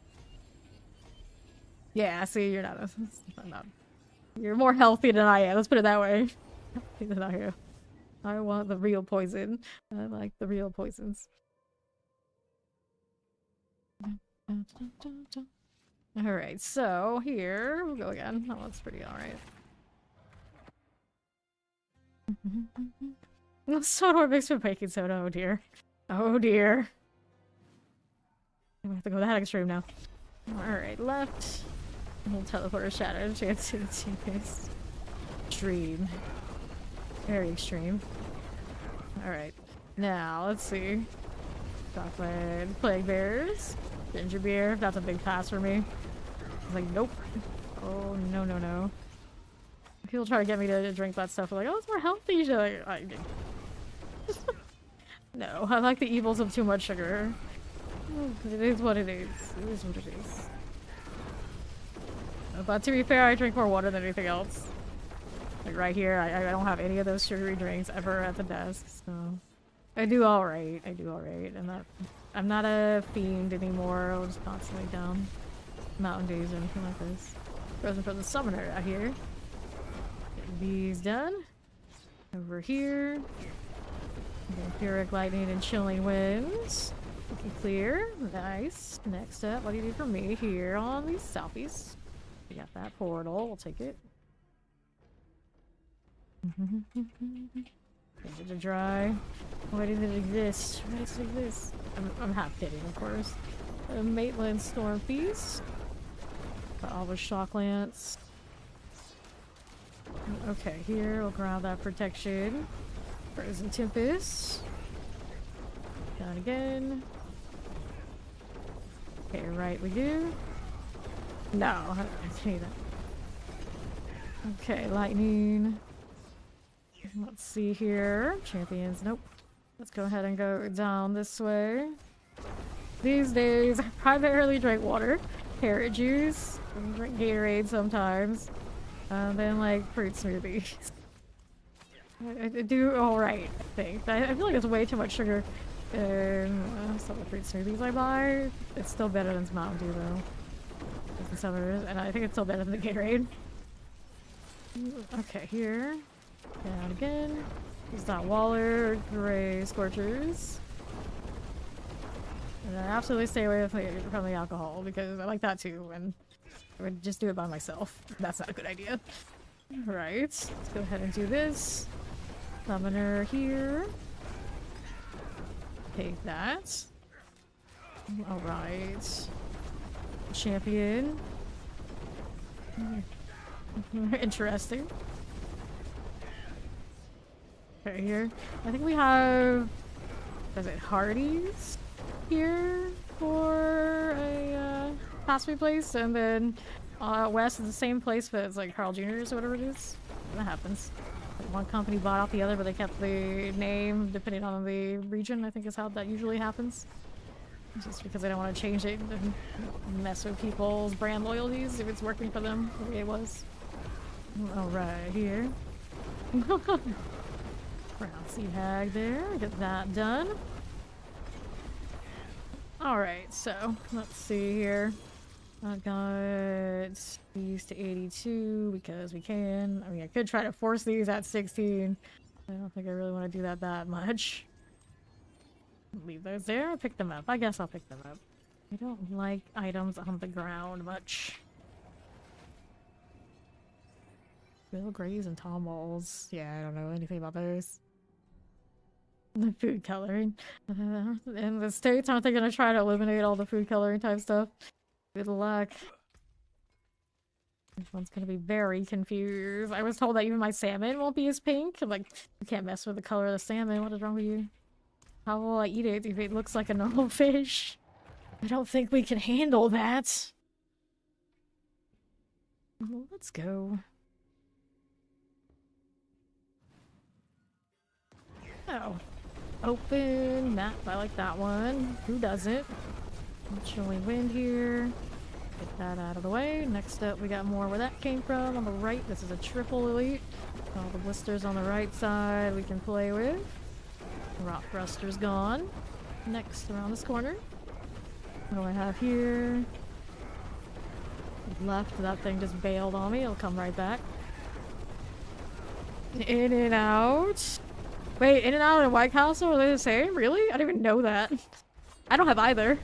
Speaker 1: Yeah, see, you're not. You're more healthy than I am. Let's put it that way. Healthy than I am. I want the real poison. I like the real poisons. Alright, so here we'll go again. That looks pretty alright. Soda mixed with baking soda, oh dear. Oh dear. We have to go that extreme now. Alright, left. We'll teleport shadow chance to extreme. Very extreme. Alright. Now, let's see. Chocolate, plague bears, ginger beer. That's a big pass for me. I was like, nope. Oh, no, no, no. People try to get me to drink that stuff. They're like, oh, it's more healthy. You should like, no, I like the evils of too much sugar. It is what it is. It is what it is. But to be fair, I drink more water than anything else. Like right here, I don't have any of those sugary drinks ever at the desk, so I do alright. I do alright. I'm not a fiend anymore. I'll just constantly down Mountain Dews or anything like this. Frozen for the summoner out here. Get these done. Over here. Vampiric lightning and chilling winds. Looking clear. Nice. Next up, what do you do for me here on the southeast? We got that portal. We'll take it. Is it dry? Why did it exist? Why does it exist? I'm half kidding, of course. Maitland Storm Feast. Got all the shock lance. Okay, here we'll grab that protection. Frozen Tempest. Down again. Okay, right we do. No, I can't that. Okay, lightning. Let's see here. Champions, nope. Let's go ahead and go down this way. These days, I primarily drink water, carrot juice, and drink Gatorade sometimes, and then like fruit smoothies. I do alright, I think. I feel like it's way too much sugar in some of the fruit smoothies I buy. It's still better than Mountain Dew though. And I think it's still better than the Gatorade. Okay, here. Down again. There's that Waller, Gray Scorchers. And I absolutely stay away from the alcohol because I like that too, and I would just do it by myself. That's not a good idea. Right, let's go ahead and do this. Summoner here. Take that. Alright. Champion. Interesting. Okay, here. I think we have... is it Hardee's here for a fast food place, and then west is the same place, but it's like Carl Jr.'s or whatever it is. That happens. Like one company bought out the other, but they kept the name depending on the region. I think is how that usually happens. Just because they don't want to change it and mess with people's brand loyalties if it's working for them the way it was. Alright, here. Brown Sea Hag there. Get that done. Alright, so let's see here. I got these to 82 because we can. I mean, I could try to force these at 16. I don't think I really want to do that much. Leave those there. Pick them up. I guess I'll pick them up. I don't like items on the ground much. Bill Grays and Tom Walls. Yeah, I don't know anything about those. The food coloring. In the States, aren't they going to try to eliminate all the food coloring type stuff? Good luck. This one's going to be very confused. I was told that even my salmon won't be as pink. I'm like, you can't mess with the color of the salmon. What is wrong with you? How will I eat it if it looks like a normal fish? I don't think we can handle that. Well, let's go. Oh. Open map. I like that one. Who doesn't? Chilling wind here. Get that out of the way. Next up, we got more where that came from. On the right, this is a triple elite. All the blisters on the right side we can play with. Rock Thruster's gone. Next, around this corner. What do I have here? Left, that thing just bailed on me. It'll come right back. In and out. Wait, In and Out and White Castle, are they the same? Really? I didn't even know that. I don't have either.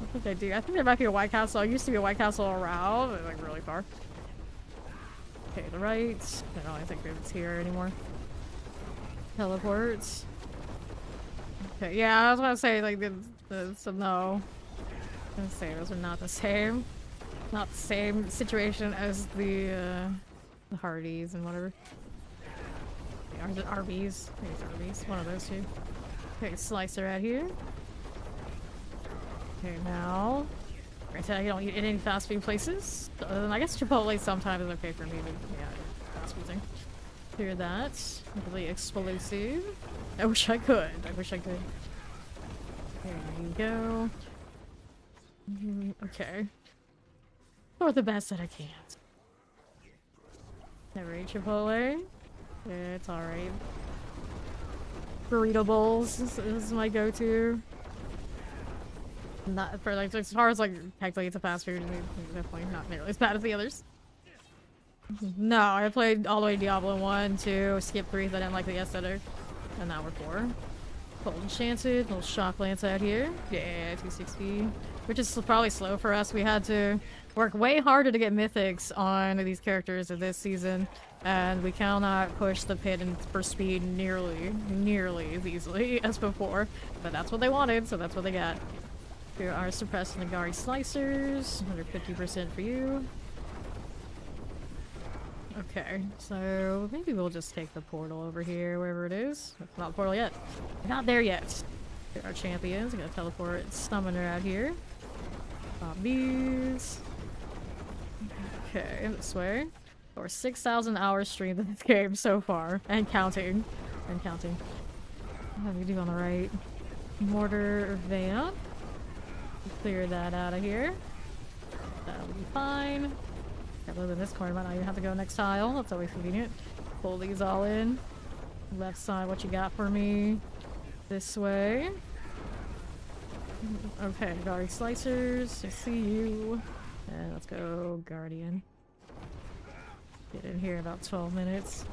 Speaker 1: I think I do. I think there might be a White Castle. There used to be a White Castle around, but like really far. Okay, the right. I don't think it's here anymore. Teleports. Okay, yeah, I was gonna say like so no. I was gonna say those are not the same. Not the same situation as the Hardee's and whatever. Or is it Arby's? I think it's Arby's. One of those two. Okay, slicer out here. Okay, now. I said I don't eat in any fast food places. I guess Chipotle sometimes is okay for me, but yeah, fast food thing. Clear that. Really explosive. I wish I could. I wish I could. There you go. Okay. Or the best that I can. Alright, Chipotle. Yeah, it's alright. Burrito bowls is my go-to. Not for like as far as like technically it's a fast food, definitely not nearly as bad as the others. No, I played all the way Diablo 1, 2, skip 3, I didn't like the aesthetic, and now we're 4. Cold Enchanted, little Shock Lance out here. Yeah, 260. Which is probably slow for us. We had to work way harder to get mythics on these characters this season, and we cannot push the pit for speed nearly as easily as before. But that's what they wanted, so that's what they got. Here are suppressed Nagari Slicers, 150% for you. Okay, so maybe we'll just take the portal over here, wherever it is. Not the portal yet. We're not there yet. Here are our champions. I'm gonna teleport Summoner out here. Pop these. Okay, this way. Over 6,000 hours streamed in this game so far, and counting. And counting. How do we do on the right? Mortar vamp. Clear that out of here. That'll be fine. Can't live in this corner, might not even have to go next tile. That's always convenient. Pull these all in. Left side, what you got for me? This way. Okay, guard slicers. I see you. And let's go guardian. Get in here in about 12 minutes.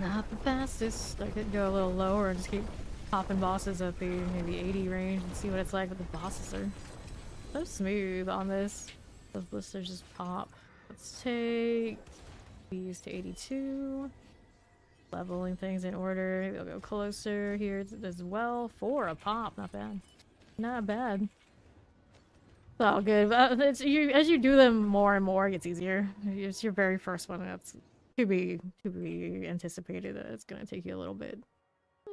Speaker 1: Not the fastest. I could go a little lower and just keep popping bosses at the maybe 80 range and see what it's like, but the bosses are so smooth on this. Those blisters just pop. Let's take these to 82. Leveling things in order. Maybe I'll go closer here as well. 4 a pop. Not bad. Not bad. It's all good. As you do them more and more, it gets easier. It's your very first one. That's to be anticipated that it's gonna take you a little bit.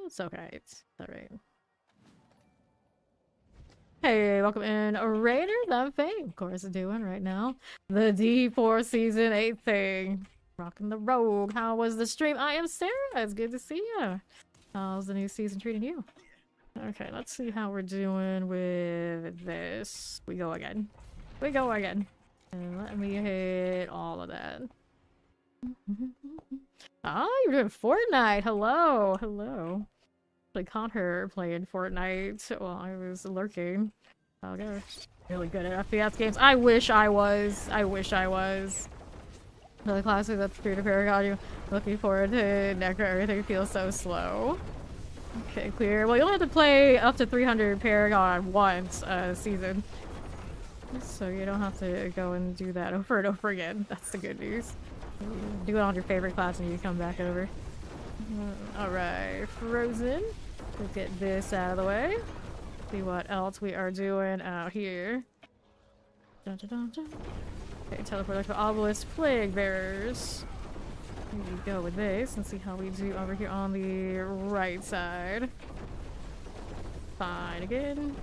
Speaker 1: It's okay. It's alright. Hey, welcome in, Raider. That thing, of course, is doing right now. The D4 Season 8 thing. Rocking the rogue. How was the stream? I am Sarah. It's good to see you. How's the new season treating you? Okay, let's see how we're doing with this. We go again. We go again. And let me hit all of that. Oh, you're doing Fortnite. Hello. Hello. I caught her playing Fortnite while I was lurking. Oh gosh. Really good at FPS games. I wish I was. I wish I was. Another classic that's free to Paragon. You looking forward to Necro. Everything feels so slow. Okay, clear. Well, you only have to play up to 300 Paragon once a season. So you don't have to go and do that over and over again. That's the good news. Do it on your favorite class and you come back over. Alright, Frozen. Let's get this out of the way. See what else we are doing out here. Dun, dun, dun, dun. Okay, teleport to Obelisk Plague Bearers. Here we go with this and see how we do over here on the right side. Fine again.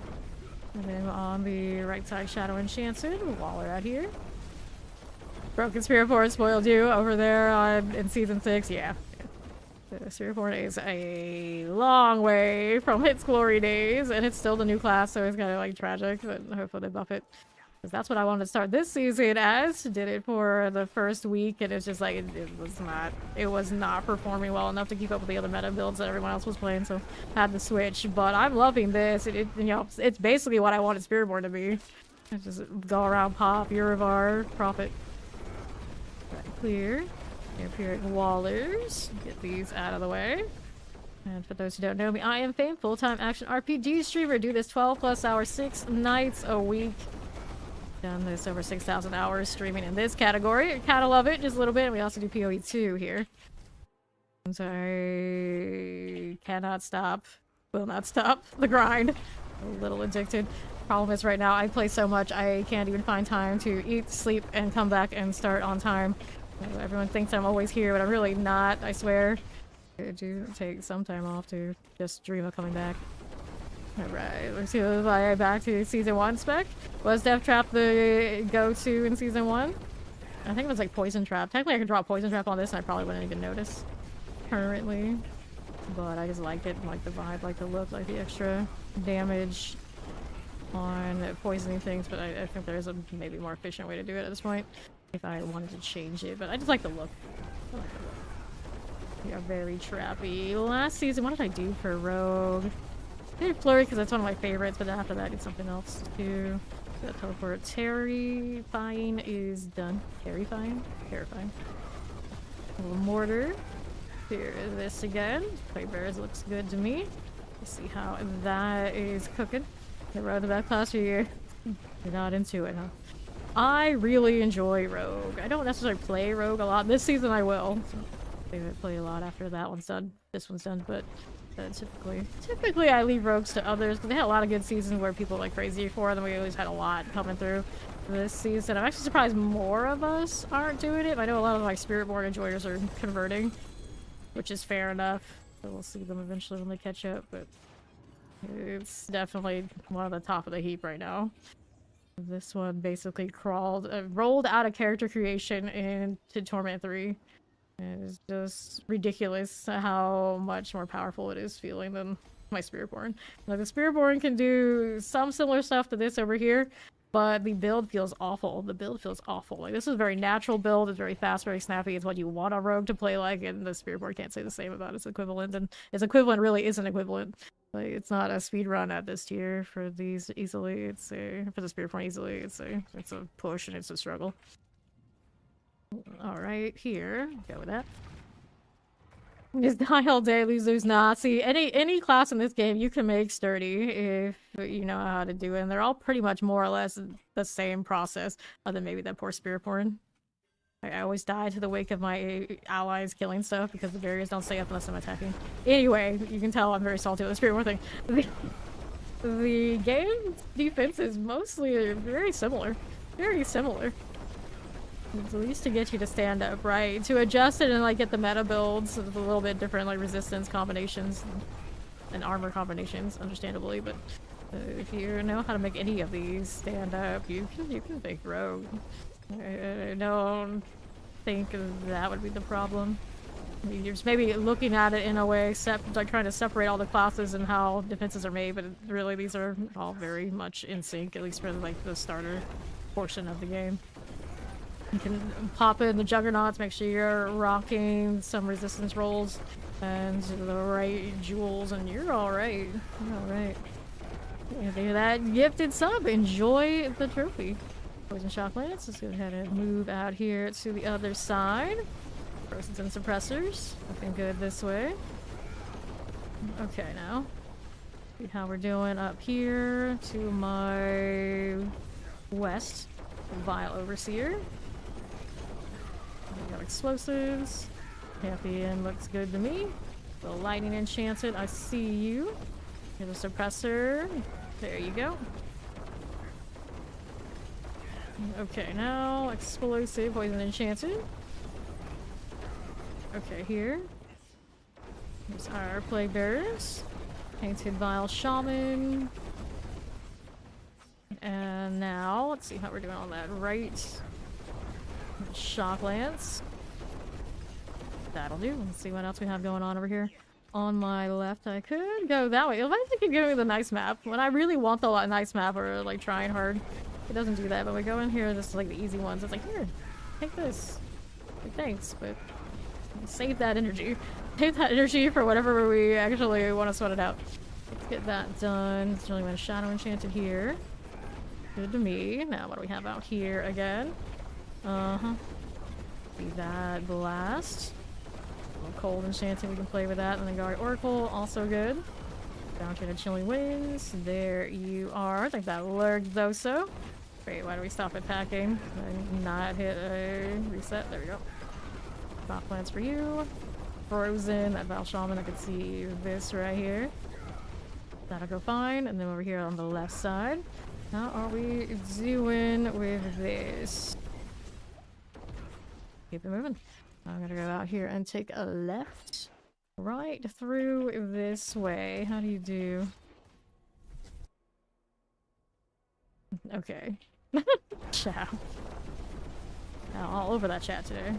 Speaker 1: And then on the right side, Shadow Enchanted while we're out here. Broken Spirit Fort spoiled you over there in Season 6. Yeah. The Spirit Fort is a long way from its glory days, and it's still the new class, so it's kind of like tragic, but hopefully they buff it. Because that's what I wanted to start this season as. Did it for the first week, and it's just like, it was not performing well enough to keep up with the other meta builds that everyone else was playing, so I had to switch. But I'm loving this. You know, it's basically what I wanted Spiritborn to be. It's just go around, pop, Urivar, profit. Right, clear. Vampiric Wallers. Get these out of the way. And for those who don't know me, I am Fame, full-time action RPG streamer. Do this 12+ hours, 6 nights a week. Done this over 6,000 hours streaming in this category. I kind of love it, just a little bit. We also do PoE 2 here. So I cannot stop, will not stop the grind. A little addicted. Problem is right now I play so much I can't even find time to eat, sleep, and come back and start on time. Everyone thinks I'm always here, but I'm really not, I swear. I do take some time off to just dream of coming back. Alright, let's go back to Season 1 spec. Was Death Trap the go-to in Season 1? I think it was like Poison Trap. Technically I could drop Poison Trap on this and I probably wouldn't even notice currently. But I just like it, like the vibe, like the look, like the extra damage on poisoning things, but I think there's a maybe more efficient way to do it at this point. If I wanted to change it, but I just like the look. I like the look. We are very trappy. Last season, what did I do for Rogue? I did Flurry because that's one of my favorites, but after that I did something else too. The teleport Terrifying is done. Terrifying? Terrifying. A little mortar. Here is this again. Play Bears looks good to me. Let's see how that is cooking. The road to that class you're not into it, huh? I really enjoy Rogue. I don't necessarily play Rogue a lot. This season I will. So I play a lot after that one's done. This one's done, but typically I leave Rogues to others because they had a lot of good seasons where people like crazy for them. We always had a lot coming through this season. I'm actually surprised more of us aren't doing it. I know a lot of my Spiritborn enjoyers are converting, which is fair enough. So we'll see them eventually when they catch up, but it's definitely one of the top of the heap right now. This one basically rolled out of character creation into Torment 3. And it's just ridiculous how much more powerful it is feeling than my Spiritborn. Like, the Spiritborn can do some similar stuff to this over here, but the build feels awful. The build feels awful. Like, this is a very natural build. It's very fast, very snappy. It's what you want a rogue to play like, and the Spiritborn can't say the same about its equivalent, and its equivalent really isn't equivalent. Like, it's not a speed run at this tier for these easily. It's a, for the Spiritborn easily, it's a push and it's a struggle. Alright, here. Go with that. Just die all day, lose. Nah, see, any class in this game you can make sturdy if you know how to do it, and they're all pretty much more or less the same process, other than maybe that poor Spiritborn. I always die to the wake of my allies killing stuff because the barriers don't stay up unless I'm attacking. Anyway, you can tell I'm very salty with the Spiritborn thing. The game defense is mostly very similar. Very similar. At least to get you to stand up, right? To adjust it and like get the meta builds with a little bit different like resistance combinations and armor combinations, understandably. But if you know how to make any of these stand up, you can make rogue. I don't think that would be the problem. You're just maybe looking at it in a way, like trying to separate all the classes and how defenses are made, but really these are all very much in sync, at least for like the starter portion of the game. You can pop in the juggernauts, make sure you're rocking some resistance rolls and the right jewels, and you're alright. You're alright. Do that gifted sub. Enjoy the trophy. Poison shock lance. Let's go ahead and move out here to the other side. Frozen and suppressors. Looking good this way. Okay, now. See how we're doing up here to my west. Vile Overseer. We got explosives. Champion looks good to me. The lightning enchanted, I see you. Here's a suppressor. There you go. Okay, now explosive, poison enchanted. Okay, here. Here's our plague bearers. Painted vile shaman. And now, let's see how we're doing on that right. Shock lance. That'll do. Let's see what else we have going on over here. On my left, I could go that way. If I think you're giving me the nice map, when I really want the nice map or like trying hard, it doesn't do that. But we go in here, just like the easy ones. It's like, here, take this. Like, thanks, but save that energy. Save that energy for whatever we actually want to sweat it out. Let's get that done. It's really my shadow enchanted here. Good to me. Now what do we have out here again? See that blast. A little cold enchanted, we can play with that. And then Guard Oracle, also good. Down to the chilling winds. There you are. I think that lurked though so. Wait, why do we stop attacking? And not hit a reset. There we go. Stop plants for you. Frozen, that Val Shaman, I can see this right here. That'll go fine. And then over here on the left side. How are we doing with this? Keep it moving. I'm gonna go out here and take a left. Right through this way. How do you do? Okay. Ciao. All over that chat today.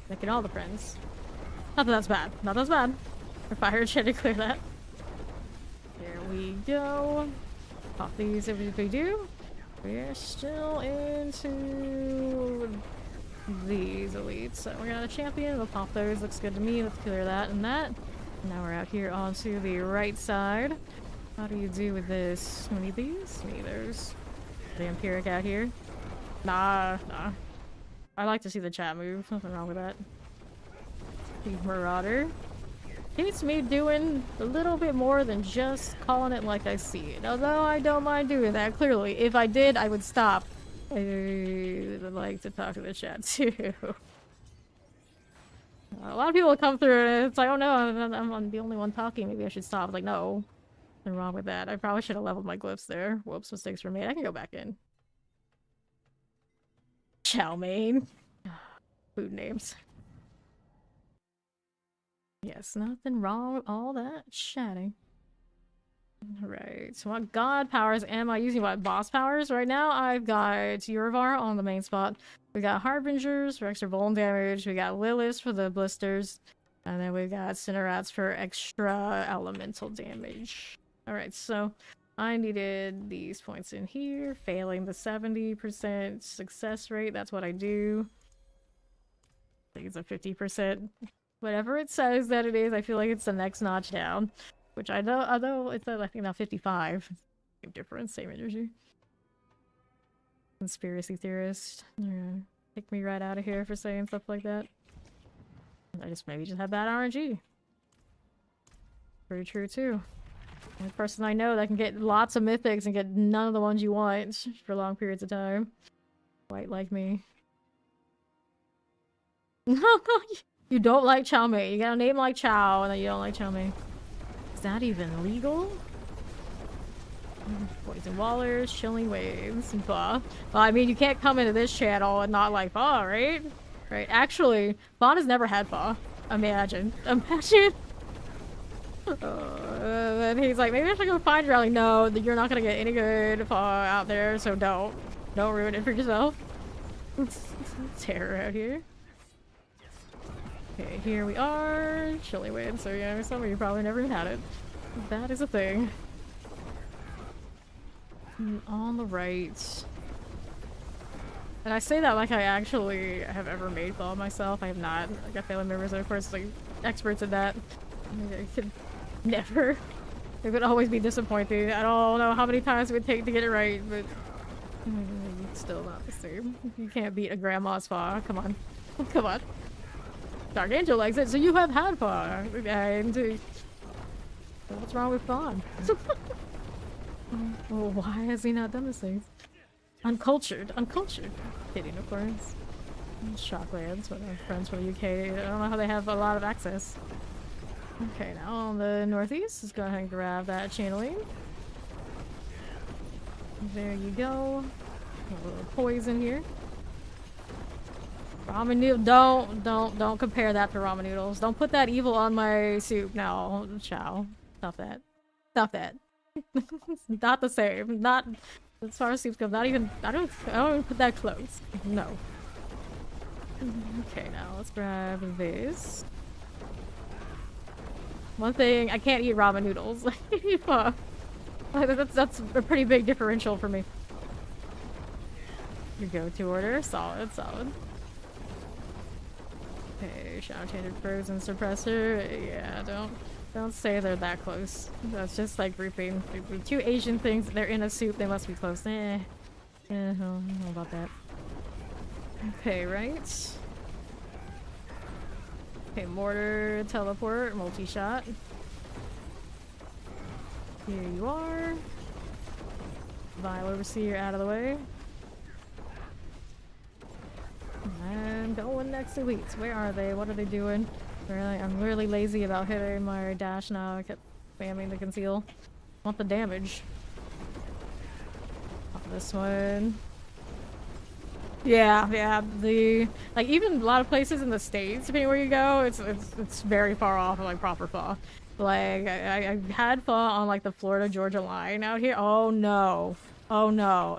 Speaker 1: Making all the friends. Not that that's bad. Not that that's bad. For fire chat to clear that. There we go. Pop these if we do. We're still into these elites. So we got a champion. We'll pop those. Looks good to me. Let's clear that and that. Now we're out here onto the right side. How do you do with this? We need these? We need those. Vampiric out here. Nah. I like to see the chat move. Nothing wrong with that. Steve Marauder. It's me doing a little bit more than just calling it like I see it. Although I don't mind doing that, clearly. If I did, I would stop. I would like to talk to the chat too. A lot of people come through and it's like, oh no, I'm the only one talking. Maybe I should stop. Like, no. Nothing wrong with that. I probably should have leveled my glyphs there. Whoops, mistakes were made. I can go back in. Chow mein. Food names. Yes, nothing wrong with all that chatting. Alright, so what god powers am I using? What boss powers? Right now I've got Urivar on the main spot. We got Harbingers for extra bone damage. We got Liliths for the blisters. And then we got Cinderats for extra elemental damage. Alright, so I needed these points in here. Failing the 70% success rate. That's what I do. I think it's a 50%. Whatever it says that it is, I feel like it's the next notch down. Which I know, although it's I think now 55. Same difference, same energy. Conspiracy theorist. Yeah. Kick me right out of here for saying stuff like that. I just maybe just have bad RNG. Pretty true too. The person I know that can get lots of mythics and get none of the ones you want for long periods of time. Quite like me. You don't like chow mein. You got a name like Chow and then you don't like chow mein. Is that even legal? Poison Wallers, Chilling Waves, and Fa. Well, I mean, you can't come into this channel and not like Fa, right? Right. Actually, Fawn has never had Fa. Imagine. Imagine. And he's like, maybe I should go find you. I'm like, no, you're not gonna get any good Fa out there, so don't. Don't ruin it for yourself. Terror out here. Okay, here we are. Chilling Waves. So yeah, some of you probably never even had it. That is a thing. On the right. And I say that like I actually have ever made Fall myself. I have not. I got family members, of course, like experts in that. I could never. It would always be disappointing. I don't know how many times it would take to get it right, but it's still not the same. You can't beat a grandma's Fall. Come on. Come on. Dark Angel likes it, so you have had Fall. And what's wrong with Fawn? Oh, why has he not done this thing? Uncultured. Uncultured. Kidding, of course. Shocklands, but our friends from the UK, I don't know how they have a lot of access. Okay, now on the northeast, let's go ahead and grab that channeling. There you go. A little poison here. Ramen noodle. Don't compare that to ramen noodles. Don't put that evil on my soup now, Chow. Stop that. Stop that. Not the same. Not as far as soups go. Not even. I don't even put that close. No. Okay, now let's grab this. One thing, I can't eat ramen noodles. That's a pretty big differential for me. Your go-to order, solid. Okay, Shadow Chanted Frozen Suppressor. Yeah, don't say they're that close. That's just like grouping two Asian things. They're in a soup. They must be close. I don't know about that. Okay, right. Okay, mortar, teleport, multi-shot. Here you are. Vile Overseer out of the way. I'm going next to elites. Where are they? What are they doing? Really, I'm really lazy about hitting my dash now. I kept spamming the conceal. Want the damage. This one. Yeah, like even a lot of places in the States, depending where you go, it's very far off of like proper pho. Like I had pho on like the Florida Georgia line out here. Oh no.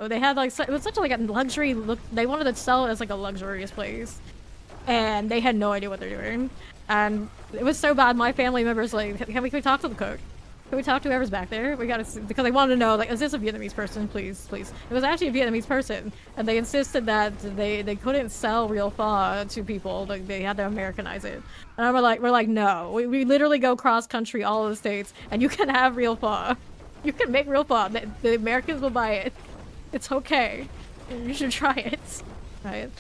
Speaker 1: They had like it was such like a luxury look. They wanted to sell it as like a luxurious place, and they had no idea what they're doing. And it was so bad. My family members like, can we talk to the cook? Can we talk to whoever's back there? We gotta, because they wanted to know, like, is this a Vietnamese person? Please. It was actually a Vietnamese person, and they insisted that they couldn't sell real pho to people. Like, they had to Americanize it. And we're like, no. We literally go cross country all of the states, and you can have real pho. You can make real pho. The Americans will buy it. It's okay. You should try it. Right?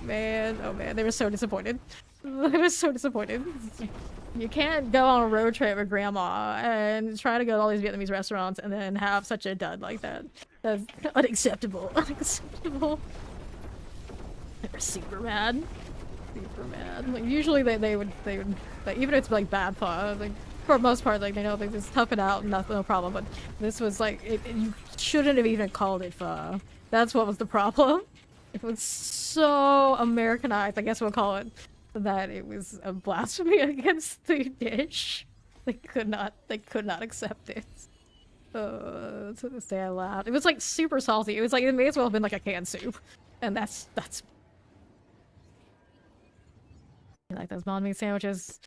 Speaker 1: Oh man, they were so disappointed. They were so disappointed. You can't go on a road trip with grandma and try to go to all these Vietnamese restaurants and then have such a dud like that. That's unacceptable. Unacceptable. They were super mad. Like, usually they would like, even if it's like bad pho, like for the most part, like they know they just tough it out and no problem. But this was like you shouldn't have even called it pho. That's what was the problem. It was so Americanized, I guess we'll call it, that it was a blasphemy against the dish. They could not accept it. To this day I laughed. It was like super salty. It was like, it may as well have been like a canned soup. And that's You like those banh mi sandwiches?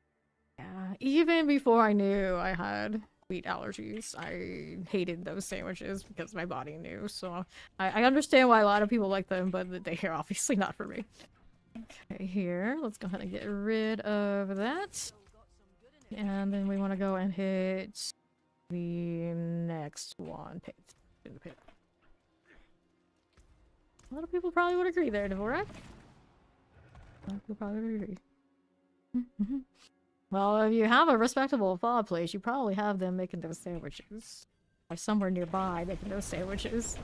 Speaker 1: Yeah, even before I knew I had wheat allergies, I hated those sandwiches because my body knew. So I understand why a lot of people like them, but they are obviously not for me. Okay, here, let's go ahead and get rid of that. And then we want to go and hit the next one. A lot of people probably would agree there, Dvorak. A lot of people probably would agree. Well, if you have a respectable pho place, you probably have them making those sandwiches. Or somewhere nearby making those sandwiches.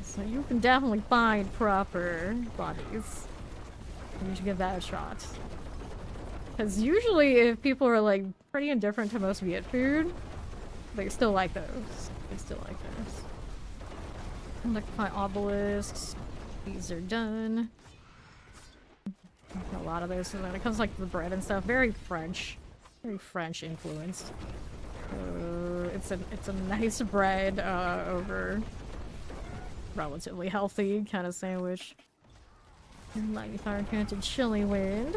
Speaker 1: So you can definitely find proper bodies. You should give that a shot. Because usually if people are like pretty indifferent to most Viet food, they still like those. They still like those. Electrify obelisks. These are done. A lot of those, when it comes to, like the bread and stuff, very French influenced. It's a nice bread over relatively healthy kind of sandwich. Lightning fire canted chili wind.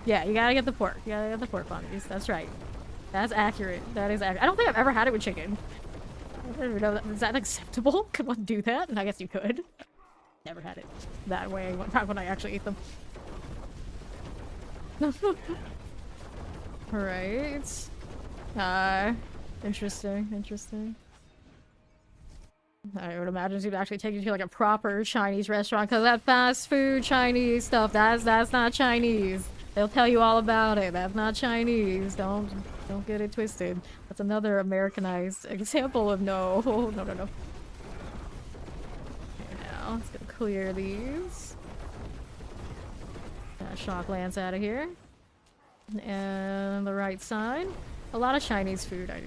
Speaker 1: Yeah, you gotta get the pork. You gotta get the pork on these. That's right. That's accurate. That is accurate. I don't think I've ever had it with chicken. I don't even know is that acceptable? Could one do that? And I guess you could. Never had it that way when I actually ate them. Alright. Interesting. I would imagine you'd actually take you to like a proper Chinese restaurant, because that fast food Chinese stuff, that's not Chinese. They'll tell you all about it. That's not Chinese. Don't get it twisted. That's another Americanized example of no. Okay, now let's go clear these. Shock lands out of here. And the right side. A lot of Chinese food I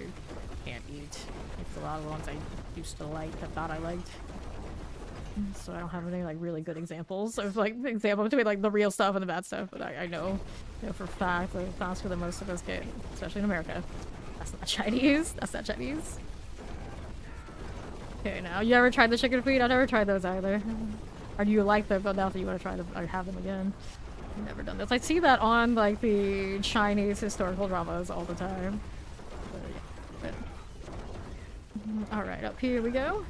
Speaker 1: can't eat. It's a lot of the ones I used to like, I thought I liked. So I don't have any like really good examples of like the example between like the real stuff and the bad stuff, but I know for a fact that fast food that most of us get, especially in America. That's not Chinese. That's not Chinese. Okay, now you ever tried the chicken feet? I've never tried those either. Or do you like them enough that you want to try them or have them again? I've never done this. I see that on like the Chinese historical dramas all the time. Alright, up here we go.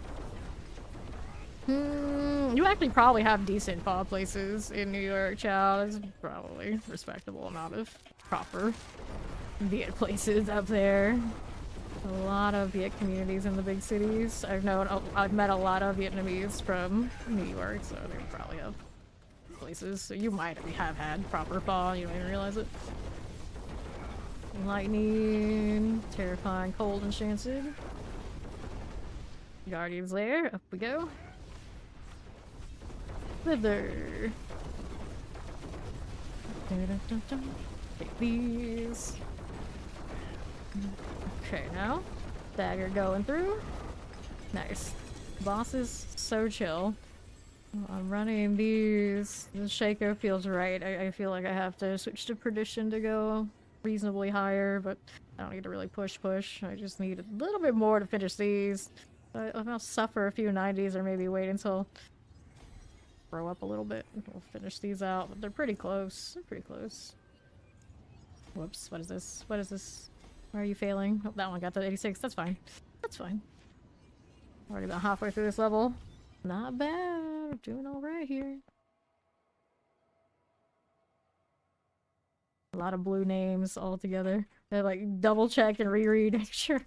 Speaker 1: You actually probably have decent pho places in New York, child. There's probably a respectable amount of proper Viet places up there. A lot of Viet communities in the big cities. I've met a lot of Vietnamese from New York, so they probably have places. So you might have had proper pho, you don't even realize it. Lightning, terrifying, cold, enchanted. Guardians there, up we go. Slither. Take these. Okay, now dagger going through. Nice. Boss is so chill. I'm running these. The shaker feels right. I feel like I have to switch to perdition to go reasonably higher, but I don't need to really push. I just need a little bit more to finish these. I'll suffer a few 90s or maybe wait until grow up a little bit. We'll finish these out, but they're pretty close. Whoops, what is this? Why are you failing? Oh, that one got to 86. That's fine. Already about halfway through this level. Not bad. We're doing alright here. A lot of blue names all together. They're like double check and reread. Make sure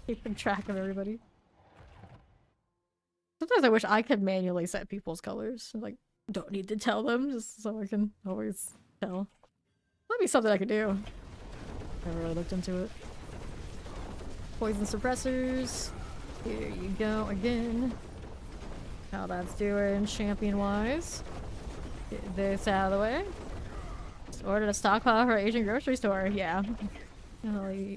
Speaker 1: keeping track of everybody. Sometimes I wish I could manually set people's colors. Like, don't need to tell them, just so I can always tell. Might be something I could do. Never really looked into it. Poison suppressors. Here you go again. How that's doing champion-wise. Get this out of the way. Just ordered a stockpile for Asian grocery store. Yeah.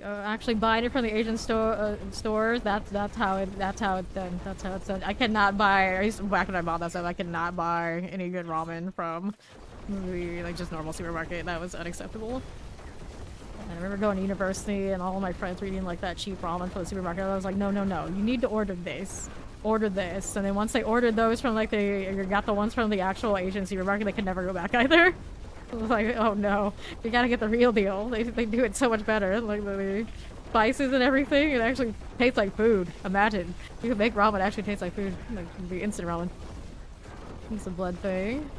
Speaker 1: Actually buying it from the Asian stores. That's how it's done. That's how it's done. I cannot buy. I used to, back when I bought that stuff, I could not buy any good ramen from the like just normal supermarket. That was unacceptable. And I remember going to university and all my friends were eating like that cheap ramen from the supermarket. I was like, no, you need to order this. ordered this, and then once they ordered those from like they got the ones from the actual agency market, they could never go back either. It was like, oh no, you gotta get the real deal. They do it so much better. Like the spices and everything, it actually tastes like food. Imagine you could make ramen actually taste like food, like the instant ramen. Piece of blood thing.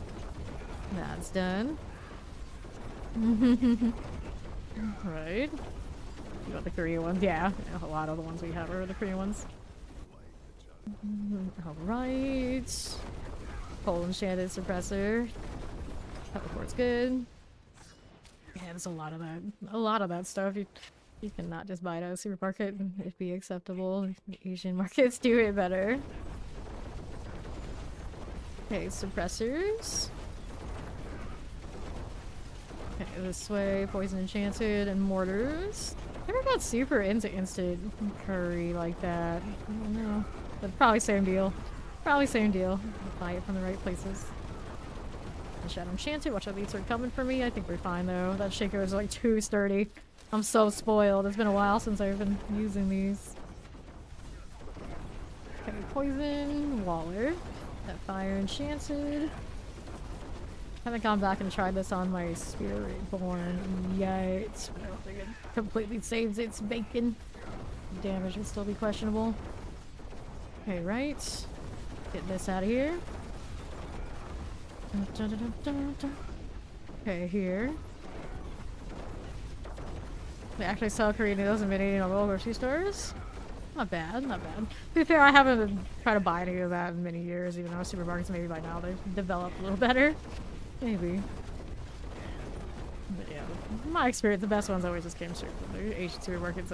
Speaker 1: That's done. Right. You got the Korean ones? Yeah, a lot of the ones we have are the Korean ones. Alright. Pole enchanted suppressor. Teleport's good. Yeah, there's a lot of that. A lot of that stuff. You cannot just buy it at a supermarket and it'd be acceptable. The Asian markets do it better. Okay, suppressors. Okay, this way, poison enchanted and mortars. Never got super into instant curry like that. I don't know. But probably same deal. Probably same deal. Buy it from the right places. The Shadow Enchanted. Watch out, these are coming for me. I think we're fine though. That shaker is like too sturdy. I'm so spoiled. It's been a while since I've been using these. Okay, poison, Waller. That fire enchanted. Haven't gone back and tried this on my Spirit Born yet. I don't think it completely saves its bacon. Damage would still be questionable. Okay, right. Get this out of here. Okay, here. They actually sell Korean noodles and mini normal grocery stores. Not bad, not bad. To be fair, I haven't tried to buy any of that in many years, even though supermarkets maybe by now they've developed a little better. Maybe. But yeah, in my experience, the best ones always just came straight from the Asian supermarkets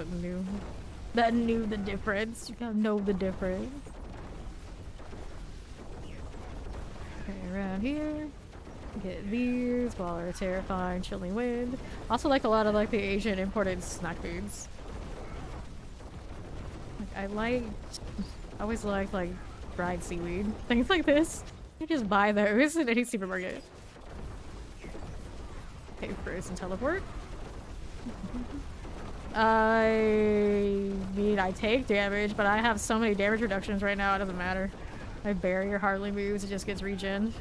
Speaker 1: that knew the difference. You gotta know the difference. Okay, around here. Get these while they're terrifying, chilling wind. Also like a lot of like the Asian imported snack foods. Like I always liked like fried seaweed, things like this. You just buy those in any supermarket. Okay, frozen teleport. I mean, I take damage, but I have so many damage reductions right now, it doesn't matter. My barrier hardly moves, it just gets regen.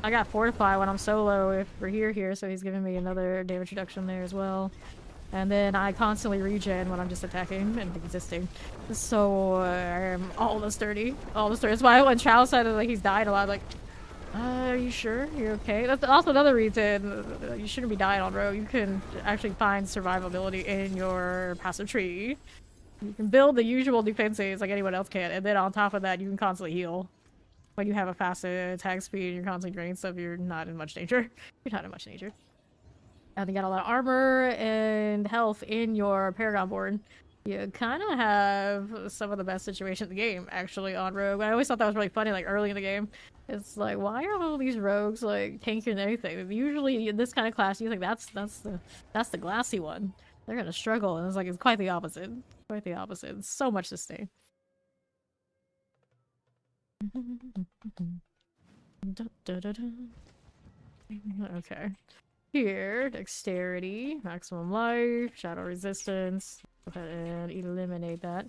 Speaker 1: I got Fortify when I'm solo if we're here, so he's giving me another damage reduction there as well. And then I constantly regen when I'm just attacking and existing. So I'm all the sturdy. All the sturdy. That's why when Chow said like he's died a lot, like, are you sure? You're okay? That's also another reason you shouldn't be dying on rogue. You can actually find survivability in your passive tree. You can build the usual defenses like anyone else can, and then on top of that, you can constantly heal. When you have a fast attack speed and you're constantly draining stuff, you're not in much danger. You're not in much danger. And you got a lot of armor and health in your Paragon board. You kind of have some of the best situations in the game, actually, on Rogue. I always thought that was really funny, like, early in the game. It's like, why are all these rogues, like, tanking and everything? Usually, in this kind of class, you think that's the glassy one. They're gonna struggle, and it's like, it's quite the opposite. Quite the opposite. It's so much to stay. Okay. Here, dexterity, maximum life, shadow resistance. Go ahead and eliminate that.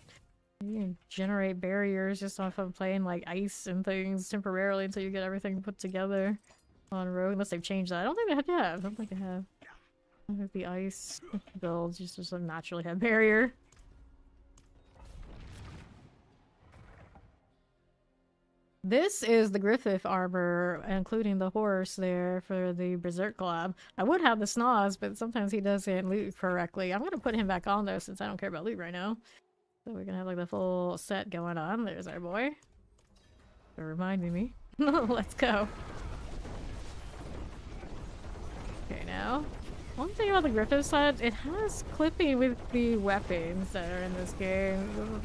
Speaker 1: You can generate barriers just off of playing like ice and things temporarily until you get everything put together on Rogue, unless they've changed that. I don't think they have. Yeah, I don't think they have. I think the ice builds just naturally have barrier. This is the Griffith armor, including the horse there for the Berserk collab. I would have the Snoz, but sometimes he doesn't loot correctly. I'm gonna put him back on though, since I don't care about loot right now. So we're gonna have like the full set going on. There's our boy. For reminding me. Let's go. Okay, now. One thing about the Griffith set, it has clipping with the weapons that are in this game.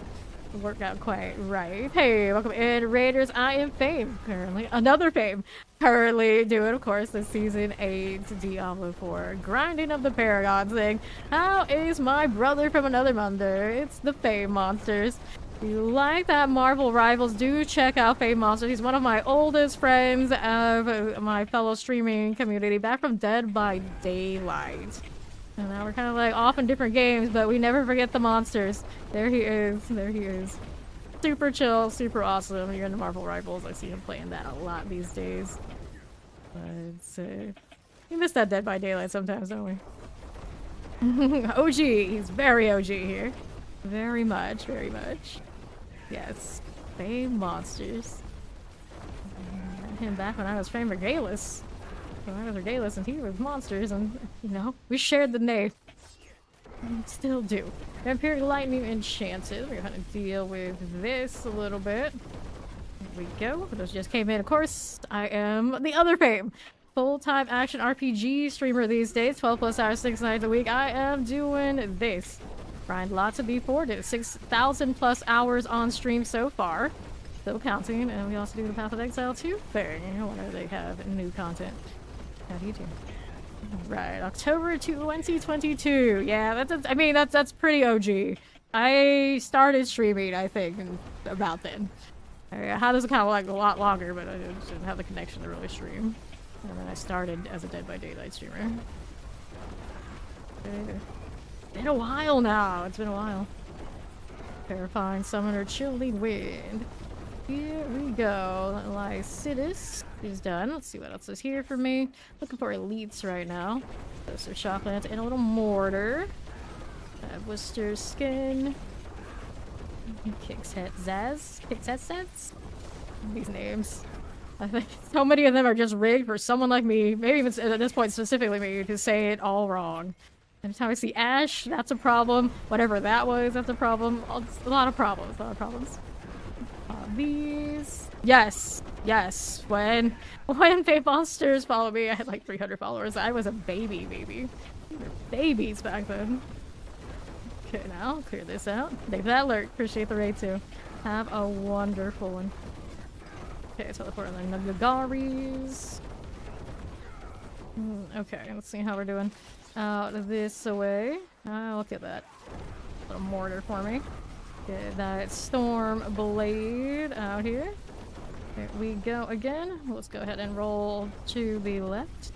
Speaker 1: Work out quite right. Hey, welcome in, Raiders. I am Fame currently. Another Fame. Currently doing, of course, the Season 8 Diablo 4 grinding of the Paragon thing. How is my brother from another mother? It's the Fame Monsters. If you like that Marvel Rivals, do check out Fame Monsters. He's one of my oldest friends of my fellow streaming community back from Dead by Daylight. And now we're kind of like off in different games, but we never forget the monsters. There he is. There he is. super chill, super awesome. You're into Marvel Rivals. I see him playing that a lot these days. But we miss that Dead by Daylight sometimes, don't we? OG. He's very OG here. Very much, very much. Yes. Fame monsters. Him back when I was Fame Regalis. When I was Regalis and he was monsters, and you know, we shared the name. Still do. Vampiric Lightning Enchanted. We're gonna deal with this a little bit. Here we go. For those who just came in, of course, I am the other Fame. Full-time action RPG streamer these days. 12 plus hours, 6 nights a week. I am doing this. Grind lots of D4. Did 6,000 plus hours on stream so far. Still counting. And we also do the Path of Exile 2 thing. Whenever they have new content. How do you do? Right, October 2022. Yeah, that's pretty OG. I started streaming, I think, about then. How does it kind of like a lot longer, but I didn't have the connection to really stream. And then I started as a Dead by Daylight streamer. It's been a while now. It's been a while. Terrifying Summoner Chilling Wind. Here we go. Lycidas is done. Let's see what else is here for me. Looking for elites right now. Those are Shocklands and a little mortar. Blister Skin. Kicks Head Zaz. Kicks Head Zaz? These names. I think so many of them are just rigged for someone like me, maybe even at this point specifically me, to say it all wrong. Every time I see Ash, that's a problem. Whatever that was, that's a problem. A lot of problems. A lot of problems. These. Yes. Yes. When Fate Monsters followed me, I had like 300 followers. I was a baby. We were babies back then. Okay, now clear this out. Thank that alert. Appreciate the raid too. Have a wonderful one. Okay, teleport on the Nagaris. Okay, let's see how we're doing. Out this way. Look at that. A little mortar for me. Get that Storm Blade out here. There we go again. Let's go ahead and roll to the left.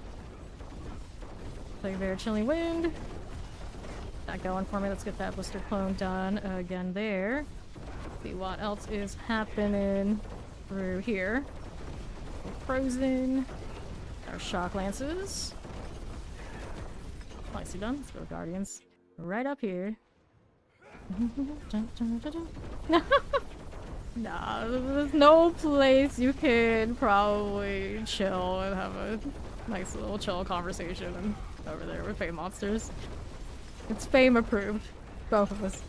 Speaker 1: Play there, Chilling Wind. That going for me. Let's get that Blister Clone done again there. See what else is happening through here. Frozen. Our Shock Lances. Nicely done. Let's go Guardians. Right up here. Nah, there's no place you can probably chill and have a nice little chill conversation over there with Fame Monsters. It's Fame approved. Both of us.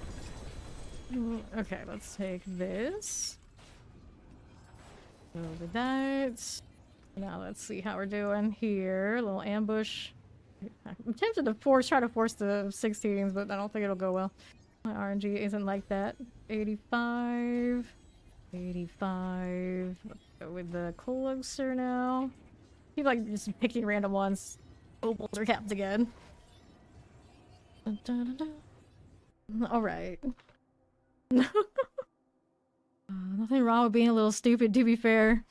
Speaker 1: Okay, let's take this. Over that. Now let's see how we're doing here. A little ambush. I'm tempted to try to force the 16s, but I don't think it'll go well. My RNG isn't like that. 85. 85. Let's go with the closer now. Keep like just picking random ones. Opals are capped again. Alright. Nothing wrong with being a little stupid, to be fair.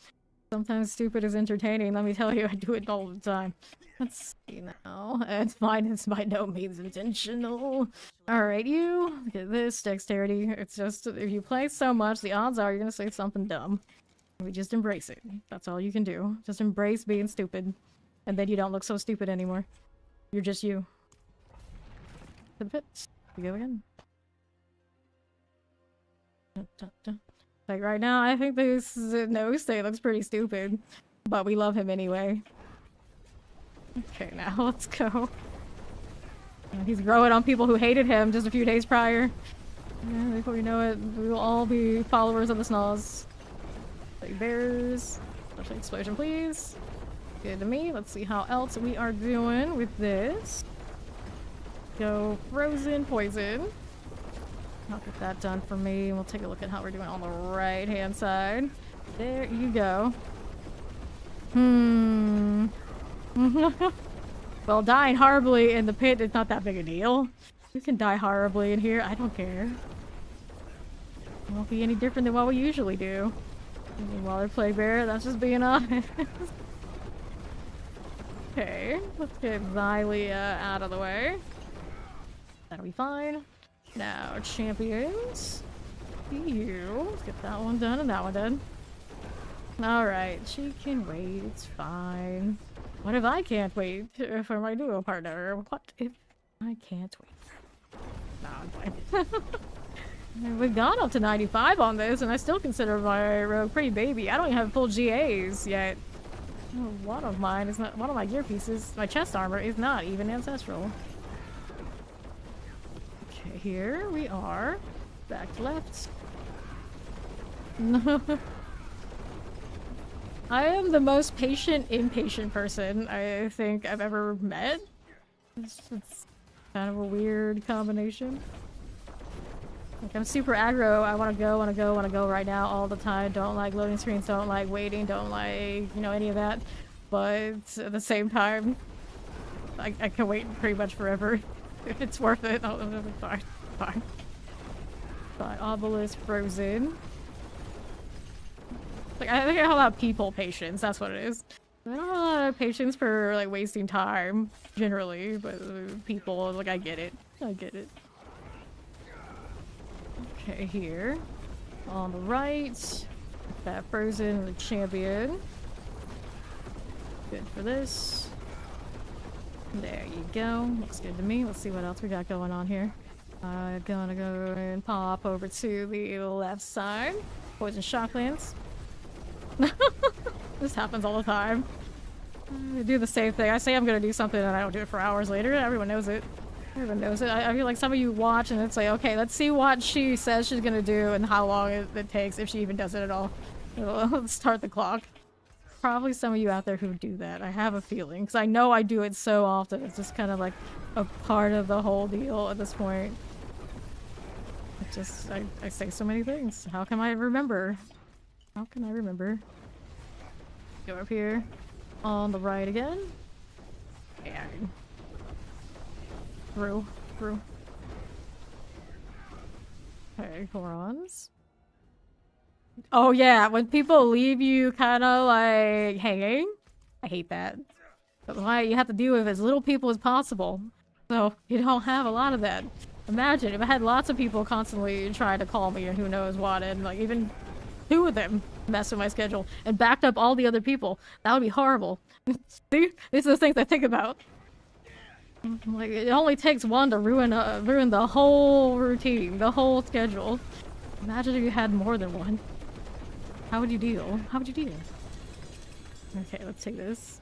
Speaker 1: Sometimes stupid is entertaining, let me tell you, I do it all the time. Let's see now. It's mine, it's by no means intentional. Alright, you. Look at this, dexterity. It's just, if you play so much, the odds are you're gonna say something dumb. We just embrace it. That's all you can do. Just embrace being stupid. And then you don't look so stupid anymore. You're just you. To the pits. We go again. Like right now, I think this no stay looks pretty stupid. But we love him anyway. Okay, now let's go. He's growing on people who hated him just a few days prior. Yeah, before we know it, we will all be followers of the Snoz. Like bears. Special explosion, please. Good to me. Let's see how else we are doing with this. Go frozen poison. I'll get that done for me. We'll take a look at how we're doing on the right hand side. There you go. Well, dying horribly in the pit is not that big a deal. You can die horribly in here. I don't care. It won't be any different than what we usually do. Waller Plague Bear, that's just being honest. Okay, let's get Xylia out of the way. That'll be fine. Now, champions. You. Let's get that one done and that one done. Alright, she can wait, it's fine. What if I can't wait for my duo partner? What if I can't wait? Nah, I'm fine. We've gone up to 95 on this, and I still consider my rogue pretty baby. I don't even have full GAs yet. One of mine is not. One of my gear pieces, my chest armor, is not even ancestral. Okay, here we are. Back to left. I am the most patient, impatient person I think I've ever met. It's kind of a weird combination. Like, I'm super aggro. I want to go right now all the time. Don't like loading screens, don't like waiting, don't like, you know, any of that. But at the same time, I can wait pretty much forever. If it's worth it, I'll be fine. Fine. Fine. Obelisk frozen. Like, I think I have a lot of people patience, that's what it is. I don't have a lot of patience for, like, wasting time, generally, but people, like, I get it. I get it. Okay, here. On the right. That frozen, the champion. Good for this. There you go. Looks good to me. Let's see what else we got going on here. I'm gonna go and pop over to the left side. Poison shocklands. This happens all the time. I do the same thing. I say I'm gonna do something and I don't do it for hours later. Everyone knows it. Everyone knows it. I feel like some of you watch and it's like, okay, let's see what she says she's gonna do and how long it takes, if she even does it at all. Let's start the clock. Probably some of you out there who do that. I have a feeling, because I know I do it so often. It's just kind of like a part of the whole deal at this point. It just, I say so many things. How can I remember? How can I remember? Go up here. On the right again. Yeah. Through. Okay, Corons. Oh yeah, when people leave you kind of like hanging. I hate that. But why you have to deal with as little people as possible. So you don't have a lot of that. Imagine if I had lots of people constantly trying to call me and who knows what, and like even 2 of them mess with my schedule and backed up all the other people. That would be horrible. See? These are the things I think about. Like, it only takes one to ruin the whole routine, the whole schedule. Imagine if you had more than one. How would you deal? How would you deal? Okay, let's take this.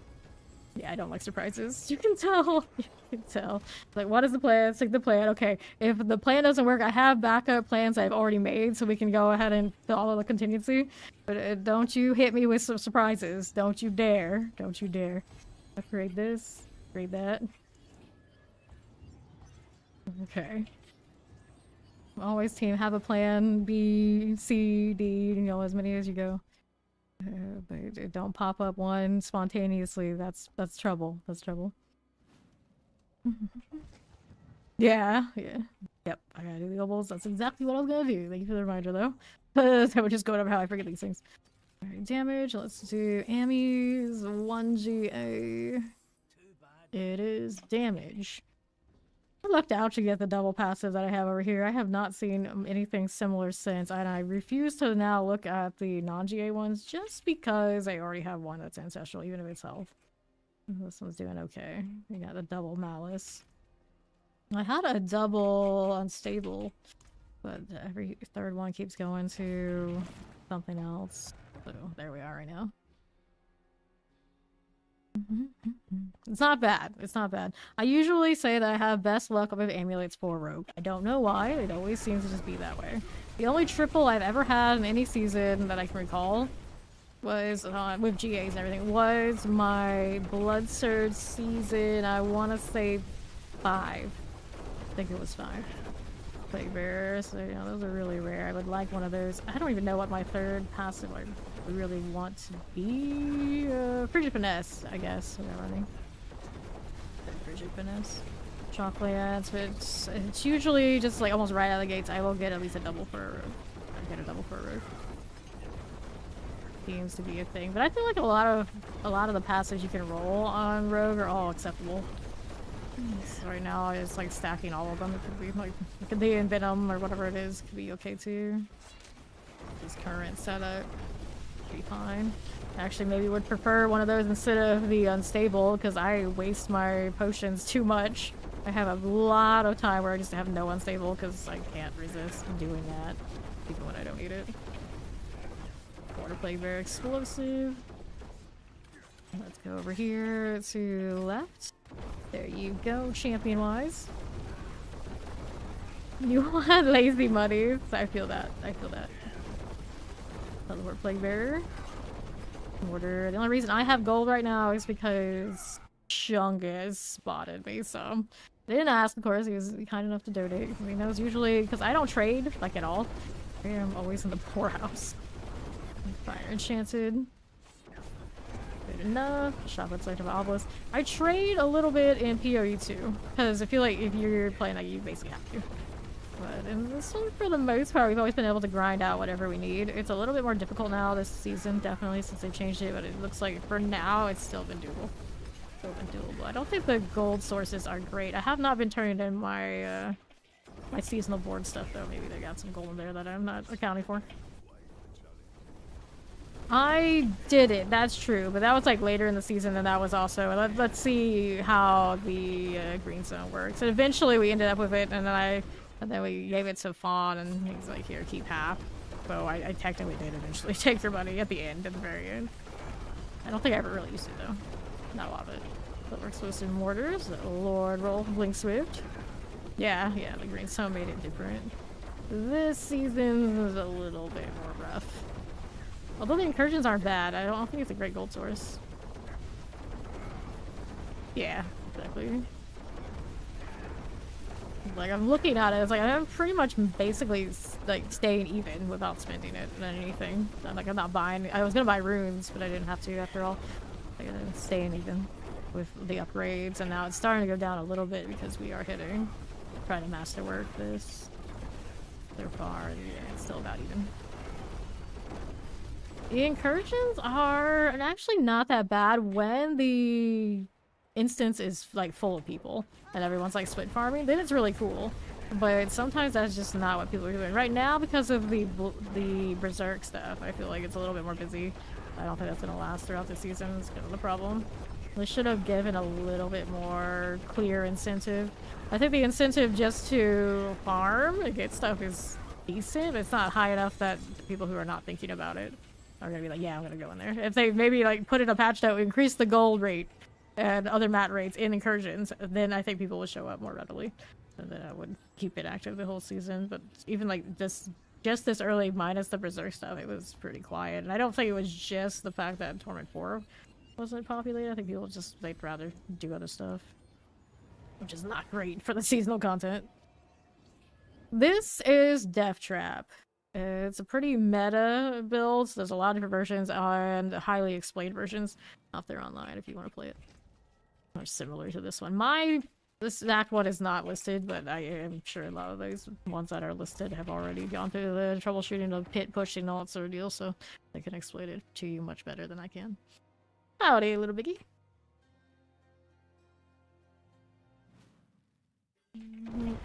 Speaker 1: Yeah, I don't like surprises. You can tell. You can tell. Like, what is the plan? Let's take the plan. Okay, if the plan doesn't work, I have backup plans I've already made, so we can go ahead and follow the contingency. But don't you hit me with some surprises. Don't you dare. Don't you dare. Upgrade this. Upgrade that. Okay. Always team, have a plan, B, C, D, you know, as many as you go. But don't pop up one spontaneously. That's trouble. That's trouble. Yeah. Yep, I gotta do the obels. That's exactly what I was gonna do. Thank you for the reminder, though. I would just go over how I forget these things. Alright, damage. Let's do Amis 1GA. It is damage. I lucked out to get the double passive that I have over here. I have not seen anything similar since, and I refuse to now look at the non-GA ones just because I already have one that's ancestral, even if it's health. This one's doing okay. We got the double malice. I had a double unstable, but every 3rd one keeps going to something else. So there we are right now. It's not bad. It's not bad. I usually say that I have best luck with amulets for rogue. I don't know why. It always seems to just be that way. The only triple I've ever had in any season that I can recall was, with GAs and everything, was my Blood Surge season. I want to say 5. I think it was 5. Play rare, so you know, those are really rare. I would like one of those. I don't even know what my 3rd passive I really want to be. Frigid Finesse, I guess. We're running. Frigid Finesse. Shocklands, but it's usually just like almost right out of the gates. I will get at least a double for a rogue. I get a double for a rogue. Seems to be a thing, but I feel like a lot of the passives you can roll on rogue are all acceptable. So right now, it's like stacking all of them. It could be like, it could be in Venom or whatever it is. Could be okay too. This current setup should be fine. Actually, maybe would prefer one of those instead of the unstable because I waste my potions too much. I have a lot of time where I just have no unstable because I can't resist doing that, even when I don't need it. Water Plague Bear explosive. Let's go over here to left. There you go, champion-wise. You want lazy money. I feel that. I feel that. Another Water Plague Bearer. Order. The only reason I have gold right now is because Chungus spotted me, so I didn't ask, of course. He was kind enough to donate. He knows usually, because I don't trade, like, at all. I'm always in the poorhouse. Fire enchanted. Good enough. Chocolate Sledge of Obelisk. I trade a little bit in PoE too, because I feel like if you're playing like you basically have to. But in this one, for the most part, we've always been able to grind out whatever we need. It's a little bit more difficult now this season, definitely, since they changed it, but it looks like for now, it's still been doable. Still been doable. I don't think the gold sources are great. I have not been turning in my, my seasonal board stuff, though. Maybe they got some gold in there that I'm not accounting for. I did it, that's true, but that was like later in the season, and that was also, let's see how the green zone works. And eventually we ended up with it, and then we gave it to Fawn, and he's like, here, keep half. So I technically did eventually take your money at the end, at the very end. I don't think I ever really used it though. Not a lot of it. Silver Explosive Mortars, Lord Roll, Blink Swift. Yeah, the green zone made it different. This season is a little bit more rough. Although the incursions aren't bad, I don't think it's a great gold source. Yeah, exactly. Like, I'm looking at it, it's like I'm pretty much basically like staying even without spending it than anything. Like, I'm not buying. I was gonna buy runes, but I didn't have to after all. Like, I'm staying even with the upgrades, and now it's starting to go down a little bit because we are hitting. Trying to masterwork this. So far, yeah, it's still about even. The incursions are actually not that bad when the instance is like full of people and everyone's like split farming. Then it's really cool, but sometimes that's just not what people are doing right now because of the berserk stuff. I feel like it's a little bit more busy. I don't think that's gonna last throughout the season. It's kind of the problem. They should have given a little bit more clear incentive. I think the incentive just to farm and get stuff is decent. It's not high enough that people who are not thinking about it are gonna be like, yeah, I'm gonna go in there. If they maybe like put in a patch that would increase the gold rate and other mat rates in incursions, then I think people would show up more readily. And then I would keep it active the whole season. But even like just this early, minus the berserk stuff, it was pretty quiet. And I don't think it was just the fact that Torment 4 wasn't populated. I think people just, they'd rather do other stuff, which is not great for the seasonal content. This is Death Trap. It's a pretty meta build, so there's a lot of different versions and highly explained versions out there online if you want to play it. Or similar to this one. This Act 1 is not listed, but I am sure a lot of those ones that are listed have already gone through the troubleshooting of pit pushing all that sort of deal, so they can explain it to you much better than I can. Howdy, little biggie.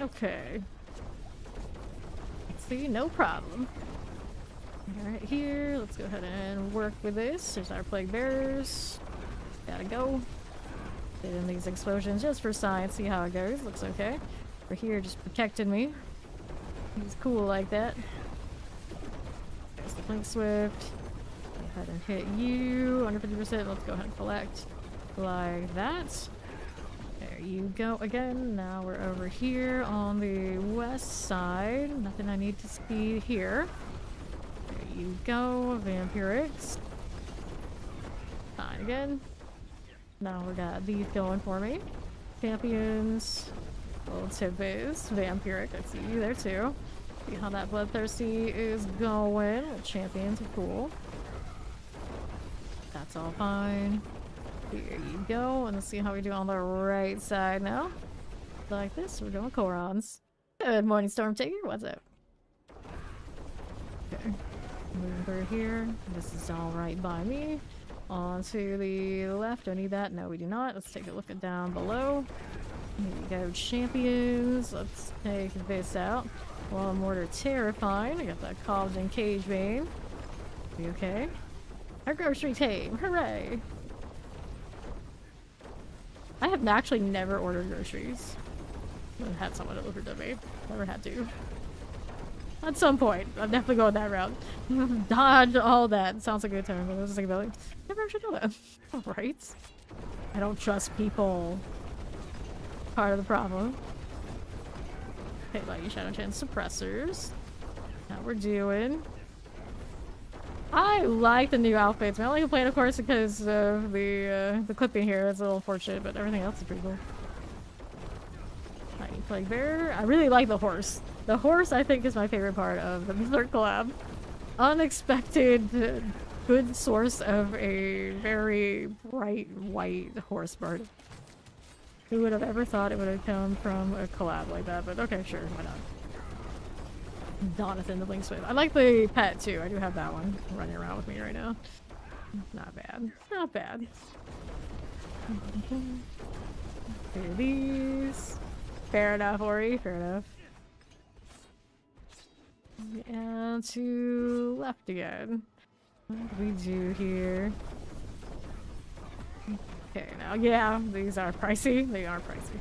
Speaker 1: Okay. See, no problem. Alright, here, let's go ahead and work with this. There's our plague bearers. Gotta go. Get in these explosions just for science, see how it goes. Looks okay. Over here just protected me. He's cool like that. There's the Blink Swift. Go ahead and hit you. 150%. Let's go ahead and collect like that. There you go again. Now we're over here on the west side. Nothing I need to see here. There you go. Vampirics. Fine again. Now we got these going for me. Champions. Little tidbits. Vampiric. I see you there too. See how that bloodthirsty is going. Champions are cool. That's all fine. Here you go, and let's see how we do on the right side now. Like this, we're doing Korons. Good morning, Stormtaker. What's up? Okay, moving through here. This is all right by me. On to the left. Don't need that. No, we do not. Let's take a look at down below. Here we go, champions. Let's take this out. Wall mortar terrifying. I got that Cobbs and Cage Vein. Be okay. Our grocery tame, hooray! I have actually never ordered groceries. I've had someone deliver to me. Never had to. At some point, I'm definitely going that route. Dodge all that. Sounds like a good time. I was just thinking about like, never should know that. Right? I don't trust people. Part of the problem. Okay, like Shadow Chance suppressors. Now we're doing. I like the new outfits. I only complain, of course, because of the clipping here. It's a little unfortunate, but everything else is pretty cool. Tiny Plague Bearer. I really like the horse. The horse, I think, is my favorite part of the third collab. Unexpected, good source of a very bright white horse bird. Who would have ever thought it would have come from a collab like that? But okay, sure, why not? Donathan the Blinksmith. I like the pet too. I do have that one running around with me right now. Not bad. Not bad. Here these. Fair enough, Ori. Fair enough. And to left again. What do we do here? Okay, now yeah, these are pricey. They are pricey.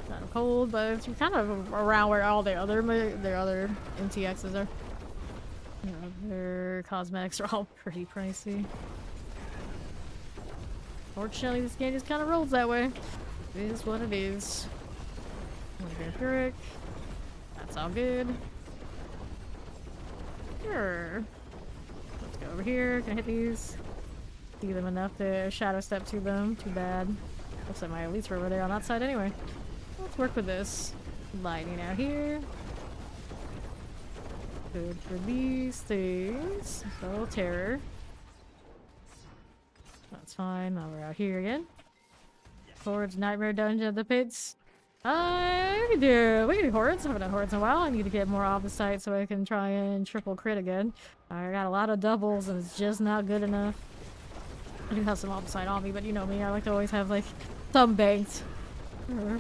Speaker 1: Kind of cold, but it's kind of around where all their other MTXs are. Their cosmetics are all pretty pricey. Fortunately, this game just kind of rolls that way. It is what it is. Vampiric. That's all good. Sure. Let's go over here. Can I hit these? See them enough to shadow step to them. Too bad. Looks like my elites were over there on that side anyway. Let's work with this. Lightning out here. Good for these things. So terror. That's fine. Now we're out here again. Towards Nightmare Dungeon of the Pits. We can do hordes. I haven't done hordes in a while. I need to get more off the site so I can try and triple crit again. I got a lot of doubles and it's just not good enough. I do have some off the site on me, but you know me, I like to always have like some banked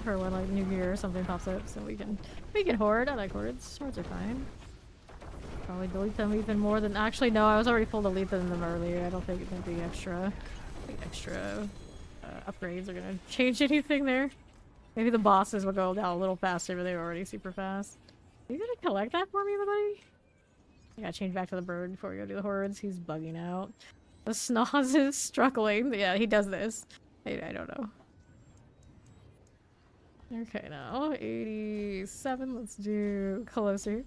Speaker 1: for when like New Year or something pops up, so we can horde. I like hordes. Hordes are fine. Probably delete them even more than actually no, I was already full deleting them earlier. I don't think the extra upgrades are gonna change anything there. Maybe the bosses will go down a little faster, but they were already super fast. Are you gonna collect that for me, everybody? I gotta change back to the bird before we go do the hordes. He's bugging out. The Snoz is struggling. Yeah, he does this. I don't know. Okay, now 87. Let's do closer.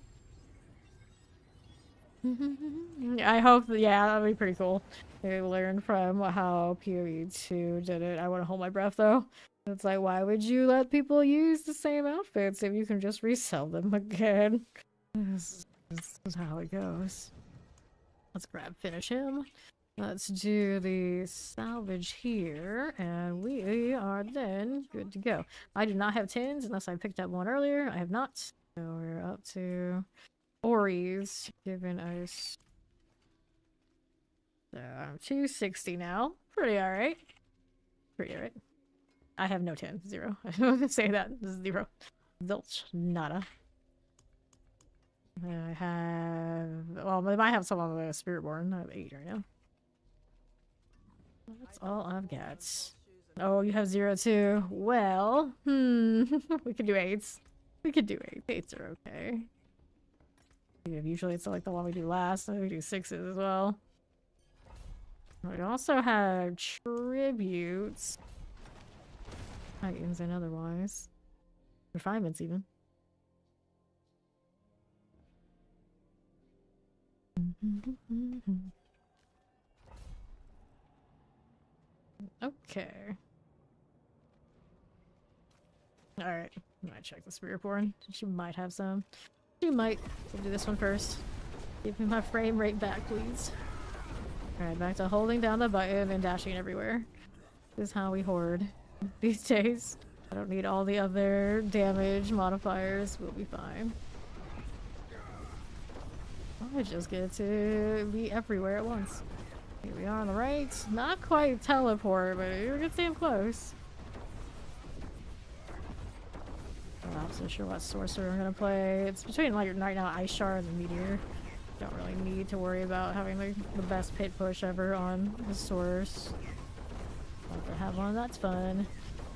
Speaker 1: I hope that, yeah, that'd be pretty cool. They learned from how PoE2 did it. I want to hold my breath though. It's like, why would you let people use the same outfits if you can just resell them again? This is how it goes. Let's finish him. Let's do the salvage here, and we are then good to go. I do not have 10s unless I picked up one earlier. I have not. So we're up to Ori's giving us 260 now. Pretty alright. Pretty alright. I have no 10. 0. I was gonna say that. 0. Zilch. Nada. I have... Well, they might have some on the Spiritborn. I have 8 right now. That's all I've got. Oh, you have 0 too. Well, we could do 8s. We could do 8s. 8s are okay. Usually it's like the one we do last, so we do 6s as well. We also have tributes. Titans and otherwise. Refinements even. Okay. Alright. I might check the Spiritborn. She might have some. She might. We'll do this one first. Give me my frame rate back, please. Alright, back to holding down the button and dashing everywhere. This is how we horde these days. I don't need all the other damage modifiers. We'll be fine. I just get to be everywhere at once. Here we are on the right. Not quite teleport, but you're gonna stay close. I'm not so sure what sorcerer I'm gonna play. It's between like right now Ice Shard and Meteor. Don't really need to worry about having the best pit push ever on the source. Love to have one, that's fun.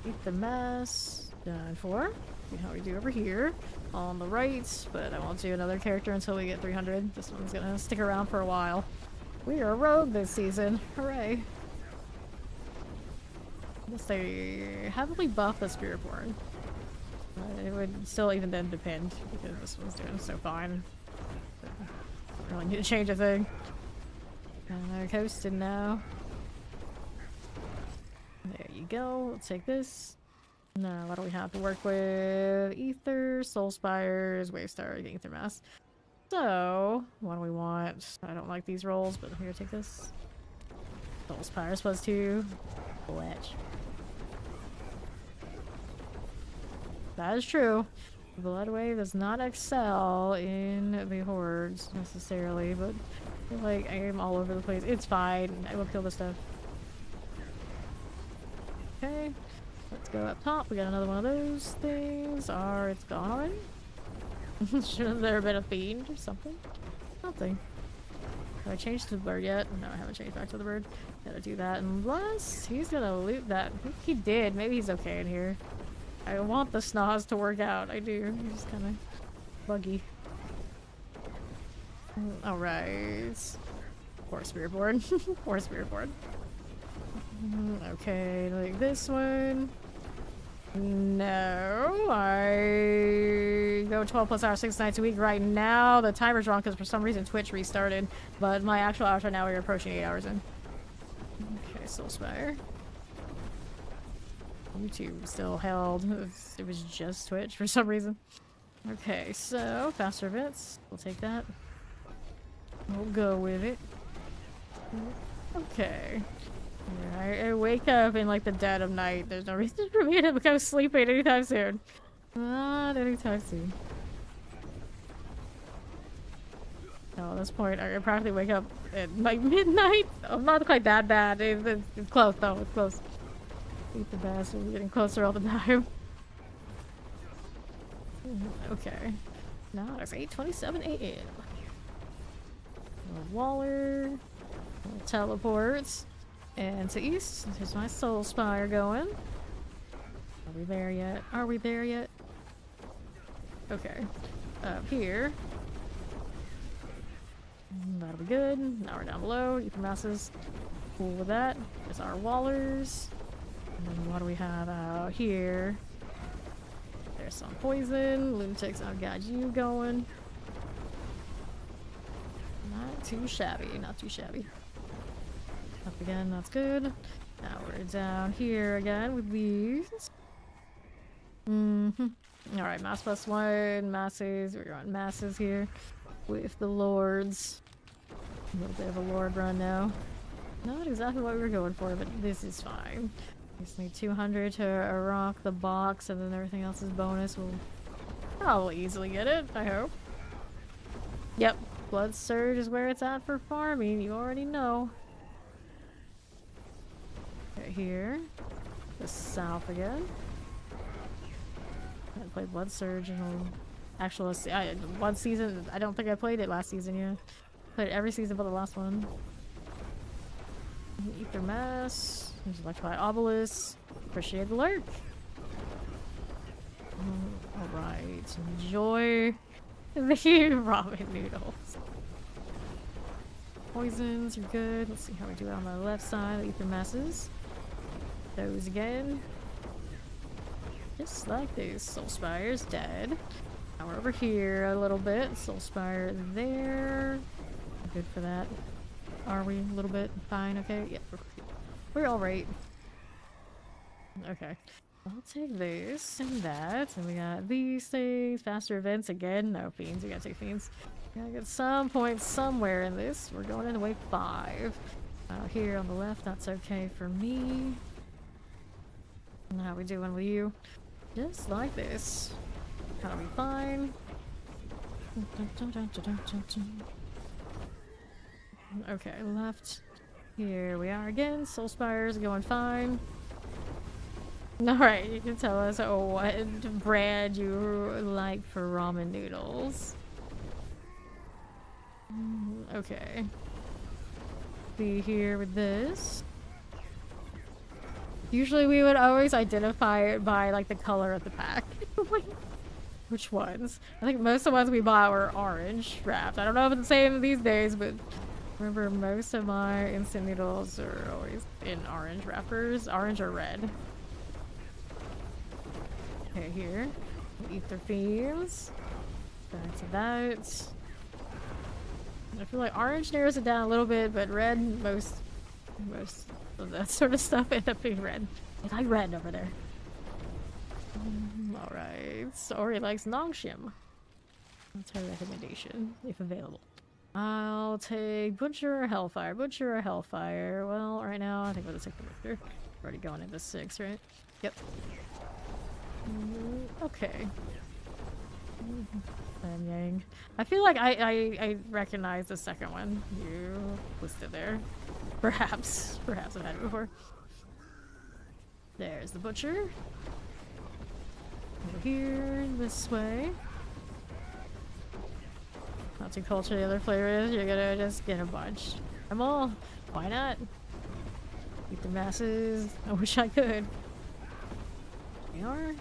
Speaker 1: Eat the mess. Done for. See how we do over here. On the right, but I won't do another character until we get 300. This one's gonna stick around for a while. We are a rogue this season. Hooray. Unless they heavily buff the Spiritborn. It would still even then depend, because this one's doing so fine. Don't really need to change a thing. They're coasting now. There you go. We'll take this. Now, what do we have to work with? Ether, Soul Spires, Wavestar, Ether Mass. So, what do we want? I don't like these rolls, but here, take this. Soul Spires +2. Fletch. That is true. Bloodwave does not excel in the hordes necessarily, but I feel like I am all over the place. It's fine. I will kill this stuff. Okay. Let's go up top. We got another one of those things. It's gone. Shouldn't there have been a fiend or something? Something. Have I changed to the bird yet? No, I haven't changed back to the bird. Gotta do that unless he's gonna loot that. I think he did. Maybe he's okay in here. I want the snaz to work out. I do. He's just kind of buggy. Alright. Poor Spiritborn. Poor Spiritborn. Okay, like this one. No, I go 12 plus hours, 6 nights a week. Right now, the timer's wrong because for some reason Twitch restarted, but my actual hours right now are approaching 8 hours in. Okay, Soulspire. YouTube still held. It was just Twitch for some reason. Okay, so faster events. We'll take that. We'll go with it. Okay. I wake up in like the dead of night. There's no reason for me to go sleeping anytime soon. Not anytime soon. No, at this point, I practically wake up at like midnight. I'm not quite that bad. It's close though. It's close. Eat the best. We're getting closer all the time. Okay. Now it's 8:27 a.m. Waller. Teleports. And to east, there's my Soul Spire going. Are we there yet? Are we there yet? Okay. Up here. That'll be good. Now we're down below. Ether Masses. Cool with that. There's our Wallers. And then what do we have out here? There's some poison. Lunatics, I've got you going. Not too shabby. Not too shabby. Up again, that's good. Now we're down here again with these. Alright, mass +1, masses. We're on masses here with the lords. A little bit of a lord run now. Not exactly what we were going for, but this is fine. Just need 200 to rock the box, and then everything else is bonus. We'll probably easily get it, I hope. Yep, Blood Surge is where it's at for farming, you already know. Here, the south again. I played Blood Surge in actual one season. I don't think I played it last season yet. Played it every season but the last one. Ether Mass. There's Electrified Obelisk. Appreciate the lurk. Alright, enjoy the ramen noodles. Poisons are good. Let's see how we do it on the left side. Ether Masses. Those again. Just like these. Soul Spire's dead. Now we're over here a little bit. Soul Spire there. Good for that. Are we a little bit fine? Okay. Yeah, we're alright. Okay. I'll take this and that. And we got these things. Faster events again. No fiends. We gotta take fiends. Gotta get some points somewhere in this. We're going into wave 5. Out here on the left, that's okay for me. How we doing with you? Just like this. Gotta be fine. Okay, left. Here we are again. Soul Spire's going fine. Alright, you can tell us what brand you like for ramen noodles. Okay. Be here with this. Usually we would always identify it by like the color of the pack. Which ones? I think most of the ones we bought were orange wrapped. I don't know if it's the same these days, but remember most of my instant noodles are always in orange wrappers. Orange or red. Okay, here. Eat their fiends. Back to that. I feel like orange narrows it down a little bit, but red, most of that sort of stuff end up being red. I like red over there. Alright, Ori likes Nongshim. That's her recommendation, if available. I'll take Butcher or Hellfire. Butcher or Hellfire. Well, right now, I think we'll just take the Butcher. We're already going into 6, right? Yep. Okay. And Yang. I feel like I recognize the second one you listed there. Perhaps I've had it before. There's the Butcher. Over here, this way. Not too cultured the other flavors, you're gonna just get a bunch. I'm all. Why not? Eat the masses. I wish I could. They are.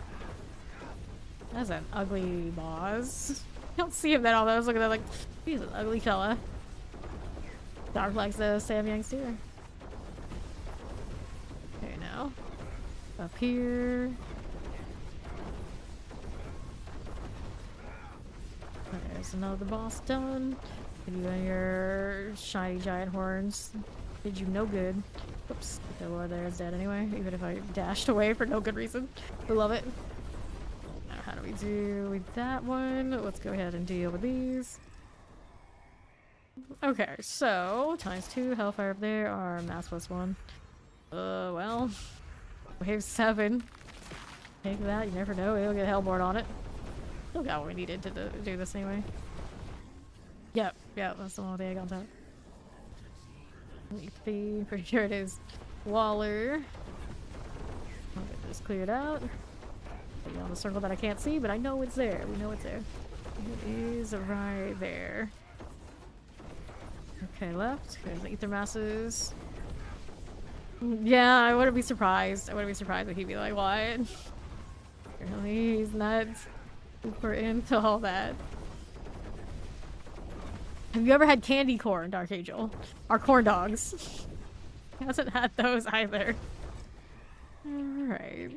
Speaker 1: That's an ugly boss. You don't see him that all. I was looking at like, he's an ugly fella. Dark likes the Samyang's too. Okay, now. Up here. There's another boss done. You and your shiny giant horns did you no good. Oops, the one there is dead anyway, even if I dashed away for no good reason. I love it. Now how do we do with that one? Let's go ahead and deal with these. Okay, so ×2 Hellfire up there, our mass +1. Well, wave 7. Take that, you never know, it'll get Hellboard on it. Still got what we needed to do this anyway. Yep, that's the one with the egg on top. Pretty sure it is Waller. I'll get this cleared out. Put it on the circle that I can't see, but I know it's there. We know it's there. It is right there. Okay, left. There's the ether masses. Yeah, I wouldn't be surprised. I wouldn't be surprised if he'd be like, what? Apparently he's not super into all that. Have you ever had candy corn, Dark Angel? Our corn dogs. He hasn't had those either. Alright.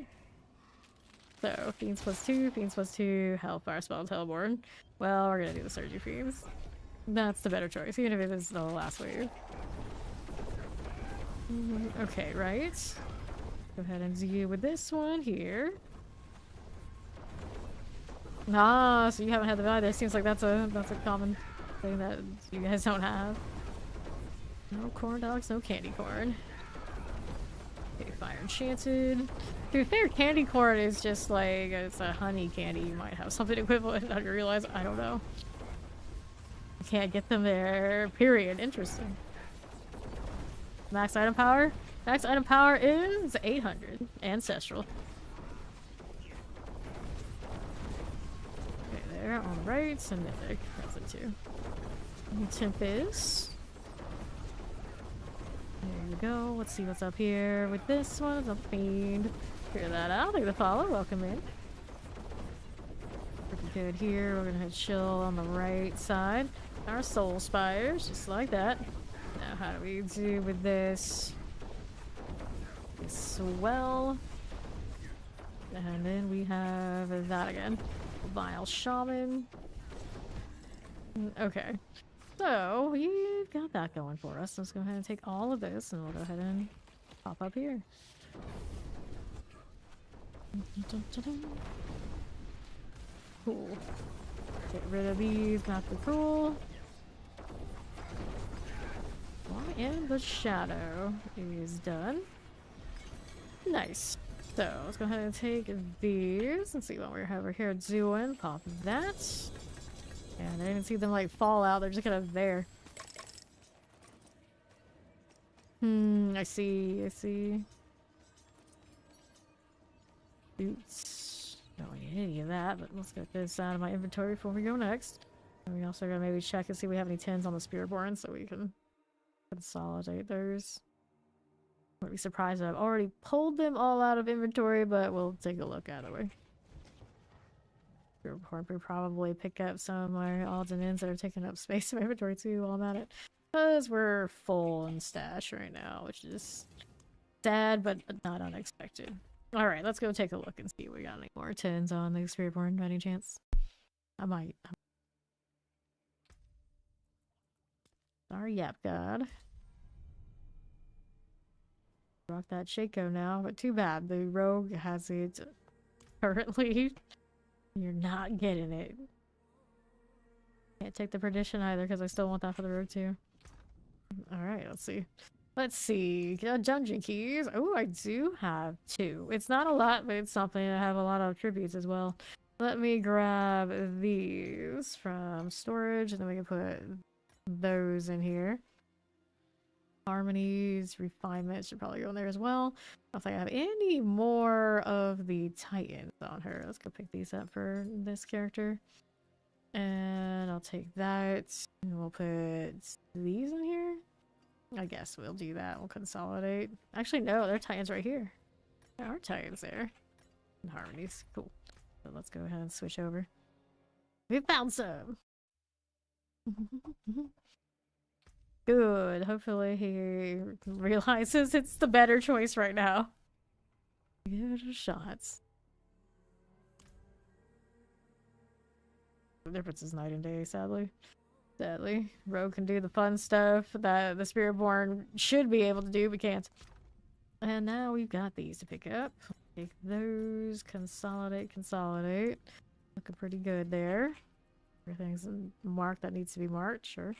Speaker 1: So, Fiends +2, Fiends +2, Hellfire spell, Teleborn. Well, we're gonna do the Surgy Fiends. That's the better choice, even if it is the last wave. Okay, right. Go ahead and deal with this one here. Ah, so you haven't had the either. Seems like that's a common thing that you guys don't have. No corn dogs, no candy corn. Okay, fire enchanted. To be fair, candy corn is just like it's a honey candy. You might have something equivalent. I didn't realize. I don't know. You can't get them there. Period. Interesting. Max item power. Max item power is 800. Ancestral. There on the right, and Mythic. That's it too. Tempest. There you go. Let's see what's up here with this one. It's a Fiend. Figure that out. Take the follow. Welcome in. Pretty good here. We're gonna chill on the right side. Our Soul Spires, just like that. Now, how do we do with this? This well. And then we have that again. Vile Shaman. Okay. So, we've got that going for us. Let's go ahead and take all of this and we'll go ahead and pop up here. Cool. Get rid of these, not the cool. And the shadow is done. Nice. So, let's go ahead and take these and see what we're over here doing. Pop that. And I didn't even see them like fall out, they're just kind of there. I see. boots. Don't need any of that, but let's get this out of my inventory before we go next. And we also gotta maybe check and see if we have any tins on the Spiritborn so we can consolidate those. Wouldn't be surprised if I've already pulled them all out of inventory, but we'll take a look either way. Spiritborn could probably pick up some of my odds and ends that are taking up space in my inventory too while I'm at it. Because we're full in stash right now, which is sad, but not unexpected. Alright, let's go take a look and see if we got any more tins on the Spiritborn by any chance. I might. Sorry, Yap God. Rock that Shaco now, but too bad. The rogue has it currently. You're not getting it. Can't take the perdition either because I still want that for the rogue too. Alright, let's see. Let's see. Dungeon keys. Oh, I do have 2. It's not a lot, but it's something. I have a lot of attributes as well. Let me grab these from storage, and then we can put those in here. Harmonies, refinement should probably go in there as well. I don't think I have any more of the Titans on her. Let's go pick these up for this character. And I'll take that. And we'll put these in here. I guess we'll do that. We'll consolidate. Actually, no, there are Titans right here. There are Titans there. And harmonies. Cool. So let's go ahead and switch over. We found some! Good. Hopefully he realizes it's the better choice right now. Give it a shot. The difference is night and day, sadly. Sadly. Rogue can do the fun stuff that the Spiritborn should be able to do, but can't. And now we've got these to pick up. Take those. Consolidate, consolidate. Looking pretty good there. Everything's marked that needs to be marked, sure.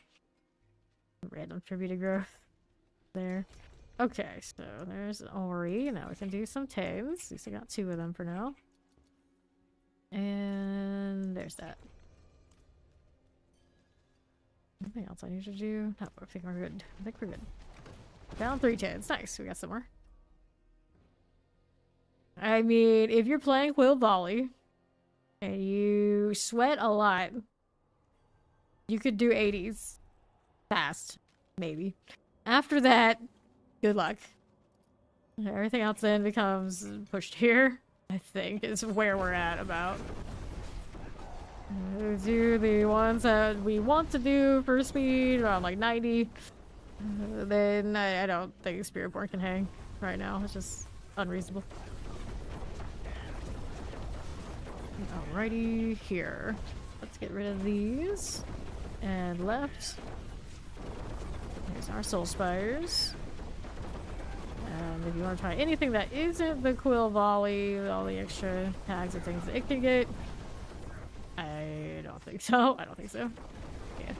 Speaker 1: Random attributed growth there. Okay, so there's Ori. Now we can do some tames. At least I got 2 of them for now. And there's that. Anything else I need to do? No, I think we're good. I think we're good. Found 3 tens. Nice. We got some more. I mean, if you're playing Quill Volley and you sweat a lot, you could do 80s. Fast, maybe. After that, good luck. Everything else then becomes pushed here, I think, is where we're at about. Do the ones that we want to do for speed around like 90. Then I don't think Spiritborn can hang right now. It's just unreasonable. Alrighty, here. Let's get rid of these. And left. Here's our soul spires. And if you want to try anything that isn't the Quill Volley, with all the extra tags and things that it can get, I don't think so. I don't think so. Yeah.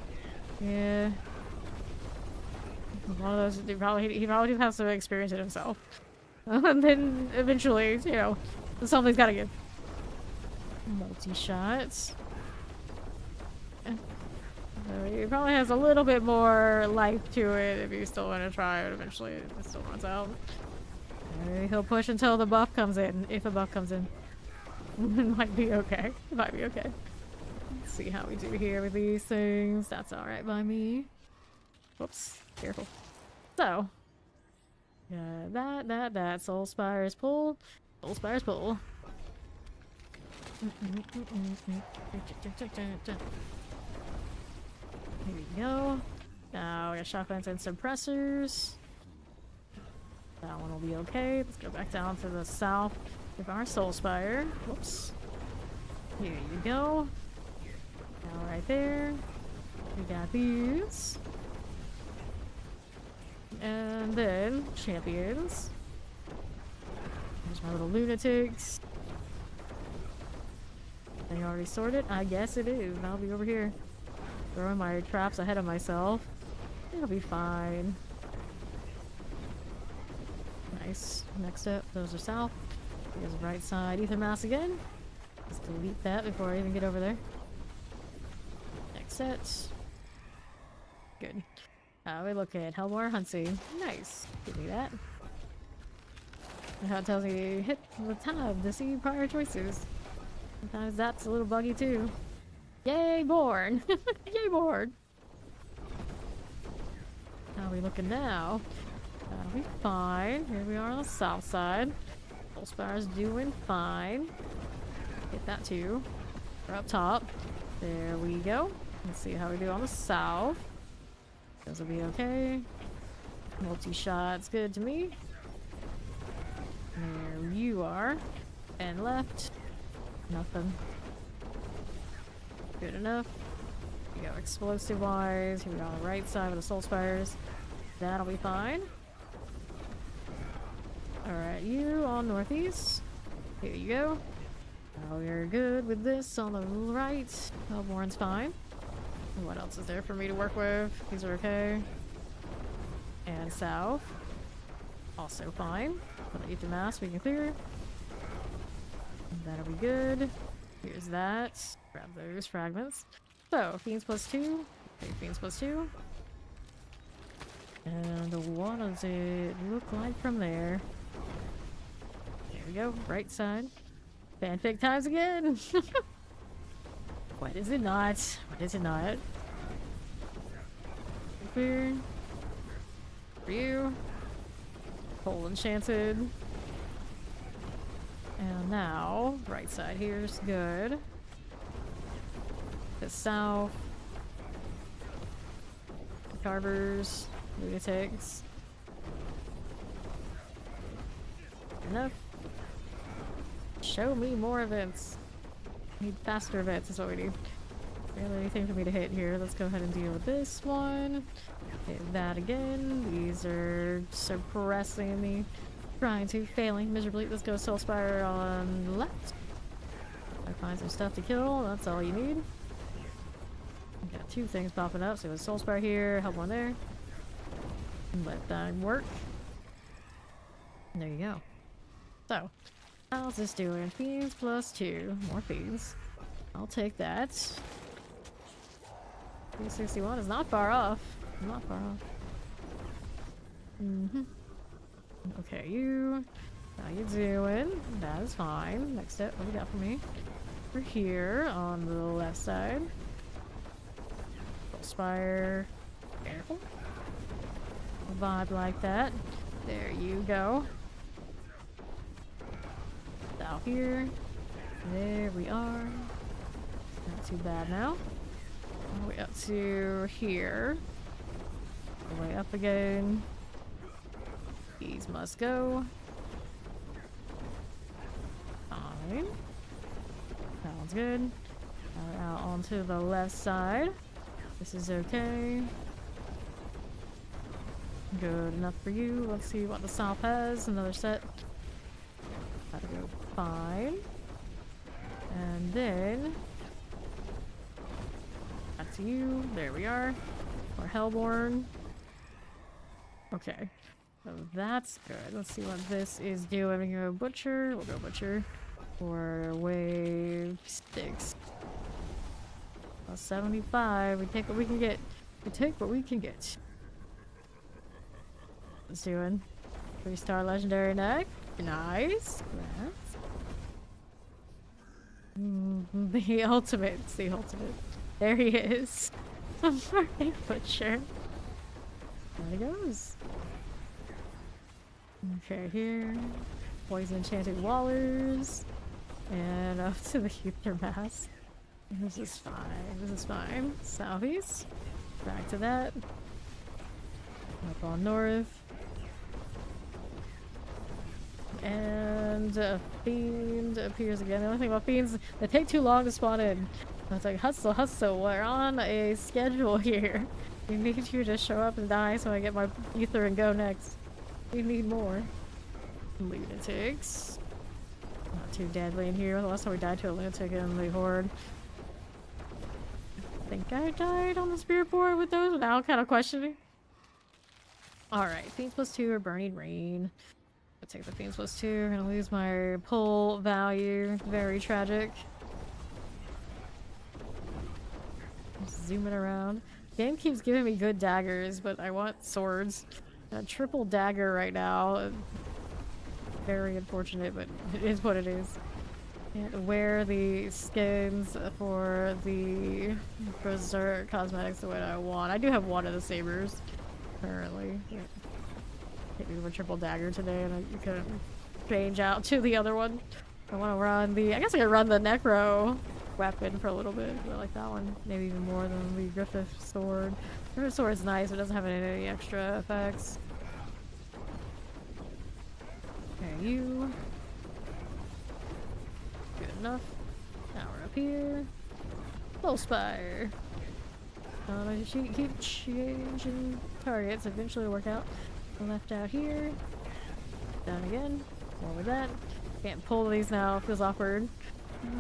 Speaker 1: Yeah. One of those, he probably just has to experience it himself. And then eventually, you know, something's gotta give. Multi-shots. He probably has a little bit more life to it if you still want to try it. Eventually, it still runs out. He'll push until the buff comes in. If a buff comes in, it might be okay. It might be okay. Let's see how we do here with these things. That's all right by me. Whoops, careful. So, yeah, that. Soul Spires pull. Soul Spires pull. Here we go. Now we got shotguns and suppressors. That one will be okay. Let's go back down to the south with our Soul Spire. Whoops. Here you go. Now right there. We got these. And then champions. There's my little lunatics. Are you already sorted? I guess it is. I'll be over here. Throwing my traps ahead of myself. It'll be fine. Nice. Next up, those are south. Here's the right side. Ether mass again. Let's delete that before I even get over there. Next set. Good. We look at Hellmore Huntsy. Nice. Give me that. How it tells you hit the tab to see prior choices. Sometimes that's a little buggy too. Yay, born! Yay, born! How are we looking now? That'll be fine. Here we are on the south side. Full Spire's doing fine. Hit that too. We're up top. There we go. Let's see how we do on the south. Those will be okay. Multi-shot's good to me. There you are. And left. Nothing. Good enough. We go explosive wise. Here we go on the right side with the soul spires. That'll be fine. Alright, you on northeast. Here you go. Oh, we're good with this on the right. Hellborn's fine. And what else is there for me to work with? These are okay. And south. Also fine. Put ether mass we can clear. That'll be good. Here's that. Grab those fragments. So, Fiends +2. Okay, Fiends +2. And what does it look like from there? There we go. Right side. Fanfic times again! What is it not? What is it not? Clear. For you. Hole enchanted. And now, right side here is good. The south. The carvers. Lunatics. Enough. Show me more events. Need faster events is what we need. Barely anything for me to hit here. Let's go ahead and deal with this one. Hit that again. These are suppressing me. Trying to, failing miserably. Let's go Soulspire on the left. I find some stuff to kill. That's all you need. Got two things popping up. So it's Soulspire here, help one there. Let that work. And there you go. So, how's this doing? Fiends +2. More fiends. I'll take that. 361 is not far off. Not far off. Okay, you. How you doing? That is fine. Next step, what do you got for me? We're here on the left side. Full Spire. Careful. A vibe like that. There you go. Out here. There we are. Not too bad now. All the way up to here. All the way up again. These must go. Fine. Sounds good. Now we're out onto the left side. This is okay. Good enough for you. Let's see what the south has. Another set. That'll go fine. And then that's you. There we are. Or Hellborn. Okay. So that's good. Let's see what this is doing. We can go Butcher. We'll go Butcher. For wave 6. Plus 75. We take what we can get. We take what we can get. What's doing? 3-star legendary neck. Nice. The ultimate. It's the ultimate. There he is. Burning Butcher. There he goes. Okay, here. Poison enchanted wallers. And up to the ether mass. This is fine. This is fine. Southeast. Back to that. Up on north. And a fiend appears again. The only thing about fiends, they take too long to spawn in. It's like, hustle, hustle, we're on a schedule here. We need you to show up and die so I get my ether and go next. We need more. Lunatics. Not too deadly in here. The last time we died to a lunatic in the horde. I think I died on the spirit board with those, but now I'm kind of questioning. Alright, Fiends +2 or Burning Rain. I'll take the Fiends +2. We're gonna lose my pull value. Very tragic. Just zooming around. Game keeps giving me good daggers, but I want swords. A triple dagger right now. very unfortunate, but it is what it is. Can't wear the skins for the Berserk cosmetics the way I want. I do have one of the sabers currently. Hit me with a triple dagger today, and I couldn't change out to the other one. I want to run the. I guess I could run the Necro weapon for a little bit. I like that one, maybe even more than the Griffith sword. Griffith sword is nice, but it doesn't have any extra effects. Okay, you. Good enough. Now we're up here. Full spire. Keep changing targets. Eventually it'll work out. Left out here. Down again. More with that. Can't pull these now. Feels awkward.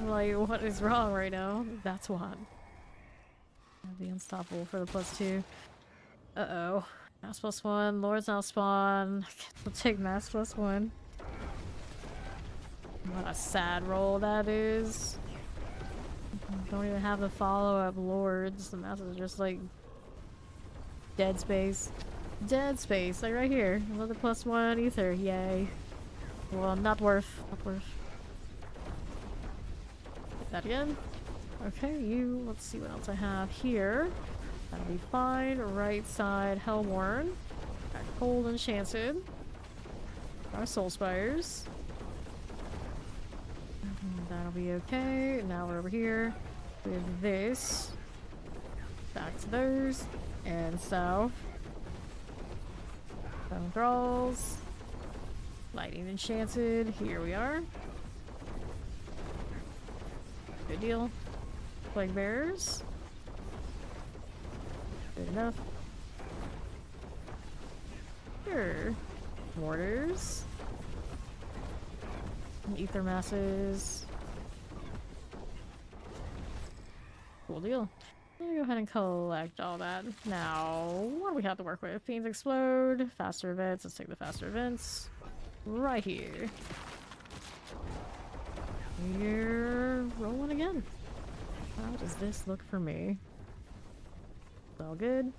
Speaker 1: Like, what is wrong right now? That's what. I'll be unstoppable for the +2. Uh-oh. Mass +1. Lord's now spawn. We'll take mass +1. What a sad roll that is. Don't even have the follow-up lords. The masses are just like dead space. Dead space, like right here. Another +1 ether, yay. Well, not worth. Not worth. Hit that again. Okay, you. Let's see what else I have here. That'll be fine. Right side, Hellborn. Got Cold Enchanted. Our Soul Spires. That'll be okay. Now we're over here with this. Back to those. And south. Stone Thralls. Lightning Enchanted. Here we are. Good deal. Plague Bearers. Good enough. Sure. Mortars. Ether Masses. Cool deal. I'm gonna go ahead and collect all that. Now, what do we have to work with? Fiends Explode, faster events. Let's take the faster events. Right here. We're rolling again. How does this look for me? It's all good.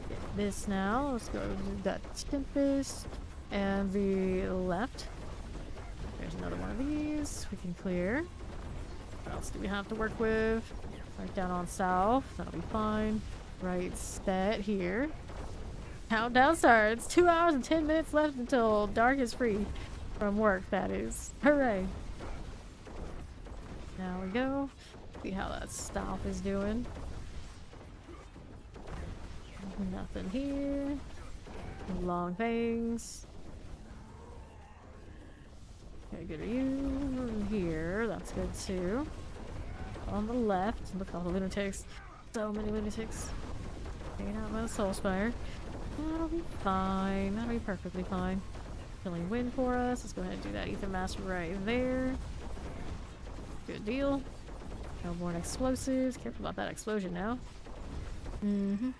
Speaker 1: Get this now. Let's go to that Tempest and the left. There's another one of these we can clear. What else do we have to work with? Right down on south. That'll be fine. Right set here. Countdown starts. 2 hours and 10 minutes left until dark is free. From work, that is. Hooray. Now we go. See how that stop is doing. Nothing here. Long things. Okay, good. Are you here? That's good too. On the left, look at all the lunatics. So many lunatics. Hanging out by the Soul Spire. That'll be fine. That'll be perfectly fine. Killing wind for us. Let's go ahead and do that Ether Mass right there. Good deal. Hellborn explosives. Careful about that explosion now. Mm-hmm.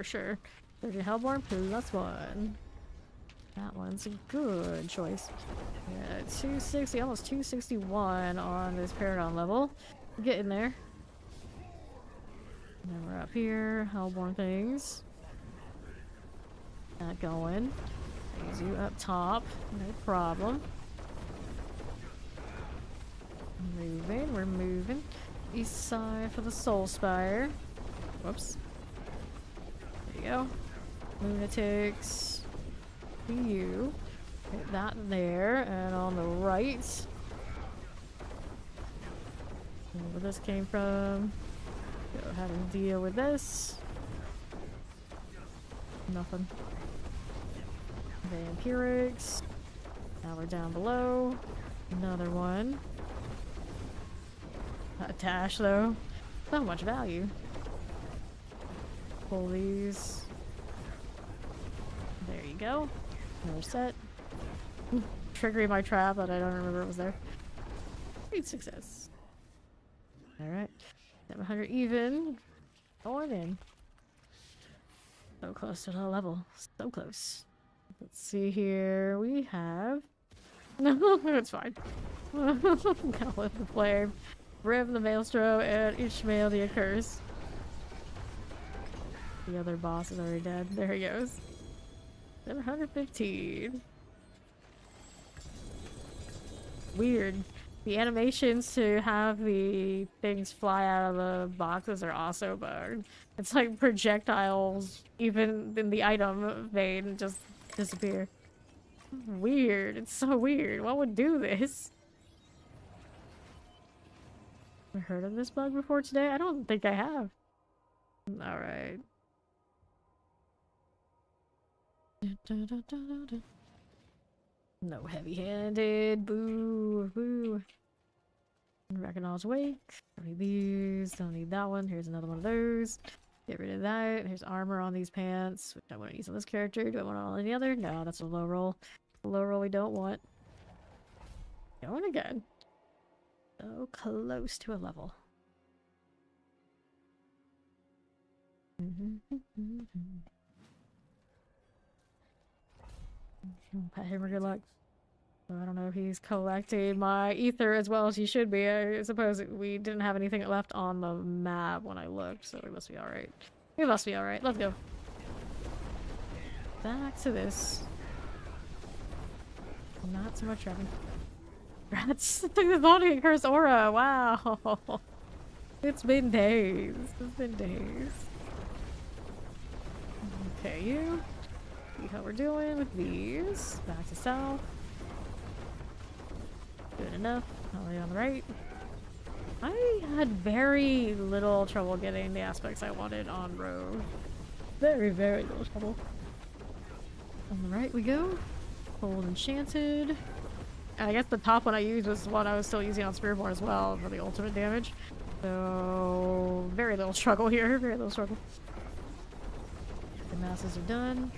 Speaker 1: Sure. There's a Hellborn +1. That one's a good choice. Yeah, 260, almost 261 on this Paragon level. We're getting there. And then we're up here. Hellborn things. Not going. Raise you up top. No problem. We're moving. East side for the Soul Spire. Whoops. There you go. Lunatics. You. Hit that there. And on the right. Where this came from. Go ahead and deal with this. Nothing. Vampirics. Now we're down below. Another one. A dash though. Not much value. Pull these. There you go. Another set. Triggering my trap that I don't remember it was there. Great success. Alright. 700 even. Going in. So close to the level. So close. Let's see here. We have... No, it's fine. Gotta lift the flame. Rim the Maelstrom and Ishmael the Accursed. The other boss is already dead. There he goes. 715. weird. The animations to have the things fly out of the boxes are also bugged. It's like projectiles, even in the item vein, just disappear. Weird. It's so weird. What would do this? Ever heard of this bug before today? I don't think I have. Alright. No heavy-handed. Boo. Boo. Recognize wake. Don't need these. Don't need that one. Here's another one of those. Get rid of that. Here's armor on these pants, which I want to use on this character. Do I want it on any other? No, that's a low roll. A low roll we don't want. Going again. So close to a level. Pat him for good luck. So I don't know if he's collecting my ether as well as he should be. I suppose we didn't have anything left on the map when I looked, so we must be alright. We must be alright. Let's go. Back to this. Not so much trapping. Rats! The body curse aura! Wow! It's been days. It's been days. Okay, you. See how we're doing with these. Back to south. Good enough. All the way on the right. I had very little trouble getting the aspects I wanted on road. Very, very little trouble. On the right we go. Hold enchanted. And I guess the top one I used was what I was still using on Spearborn as well for the ultimate damage. So very little struggle here. Very little struggle. The masses are done.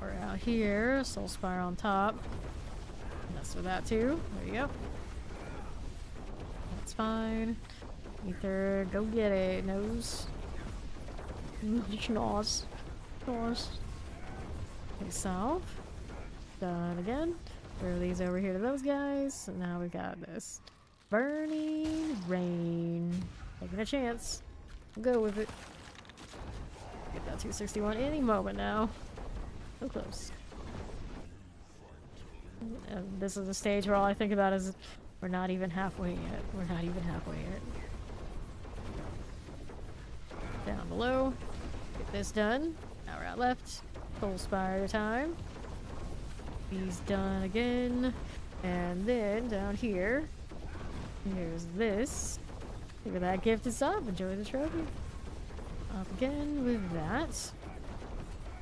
Speaker 1: We're out here. Soul Spire on top. Mess with that too. There you go. That's fine. Ether, go get it. Nose. Schnoz. Schnoz. Okay, south. Done again. Throw these over here to those guys. And now we got this. Burning rain. Taking a chance. We'll go with it. Get that 261 any moment now. So close. And this is a stage where all I think about is we're not even halfway yet. We're not even halfway yet. Down below. Get this done. Now we're out left. Soul Spire time. He's done again. And then down here, here's this. Look at that gift is up. Enjoy the trophy. Up again with that.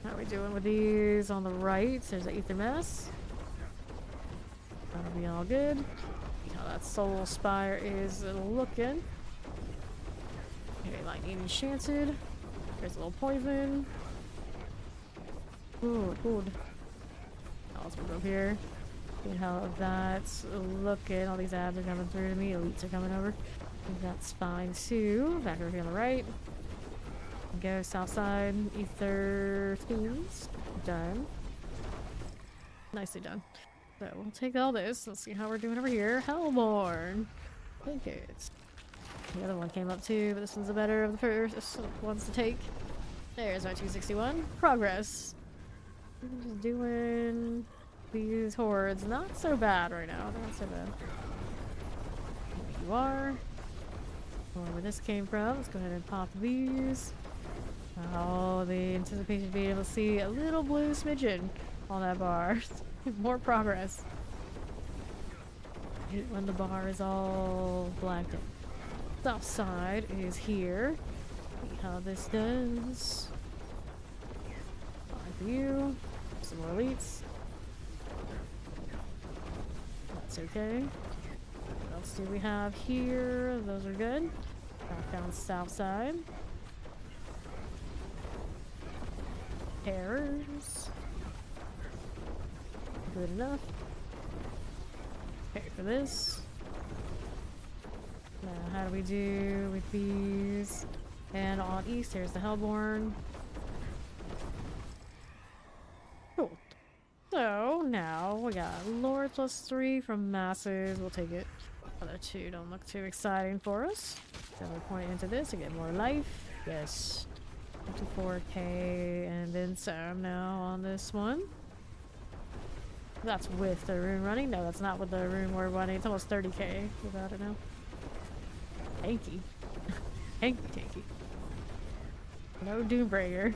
Speaker 1: How are we doing with these on the right? There's an ether mess. That'll be all good. See how that Soul Spire is looking. Okay, lightning enchanted. There's a little poison. Good, good. Now let's move up here. See how that's looking. All these abs are coming through to me. Elites are coming over. I think that's fine too. Back over here on the right. Go south side. Ether themes. Done. Nicely done. So we'll take all this. Let's see how we're doing over here. Hellborn. Take it. The other one came up too, but this one's the better of the first ones to take. There's our 261. Progress. I'm just doing these hordes. Not so bad right now. Not so bad. There you are. Where this came from. Let's go ahead and pop these. Oh, the anticipation of being able to see a little blue smidgen on that bar. More progress. When the bar is all blacked out. South side is here. See how this does. Fine for you. Some more elites. That's okay. What else do we have here? Those are good. Back down south side. Terrors. Good enough. Okay, for this. Now, how do we do with these? And on east, here's the Hellborn. Cool. So, now we got Lord +3 from Masses. We'll take it. Other two don't look too exciting for us. Then we point into this to get more life. Yes. 54k and then some now on this one. That's with the room running? No, that's not with the room we're running. It's almost 30k without it now. Tanky. Tanky. No Doombreaker.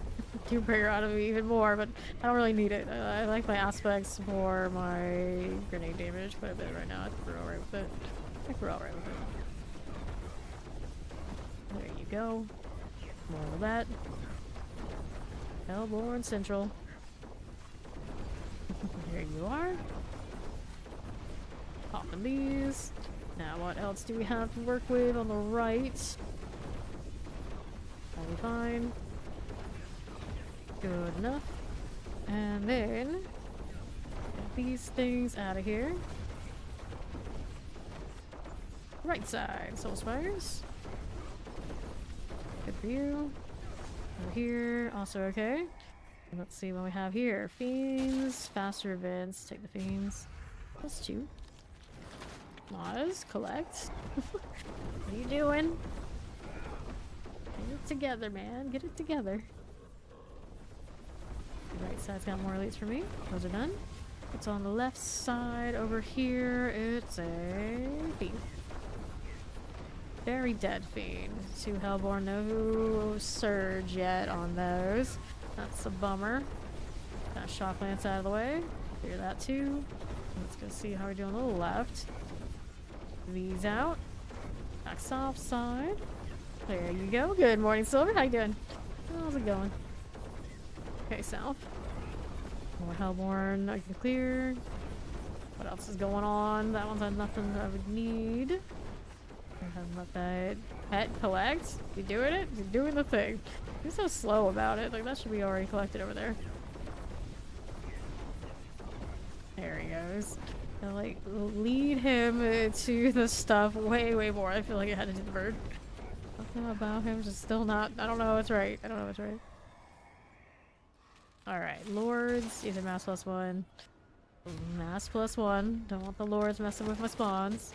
Speaker 1: Doombreaker ought to be even more, but I don't really need it. I like my aspects for my grenade damage quite a bit right now. I think we're alright with it. There you go. More of that. Hellborn Central. There you are. Popping these. Now what else do we have to work with on the right? That'll be fine. Good enough. And then get these things out of here. Right side, soul spires. Good for you. Over here, also okay. And let's see what we have here. Fiends, faster events. Take the fiends. +2. Moz, collect. What are you doing? Get it together, man. Get it together. The right side's got more elites for me. Those are done. What's on the left side over here? It's a fiend. Very dead fiend. 2 Hellborn, no surge yet on those. That's a bummer. Got Shock Lance out of the way. Clear that too. Let's go see how we're doing on the left. These out. Back soft side. There you go. Good morning, Silver. How you doing? How's it going? Okay, south. More Hellborn I can clear. What else is going on? That one's had nothing I would need. Go ahead and let that pet collect. You doing it? You're doing the thing. You're so slow about it. Like, that should be already collected over there. There he goes. And, like, lead him to the stuff way more. I feel like I had to do the bird. Something about him just still not. I don't know what's right. Alright, Lords. Either Mass +1. Mass +1. Don't want the Lords messing with my spawns.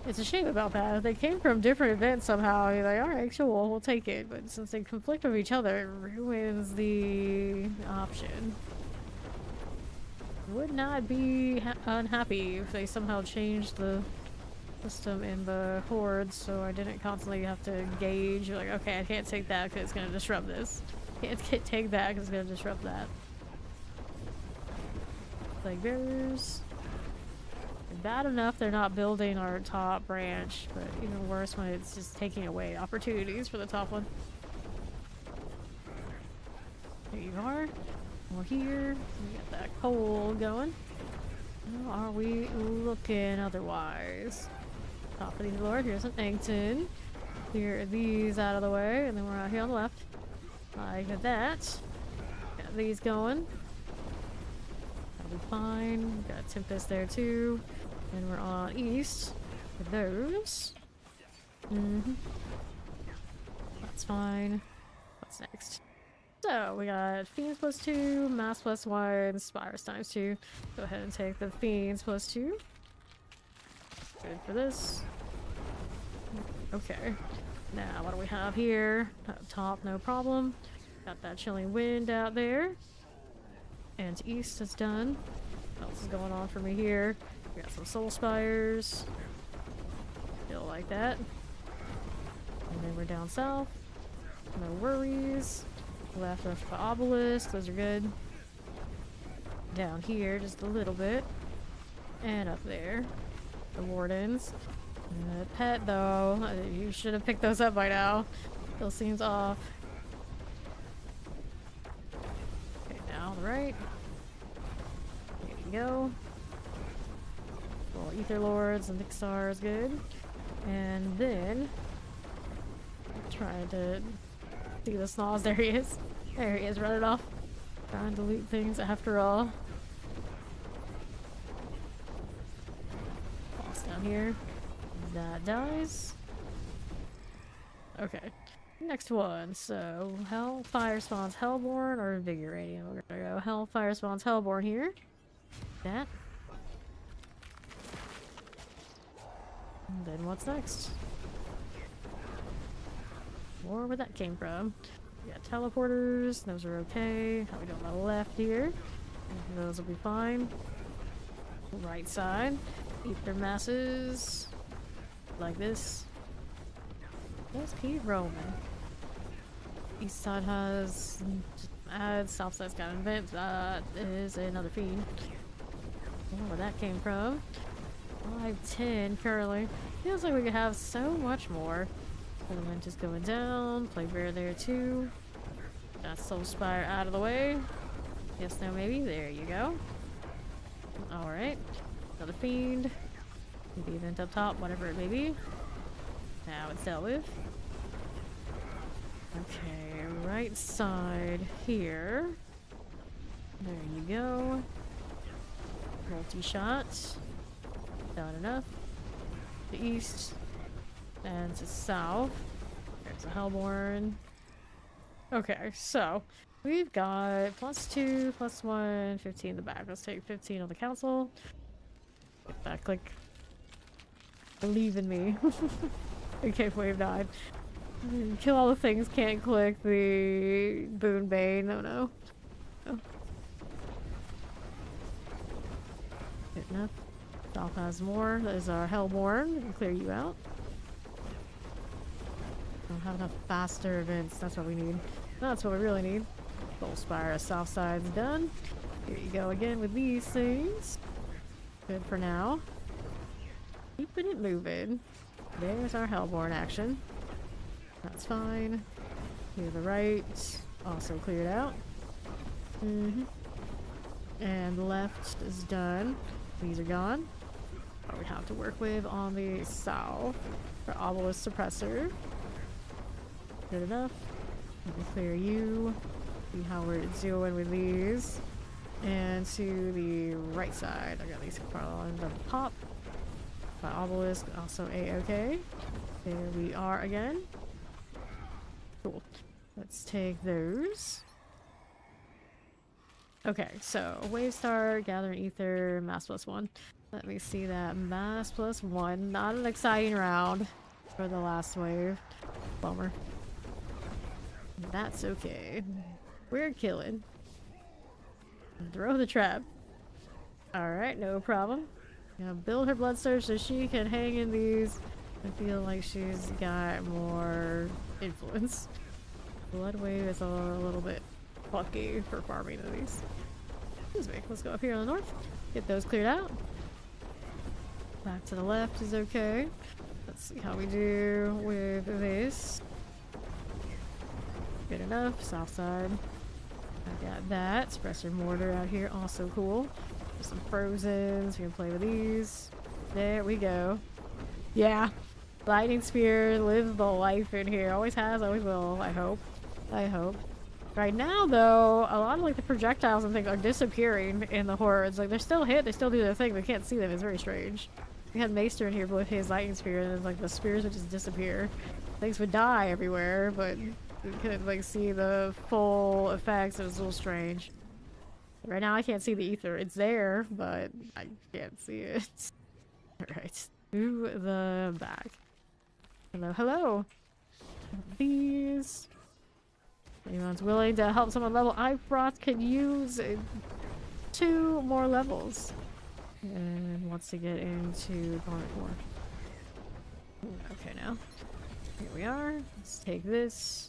Speaker 1: It's a shame about that. If they came from different events somehow, you're like, alright, sure, we'll take it. But since they conflict with each other, it ruins the option. Would not be unhappy if they somehow changed the system in the horde so I didn't constantly have to gauge. You're like, okay, I can't take that because it's going to disrupt this. Can't take that because it's going to disrupt that. Like, there's... bad enough they're not building our top branch, but even worse when it's just taking away opportunities for the top one. There you are. We're here. We got that coal going. How are we looking otherwise? Top of the Lord. Here's an Angton. Clear these out of the way, and then we're out here on the left. Like that. Got these going. That'll be fine. Got Tempest there too. And we're on east with those. That's fine. What's next? So we got Fiends +2, Mass +1, Spires ×2. Go ahead and take the Fiends +2. Good for this. Okay. Now what do we have here? Up top, no problem. Got that Chilling Wind out there. And to east is done. What else is going on for me here? We got some Soul Spires. Still like that. And then we're down south. No worries. Left of the obelisk. Those are good. Down here just a little bit. And up there. The wardens. Pet though. You should have picked those up by now. Still seems off. Okay, now on the right. There you go. Well, Ether Lords and Nixar is good. And then I'm trying to see the Snoz. There he is. There he is, running off. Trying to loot things after all. Boss down here. That dies. Okay. Next one. So, Hellfire spawns Hellborn or Invigorating. We're gonna go Hellfire spawns Hellborn here. That. And then what's next? Or where that came from. We got teleporters. Those are okay. How we doing on the left here? Those will be fine. Right side. Ether masses. Like this. Just keep rolling. East side has add, south side's got an event. That is another fiend. I don't know where that came from. 510 currently. Feels like we could have so much more. Element is going down. Play bear there too. Got Soul Spire out of the way. Yes, no, maybe. There you go. Alright. Another fiend. The event up top, whatever it may be. Now it's dealt with. Okay, right side here. There you go. Multi-shot. Not enough. To east. And to south. There's a Hellborn. Okay, so we've got +2, +1, 15 in the back. Let's take 15 on the council. Get that click. Believe in me. Okay, wave 9. Kill all the things, can't click the Boon Bane. No, no. Oh. Good enough. South has more. There's our Hellborn. We can clear you out. Don't have enough faster events. That's what we need. That's what we really need. Soul Spire, south side's done. Here you go again with these things. Good for now. Keeping it moving. There's our Hellborn action. That's fine. To the right. Also cleared out. And left is done. These are gone. What we have to work with on the south for Obelisk Suppressor. Good enough. Let me clear you. See how we're doing with these. And to the right side. I got these on the pop. By Obelisk, also A-okay. There we are again. Cool. Let's take those. Okay, so Wave Star, Gathering Ether, Mass +1. Let me see that. Mass +1. Not an exciting round for the last wave. Bummer. That's okay. We're killing. Throw the trap. Alright, no problem. Gonna build her blood surge so she can hang in these. I feel like she's got more influence. Blood wave is a little bit funky for farming of these. Excuse me. Let's go up here on the north. Get those cleared out. Back to the left is okay. Let's see how we do with this. Good enough. South side. I got that. Suppressor mortar out here. Also cool. There's some frozens. We can play with these. There we go. Yeah. Lightning Spear lives the life in here. Always has, always will. I hope. I hope. Right now, though, a lot of like the projectiles and things are disappearing in the hordes. Like, they're still hit. They still do their thing. We can't see them. It's very strange. We had Maester in here with his Lightning Spear, and it's like the spears would just disappear. Things would die everywhere, but we couldn't like see the full effects. It was a little strange. Right now I can't see the ether. It's there, but I can't see it. Alright. To the back. Hello, hello. These. Anyone's willing to help someone level Ifrost can use 2 more levels. And wants to get into Garnet 4. Okay, now. Here we are. Let's take this.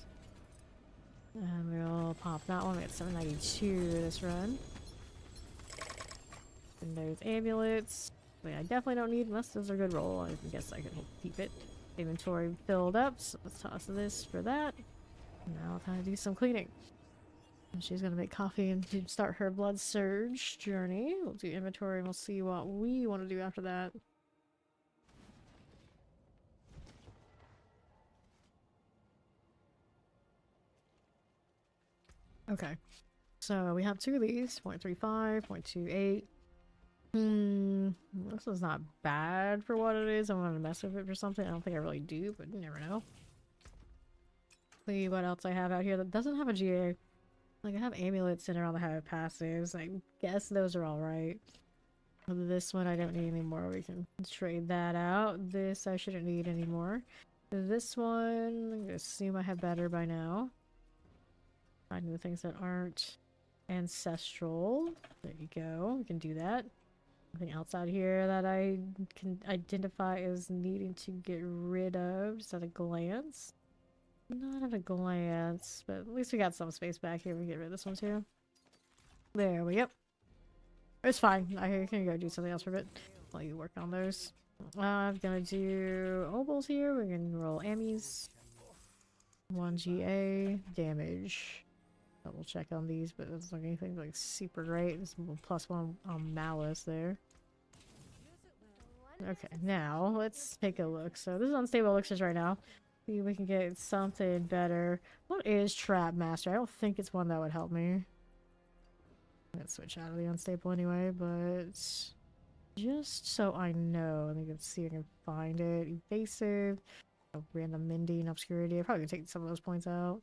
Speaker 1: And we'll pop that one. We got 792 this run. And there's amulets. Wait, I definitely don't need unless those are good roll. I guess I can keep it. Inventory filled up, so let's toss this for that. Now time to do some cleaning. And she's gonna make coffee and start her blood surge journey. We'll do inventory and we'll see what we want to do after that. Okay, so we have 2 of these, 0.35, 0.28. This is not bad for what it is. I want to mess with it for something. I don't think I really do, but you never know. See what else I have out here that doesn't have a GA. Like, I have amulets in around the have passives. I guess those are alright. This one I don't need anymore. We can trade that out. This I shouldn't need anymore. This one, I'm gonna assume I have better by now. Finding the things that aren't Ancestral. There you go. We can do that. Nothing outside here that I can identify as needing to get rid of, just at a glance. Not at a glance, but at least we got some space back here. We get rid of this one too. There we go. It's fine. I can go do something else for a bit while you work on those. I'm gonna do obols here. We can roll ammies. 1 GA damage. Double check on these, but it's not anything like super great. It's +1 on malice there. Okay, now let's take a look. So this is unstable elixirs right now. See if we can get something better. What is Trap Master? I don't think it's one that would help me. Let's switch out of the unstable anyway, but just so I know, I think let's see if I can find it. Evasive, random mending, obscurity. I'm probably gonna take some of those points out.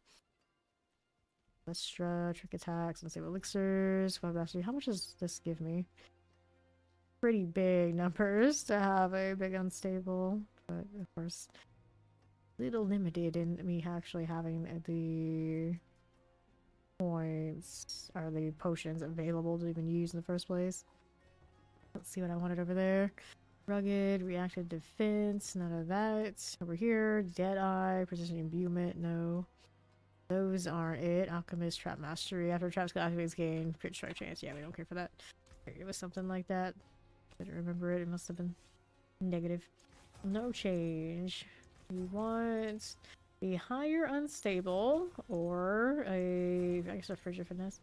Speaker 1: Lestra, trick attacks, unstable elixirs, web mastery. How much does this give me? Pretty big numbers to have a big unstable, but of course, a little limited in me actually having the points or the potions available to even use in the first place. Let's see what I wanted over there. Rugged, reactive defense, none of that. Over here, Deadeye, precision imbuement, no. Those aren't it. Alchemist, Trap Mastery. After Trap skill activates, gain crit strike chance. Yeah, we don't care for that. It was something like that. I didn't remember it. It must have been negative. No change. We want the higher unstable or a, I guess, a frigid finesse.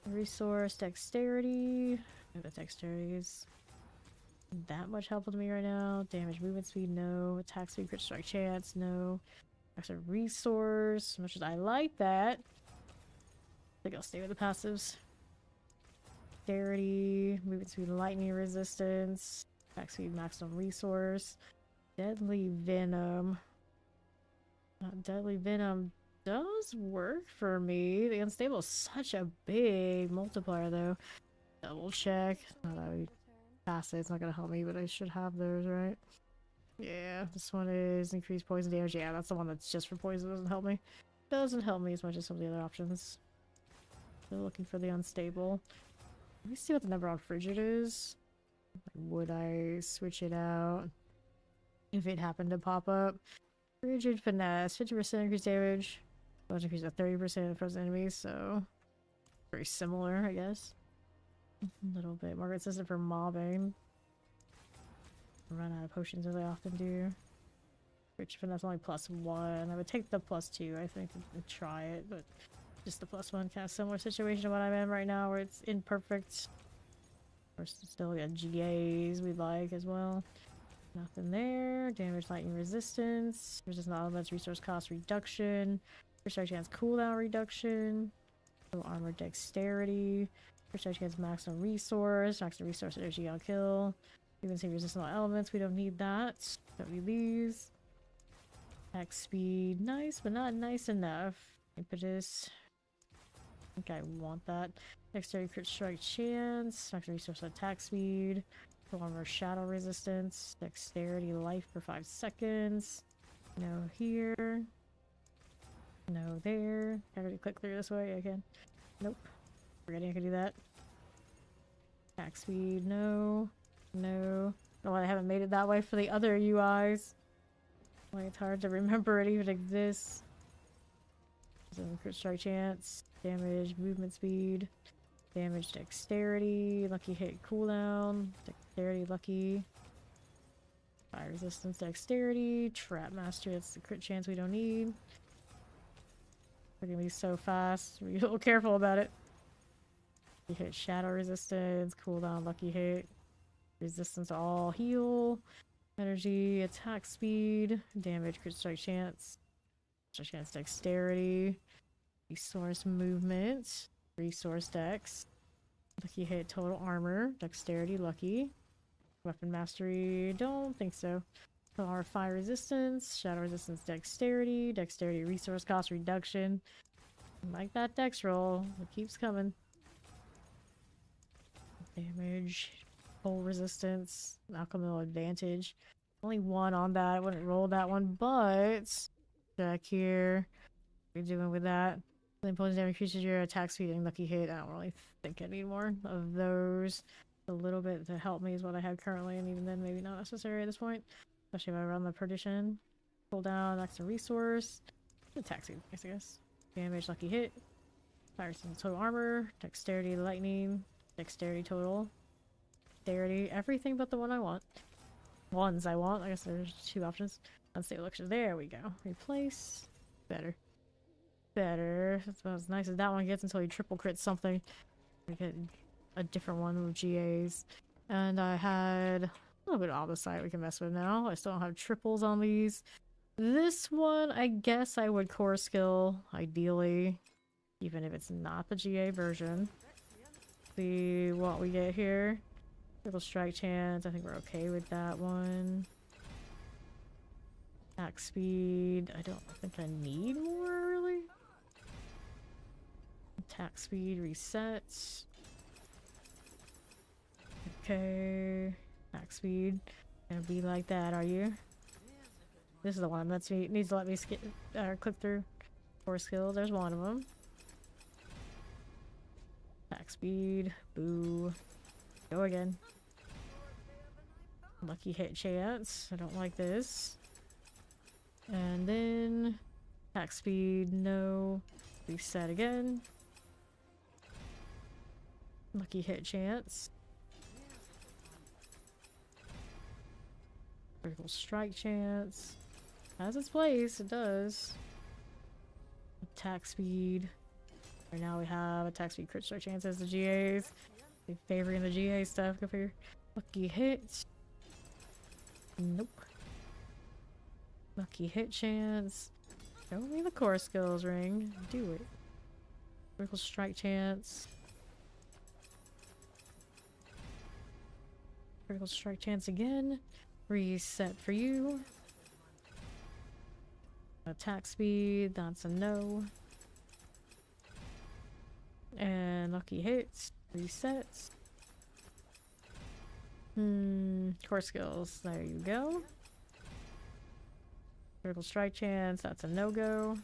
Speaker 1: Resource, dexterity. The dexterity is that much helpful to me right now. Damage, movement speed, no. Attack speed, crit strike chance, no. Extra resource, as much as I like that. I think I'll stay with the passives. Dexterity, movement speed, lightning resistance, attack speed, maximum resource. Deadly venom. Deadly venom does work for me. The unstable is such a big multiplier though. Double check. Not that we pass it, it's not gonna help me, but I should have those, right? Yeah, this one is increased poison damage. Yeah, that's the one that's just for poison. Doesn't help me. Doesn't help me as much as some of the other options. Still looking for the unstable. Let me see what the number on frigid is. Would I switch it out if it happened to pop up? Frigid finesse, 50% increased damage. Was increased to 30% for enemies, so very similar, I guess. A little bit. Margaret says it for mobbing. Run out of potions as I often do. Which finesse only +1. I would take the +2, I think, and try it, but just the +1 kind of similar situation to what I'm in right now where it's imperfect. Of course, still got GAs we'd like as well. Nothing there. Damage, lightning resistance. Resistance elements, resource cost reduction. Restart chance cooldown reduction. No armor dexterity. Restart chance maximum resource. Maximum resource energy on kill. You can see resistant elements. We don't need that. Don't need these. Attack speed. Nice, but not nice enough. Impetus. I think I want that. Dexterity crit strike chance. Maximum resource attack speed. Armor shadow resistance. Dexterity life for 5 seconds. No here. No there. Can I already click through this way? I can. Nope. Forgetting I can do that. Attack speed. No. No. I don't know why I haven't made it that way for the other UIs. Why it's hard to remember it even exists. Crit strike chance. Damage, movement speed. Damage, dexterity. Lucky hit cooldown. Dexterity, lucky. Fire resistance, dexterity. Trap master, that's the crit chance we don't need. We're gonna be so fast. Be a little careful about it. You hit shadow resistance, cooldown, lucky hit. Resistance to all, heal. Energy, attack speed. Damage, crit strike chance. Strike chance, dexterity. Resource movement. Resource dex. Lucky hit total armor. Dexterity lucky. Weapon mastery. Don't think so. Our fire resistance. Shadow resistance dexterity. Dexterity resource cost reduction. Like that dex roll. It keeps coming. Damage. Full resistance. Alchemical advantage. Only 1 on that. I wouldn't roll that one, but check here. What are you doing with that? Then poison damage increases your attack speed and lucky hit. I don't really think I need more of those. A little bit to help me is what I have currently, and even then, maybe not necessary at this point. Especially if I run the perdition. Pull down, extra resource. Attack speed, I guess. Damage, lucky hit. Fire total armor. Dexterity, lightning. Dexterity total. Dexterity, everything but the one I want. Ones I want. I guess there's two options. Unstable elixir. There we go. Replace. Better. Better. That's about as nice as that one gets until you triple crit something. I get a different one with GAs. And I had a little bit of opposite we can mess with now. I still don't have triples on these. This one, I guess I would core skill, ideally. Even if it's not the GA version. See what we get here. Triple strike chance. I think we're okay with that one. Attack speed. I don't think I need more, really. Attack speed resets. Okay. Attack speed. Gonna be like that, are you? This is the one that needs to let me click through. 4 skills. There's one of them. Attack speed. Boo. Go again. Lucky hit chance. I don't like this. And then attack speed, no. Reset again. Lucky hit chance. Critical strike chance. Has its place, it does. Attack speed. Right now we have attack speed, crit strike chance as the GAs. They favoring the GA stuff. Go figure. Lucky hit. Nope. Lucky hit chance. Show me the core skills ring. Do it. Critical strike chance. Critical strike chance again. Reset for you. Attack speed. That's a no. And lucky hits. Resets. Core skills. There you go. Critical strike chance. That's a no-go.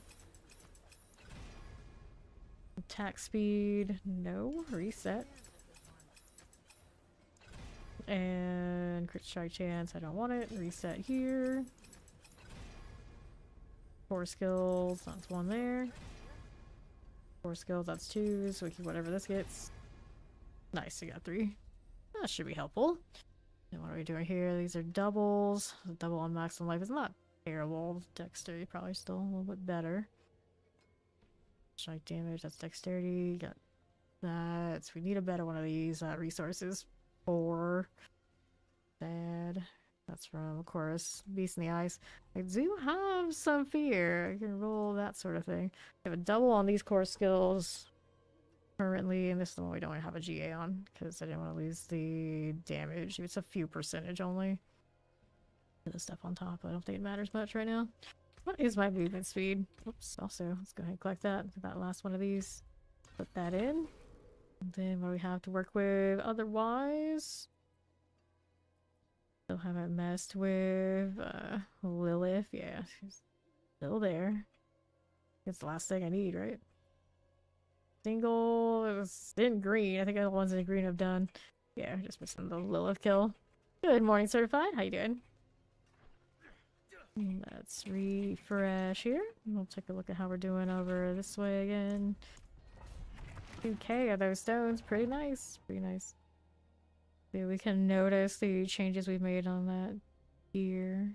Speaker 1: Attack speed. No. Reset. And crit strike chance. I don't want it. Reset here. Core skills. That's one there. Core skills. That's 2. So we keep whatever this gets. Nice. We got 3. That should be helpful. And what are we doing here? These are doubles. The double on maximum life is not terrible. Dexterity probably still a little bit better. Strike damage, that's dexterity. Got that. So we need a better one of these. Resources 4. Bad. That's from, of course, Beast in the Ice. I do have some fear. I can roll that sort of thing. I have a double on these core skills currently, and this is the one we don't have a GA on because I didn't want to lose the damage. It's a few percentage only. The stuff on top, I don't think it matters much right now. What is my movement speed? Oops. Also, let's go ahead and collect that. That last one of these. Put that in. And then what do we have to work with otherwise? Still haven't messed with Lilith. Yeah, she's still there. It's the last thing I need, right? Single. It was in green. I think the ones in green have done. Yeah, just missing the Lilith kill. Good morning, certified. How you doing? Let's refresh here. We'll take a look at how we're doing over this way again. 2k of those stones. Pretty nice. Pretty nice. See, we can notice the changes we've made on that here.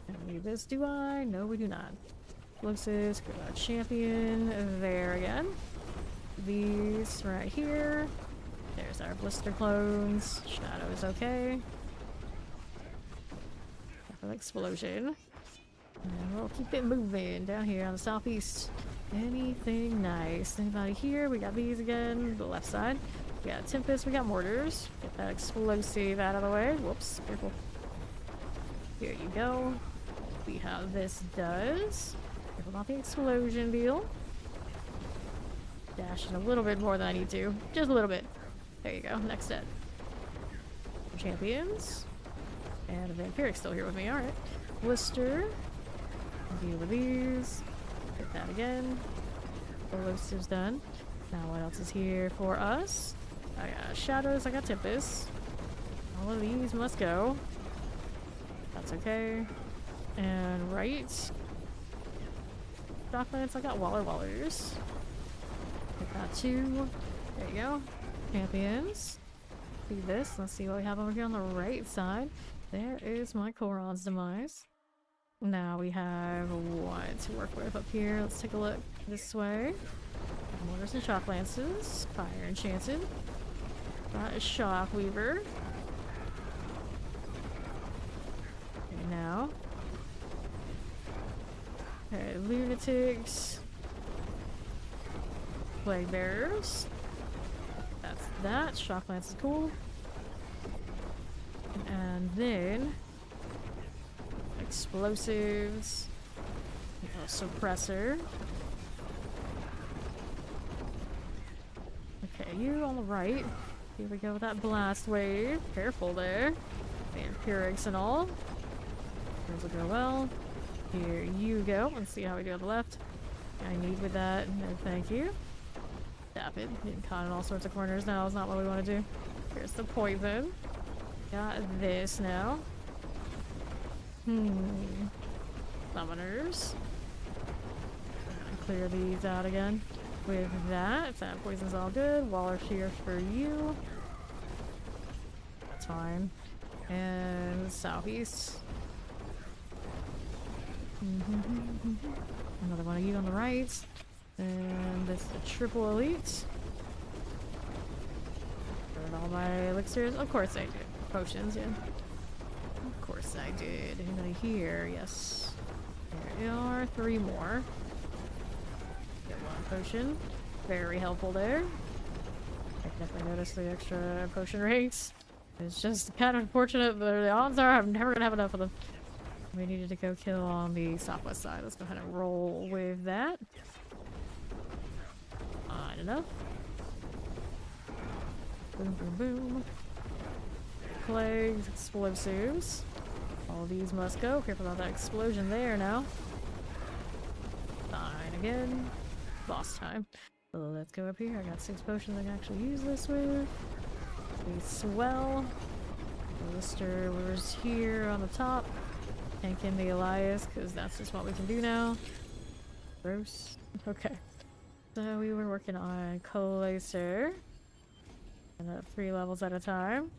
Speaker 1: Don't need this, do I? No, we do not. Explosives, champion. There again. These right here. There's our blister clones. Shadow is okay. An explosion. And we'll keep it moving down here on the southeast. Anything nice? Anybody here? We got these again. The left side. We got Tempest. We got mortars. Get that explosive out of the way. Whoops. Careful. Here you go. See how this does. Careful about the explosion deal. Dashing a little bit more than I need to. Just a little bit. There you go. Next step. Champions. And a vampiric's still here with me, alright. Blister. Deal with these. Hit that again. Elusive's done. Now what else is here for us? I got shadows, I got Tempest. All of these must go. That's okay. And right. Docklands, I got Wallers. Hit that too. There you go. Champions. See this. Let's see what we have over here on the right side. There is my Koron's demise. Now we have what to work with up here. Let's take a look this way. Mortars and shock lances. Fire enchanted. That is shock weaver. Okay, now. Okay, lunatics. Plague bearers. That's that. Shock lance is cool. And then explosives. Suppressor. Okay, you on the right. Here we go with that blast wave. Careful there. Vampirics and all. Those will go well. Here you go. Let's see how we do on the left. I need with that. No, thank you. Stop it. Getting caught in all sorts of corners now is not what we want to do. Here's the poison. Got this now. Summoners. Clear these out again. With that. That poison's all good. Waller shear for you. That's fine. And southeast. Another one of you on the right. And this is a triple elite. Burn all my elixirs. Of course I did. Potions, yeah. Of course I did. Anybody here? Yes. There are 3 more. Get 1 potion. Very helpful there. I definitely noticed the extra potion rates. It's just kind of unfortunate, but the odds are I'm never gonna have enough of them. We needed to go kill on the southwest side. Let's go ahead and roll with that. Fine enough. Boom, boom, boom. Plagues, explosives. All these must go. Careful about that explosion there now. Fine again. Boss time. Let's go up here. I got 6 potions I can actually use this with. We swell. The Lister was here on the top. Tank in the Elias, because that's just what we can do now. Gross. Okay. So we were working on Collacer. And 3 levels at a time.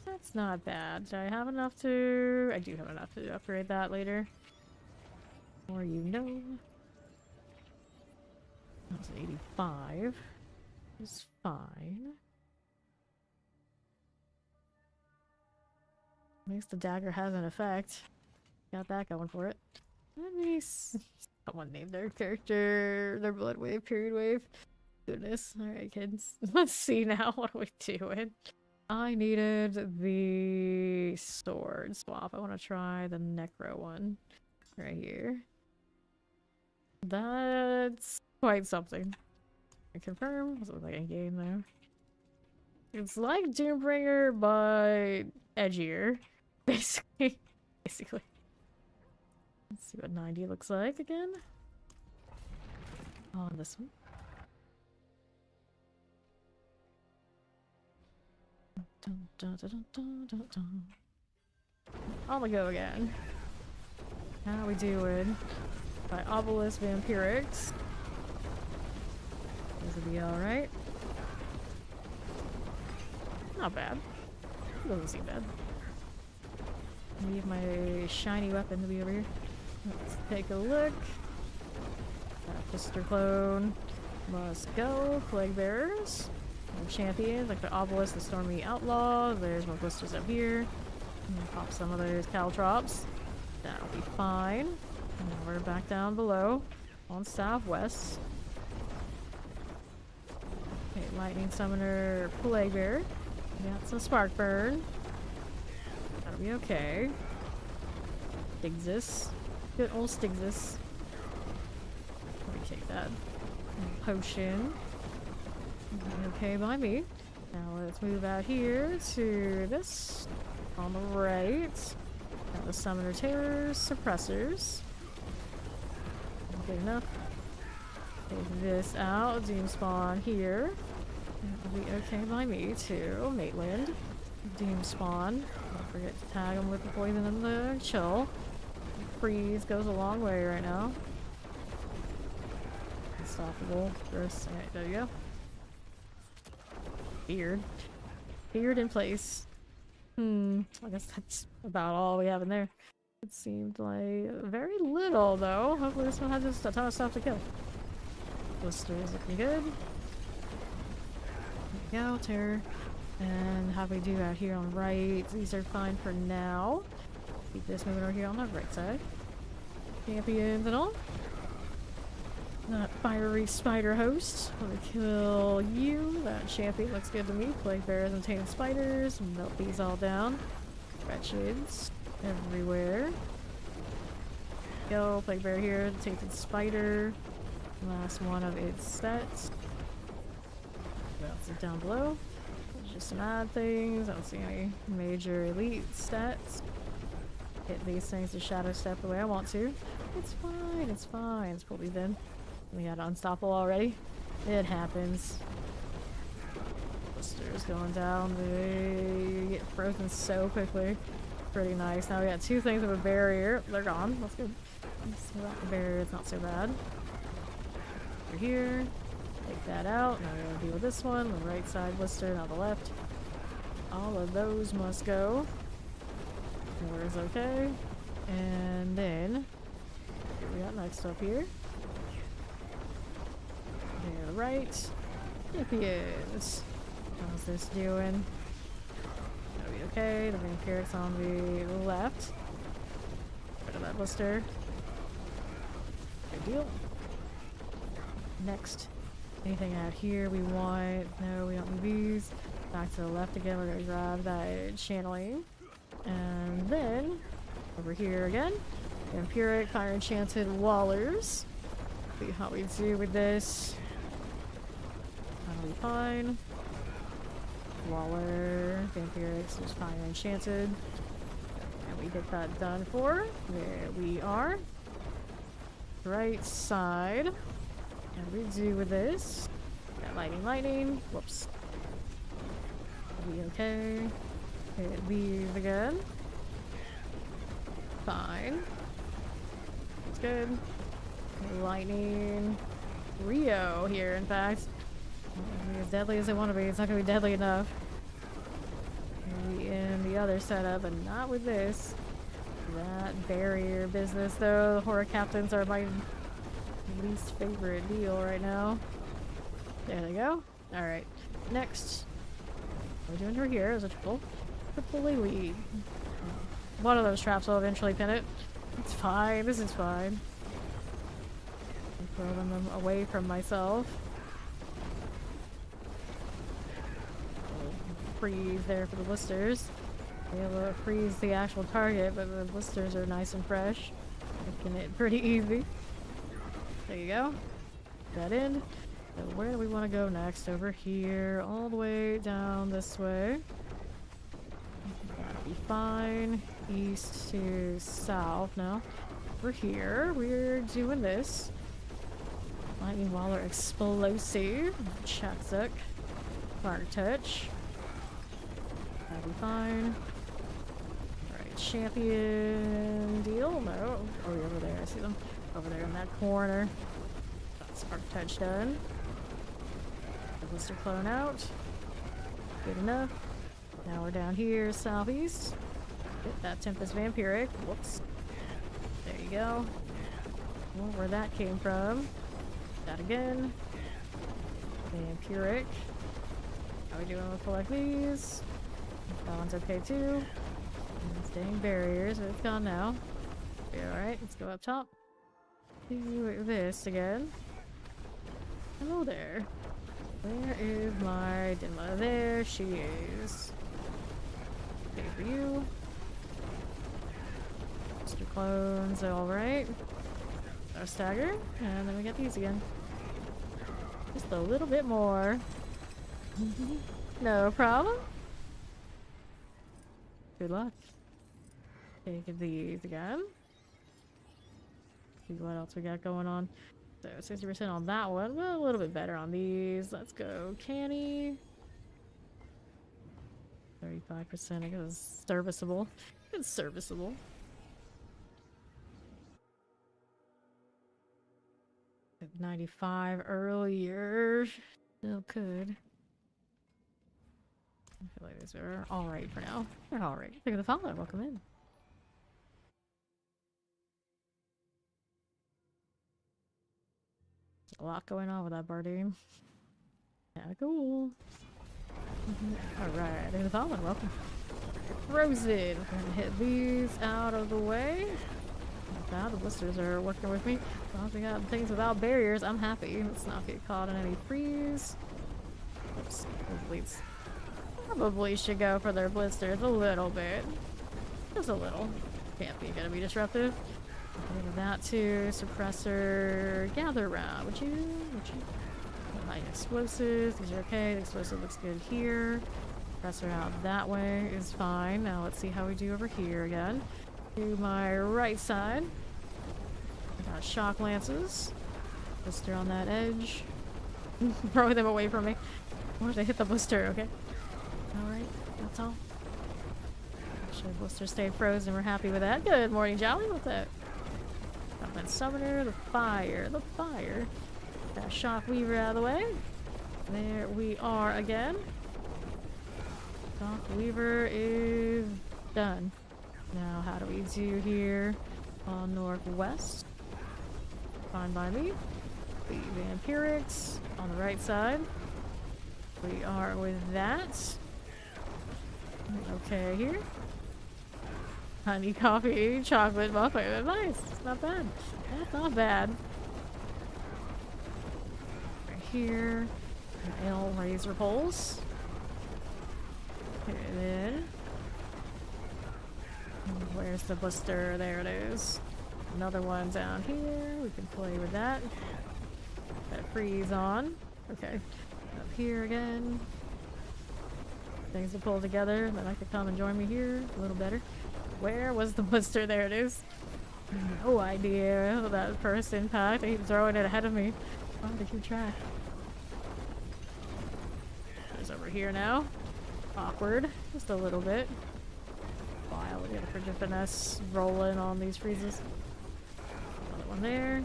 Speaker 1: That's not bad. Do I have enough to... I do have enough to upgrade that later. Or you know. That's 85. It's fine. At least the dagger has an effect. Got that going for it. Let me see. Someone named their character, their blood wave, period wave. Goodness. Alright, kids. Let's see now. What are we doing? I needed the sword swap. I want to try the necro one. Right here. That's quite something. I confirm. Doesn't look like a game there. It's like Doombringer, but edgier. Basically. Let's see what 90 looks like again. On this one. Dun, dun, dun, dun, dun, dun. On the go again. How we doing? By Obelisk Vampirics. This will be alright. Not bad. Doesn't seem bad. Leave my shiny weapon to be over here. Let's take a look. Fister Clone. Must go. Plague Bearers. More champions, like the Obelisk, the Stormy Outlaw. There's more blisters up here. Pop some of those Caltrops. That'll be fine. And now we're back down below on southwest. Okay, Lightning Summoner, Plague Bearer. We got some Spark Burn. That'll be okay. Stigzis. Good old Stigzis. Let me take that. And potion. Okay by me. Now let's move out here to this on the right. Got the Summoner Terrors, Suppressors. Good enough. Take this out. Doom Spawn here. That'll be okay by me too. Maitland. Doom Spawn. Don't forget to tag him with the poison and the chill. Freeze goes a long way right now. Unstoppable. First. Alright, there you go. Beard. Beard in place. I guess that's about all we have in there. It seemed like very little though. Hopefully this one has just a ton of stuff to kill. Blister is looking good. There we go, Terror. And how do we do out here on the right? These are fine for now. Keep this moving over here on the right side. Champions and all. That fiery spider host. I'm gonna kill you. That champion looks good to me. Plague bears and tame spiders. Melt these all down. Wretcheds everywhere. Go, plague bear here. Tainted spider. Last one of its sets. What else is down below? There's just some odd things. I don't see any major elite stats. Hit these things to shadow step the way I want to. It's fine, it's fine. Let's pull these in. We got unstoppable already. It happens. Blisters going down. They get frozen so quickly. Pretty nice. Now we got two things of a barrier. They're gone. That's good. So that barrier is not so bad. Over here. Take that out. Now we're gonna deal with this one. The right side blister, not the left. All of those must go. Door is okay. And then what we got next up here? There, right. Champions. How's this doing? That'll be okay. The vampirics on the left. Rid of that blister. Good deal. Next. Anything out here we want? No, we don't need these. Back to the left again. We're gonna grab that channeling. And then over here again. Vampiric, fire enchanted wallers. See how we do with this. That'll be fine. Waller, vampirics, just fire enchanted. And we get that done for. There we are. Right side. And we do with this. Got lightning. Whoops. That'll be okay. Hit these again. Fine. It's good. Lightning. Rio here, in fact. As deadly as they want to be, it's not going to be deadly enough. Maybe in the other setup, but not with this. That barrier business, though. The horror captains are my least favorite deal right now. There they go. Alright. Next. What we're doing over here is a triple lead. One of those traps will eventually pin it. It's fine. This is fine. Throw them away from myself. Freeze there for the blisters. Be able to freeze the actual target, but the blisters are nice and fresh. Making it pretty easy. There you go. That in. So where do we want to go next? Over here, all the way down this way. That'll be fine. East to south now. Over here, we're doing this. Lightning Waller Explosive. Chapsuck. Fire Touch. That'll be fine. Alright, champion deal? No. Oh, you're over there. I see them. Over there in that corner. Got Spark Touch done. The blister clone out. Good enough. Now we're down here, southeast. Get that Tempest Vampiric. Whoops. There you go. Well, where that came from. That again. Vampiric. How we doing with collect these? That one's okay too. And staying barriers, but it's gone now. Alright, let's go up top. Do this again. Hello there. Where is my Dinla? There she is. Okay for you. Mr. Clones, alright. Our stagger, and then we get these again. Just a little bit more. No problem. Good luck. Take these again. See what else we got going on. So 60% on that one. Well, a little bit better on these. Let's go canny. 35%, I guess it's serviceable. It's serviceable. At 95 earlier. Still could. I feel like these are alright for now. They're alright. Look at the follow. Welcome in. A lot going on with that Bardoon. Kinda cool. Alright, there's the follow. Welcome. Frozen. We're gonna hit these out of the way. Not bad. The blisters are working with me. As long as we got things without barriers, I'm happy. Let's not get caught in any freeze. Oops. Those leads probably should go for their blisters a little bit. Just a little. Can't be gonna be disruptive. Look at that too. Suppressor. Gather around. Would you? High explosives. These are okay. The explosive looks good here. Suppressor out that way is fine. Now let's see how we do over here again. To my right side. Got shock lances. Blister on that edge. Throw them away from me. I want to hit the blister, okay? Alright, that's all. Should blister stay frozen. We're happy with that. Good morning, Jolly. What's that? Got that summoner, the fire. That shock weaver out of the way. There we are again. Shock weaver is done. Now, how do we do here on northwest? Fine by me. The vampirics on the right side. We are with that. Okay, here. Honey, coffee, chocolate, muffin. Nice. Not bad. That's not bad. Right here. Ale razor poles. And then. Where's the blister? There it is. Another one down here. We can play with that. Got a freeze on. Okay. Up here again. Things to pull together. Then I could come and join me here. A little better. Where was the blister? There it is. No idea. That first impact. I keep throwing it ahead of me. Trying to keep track. It's over here now. Awkward. Just a little bit. While we got a frigid finesse rolling on these freezes. Another one there.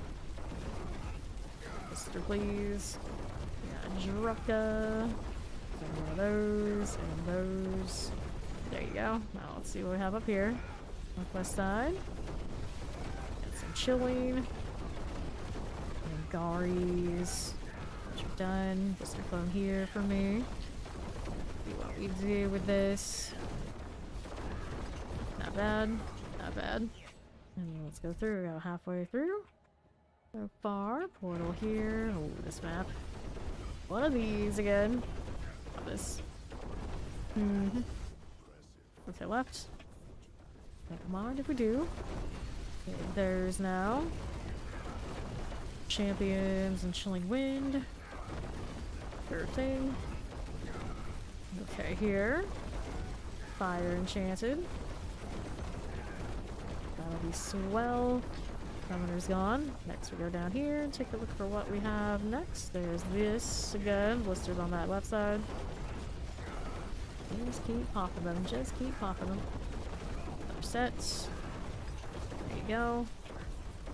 Speaker 1: Blister, please. Yeah, Drucka. One of those and those. There you go. Now let's see what we have up here. Northwest side. Got some chilling. And Garis. Which are done. Blister clone here for me. See what we do with this. Not bad. Not bad. And let's go through. We got halfway through. So far. Portal here. Oh, this map. One of these again. Love this. Okay, left. Don't mind if we do. Okay, there's now. Champions and Chilling Wind. Third thing. Okay, here. Fire Enchanted. That'll be swell. Summoner's gone. Next we go down here and take a look for what we have next. There's this again. Blisters on that left side. Just keep popping them. Just keep popping them. Another set. There you go.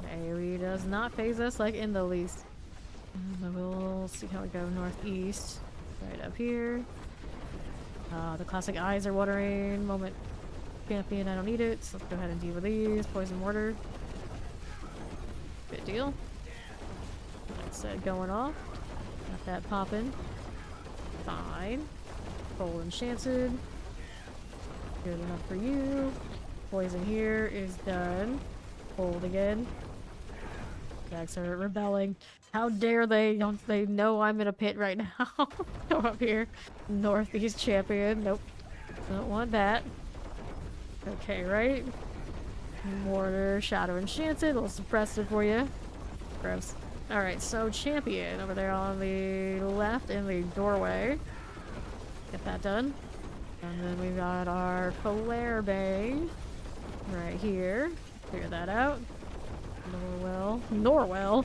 Speaker 1: AoE does not phase us like in the least. And we'll see how we go northeast. Right up here. The classic eyes are watering. Moment. Champion, I don't need it. So let's go ahead and deal with these. Poison mortar. Good deal. That's that going off. Got that popping. Fine. Full Enchanted. Good enough for you. Poison here is done. Hold again. Decks are rebelling. How dare they? Don't they know I'm in a pit right now? Go up here. Northeast champion. Nope. Don't want that. Okay, right? Mortar, Shadow Enchanted. A little suppressive for you. Gross. Alright, so champion over there on the left in the doorway. Get that done. And then we've got our Flare Bay right here. Clear that out. Norwell.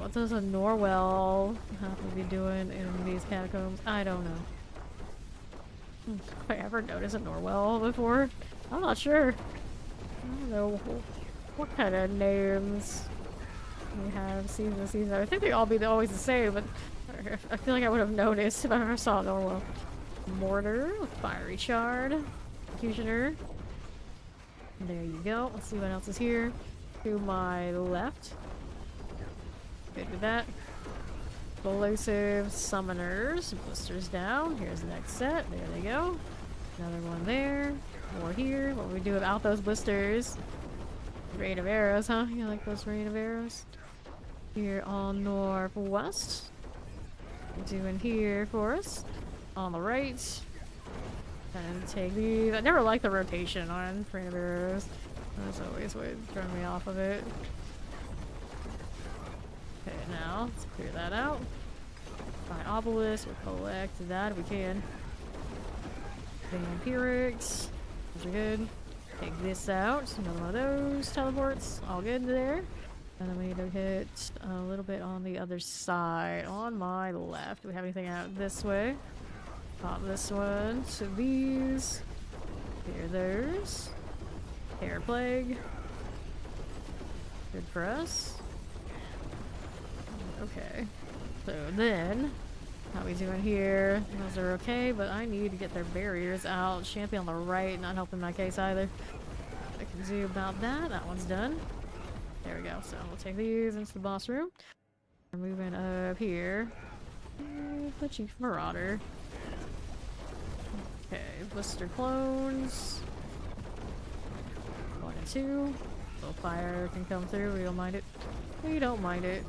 Speaker 1: What does a Norwell have to be doing in these catacombs? I don't know. Have I ever noticed a Norwell before? I'm not sure. I don't know what kind of names we have season to season. I think they all be always the same, but I feel like I would have noticed if I ever saw a Norwell. Mortar, fiery shard, executioner. There you go. Let's see what else is here. To my left. Good with that. Explosive summoners. Blisters down. Here's the next set. There they go. Another one there. More here. What do we do without those blisters? Rain of arrows, huh? You like those rain of arrows? Here on northwest. Doing here for us. On the right. And take these. I never liked the rotation on rain of arrows. That's always what thrown me off of it. Okay, now let's clear that out. Find obelisk, we'll collect that if we can. Vampirics, those are good. Take this out, another one of those teleports, all good there. And then we need to hit a little bit on the other side, on my left. Do we have anything out this way? Pop this one to these. Here, those. Hair plague. Good for us. Okay, so then, how we doing here? Those are okay, but I need to get their barriers out. Champion on the right, not helping my case either. I can do about that. That one's done. There we go. So we'll take these into the boss room. We're moving up here. The Chief Marauder. Okay, blister clones. 1 and 2. So fire can come through. We don't mind it. We don't mind it.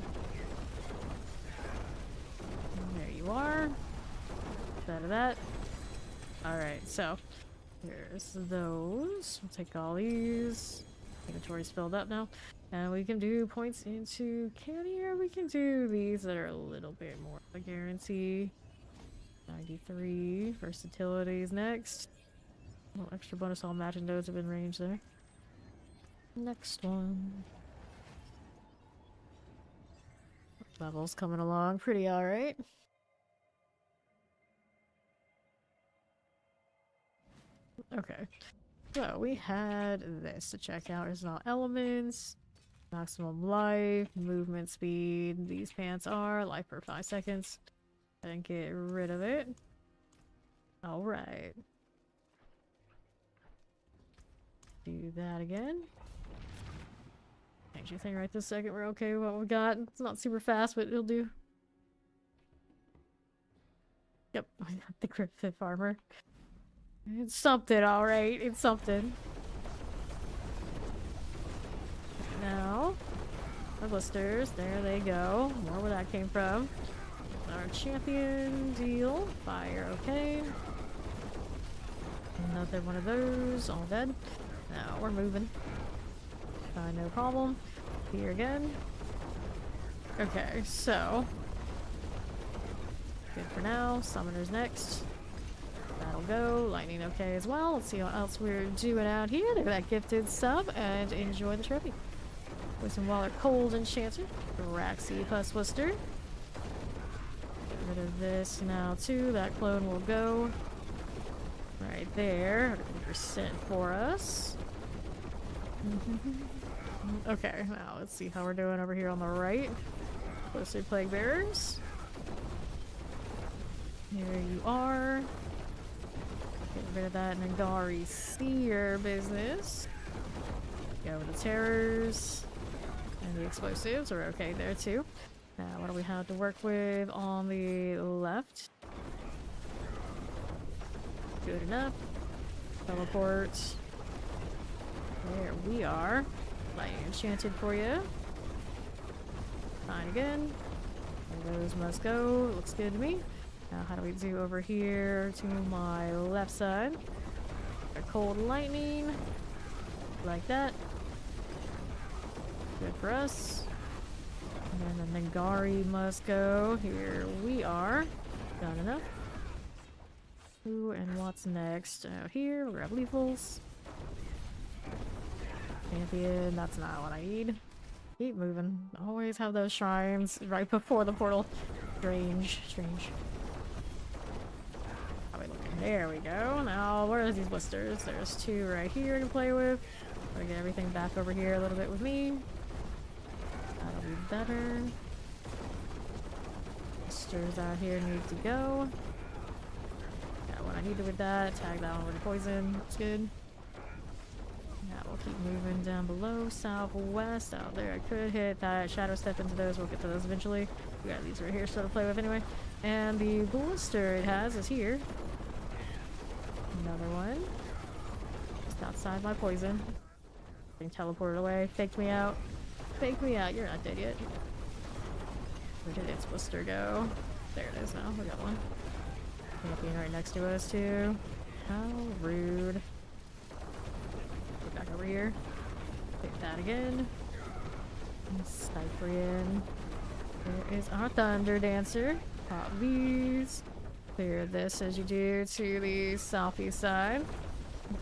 Speaker 1: Are out of that. Alright, so here's those. We'll take all these. Inventory's filled up now. And we can do points into candy, or we can do these that are a little bit more of a guarantee. 93. Versatility is next. A little extra bonus, all magic nodes have been ranged there. Next one. Levels coming along pretty alright. Okay, so we had this to check out. There's no elements, maximum life, movement speed. These pants are life per 5 seconds. And get rid of it. Alright. Do that again. Change your thing right this second. We're okay with what we got. It's not super fast, but it'll do. Yep, I got the Griffith armor. It's something, alright. It's something. Now, our blisters. There they go. More where that came from. Our champion deal. Fire, okay. Another one of those. All dead. Now we're moving. No problem. Here again. Okay, so. Good for now. Summoner's next. That'll go. Lightning okay as well. Let's see what else we're doing out here. Look at that gifted sub and enjoy the trophy. Wisdom Waller Cold Enchanter. Raxi Pus Wister. Get rid of this now too. That clone will go right there. 100% for us. Okay, now let's see how we're doing over here on the right. Closer Plague Bearers. Here you are. Get rid of that Nagari Seer business. Go with the Terrors. And the Explosives are okay there too. Now, what do we have to work with on the left? Good enough. Teleport. There we are. Lightning Enchanted for you. Fine again. And those must go. Looks good to me. Now, how do we do over here to my left side? A Cold Lightning. Like that. Good for us. And then the Nagari must go. Here we are. Done enough. Ooh, and what's next? Out here, we grab lethals. Champion, that's not what I need. Keep moving. Always have those shrines right before the portal. Strange. How are we looking? There we go. Now, where are these blisters? There's 2 right here to play with. Gotta get everything back over here a little bit with me. That'll be better. Blisters out here need to go. Got what I needed with that. Tag that one with the poison. That's good. Yeah, we'll keep moving down below, southwest, out there. I could hit that shadow step into those. We'll get to those eventually. We got these right here still to play with anyway. And the blister it has is here. Another one. Just outside my poison. Being teleported away. Faked me out. Faked me out. You're not dead yet. Where did its blister go? There it is now. We got one. Champion right next to us too. How rude. Back over here. Take that again. Cyprian. There is our Thunder Dancer. Pop these. Clear this as you do to the southeast side.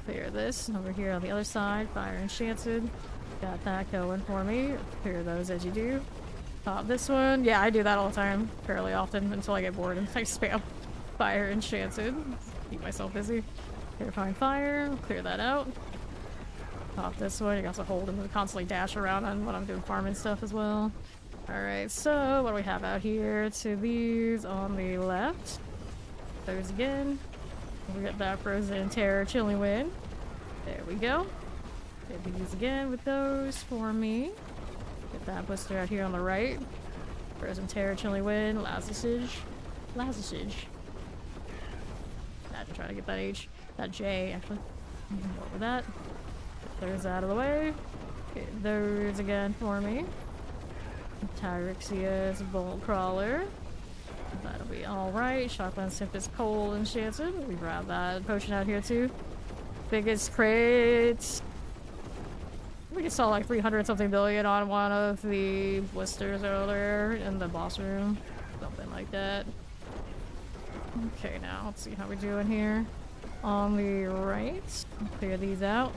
Speaker 1: Clear this over here on the other side. Fire Enchanted. Got that going for me. Clear those as you do. Pop this one. Yeah, I do that all the time. Fairly often until I get bored and I spam Fire Enchanted. Keep myself busy. Terrifying Fire. Clear that out. Pop this one. You can also hold and constantly dash around on when I'm doing farming stuff as well. Alright, so what do we have out here? To these on the left. Those again. We get that Frozen Terror Chilling Wind. There we go. Hit these again with those for me. Get that blister out here on the right. Frozen Terror Chilling Wind. Lazasage. Imagine trying to get that H. That J, actually. What with that? Those out of the way. Get those again for me. Tyrexia's Bolt Crawler. That'll be alright. Shockland Simp is cold enchanted. We grab that potion out here too. Biggest crit. We saw like 300 something billion on one of the blisters earlier in the boss room. Something like that. Okay, now let's see how we're doing here. On the right. Clear these out.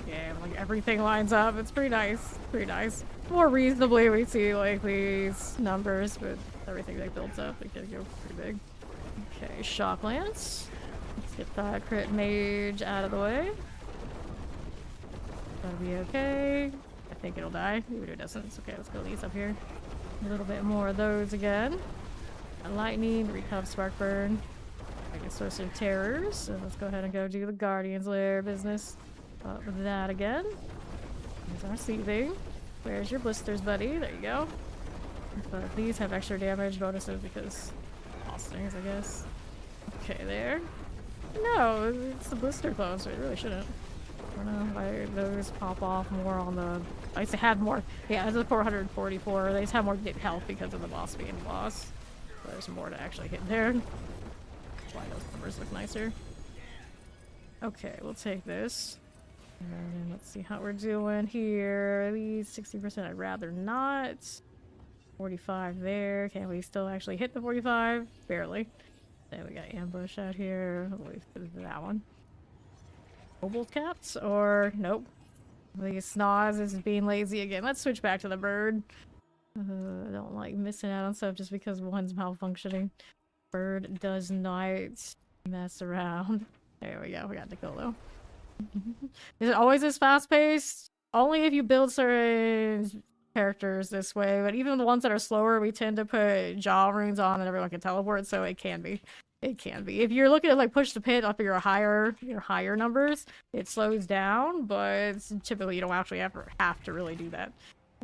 Speaker 1: Yeah, like everything lines up. It's pretty nice. Pretty nice. More reasonably, we see like these numbers, but everything that builds up, it can go pretty big. Okay, Shock Lance. Let's get that crit mage out of the way. That'll be okay. I think it'll die. Maybe it doesn't. It's okay. Let's go these up here. A little bit more of those again. Lightning, Recov Sparkburn. I guess Source of Terrors. So let's go ahead and go do the Guardian's Lair business. With that again. There's our seething. Where's your blisters, buddy? There you go. But these have extra damage bonuses because boss things, I guess. Okay, there. No, it's the blister clone, so it really shouldn't. I don't know why those pop off more on the. I used to have more. Yeah, it's a 444. They just have more health because of the boss being the boss. So there's more to actually hit there. That's why those numbers look nicer. Okay, we'll take this. And let's see how we're doing here. These 60%, I'd rather not. 45 there. Can we still actually hit the 45? Barely. Then we got ambush out here. Wait for that one. Kobold caps? Or nope. The Snoz is being lazy again. Let's switch back to the bird. I don't like missing out on stuff just because one's malfunctioning. Bird does not mess around. There we go. We got Nicolo. Is it always this fast-paced? Only if you build certain characters this way, but even the ones that are slower, we tend to put jaw runes on and everyone can teleport, so it can be. It can be. If you're looking at like push the pit up your higher numbers, it slows down, but typically you don't actually have to really do that.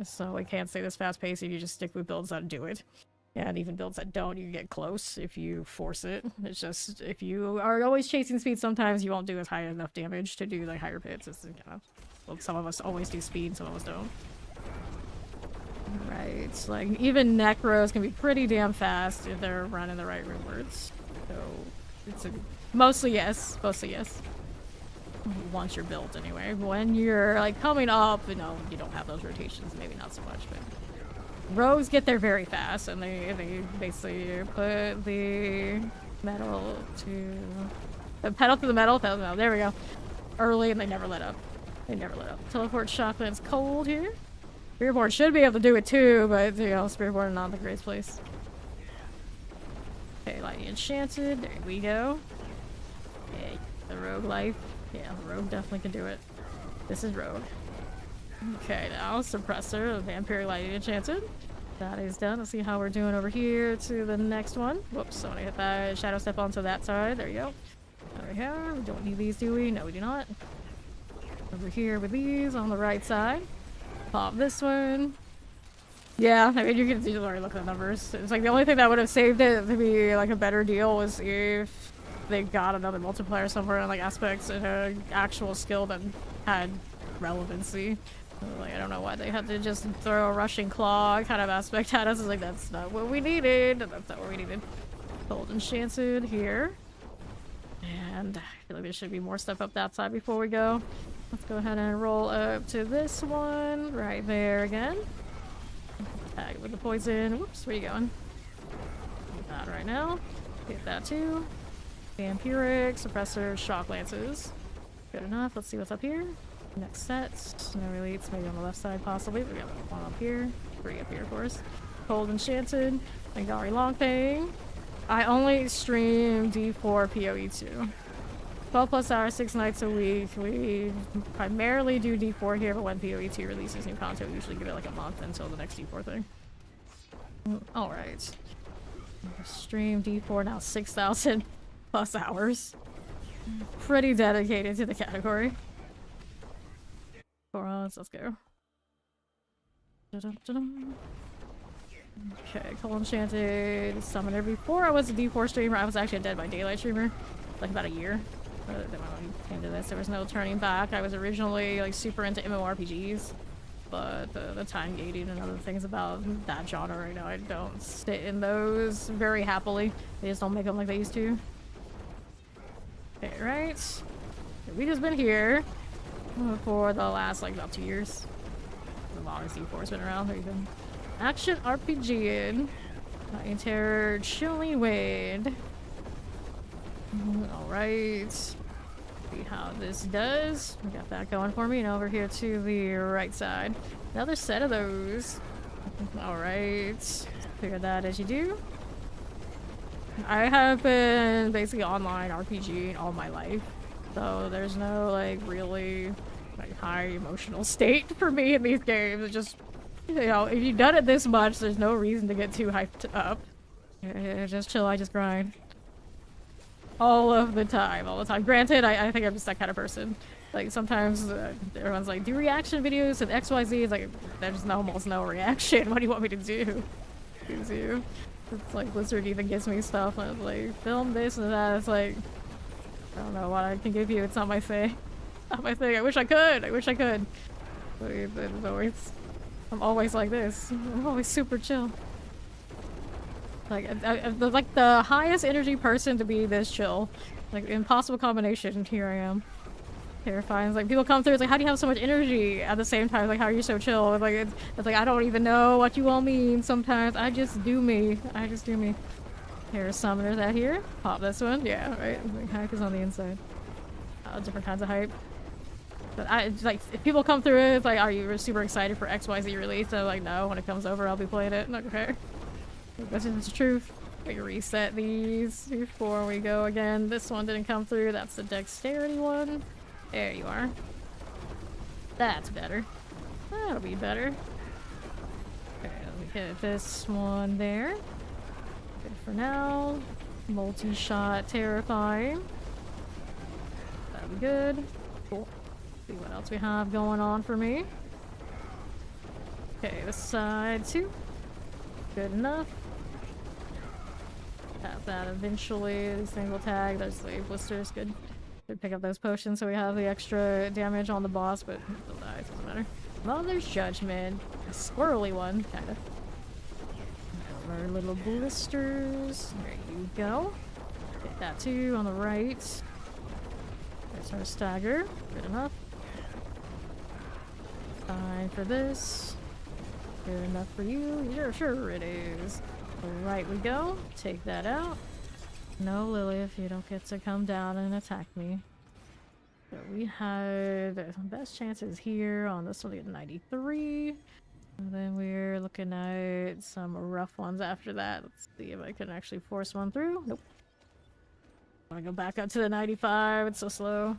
Speaker 1: So we can't say this fast-paced if you just stick with builds that do it. And even builds that don't, you can get close if you force it. It's just, if you are always chasing speed, sometimes you won't do as high enough damage to do the higher pits. It's, you know, well, some of us always do speed, some of us don't. Right, like, even Necros can be pretty damn fast if they're running the right rewards. So, it's a, mostly yes. Once you're built anyway. When you're, like, coming up, you know, you don't have those rotations, maybe not so much, but... Rogues get there very fast, and they basically put the pedal to the metal, there we go, early, and they never let up. They never let up. Teleport shotgun's cold here. Spearboard should be able to do it too, but you know, Spearboard not the greatest place. Okay, lightning enchanted. There we go. Okay, the rogue life. Yeah, the rogue definitely can do it. This is rogue. Okay, now suppressor of vampire lightning enchanted. That is done. Let's see how we're doing over here to the next one. Whoops, I want to hit that shadow step onto that side. There you go. Over here. We don't need these, do we? No, we do not. Over here with these on the right side. Pop this one. Yeah, I mean, you can just already look at the numbers. It's like the only thing that would have saved it to be like a better deal was if they got another multiplier somewhere on like aspects and an actual skill that had relevancy. Like, I don't know why they had to just throw a rushing claw kind of aspect at us. It's like, that's not what we needed. That's not what we needed. Gold enchanted here. And I feel like there should be more stuff up that side before we go. Let's go ahead and roll up to this one right there again. Tag with the poison. Whoops, where you going? Not right now. Get that too. Vampiric, suppressor, shock lances. Good enough. Let's see what's up here. Next set. No reliefs, maybe on the left side possibly. We got one up here. 3 up here, of course. Cold enchanted. Angari long thing. I only stream D4 PoE2. 12 plus hours, 6 nights a week. We primarily do D4 here, but when PoE2 releases new content, we usually give it like a month until the next D4 thing. Alright. Stream D4 now 6,000 plus hours. Pretty dedicated to the category. 4 odds, let's go. Okay, Cold Enchanted Summoner. Before I was a D4 streamer, I was actually a Dead by Daylight streamer. Like about a year. Then when I came to this, there was no turning back. I was originally like super into MMORPGs. But the time gating and other things about that genre right now, I don't sit in those very happily. They just don't make them like they used to. Okay, right. We just been here for the last like about 2 years. The longest D4's been around. There you go. Action RPG. Lightning Terror, Chilling Wind. Alright. See how this does. We got that going for me. And over here to the right side. Another set of those. Alright. Figure that as you do. I have been basically online RPG all my life. So there's no like really like high emotional state for me in these games. It's just, you know, if you've done it this much, there's no reason to get too hyped up. Just chill, I just grind. All of the time, all the time. Granted, I think I'm just that kind of person. Like, sometimes everyone's like, do reaction videos with XYZ. It's like, there's almost no reaction. What do you want me to do? It's like, Blizzard even gives me stuff. And it's like, film this and that. It's like, I don't know what I can give you. It's not my thing. Not my thing. I wish I could. I wish I could. But it's always, I'm always like this. I'm always super chill. Like, I'm like the highest energy person to be this chill. Like, impossible combination. Here I am. Terrifying. It's like, people come through, it's like, how do you have so much energy at the same time? Like, how are you so chill? It's like, it's like, I don't even know what you all mean sometimes. I just do me. I just do me. Here's summoners out here. Pop this one. Yeah, right? Like, hype is on the inside. Different kinds of hype. But it's like, if people come through, it's like, are you super excited for XYZ release? I'm like, no, when it comes over, I'll be playing it. Like, okay. That's just the truth. We reset these before we go again. This one didn't come through. That's the dexterity one. There you are. That's better. That'll be better. Okay, let me hit this one there. Good for now. Multi-shot, terrifying. That'll be good. Cool. See what else we have going on for me. Okay, this side too. Good enough. Tap that eventually. These things will tag. There's the blisters. Good. Could pick up those potions so we have the extra damage on the boss, but they'll die. Doesn't matter. Well, there's Judgment. A squirrely one, kind of. Our little blisters. There you go. Get that too on the right. There's our stagger. Good enough. Fine for this. Good enough for you. Yeah, sure it is. Right we go. Take that out. No, Lilith, you don't get to come down and attack me. So we had the best chances here on this one at 93. And then we're looking at some rough ones after that. Let's see if I can actually force one through. Nope. I want to go back up to the 95. It's so slow.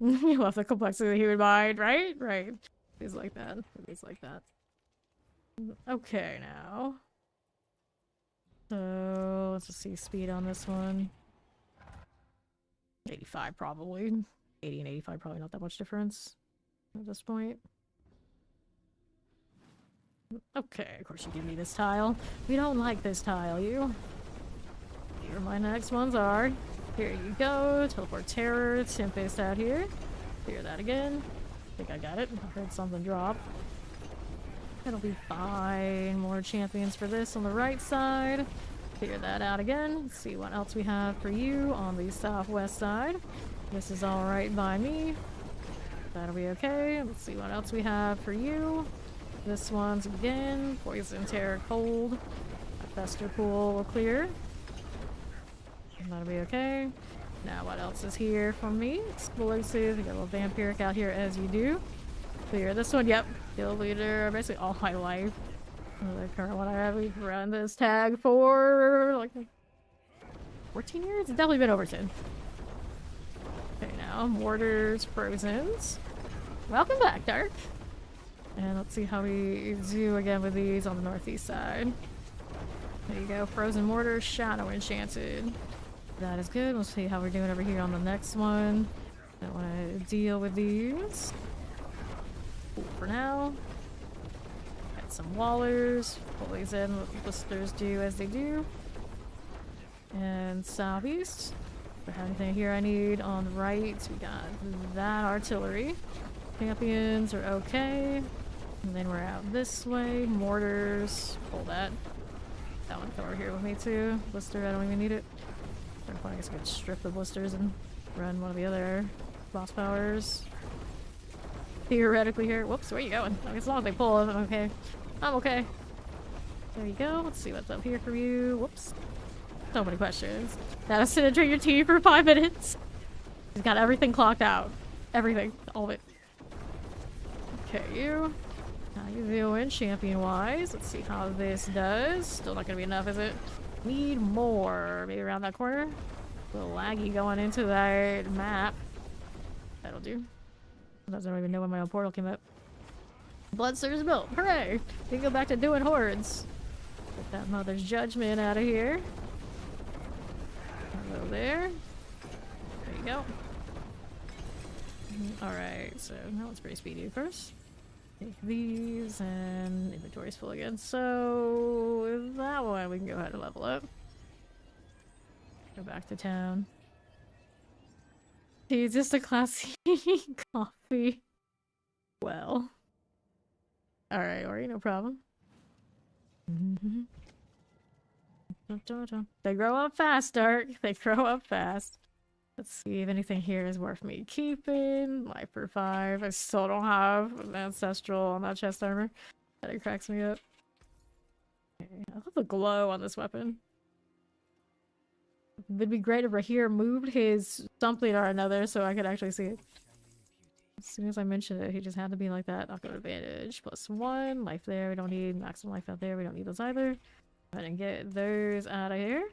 Speaker 1: You love the complexity of the human mind, right? Right. Things like that. Things like that. Okay, now. So let's just see speed on this one. 85 probably. 80 and 85 probably not that much difference at this point. Okay, of course you give me this tile. We don't like this tile, you. Here my next ones are. Here you go. Teleport Terror. Tempest out here. Clear that again. I think I got it. I heard something drop. It'll be fine. More champions for this on the right side. Clear that out again. Let's see what else we have for you on the southwest side. This is alright by me. That'll be okay. Let's see what else we have for you. This one's again. Poison, Terror, Cold. Fester Pool will clear. That'll be okay. Now what else is here from me? Explosive. You got a little vampiric out here as you do. Clear this one. Yep. Guild leader. Basically all my life. The current one I have. We've run this tag for like 14 years? It's definitely been over 10. Okay, now mortars, frozens. Welcome back, Dark. And let's see how we do again with these on the northeast side. There you go. Frozen mortar, shadow enchanted. That is good. We'll see how we're doing over here on the next one. Don't want to deal with these. Cool for now. Got some wallers. Pull these in. Let the blisters do as they do. And southeast. If I have anything here I need on the right, we got that artillery. Champions are okay. And then we're out this way. Mortars. Pull that. That one come over here with me too. Blister, I don't even need it. I guess I could strip the blisters and run one of the other boss powers. Theoretically here. Whoops, where are you going? I mean, as long as they pull, I'm okay. I'm okay. There you go. Let's see what's up here for you. Whoops. So many questions. Now sit and drink your tea for 5 minutes. He's got everything clocked out. Everything. All of it. Okay, you. How you doing champion-wise? Let's see how this does. Still not gonna be enough, is it? Need more. Maybe around that corner. A little laggy going into that map. That'll do. I don't even know when my own portal came up. Bloodsurge built. Hooray! We can go back to doing hordes. Get that Mother's Judgment out of here. Hello there. There you go. Alright, so that one's pretty speedy first. Take these, and inventory's full again. So, with that one, we can go ahead and level up. Go back to town. It's just a classy coffee. Well. Alright, Ori, no problem. They grow up fast, Dark. They grow up fast. Let's see if anything here is worth me keeping. Life for 5. I still don't have an ancestral on that chest armor. That cracks me up. Okay, I love the glow on this weapon. It'd be great if Rahir moved his something or another so I could actually see it. As soon as I mentioned it, he just had to be like that. Knockout advantage. +1. Life there. We don't need maximum life out there. We don't need those either. Go ahead and get those out of here.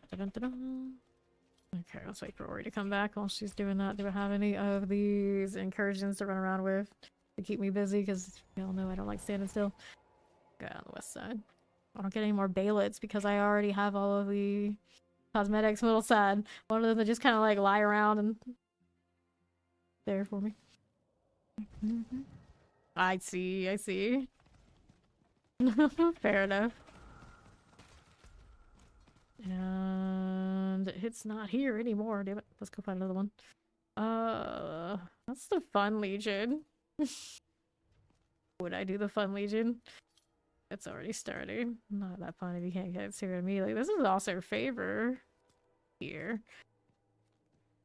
Speaker 1: Okay, let's wait for Ori to come back while she's doing that. Do I have any of these incursions to run around with to keep me busy? Because you all know I don't like standing still. Go on the west side. I don't get any more baylets because I already have all of the cosmetics middle side. One of them that just kind of like lie around and there for me. I see, I see. Fair enough. And it's not here anymore, damn it. Let's go find another one. That's the Fun Legion. Would I do the Fun Legion? It's already starting. Not that fun if you can't get it here immediately. This is also Favor here.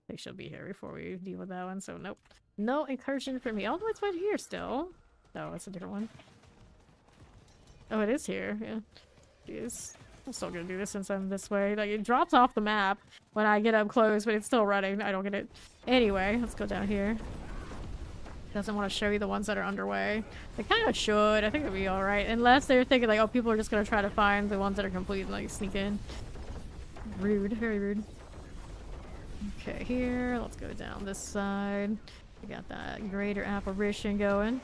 Speaker 1: They should be here before we deal with that one, so nope. No incursion for me. Oh, no, it's right here still. No, it's a different one. Oh, it is here. Yeah. Jeez. I'm still gonna do this since I'm this way. Like, it drops off the map when I get up close, but it's still running. I don't get it. Anyway, let's go down here. Doesn't want to show you the ones that are underway. They kind of should. I think it'll be alright. Unless they're thinking, like, oh, people are just gonna try to find the ones that are complete and, like, sneak in. Rude. Very rude. Okay, here. Let's go down this side. We got that greater apparition going.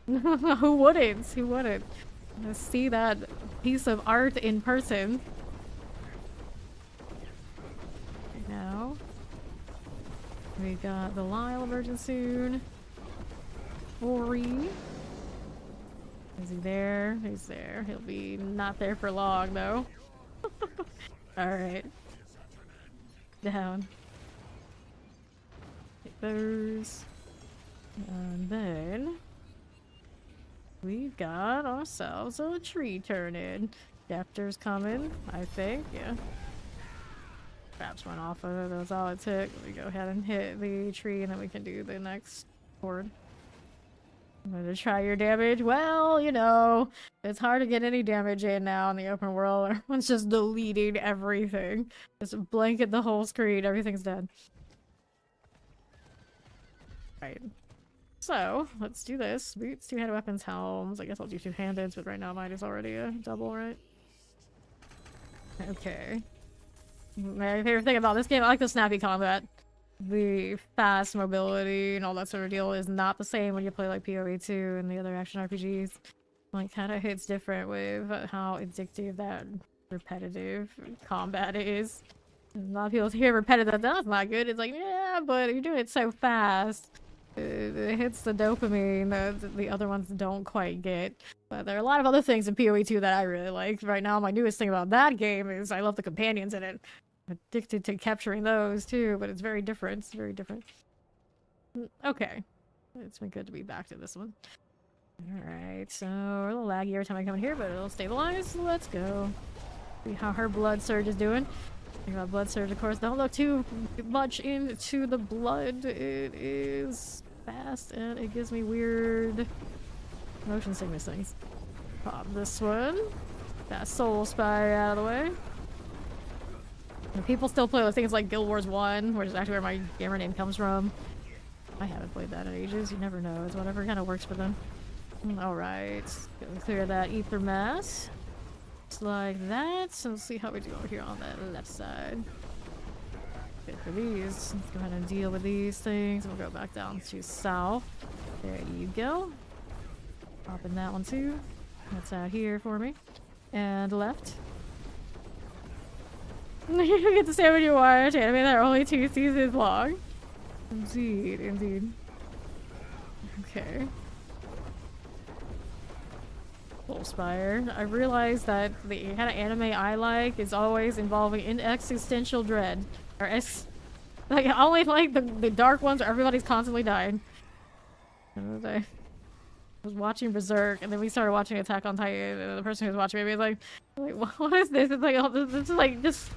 Speaker 1: Who wouldn't? Who wouldn't? Let's see that piece of art in person. Now, we got the Lyle emerging soon. Ori. Is he there? He's there. He'll be not there for long, though. Alright. Down. Take those. And then we've got ourselves a tree turning. Dapter's coming, I think, yeah. Traps went off of it, that was all it took. We go ahead and hit the tree and then we can do the next horde. I'm gonna try your damage. Well, you know, it's hard to get any damage in now in the open world. Everyone's just deleting everything. Just blanket the whole screen, everything's dead. Right. So, let's do this. Boots, two-handed weapons, helms. I guess I'll do two-handed, but right now mine is already a double, right? Okay. My favorite thing about this game, I like the snappy combat. The fast mobility and all that sort of deal is not the same when you play like PoE 2 and the other action RPGs. Like, kind of hits different with how addictive that repetitive combat is. A lot of people hear repetitive, that's not good. It's like, yeah, but you're doing it so fast. It hits the dopamine that the other ones don't quite get. But there are a lot of other things in PoE 2 that I really like. Right now, my newest thing about that game is I love the companions in it. I'm addicted to capturing those too, but it's very different. It's very different. Okay. It's been good to be back to this one. Alright, so we're a little laggy every time I come in here, but it'll stabilize. Let's go. See how her blood surge is doing. Think about blood surge, of course. Don't look too much into the blood. It is fast and it gives me weird motion sickness things. Pop this one. That soul spire out of the way. And people still play with things like Guild Wars 1, which is actually where my gamer name comes from. I haven't played that in ages. You never know. It's whatever kind of works for them. Alright. Clear that ether mass. Just like that. So let's see how we do over here on that left side. Good for these. Let's go ahead and deal with these things. We'll go back down to south. There you go. Pop in that one too. That's out here for me. And left. You get to stay when you watch anime that are only 2 seasons long. Indeed, indeed. Okay. Soul Spire. I realized that the kind of anime I like is always involving in existential dread. Or like, I only like the dark ones where everybody's constantly dying. I was watching Berserk, and then we started watching Attack on Titan, and the person who was watching me was like what is this? It's like, oh, this is like just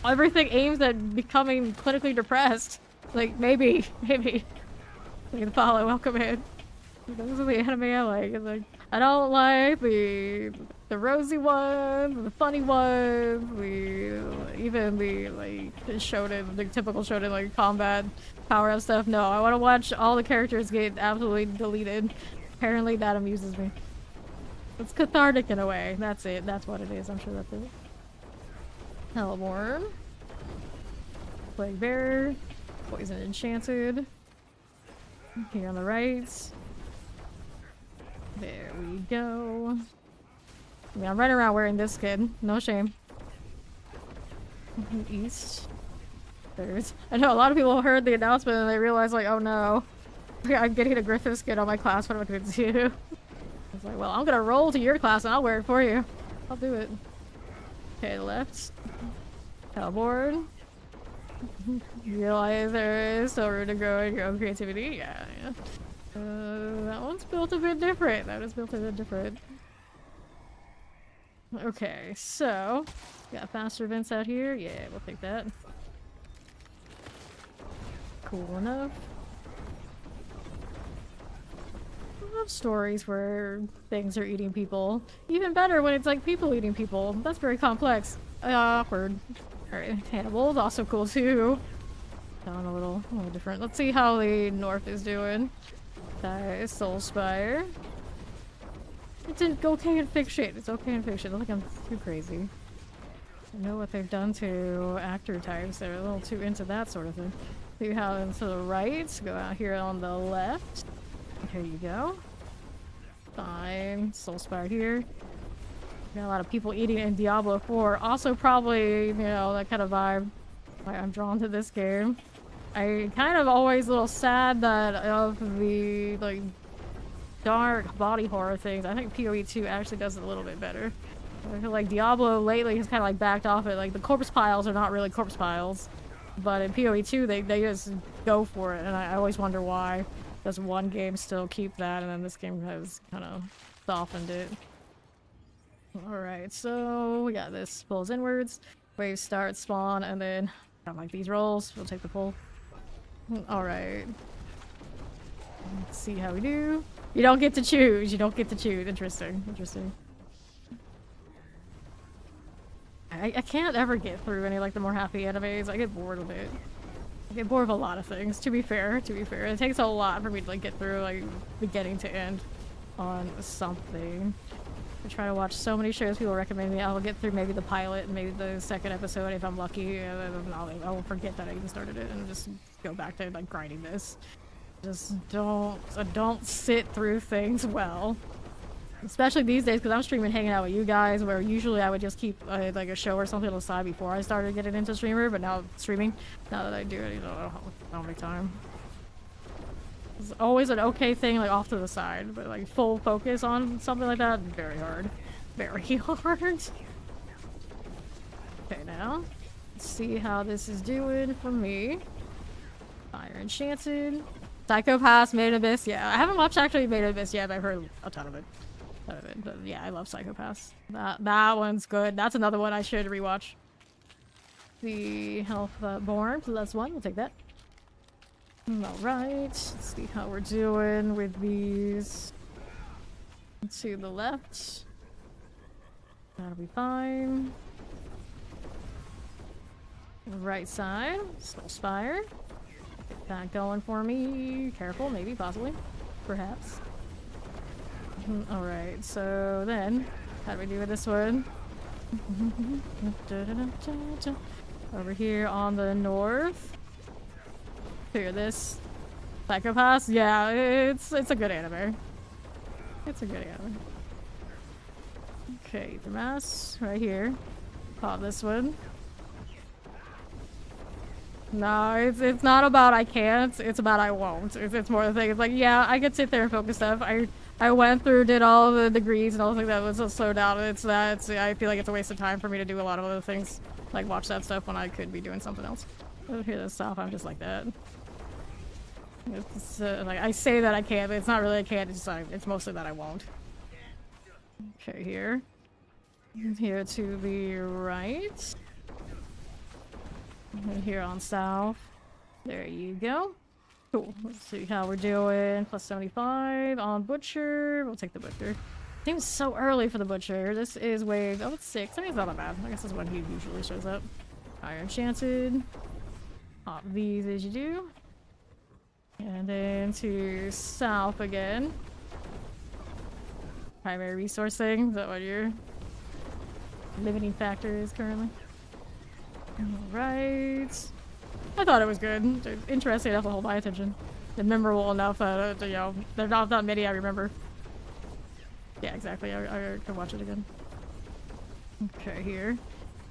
Speaker 1: everything aims at becoming clinically depressed. Like, maybe. Like, follow, welcome in. Those are the anime I like. It's like, I don't like the rosy ones, the funny ones, even the like shonen, the typical shonen like combat power up stuff. No, I want to watch all the characters get absolutely deleted. Apparently that amuses me. It's cathartic in a way. That's it. That's what it is. I'm sure that's it. Hellborn. Plague Bearer. Poison Enchanted. Here on the right. There we go. I mean, I'm running around wearing this skin. No shame. East. I know a lot of people heard the announcement and they realized, like, oh no. I'm getting a Griffith skin on my class. What am I going to do? I was like, well, I'm going to roll to your class and I'll wear it for you. I'll do it. Okay, left. Hellborn. Realize there is still room to grow in your own creativity. Yeah. That one's built a bit different. That is built a bit different. Okay, so got faster events out here. Yeah, we'll take that. Cool enough. love stories where things are eating people. Even better when it's like people eating people. That's very complex. Awkward. Alright, Hannibal's also cool too. Down a little different. Let's see how the North is doing. Soulspire. It's okay in fiction. It's okay in fiction. I don't think I'm too crazy. I know what they've done to actor types. They're a little too into that sort of thing. See how to the right. Go out here on the left. Here you go. Fine. Soulspire here. Got a lot of people eating in Diablo 4. Also probably, you know, that kind of vibe. I'm drawn to this game. I kind of always a little sad that of the, like, dark body horror things. I think PoE 2 actually does it a little bit better. I feel like Diablo lately has kind of like backed off it. Like the corpse piles are not really corpse piles, but in PoE 2 they just go for it, and I always wonder why. Does one game still keep that, and then this game has kind of softened it. Alright, so we got this. Pulls inwards. Waves start, spawn, and then I don't like these rolls. We'll take the pull. Alright. Let's see how we do. You don't get to choose. You don't get to choose. Interesting. Interesting. I can't ever get through any like the more happy animes. I get bored with it. I get bored of a lot of things, to be fair. It takes a lot for me to like get through like beginning to end on something. I try to watch so many shows people recommend me. I'll get through maybe the pilot and maybe the second episode if I'm lucky, and then I'll forget that I even started it and just go back to like grinding this. Just don't sit through things well. Especially these days, because I'm streaming hanging out with you guys, where usually I would just keep like a show or something on the side before I started getting into streamer, but now that I do it, you know, I don't make time. It's always an okay thing, like off to the side, but like full focus on something like that, very hard. Very hard. Okay, now, let's see how this is doing for me. Fire Enchanted. Psychopaths, Made in Abyss, yeah. I haven't watched actually Made in Abyss yet, but I've heard a ton of it. But yeah, I love Psychopaths. That one's good. That's another one I should rewatch. The Health Born +1, we'll take that. Alright, let's see how we're doing with these. To the left. That'll be fine. Right side, Soulspire. Get that going for me. Careful, maybe, possibly, perhaps. Alright, so then, how do we do with this one? Over here on the north. Clear this. Psychopaths? Yeah, it's a good anime. It's a good anime. Okay, the mass right here. Pop this one. No, it's not about I can't, it's about I won't. It's more the thing. It's like, yeah, I could sit there and focus stuff. I went through, did all the degrees and all the things that was slow down. I feel like it's a waste of time for me to do a lot of other things. Like watch that stuff when I could be doing something else. Over here, this stuff, I'm just like that. It's like, I say that I can't, but it's not really I can't, it's just like, it's mostly that I won't. Okay, here. Here to the right. And here on south. There you go. Cool. Let's see how we're doing. +75 on Butcher. We'll take the Butcher. Seems so early for the Butcher. This is wave. Oh, it's 6. I mean, it's not that bad. I guess that's when he usually shows up. Fire Enchanted. Pop these as you do. And then to south again. Primary resource thing. Is that what your limiting factor is currently? Alright. I thought it was good. They're interesting enough to hold my attention. And memorable enough that, you know, they're not that many I remember. Yeah, exactly. I could watch it again. Okay, here.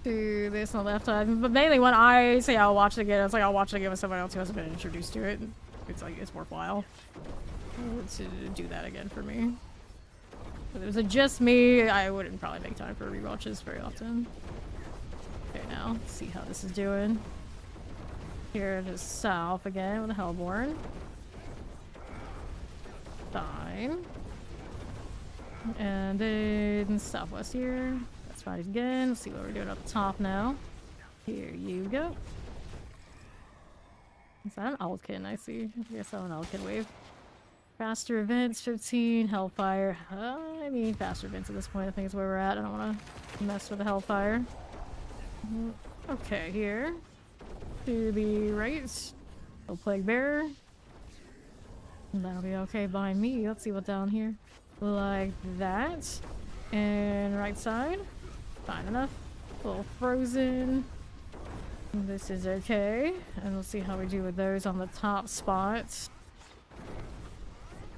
Speaker 1: To this on the left side. But mainly when I say I'll watch it again, it's like I'll watch it again with someone else who hasn't been introduced to it. It's like, it's worthwhile to do that again for me. If it was just me, I wouldn't probably make time for rewatches very often. Okay, now, let's see how this is doing. Here to south again with the Hellborn. Fine. And then southwest here. That's fine again. Let's see what we're doing up top now. Here you go. Is that an Aldkin? I see. I guess that's an Aldkin wave. Faster events, 15. Hellfire. I mean, faster events at this point, I think is where we're at. I don't want to mess with the Hellfire. Okay, here. To the right. No Plague Bearer. That'll be okay behind me. Let's see what's down here. Like that. And right side. Fine enough. A little frozen. This is okay. And we'll see how we do with those on the top spots.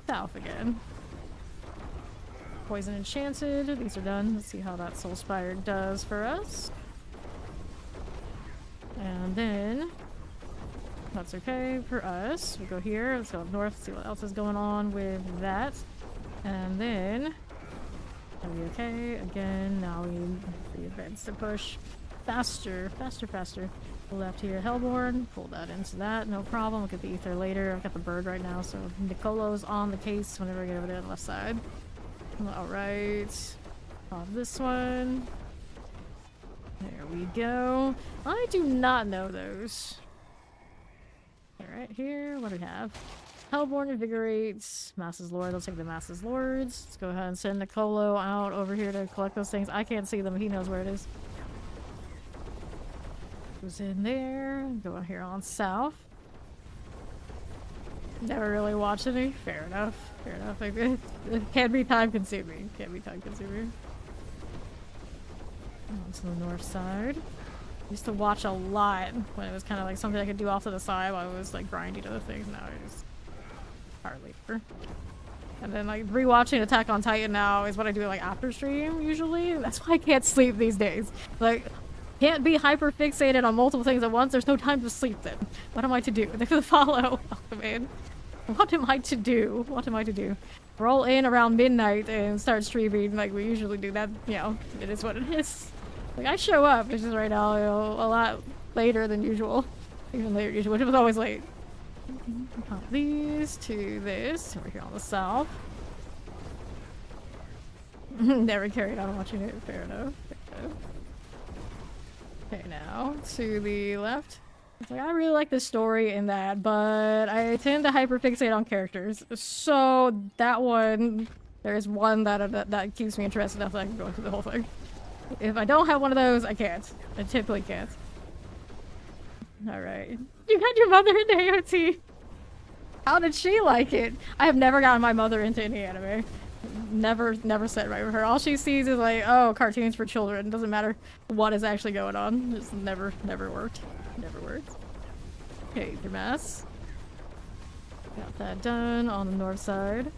Speaker 1: South again. Poison Enchanted. These are done. Let's see how that Soul Spire does for us. And then that's okay for us. We go here. Let's go up north, see what else is going on with that. And then that'll be okay. Again, now we need the events to push faster, faster, faster. Left here, Hellborn. Pull that into that, no problem. We'll get the ether later. I've got the bird right now, so Nicolo's on the case whenever I get over there on the left side. Alright. Off this one. There we go. I do not know those. Alright, here, what do we have? Hellborn invigorates. Masses Lord. Let's take the Masses Lords. Let's go ahead and send Nicolo out over here to collect those things. I can't see them, he knows where it is. Goes in there. Go out here on south. Never really watched any. Fair enough. Fair enough. It can be time consuming. Can be time consuming. On to the north side. Used to watch a lot when it was kind of like something I could do off to the side while I was like grinding other things. Now I just hardly ever. And then like rewatching Attack on Titan now is what I do like after stream usually. That's why I can't sleep these days. Like, can't be hyper fixated on multiple things at once. There's no time to sleep then. What am I to do? They're gonna follow. Oh man. What am I to do? What am I to do? Roll in around midnight and start streaming like we usually do. That, you know, it is what it is. Like, I show up, it's just right now, you know, a lot later than usual. Even later than usual, which was always late. Pop these to this. We're here on the south. Never carried on watching it. Fair enough. Fair enough. Okay, now to the left. It's like, I really like this story in that, but I tend to hyperfixate on characters. So that one, there's one that keeps me interested enough that I can go through the whole thing. If I don't have one of those, I can't. I typically can't. Alright. You had your mother into AOT! How did she like it? I have never gotten my mother into any anime. Never said right with her. All she sees is like, oh, cartoons for children. Doesn't matter what is actually going on. Just never worked. Never worked. Okay, your mass. Got that done on the north side.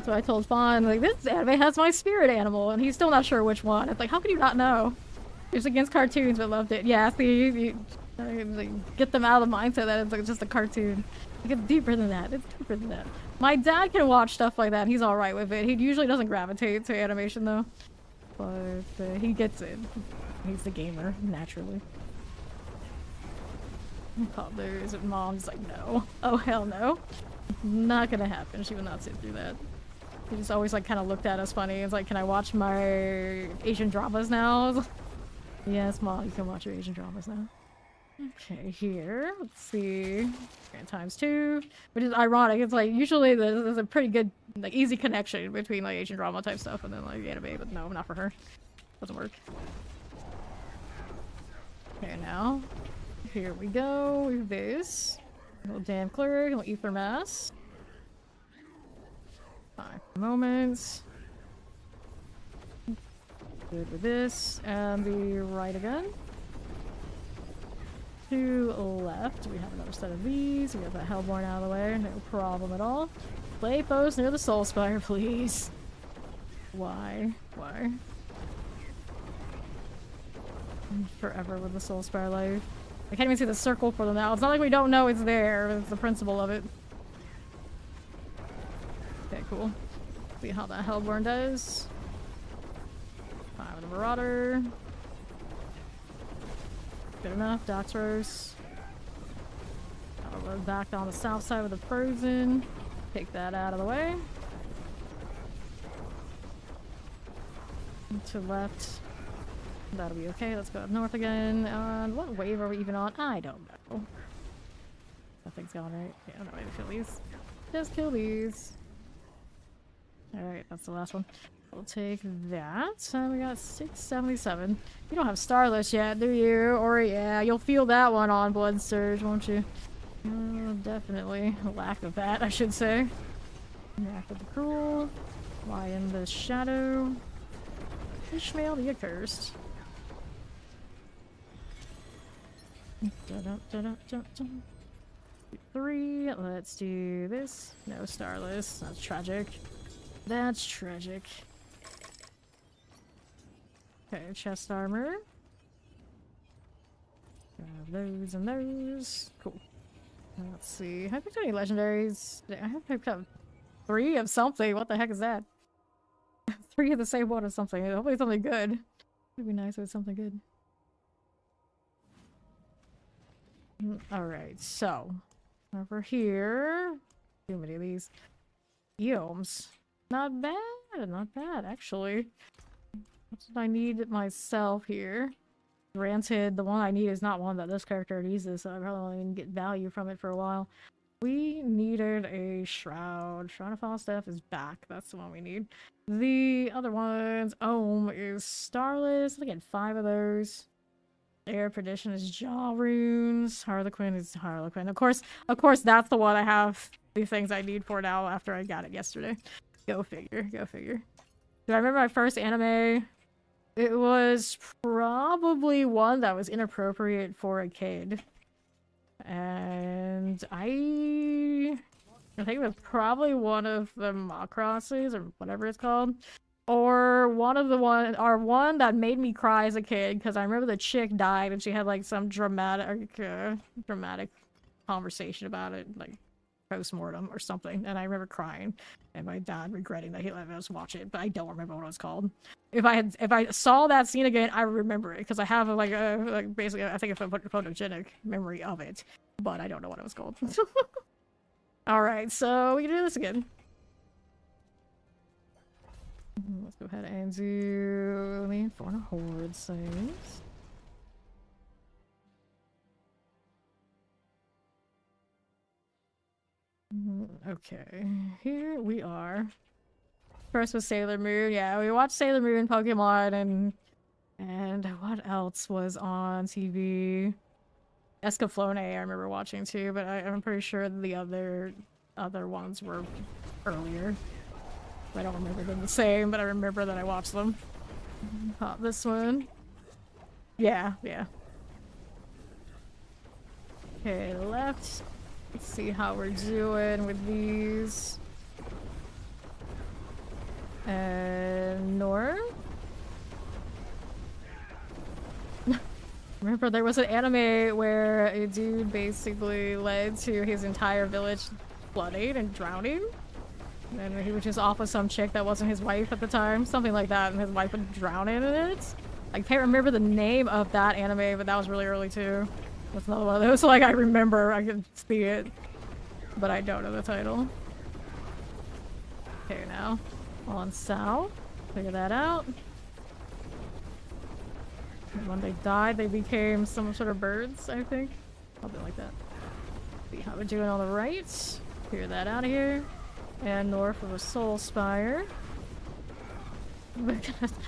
Speaker 1: So I told Fawn, like, this anime has my spirit animal, and he's still not sure which one. It's like, how can you not know? It's against cartoons, but loved it. Yeah, see, like, get them out of the mindset that it's like just a cartoon. Like, it's deeper than that. It's deeper than that. My dad can watch stuff like that, and he's alright with it. He usually doesn't gravitate to animation, though. But he gets it. He's the gamer, naturally. Toddlers and mom's like, no. Oh, hell no. Not gonna happen. She would not sit through that. He just always like kind of looked at us funny. It's like, can I watch my Asian dramas now? Yes, Mom, you can watch your Asian dramas now. Okay, here, let's see. Okay, ×2, which is ironic. It's like usually there's a pretty good, like, easy connection between like Asian drama type stuff and then like anime, but no, not for her. Doesn't work. Okay, now here we go with this. A little damn cleric, a little ether mass. 5 moments. Good with this. And the right again. 2 left. We have another set of these. We have that Hellborn out of the way. No problem at all. Play post near the Soul Spire, please. Why? Why? Forever with the Soul Spire life. I can't even see the circle for them now. It's not like we don't know it's there. It's the principle of it. Okay, cool. See how that Hellborn does. 5 of the Marauder. Good enough. Doxros. I'll load back on the south side with the Frozen. Take that out of the way. To left. That'll be okay. Let's go up north again. And what wave are we even on? I don't know. Nothing's going right. Yeah, I don't know. Maybe Phillies. Just kill these. Alright, that's the last one. We'll take that. We got 677. You don't have Starless yet, do you? Or yeah, you'll feel that one on Blood Surge, won't you? Definitely. A lack of that, I should say. Lack of the Cruel. Lie in the Shadow. Ishmael the Accursed. Three. Let's do this. No Starless. That's tragic. That's tragic. Okay, chest armor. Grab those and those. Cool. Let's see. Have I picked up any legendaries? I have picked up 3 of something. What the heck is that? 3 of the same one or something. Hopefully something good. It'd be nice if it's something good. Alright, so. Over here. Too many of these. Eomes. Not bad, actually. What did I need myself here? Granted, the one I need is not one that this character uses, so I probably won't even get value from it for a while. We needed a Shroud. Shroud of Falstaff is back. That's the one we need. The other ones, Ohm is Starless. I get 5 of those. Air Perdition is Jaw Runes. Harlequin is Harlequin. Of course, that's the one I have the things I need for now after I got it yesterday. Go figure, go figure. Do I remember my first anime? It was probably one that was inappropriate for a kid. And I think it was probably one of the Macrosses or whatever it's called. Or one that made me cry as a kid because I remember the chick died and she had like some dramatic conversation about it, like post-mortem or something, and I remember crying and my dad regretting that he let us watch it, but I don't remember what it was called. If I saw that scene again, I remember it because I have basically I think it's a photogenic memory of it, but I don't know what it was called. Alright, so we can do this again. Let's go ahead and do the Infernal Horde things. Okay, here we are. First was Sailor Moon. Yeah, we watched Sailor Moon, Pokemon, and what else was on TV? Escaflowne I remember watching too, but I'm pretty sure the other ones were earlier. I don't remember them the same, but I remember that I watched them. Pop this one. Yeah. Okay, left. Let's see how we're doing with these. And north. Remember there was an anime where a dude basically led to his entire village flooding and drowning. And he was just off with some chick that wasn't his wife at the time. Something like that, and his wife would drown in it. I can't remember the name of that anime, but that was really early too. That's another one of those, like I remember, I can see it. But I don't know the title. Okay, now. On south. Figure that out. And when they died, they became some sort of birds, I think. Something like that. See how we're doing on the right. Clear that out of here. And north of a Soul Spire.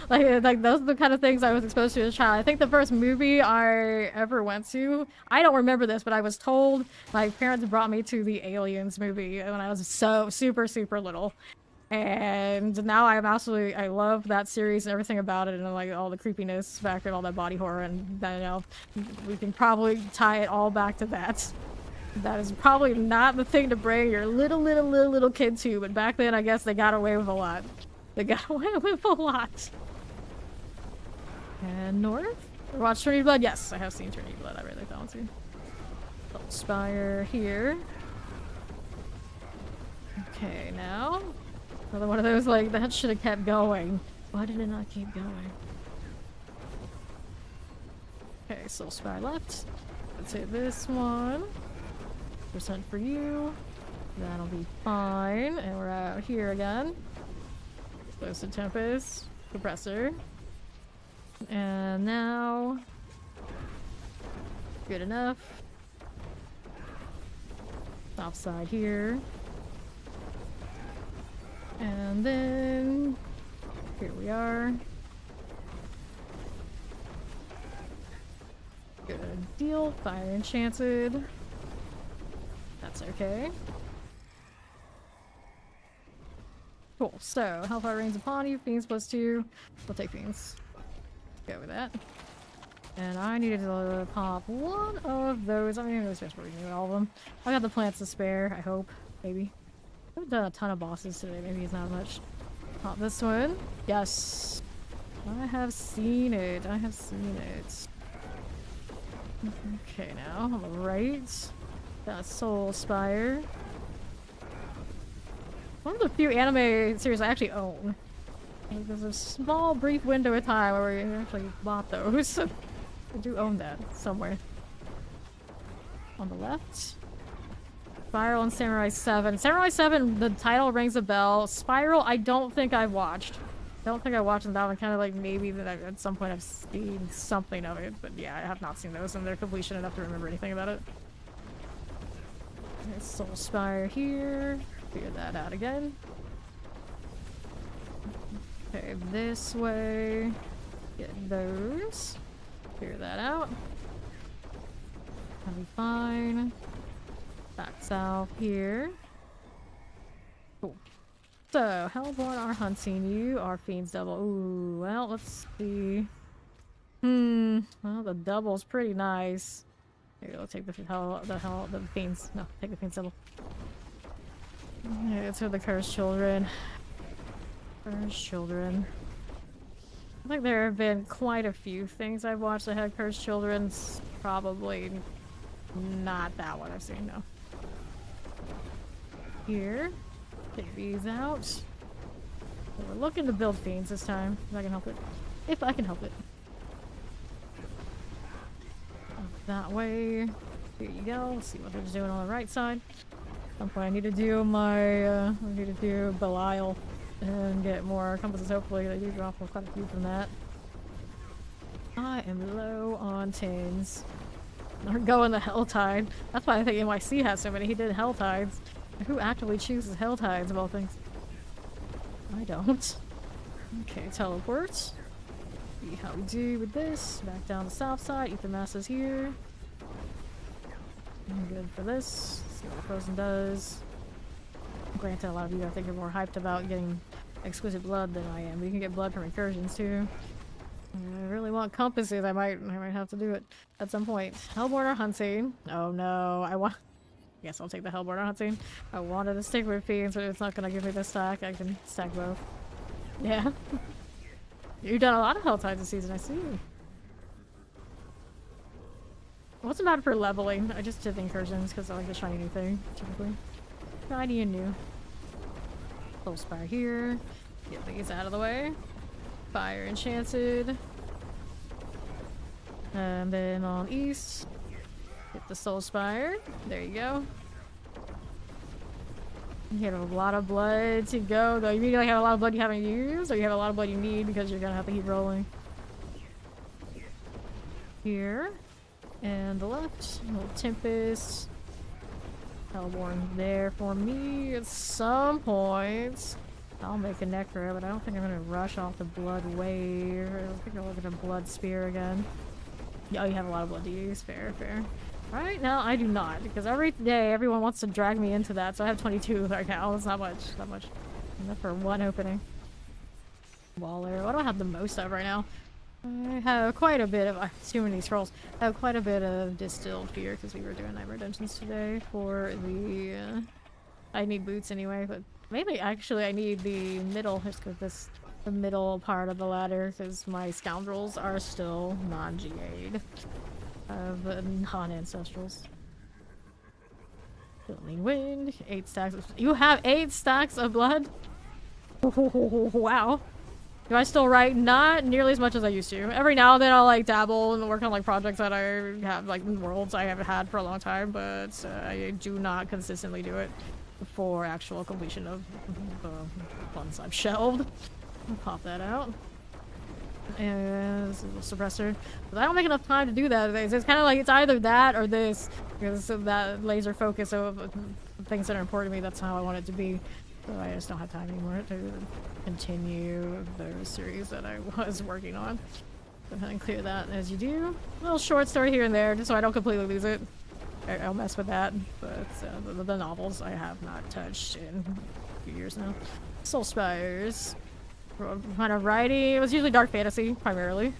Speaker 1: like those are the kind of things I was exposed to as a child. I think the first movie I ever went to, I don't remember this, but I was told my parents brought me to the Aliens movie when I was so super little. And now I love that series and everything about it, and like all the creepiness factor and all that body horror, and then, you know, we can probably tie it all back to that. That is probably not the thing to bring your little kid to, but back then I guess they got away with a lot. They got away with a lot. And north? Watch Trinity Blood? Yes, I have seen Trinity Blood. I really like that one too. Soul Spire here. Okay, now. Another one of those, like, that should have kept going. Why did it not keep going? Okay, Soul Spire left. Let's hit this one. % for you. That'll be fine. And we're out here again. Explosive Tempest. Compressor. And now... Good enough. Top side here. And then here we are. Good deal. Fire enchanted. That's okay. Cool. So, Hellfire rains upon you. Fiends +2. We'll take Fiends. Go with that. And I needed to pop one of those. I mean, there's just reading all of them. I got the plants to spare, I hope. Maybe. I've done a ton of bosses today. Maybe it's not much. Pop this one. Yes. I have seen it. I have seen it. Okay, now on the right. Got Soul Spire. One of the few anime series I actually own. There's a small brief window of time where we actually bought those. I do own that somewhere. On the left. Spiral and Samurai 7. Samurai 7, the title rings a bell. Spiral, I don't think I've watched. Don't think I watched that one. Kind of like maybe that at some point I've seen something of it. But yeah, I have not seen those, and they're completion enough to remember anything about it. There's Soul Spire here. Figure that out again. Okay, this way. Get those. Figure that out. That'll be fine. Back south here. Cool. So, Hellborn are hunting you. Our Fiends double. Ooh, well, let's see. Well, the double's pretty nice. Here, we'll take the Fiends. No, take the Fiends double. Yeah, it's for the Cursed Children. Cursed Children. I think there have been quite a few things I've watched that had Cursed Children. Probably not that one I've seen, no. Here. Take these out. So we're looking to build Fiends this time, if I can help it. If I can help it. That way. Here you go. Let's see what they're doing on the right side. At some point I need to do my, I need to do Belial and get more compasses. Hopefully they do drop quite a few from that. I am low on tins. We're going the Helltide. That's why I think NYC has so many. He did Helltides. Who actively chooses Helltides of all things? I don't. Okay, teleport. See how we do with this. Back down the south side. Ether Mass is here. I'm good for this. See what Frozen does. Granted, a lot of you I think are more hyped about getting exquisite blood than I am. We can get blood from incursions too. I really want compasses. I might have to do it at some point. Hellborn are hunting. Oh no, Yes, I'll take the Hellborn are hunting. I wanted to stick with Fiends, but it's not gonna give me the stack. I can stack both. Yeah. You've done a lot of Helltides this season, I see. I wasn't bad for leveling. I just did the incursions because I like the shiny new thing, typically. Shiny and new. Soul Spire here. Get these out of the way. Fire enchanted. And then on east, get the Soul Spire. There you go. You have a lot of blood to go, though. You mean like have a lot of blood you haven't used, or you have a lot of blood you need because you're gonna have to keep rolling? Here. And the left. A little Tempest. Hellborn there for me at some point. I'll make a Necro, but I don't think I'm gonna rush off the Blood Wave. I think I'll look at a Blood Spear again. Oh, you have a lot of blood to use. Fair, fair. Right now, I do not, because every day everyone wants to drag me into that, so I have 22 right now. That's not much. Not much. Enough for one opening. Waller. What do I have the most of right now? I have quite a bit of. Too many scrolls. I have quite a bit of Distilled Fear because we were doing Nightmare Dungeons today for the. I need boots anyway, but maybe actually I need the middle. Let's go this. The middle part of the ladder because my scoundrels are still non-GA'd. Non-ancestrals. Filling wind. 8 stacks. You have 8 stacks of blood? Wow. Do I still write? Not nearly as much as I used to. Every now and then I'll like dabble and work on like projects that I have like worlds I haven't had for a long time, but I do not consistently do it for actual completion of the ones I've shelved. I'll pop that out. And this is a suppressor. But I don't make enough time to do that. It's kind of like it's either that or this. Because that laser focus of things that are important to me, that's how I want it to be. So I just don't have time anymore to continue the series that I was working on. Go ahead and clear that as you do. A little short story here and there, just so I don't completely lose it. I'll mess with that, but the novels I have not touched in a few years now. Soul Spires. Kind of writing. It was usually dark fantasy, primarily.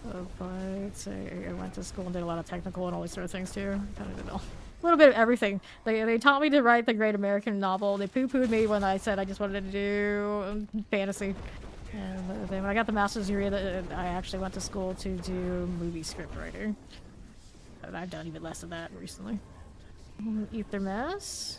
Speaker 1: But I went to school and did a lot of technical and all these sort of things too. Kind of did a little bit of everything. They taught me to write the Great American Novel. They poo-pooed me when I said I just wanted to do fantasy. And then when I got the master's degree, I actually went to school to do movie script writing. And I've done even less of that recently. Ether Mess.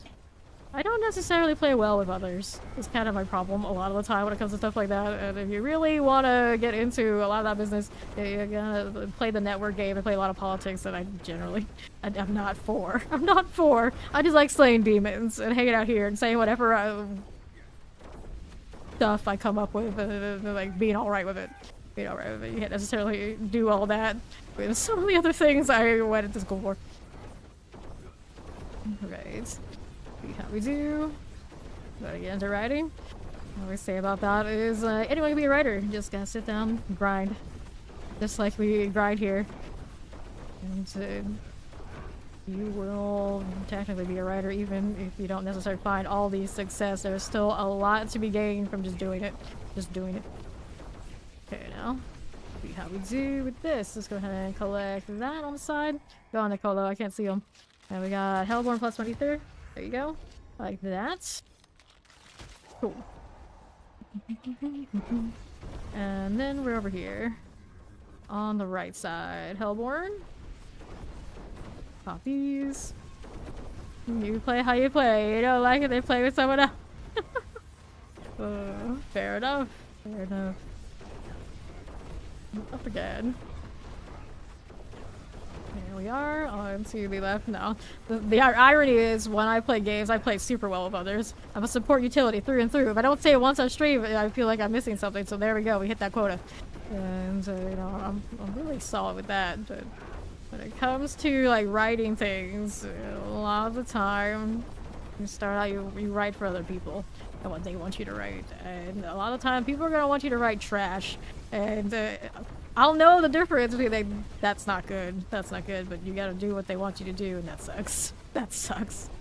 Speaker 1: I don't necessarily play well with others. It's kind of my problem a lot of the time when it comes to stuff like that. And if you really want to get into a lot of that business, you're gonna play the network game and play a lot of politics that I'm not for. I'm not for. I just like slaying demons and hanging out here and saying whatever stuff I come up with and like being alright with it. Being alright with it. You can't necessarily do all that with some of the other things I went into school for. Right. See how we do. Gotta get into writing. What we say about that is anyone can be a writer. You just gotta sit down and grind. Just like we grind here. And you will technically be a writer even if you don't necessarily find all the success. There's still a lot to be gained from just doing it. Just doing it. Okay, now. See how we do with this. Let's go ahead and collect that on the side. Go on, Nicolo. I can't see them. And we got Hellborn plus 1 ether. There you go. Like that. Cool. And then we're over here. On the right side. Hellborn. Pop these. You play how you play. You don't like it, they play with someone else. Fair enough. Fair enough. Up again. There we are, on to the left now. The irony is, when I play games, I play super well with others. I'm a support utility through and through. If I don't say it once on stream, I feel like I'm missing something, so there we go, we hit that quota. And, you know, I'm really solid with that, but when it comes to, like, writing things, a lot of the time, you start out, you write for other people and what they want you to write. And a lot of the time, people are going to want you to write trash. And, I'll know the difference between that's not good, but you gotta do what they want you to do, and that sucks. That sucks.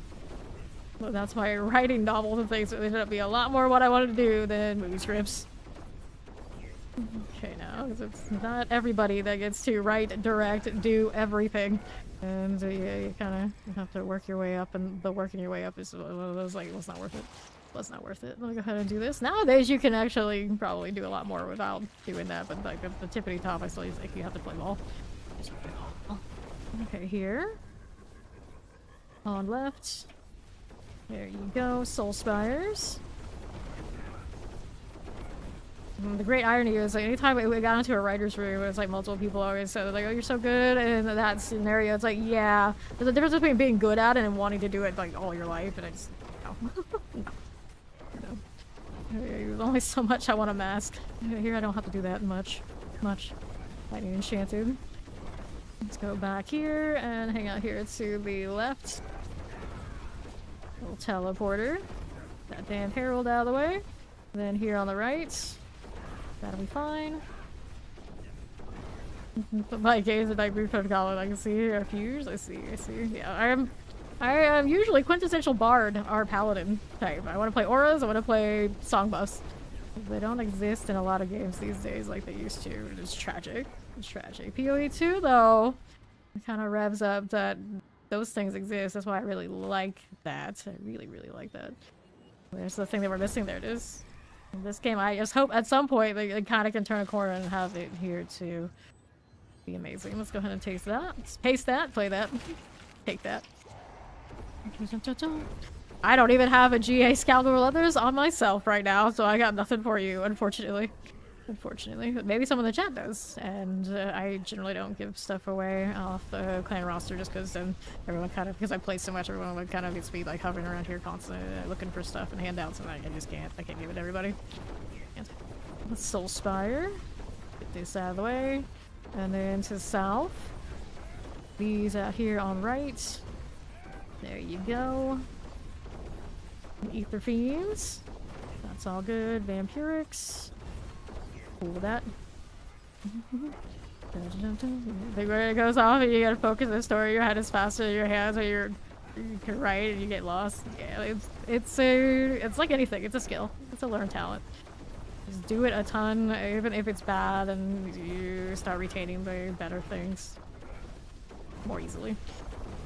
Speaker 1: Well, that's why writing novels and things ended up being a lot more what I wanted to do than movie scripts. Okay, now, because it's not everybody that gets to write, direct, do everything. And yeah, you kind of have to work your way up, and the working your way up is one of those, like, well, it's not worth it. Well, it's not worth it. Let me go ahead and do this. Nowadays, you can actually probably do a lot more without doing that, but like the tippity top, I still think you have to play ball. Okay, here. On left. There you go. Soul Spires. The great irony is, like, anytime we got into a writer's room, it's like multiple people always said, like, oh, you're so good in that scenario. It's like, yeah. There's a difference between being good at it and wanting to do it, like, all your life, and I just, no. No. There's only so much I want to mask. Here I don't have to do that much. Lightning Enchanted. Let's go back here and hang out here to the left. Little teleporter. That damn Herald out of the way. Then here on the right. That'll be fine. My games at Night Brief Protocol, I can see a few years. I see. Yeah, I am usually quintessential bard or paladin type. I want to play auras, I want to play song buffs. They don't exist in a lot of games these days like they used to. It's tragic. It's tragic. PoE 2 though, it kind of revs up that those things exist. That's why I really like that. I really like that. There's the thing that we're missing. There it is. In this game, I just hope at some point they kind of can turn a corner and have it here to be amazing. Let's go ahead and taste that. Let's paste that, play that, take that. I don't even have a GA Scoundrel Leathers on myself right now, so I got nothing for you, unfortunately. But maybe someone in the chat does, and I generally don't give stuff away off the clan roster just because then everyone kind of, because I play so much, everyone would kind of gets me like hovering around here constantly looking for stuff and handouts, and I just can't. I can't give it to everybody. Let's Soul Spire. Get this out of the way. And then to the south. These out here on right. There you go. Ether Fiends. That's all good. Vampirics. Cool with that. Big where it goes off and you gotta focus the story. Your head is faster than your hands, or you can write and you get lost. Yeah, it's like anything. It's a skill. It's a learned talent. Just do it a ton, even if it's bad, and you start retaining the better things more easily.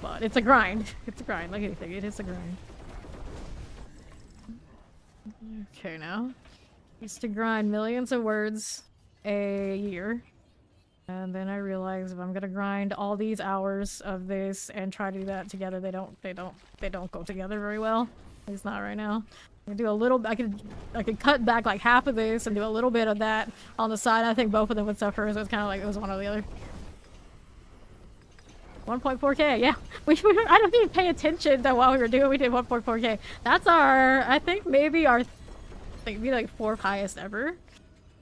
Speaker 1: But it's a grind. It's a grind, like anything. It is a grind. Okay, now. Used to grind millions of words a year. And then I realized if I'm gonna grind all these hours of this and try to do that together, they don't go together very well. At least not right now. I can do a little. I could cut back like half of this and do a little bit of that on the side. I think both of them would suffer, so it's kind of like it was one or the other. 1.4K, yeah. I don't even pay attention to what we were doing. We did 1.4K. That's our, I think maybe like fourth highest ever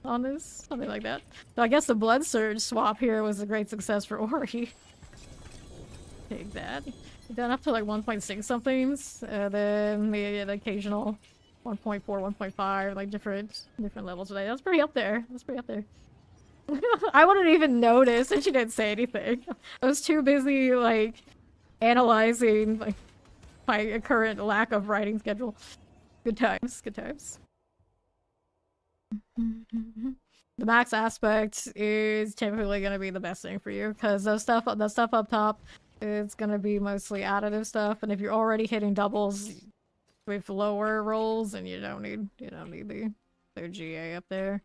Speaker 1: on this, something like that. So I guess the Blood Surge swap here was a great success for Ori. Take that. We've done up to like 1.6 somethings, then the occasional 1.4, 1.5, like different levels today. That's pretty up there. That's pretty up there. I wouldn't even notice if she didn't say anything. I was too busy like analyzing like my current lack of writing schedule. Good times, good times. The max aspect is typically going to be the best thing for you because the stuff up top is going to be mostly additive stuff, and if you're already hitting doubles with lower rolls, and you don't need the GA up there.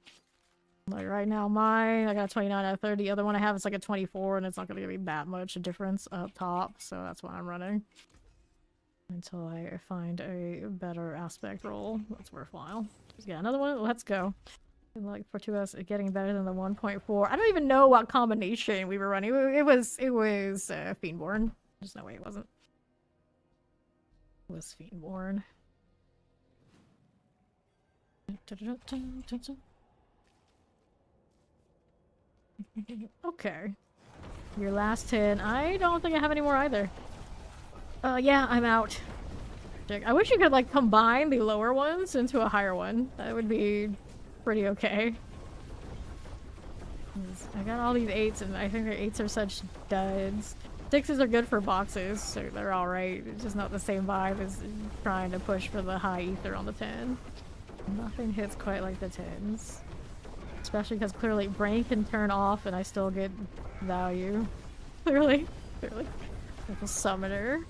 Speaker 1: Like right now, I got a 29 out of 30. The other one I have is like a 24, and it's not going to be that much a difference up top, so that's why I'm running until I find a better aspect roll that's worthwhile. Yeah, another one. Let's go. And like for 2S, getting better than the 1.4. I don't even know what combination we were running. It was Fiendborn. There's no way it wasn't. It was Fiendborn. Okay. Your last 10. I don't think I have any more either. Yeah, I'm out. I wish you could like combine the lower ones into a higher one. That would be pretty okay. I got all these 8s, and I think the 8s are such duds. 6s are good for boxes, so they're alright. It's just not the same vibe as trying to push for the high ether on the 10. Nothing hits quite like the 10s. Especially because clearly brain can turn off and I still get value. Clearly. Like a summoner.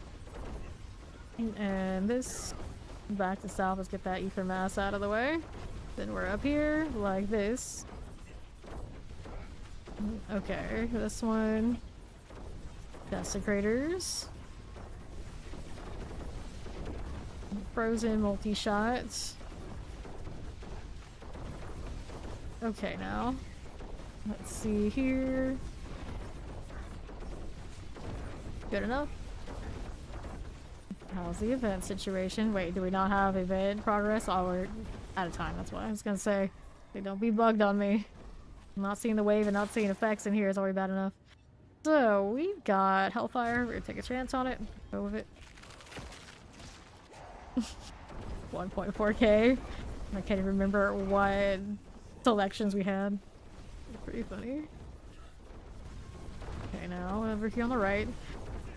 Speaker 1: And this, back to south, let's get that ether mass out of the way. Then we're up here, like this. Okay, this one. Desecrators. Frozen multi-shots. Okay, now. Let's see here. Good enough. How's the event situation? Wait, do we not have event progress? Oh, we're out of time, that's why. I was gonna say, hey, don't be bugged on me. I'm not seeing the wave and not seeing effects in here is already bad enough. So, we've got Hellfire. We're gonna take a chance on it. Go with it. 1.4K. I can't even remember what selections we had. Pretty funny. Okay, now over here on the right.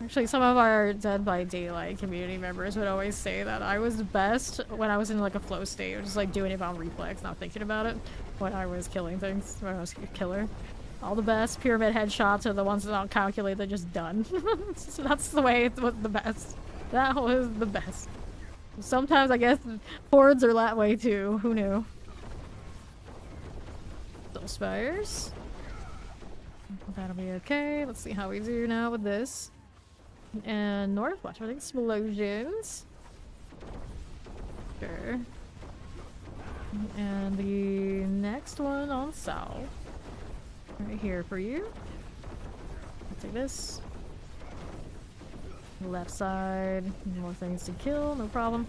Speaker 1: Actually, some of our Dead by Daylight community members would always say that I was best when I was in like a flow state, or just like doing it on reflex, not thinking about it, when I was killing things, when I was a killer. All the best pyramid headshots are the ones that don't calculate, they're just done. So that's the way it was the best. That was the best. Sometimes I guess hordes are that way too, who knew? Soul Spires. That'll be okay. Let's see how we do now with this. And north, watch for the explosions. Sure. And the next one on south. Right here for you. I'll take this. Left side. More things to kill, no problem.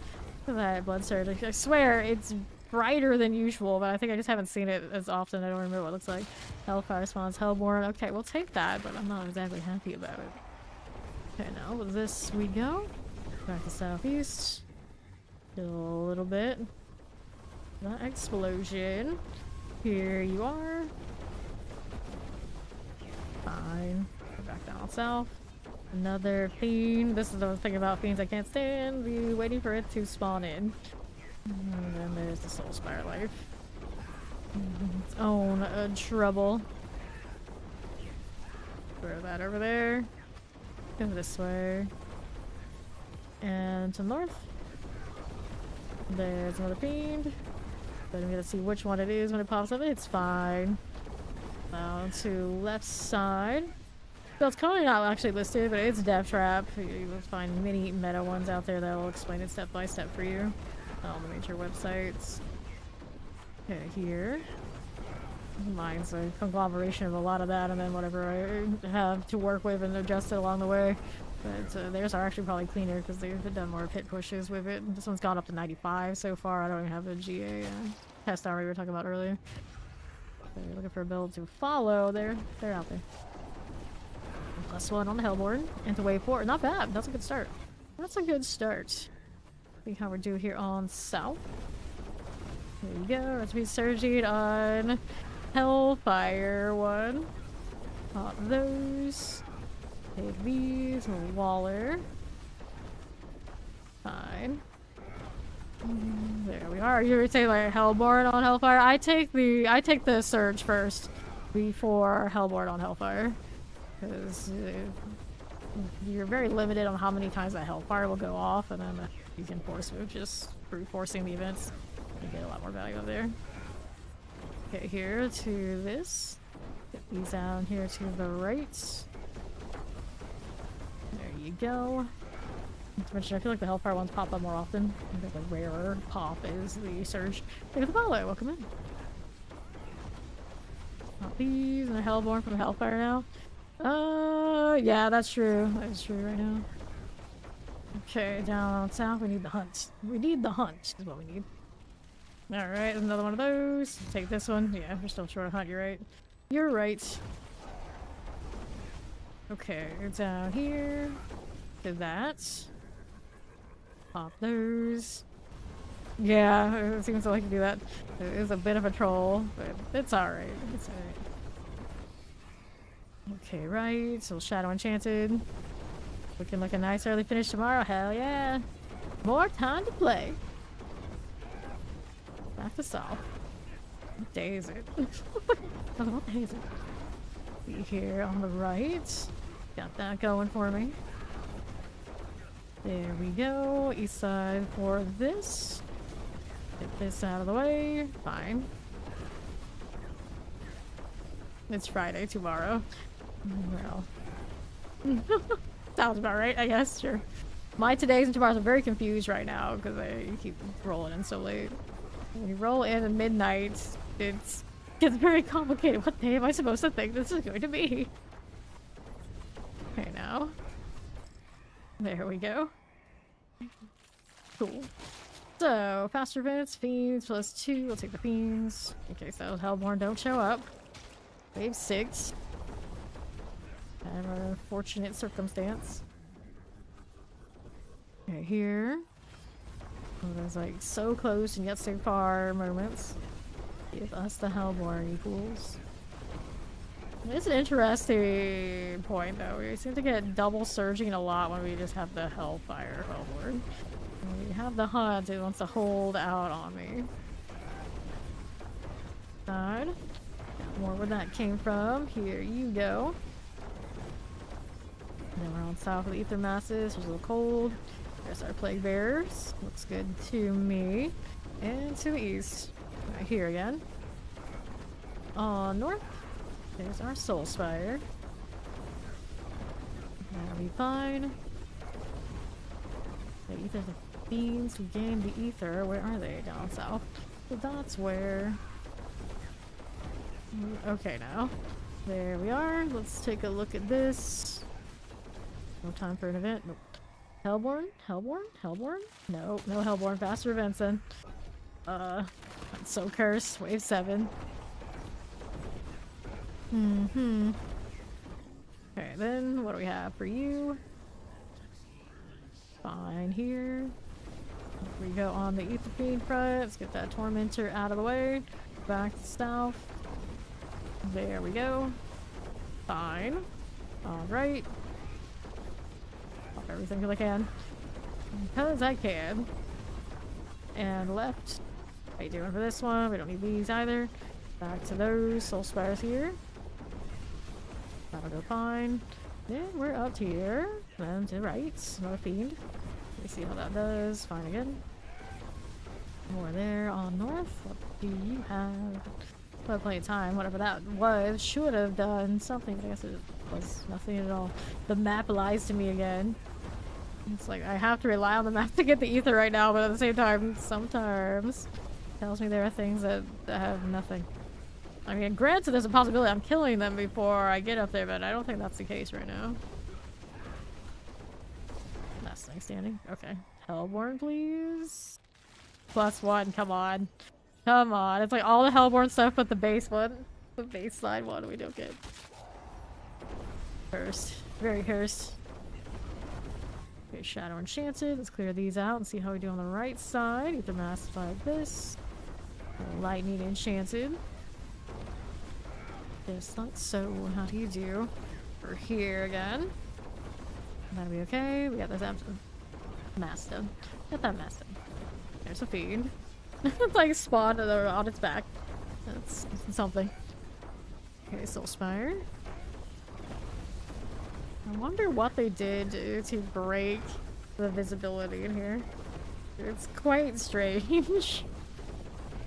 Speaker 1: Look at that blood surge. I swear it's brighter than usual, but I think I just haven't seen it as often. I don't remember what it looks like. Hellfire spawns, Hellborn. Okay, we'll take that, but I'm not exactly happy about it. Okay, now with this we go. Back to southeast. Kill a little bit. That explosion. Here you are. Fine. Go back down south. Another fiend. This is the thing about fiends I can't stand. Be waiting for it to spawn in. And then there's the Soul Spire life. Its own trouble. Throw that over there. Go this way. And to the north. There's another fiend. But I'm gonna see which one it is when it pops up. It's fine. Now to left side. So it's currently not actually listed, but it's Death Trap. You will find many meta ones out there that will explain it step by step for you on the major websites. Okay, here. Mine's a conglomeration of a lot of that, and then whatever I have to work with and adjust it along the way. But theirs are actually probably cleaner because they've done more pit pushes with it. This one's gone up to 95 so far. I don't even have a GA test hour we were talking about earlier. So you're looking for a build to follow. They're out there. +1 on the Hellborn. Into wave 4. Not bad. That's a good start. That's a good start. See how we're doing here on south. There we go. Recipe surging on Hellfire 1. Pop those. Take these. Waller. Fine. There we are. You were saying like Hellborn on Hellfire. I take the surge first before Hellborn on Hellfire. Because you're very limited on how many times that Hellfire will go off, and then you can force move just through forcing the events. You get a lot more value up there. Okay, here to this. Get these down here to the right. There you go. Not to mention, I feel like the Hellfire ones pop up more often. I think the rarer pop is the Surge. Look at the follow. Welcome in. Not these and a Hellborn from the Hellfire now. Yeah, that's true. That's true right now. Okay, down south, we need the hunt. We need the hunt, is what we need. Alright, another one of those. Take this one. Yeah, we're still short of hunt, you're right. You're right. Okay, down here. Did that. Pop those. Yeah, it seems to like to do that. It is a bit of a troll, but it's alright. It's alright. Okay, right. So Shadow Enchanted. Looking like a nice early finish tomorrow. Hell yeah. More time to play. Back to solve. What day is it? What day is it? See here on the right. Got that going for me. There we go. East side for this. Get this out of the way. Fine. It's Friday tomorrow. Well. Sounds about right, I guess. Sure. My todays and tomorrows are very confused right now because I keep rolling in so late. When you roll in at midnight, it's very complicated. What day am I supposed to think this is going to be? Okay, now. There we go. Cool. So, faster events, fiends +2. We'll take the fiends. In case those Hellborn don't show up. Wave 6. Kind of a fortunate circumstance. Okay, here. Those like so close and yet so far moments. Give us the Hellborn equals. It's an interesting point though. We seem to get double surging a lot when we just have the Hellfire Hellborn. When we have the hunt, it wants to hold out on me. Side. Got more where that came from. Here you go. And then we're on south of the Ether Masses. There's a little cold. There's our Plague Bearers. Looks good to me. And to the east. Right here again. On north. There's our Soul Spire. That'll be fine. The Ether's the fiends who gain the Ether. Where are they? Down south. So that's where... Okay, now. There we are. Let's take a look at this. No time for an event. Nope. Hellborn? Hellborn? Hellborn? No, no Hellborn. Faster events then. I'm so cursed. Wave 7. Okay, then what do we have for you? Fine here. We go on the Ether Fiend front. Let's get that Tormentor out of the way. Back to south. There we go. Fine. Alright. Pop everything that I can. Because I can. And left. How you doing for this one? We don't need these either. Back to those soul spires here. That'll go fine. Then we're up here. And to the right. Another fiend. Let me see how that does. Fine again. More there on north. What do you have? Well, plenty of time. Whatever that was. Should have done something. I guess it was nothing at all. The map lies to me again. It's like I have to rely on the map to get the ether right now, but at the same time, sometimes it tells me there are things that have nothing. I mean, granted, there's a possibility I'm killing them before I get up there, but I don't think that's the case right now. Last thing standing. Okay. Hellborn, please. +1. Come on. Come on. It's like all the Hellborn stuff, but the base one. The baseline one we don't get. Cursed. Very cursed. Okay, Shadow Enchanted. Let's clear these out and see how we do on the right side. Ether Mask like this. Lightning Enchanted. Just like so. How do you do? We're here again. That'll be okay. We got this mask done. Get that mask done. There's a fiend. It's like spawned on its back. That's something. Okay, Soul Spire. I wonder what they did to break the visibility in here. It's quite strange.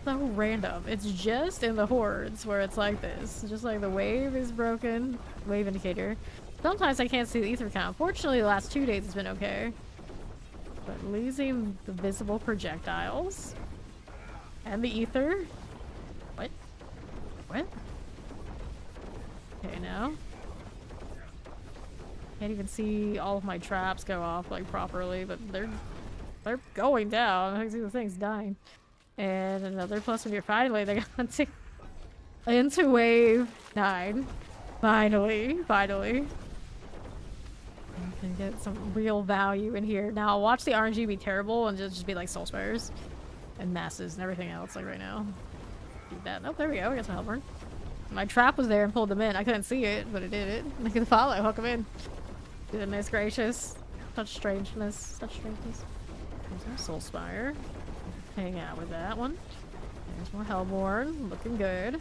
Speaker 1: So random. It's just in the hordes where it's like this. Just like the wave is broken. Wave indicator. Sometimes I can't see the ether count. Fortunately, the last 2 days it's been okay. But losing the visible projectiles. And the ether. What? What? Okay, now. Can't even see all of my traps go off like properly, but they're going down. I can see the thing's dying. And another plus when you're finally they got into wave 9. Finally. You can get some real value in here. Now watch the RNG be terrible and just be like soul spires and masses and everything else like right now. Do that. Oh, there we go. We got some Hellborn. My trap was there and pulled them in. I couldn't see it, but it did it. I could follow, hook them in. Goodness gracious. Such strangeness. Such strangeness. There's our Soul Spire. Hang out with that one. There's more Hellborn. Looking good.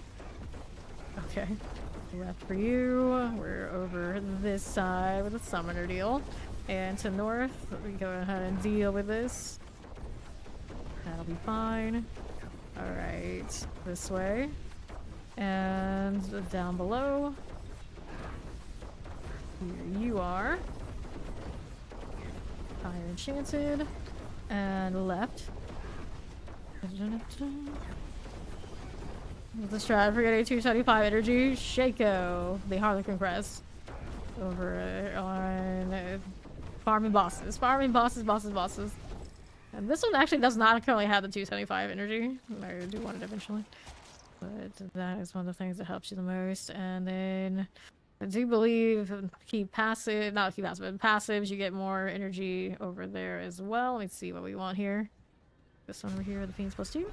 Speaker 1: Okay. Left for you. We're over this side with the summoner deal. And to north, we go ahead and deal with this. That'll be fine. Alright. This way. And down below. Here you are. Fire Enchanted. And left. Let's try forgetting 275 energy. Shaco, the Harlequin crest. Over on farming bosses. And this one actually does not currently have the 275 energy. I do want it eventually. But that is one of the things that helps you the most. And then I do believe not keep passive, but passives, you get more energy over there as well. Let me see what we want here. This one over here, the Fiends +2.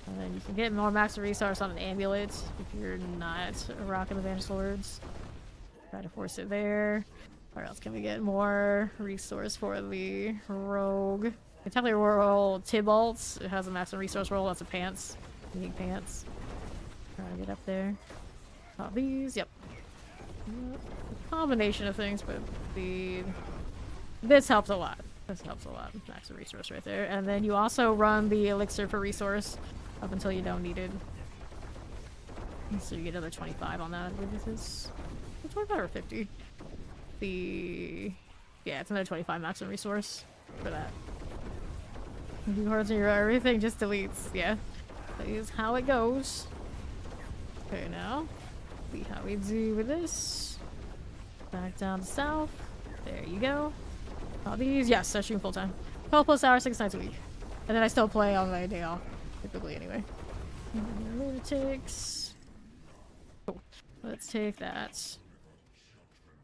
Speaker 1: And then you can get more max resource on an amulet if you're not rocking the Vanished Swords. Try to force it there. Where else can we get more resource for the rogue? We definitely roll Tybalt's. It has a maximum resource roll. That's a pants. Unique pants. Try to get up there. Pop these. Yep. A combination of things, but this helps a lot. This helps a lot. Max resource right there. And then you also run the elixir for resource up until you don't need it. So you get another 25 on that. What is this? 25 or 50? Yeah, it's another 25 maximum resource for that. You hordes in your everything just deletes. Yeah. That is how it goes. Okay, now. See how we do with this. Back down to south. There you go. All these, yes, I stream full time. 12+ hours, 6 nights a week. And then I still play on my day off. Typically, anyway. Lunatics. Cool. Let's take that.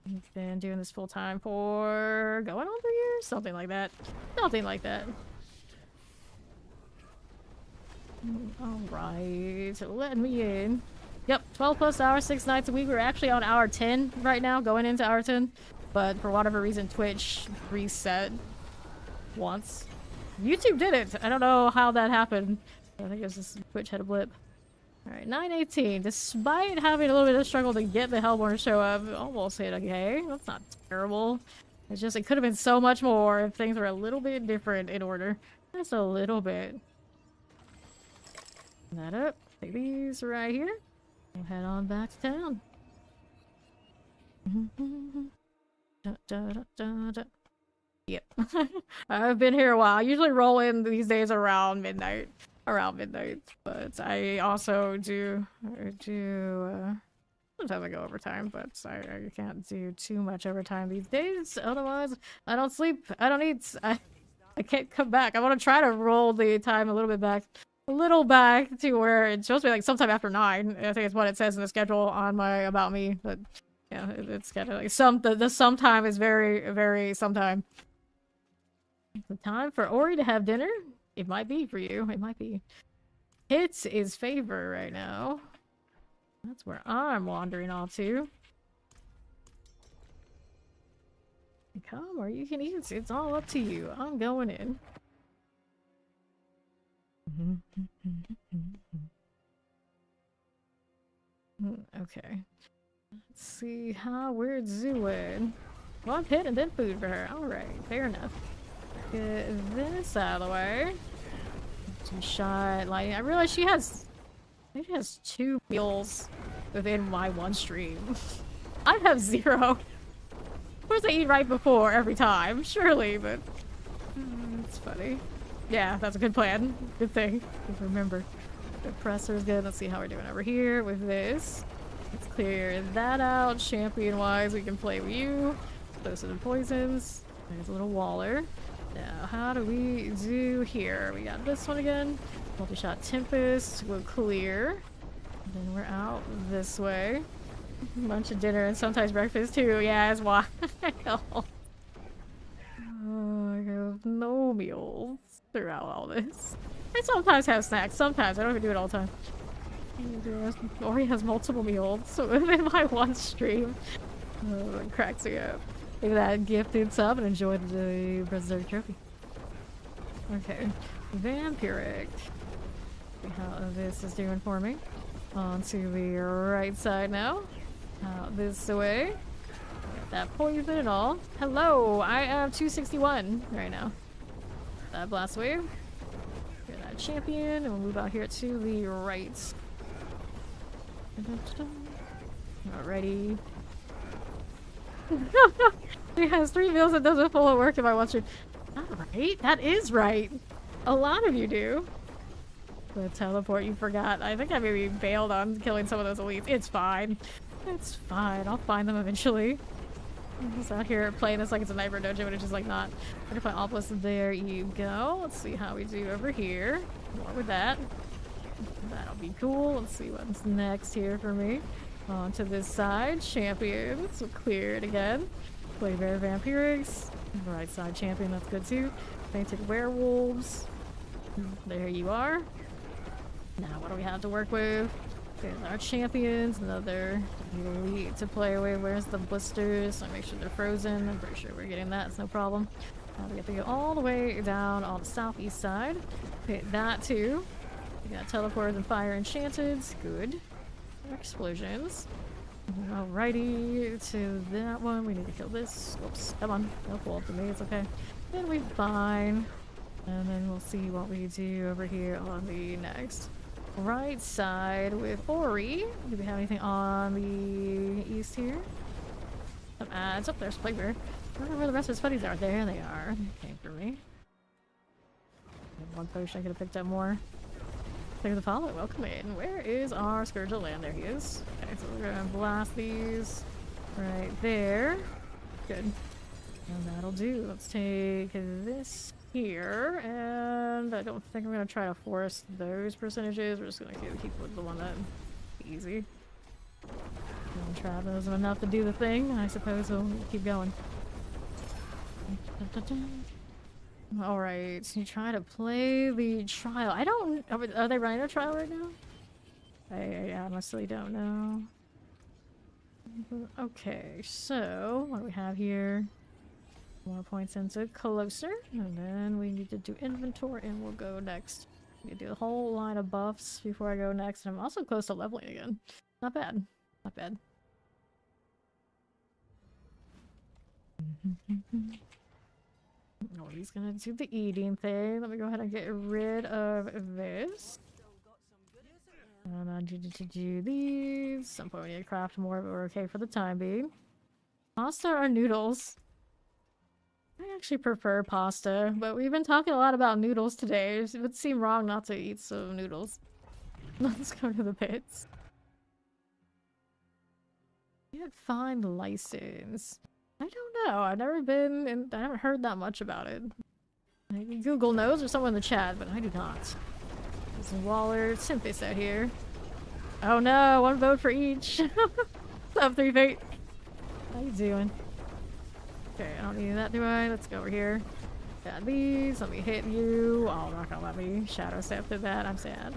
Speaker 1: We've been doing this full time for going on 3 years? Something like that. Something like that. Alright, let me in. Yep, 12 plus hours, 6 nights a week. We're actually on hour 10 right now, going into hour 10. But for whatever reason, Twitch reset once. YouTube did it! I don't know how that happened. I think it was just Twitch had a blip. Alright, 9:18. Despite having a little bit of struggle to get the Hellborn to show up, almost hit okay. That's not terrible. It's just, it could have been so much more if things were a little bit different in order. Just a little bit. That up. Take these right here. We'll head on back to town. Yep. I've been here a while. I usually roll in these days around midnight. But I also do sometimes I go overtime, but I can't do too much overtime these days. Otherwise, I don't sleep. I don't eat. I can't come back. I want to try to roll the time a little bit back. A little back to where it's supposed to be like sometime after 9. I think it's what it says in the schedule on my About Me, but yeah, it's kind of like the sometime is very, very sometime. The time for Ori to have dinner? It might be for you. It might be. Hits is favor right now. That's where I'm wandering off to. Come or you can eat. It's all up to you. I'm going in. Okay. Let's see how we're doing. Well, I'm hit and then food for her. Alright, fair enough. Get this out of the way. Two-shot lighting. I realize she has 2 meals within my one stream. I have 0. Of course I eat right before every time, surely, but it's funny. Yeah, that's a good plan. Good thing. Good to remember. The presser is good. Let's see how we're doing over here with this. Let's clear that out. Champion-wise, we can play with you. Those are the poisons. There's a little Waller. Now, how do we do here? We got this one again. Multi-shot Tempest. We'll clear. And then we're out this way. Bunch of dinner and sometimes breakfast too. Yeah, it's wild. Oh, I have no meals throughout all this. I sometimes have snacks. Sometimes. I don't even do it all the time. Ori has multiple meals within my one stream. Oh, it cracks me up. Look at that gifted sub and enjoy the Preserve Trophy. Okay. Vampiric. See how this is doing for me. On to the right side now. Out this way. Got that poison and all. Hello! I am 261 right now. That blast wave. Get that champion, and we'll move out here to the right. Alrighty. She has 3 meals and doesn't full of work if I want you. Not right. That is right. A lot of you do. The teleport you forgot. I think I maybe bailed on killing some of those elites. It's fine. It's fine. I'll find them eventually. I'm just out here playing this like it's a Nightmare Dojo, but it's just like not. I'm gonna find Obelisk. There you go. Let's see how we do over here. More with that. That'll be cool. Let's see what's next here for me. On to this side. Champions. We'll clear it again. Play Bear Vampirics. Right side champion. That's good too. Fainted Werewolves. There you are. Now what do we have to work with? There's our champions. Another elite to play with. Where's the blisters? So make sure they're frozen. I'm pretty sure we're getting that. It's no problem. Now we have to go all the way down on the southeast side. Hit that too. We got teleporters and fire enchanted. Good. Explosions. Alrighty, to that one. We need to kill this. Oops, come on. No pull up to me. It's okay. Then we're fine. And then we'll see what we do over here on the next right side with Ori. Do we have anything on the east here? Some ads. Oh, there's Plaguebear. I don't know where the rest of his buddies are. There they are. Came for me. One potion I could have picked up more. Thank you for the follow. Welcome in. Where is our Scourge of Land? There he is. Okay, so we're gonna blast these right there. Good. And that'll do. Let's take this here, and I don't think I'm gonna try to force those percentages. We're just gonna keep with the one that easy. Trap isn't enough to do the thing. I suppose we'll keep going. Alright, so you try to play the trial. I don't... Are they running a trial right now? I honestly don't know. Okay, so what do we have here? More points into closer, and then we need to do inventory, and we'll go next. We need to do a whole line of buffs before I go next, and I'm also close to leveling again. Not bad. Not bad. Oh, he's gonna do the eating thing. Let me go ahead and get rid of this. And I need to do these. Some point we need to craft more, but we're okay for the time being. Pasta or noodles? I actually prefer pasta, but we've been talking a lot about noodles today. It would seem wrong not to eat some noodles. Let's go to the pits. Can't find license. I don't know. I've never been, and I haven't heard that much about it. Maybe Google knows or someone in the chat, but I do not. There's a Waller Simpus out here. Oh no, one vote for each. Up 3 feet. How you doing? Okay, I don't need that, do I? Let's go over here. Got these. Let me hit you. Oh, not gonna let me shadow step to that. I'm sad.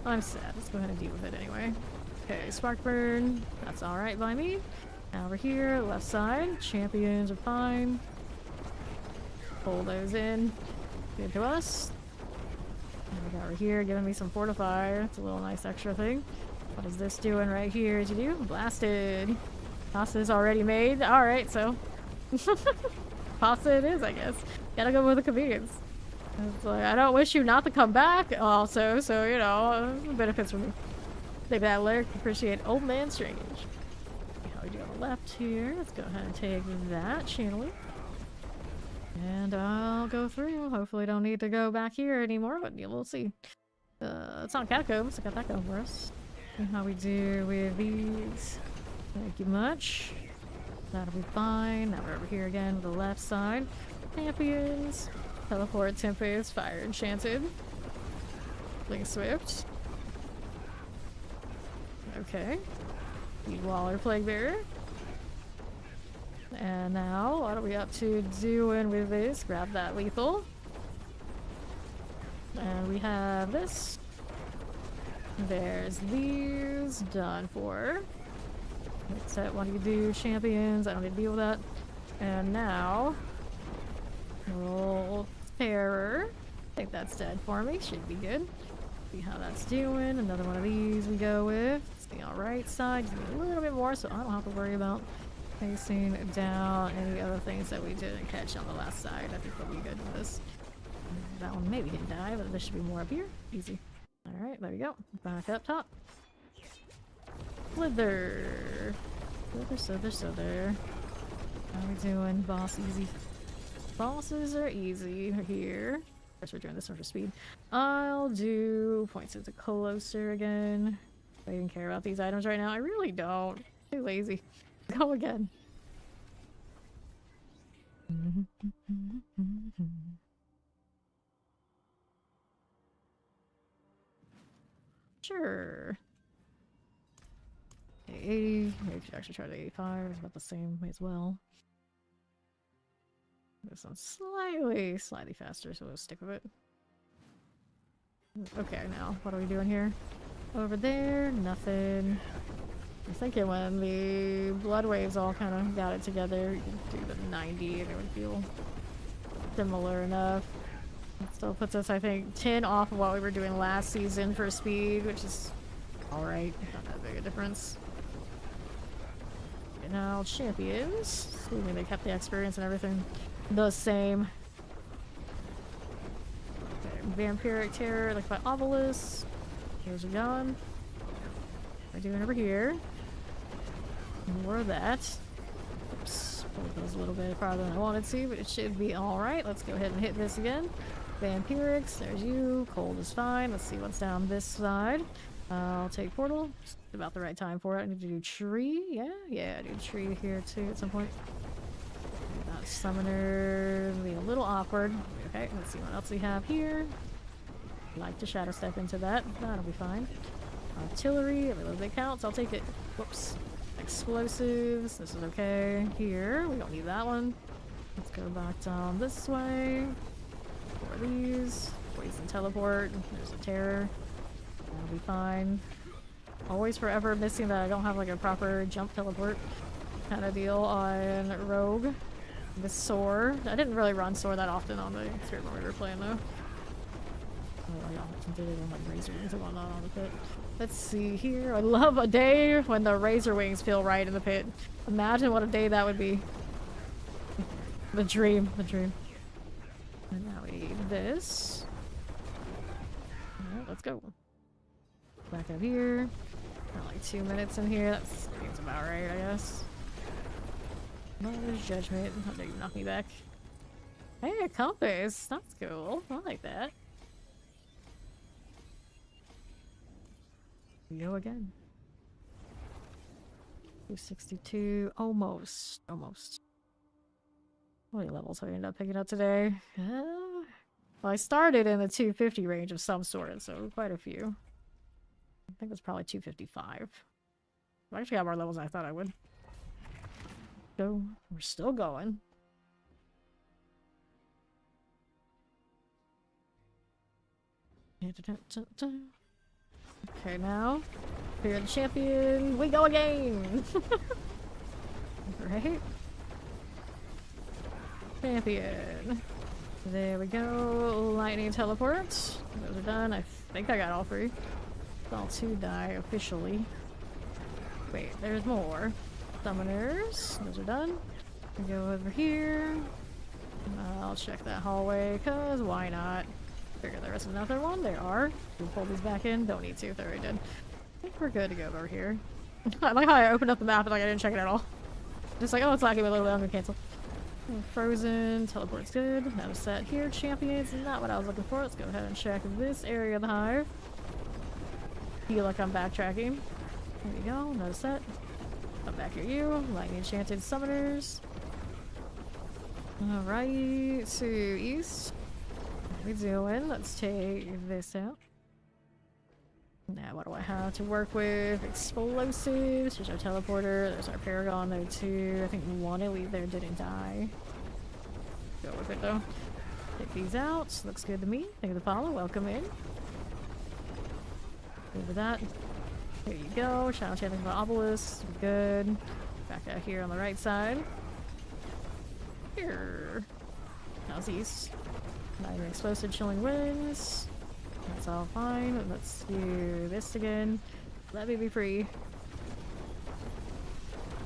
Speaker 1: I'm sad. Let's go ahead and deal with it anyway. Okay, spark burn. That's alright by me. Now over here, left side. Champions are fine. Pull those in. Good to us. And we got over here giving me some fortifier. It's a little nice extra thing. What is this doing right here to do? Blasted. Pasta's already made. Alright, so. Pasta it is, I guess. Gotta go with the convenience. It's like, I don't wish you not to come back also, so you know, benefits for me. Maybe that lyric. Appreciate Old Man Strange. How we do on the left here. Let's go ahead and take that channeling. And I'll go through. Hopefully don't need to go back here anymore, but we'll see. It's not catacombs. I got that going for us. See how we do with these. Thank you much. That'll be fine. Now we're over here again with the left side. Champions. Teleport Tempest. Fire Enchanted. Blink Swift. Okay. Speed Waller Plague Bearer. And now, what are we up to doing with this? Grab that lethal. And we have this. There's these. Done for. Set, what do you do? Champions. I don't need to deal with that. And now, roll terror. I think that's dead for me. Should be good. See how that's doing. Another one of these we go with. It's the alright side. Just need a little bit more so I don't have to worry about facing down any other things that we didn't catch on the last side. I think we'll be good with this. That one maybe didn't die, but there should be more up here. Easy. Alright, there we go. Back up top. Slither. Slither. How we doing? Boss easy. Bosses are easy here. Of course we're doing this one for speed. I'll do points into closer again. I don't care about these items right now. I really don't. I'm too lazy. Go again. Sure. 80. Maybe we should actually try the 85. It's about the same as well. This one's slightly faster, so we'll stick with it. Okay, now, what are we doing here? Over there, nothing. I was thinking when the blood waves all kind of got it together, you could do the 90 and it would feel similar enough. It still puts us, I think, 10 off of what we were doing last season for speed, which is alright. Not that big a difference. Okay, now, champions. Assuming they kept the experience and everything the same. Okay, vampiric terror, like by obelisk. Here's a gun. What are we doing over here? More of that. Oops, pulled those a little bit farther than I wanted to, but it should be alright. Let's go ahead and hit this again. Vampirics, there's you. Cold is fine. Let's see what's down this side. I'll take portal. Just about the right time for it. I need to do tree. Yeah, I do tree here too at some point. That summoner being a little awkward. Okay, let's see what else we have here. Like to shadow step into that. That'll be fine. Artillery, every little bit counts. I'll take it. Whoops. Explosives. This is okay. Here, we don't need that one. Let's go back down this way. Four of these. Poison teleport. There's a terror. That'll be fine. Always forever missing that I don't have like a proper jump teleport kind of deal on Rogue. The Soar. I didn't really run Soar that often on the Spirit when we were playing though. I often did it on like Razor Wings and whatnot on the pit. Let's see here. I love a day when the Razor Wings feel right in the pit. Imagine what a day that would be. The dream. The dream. And now we need this. Alright, let's go. Back up here. Got like 2 minutes in here. That seems about right, I guess. Mother's Judgment. How dare you knock me back? Hey, a compass. That's cool. I like that. We go again. 262. Almost. Almost. How many levels I ended up picking up today? Well, I started in the 250 range of some sort, so quite a few. I think it's probably 255. I actually got more levels than I thought I would. So, we're still going. Okay, now, we're the champion. We go again! Right? Champion. There we go. Lightning teleports. Those are done. I think I got all three. All two die officially. Wait, there's more. Summoners. Those are done. We go over here. I'll check that hallway, cause why not? Figure there is another one. There are. We'll pull these back in. Don't need to. They're already dead. I think we're good to go over here. I like how I opened up the map and like I didn't check it at all. Just like, oh, it's lagging a little bit. I'm gonna cancel. Frozen. Teleport's good. Now set here. Champions. Not what I was looking for. Let's go ahead and check this area of the hive. Feel like I'm backtracking. There we go. Another set. Come back here, you. Lightning enchanted summoners. Alright. To east. What are we doing? Let's take this out. Now, what do I have to work with? Explosives. Here's our teleporter. There's our Paragon there too. I think one elite there didn't die. Go with it though. Take these out. Looks good to me. Thank you for the follow. Welcome in. Over that. There you go. Channel chanting about obelisk. Good. Back out here on the right side. Here. How's east? Nine explosive chilling winds. That's all fine. Let's do this again. Let me be free.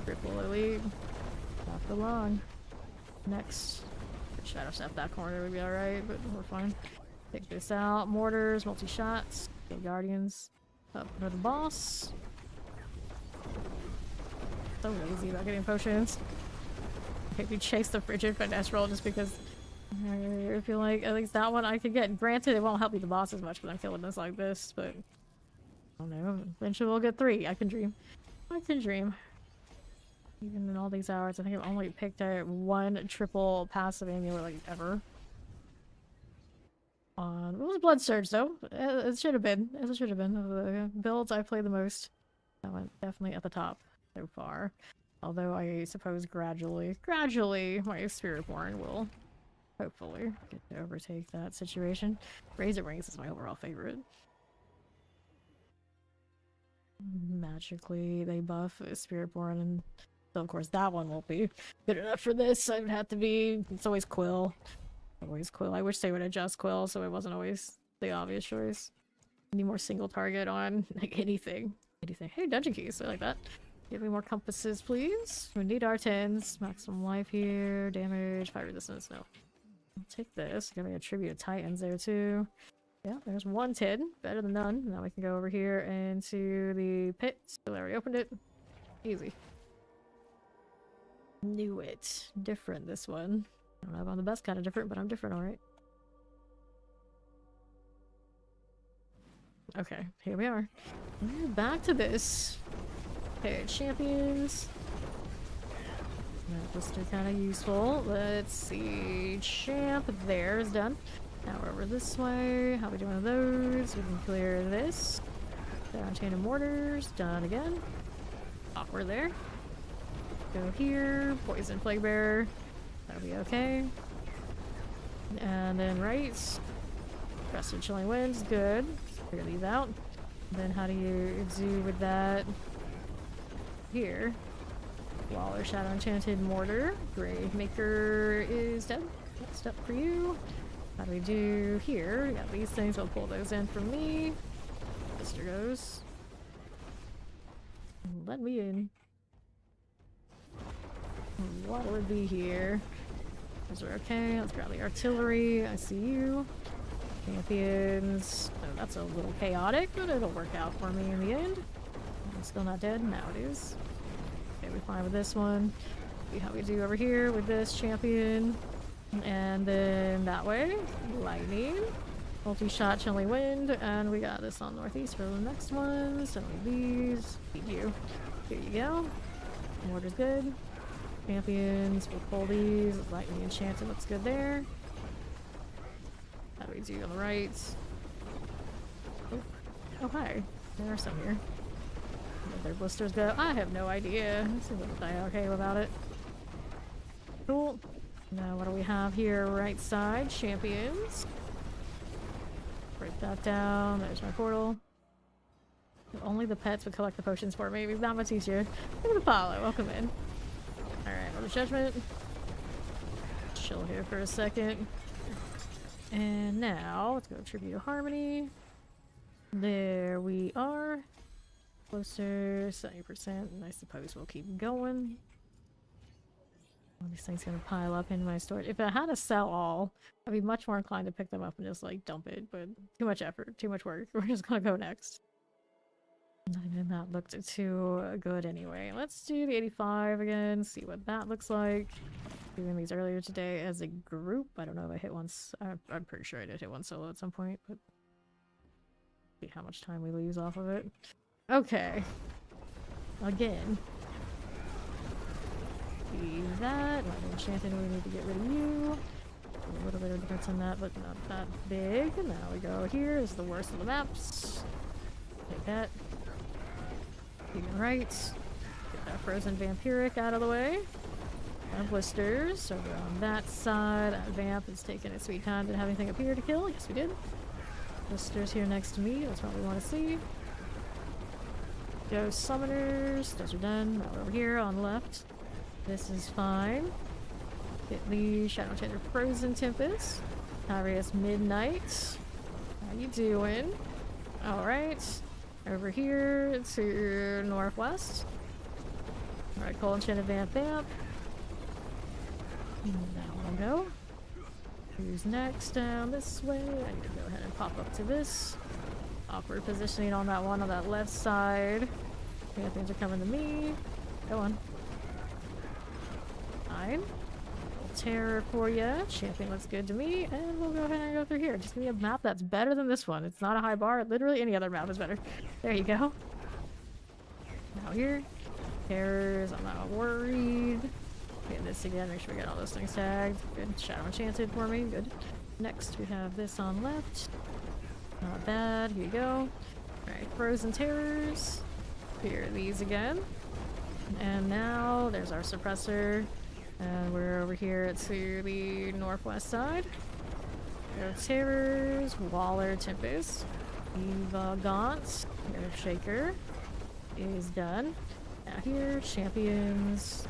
Speaker 1: Triple elite. Not for long. Next. Shadow step that corner would be alright, but we're fine. Take this out. Mortars, multi-shots. Go guardians. Up for the boss. So lazy about getting potions. Maybe chase the frigid finesse roll just because I feel like at least that one I could get. Granted, it won't help me the boss as much when I'm killing this like this, but I don't know. Eventually we'll get 3. I can dream. I can dream. Even in all these hours, I think I've only picked out 1 triple passive annular like ever. It was Blood Surge though. It should have been. It should have been. Of the builds I played the most. That one definitely at the top so far. Although I suppose gradually my Spiritborn will hopefully get to overtake that situation. Razor Wings is my overall favorite. Magically they buff Spiritborn, and so of course that one won't be good enough for this. I would have to be. It's always Quill. Always Quill. I wish they would adjust Quill so it wasn't always the obvious choice. Need more single target on like anything. Anything. Hey, dungeon keys. I like that. Give me more compasses, please. We need our 10s. Maximum life here. Damage. Fire resistance. No. I'll take this. Give me a tribute of Titans there too. Yeah, there's 1 10. Better than none. Now we can go over here into the pit. So I already opened it. Easy. Knew it. Different this one. I don't know if I'm the best kind of different, but I'm different, alright. Okay, here we are. We're back to this. Okay, champions. That was still kind of useful. Let's see. Champ there is done. Now we're over this way. How are we doing with those? We can clear this. Down chain of mortars. Done again. Awkward there. Go here. Poison plague bearer. That'll be okay. And then right. Crested Chilling Winds, good. Figure these out. Then how do you do with that? Here. Waller, Shadow Enchanted, Mortar. Gravemaker is dead. Next up for you. How do we do here? We got these things, I'll pull those in from me. Mister goes. Let me in. What would be here? Those are okay. Let's grab the artillery. I see you. Champions. Oh, that's a little chaotic, but it'll work out for me in the end. I'm still not dead. Now it is. Okay, we're fine with this one. See how we do over here with this champion. And then that way, lightning. Multi-shot Chilling Wind. And we got this on northeast for the next one. So these. Feed you. Here you go. Mortar's good. Champions, we'll pull these. Lightning Enchanted looks good there. How do we do on the right? Oh hi. There are some here. Where their blisters go? I have no idea. Seems like they're okay about it. Cool. Now what do we have here? Right side. Champions. Break that down. There's my portal. If only the pets would collect the potions for me. It'd be that much easier. Look at Apollo. Welcome in. Alright, another judgment. Chill here for a second. And now, let's go Tribute to Harmony. There we are. Closer, 70%, and I suppose we'll keep going. All these things gonna pile up in my storage. If I had to sell all, I'd be much more inclined to pick them up and just like dump it, but too much effort, too much work. We're just gonna go next. And that looked too good anyway. Let's do the 85 again, see what that looks like. Doing these earlier today as a group. I don't know if I hit once. I'm pretty sure I did hit one solo at some point, but see how much time we lose off of it. Okay. Again. See that. Lightning Enchanted, we need to get rid of you. A little bit of difference on that, but not that big. Now we go here. This is the worst of the maps. Take that. Right. Get that frozen vampiric out of the way. Our blisters over on that side. That vamp is taking its sweet time. Did have anything up here to kill? Yes, we did. Blisters here next to me. That's what we want to see. Ghost summoners. Those are done. Now we're over here on the left. This is fine. Get the Shadow Enchanted Frozen Tempest. Tyrus Midnight. How you doing? Alright. Over here to northwest. Alright, Cold Enchanted Vamp Vamp. That one go. Who's next down this way? I need to go ahead and pop up to this. Awkward positioning on that one on that left side. Champions are coming to me. Go on. Fine. Terror for ya. Champion looks good to me, and we'll go ahead and go through here. Just give me a map that's better than this one. It's not a high bar. Literally any other map is better. There you go. Now here. Terrors. I'm not worried. Okay, this again. Make sure we get all those things tagged. Good. Shadow Enchanted for me. Good. Next, we have this on left. Not bad. Here you go. Alright, Frozen Terrors. Here are these again. And now there's our suppressor. And we're over here to the northwest side. Go Terrors, Waller Tempest, Eva Gaunt, Earth Shaker is done. Now here, Champions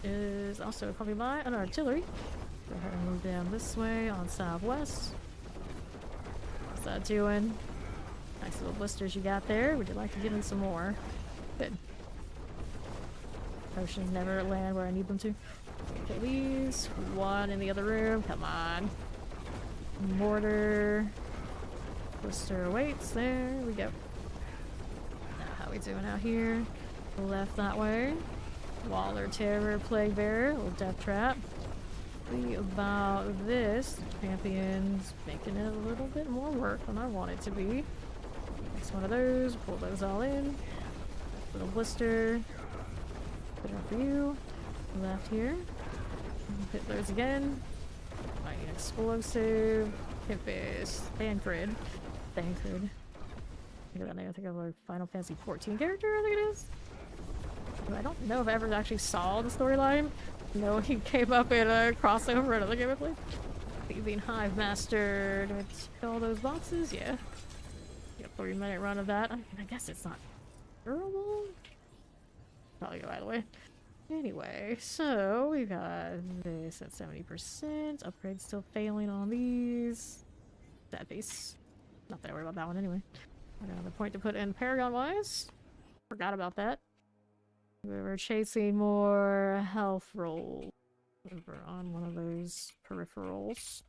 Speaker 1: is also probably by an artillery. Go ahead and move down this way on southwest. What's that doing? Nice little blisters you got there. Would you like to get in some more? Good. Potions never land where I need them to. Okay, these. One in the other room. Come on. Mortar. Blister awaits. There we go. Now, how we doing out here? Left that way. Waller, Terror, Plague Bearer, little Death Trap. See about this. Champions making it a little bit more work than I want it to be. Next one of those. Pull those all in. Little blister. Put it up for you. Left here. Hit those again. Lightning Explosive. Tempest. Thancred. Thancred. I think of our Final Fantasy 14 character, I think it is. I don't know if I ever actually saw the storyline. No, he came up in a crossover another game I played. Thieving Hive Master. Do I tick all those boxes? Yeah. Get a 3-minute run of that. I mean, I guess it's not durable. Probably go either way. Anyway, so we got this at 70%. Upgrades still failing on these. Sad face. Not that I worry about that one anyway. Another point to put in Paragon-wise. Forgot about that. We were chasing more health rolls over on one of those peripherals.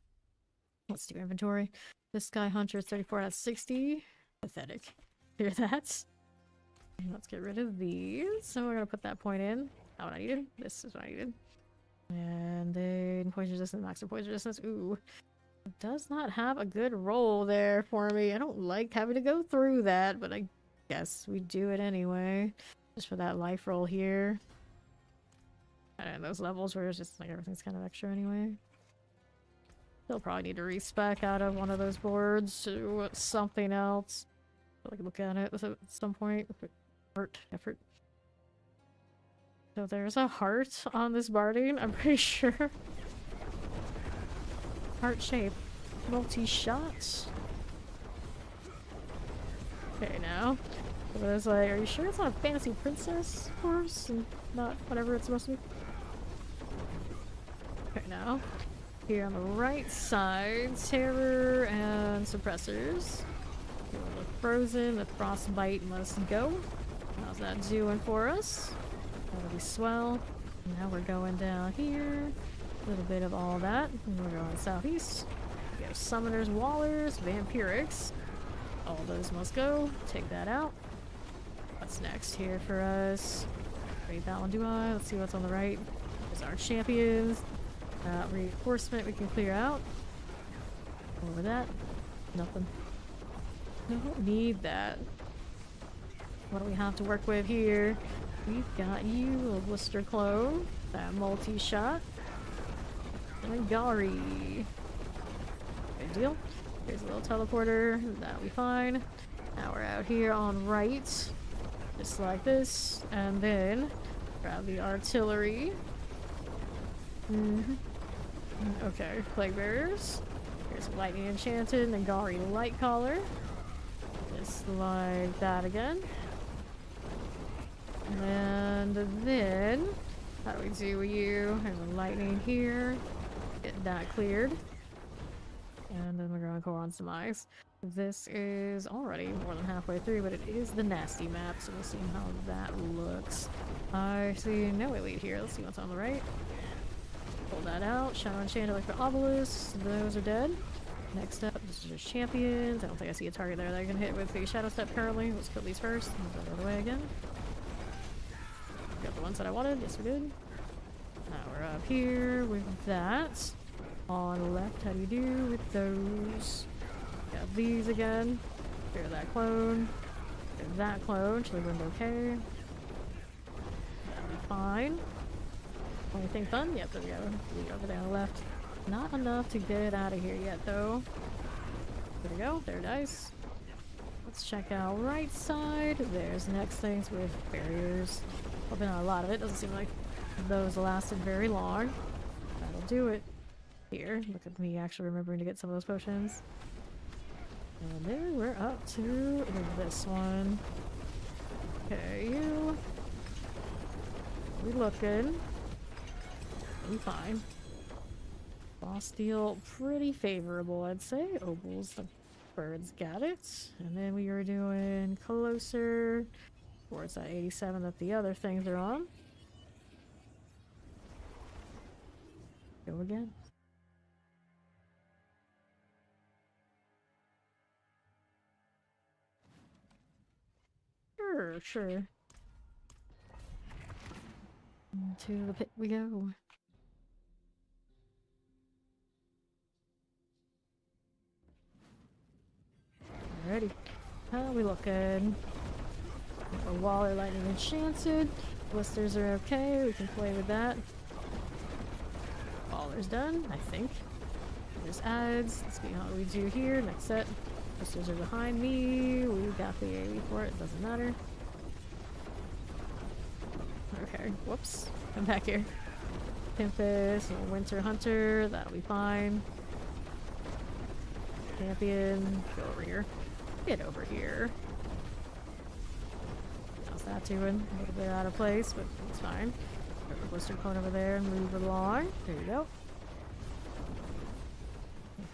Speaker 1: Let's do inventory. This guy Hunter is 34 out of 60. Pathetic. Hear that? Let's get rid of these. So we're gonna put that point in. Not what I needed. This is what I needed. And then poison resistance, max or poison resistance. Ooh. It does not have a good roll there for me. I don't like having to go through that, but I guess we do it anyway. Just for that life roll here. And those levels where it's just like everything's kind of extra anyway. Still probably need to respec out of one of those boards to something else. So I can look at it at some point. Effort. So there's a heart on this barding, I'm pretty sure. Heart shape. Multi-shots. Okay, now. So I was like, are you sure it's not a fantasy princess horse and not whatever it's supposed to be? Okay, now. Here on the right side, terror and suppressors. The frozen, the frostbite must go. How's that doing for us? That'll be swell. Now we're going down here. A little bit of all that. And we're going southeast. We have summoners, wallers, vampirics. All those must go. Take that out. What's next here for us? Read that one, do I? Let's see what's on the right. There's our champions. Reinforcement we can clear out. Over that. Nothing. Don't need that. What do we have to work with here? We've got you, a blister clone. That multi-shot. And a Gari. Good deal. Here's a little teleporter. That'll be fine. Now we're out here on right. Just like this. And then grab the artillery. Okay, Plague Bearers. Here's Lightning Enchanted and Gari Light Collar. Just like that again. And then, how do we do with you? There's a lightning here. Get that cleared. And then we're going to go on Demise. This is already more than halfway through, but it is the nasty map, so we'll see how that looks. I see no elite here. Let's see what's on the right. Pull that out. Shadow Enchanted like the Obelisk. Those are dead. Next up, this is just champions. I don't think I see a target there that I can hit with the Shadow Step currently. Let's kill these first. Move that other way again. Got the ones that I wanted. Yes, we did. Now we're up here with that. On the left, how do you do with those? Got these again. Clear that clone. Clear that clone. Should we win okay? That'll be fine. Anything fun? Yep, there we go. Lead over there on the left. Not enough to get out of here yet, though. There we go. There it is. Let's check out right side. There's next things with barriers. Hoping not a lot of it. Doesn't seem like those lasted very long. That'll do it. Here, look at me actually remembering to get some of those potions. And then we're up to this one. Okay, you. We looking. We fine. Boss deal pretty favorable, I'd say. Opals, the birds got it. And then we are doing closer towards that 87 that the other things are on. Go again. Sure. To the pit we go. Alrighty. How are we looking? A Waller Lightning Enchanted. Blisters are okay, we can play with that. Waller's done, I think. There's ads. Let's see how we do here. Next set. Blisters are behind me. We got the AoE for it, doesn't matter. Okay, whoops. Come back here. Tempest, Winter Hunter, that'll be fine. champion. Go over here. Get over here. How's that doing? A little bit out of place, but it's fine. Put the blister cone over there and move it along. There you go.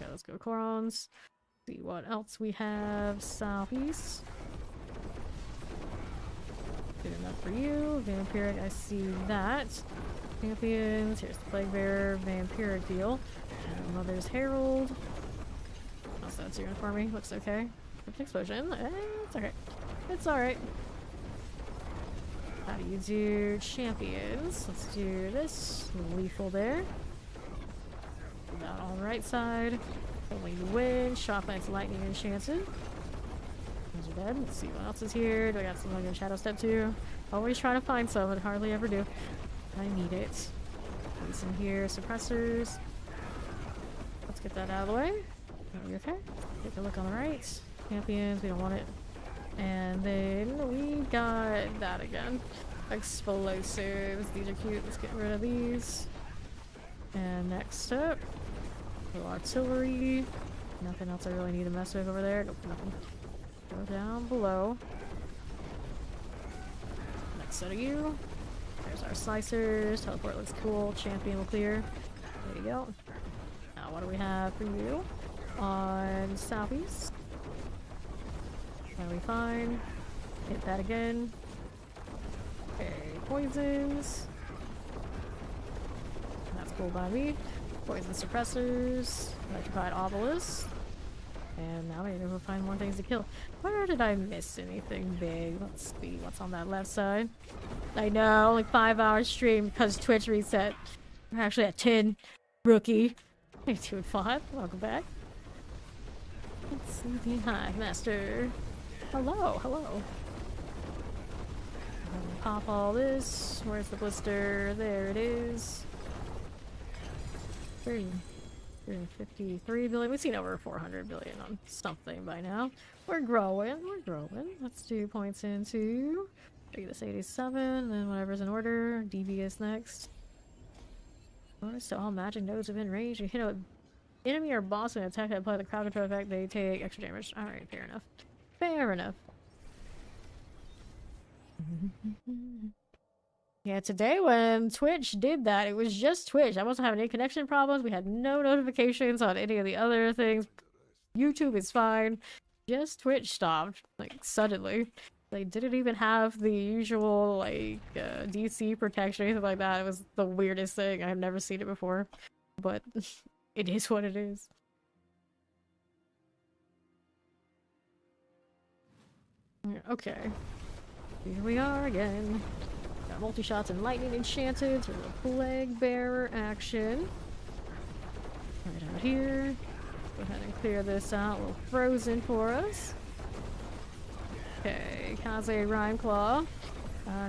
Speaker 1: Okay, let's go Corons. See what else we have. Southeast. Good enough for you. Vampiric, I see that. Champions. Here's the Plague Bearer. Vampiric deal. And Mother's Herald. Also, that's doing for me. Looks okay. Explosion. It's okay. It's alright. How do you do champions? Let's do this. Lethal there. Put that on the right side. Only you win. Shot Lance Lightning Enchanted. Those are dead. Let's see what else is here. Do I got something in Shadow Step 2? Always trying to find some, but hardly ever do. I need it. Place in here. Suppressors. Let's get that out of the way. Are we okay? Take a look on the right. Champions, we don't want it. And then we got that again. Explosives. These are cute. Let's get rid of these. And next up, artillery. Nothing else I really need to mess with over there. Nope, nothing. Go down below. Next set of you. There's our slicers. Teleport looks cool. Champion will clear. There you go. Now what do we have for you? On southeast. That'll be fine. Hit that again. Okay, poisons. That's cool by me. Poison suppressors. Electrified obelisk. And now I need to find more things to kill. Where did I miss anything big? Let's see what's on that left side. I know, like 5-hour stream because Twitch reset. We're actually at 10. Rookie. 2 and 5. Welcome back. Let's see the Hive Master. Hello, hello. Pop all this. Where's the blister? There it is. 353 billion. We've seen over 400 billion on something by now. We're growing. We're growing. Let's do points into this 87, then whatever's in order. Devious next. Bonus to all magic nodes within range. You hit an enemy or boss with an attack that apply the crowd control effect, they take extra damage. Alright, fair enough. Fair enough. Yeah, today when Twitch did that, it was just Twitch. I wasn't having any connection problems. We had no notifications on any of the other things. YouTube is fine. Just Twitch stopped, like, suddenly. They didn't even have the usual, like, DC protection or anything like that. It was the weirdest thing. I've never seen it before. But it is what it is. Okay. Here we are again. Got multi-shots and lightning enchanted for the Plague Bearer action. Right out here. Go ahead and clear this out. A little frozen for us. Okay, Kaze Rhyme Claw.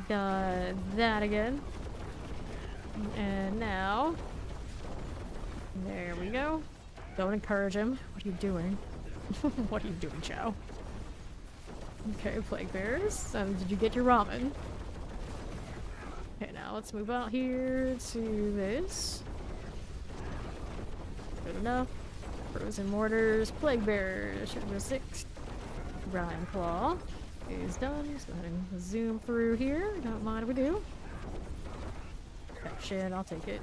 Speaker 1: Got that again. And now... There we go. Don't encourage him. What are you doing? What are you doing, Chow? Okay, Plague Bearers. Did you get your ramen? Okay, now let's move out here to this. Good enough. Frozen Mortars. Plague Bearers. Sugar 6. Rhyme Claw is done. Let's go ahead and zoom through here. Don't mind if we do. Perfection, I'll take it.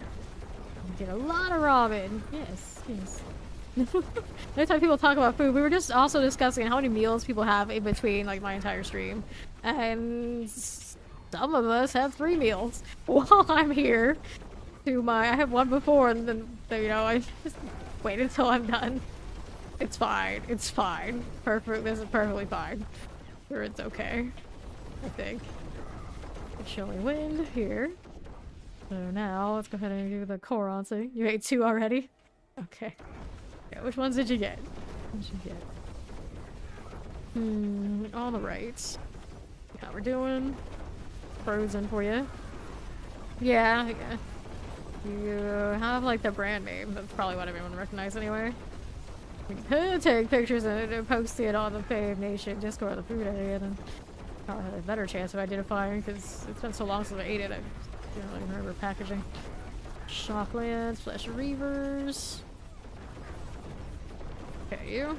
Speaker 1: Get a lot of ramen. Yes, yes. Every time people talk about food, we were just also discussing how many meals people have in between, like, my entire stream. And some of us have 3 meals while I'm here. I have one before, and then, you know, I just wait until I'm done. It's fine. It's fine. Perfect. This is perfectly fine. Sure, it's okay. I think. It's showing wind here. So now, let's go ahead and do the Coron thing. You ate 2 already? Okay. Yeah, which ones did you get? What did you get? All the right. How we're doing? Frozen for you. Yeah, yeah. You have, like, the brand name. That's probably what everyone would recognize anyway. We could take pictures and post it on the Fave Nation Discord, the food area, then I'll have a better chance of identifying, because it's been so long since I ate it, I don't really remember packaging. Shocklands, Flesh Reavers. Okay, you.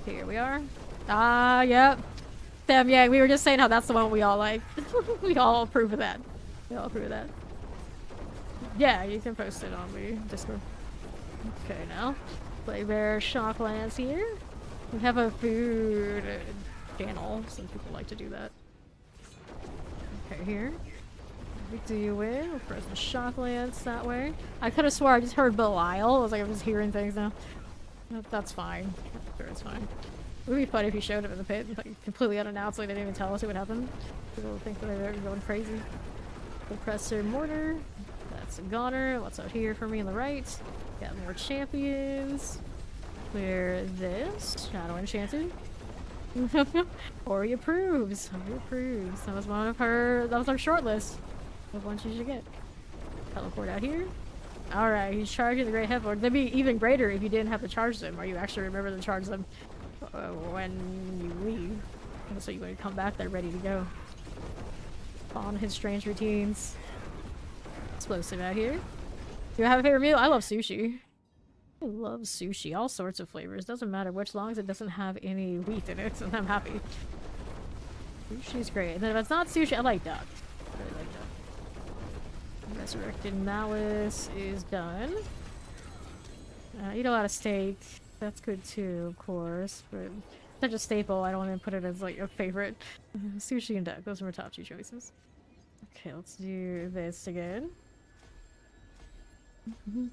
Speaker 1: Here we are. Ah, yep. Damn, yeah, we were just saying how that's the one we all like. We all approve of that. We all approve of that. Yeah, you can post it on the Discord. Okay, now. Playbear Shocklands here. We have a food channel. Some people like to do that. Okay, here. We do it. We'll press the Shocklands that way. I could have swore I just heard Belial. I was like, I'm just hearing things now. That's fine. Sure, it's fine. It would be funny if you showed up in the pit, like, completely unannounced, like they didn't even tell us what happened. People would think that they were going crazy. Compressor mortar. That's a goner. What's out here for me on the right? Got more champions. Clear this. Shadow Enchanted. Ori approves. Ori approves. That was one of her. That was our short list of ones you should get. Teleport out here. Alright, he's charging the Great Headlord. They'd be even greater if you didn't have to charge them, or you actually remember to charge them when you leave. And so you're going to come back there ready to go. On his strange routines. Explosive out here. Do you have a favorite meal? I love sushi. I love sushi. All sorts of flavors. Doesn't matter which, as long as it doesn't have any wheat in it, and I'm happy. Sushi's great. And then if it's not sushi, I like duck. I really like duck. Resurrected Malice is done. Eat a lot of steak. That's good too, of course. But such a staple, I don't want to put it as like a favorite. Sushi and duck. Those are my top two choices. Okay, let's do this again. You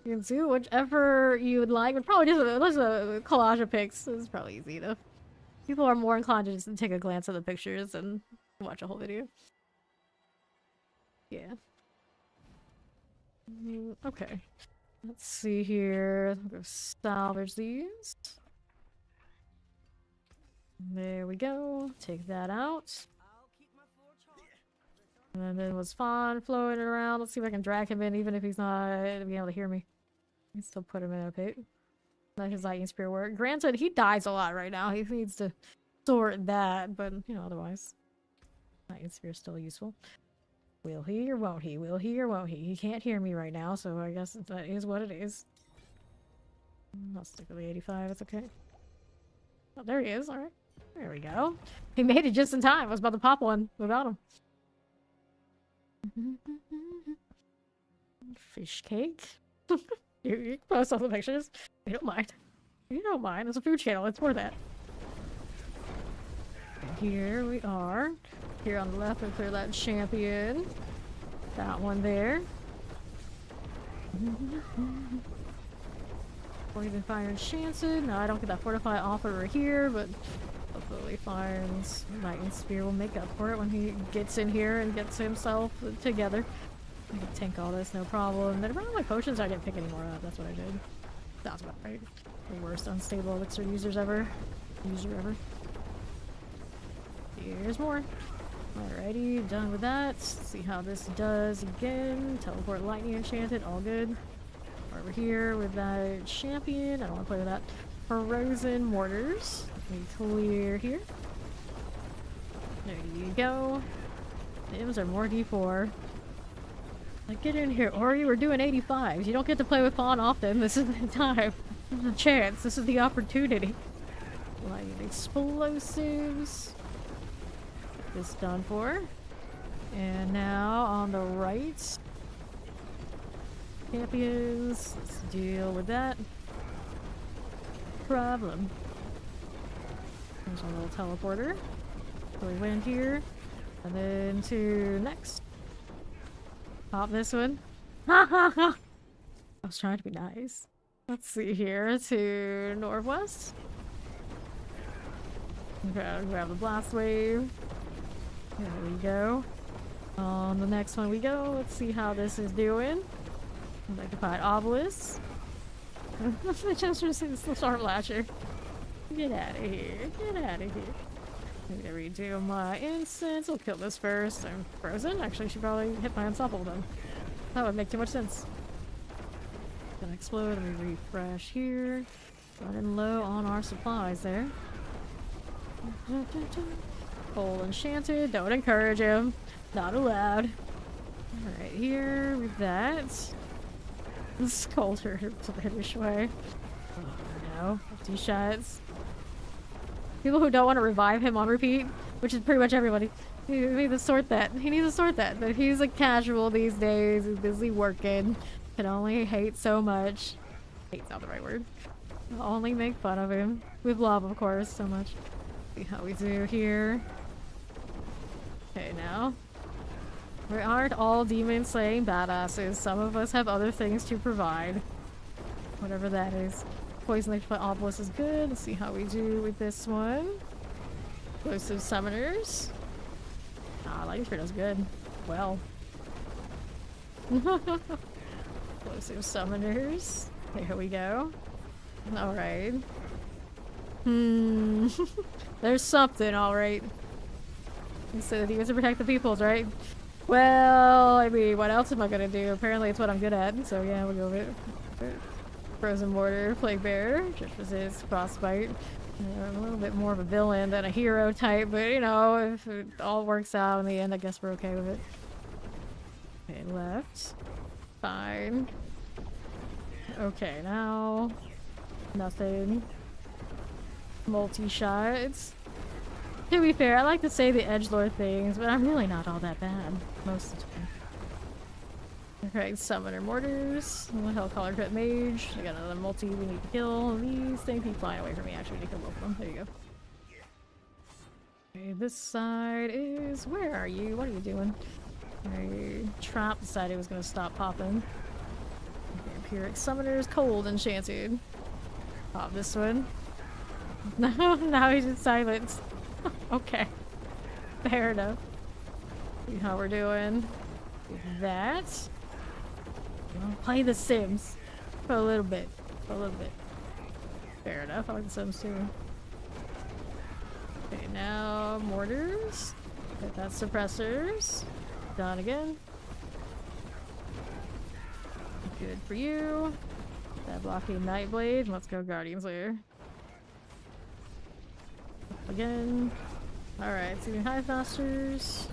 Speaker 1: can do whichever you would like, but probably just a collage of pics. It's probably easy enough. People are more inclined to just take a glance at the pictures and watch a whole video. Yeah. Okay. Let's see here. I'll go salvage these. There we go. Take that out. And then was Fawn floating around. Let's see if I can drag him in, even if he's not being able to hear me. I can still put him in a pit. Let his lightning spear work. Granted, he dies a lot right now. He needs to sort that, but you know, otherwise, lightning spear is still useful. Will he or won't he? Will he or won't he? He can't hear me right now, so I guess that is what it is. I'll stick with the 85. It's okay. Oh, there he is. All right, there we go. He made it just in time. I was about to pop one without him. Fish cake. You can post all the pictures. We don't mind. You don't mind. It's a food channel. It's for that. And here we are. Here on the left, we clear that champion. That one there. Poison Fire Enchanted. No, I don't get that Fortify off over here, but hopefully Fire's Lightning Spear will make up for it when he gets in here and gets himself together. I can tank all this, no problem. Then around my potions, I didn't pick any more up. That's what I did. That's about right. The worst unstable elixir users ever. Here's more. Alrighty, done with that. Let's see how this does again. Teleport Lightning Enchanted, all good. Over here with that champion. I don't want to play with that. Frozen Mortars. We clear here. There you go. Those are more D4. Like, get in here, Ori. We're doing 85s. You don't get to play with Fawn often. This is the time. This is the chance. This is the opportunity. Light explosives. This done for. And now on the right. Champions. Let's deal with that. Problem. There's our little teleporter. So we went here. And then to next. Pop this one. I was trying to be nice. Let's see here to northwest. Okay, grab the blast wave. There we go. On the next one we go. Let's see how this is doing. Electrified obelisk. Just the sharp latcher. Get out of here. Get out of here. I'm gonna redo my incense. I'll kill this first. I'm frozen. Actually, I should probably hit my unstoppable then. That would make too much sense. Gonna explode. Let me refresh here. Running low on our supplies there. Full enchanted. Don't encourage him. Not allowed. Alright, here with that. Scold her to British way. Oh no, 50 shots. People who don't want to revive him on repeat, which is pretty much everybody. He needs to sort that. He needs to sort that. But he's a casual these days. He's busy working. Can only hate so much. Hate's not the right word. I'll only make fun of him. With love, of course, so much. See how we do here. Okay, now. We aren't all demon slaying badasses. Some of us have other things to provide. Whatever that is. Poison Electrified Obelisk is good. Let's see how we do with this one. Explosive Summoners. Ah, Lightning Spirit does good. Well. Explosive Summoners. There we go. Alright. There's something, alright. So the demons to protect the peoples, right? Well, I mean, what else am I gonna do? Apparently it's what I'm good at, so yeah, we'll go with it. Frozen Mortar, Plague Bearer, just resist, Frostbite. A little bit more of a villain than a hero type, but you know, if it all works out in the end, I guess we're okay with it. Okay, left. Fine. Okay, now... nothing. Multi-shots. To be fair, I like to say the edgelord things, but I'm really not all that bad most of the time. Okay, Summoner Mortars. Hellcaller Crit Mage. I got another multi we need to kill. These things keep flying away from me, actually. We need to kill both of them. There you go. Okay, this side is... where are you? What are you doing? Okay, Trap decided it was going to stop popping. Vampiric Summoners. Cold Enchanted. Pop this one. No, now he's in silence. Okay. Fair enough. See how we're doing. Do that. Play The Sims. For a little bit. For a little bit. Fair enough. I like The Sims too. Okay, now mortars. Get that suppressors. Done again. Good for you. That blocking Nightblade. Let's go Guardian Slayer. Again. Alright, so Hive Masters.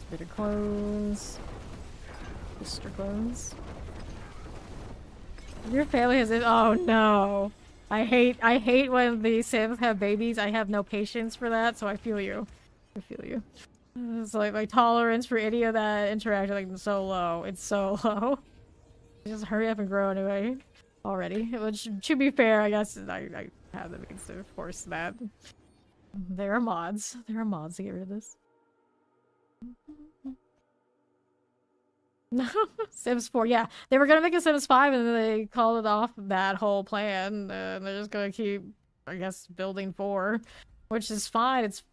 Speaker 1: Bitter clones. Mr. Clones. Your family has it. Oh no. I hate when the Sims have babies. I have no patience for that, so I feel you. I feel you. It's like my tolerance for any of that interaction like so low. It's so low. Just hurry up and grow anyway. Already. Which to be fair, I guess I have the means to force that. There are mods. There are mods to get rid of this. No, Sims 4, yeah. They were gonna make a Sims 5 and then they called it off that whole plan. They're just gonna keep, I guess, building 4. Which is fine, it's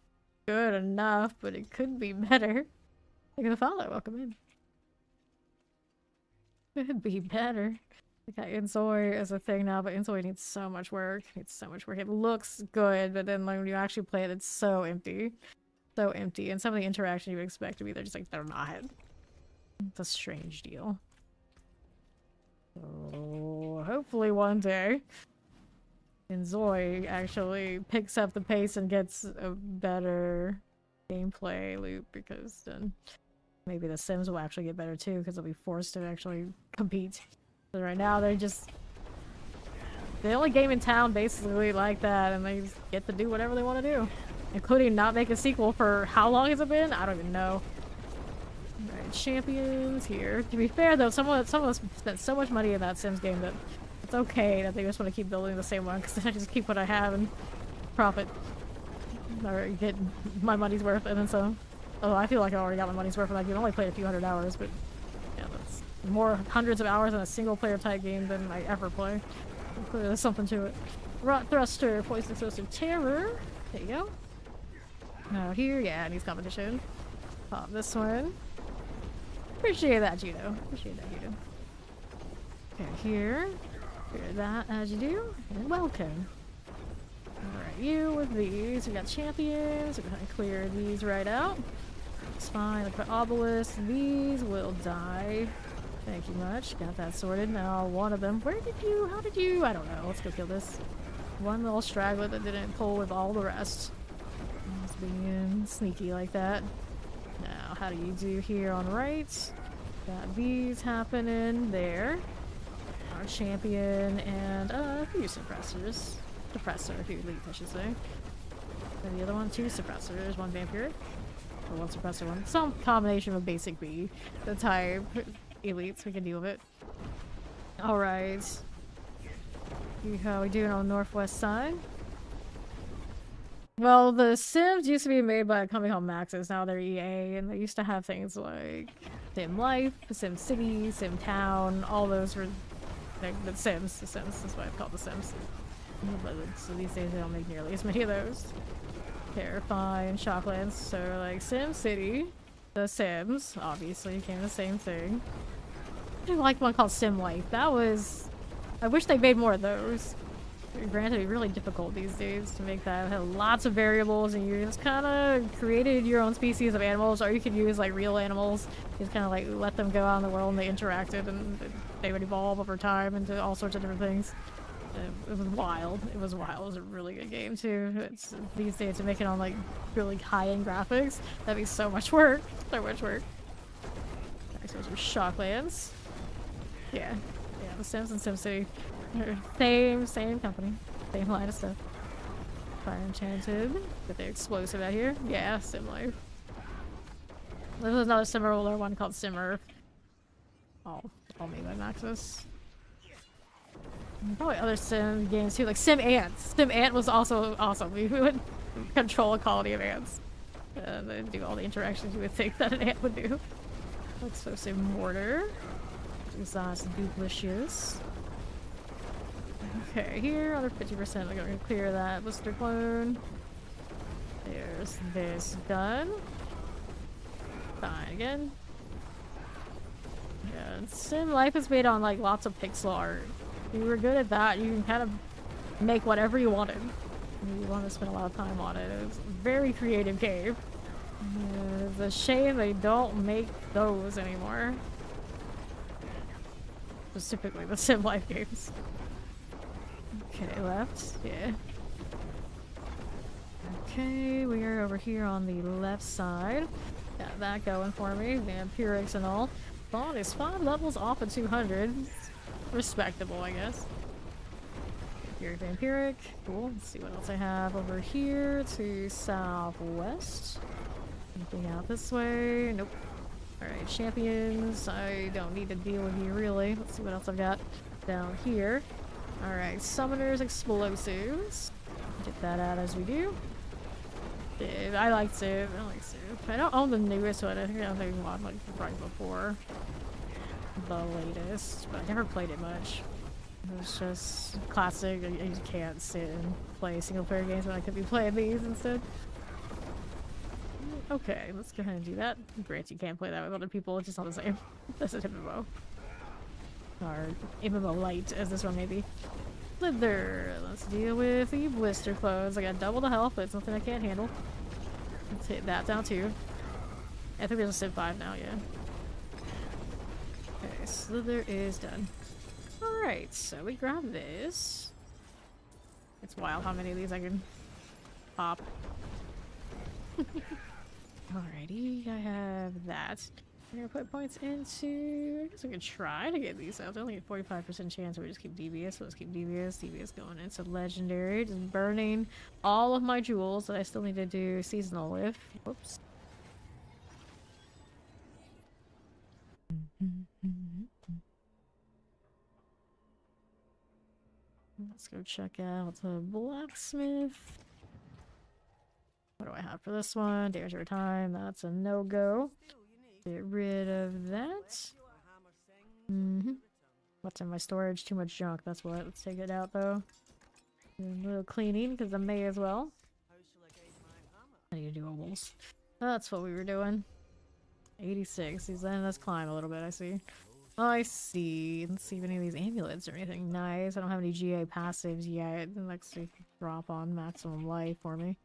Speaker 1: good enough, but it could be better. Look at the follow, welcome in. Could be better. I got Insoy as a thing now, but Insoy needs so much work. It's so much work. It looks good, but then when you actually play it, it's so empty. So empty, and some of the interaction you would expect to be there, just like they're not. It's a strange deal. So hopefully one day, Zoe actually picks up the pace and gets a better gameplay loop, because then maybe the Sims will actually get better too, because they'll be forced to actually compete. So right now they're just the only game in town basically like that, and they just get to do whatever they want to do. Including not make a sequel for how long has it been? I don't even know. Alright, champions here. To be fair though, some of us spent so much money in that Sims game that it's okay that they just want to keep building the same one, because then I just keep what I have and profit. Or get my money's worth and then some. Oh, I feel like I already got my money's worth, and I only played a few hundred hours, but yeah, that's more hundreds of hours in a single player type game than I ever play. Clearly there's something to it. Rot Thruster, Poison Thruster, Terror. There you go. Now here, yeah, it needs competition. Pop this one. Appreciate that, Judo. Appreciate that, Judo. Okay, here. Clear that as you do. And welcome. Alright, you with these. We got champions. We're gonna clear these right out. It's fine. Look at obelisk. These will die. Thank you much. Got that sorted. Now, one of them. Where did you? How did you? I don't know. Let's go kill this. One little straggler that didn't pull with all the rest. Just being sneaky like that. Now, how do you do here on right? Got these happening there. Our champion and a few suppressors. Suppressor, a few elite, I should say. And the other one, 2 suppressors, 1 vampire. Or 1 suppressor, 1. Some combination of basic B. The type elites, we can deal with it. Alright. How we doing on the northwest side? Well, the Sims used to be made by a company called Maxis, now they're EA, and they used to have things like Sim Life, Sim City, Sim Town, all those were the Sims, that's why it's called the Sims. So these days they don't make nearly as many of those. Terrify and Shocklands, so like Sim City, The Sims, obviously became the same thing. I do like one called Sim Life, that was... I wish they made more of those. Granted, it's really difficult these days to make that. It had lots of variables, and you just kind of created your own species of animals, or you could use like real animals. You just kind of like let them go out in the world, and they interacted, and they would evolve over time into all sorts of different things. It was wild. It was wild. It was a really good game too. It's these days to make it on like really high-end graphics. That'd be so much work. So much work. Alright, so those are Shocklands. Yeah, The Sims and SimCity. Same company. Same line of stuff. Fire Enchanted. But they're explosive out here. Yeah, Sim Life. There's another similar one called Sim Earth. All made by Maxis. Probably other Sim games too, like Sim Ants. Sim Ant was also awesome. We would control a colony of ants. And do all the interactions you would think that an ant would do. Explosive Mortar. Exhaust Duplicious. Okay, here, other 50%. I'm gonna clear that blister clone. There's this done. Fine again. Yeah, Sim Life is made on like lots of pixel art. If you were good at that, you can kind of make whatever you wanted. You want to spend a lot of time on it. It's a very creative game. It's a shame they don't make those anymore. Specifically the Sim Life games. Okay, left. Yeah. Okay, we are over here on the left side. Got that going for me. Vampirics and all. Bond is 5 levels off of 200. Respectable, I guess. Vampiric. Cool. Let's see what else I have over here to southwest. Anything out this way? Nope. Alright, champions. I don't need to deal with you really. Let's see what else I've got down here. Alright, summoners, explosives. Get that out as we do. Yeah, I like Civ. I don't own the newest one. I think I bought like right before the latest, but I never played it much. It was just classic. I just can't sit and play single player games when I could be playing these instead. Okay, let's go ahead and do that. Granted, you can't play that with other people. It's just not the same. That's an MMO. Or MMO light, as this one may be. Slither. Let's deal with the blister clothes. I got double the health, but it's nothing I can't handle. Let's hit that down too. I think there's a Civ 5 now, yeah. Okay, Slither is done. Alright, so we grab this. It's wild how many of these I can pop. Alrighty, I have that. I'm gonna put points into... I guess we could try to get these out. There's only a 45% chance we just keep devious, so let's keep devious. Devious going into legendary. Just burning all of my jewels that I still need to do seasonal with. Whoops. Let's go check out the blacksmith. What do I have for this one? Damage over time. That's a no-go. Get rid of that. What's in my storage? Too much junk. That's what. Let's take it out though. Do a little cleaning because I may as well. I need to do almost. That's what we were doing. 86. He's letting us climb a little bit. I see. Oh, I see. Let's see if any of these amulets or anything nice. I don't have any GA passives yet. Let's see. Drop on maximum life for me.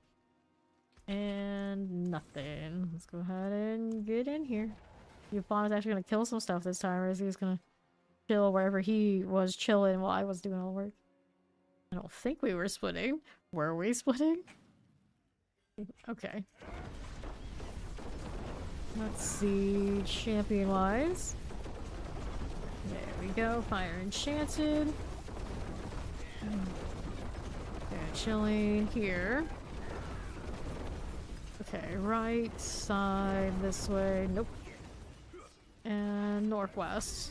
Speaker 1: And nothing. Let's go ahead and get in here. Euphon is actually gonna kill some stuff this time, or is he just gonna chill wherever he was chilling while I was doing all the work? I don't think we were splitting. Were we splitting? Okay. Let's see. Champion-wise. There we go. Fire enchanted. Okay, chilling here. Okay, right side this way. Nope. And northwest.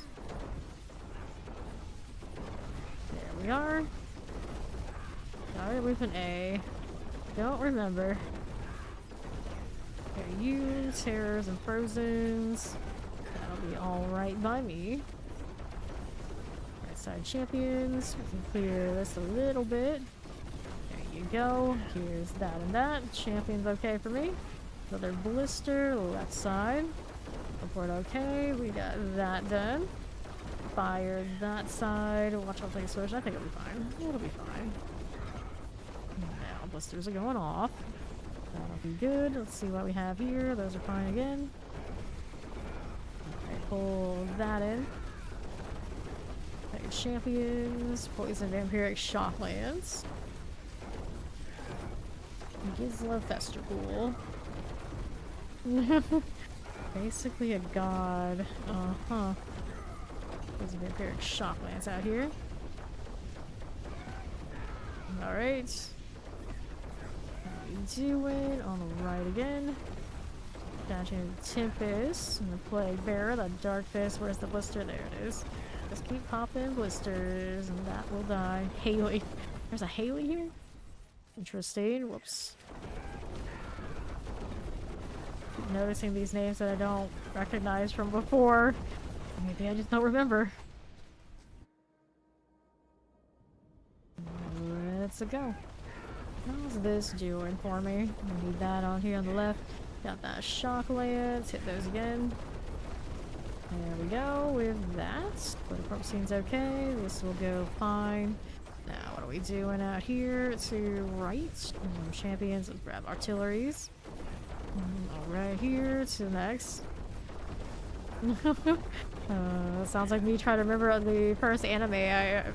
Speaker 1: There we are. Started with an A. Don't remember. Okay, you, terrors and frozens. That'll be alright by me. Right side champions. We can clear this a little bit. There you go. Here's that and that. Champion's okay for me. Another blister, left side. Report okay. We got that done. Fire that side. Watch out, take a switch. I think it'll be fine. It'll be fine. Now, blisters are going off. That'll be good. Let's see what we have here. Those are fine again. Alright, pull that in. Tiger champions. Poison vampiric shocklands. Gizla Festival. Basically a god. Uh-huh. There's a vampiric shocklands out here. Alright. How we doing? On the right again. Down to the Tempest and the Plague Bearer, the Dark Fist. Where's the blister? There it is. Just keep popping blisters and that will die. Haley. There's a Haley here? Interesting. Whoops. Keep noticing these names that I don't recognize from before. Maybe I just don't remember. Let's go. How's this doing for me? I need that on here on the left. Got that shock lance. Hit those again. There we go with that. But the scene's okay. This will go fine. Now, what are we doing out here to right? Champions, let's grab artilleries. Right here to next. Sounds like me trying to remember the first anime I've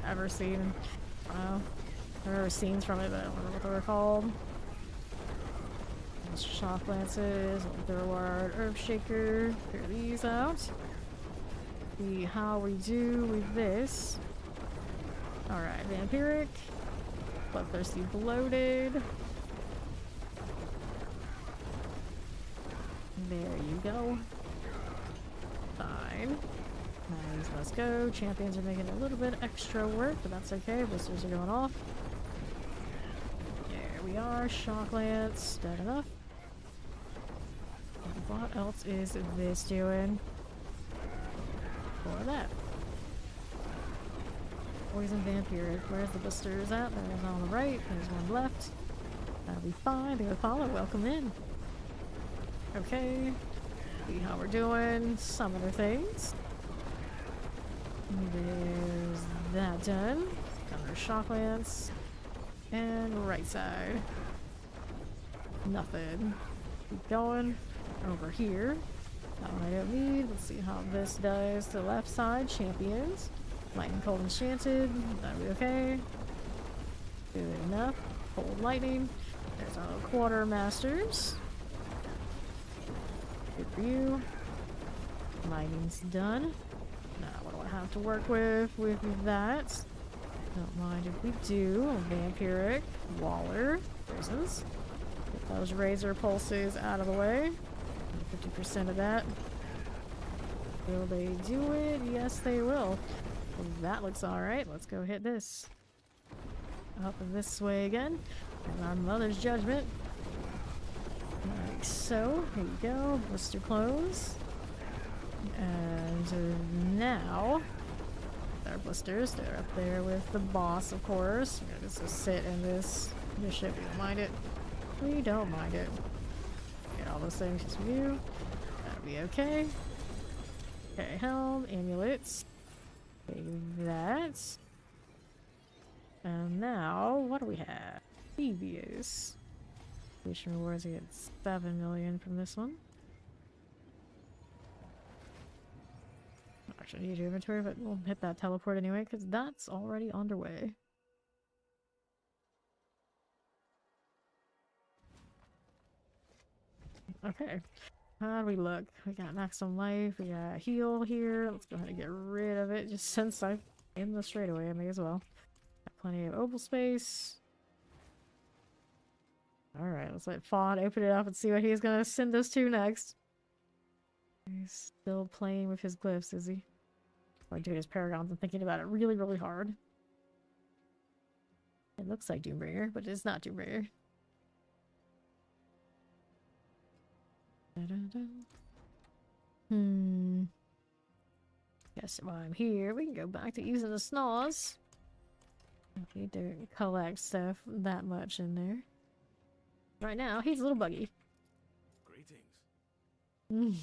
Speaker 1: ever seen. I remember scenes from it, but I don't remember what they were called. Shock lances, Thorward, Earthshaker. Clear these out. See how we do with this. Alright, vampiric. Bloodthirsty bloated. There you go. Fine. Nice, let's go. Champions are making a little bit extra work, but that's okay. Blisters are going off. There we are. Shock lance. Dead enough. What else is this doing? For that. Poison vampiric. Where's the blisters at? There's one on the right. There's one left. That'll be fine. There's Apollo. Welcome in. Okay. See how we're doing. Some other things. There's that done. Another shock lance. And right side. Nothing. Keep going. Over here. That one I don't need. Let's see how this does. The left side. Champions. Lightning Cold Enchanted. That'll be okay. Good enough. Cold Lightning. There's our Quartermasters. Good for you. Lightning's done. Now, what do I have to work with that? Don't mind if we do. Vampiric. Waller. Prisons. Get those razor pulses out of the way. 50% of that. Will they do it? Yes, they will. Well, that looks alright. Let's go hit this. Up and this way again. And our Mother's Judgment. Like so. Here you go. Blister close. And now, our blisters. They're up there with the boss, of course. We're gonna just sit in this ship. We don't mind it. We don't mind it. Get all those things just for you. That'll be okay. Okay, helm, amulets. Take that. And now, what do we have? Previous. Mission rewards, we get 7 million from this one. Actually, I need your inventory, but we'll hit that teleport anyway, because that's already underway. Okay. How do we look? We got maximum life, we got heal here. Let's go ahead and get rid of it. Just since I'm in the straightaway, I may as well. Got plenty of oval space. Alright, let's let Fawn open it up and see what he's gonna send us to next. He's still playing with his glyphs, is he? Or doing his paragons and thinking about it really, really hard. It looks like Doombringer, but it's not Doombringer. Guess while I'm here, we can go back to using the snaws. Don't need to collect stuff that much in there. Right now, he's a little buggy.
Speaker 2: Greetings.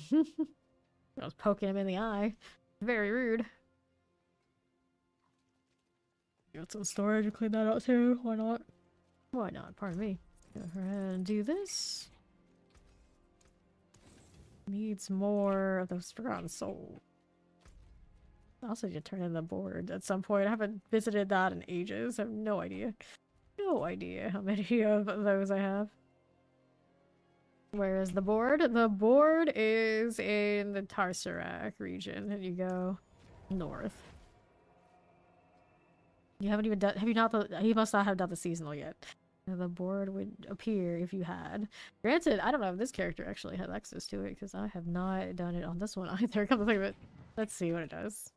Speaker 1: I was poking him in the eye. Very rude. Got some storage and clean that out too. Why not? Why not? Pardon me. Go ahead and do this. Needs more of those forgotten souls. I also need to turn in the board at some point. I haven't visited that in ages. I have no idea. No idea how many of those I have. Where is the board? The board is in the Tarsarak region, and you go north. You haven't even done. Have you not? You must not have done the seasonal yet. The board would appear if you had. Granted, I don't know if this character actually has access to it because I have not done it on this one either. Come to think of it, let's see what it does.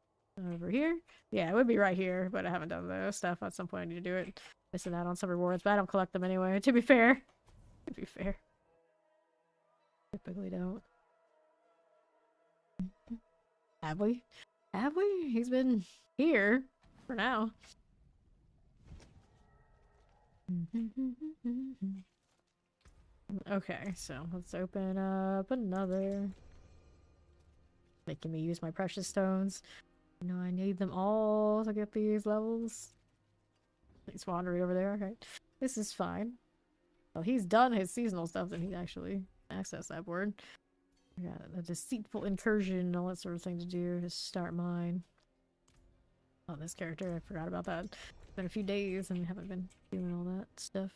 Speaker 1: Over here, yeah, it would be right here, but I haven't done the stuff. At some point, I need to do it. Missing out on some rewards, but I don't collect them anyway. To be fair, typically don't. Have we? Have we? He's been here for now. Okay, so let's open up another. Making me use my precious stones. You know, I need them all to get these levels. He's wandering over there. Okay, this is fine. Well, he's done his seasonal stuff, then he actually accessed that board. I got a deceitful incursion and all that sort of thing to do to start mine. Oh, this character, I forgot about that. It's been a few days and we haven't been doing all that stuff.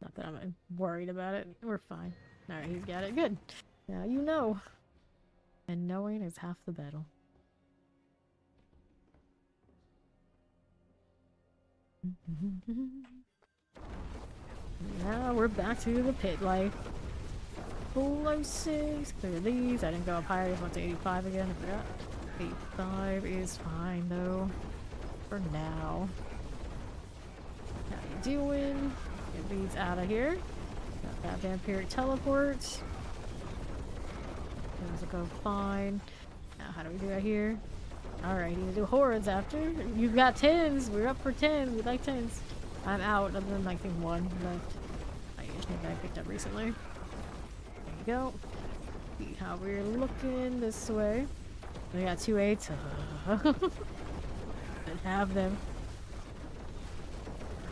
Speaker 1: Not that I'm worried about it. We're fine. Alright, he's got it. Good. Now you know. And knowing is half the battle. Now we're back to the pit life. Full of 6. Clear these. I didn't go up higher. I just went to 85 again. I forgot. 85 is fine though. For now. How you doing? Get these out of here. Got that vampiric teleport. Those will go fine. Now how do we do it here? Alright, you do hordes after. You've got 10s. We're up for 10. We like 10s. I'm out. Other than like one left. I usually I picked up recently. There you go. See how we're looking this way. We got 2 8s. Have them.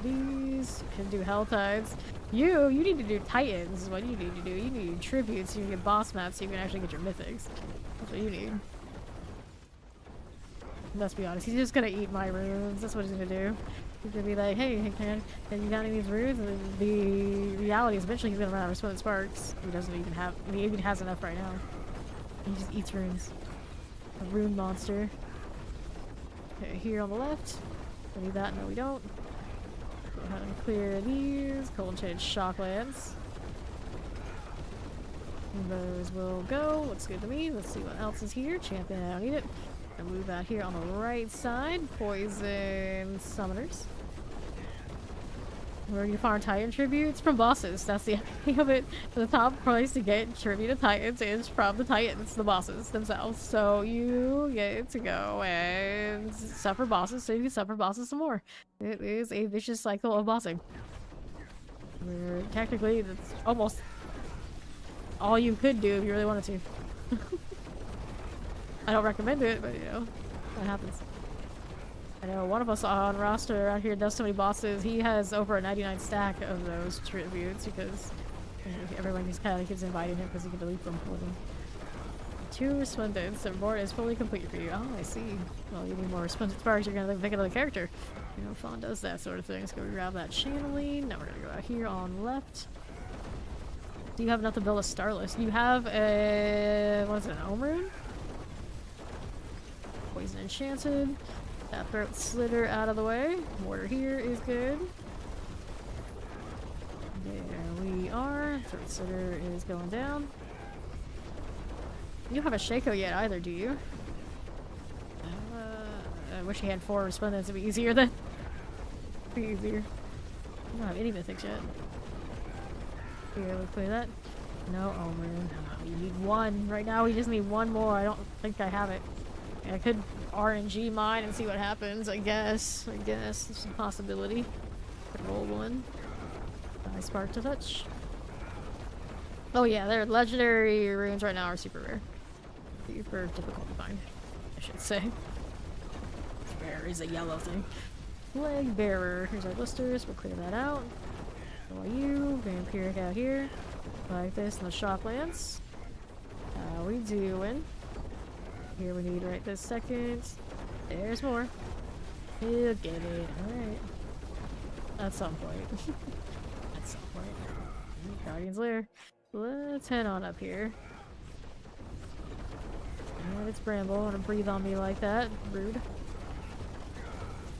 Speaker 1: These can do hell tides. You need to do titans is what you need to do. You need tributes so you can get boss maps so you can actually get your mythics. That's what you need. Let's be honest, he's just gonna eat my runes. That's what he's gonna do. He's gonna be like, hey man, you got any of these runes? And the reality is eventually he's gonna run out of resplendent sparks. He doesn't even have, he even has enough right now. He just eats runes. A rune monster. Okay, here on the left. We need that. No, we don't. Go ahead and clear these. Cold Enchanted Shocklands. Those will go. Looks good to me. Let's see what else is here. Champion, I don't need it. And move out here on the right side. Poison Summoners. Where you farm Titan tributes from bosses. That's the idea of it. The top place to get tribute to Titans is from the Titans, the bosses themselves. So you get to go and suffer bosses so you can suffer bosses some more. It is a vicious cycle of bossing. Where technically that's almost all you could do if you really wanted to. I don't recommend it, but you know, that happens. I know one of us on roster out here does so many bosses. He has over a 99 stack of those tributes because everyone just kind of keeps inviting him because he can delete them for them. 2 resplendents. The board is fully complete for you. Oh, I see. Well, you need more resplendent sparks. You're gonna pick another character. You know, Fawn does that sort of thing. Let's go grab that channeling. Now we're gonna go out here on left. Do you have enough to build a Starless? You have a... what is it, an Ohm Rune? Poison Enchanted. That Throat Slitter out of the way. Mortar here is good. There we are. Throat Slitter is going down. You don't have a Shaco yet either, do you? I wish he had 4 Resplendents. It'd be easier then. Be easier. I don't have any mythics yet. Here, let's play that. No Ohm Rune. Oh, you need 1. Right now we just need 1 more. I don't think I have it. I could RNG mine and see what happens, I guess. It's a possibility. Could roll 1. Nice Spark to Touch. Oh yeah, their legendary runes right now are super rare. Super difficult to find, I should say. Rare is a yellow thing. Leg Bearer. Here's our blisters. We'll clear that out. How are you? Vampiric out here. Like this, no shock lance. How we doing? Here we need right this second. There's more. He'll get it. Alright. At some point. At some point. Guardian's Lair. Let's head on up here. And it's Bramble. Wanna breathe on me like that? Rude.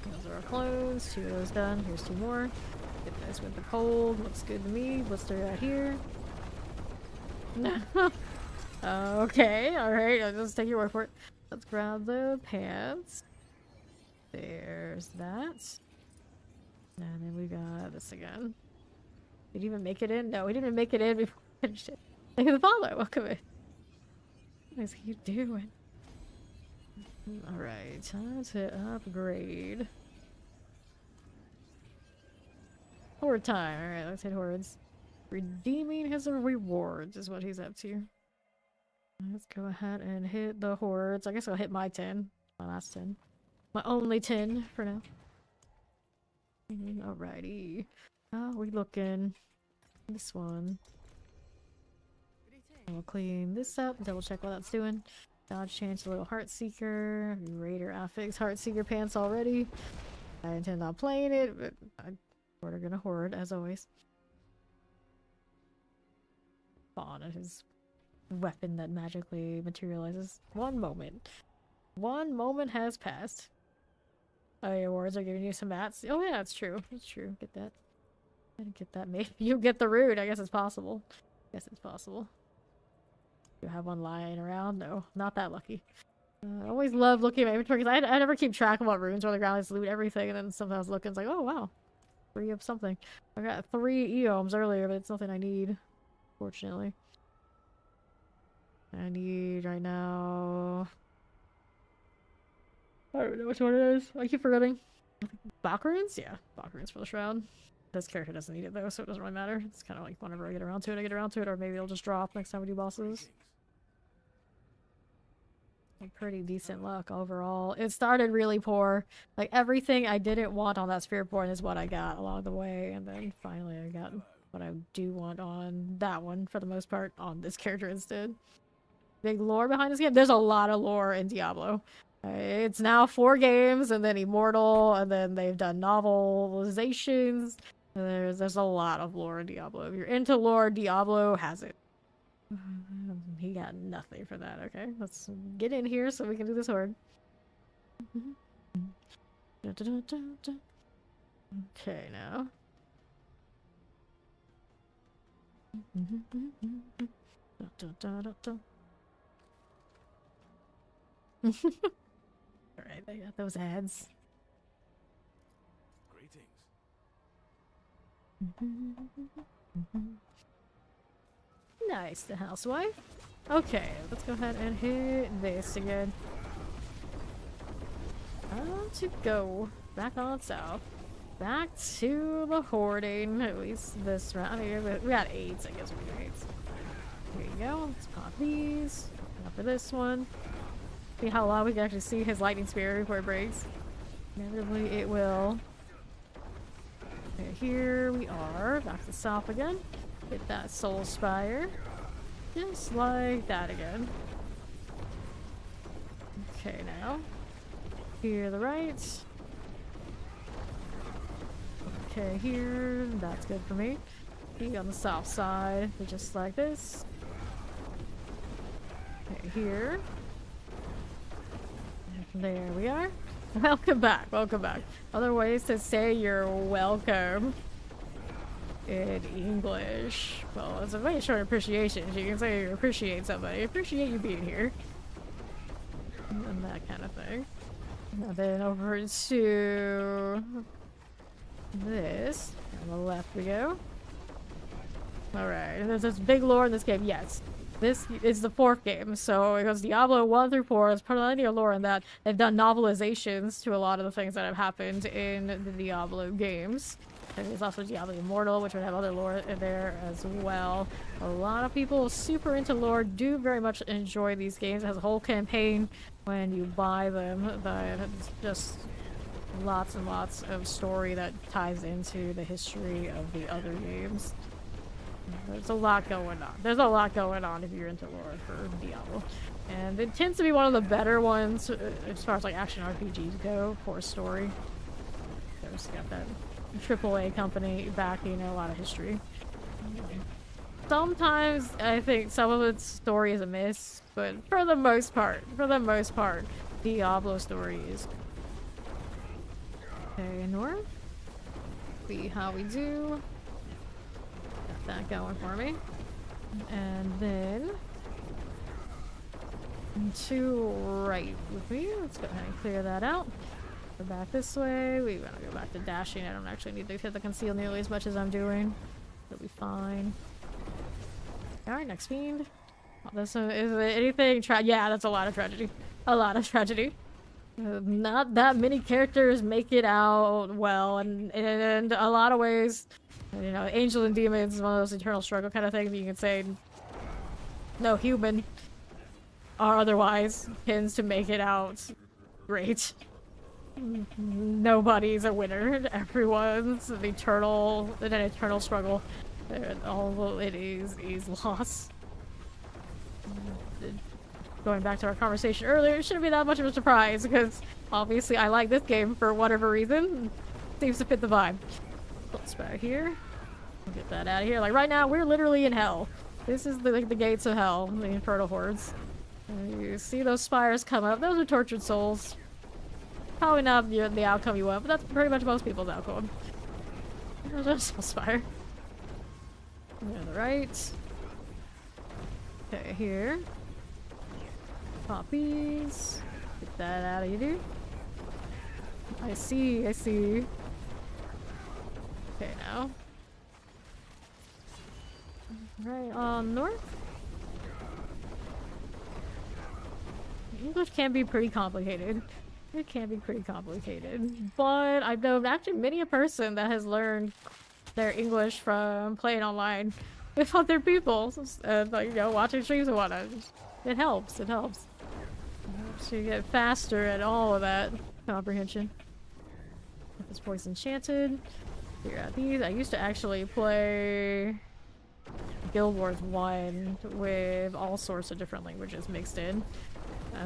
Speaker 1: Those are our clones. 2 of those done. Here's 2 more. Get this with the cold. Looks good to me. Blister out here. Okay, alright. I'll just take your word for it. Let's grab the pants. There's that. And then we got this again. Did you even make it in? No, we didn't even make it in before we finished it. Thank you for the follow. Welcome in. What is he doing? Alright, time to upgrade. Horde time. Alright, let's hit hordes. Redeeming his rewards is what he's up to. Let's go ahead and hit the hordes. I guess I'll hit my 10. My last 10. My only 10 for now. Alrighty. How are we looking? This one. We'll clean this up. Double check what that's doing. Dodge change a little Heartseeker. Raider Affix Heartseeker pants already. I intend on playing it, but we're gonna horde as always. Spawn at his weapon that magically materializes. One moment. One moment has passed. Oh, your wards are giving you some mats. Oh yeah, that's true. That's true. Get that. I didn't get that. Maybe you get the root. I guess it's possible. Guess it's possible. You have one lying around? No, not that lucky. I always love looking at my inventory because I never keep track of what runes are on the ground. I just loot everything, and then sometimes look and it's like, oh wow, 3 of something. I got 3 eoms earlier, but it's nothing I need, fortunately. I need right now. I don't know which one it is. I keep forgetting. Bach runes? Yeah, Bach runes for the shroud. This character doesn't need it though, so it doesn't really matter. It's kind of like whenever I get around to it, I get around to it, or maybe it'll just drop next time we do bosses. Pretty decent luck overall. It started really poor. Like everything I didn't want on that Spirit Born is what I got along the way, and then finally I got what I do want on that one for the most part on this character instead. Big lore behind this game. There's a lot of lore in Diablo. It's now 4 games, and then Immortal, and then they've done novelizations. There's a lot of lore in Diablo. If you're into lore, Diablo has it. He got nothing for that. Okay, let's get in here so we can do this horde. Okay, now. Alright, I got those ads. Nice, the housewife. Okay, let's go ahead and hit this again. On to go. Back on south. Back to the hoarding. At least this round. I mean, we got 8s, I guess we do 8s. Here you go. Let's pop these. Now for this one. See how long we can actually see his lightning spear before it breaks. Inevitably, it will. Okay, here we are. Back to south again. Hit that soul spire. Just like that again. Okay, now. Here the right. Okay, here. That's good for me. Be on the south side, just like this. Okay, here. There we are. Welcome back, welcome back. Other ways to say you're welcome in English. Well, it's a way short appreciation. You can say you appreciate somebody. Appreciate you being here. And that kind of thing. And then over to this. On the left we go. Alright, and there's this big lore in this game. Yes. This is the 4th game, so it goes Diablo 1 through 4. There's plenty of lore in that. They've done novelizations to a lot of the things that have happened in the Diablo games. And there's also Diablo Immortal, which would have other lore in there as well. A lot of people super into lore do very much enjoy these games. It has a whole campaign when you buy them that it's just lots and lots of story that ties into the history of the other games. There's a lot going on. There's a lot going on if you're into lore for Diablo. And it tends to be one of the better ones as far as like action RPGs go for a story. There's got that AAA company backing a lot of history. Sometimes I think some of its story is a miss, but for the most part, Diablo story is. Okay, north. See how we do. That going for me. And then to right with me. Let's go ahead and clear that out. Go back this way. We want to go back to dashing. I don't actually need to hit the conceal nearly as much as I'm doing. It'll be fine. Alright, next fiend. Oh, this one, is it anything yeah, that's a lot of tragedy. A lot of tragedy. Not that many characters make it out well, and in a lot of ways, you know, angel and demons is one of those eternal struggle kind of things. You can say no human or otherwise tends to make it out great. Nobody's a winner. Everyone's an eternal struggle. And all it is loss. Going back to our conversation earlier, it shouldn't be that much of a surprise because obviously I like this game for whatever reason. Seems to fit the vibe. Let's back here. Get that out of here. Like right now, we're literally in hell. This is the gates of hell, the Infernal hordes. And you see those spires come up. Those are tortured souls. Probably not the outcome you want, but that's pretty much most people's outcome. There's a soul spire. On the right. Okay, here. Poppies. Get that out of you, dude. I see. Okay, now. Right on north. English can be pretty complicated. It can be pretty complicated. But I've known actually many a person that has learned their English from playing online with other people. Like, you know, watching streams and whatnot. It helps. It helps you get faster at all of that comprehension. Get this voice enchanted. Figure out these. I used to actually play Guild Wars 1 with all sorts of different languages mixed in.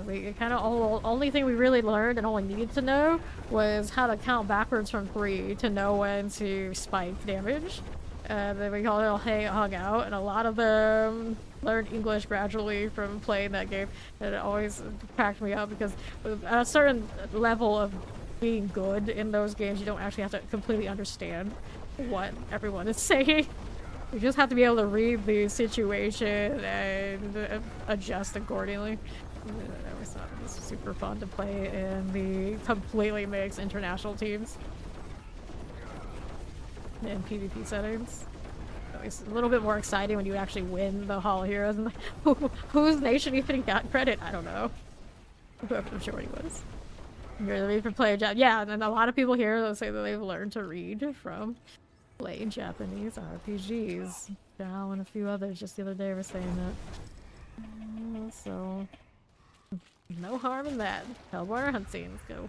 Speaker 1: We kind of only thing we really learned and only needed to know was how to count backwards from 3 to know when to spike damage. Then we all hung out, and a lot of them learned English gradually from playing that game. And it always cracked me up because at a certain level of being good in those games, you don't actually have to completely understand what everyone is saying. You just have to be able to read the situation and adjust accordingly. I always thought it was super fun to play in the completely mixed international teams. In PvP settings. It's a little bit more exciting when you actually win the Hall of Heroes and whose nation even got credit? I don't know. I'm sure what he was. You're the read for player job. Yeah, and a lot of people here that say that they've learned to read from playing Japanese RPGs. Dow and a few others just the other day were saying that. So no harm in that. Hellborn Hunt Scene, let's go.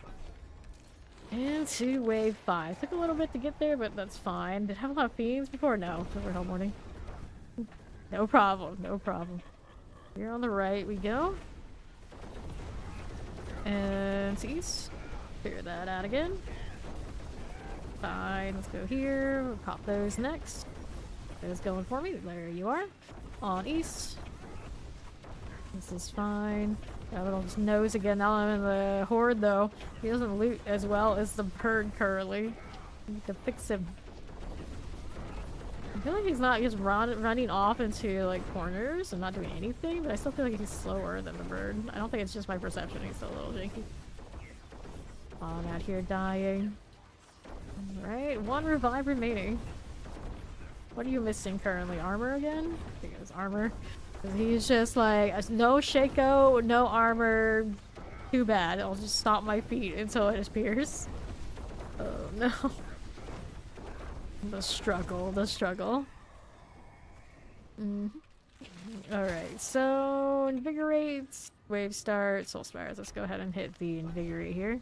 Speaker 1: And to wave 5. Took a little bit to get there, but that's fine. Did I have a lot of fiends before? No, over Hellborning. No problem, no problem. Here on the right we go. And to east. Figure that out again. Fine, let's go here. We'll pop those next. It's going for me. There you are. On east. This is fine. Got a little nose again. Now I'm in the horde though. He doesn't loot as well as the bird currently. Need to fix him. I feel like he's not just running off into like corners and not doing anything, but I still feel like he's slower than the bird. I don't think it's just my perception. He's still a little janky. On out here dying. Alright, 1 revive remaining. What are you missing currently? Armor again? I think it was armor. Because he's just like, no Shaco, no armor. Too bad. I'll just stop my feet until it appears. Oh no. The struggle, the struggle. Alright, so invigorate, wave start, soul spires. Let's go ahead and hit the invigorate here.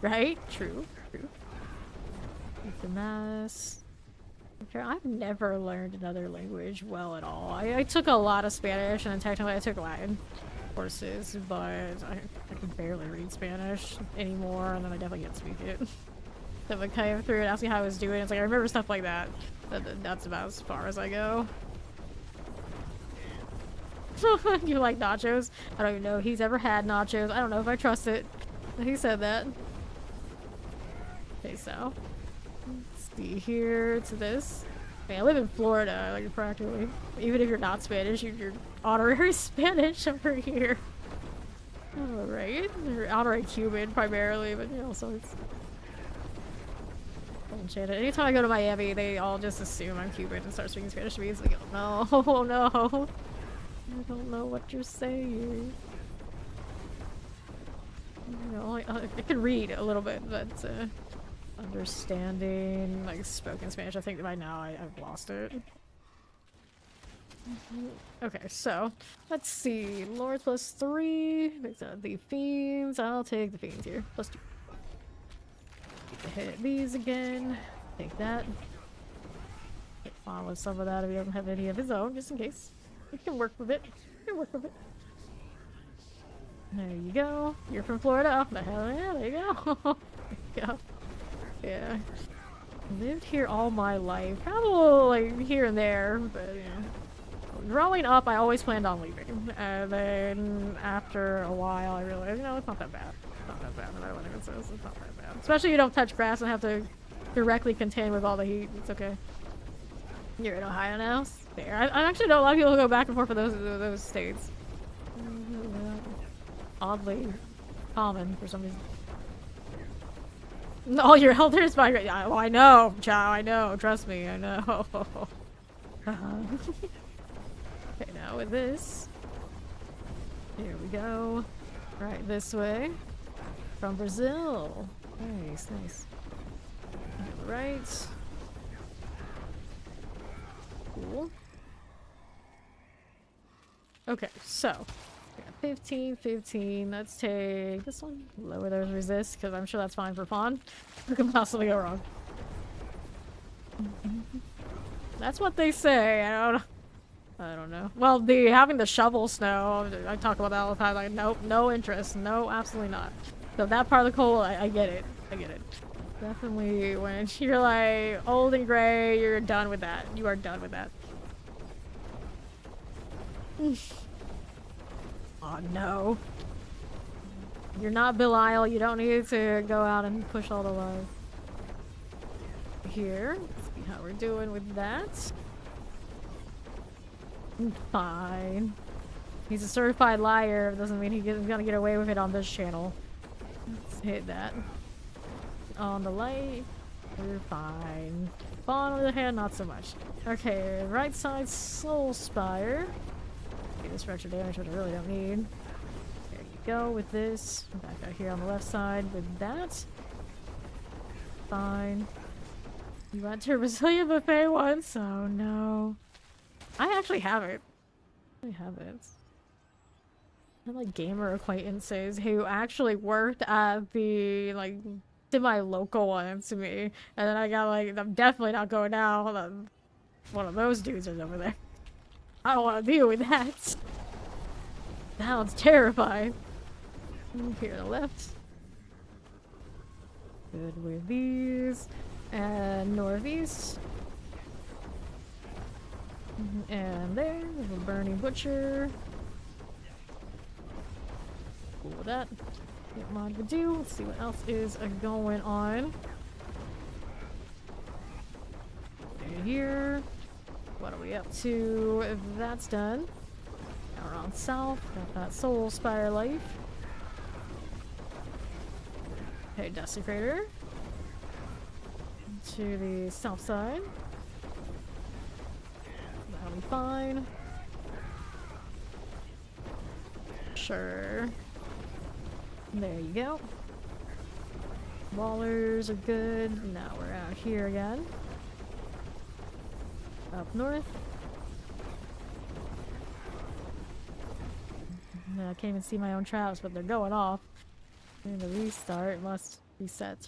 Speaker 1: Right? True, true. The mass. Okay, I've never learned another language well at all. I took a lot of Spanish and then technically I took Latin courses, but I can barely read Spanish anymore, and then I definitely can't speak it. Then I came through and asked me how I was doing. It's like I remember stuff like that. That's about as far as I go. You like nachos? I don't even know if he's ever had nachos. I don't know if I trust it. He said that. Okay, so let's see here to this. I mean, I live in Florida, like practically. Even if you're not Spanish, you're honorary Spanish over here. Alright. You're honorary Cuban primarily, but you know, so it's enchanted. Anytime I go to Miami, they all just assume I'm Cuban and start speaking Spanish to me. It's like, oh no, no. I don't know what you're saying. You know, I can read a little bit, but understanding, like spoken Spanish, I think by now I've lost it. Okay, so let's see. Lords +3. The fiends. I'll take the fiends here. +2. Hit these again. Take that. Follow some of that if he doesn't have any of his own, just in case. We can work with it. We can work with it. There you go. You're from Florida. Oh, the hell yeah, there you go. Go. Yeah. Lived here all my life. Probably like here and there, but you know. Growing up, I always planned on leaving. And then after a while, I realized, you know, it's not that bad. It's not that bad, no matter what anyone says. It's not that bad. Especially you don't touch grass and have to directly contend with all the heat. It's okay. You're in Ohio now? There. I actually know a lot of people who go back and forth for those states. Oddly common for some reason. All your elders migrate. Oh, I know, Chow. I know. Trust me. I know. Okay, now with this. Here we go. Right this way. From Brazil. Nice, nice. Right. Cool. Okay, so. 15, 15. Let's take this one. Lower those resist, because I'm sure that's fine for pawn. Who can possibly go wrong? That's what they say. I don't know. Well, having the shovel snow, I talk about that all the time. Like, nope, no interest. No, absolutely not. So that part of the coal, I get it. I get it. Definitely when you're like old and gray, you're done with that. You are done with that. Oh no. You're not Belial, you don't need to go out and push all the lies. Here, let's see how we're doing with that. Fine. He's a certified liar, doesn't mean he's gonna get away with it on this channel. Let's hit that. On the light, we're fine. Fawn on the hand, not so much. Okay, right side, Soul Spire. This for extra damage, which I really don't need. There you go with this. Back out here on the left side with that. Fine. You went to a Brazilian buffet once? Oh no. I actually have it. I have it. I have like gamer acquaintances who actually worked at the like semi-local one to me. And then I got like, I'm definitely not going down. One of those dudes is over there. I don't want to deal with that. That sounds terrifying. Here on the left. Good with these. And northeast. And there's a burning butcher. Cool with that. Get mod to do. Let's see what else is going on. Okay, here. What are we up to? If that's done. Now we're on south. Got that Soul Spire Life. Okay, Desecrator. To the south side. That'll be fine. Sure. There you go. Ballers are good. Now we're out here again. Up north. I can't even see my own traps, but they're going off. And the restart must reset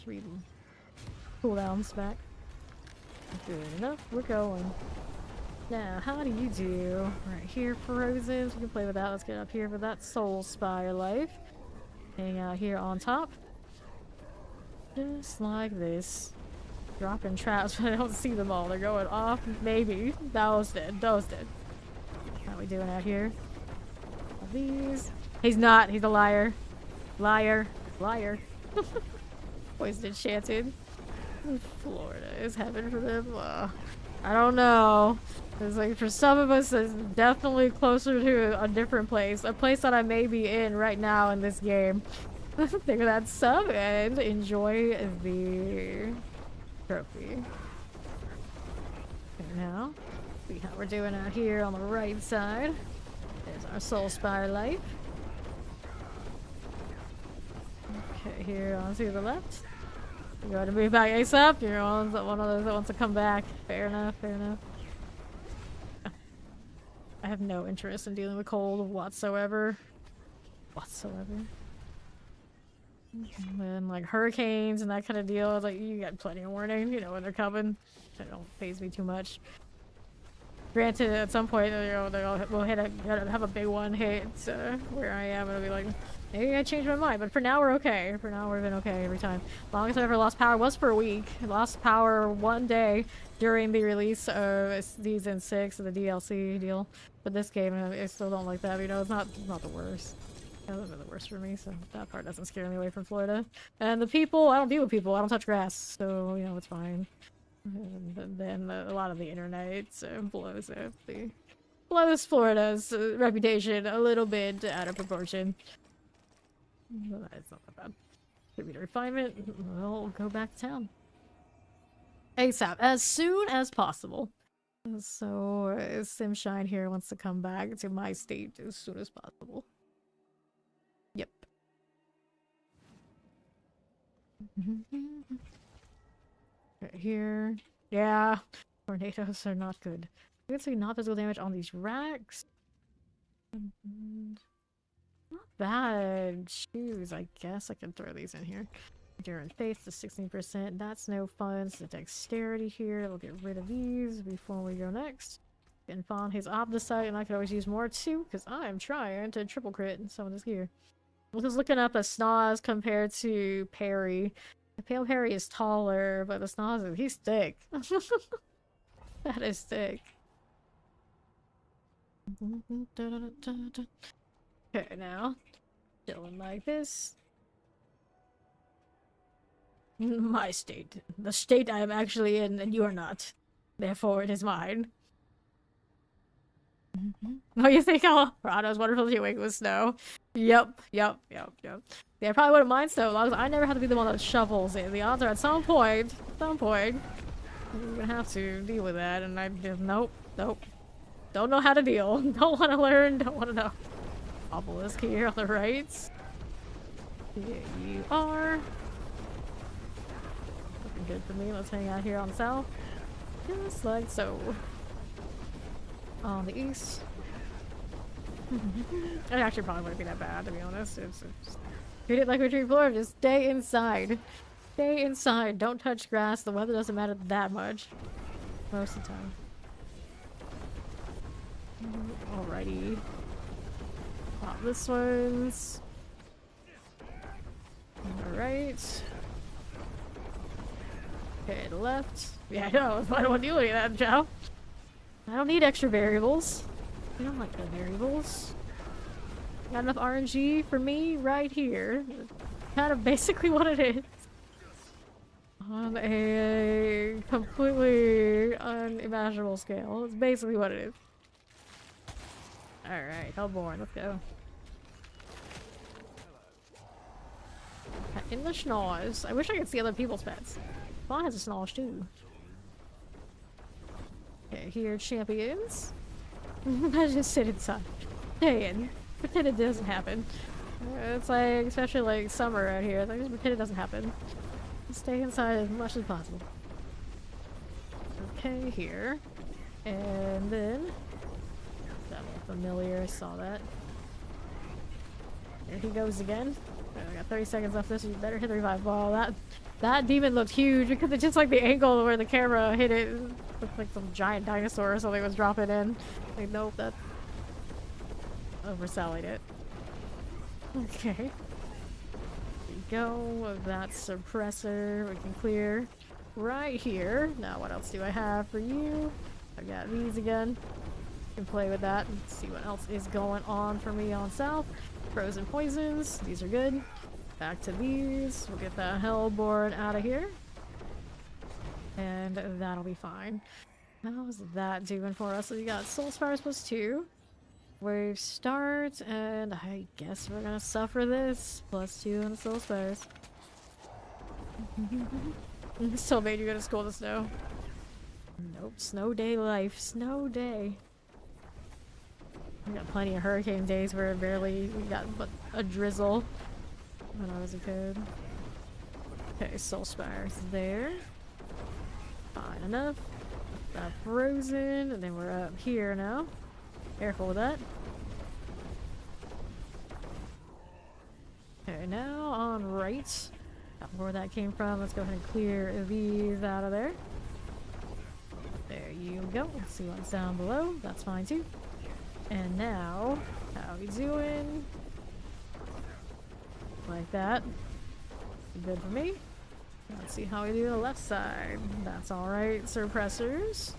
Speaker 1: cooldowns back. Good enough, we're going. Now, how do you do? Right here, Frozen. We can play with that. Let's get up here for that Soul Spire Life. Hang out here on top. Just like this. Dropping traps, but I don't see them all. They're going off. Maybe. That was dead. That was dead. How are we doing out here? All these. He's not. He's a liar. Liar. Liar. Poison enchanted. Florida is heaven for them. I don't know. It's like for some of us, it's definitely closer to a different place. A place that I may be in right now in this game. Think of that sub and enjoy the trophy. Okay, now, see how we're doing out here on the right side. There's our Soul Spire Life. Okay, here on to the left. You want to move back ASAP? You're one of those that wants to come back. Fair enough, fair enough. I have no interest in dealing with cold whatsoever. And like hurricanes and that kind of deal, like you got plenty of warning, you know when they're coming. They don't faze me too much. Granted, at some point, you know, we'll have a big one hit where I am, and I'll be like, maybe I changed my mind. But for now, we're okay. For now, we've been okay every time. Longest I ever lost power was for a week. I lost power one day during the release of season 6 of the DLC deal. But this game, I still don't like that. You know, it's not the worst. It hasn't been the worst for me, so that part doesn't scare me away from Florida. And the people, I don't deal with people. I don't touch grass, so you know it's fine. And then a lot of the internet blows Florida's reputation a little bit out of proportion. But it's not that bad. Give me the refinement. We'll go back to town ASAP, as soon as possible. So Simshine here wants to come back to my state as soon as possible. Yep. Right here. Yeah. Tornadoes are not good. You can see not physical damage on these racks. Not bad. Shoes, I guess I can throw these in here. Endurance Faith to 16%. That's no fun. It's the dexterity here. We'll get rid of these before we go next. And find his Obdicite, and I could always use more too, because I'm trying to triple crit some of this gear. I was looking up a Snoz compared to Parry. The Pale Harry is taller, but the Snoz, he's thick. That is thick. Okay, now. Chilling like this. My state. The state I am actually in, and you are not. Therefore, it is mine. Oh, you think Rada's wonderful to wake with snow? Yep. Yeah, I probably wouldn't mind snow as long as I never have to be the one that shovels it. The odds are at some point, you're gonna have to deal with that, and I just, nope. Don't know how to deal. Don't want to learn, don't want to know. Obelisk here on the right. Here you are. Looking good for me. Let's hang out here on the south. Just like so. On the east. It actually probably wouldn't be that bad, to be honest. It's treat it like we treat Florida. Just stay inside. Stay inside. Don't touch grass. The weather doesn't matter that much. Most of the time. Alrighty. Pop this one's. Alright. Okay, left. Yeah, I know. I don't want to do any of that, Joe. I don't need extra variables. I don't like the variables. Got enough RNG for me right here. Kind of basically what it is. On a completely unimaginable scale. It's basically what it is. Alright, Hellborn, let's go. In the schnoz. I wish I could see other people's pets. Fawn has a schnoz too. Okay, here champions. I just sit inside. Stay in. Pretend it doesn't happen. It's like, especially like summer out here. Like, just pretend it doesn't happen. Stay inside as much as possible. Okay, here. And then... that looked familiar, I saw that. There he goes again. I got 30 seconds left this, you better hit the revive ball. That demon looked huge because it's just like the angle where the camera hit it. It looked like some giant dinosaur or something was dropping in. Like, nope, that overselling it. Okay. There we go. That suppressor we can clear right here. Now what else do I have for you? I got these again. Can play with that and see what else is going on for me on south. Frozen poisons, these are good. Back to these. We'll get that hellborn out of here. And that'll be fine. How's that doing for us? So we got Soul Spires +2. Wave start, and I guess we're gonna suffer this. +2 on the Soul Spires. Still made you go to school in the snow. Nope, snow day life. Snow day. We got plenty of hurricane days where we got but a drizzle when I was a kid. Okay, Soul Spires there. Fine enough. Got frozen, and then we're up here now. Careful with that. Okay, now on right. Not where that came from. Let's go ahead and clear these out of there. There you go. Let's see what's down below. That's fine too. And now, how we doing? Like that. Good for me. Let's see how we do the left side. That's alright. Suppressors.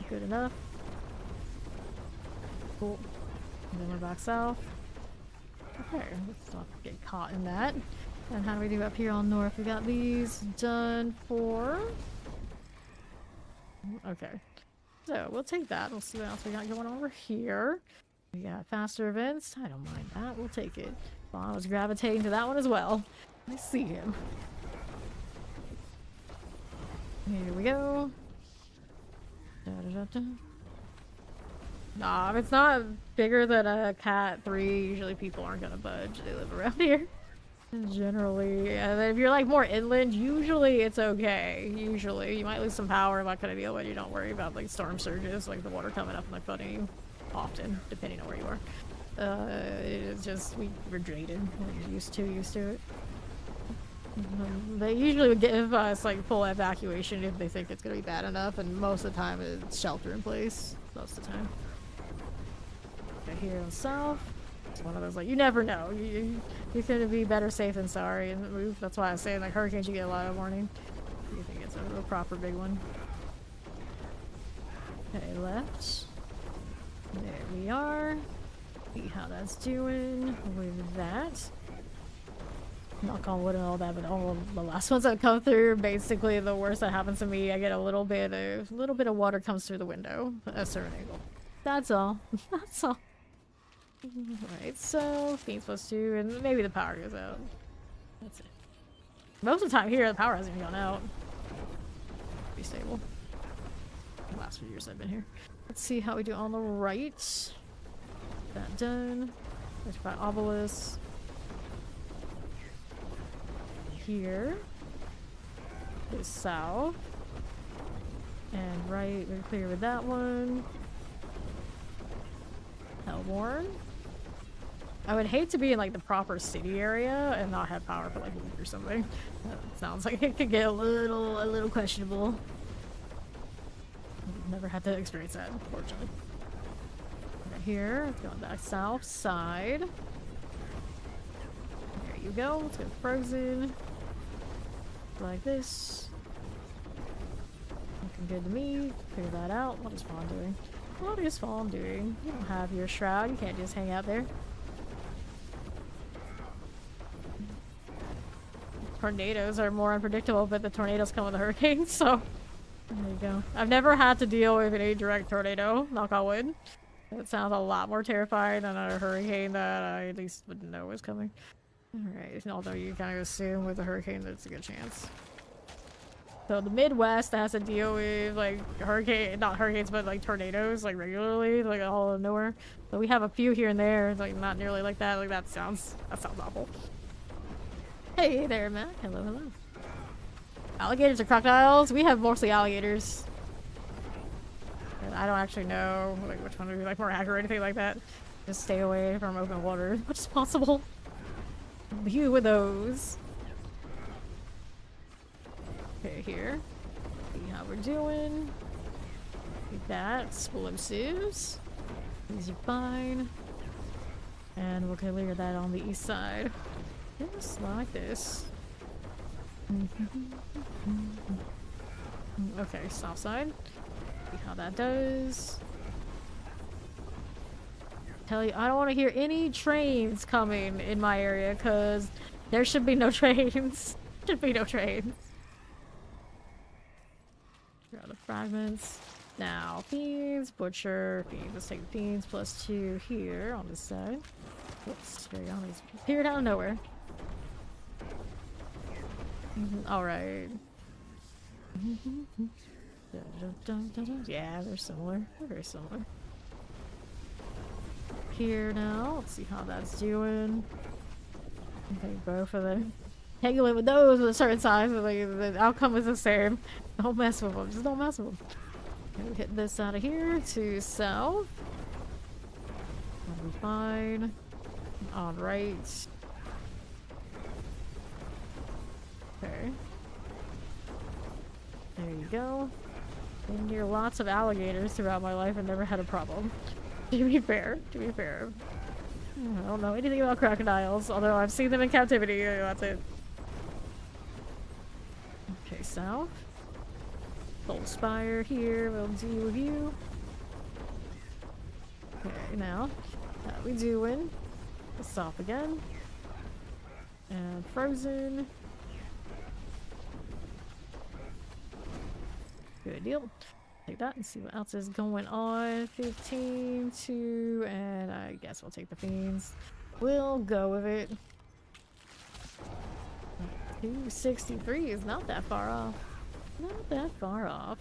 Speaker 1: Good enough. Cool. And then we're back south. Okay, let's not get caught in that. And how do we do up here on north? We got these done for... okay. So, we'll take that. We'll see what else we got going over here. We got faster events. I don't mind that. We'll take it. Well, I was gravitating to that one as well. I see him. Here we go. Da, da, da, da. Nah, if it's not bigger than a cat 3, usually people aren't gonna budge. They live around here. Generally. And then if you're like more inland, usually it's okay. Usually. You might lose some power, that kind of deal, but you don't worry about like storm surges, like the water coming up and like flooding you. Often, depending on where you are. It's just, we're jaded. We're used to it. They usually would give us like full evacuation if they think it's gonna be bad enough, and most of the time it's shelter in place. Most of the time. Okay, here in south. It's one of those like, you never know. You're gonna be better safe than sorry in the move. That's why I was saying like hurricanes you get a lot of warning. You think it's a real proper big one. Okay, left. There we are. See how that's doing with that. Knock on wood and all that, but all of the last ones that come through, basically the worst that happens to me, I get a little bit of water comes through the window at a certain angle. That's all. That's all. Alright, so Fiend's +2, and maybe the power goes out. That's it. Most of the time here, the power hasn't even gone out. Be stable. The last few years I've been here. Let's see how we do on the right. That done. Let's try obelisk. Here is south. And right, we're clear with that one. Hellborn. I would hate to be in like the proper city area and not have power for like a week or something. That sounds like it could get a little questionable. I've never had to experience that, unfortunately. Right here, going back south side. There you go. Let's go frozen. Like this. good to me. Figure that out. What is Fawn doing? What is Fawn doing? You don't have your shroud. You can't just hang out there. Tornadoes are more unpredictable, but the tornadoes come with the hurricanes, so there you go. I've never had to deal with a direct tornado, knock on wood. It sounds a lot more terrifying than a hurricane that I at least wouldn't know was coming. Alright, although you kind of assume with a hurricane that it's a good chance. So the Midwest has to deal with like not hurricanes, but like tornadoes like regularly, like all out of nowhere. So we have a few here and there, like not nearly like that. Like that sounds awful. Hey there, Mac. Hello, hello. Alligators or crocodiles? We have mostly alligators. And I don't actually know like which one would be like more accurate or anything like that. Just stay away from open water as much as possible. You with those. Okay, here. See how we're doing. Like that. Explosives. These are fine. And we'll clear that on the east side. Just like this. Okay, south side. See how that does. Tell you, I don't want to hear any trains coming in my area because there should be no trains. Should be no trains. Here are the fragments. Now, fiends, butcher, fiends. Let's take the fiends +2 here on this side. Whoops, there you go. These appeared out of nowhere. Alright. Yeah, they're similar. They're very similar. Here now, let's see how that's doing. Okay, both of them. Tangling with those with a certain size, like the outcome is the same. Don't mess with them. Just don't mess with them. Okay, hit this out of here to south. That'll be fine. Alright. Okay. There you go. Been near lots of alligators throughout my life and never had a problem. To be fair. I don't know anything about crocodiles, although I've seen them in captivity. That's it. Okay, south. Gold Spire here. We'll deal with you. Okay, now. How we doing? South again. And frozen. Good deal. Take that and see what else is going on. 15, 2, and I guess we'll take the fiends. We'll go with it. 263 is not that far off. Not that far off.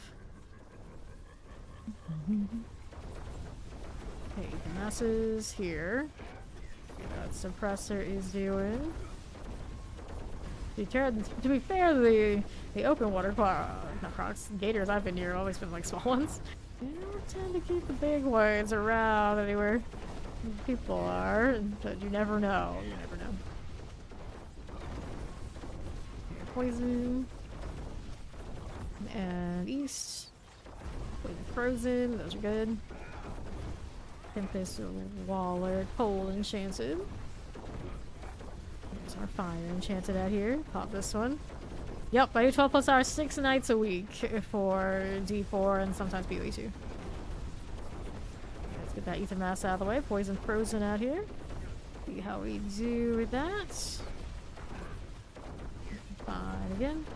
Speaker 1: Okay, the masses here. That suppressor is doing. To be fair, the open water crocs, gators I've been near have always been like small ones. They don't tend to keep the big ones around anywhere people are, but you never know. You never know. Okay, poison. And east. Poison frozen, those are good. Tempest Waller, Pole enchanted. There's our fire enchanted out here. Pop this one. Yep, I do 12 plus hours 6 nights a week for D4 and sometimes BOE2. Let's get that ether mass out of the way. Poison frozen out here. See how we do with that. Fine again.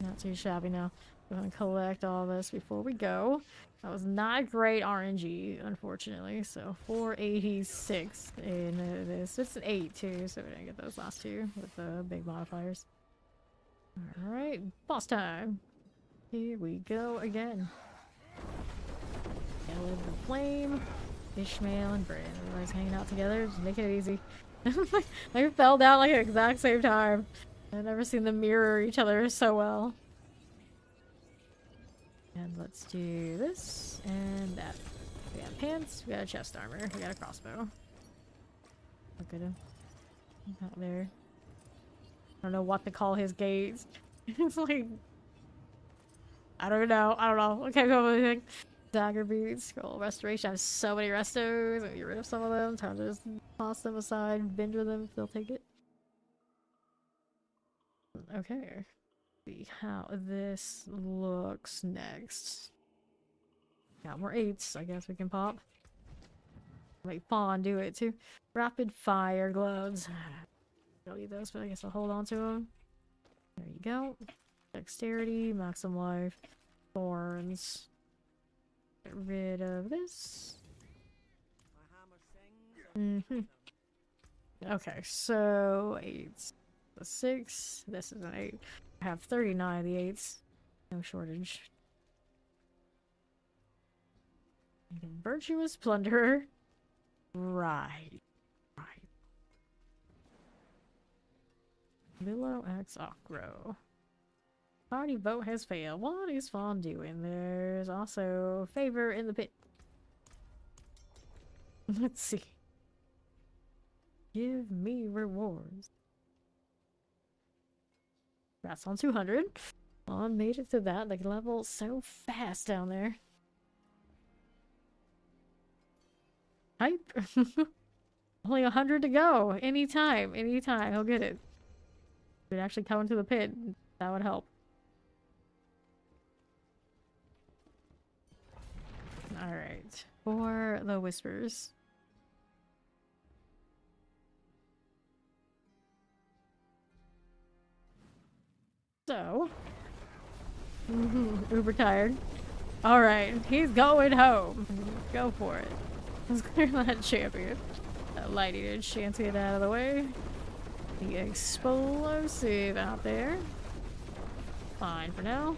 Speaker 1: Not too shabby now. Go ahead and collect all this before we go. That was not great RNG, unfortunately. So 486 in this. It's an 8 too, so we didn't get those last two with the big modifiers. Alright, boss time. Here we go again. Gotta live the flame. Ishmael and Bryn. Everybody's hanging out together, just making it easy. They fell down like at the exact same time. I've never seen them mirror each other so well. And let's do this and that. We got pants, we got a chest armor, we got a crossbow. Look at him. Out there. I don't know what to call his gaze. It's like... I don't know. I can't come up with anything. Dagger beads, scroll restoration. I have so many restos. I'll get rid of some of them. Time to just toss them aside, binge with them if they'll take it. Okay. See how this looks next. Got more 8s, I guess we can pop. Make Fawn do it too. Rapid fire gloves. Don't need those, but I guess I'll hold on to them. There you go. Dexterity, maximum life, thorns. Get rid of this. Okay, so 8s. A 6. This is an 8. I have 39 of the 8s. No shortage. Virtuous plunderer. Right. Willow X Acro. Party vote has failed. What is Fawn doing? There's also favor in the pit. Let's see. Give me rewards. That's on 200. Fawn made it to that like level so fast down there. Hype. Only 100 to go. Anytime he'll get it. We'd actually come into the pit. That would help. Alright. For the whispers. So. Uber tired. Alright. He's going home. Go for it. Let's clear that champion. That lightning enchanted out of the way. The explosive out there. Fine for now.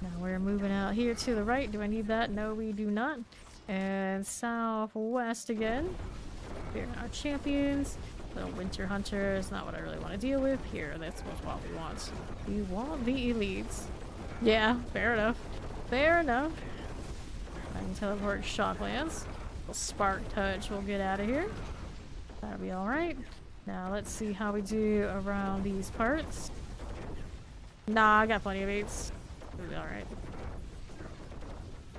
Speaker 1: Now we're moving out here to the right. Do I need that? No, we do not. And southwest again. Here are our champions. Little winter hunter is not what I really want to deal with. Here, that's what we want. We want the elites. Yeah, fair enough. Fair enough. I can teleport Shocklands. Spark touch, we'll get out of here. That'll be alright. Now let's see how we do around these parts. Nah, I got plenty of 8s. It'll be alright.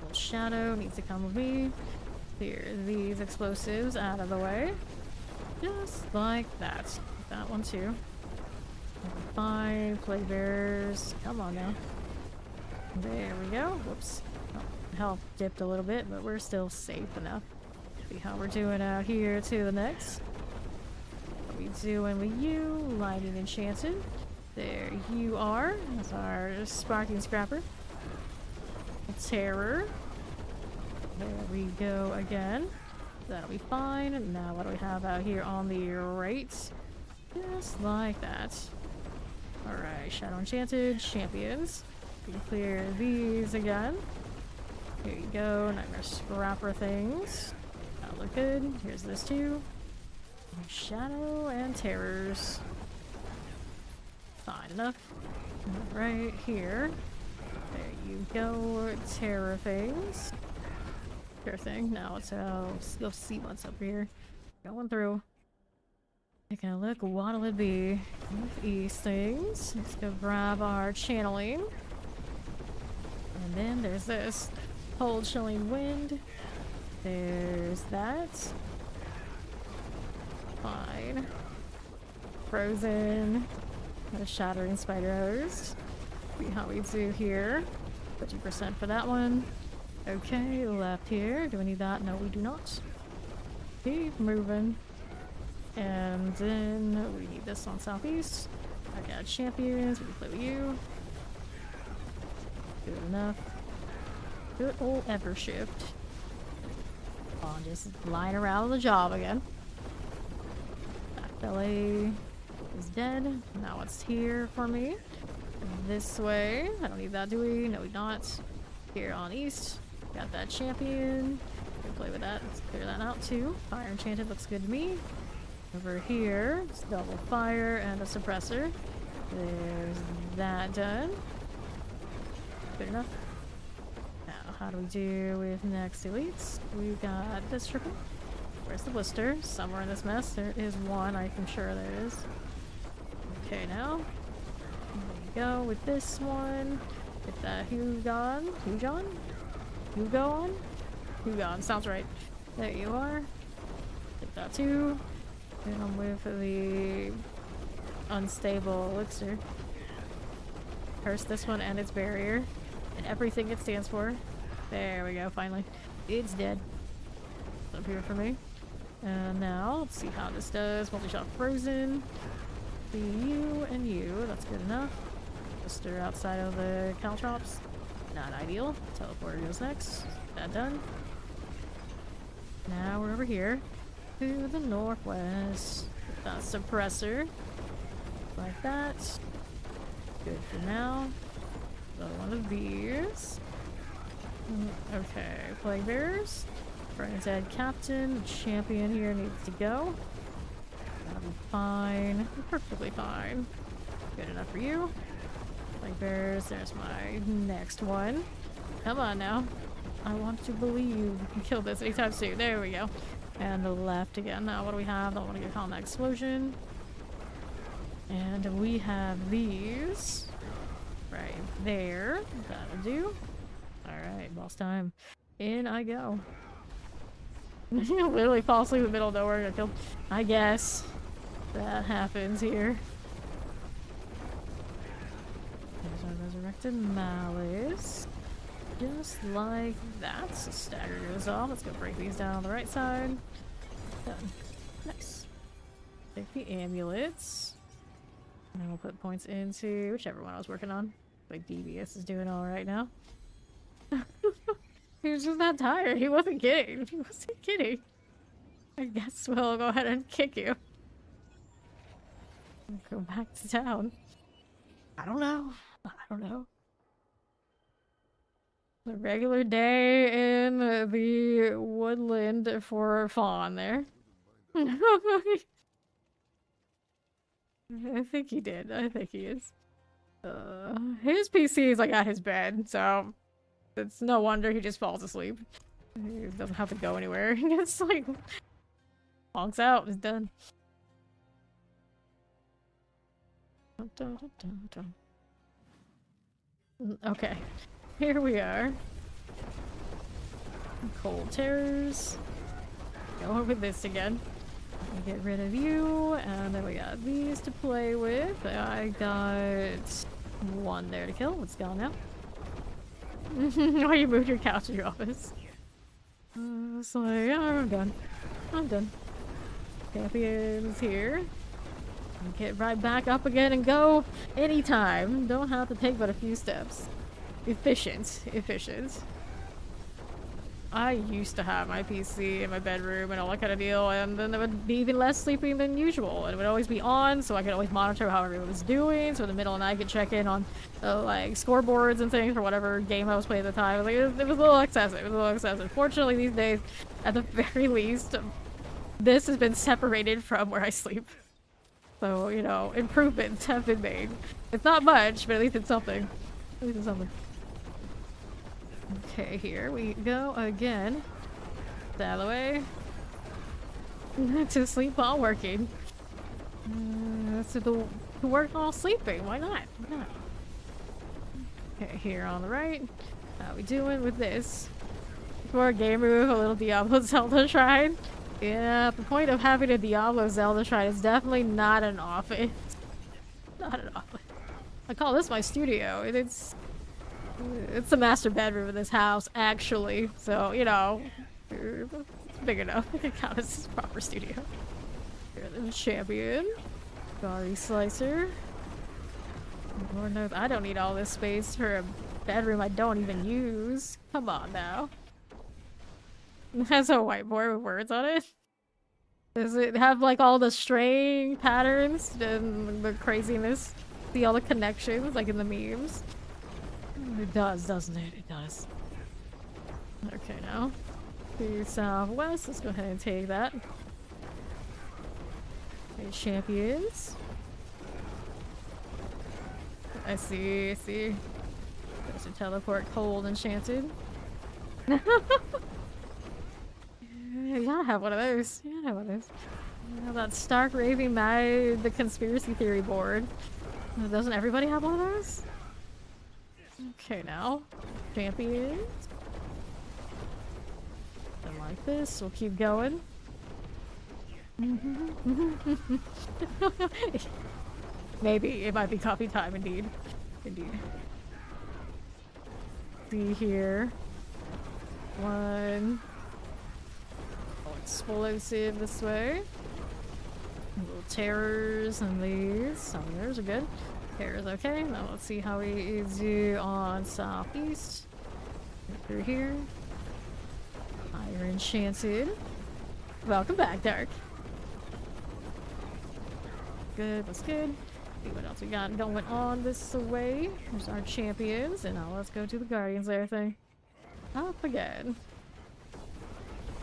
Speaker 1: Little shadow needs to come with me. Clear these explosives out of the way. Just like that. That one too. Fine. Plague bearers. Come on now. There we go. Whoops. Oh, health dipped a little bit, but we're still safe enough. See how we're doing out here to the next. What are we doing with you? Lightning enchanted. There you are. That's our sparking scrapper. Terror. There we go again. That'll be fine. Now what do we have out here on the right? Just like that. Alright, Shadow Enchanted, champions. We can clear these again. Here you go, Nightmare Scrapper things. That'll look good. Here's this too. Shadow and terrors. Fine enough. Right here. There you go, terror things. Sure thing. Now let's go see what's up here. Going through. Taking a look. What'll it be? With these things. Let's go grab our channeling. And then there's this. Cold chilling wind. There's that. Fine. Frozen. A shattering spider hose. See how we do here. 50% for that one. Okay, left here. Do we need that? No, we do not. Keep moving. And then we need this on southeast. I got champions. We can play with you. Good enough. Good old ever shift. Oh, just lying around on the job again. That belly is dead. Now it's here for me. This way. I don't need that, do we? No, we don't. Here on east. Got that champion. We can play with that. Let's clear that out too. Fire enchanted looks good to me. Over here, it's double fire and a suppressor. There's that done. Good enough. Now, how do we do with next elites? We got this triple. Where's the blister? Somewhere in this mess. There is one, I'm sure there is. Okay, now. There you go with this one. Get that Hugon. Hugon, sounds right. There you are. Get that too. And I'm with the unstable elixir. Curse this one and its barrier. And everything it stands for. There we go, finally. It's dead. It's up here for me. And now, let's see how this does. Multi-shot frozen. See you and you. That's good enough. Just are outside of the caltrops. Not ideal. Teleporter goes next. That done. Now we're over here. To the northwest. Get that suppressor. Like that. Good for now. Another one of these. Okay, Plague Bearers. Brian's head captain. The champion here needs to go. That'll be fine. Perfectly fine. Good enough for you. Plague Bearers, there's my next one. Come on now. I want to believe we can kill this anytime soon. There we go. And the left again. Now what do we have? Don't want to get caught in that explosion. And we have these right there. That'll do. Alright, boss time. In I go. Literally fall asleep in the middle of nowhere. Got killed. I guess that happens here. There's our resurrected malice. Just like that. So stagger goes off. Let's go break these down on the right side. Done. Nice. Take the amulets. And then we'll put points into whichever one I was working on. Like DBS is doing alright now. He was just not tired. He wasn't kidding. He wasn't kidding. I guess we'll go ahead and kick you. Go back to town. I don't know. I don't know. A regular day in the woodland for Fawn there. I think he did. I think he is. His PC is like at his bed, so it's no wonder he just falls asleep. He doesn't have to go anywhere. He just like honks out. It's done. Okay, here we are. Cold Terrors. Going with this again. Get rid of you, and then we got these to play with. I got one there to kill. It's gone now. Why you moved your couch to your office? It's like, yeah, I'm done. I'm done. Champion's here. Get right back up again and go anytime. Don't have to take but a few steps. Efficient. Efficient. I used to have my PC in my bedroom and all that kind of deal, and then there would be even less sleeping than usual. And it would always be on, so I could always monitor how everyone was doing. So in the middle of the night, I could check in on like scoreboards and things for whatever game I was playing at the time. Like, it was a little excessive. It was a little excessive. Fortunately, these days, at the very least, this has been separated from where I sleep. So, you know, improvements have been made. It's not much, but at least it's something. At least it's something. Okay, here we go again. Out of the way. To sleep while working. To work while sleeping. Why not? Why not? Okay, here on the right. How we doing with this? For a game move, a little Diablo Zelda shrine. Yeah, the point of having a Diablo Zelda shrine is definitely not an office. Not an office. I call this my studio. It's the master bedroom of this house, actually. So, you know, it's big enough. It can count as a proper studio. Here's the champion. Gari Slicer. Lord knows I don't need all this space for a bedroom I don't even use. Come on now. It has a whiteboard with words on it. Does it have like all the string patterns and the craziness? See all the connections like in the memes? It does, doesn't it? It does. Okay, now to southwest. Let's go ahead and take that. Okay, champions. I see, I see. There's a teleport cold enchanted. You gotta have one of those. You gotta have one of those. You know, that Stark Raving Mad, the conspiracy theory board. Doesn't everybody have one of those? Okay, now. Champions. And like this, we'll keep going. Maybe. It might be coffee time, indeed. Indeed. See here. One. Oh, explosive this way. Little terrors and these. Summoners are good. Terrors okay. Now let's see how we do on southeast. Through here. Fire enchanted. Welcome back, Dark. Good, that's good. See what else we got going on this way. There's our champions, and now let's go to the Guardians there thing. Up again.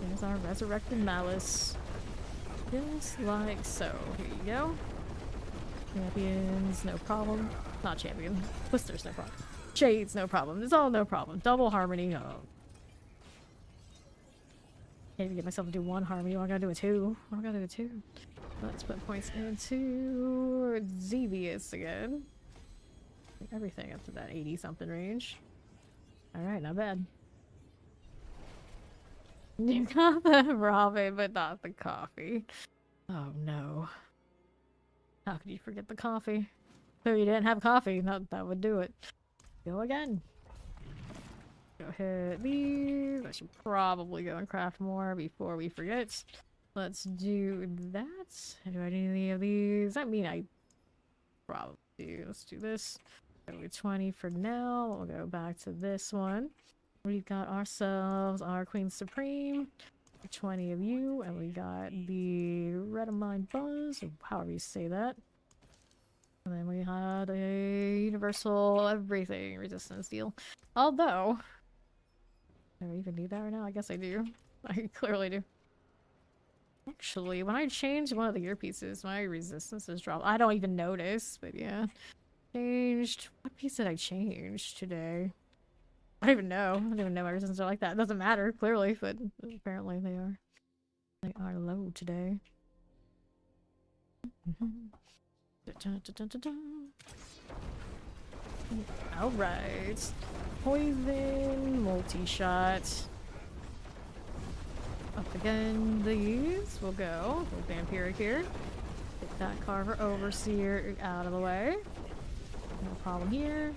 Speaker 1: There's our resurrected malice. Just like so. Here you go. Champions, no problem. Not champion. Blisters, no problem. Shades, no problem. It's all no problem. Double harmony, oh. Can't even get myself to do one harmony. I gotta do a two. I gotta do a two. Let's put points into Xevious again. Everything up to that 80 something range. Alright, not bad. You got the ramen, but not the coffee. Oh no. How could you forget the coffee? So you didn't have coffee. No, that would do it. Go again. Go hit these. I should probably go and craft more before we forget. Let's do that. Do I need any of these? I mean, I probably do. Let's do this. Go with 20 for now. We'll go back to this one. We've got ourselves our Queen Supreme. 20 of you. And we got the Red of Mind Buzz, or however you say that. And then we had a Universal Everything Resistance deal. Although, do I even need that right now? I guess I do. I clearly do. Actually, when I changed one of the earpieces, my resistances dropped. I don't even notice, but yeah. Changed. What piece did I change today? I don't even know. I don't even know my resistances are like that. It doesn't matter, clearly, but apparently they are. They are low today. Alright. Poison, multi-shot. Up again, these will go. Little vampiric here. Get that Carver Overseer out of the way. No problem here.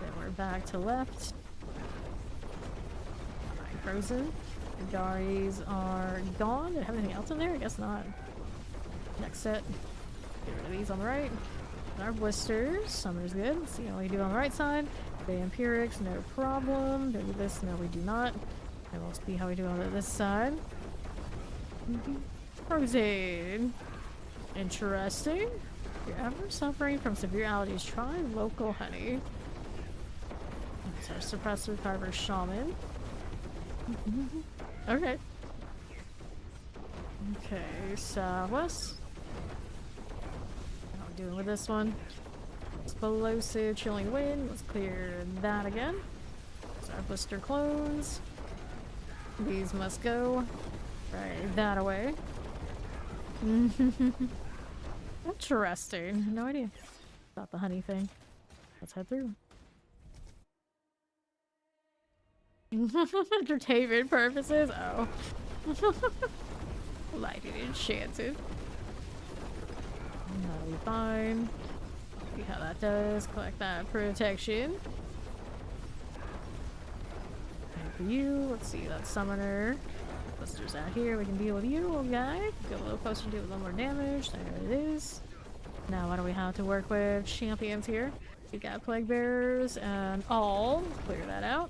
Speaker 1: Then we're back to left. Alright, frozen. The Garis are gone. Did I have anything else in there? I guess not. Next set. Get rid of these on the right. And our blisters. Summer's good. Let's see how we do on the right side. Vampirics, no problem. Do this? No, we do not. And we'll see how we do on this side. Frozen. Interesting. If you're ever suffering from severe allergies, try local honey. That's our suppressor Carver Shaman. Okay. Okay, southwest. How are we doing with this one? Explosive, chilling wind. Let's clear that again. There's our blister clones. These must go. Right, that away. Interesting. No idea about the honey thing. Let's head through. Entertainment purposes? Oh. Lighted enchanted. That'll be fine. See how that does. Collect that protection. And for you, let's see that summoner. Blisters out here. We can deal with you, little guy. Go a little closer to do a little more damage. There it is. Now, what do we have to work with? Champions here. We got Plague Bearers and all. Clear that out.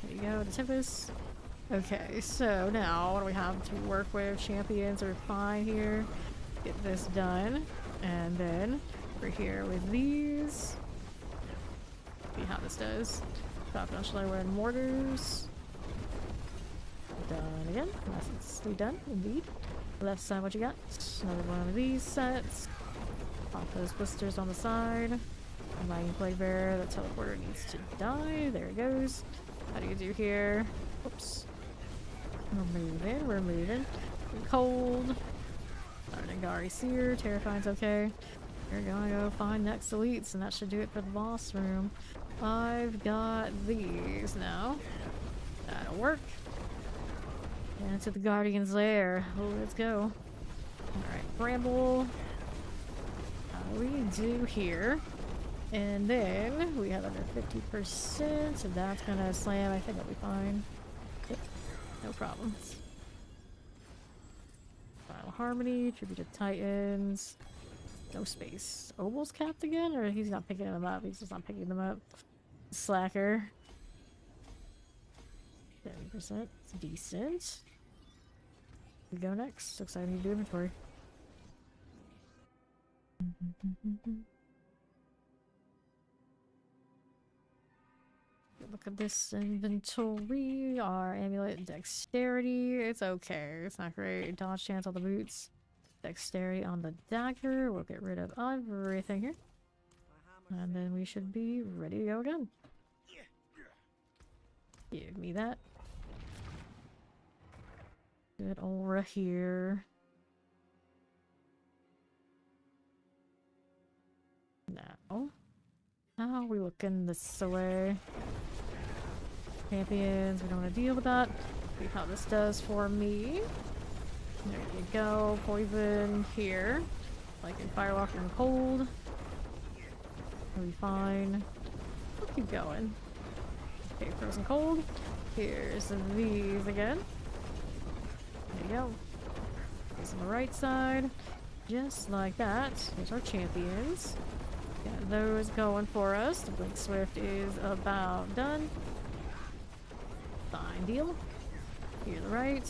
Speaker 1: There you go, the Tempest. Okay, so now what do we have to work with? Champions are fine here. Get this done. And then we're here with these. See how this does. Confidential Airware and Mortars. Done again. Nicely done, indeed. Left side, what you got? Another one of these sets. Pop those blisters on the side. Mighty Plague Bearer, the teleporter needs to die. There it goes. How do you do here? Oops. We're moving, we're moving. Cold. Nagari Seer, Terrifying's okay. We're gonna go find next elites, and that should do it for the boss room. I've got these now. That'll work. And to the Guardian's Lair. Let's go. Alright, Bramble. How do we do here? And then we have under 50%, so that's gonna slam. I think it'll be fine. Yep, no problems. Final Harmony, Tribute to Titans. No space. Obel's capped again? Or he's not picking them up? He's just not picking them up. Slacker. 70%. It's decent. We go next. Looks like I need to do inventory. Look at this inventory. Our amulet dexterity. It's okay. It's not great. Dodge chance on the boots. Dexterity on the dagger. We'll get rid of everything here. And then we should be ready to go again. Give me that. Good aura here. Now, how are we looking this way? Champions, we don't want to deal with that. See how this does for me. There you go. Poison here. Like in Firewalker and Cold. We'll be fine. We'll keep going. Okay, Frozen Cold. Here's these again. There you go. These on the right side. Just like that. Here's our champions. Got those going for us. The Blink Swift is about done. Fine deal. Here the right.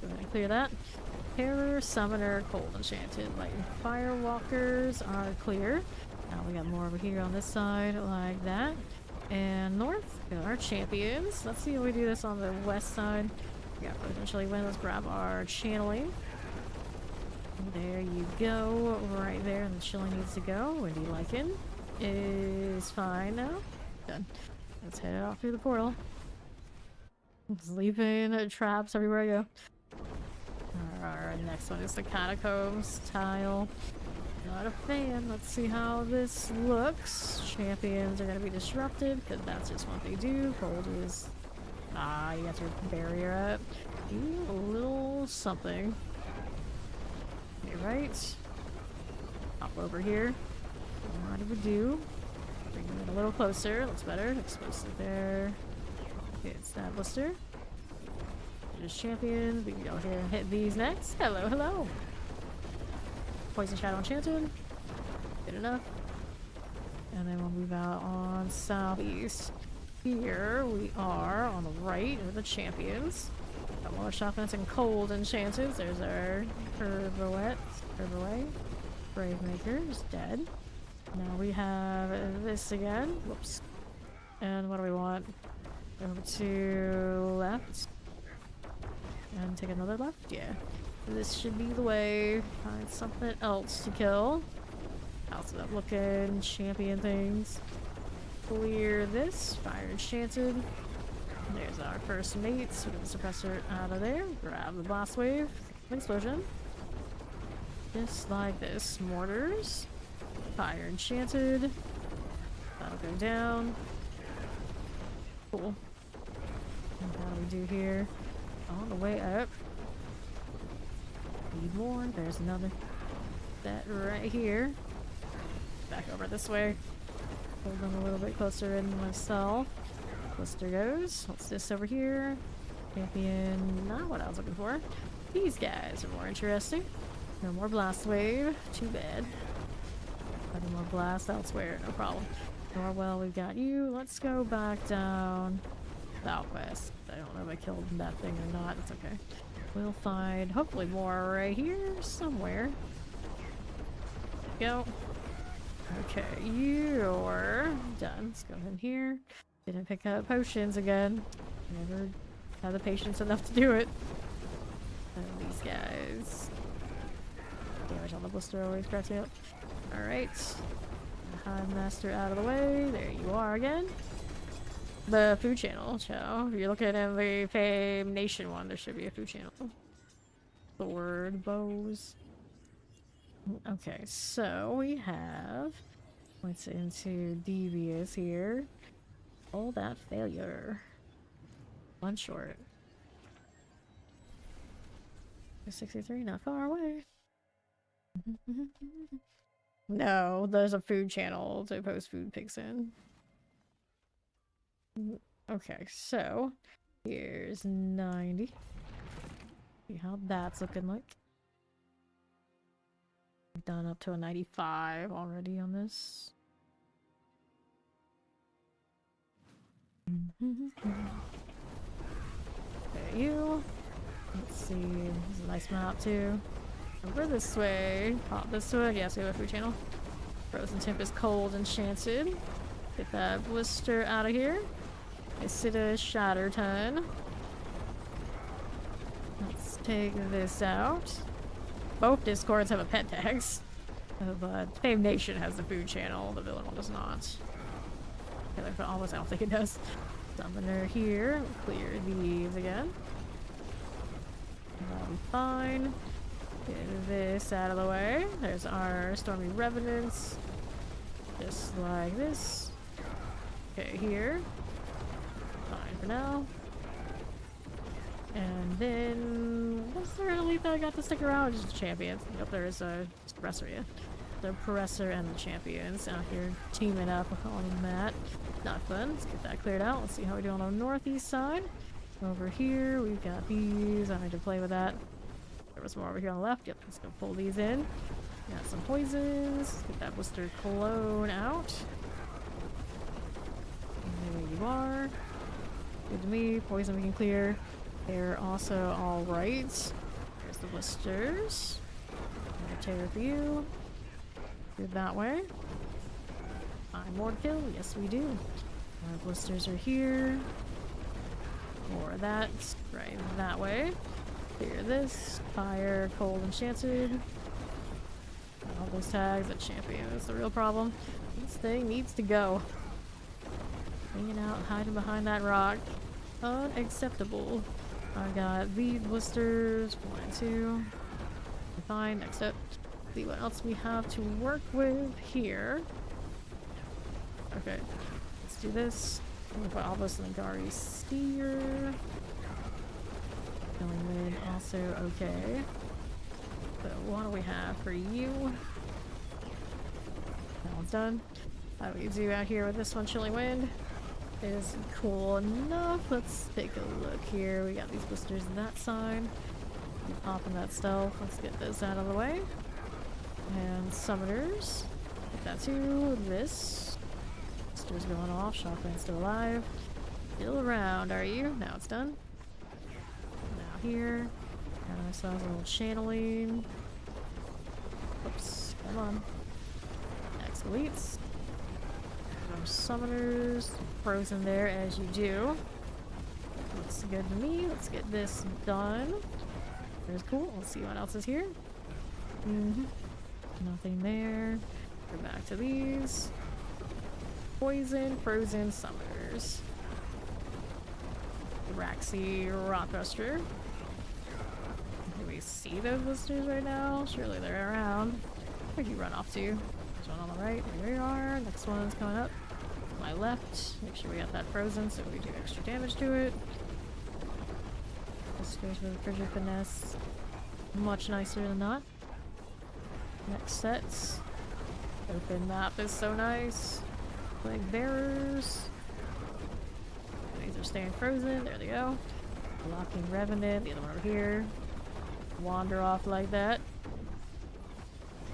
Speaker 1: Go ahead and clear that. Terror, Summoner, Cold Enchanted. Lightning Firewalkers are clear. Now we got more over here on this side, like that. And north, got our champions. Let's see how we do this on the west side. We got potentially win. Let's grab our channeling. There you go, right there. And the chilling needs to go. Windy Lycan is fine now. Done. Let's head off through the portal. Just leaving traps everywhere I go. Our next one is the catacombs tile. Not a fan. Let's see how this looks. Champions are gonna be disrupted because that's just what they do. Cold is you got your barrier up. Do a little something. Okay, right. Hop over here. What do we do? Bring it a little closer. Looks better. Explosive there. Okay, it's that blister. There's champions. We can go here and hit these next. Hello, hello. Poison Shadow Enchanted. Good enough. And then we'll move out on southeast. Here we are on the right with the champions. Got more shotguns and Cold Enchanted. There's our Hervoway. Bravemaker is dead. Now we have this again. Whoops. And what do we want? Over to left. And take another left? Yeah. This should be the way. Find something else to kill. How's that looking? Champion things. Clear this. Fire Enchanted. There's our first mates. We're gonna suppressor out of there. Grab the blast wave. Explosion. Just like this. Mortars. Fire Enchanted. That'll go down. Cool. And how do we do here? On the way up. Need more. There's another. That right here. Back over this way. Hold them a little bit closer in myself. Blister goes. What's this over here? Champion. Not what I was looking for. These guys are more interesting. No more blast wave. Too bad. Plenty more blast elsewhere. No problem. Norwell, we've got you. Let's go back down southwest. I don't know if I killed that thing or not. It's okay. We'll find hopefully more right here somewhere. Go. Okay, you're done. Let's go in here. Didn't pick up potions again. Never had the patience enough to do it. And these guys. Damage on the blister always cracks me up. Alright. Hive Master out of the way. There you are again. The food channel, Chow. If you're looking at the Fame Nation one, there should be a food channel. Sword, bows. Okay, so we have points into Devious here. All that failure. One short. 63, not far away. No, there's a food channel to post food pics in. Okay, so here's 90. See how that's looking like. We've done up to a 95 already on this. Okay, you. Let's see. This is a nice map too. Over this way. Pop this way. Yes, we have a food channel. Frozen Temp is cold enchanted. Get that blister out of here. Isida Shatterton. Let's take this out. Both Discords have a pet tags. But Fame Nation has the food channel, the villain one does not. Okay, but almost I don't think it does. Summoner here. Clear these again. That'll be fine. Get this out of the way. There's our Stormy Revenants. Just like this. Okay, here. Fine for now. And then, what's the elite that I got to stick around? Just the champions. Yep, there is a Presser, yeah. The Presser and the champions out here teaming up on the mat. Not fun. Let's get that cleared out. Let's see how we do on the northeast side. Over here, we've got these. I need to play with that. There was more over here on the left. Yep, let's go pull these in. Got some poisons. Get that blister clone out. And there you are. Good to me. Poison we can clear. They're also alright. There's the blisters. Terror for you. Good that way. More kill. Yes, we do. Our blisters are here. More of that. Right that way. Clear this. Fire, cold, enchanted. All those tags. That champion is the real problem. This thing needs to go. Hanging out, hiding behind that rock. Unacceptable. I got these blisters. 1 and 2. Fine. Next up. See what else we have to work with here. Okay. Let's do this. I'm gonna put all this in the Gari Steer. Going in also okay. So what do we have for you? That one's done. How do we do out here with this one? Chilling Wind is cool enough. Let's take a look here. We got these blisters on that side. Keep popping that stealth. Let's get this out of the way. And summoners. Get that too. This. Blisters going off. Shotgun's still alive. Still around, are you? Now it's done. Now here. Got ourselves a little channeling. Oops. Come on. Next elites. Our summoners. Frozen there as you do. Looks good to me. Let's get this done. There's cool. Let's see what else is here. Nothing there. Go back to these. Poison, frozen, summoners. Raxi, Rockthruster. Do we see those blisters right now? Surely they're around. Where'd you run off to? There's one on the right. There we are. Next one's coming up. My left. Make sure we got that frozen so we do extra damage to it. Blisters with Frigid Finesse. Much nicer than not. Next sets. Open map is so nice. Plague Bearers. These are staying frozen. There they go. Locking Revenant. The other one over here. Wander off like that.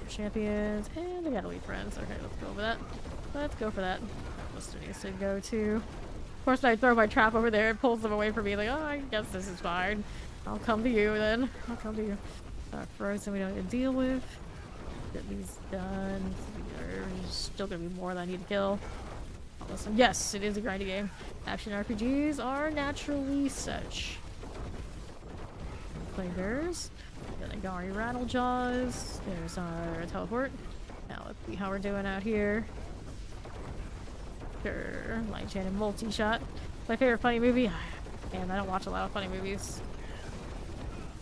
Speaker 1: Champions. And they got elite friends. Okay, let's go for that. Let's go for that. Blister needs to go too. Of course, I throw my trap over there. It pulls them away from me. Like, oh, I guess this is fine. I'll come to you then. I'll come to you. Frozen we don't need to deal with. Get these done. There's still gonna be more that I need to kill. Oh, listen. Yes, it is a grindy game. Action RPGs are naturally such. Plaguers. Then Agari Rattlejaws. There's our teleport. Now let's see how we're doing out here. Sure. Light Chain and Multi-Shot. My favorite funny movie. Man, I don't watch a lot of funny movies.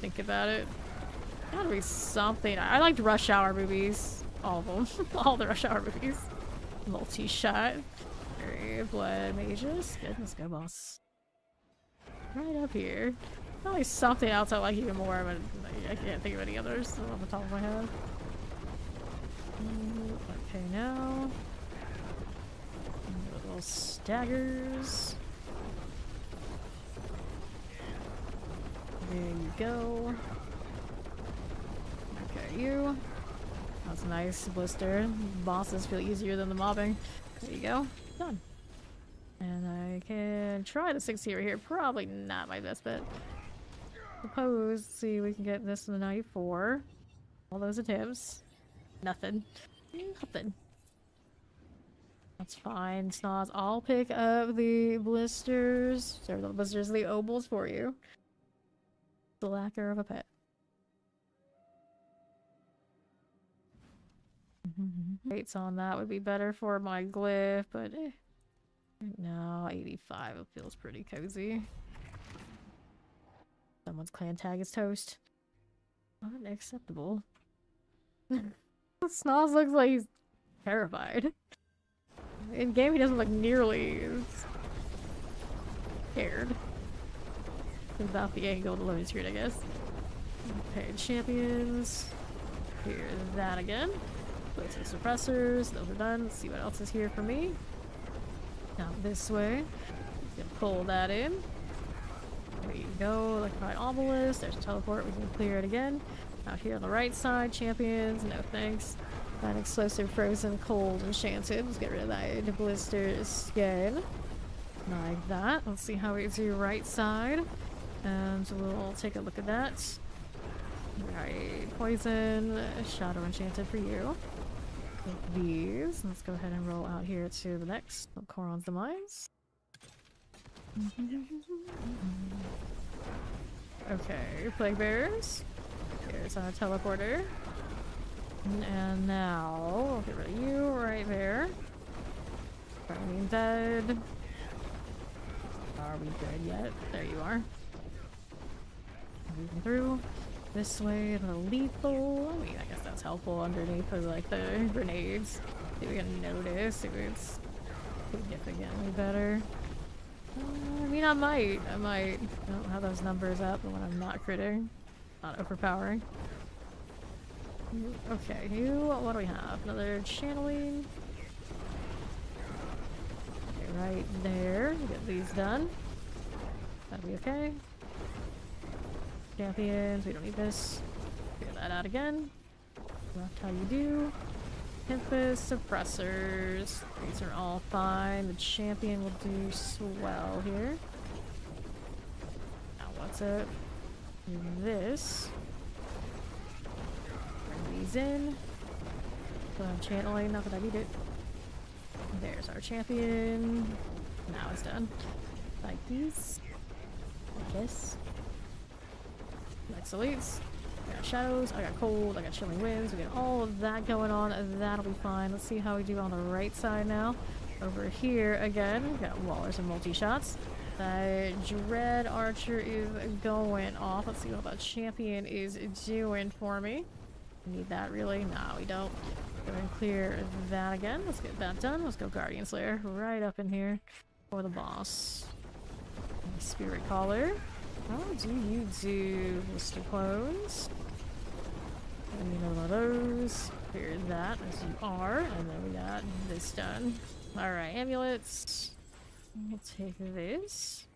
Speaker 1: Think about it. Gotta be something. I liked Rush Hour movies. All of them. All the Rush Hour movies. Multi-Shot. Blood Mages. Good, let's go, boss. Right up here. Probably something else I like even more, but I can't think of any others off the top of my head. Okay, now. Little staggers. There you go. Okay, you. That's a nice blister. Bosses feel easier than the mobbing. There you go. Done. And I can try the 60 over here. Probably not my best bet. Suppose, see, we can get this in the 94. All those attempts. Nothing. Nothing. That's fine, Snoz. I'll pick up the blisters. Sorry, not the blisters, the obols for you. The lacquer of a pet. Rates on that would be better for my glyph, but no, 85 it feels pretty cozy. Someone's clan tag is toast. Unacceptable. Snoz looks like he's terrified. In game, he doesn't look nearly as scared. It's about the angle of the loading screen, I guess. Okay, champions. Here's that again. Put some suppressors. Those are done. Let's see what else is here for me. Now this way. Gonna pull that in. There you go. Electrified obelisk. There's a teleport. We can clear it again. Out here on the right side, champions. No thanks. An explosive, frozen, cold, enchanted. Let's get rid of that blister skin. Like that. Let's see how we do right side. And we'll take a look at that. Alright, poison, shadow enchanted for you. Take these. Let's go ahead and roll out here to the next. Coron's Demise. Okay, Plague Bearers. Here's our teleporter. And now, we'll get rid of you right there. Burning dead. Are we good yet? There you are. Moving through. This way, the lethal. I mean, I guess that's helpful underneath of like the grenades. See if we can notice if it's significantly better. I mean, I might. I don't have those numbers up when I'm not critting. Not overpowering. Okay, what do we have? Another channeling. Okay, right there. Get these done. That'll be okay. Champions, we don't need this. Figure that out again. Left how you do. Tempest, suppressors. These are all fine. The champion will do swell here. Now what's up? This. Bring these in. So I'm channeling, not that I need it. There's our champion. Now it's done. Like these. Like this. Next elites. I got shadows, I got cold, I got chilling winds, we got all of that going on. That'll be fine. Let's see how we do on the right side now. Over here again, we got wallers and multi-shots. That dread archer is going off. Let's see what that champion is doing for me. Need that really? No, we don't. Go and clear that again. Let's get that done. Let's go Guardian Slayer right up in here for the boss. Spirit Caller. How do you do, Mr. Clones? And you know one of those. Clear that as you are. And then we got this done. Alright, amulets. We'll take this.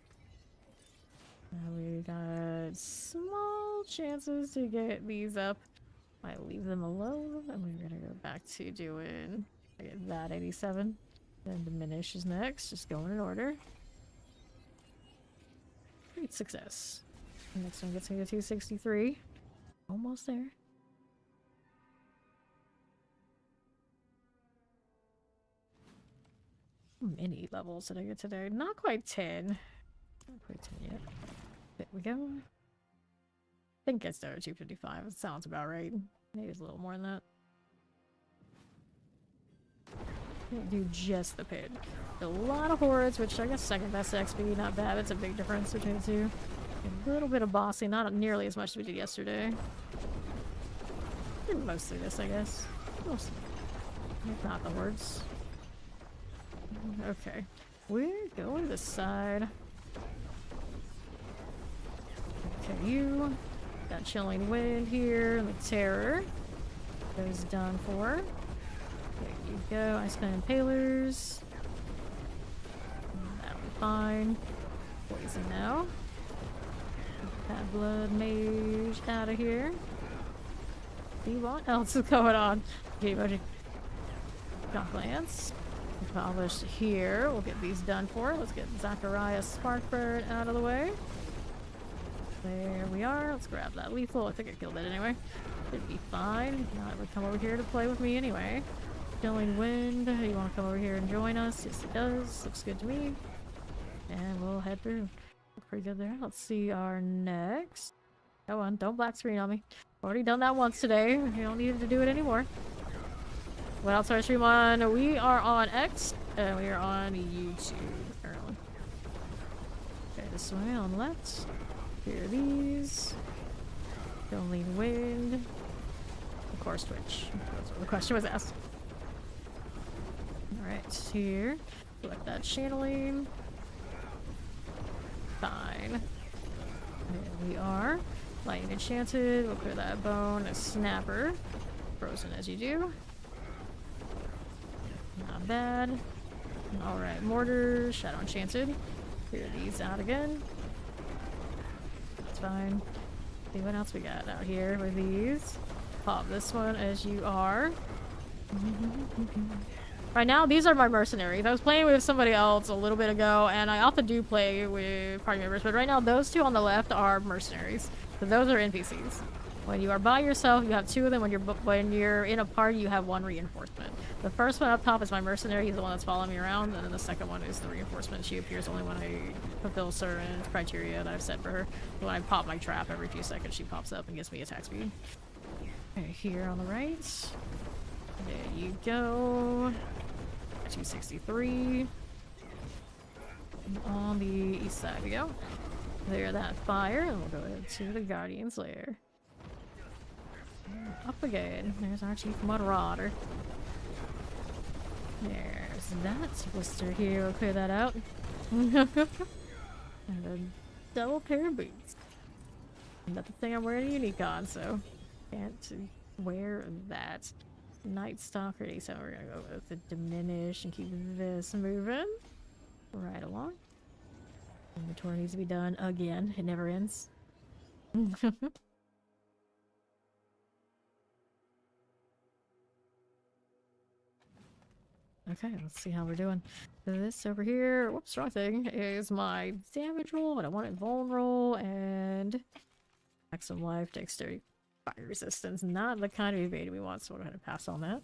Speaker 1: Now we got small chances to get these up. Might leave them alone. And we're gonna go back to doing that 87. Then diminish is next. Just going in order. Great success. The next one gets me to 263. Almost there. How many levels did I get today? Not quite 10. Not quite 10 yet. There we go. I think it's down to 255. It sounds about right. Maybe it's a little more than that. Can't do just the pit. A lot of hordes, which I guess second best XP, not bad. It's a big difference between the two. A little bit of bossy, not nearly as much as we did yesterday. And mostly this, I guess. Mostly. If not the hordes. Okay. We're going this side. Okay, you. Got chilling wind here, and the terror. Goes done for. There you go. Ice Clan Impalers. That'll be fine. Poison now. Get that blood mage out of here. See what else is going on? Okay, emoji. Got Lance. Polished here. We'll get these done for. Let's get Zachariah Sparkbird out of the way. There we are. Let's grab that lethal. I think I killed it anyway. Should be fine. Not would come over here to play with me anyway. Killing Wind. You want to come over here and join us? Yes, it does. Looks good to me. And we'll head through. Looks pretty good there. Let's see our next. Go on. Don't black screen on me. Already done that once today. You don't need to do it anymore. What else are I stream on? We are on X and we are on YouTube currently. Okay, this way on the left. Here are these. Killing Wind. Of course, Twitch. That's what the question was asked. Alright, here. Select that channeling. Fine. There we are. Lightning Enchanted. We'll clear that bone. A Snapper. Frozen as you do. Not bad. Alright, Mortar. Shadow Enchanted. Clear these out again. That's fine. See what else we got out here with these. Pop this one as you are. Right now, these are my mercenaries. I was playing with somebody else a little bit ago, and I often do play with party members, but right now those two on the left are mercenaries. So those are NPCs. When you are by yourself, you have two of them. When you're in a party, you have one reinforcement. The first one up top is my mercenary. He's the one that's following me around, and then the second one is the reinforcement. She appears only when I fulfill certain criteria that I've set for her. When I pop my trap every few seconds, she pops up and gives me attack speed. Okay, here on the right. There you go. 263. On the east side we go. Clear that fire, and we'll go to the Guardian's Lair. Up again. There's our Chief Marauder. There's that blister here. We'll clear that out. And a double pair of boots. Not the thing I'm wearing a unique on, so can't wear that. Night Stalker 87. We're gonna go with the diminish and keep this moving right along. Inventory needs to be done again. It never ends. Okay, let's see how we're doing. This over here, whoops, wrong thing, is my damage roll, but I want it vulnerable and maximum life, dexterity, fire resistance. Not the kind of evasion we want, so we're going to pass on that.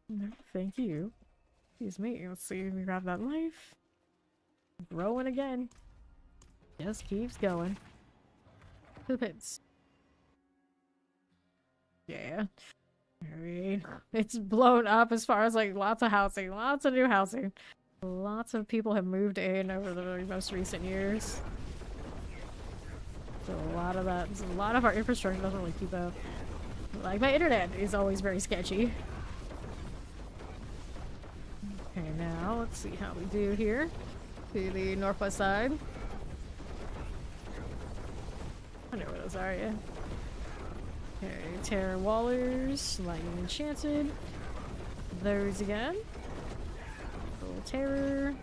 Speaker 1: No, thank you. Excuse me. Let's see if we grab that life. Growing again. Just keeps going. Poop hits. Yeah. I mean, it's blown up as far as like lots of housing, lots of new housing. Lots of people have moved in over the most recent years. So a lot of that, a lot of our infrastructure doesn't really keep up. Like my internet is always very sketchy. Okay, now let's see how we do here. To the northwest side. I know where those are, yeah. Okay, Terror Wallers, Lightning Enchanted. Those again. Little Terror.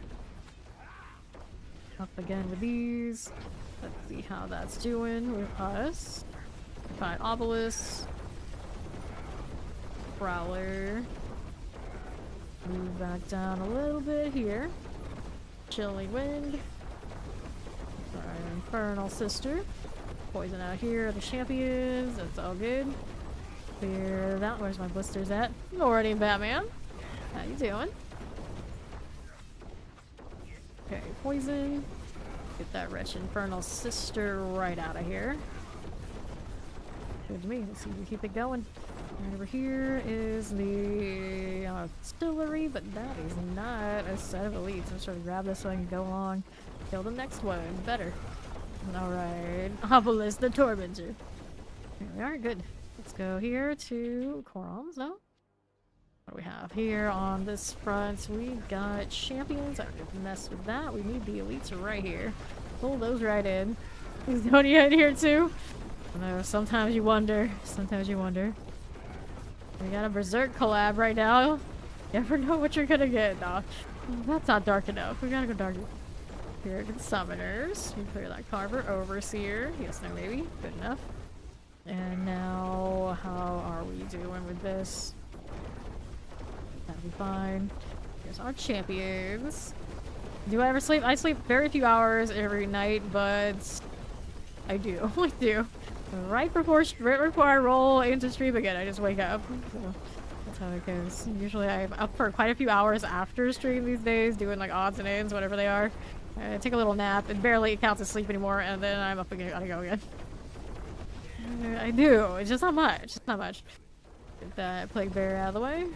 Speaker 1: Up again with these. Let's see how that's doing with us. Find Obelisk. Prowler. Move back down a little bit here. Chilling Wind. Our Infernal Sister. Poison out here, the champions, that's all good. Clear that. Where's my blisters at? Morning, Batman. How you doing? Okay, poison. Get that wretched Infernal Sister right out of here. Good to me. Let's see if we keep it going. Right over here is the distillery, but that is not a set of elites. I'm just trying to grab this so I can go along. Kill the next one. Better. Alright, Obelisk the Tormentor. Here we are, good. Let's go here to Corons, no? What do we have here on this front? We've got champions. I don't mess with that. We need the elites right here. Pull those right in. Is Donia in here too? I know, sometimes you wonder. Sometimes you wonder. We got a Berserk collab right now. You never know what you're gonna get. Nah, that's not dark enough. We gotta go darker. Here are the summoners. We clear that Carver. Overseer. Yes, no, maybe. Good enough. And now, how are we doing with this? That'll be fine. Here's our champions. Do I ever sleep? I sleep very few hours every night, but I do. I do. Right before I roll into stream again, I just wake up. So that's how it goes. Usually I'm up for quite a few hours after stream these days, doing like odds and ends, whatever they are. I take a little nap. It barely counts as sleep anymore, and then I'm up again. Gotta go again. I do. It's just not much. It's not much. Get that plague bear out of the way.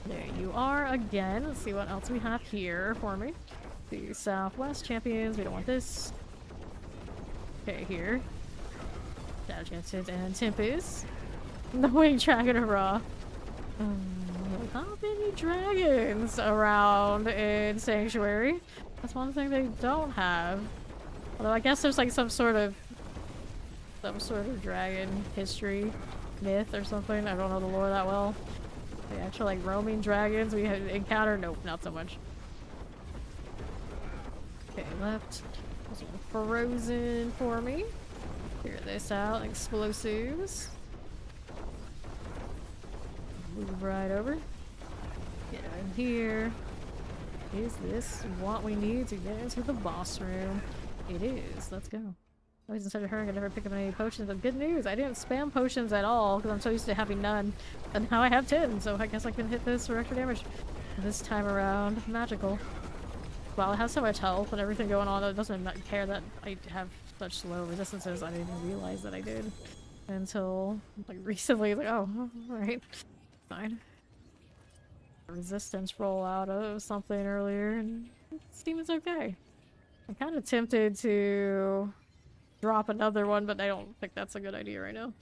Speaker 1: There you are again. Let's see what else we have here for me. The Southwest champions. We don't want this. Okay, here. Shadow Chances and Tempest. The Winged Dragon of Ra. How many dragons around in Sanctuary? That's one thing they don't have. Although I guess there's like some sort of dragon history, myth or something. I don't know the lore that well. The actual like roaming dragons we have encountered? Nope, not so much. Okay, left. There's one frozen for me. Clear this out. Explosives. Move right over. Get in here. Is this what we need to get into the boss room? It is. Let's go. I was instead of hurrying, I never pick up any potions. But good news, I didn't spam potions at all because I'm so used to having none. And now I have 10, so I guess I can hit this for extra damage. This time around, magical. Well, it has so much health and everything going on, it doesn't care that I have such slow resistances. I didn't even realize that I did until like recently. Like, oh, alright. Fine. Resistance roll out of something earlier and Steven's okay. I'm kind of tempted to drop another one, but I don't think that's a good idea right now.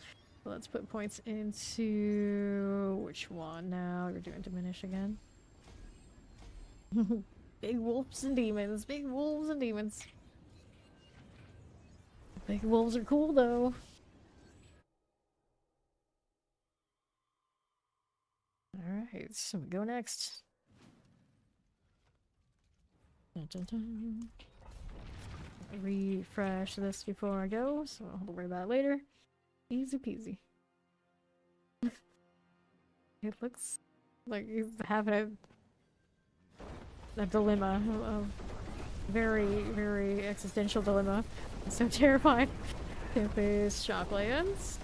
Speaker 1: So let's put points into which one now? We're doing diminish again. Big wolves and demons. Big wolves and demons. Big wolves are cool though. Alright, so we go next. Dun, dun, dun. Refresh this before I go, so I'll worry about it later. Easy peasy. It looks like he's having a dilemma, a very, very existential dilemma. I'm so terrified. Tempest Shocklands.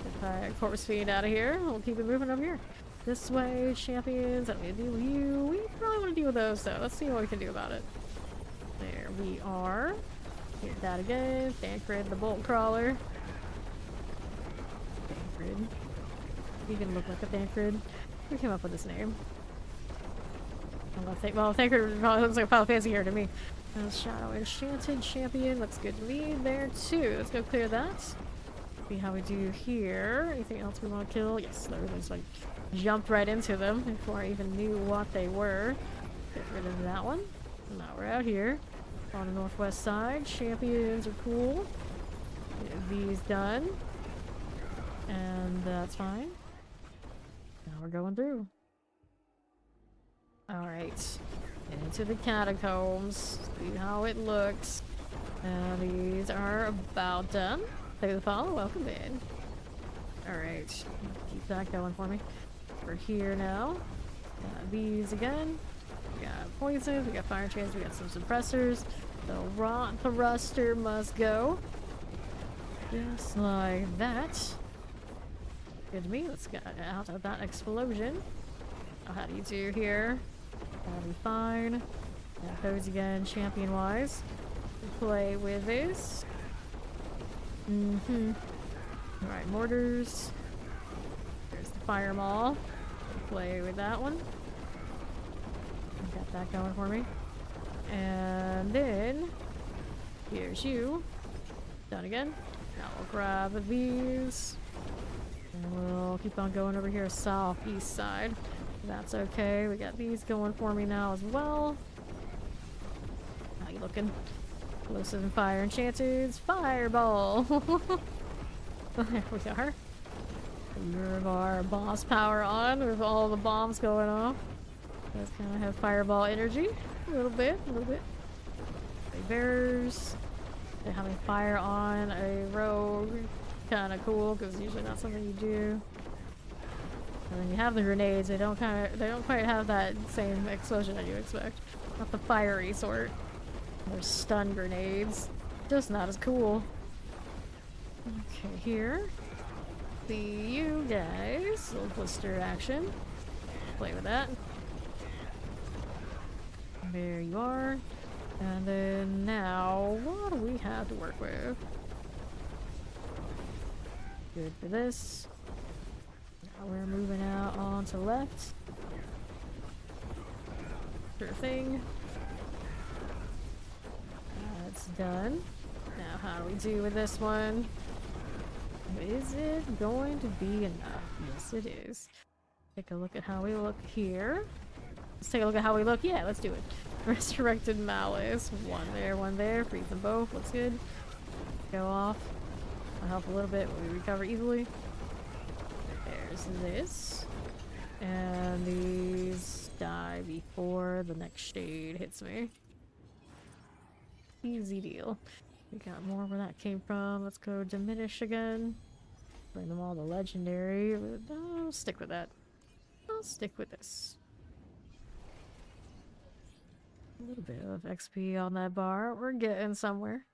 Speaker 1: Get that corpse feed out of here. We'll keep it moving over here. This way, champions. I don't need to deal with you. We probably want to deal with those, though. Let's see what we can do about it. There we are. Hit that again. Thancred the Bolt Crawler. Thancred. You can look like a Thancred. Who came up with this name? Well, Thancred probably looks like a Final Fantasy here to me. Shadow Enchanted Champion. Looks good to me there, too. Let's go clear that. See how we do here. Anything else we want to kill? Yes, everybody's like jumped right into them before I even knew what they were. Get rid of that one. Now we're out here on the northwest side. Champions are cool. Get these done. And that's fine. Now we're going through. Alright. Into the catacombs. See how it looks. These are about done. Play the follow. Welcome in. Alright. Keep that going for me. We're here now. Got these again. We got poisons, we got fire chains, we got some suppressors. The raw thruster must go. Just like that. Good to me. Let's get out of that explosion. How do you do here? That'll be fine. Got those again, champion wise. Play with this. Alright, mortars. There's the fire maul. Play with that one. Got that going for me. And then here's you. Done again. Now we'll grab these. And we'll keep on going over here southeast side. That's okay. We got these going for me now as well. How you looking? Explosive and fire enchanted. Fireball! There we are. Lure our boss power on with all the bombs going off. Let's kind of have fireball energy. A little bit, a little bit. Bearers. They're having fire on a rogue. Kind of cool, because usually not something you do. And then you have the grenades. They don't quite have that same explosion that you expect. Not the fiery sort. They're stun grenades. Just not as cool. Okay, here. See you guys. Little blister action. Play with that. There you are. And then now, what do we have to work with? Good for this. Now we're moving out on to the left. Sure thing. That's done. Now how do we do with this one? Is it going to be enough? Yes, it is. Take a look at how we look here. Let's take a look at how we look. Yeah, let's do it. Resurrected Malice. One there. Freeze them both. Looks good. Go off. I'll help a little bit when we recover easily. There's this. And these die before the next shade hits me. Easy deal. We got more where that came from. Let's go diminish again. Bring them all to legendary. I'll stick with that. I'll stick with this. A little bit of XP on that bar. We're getting somewhere.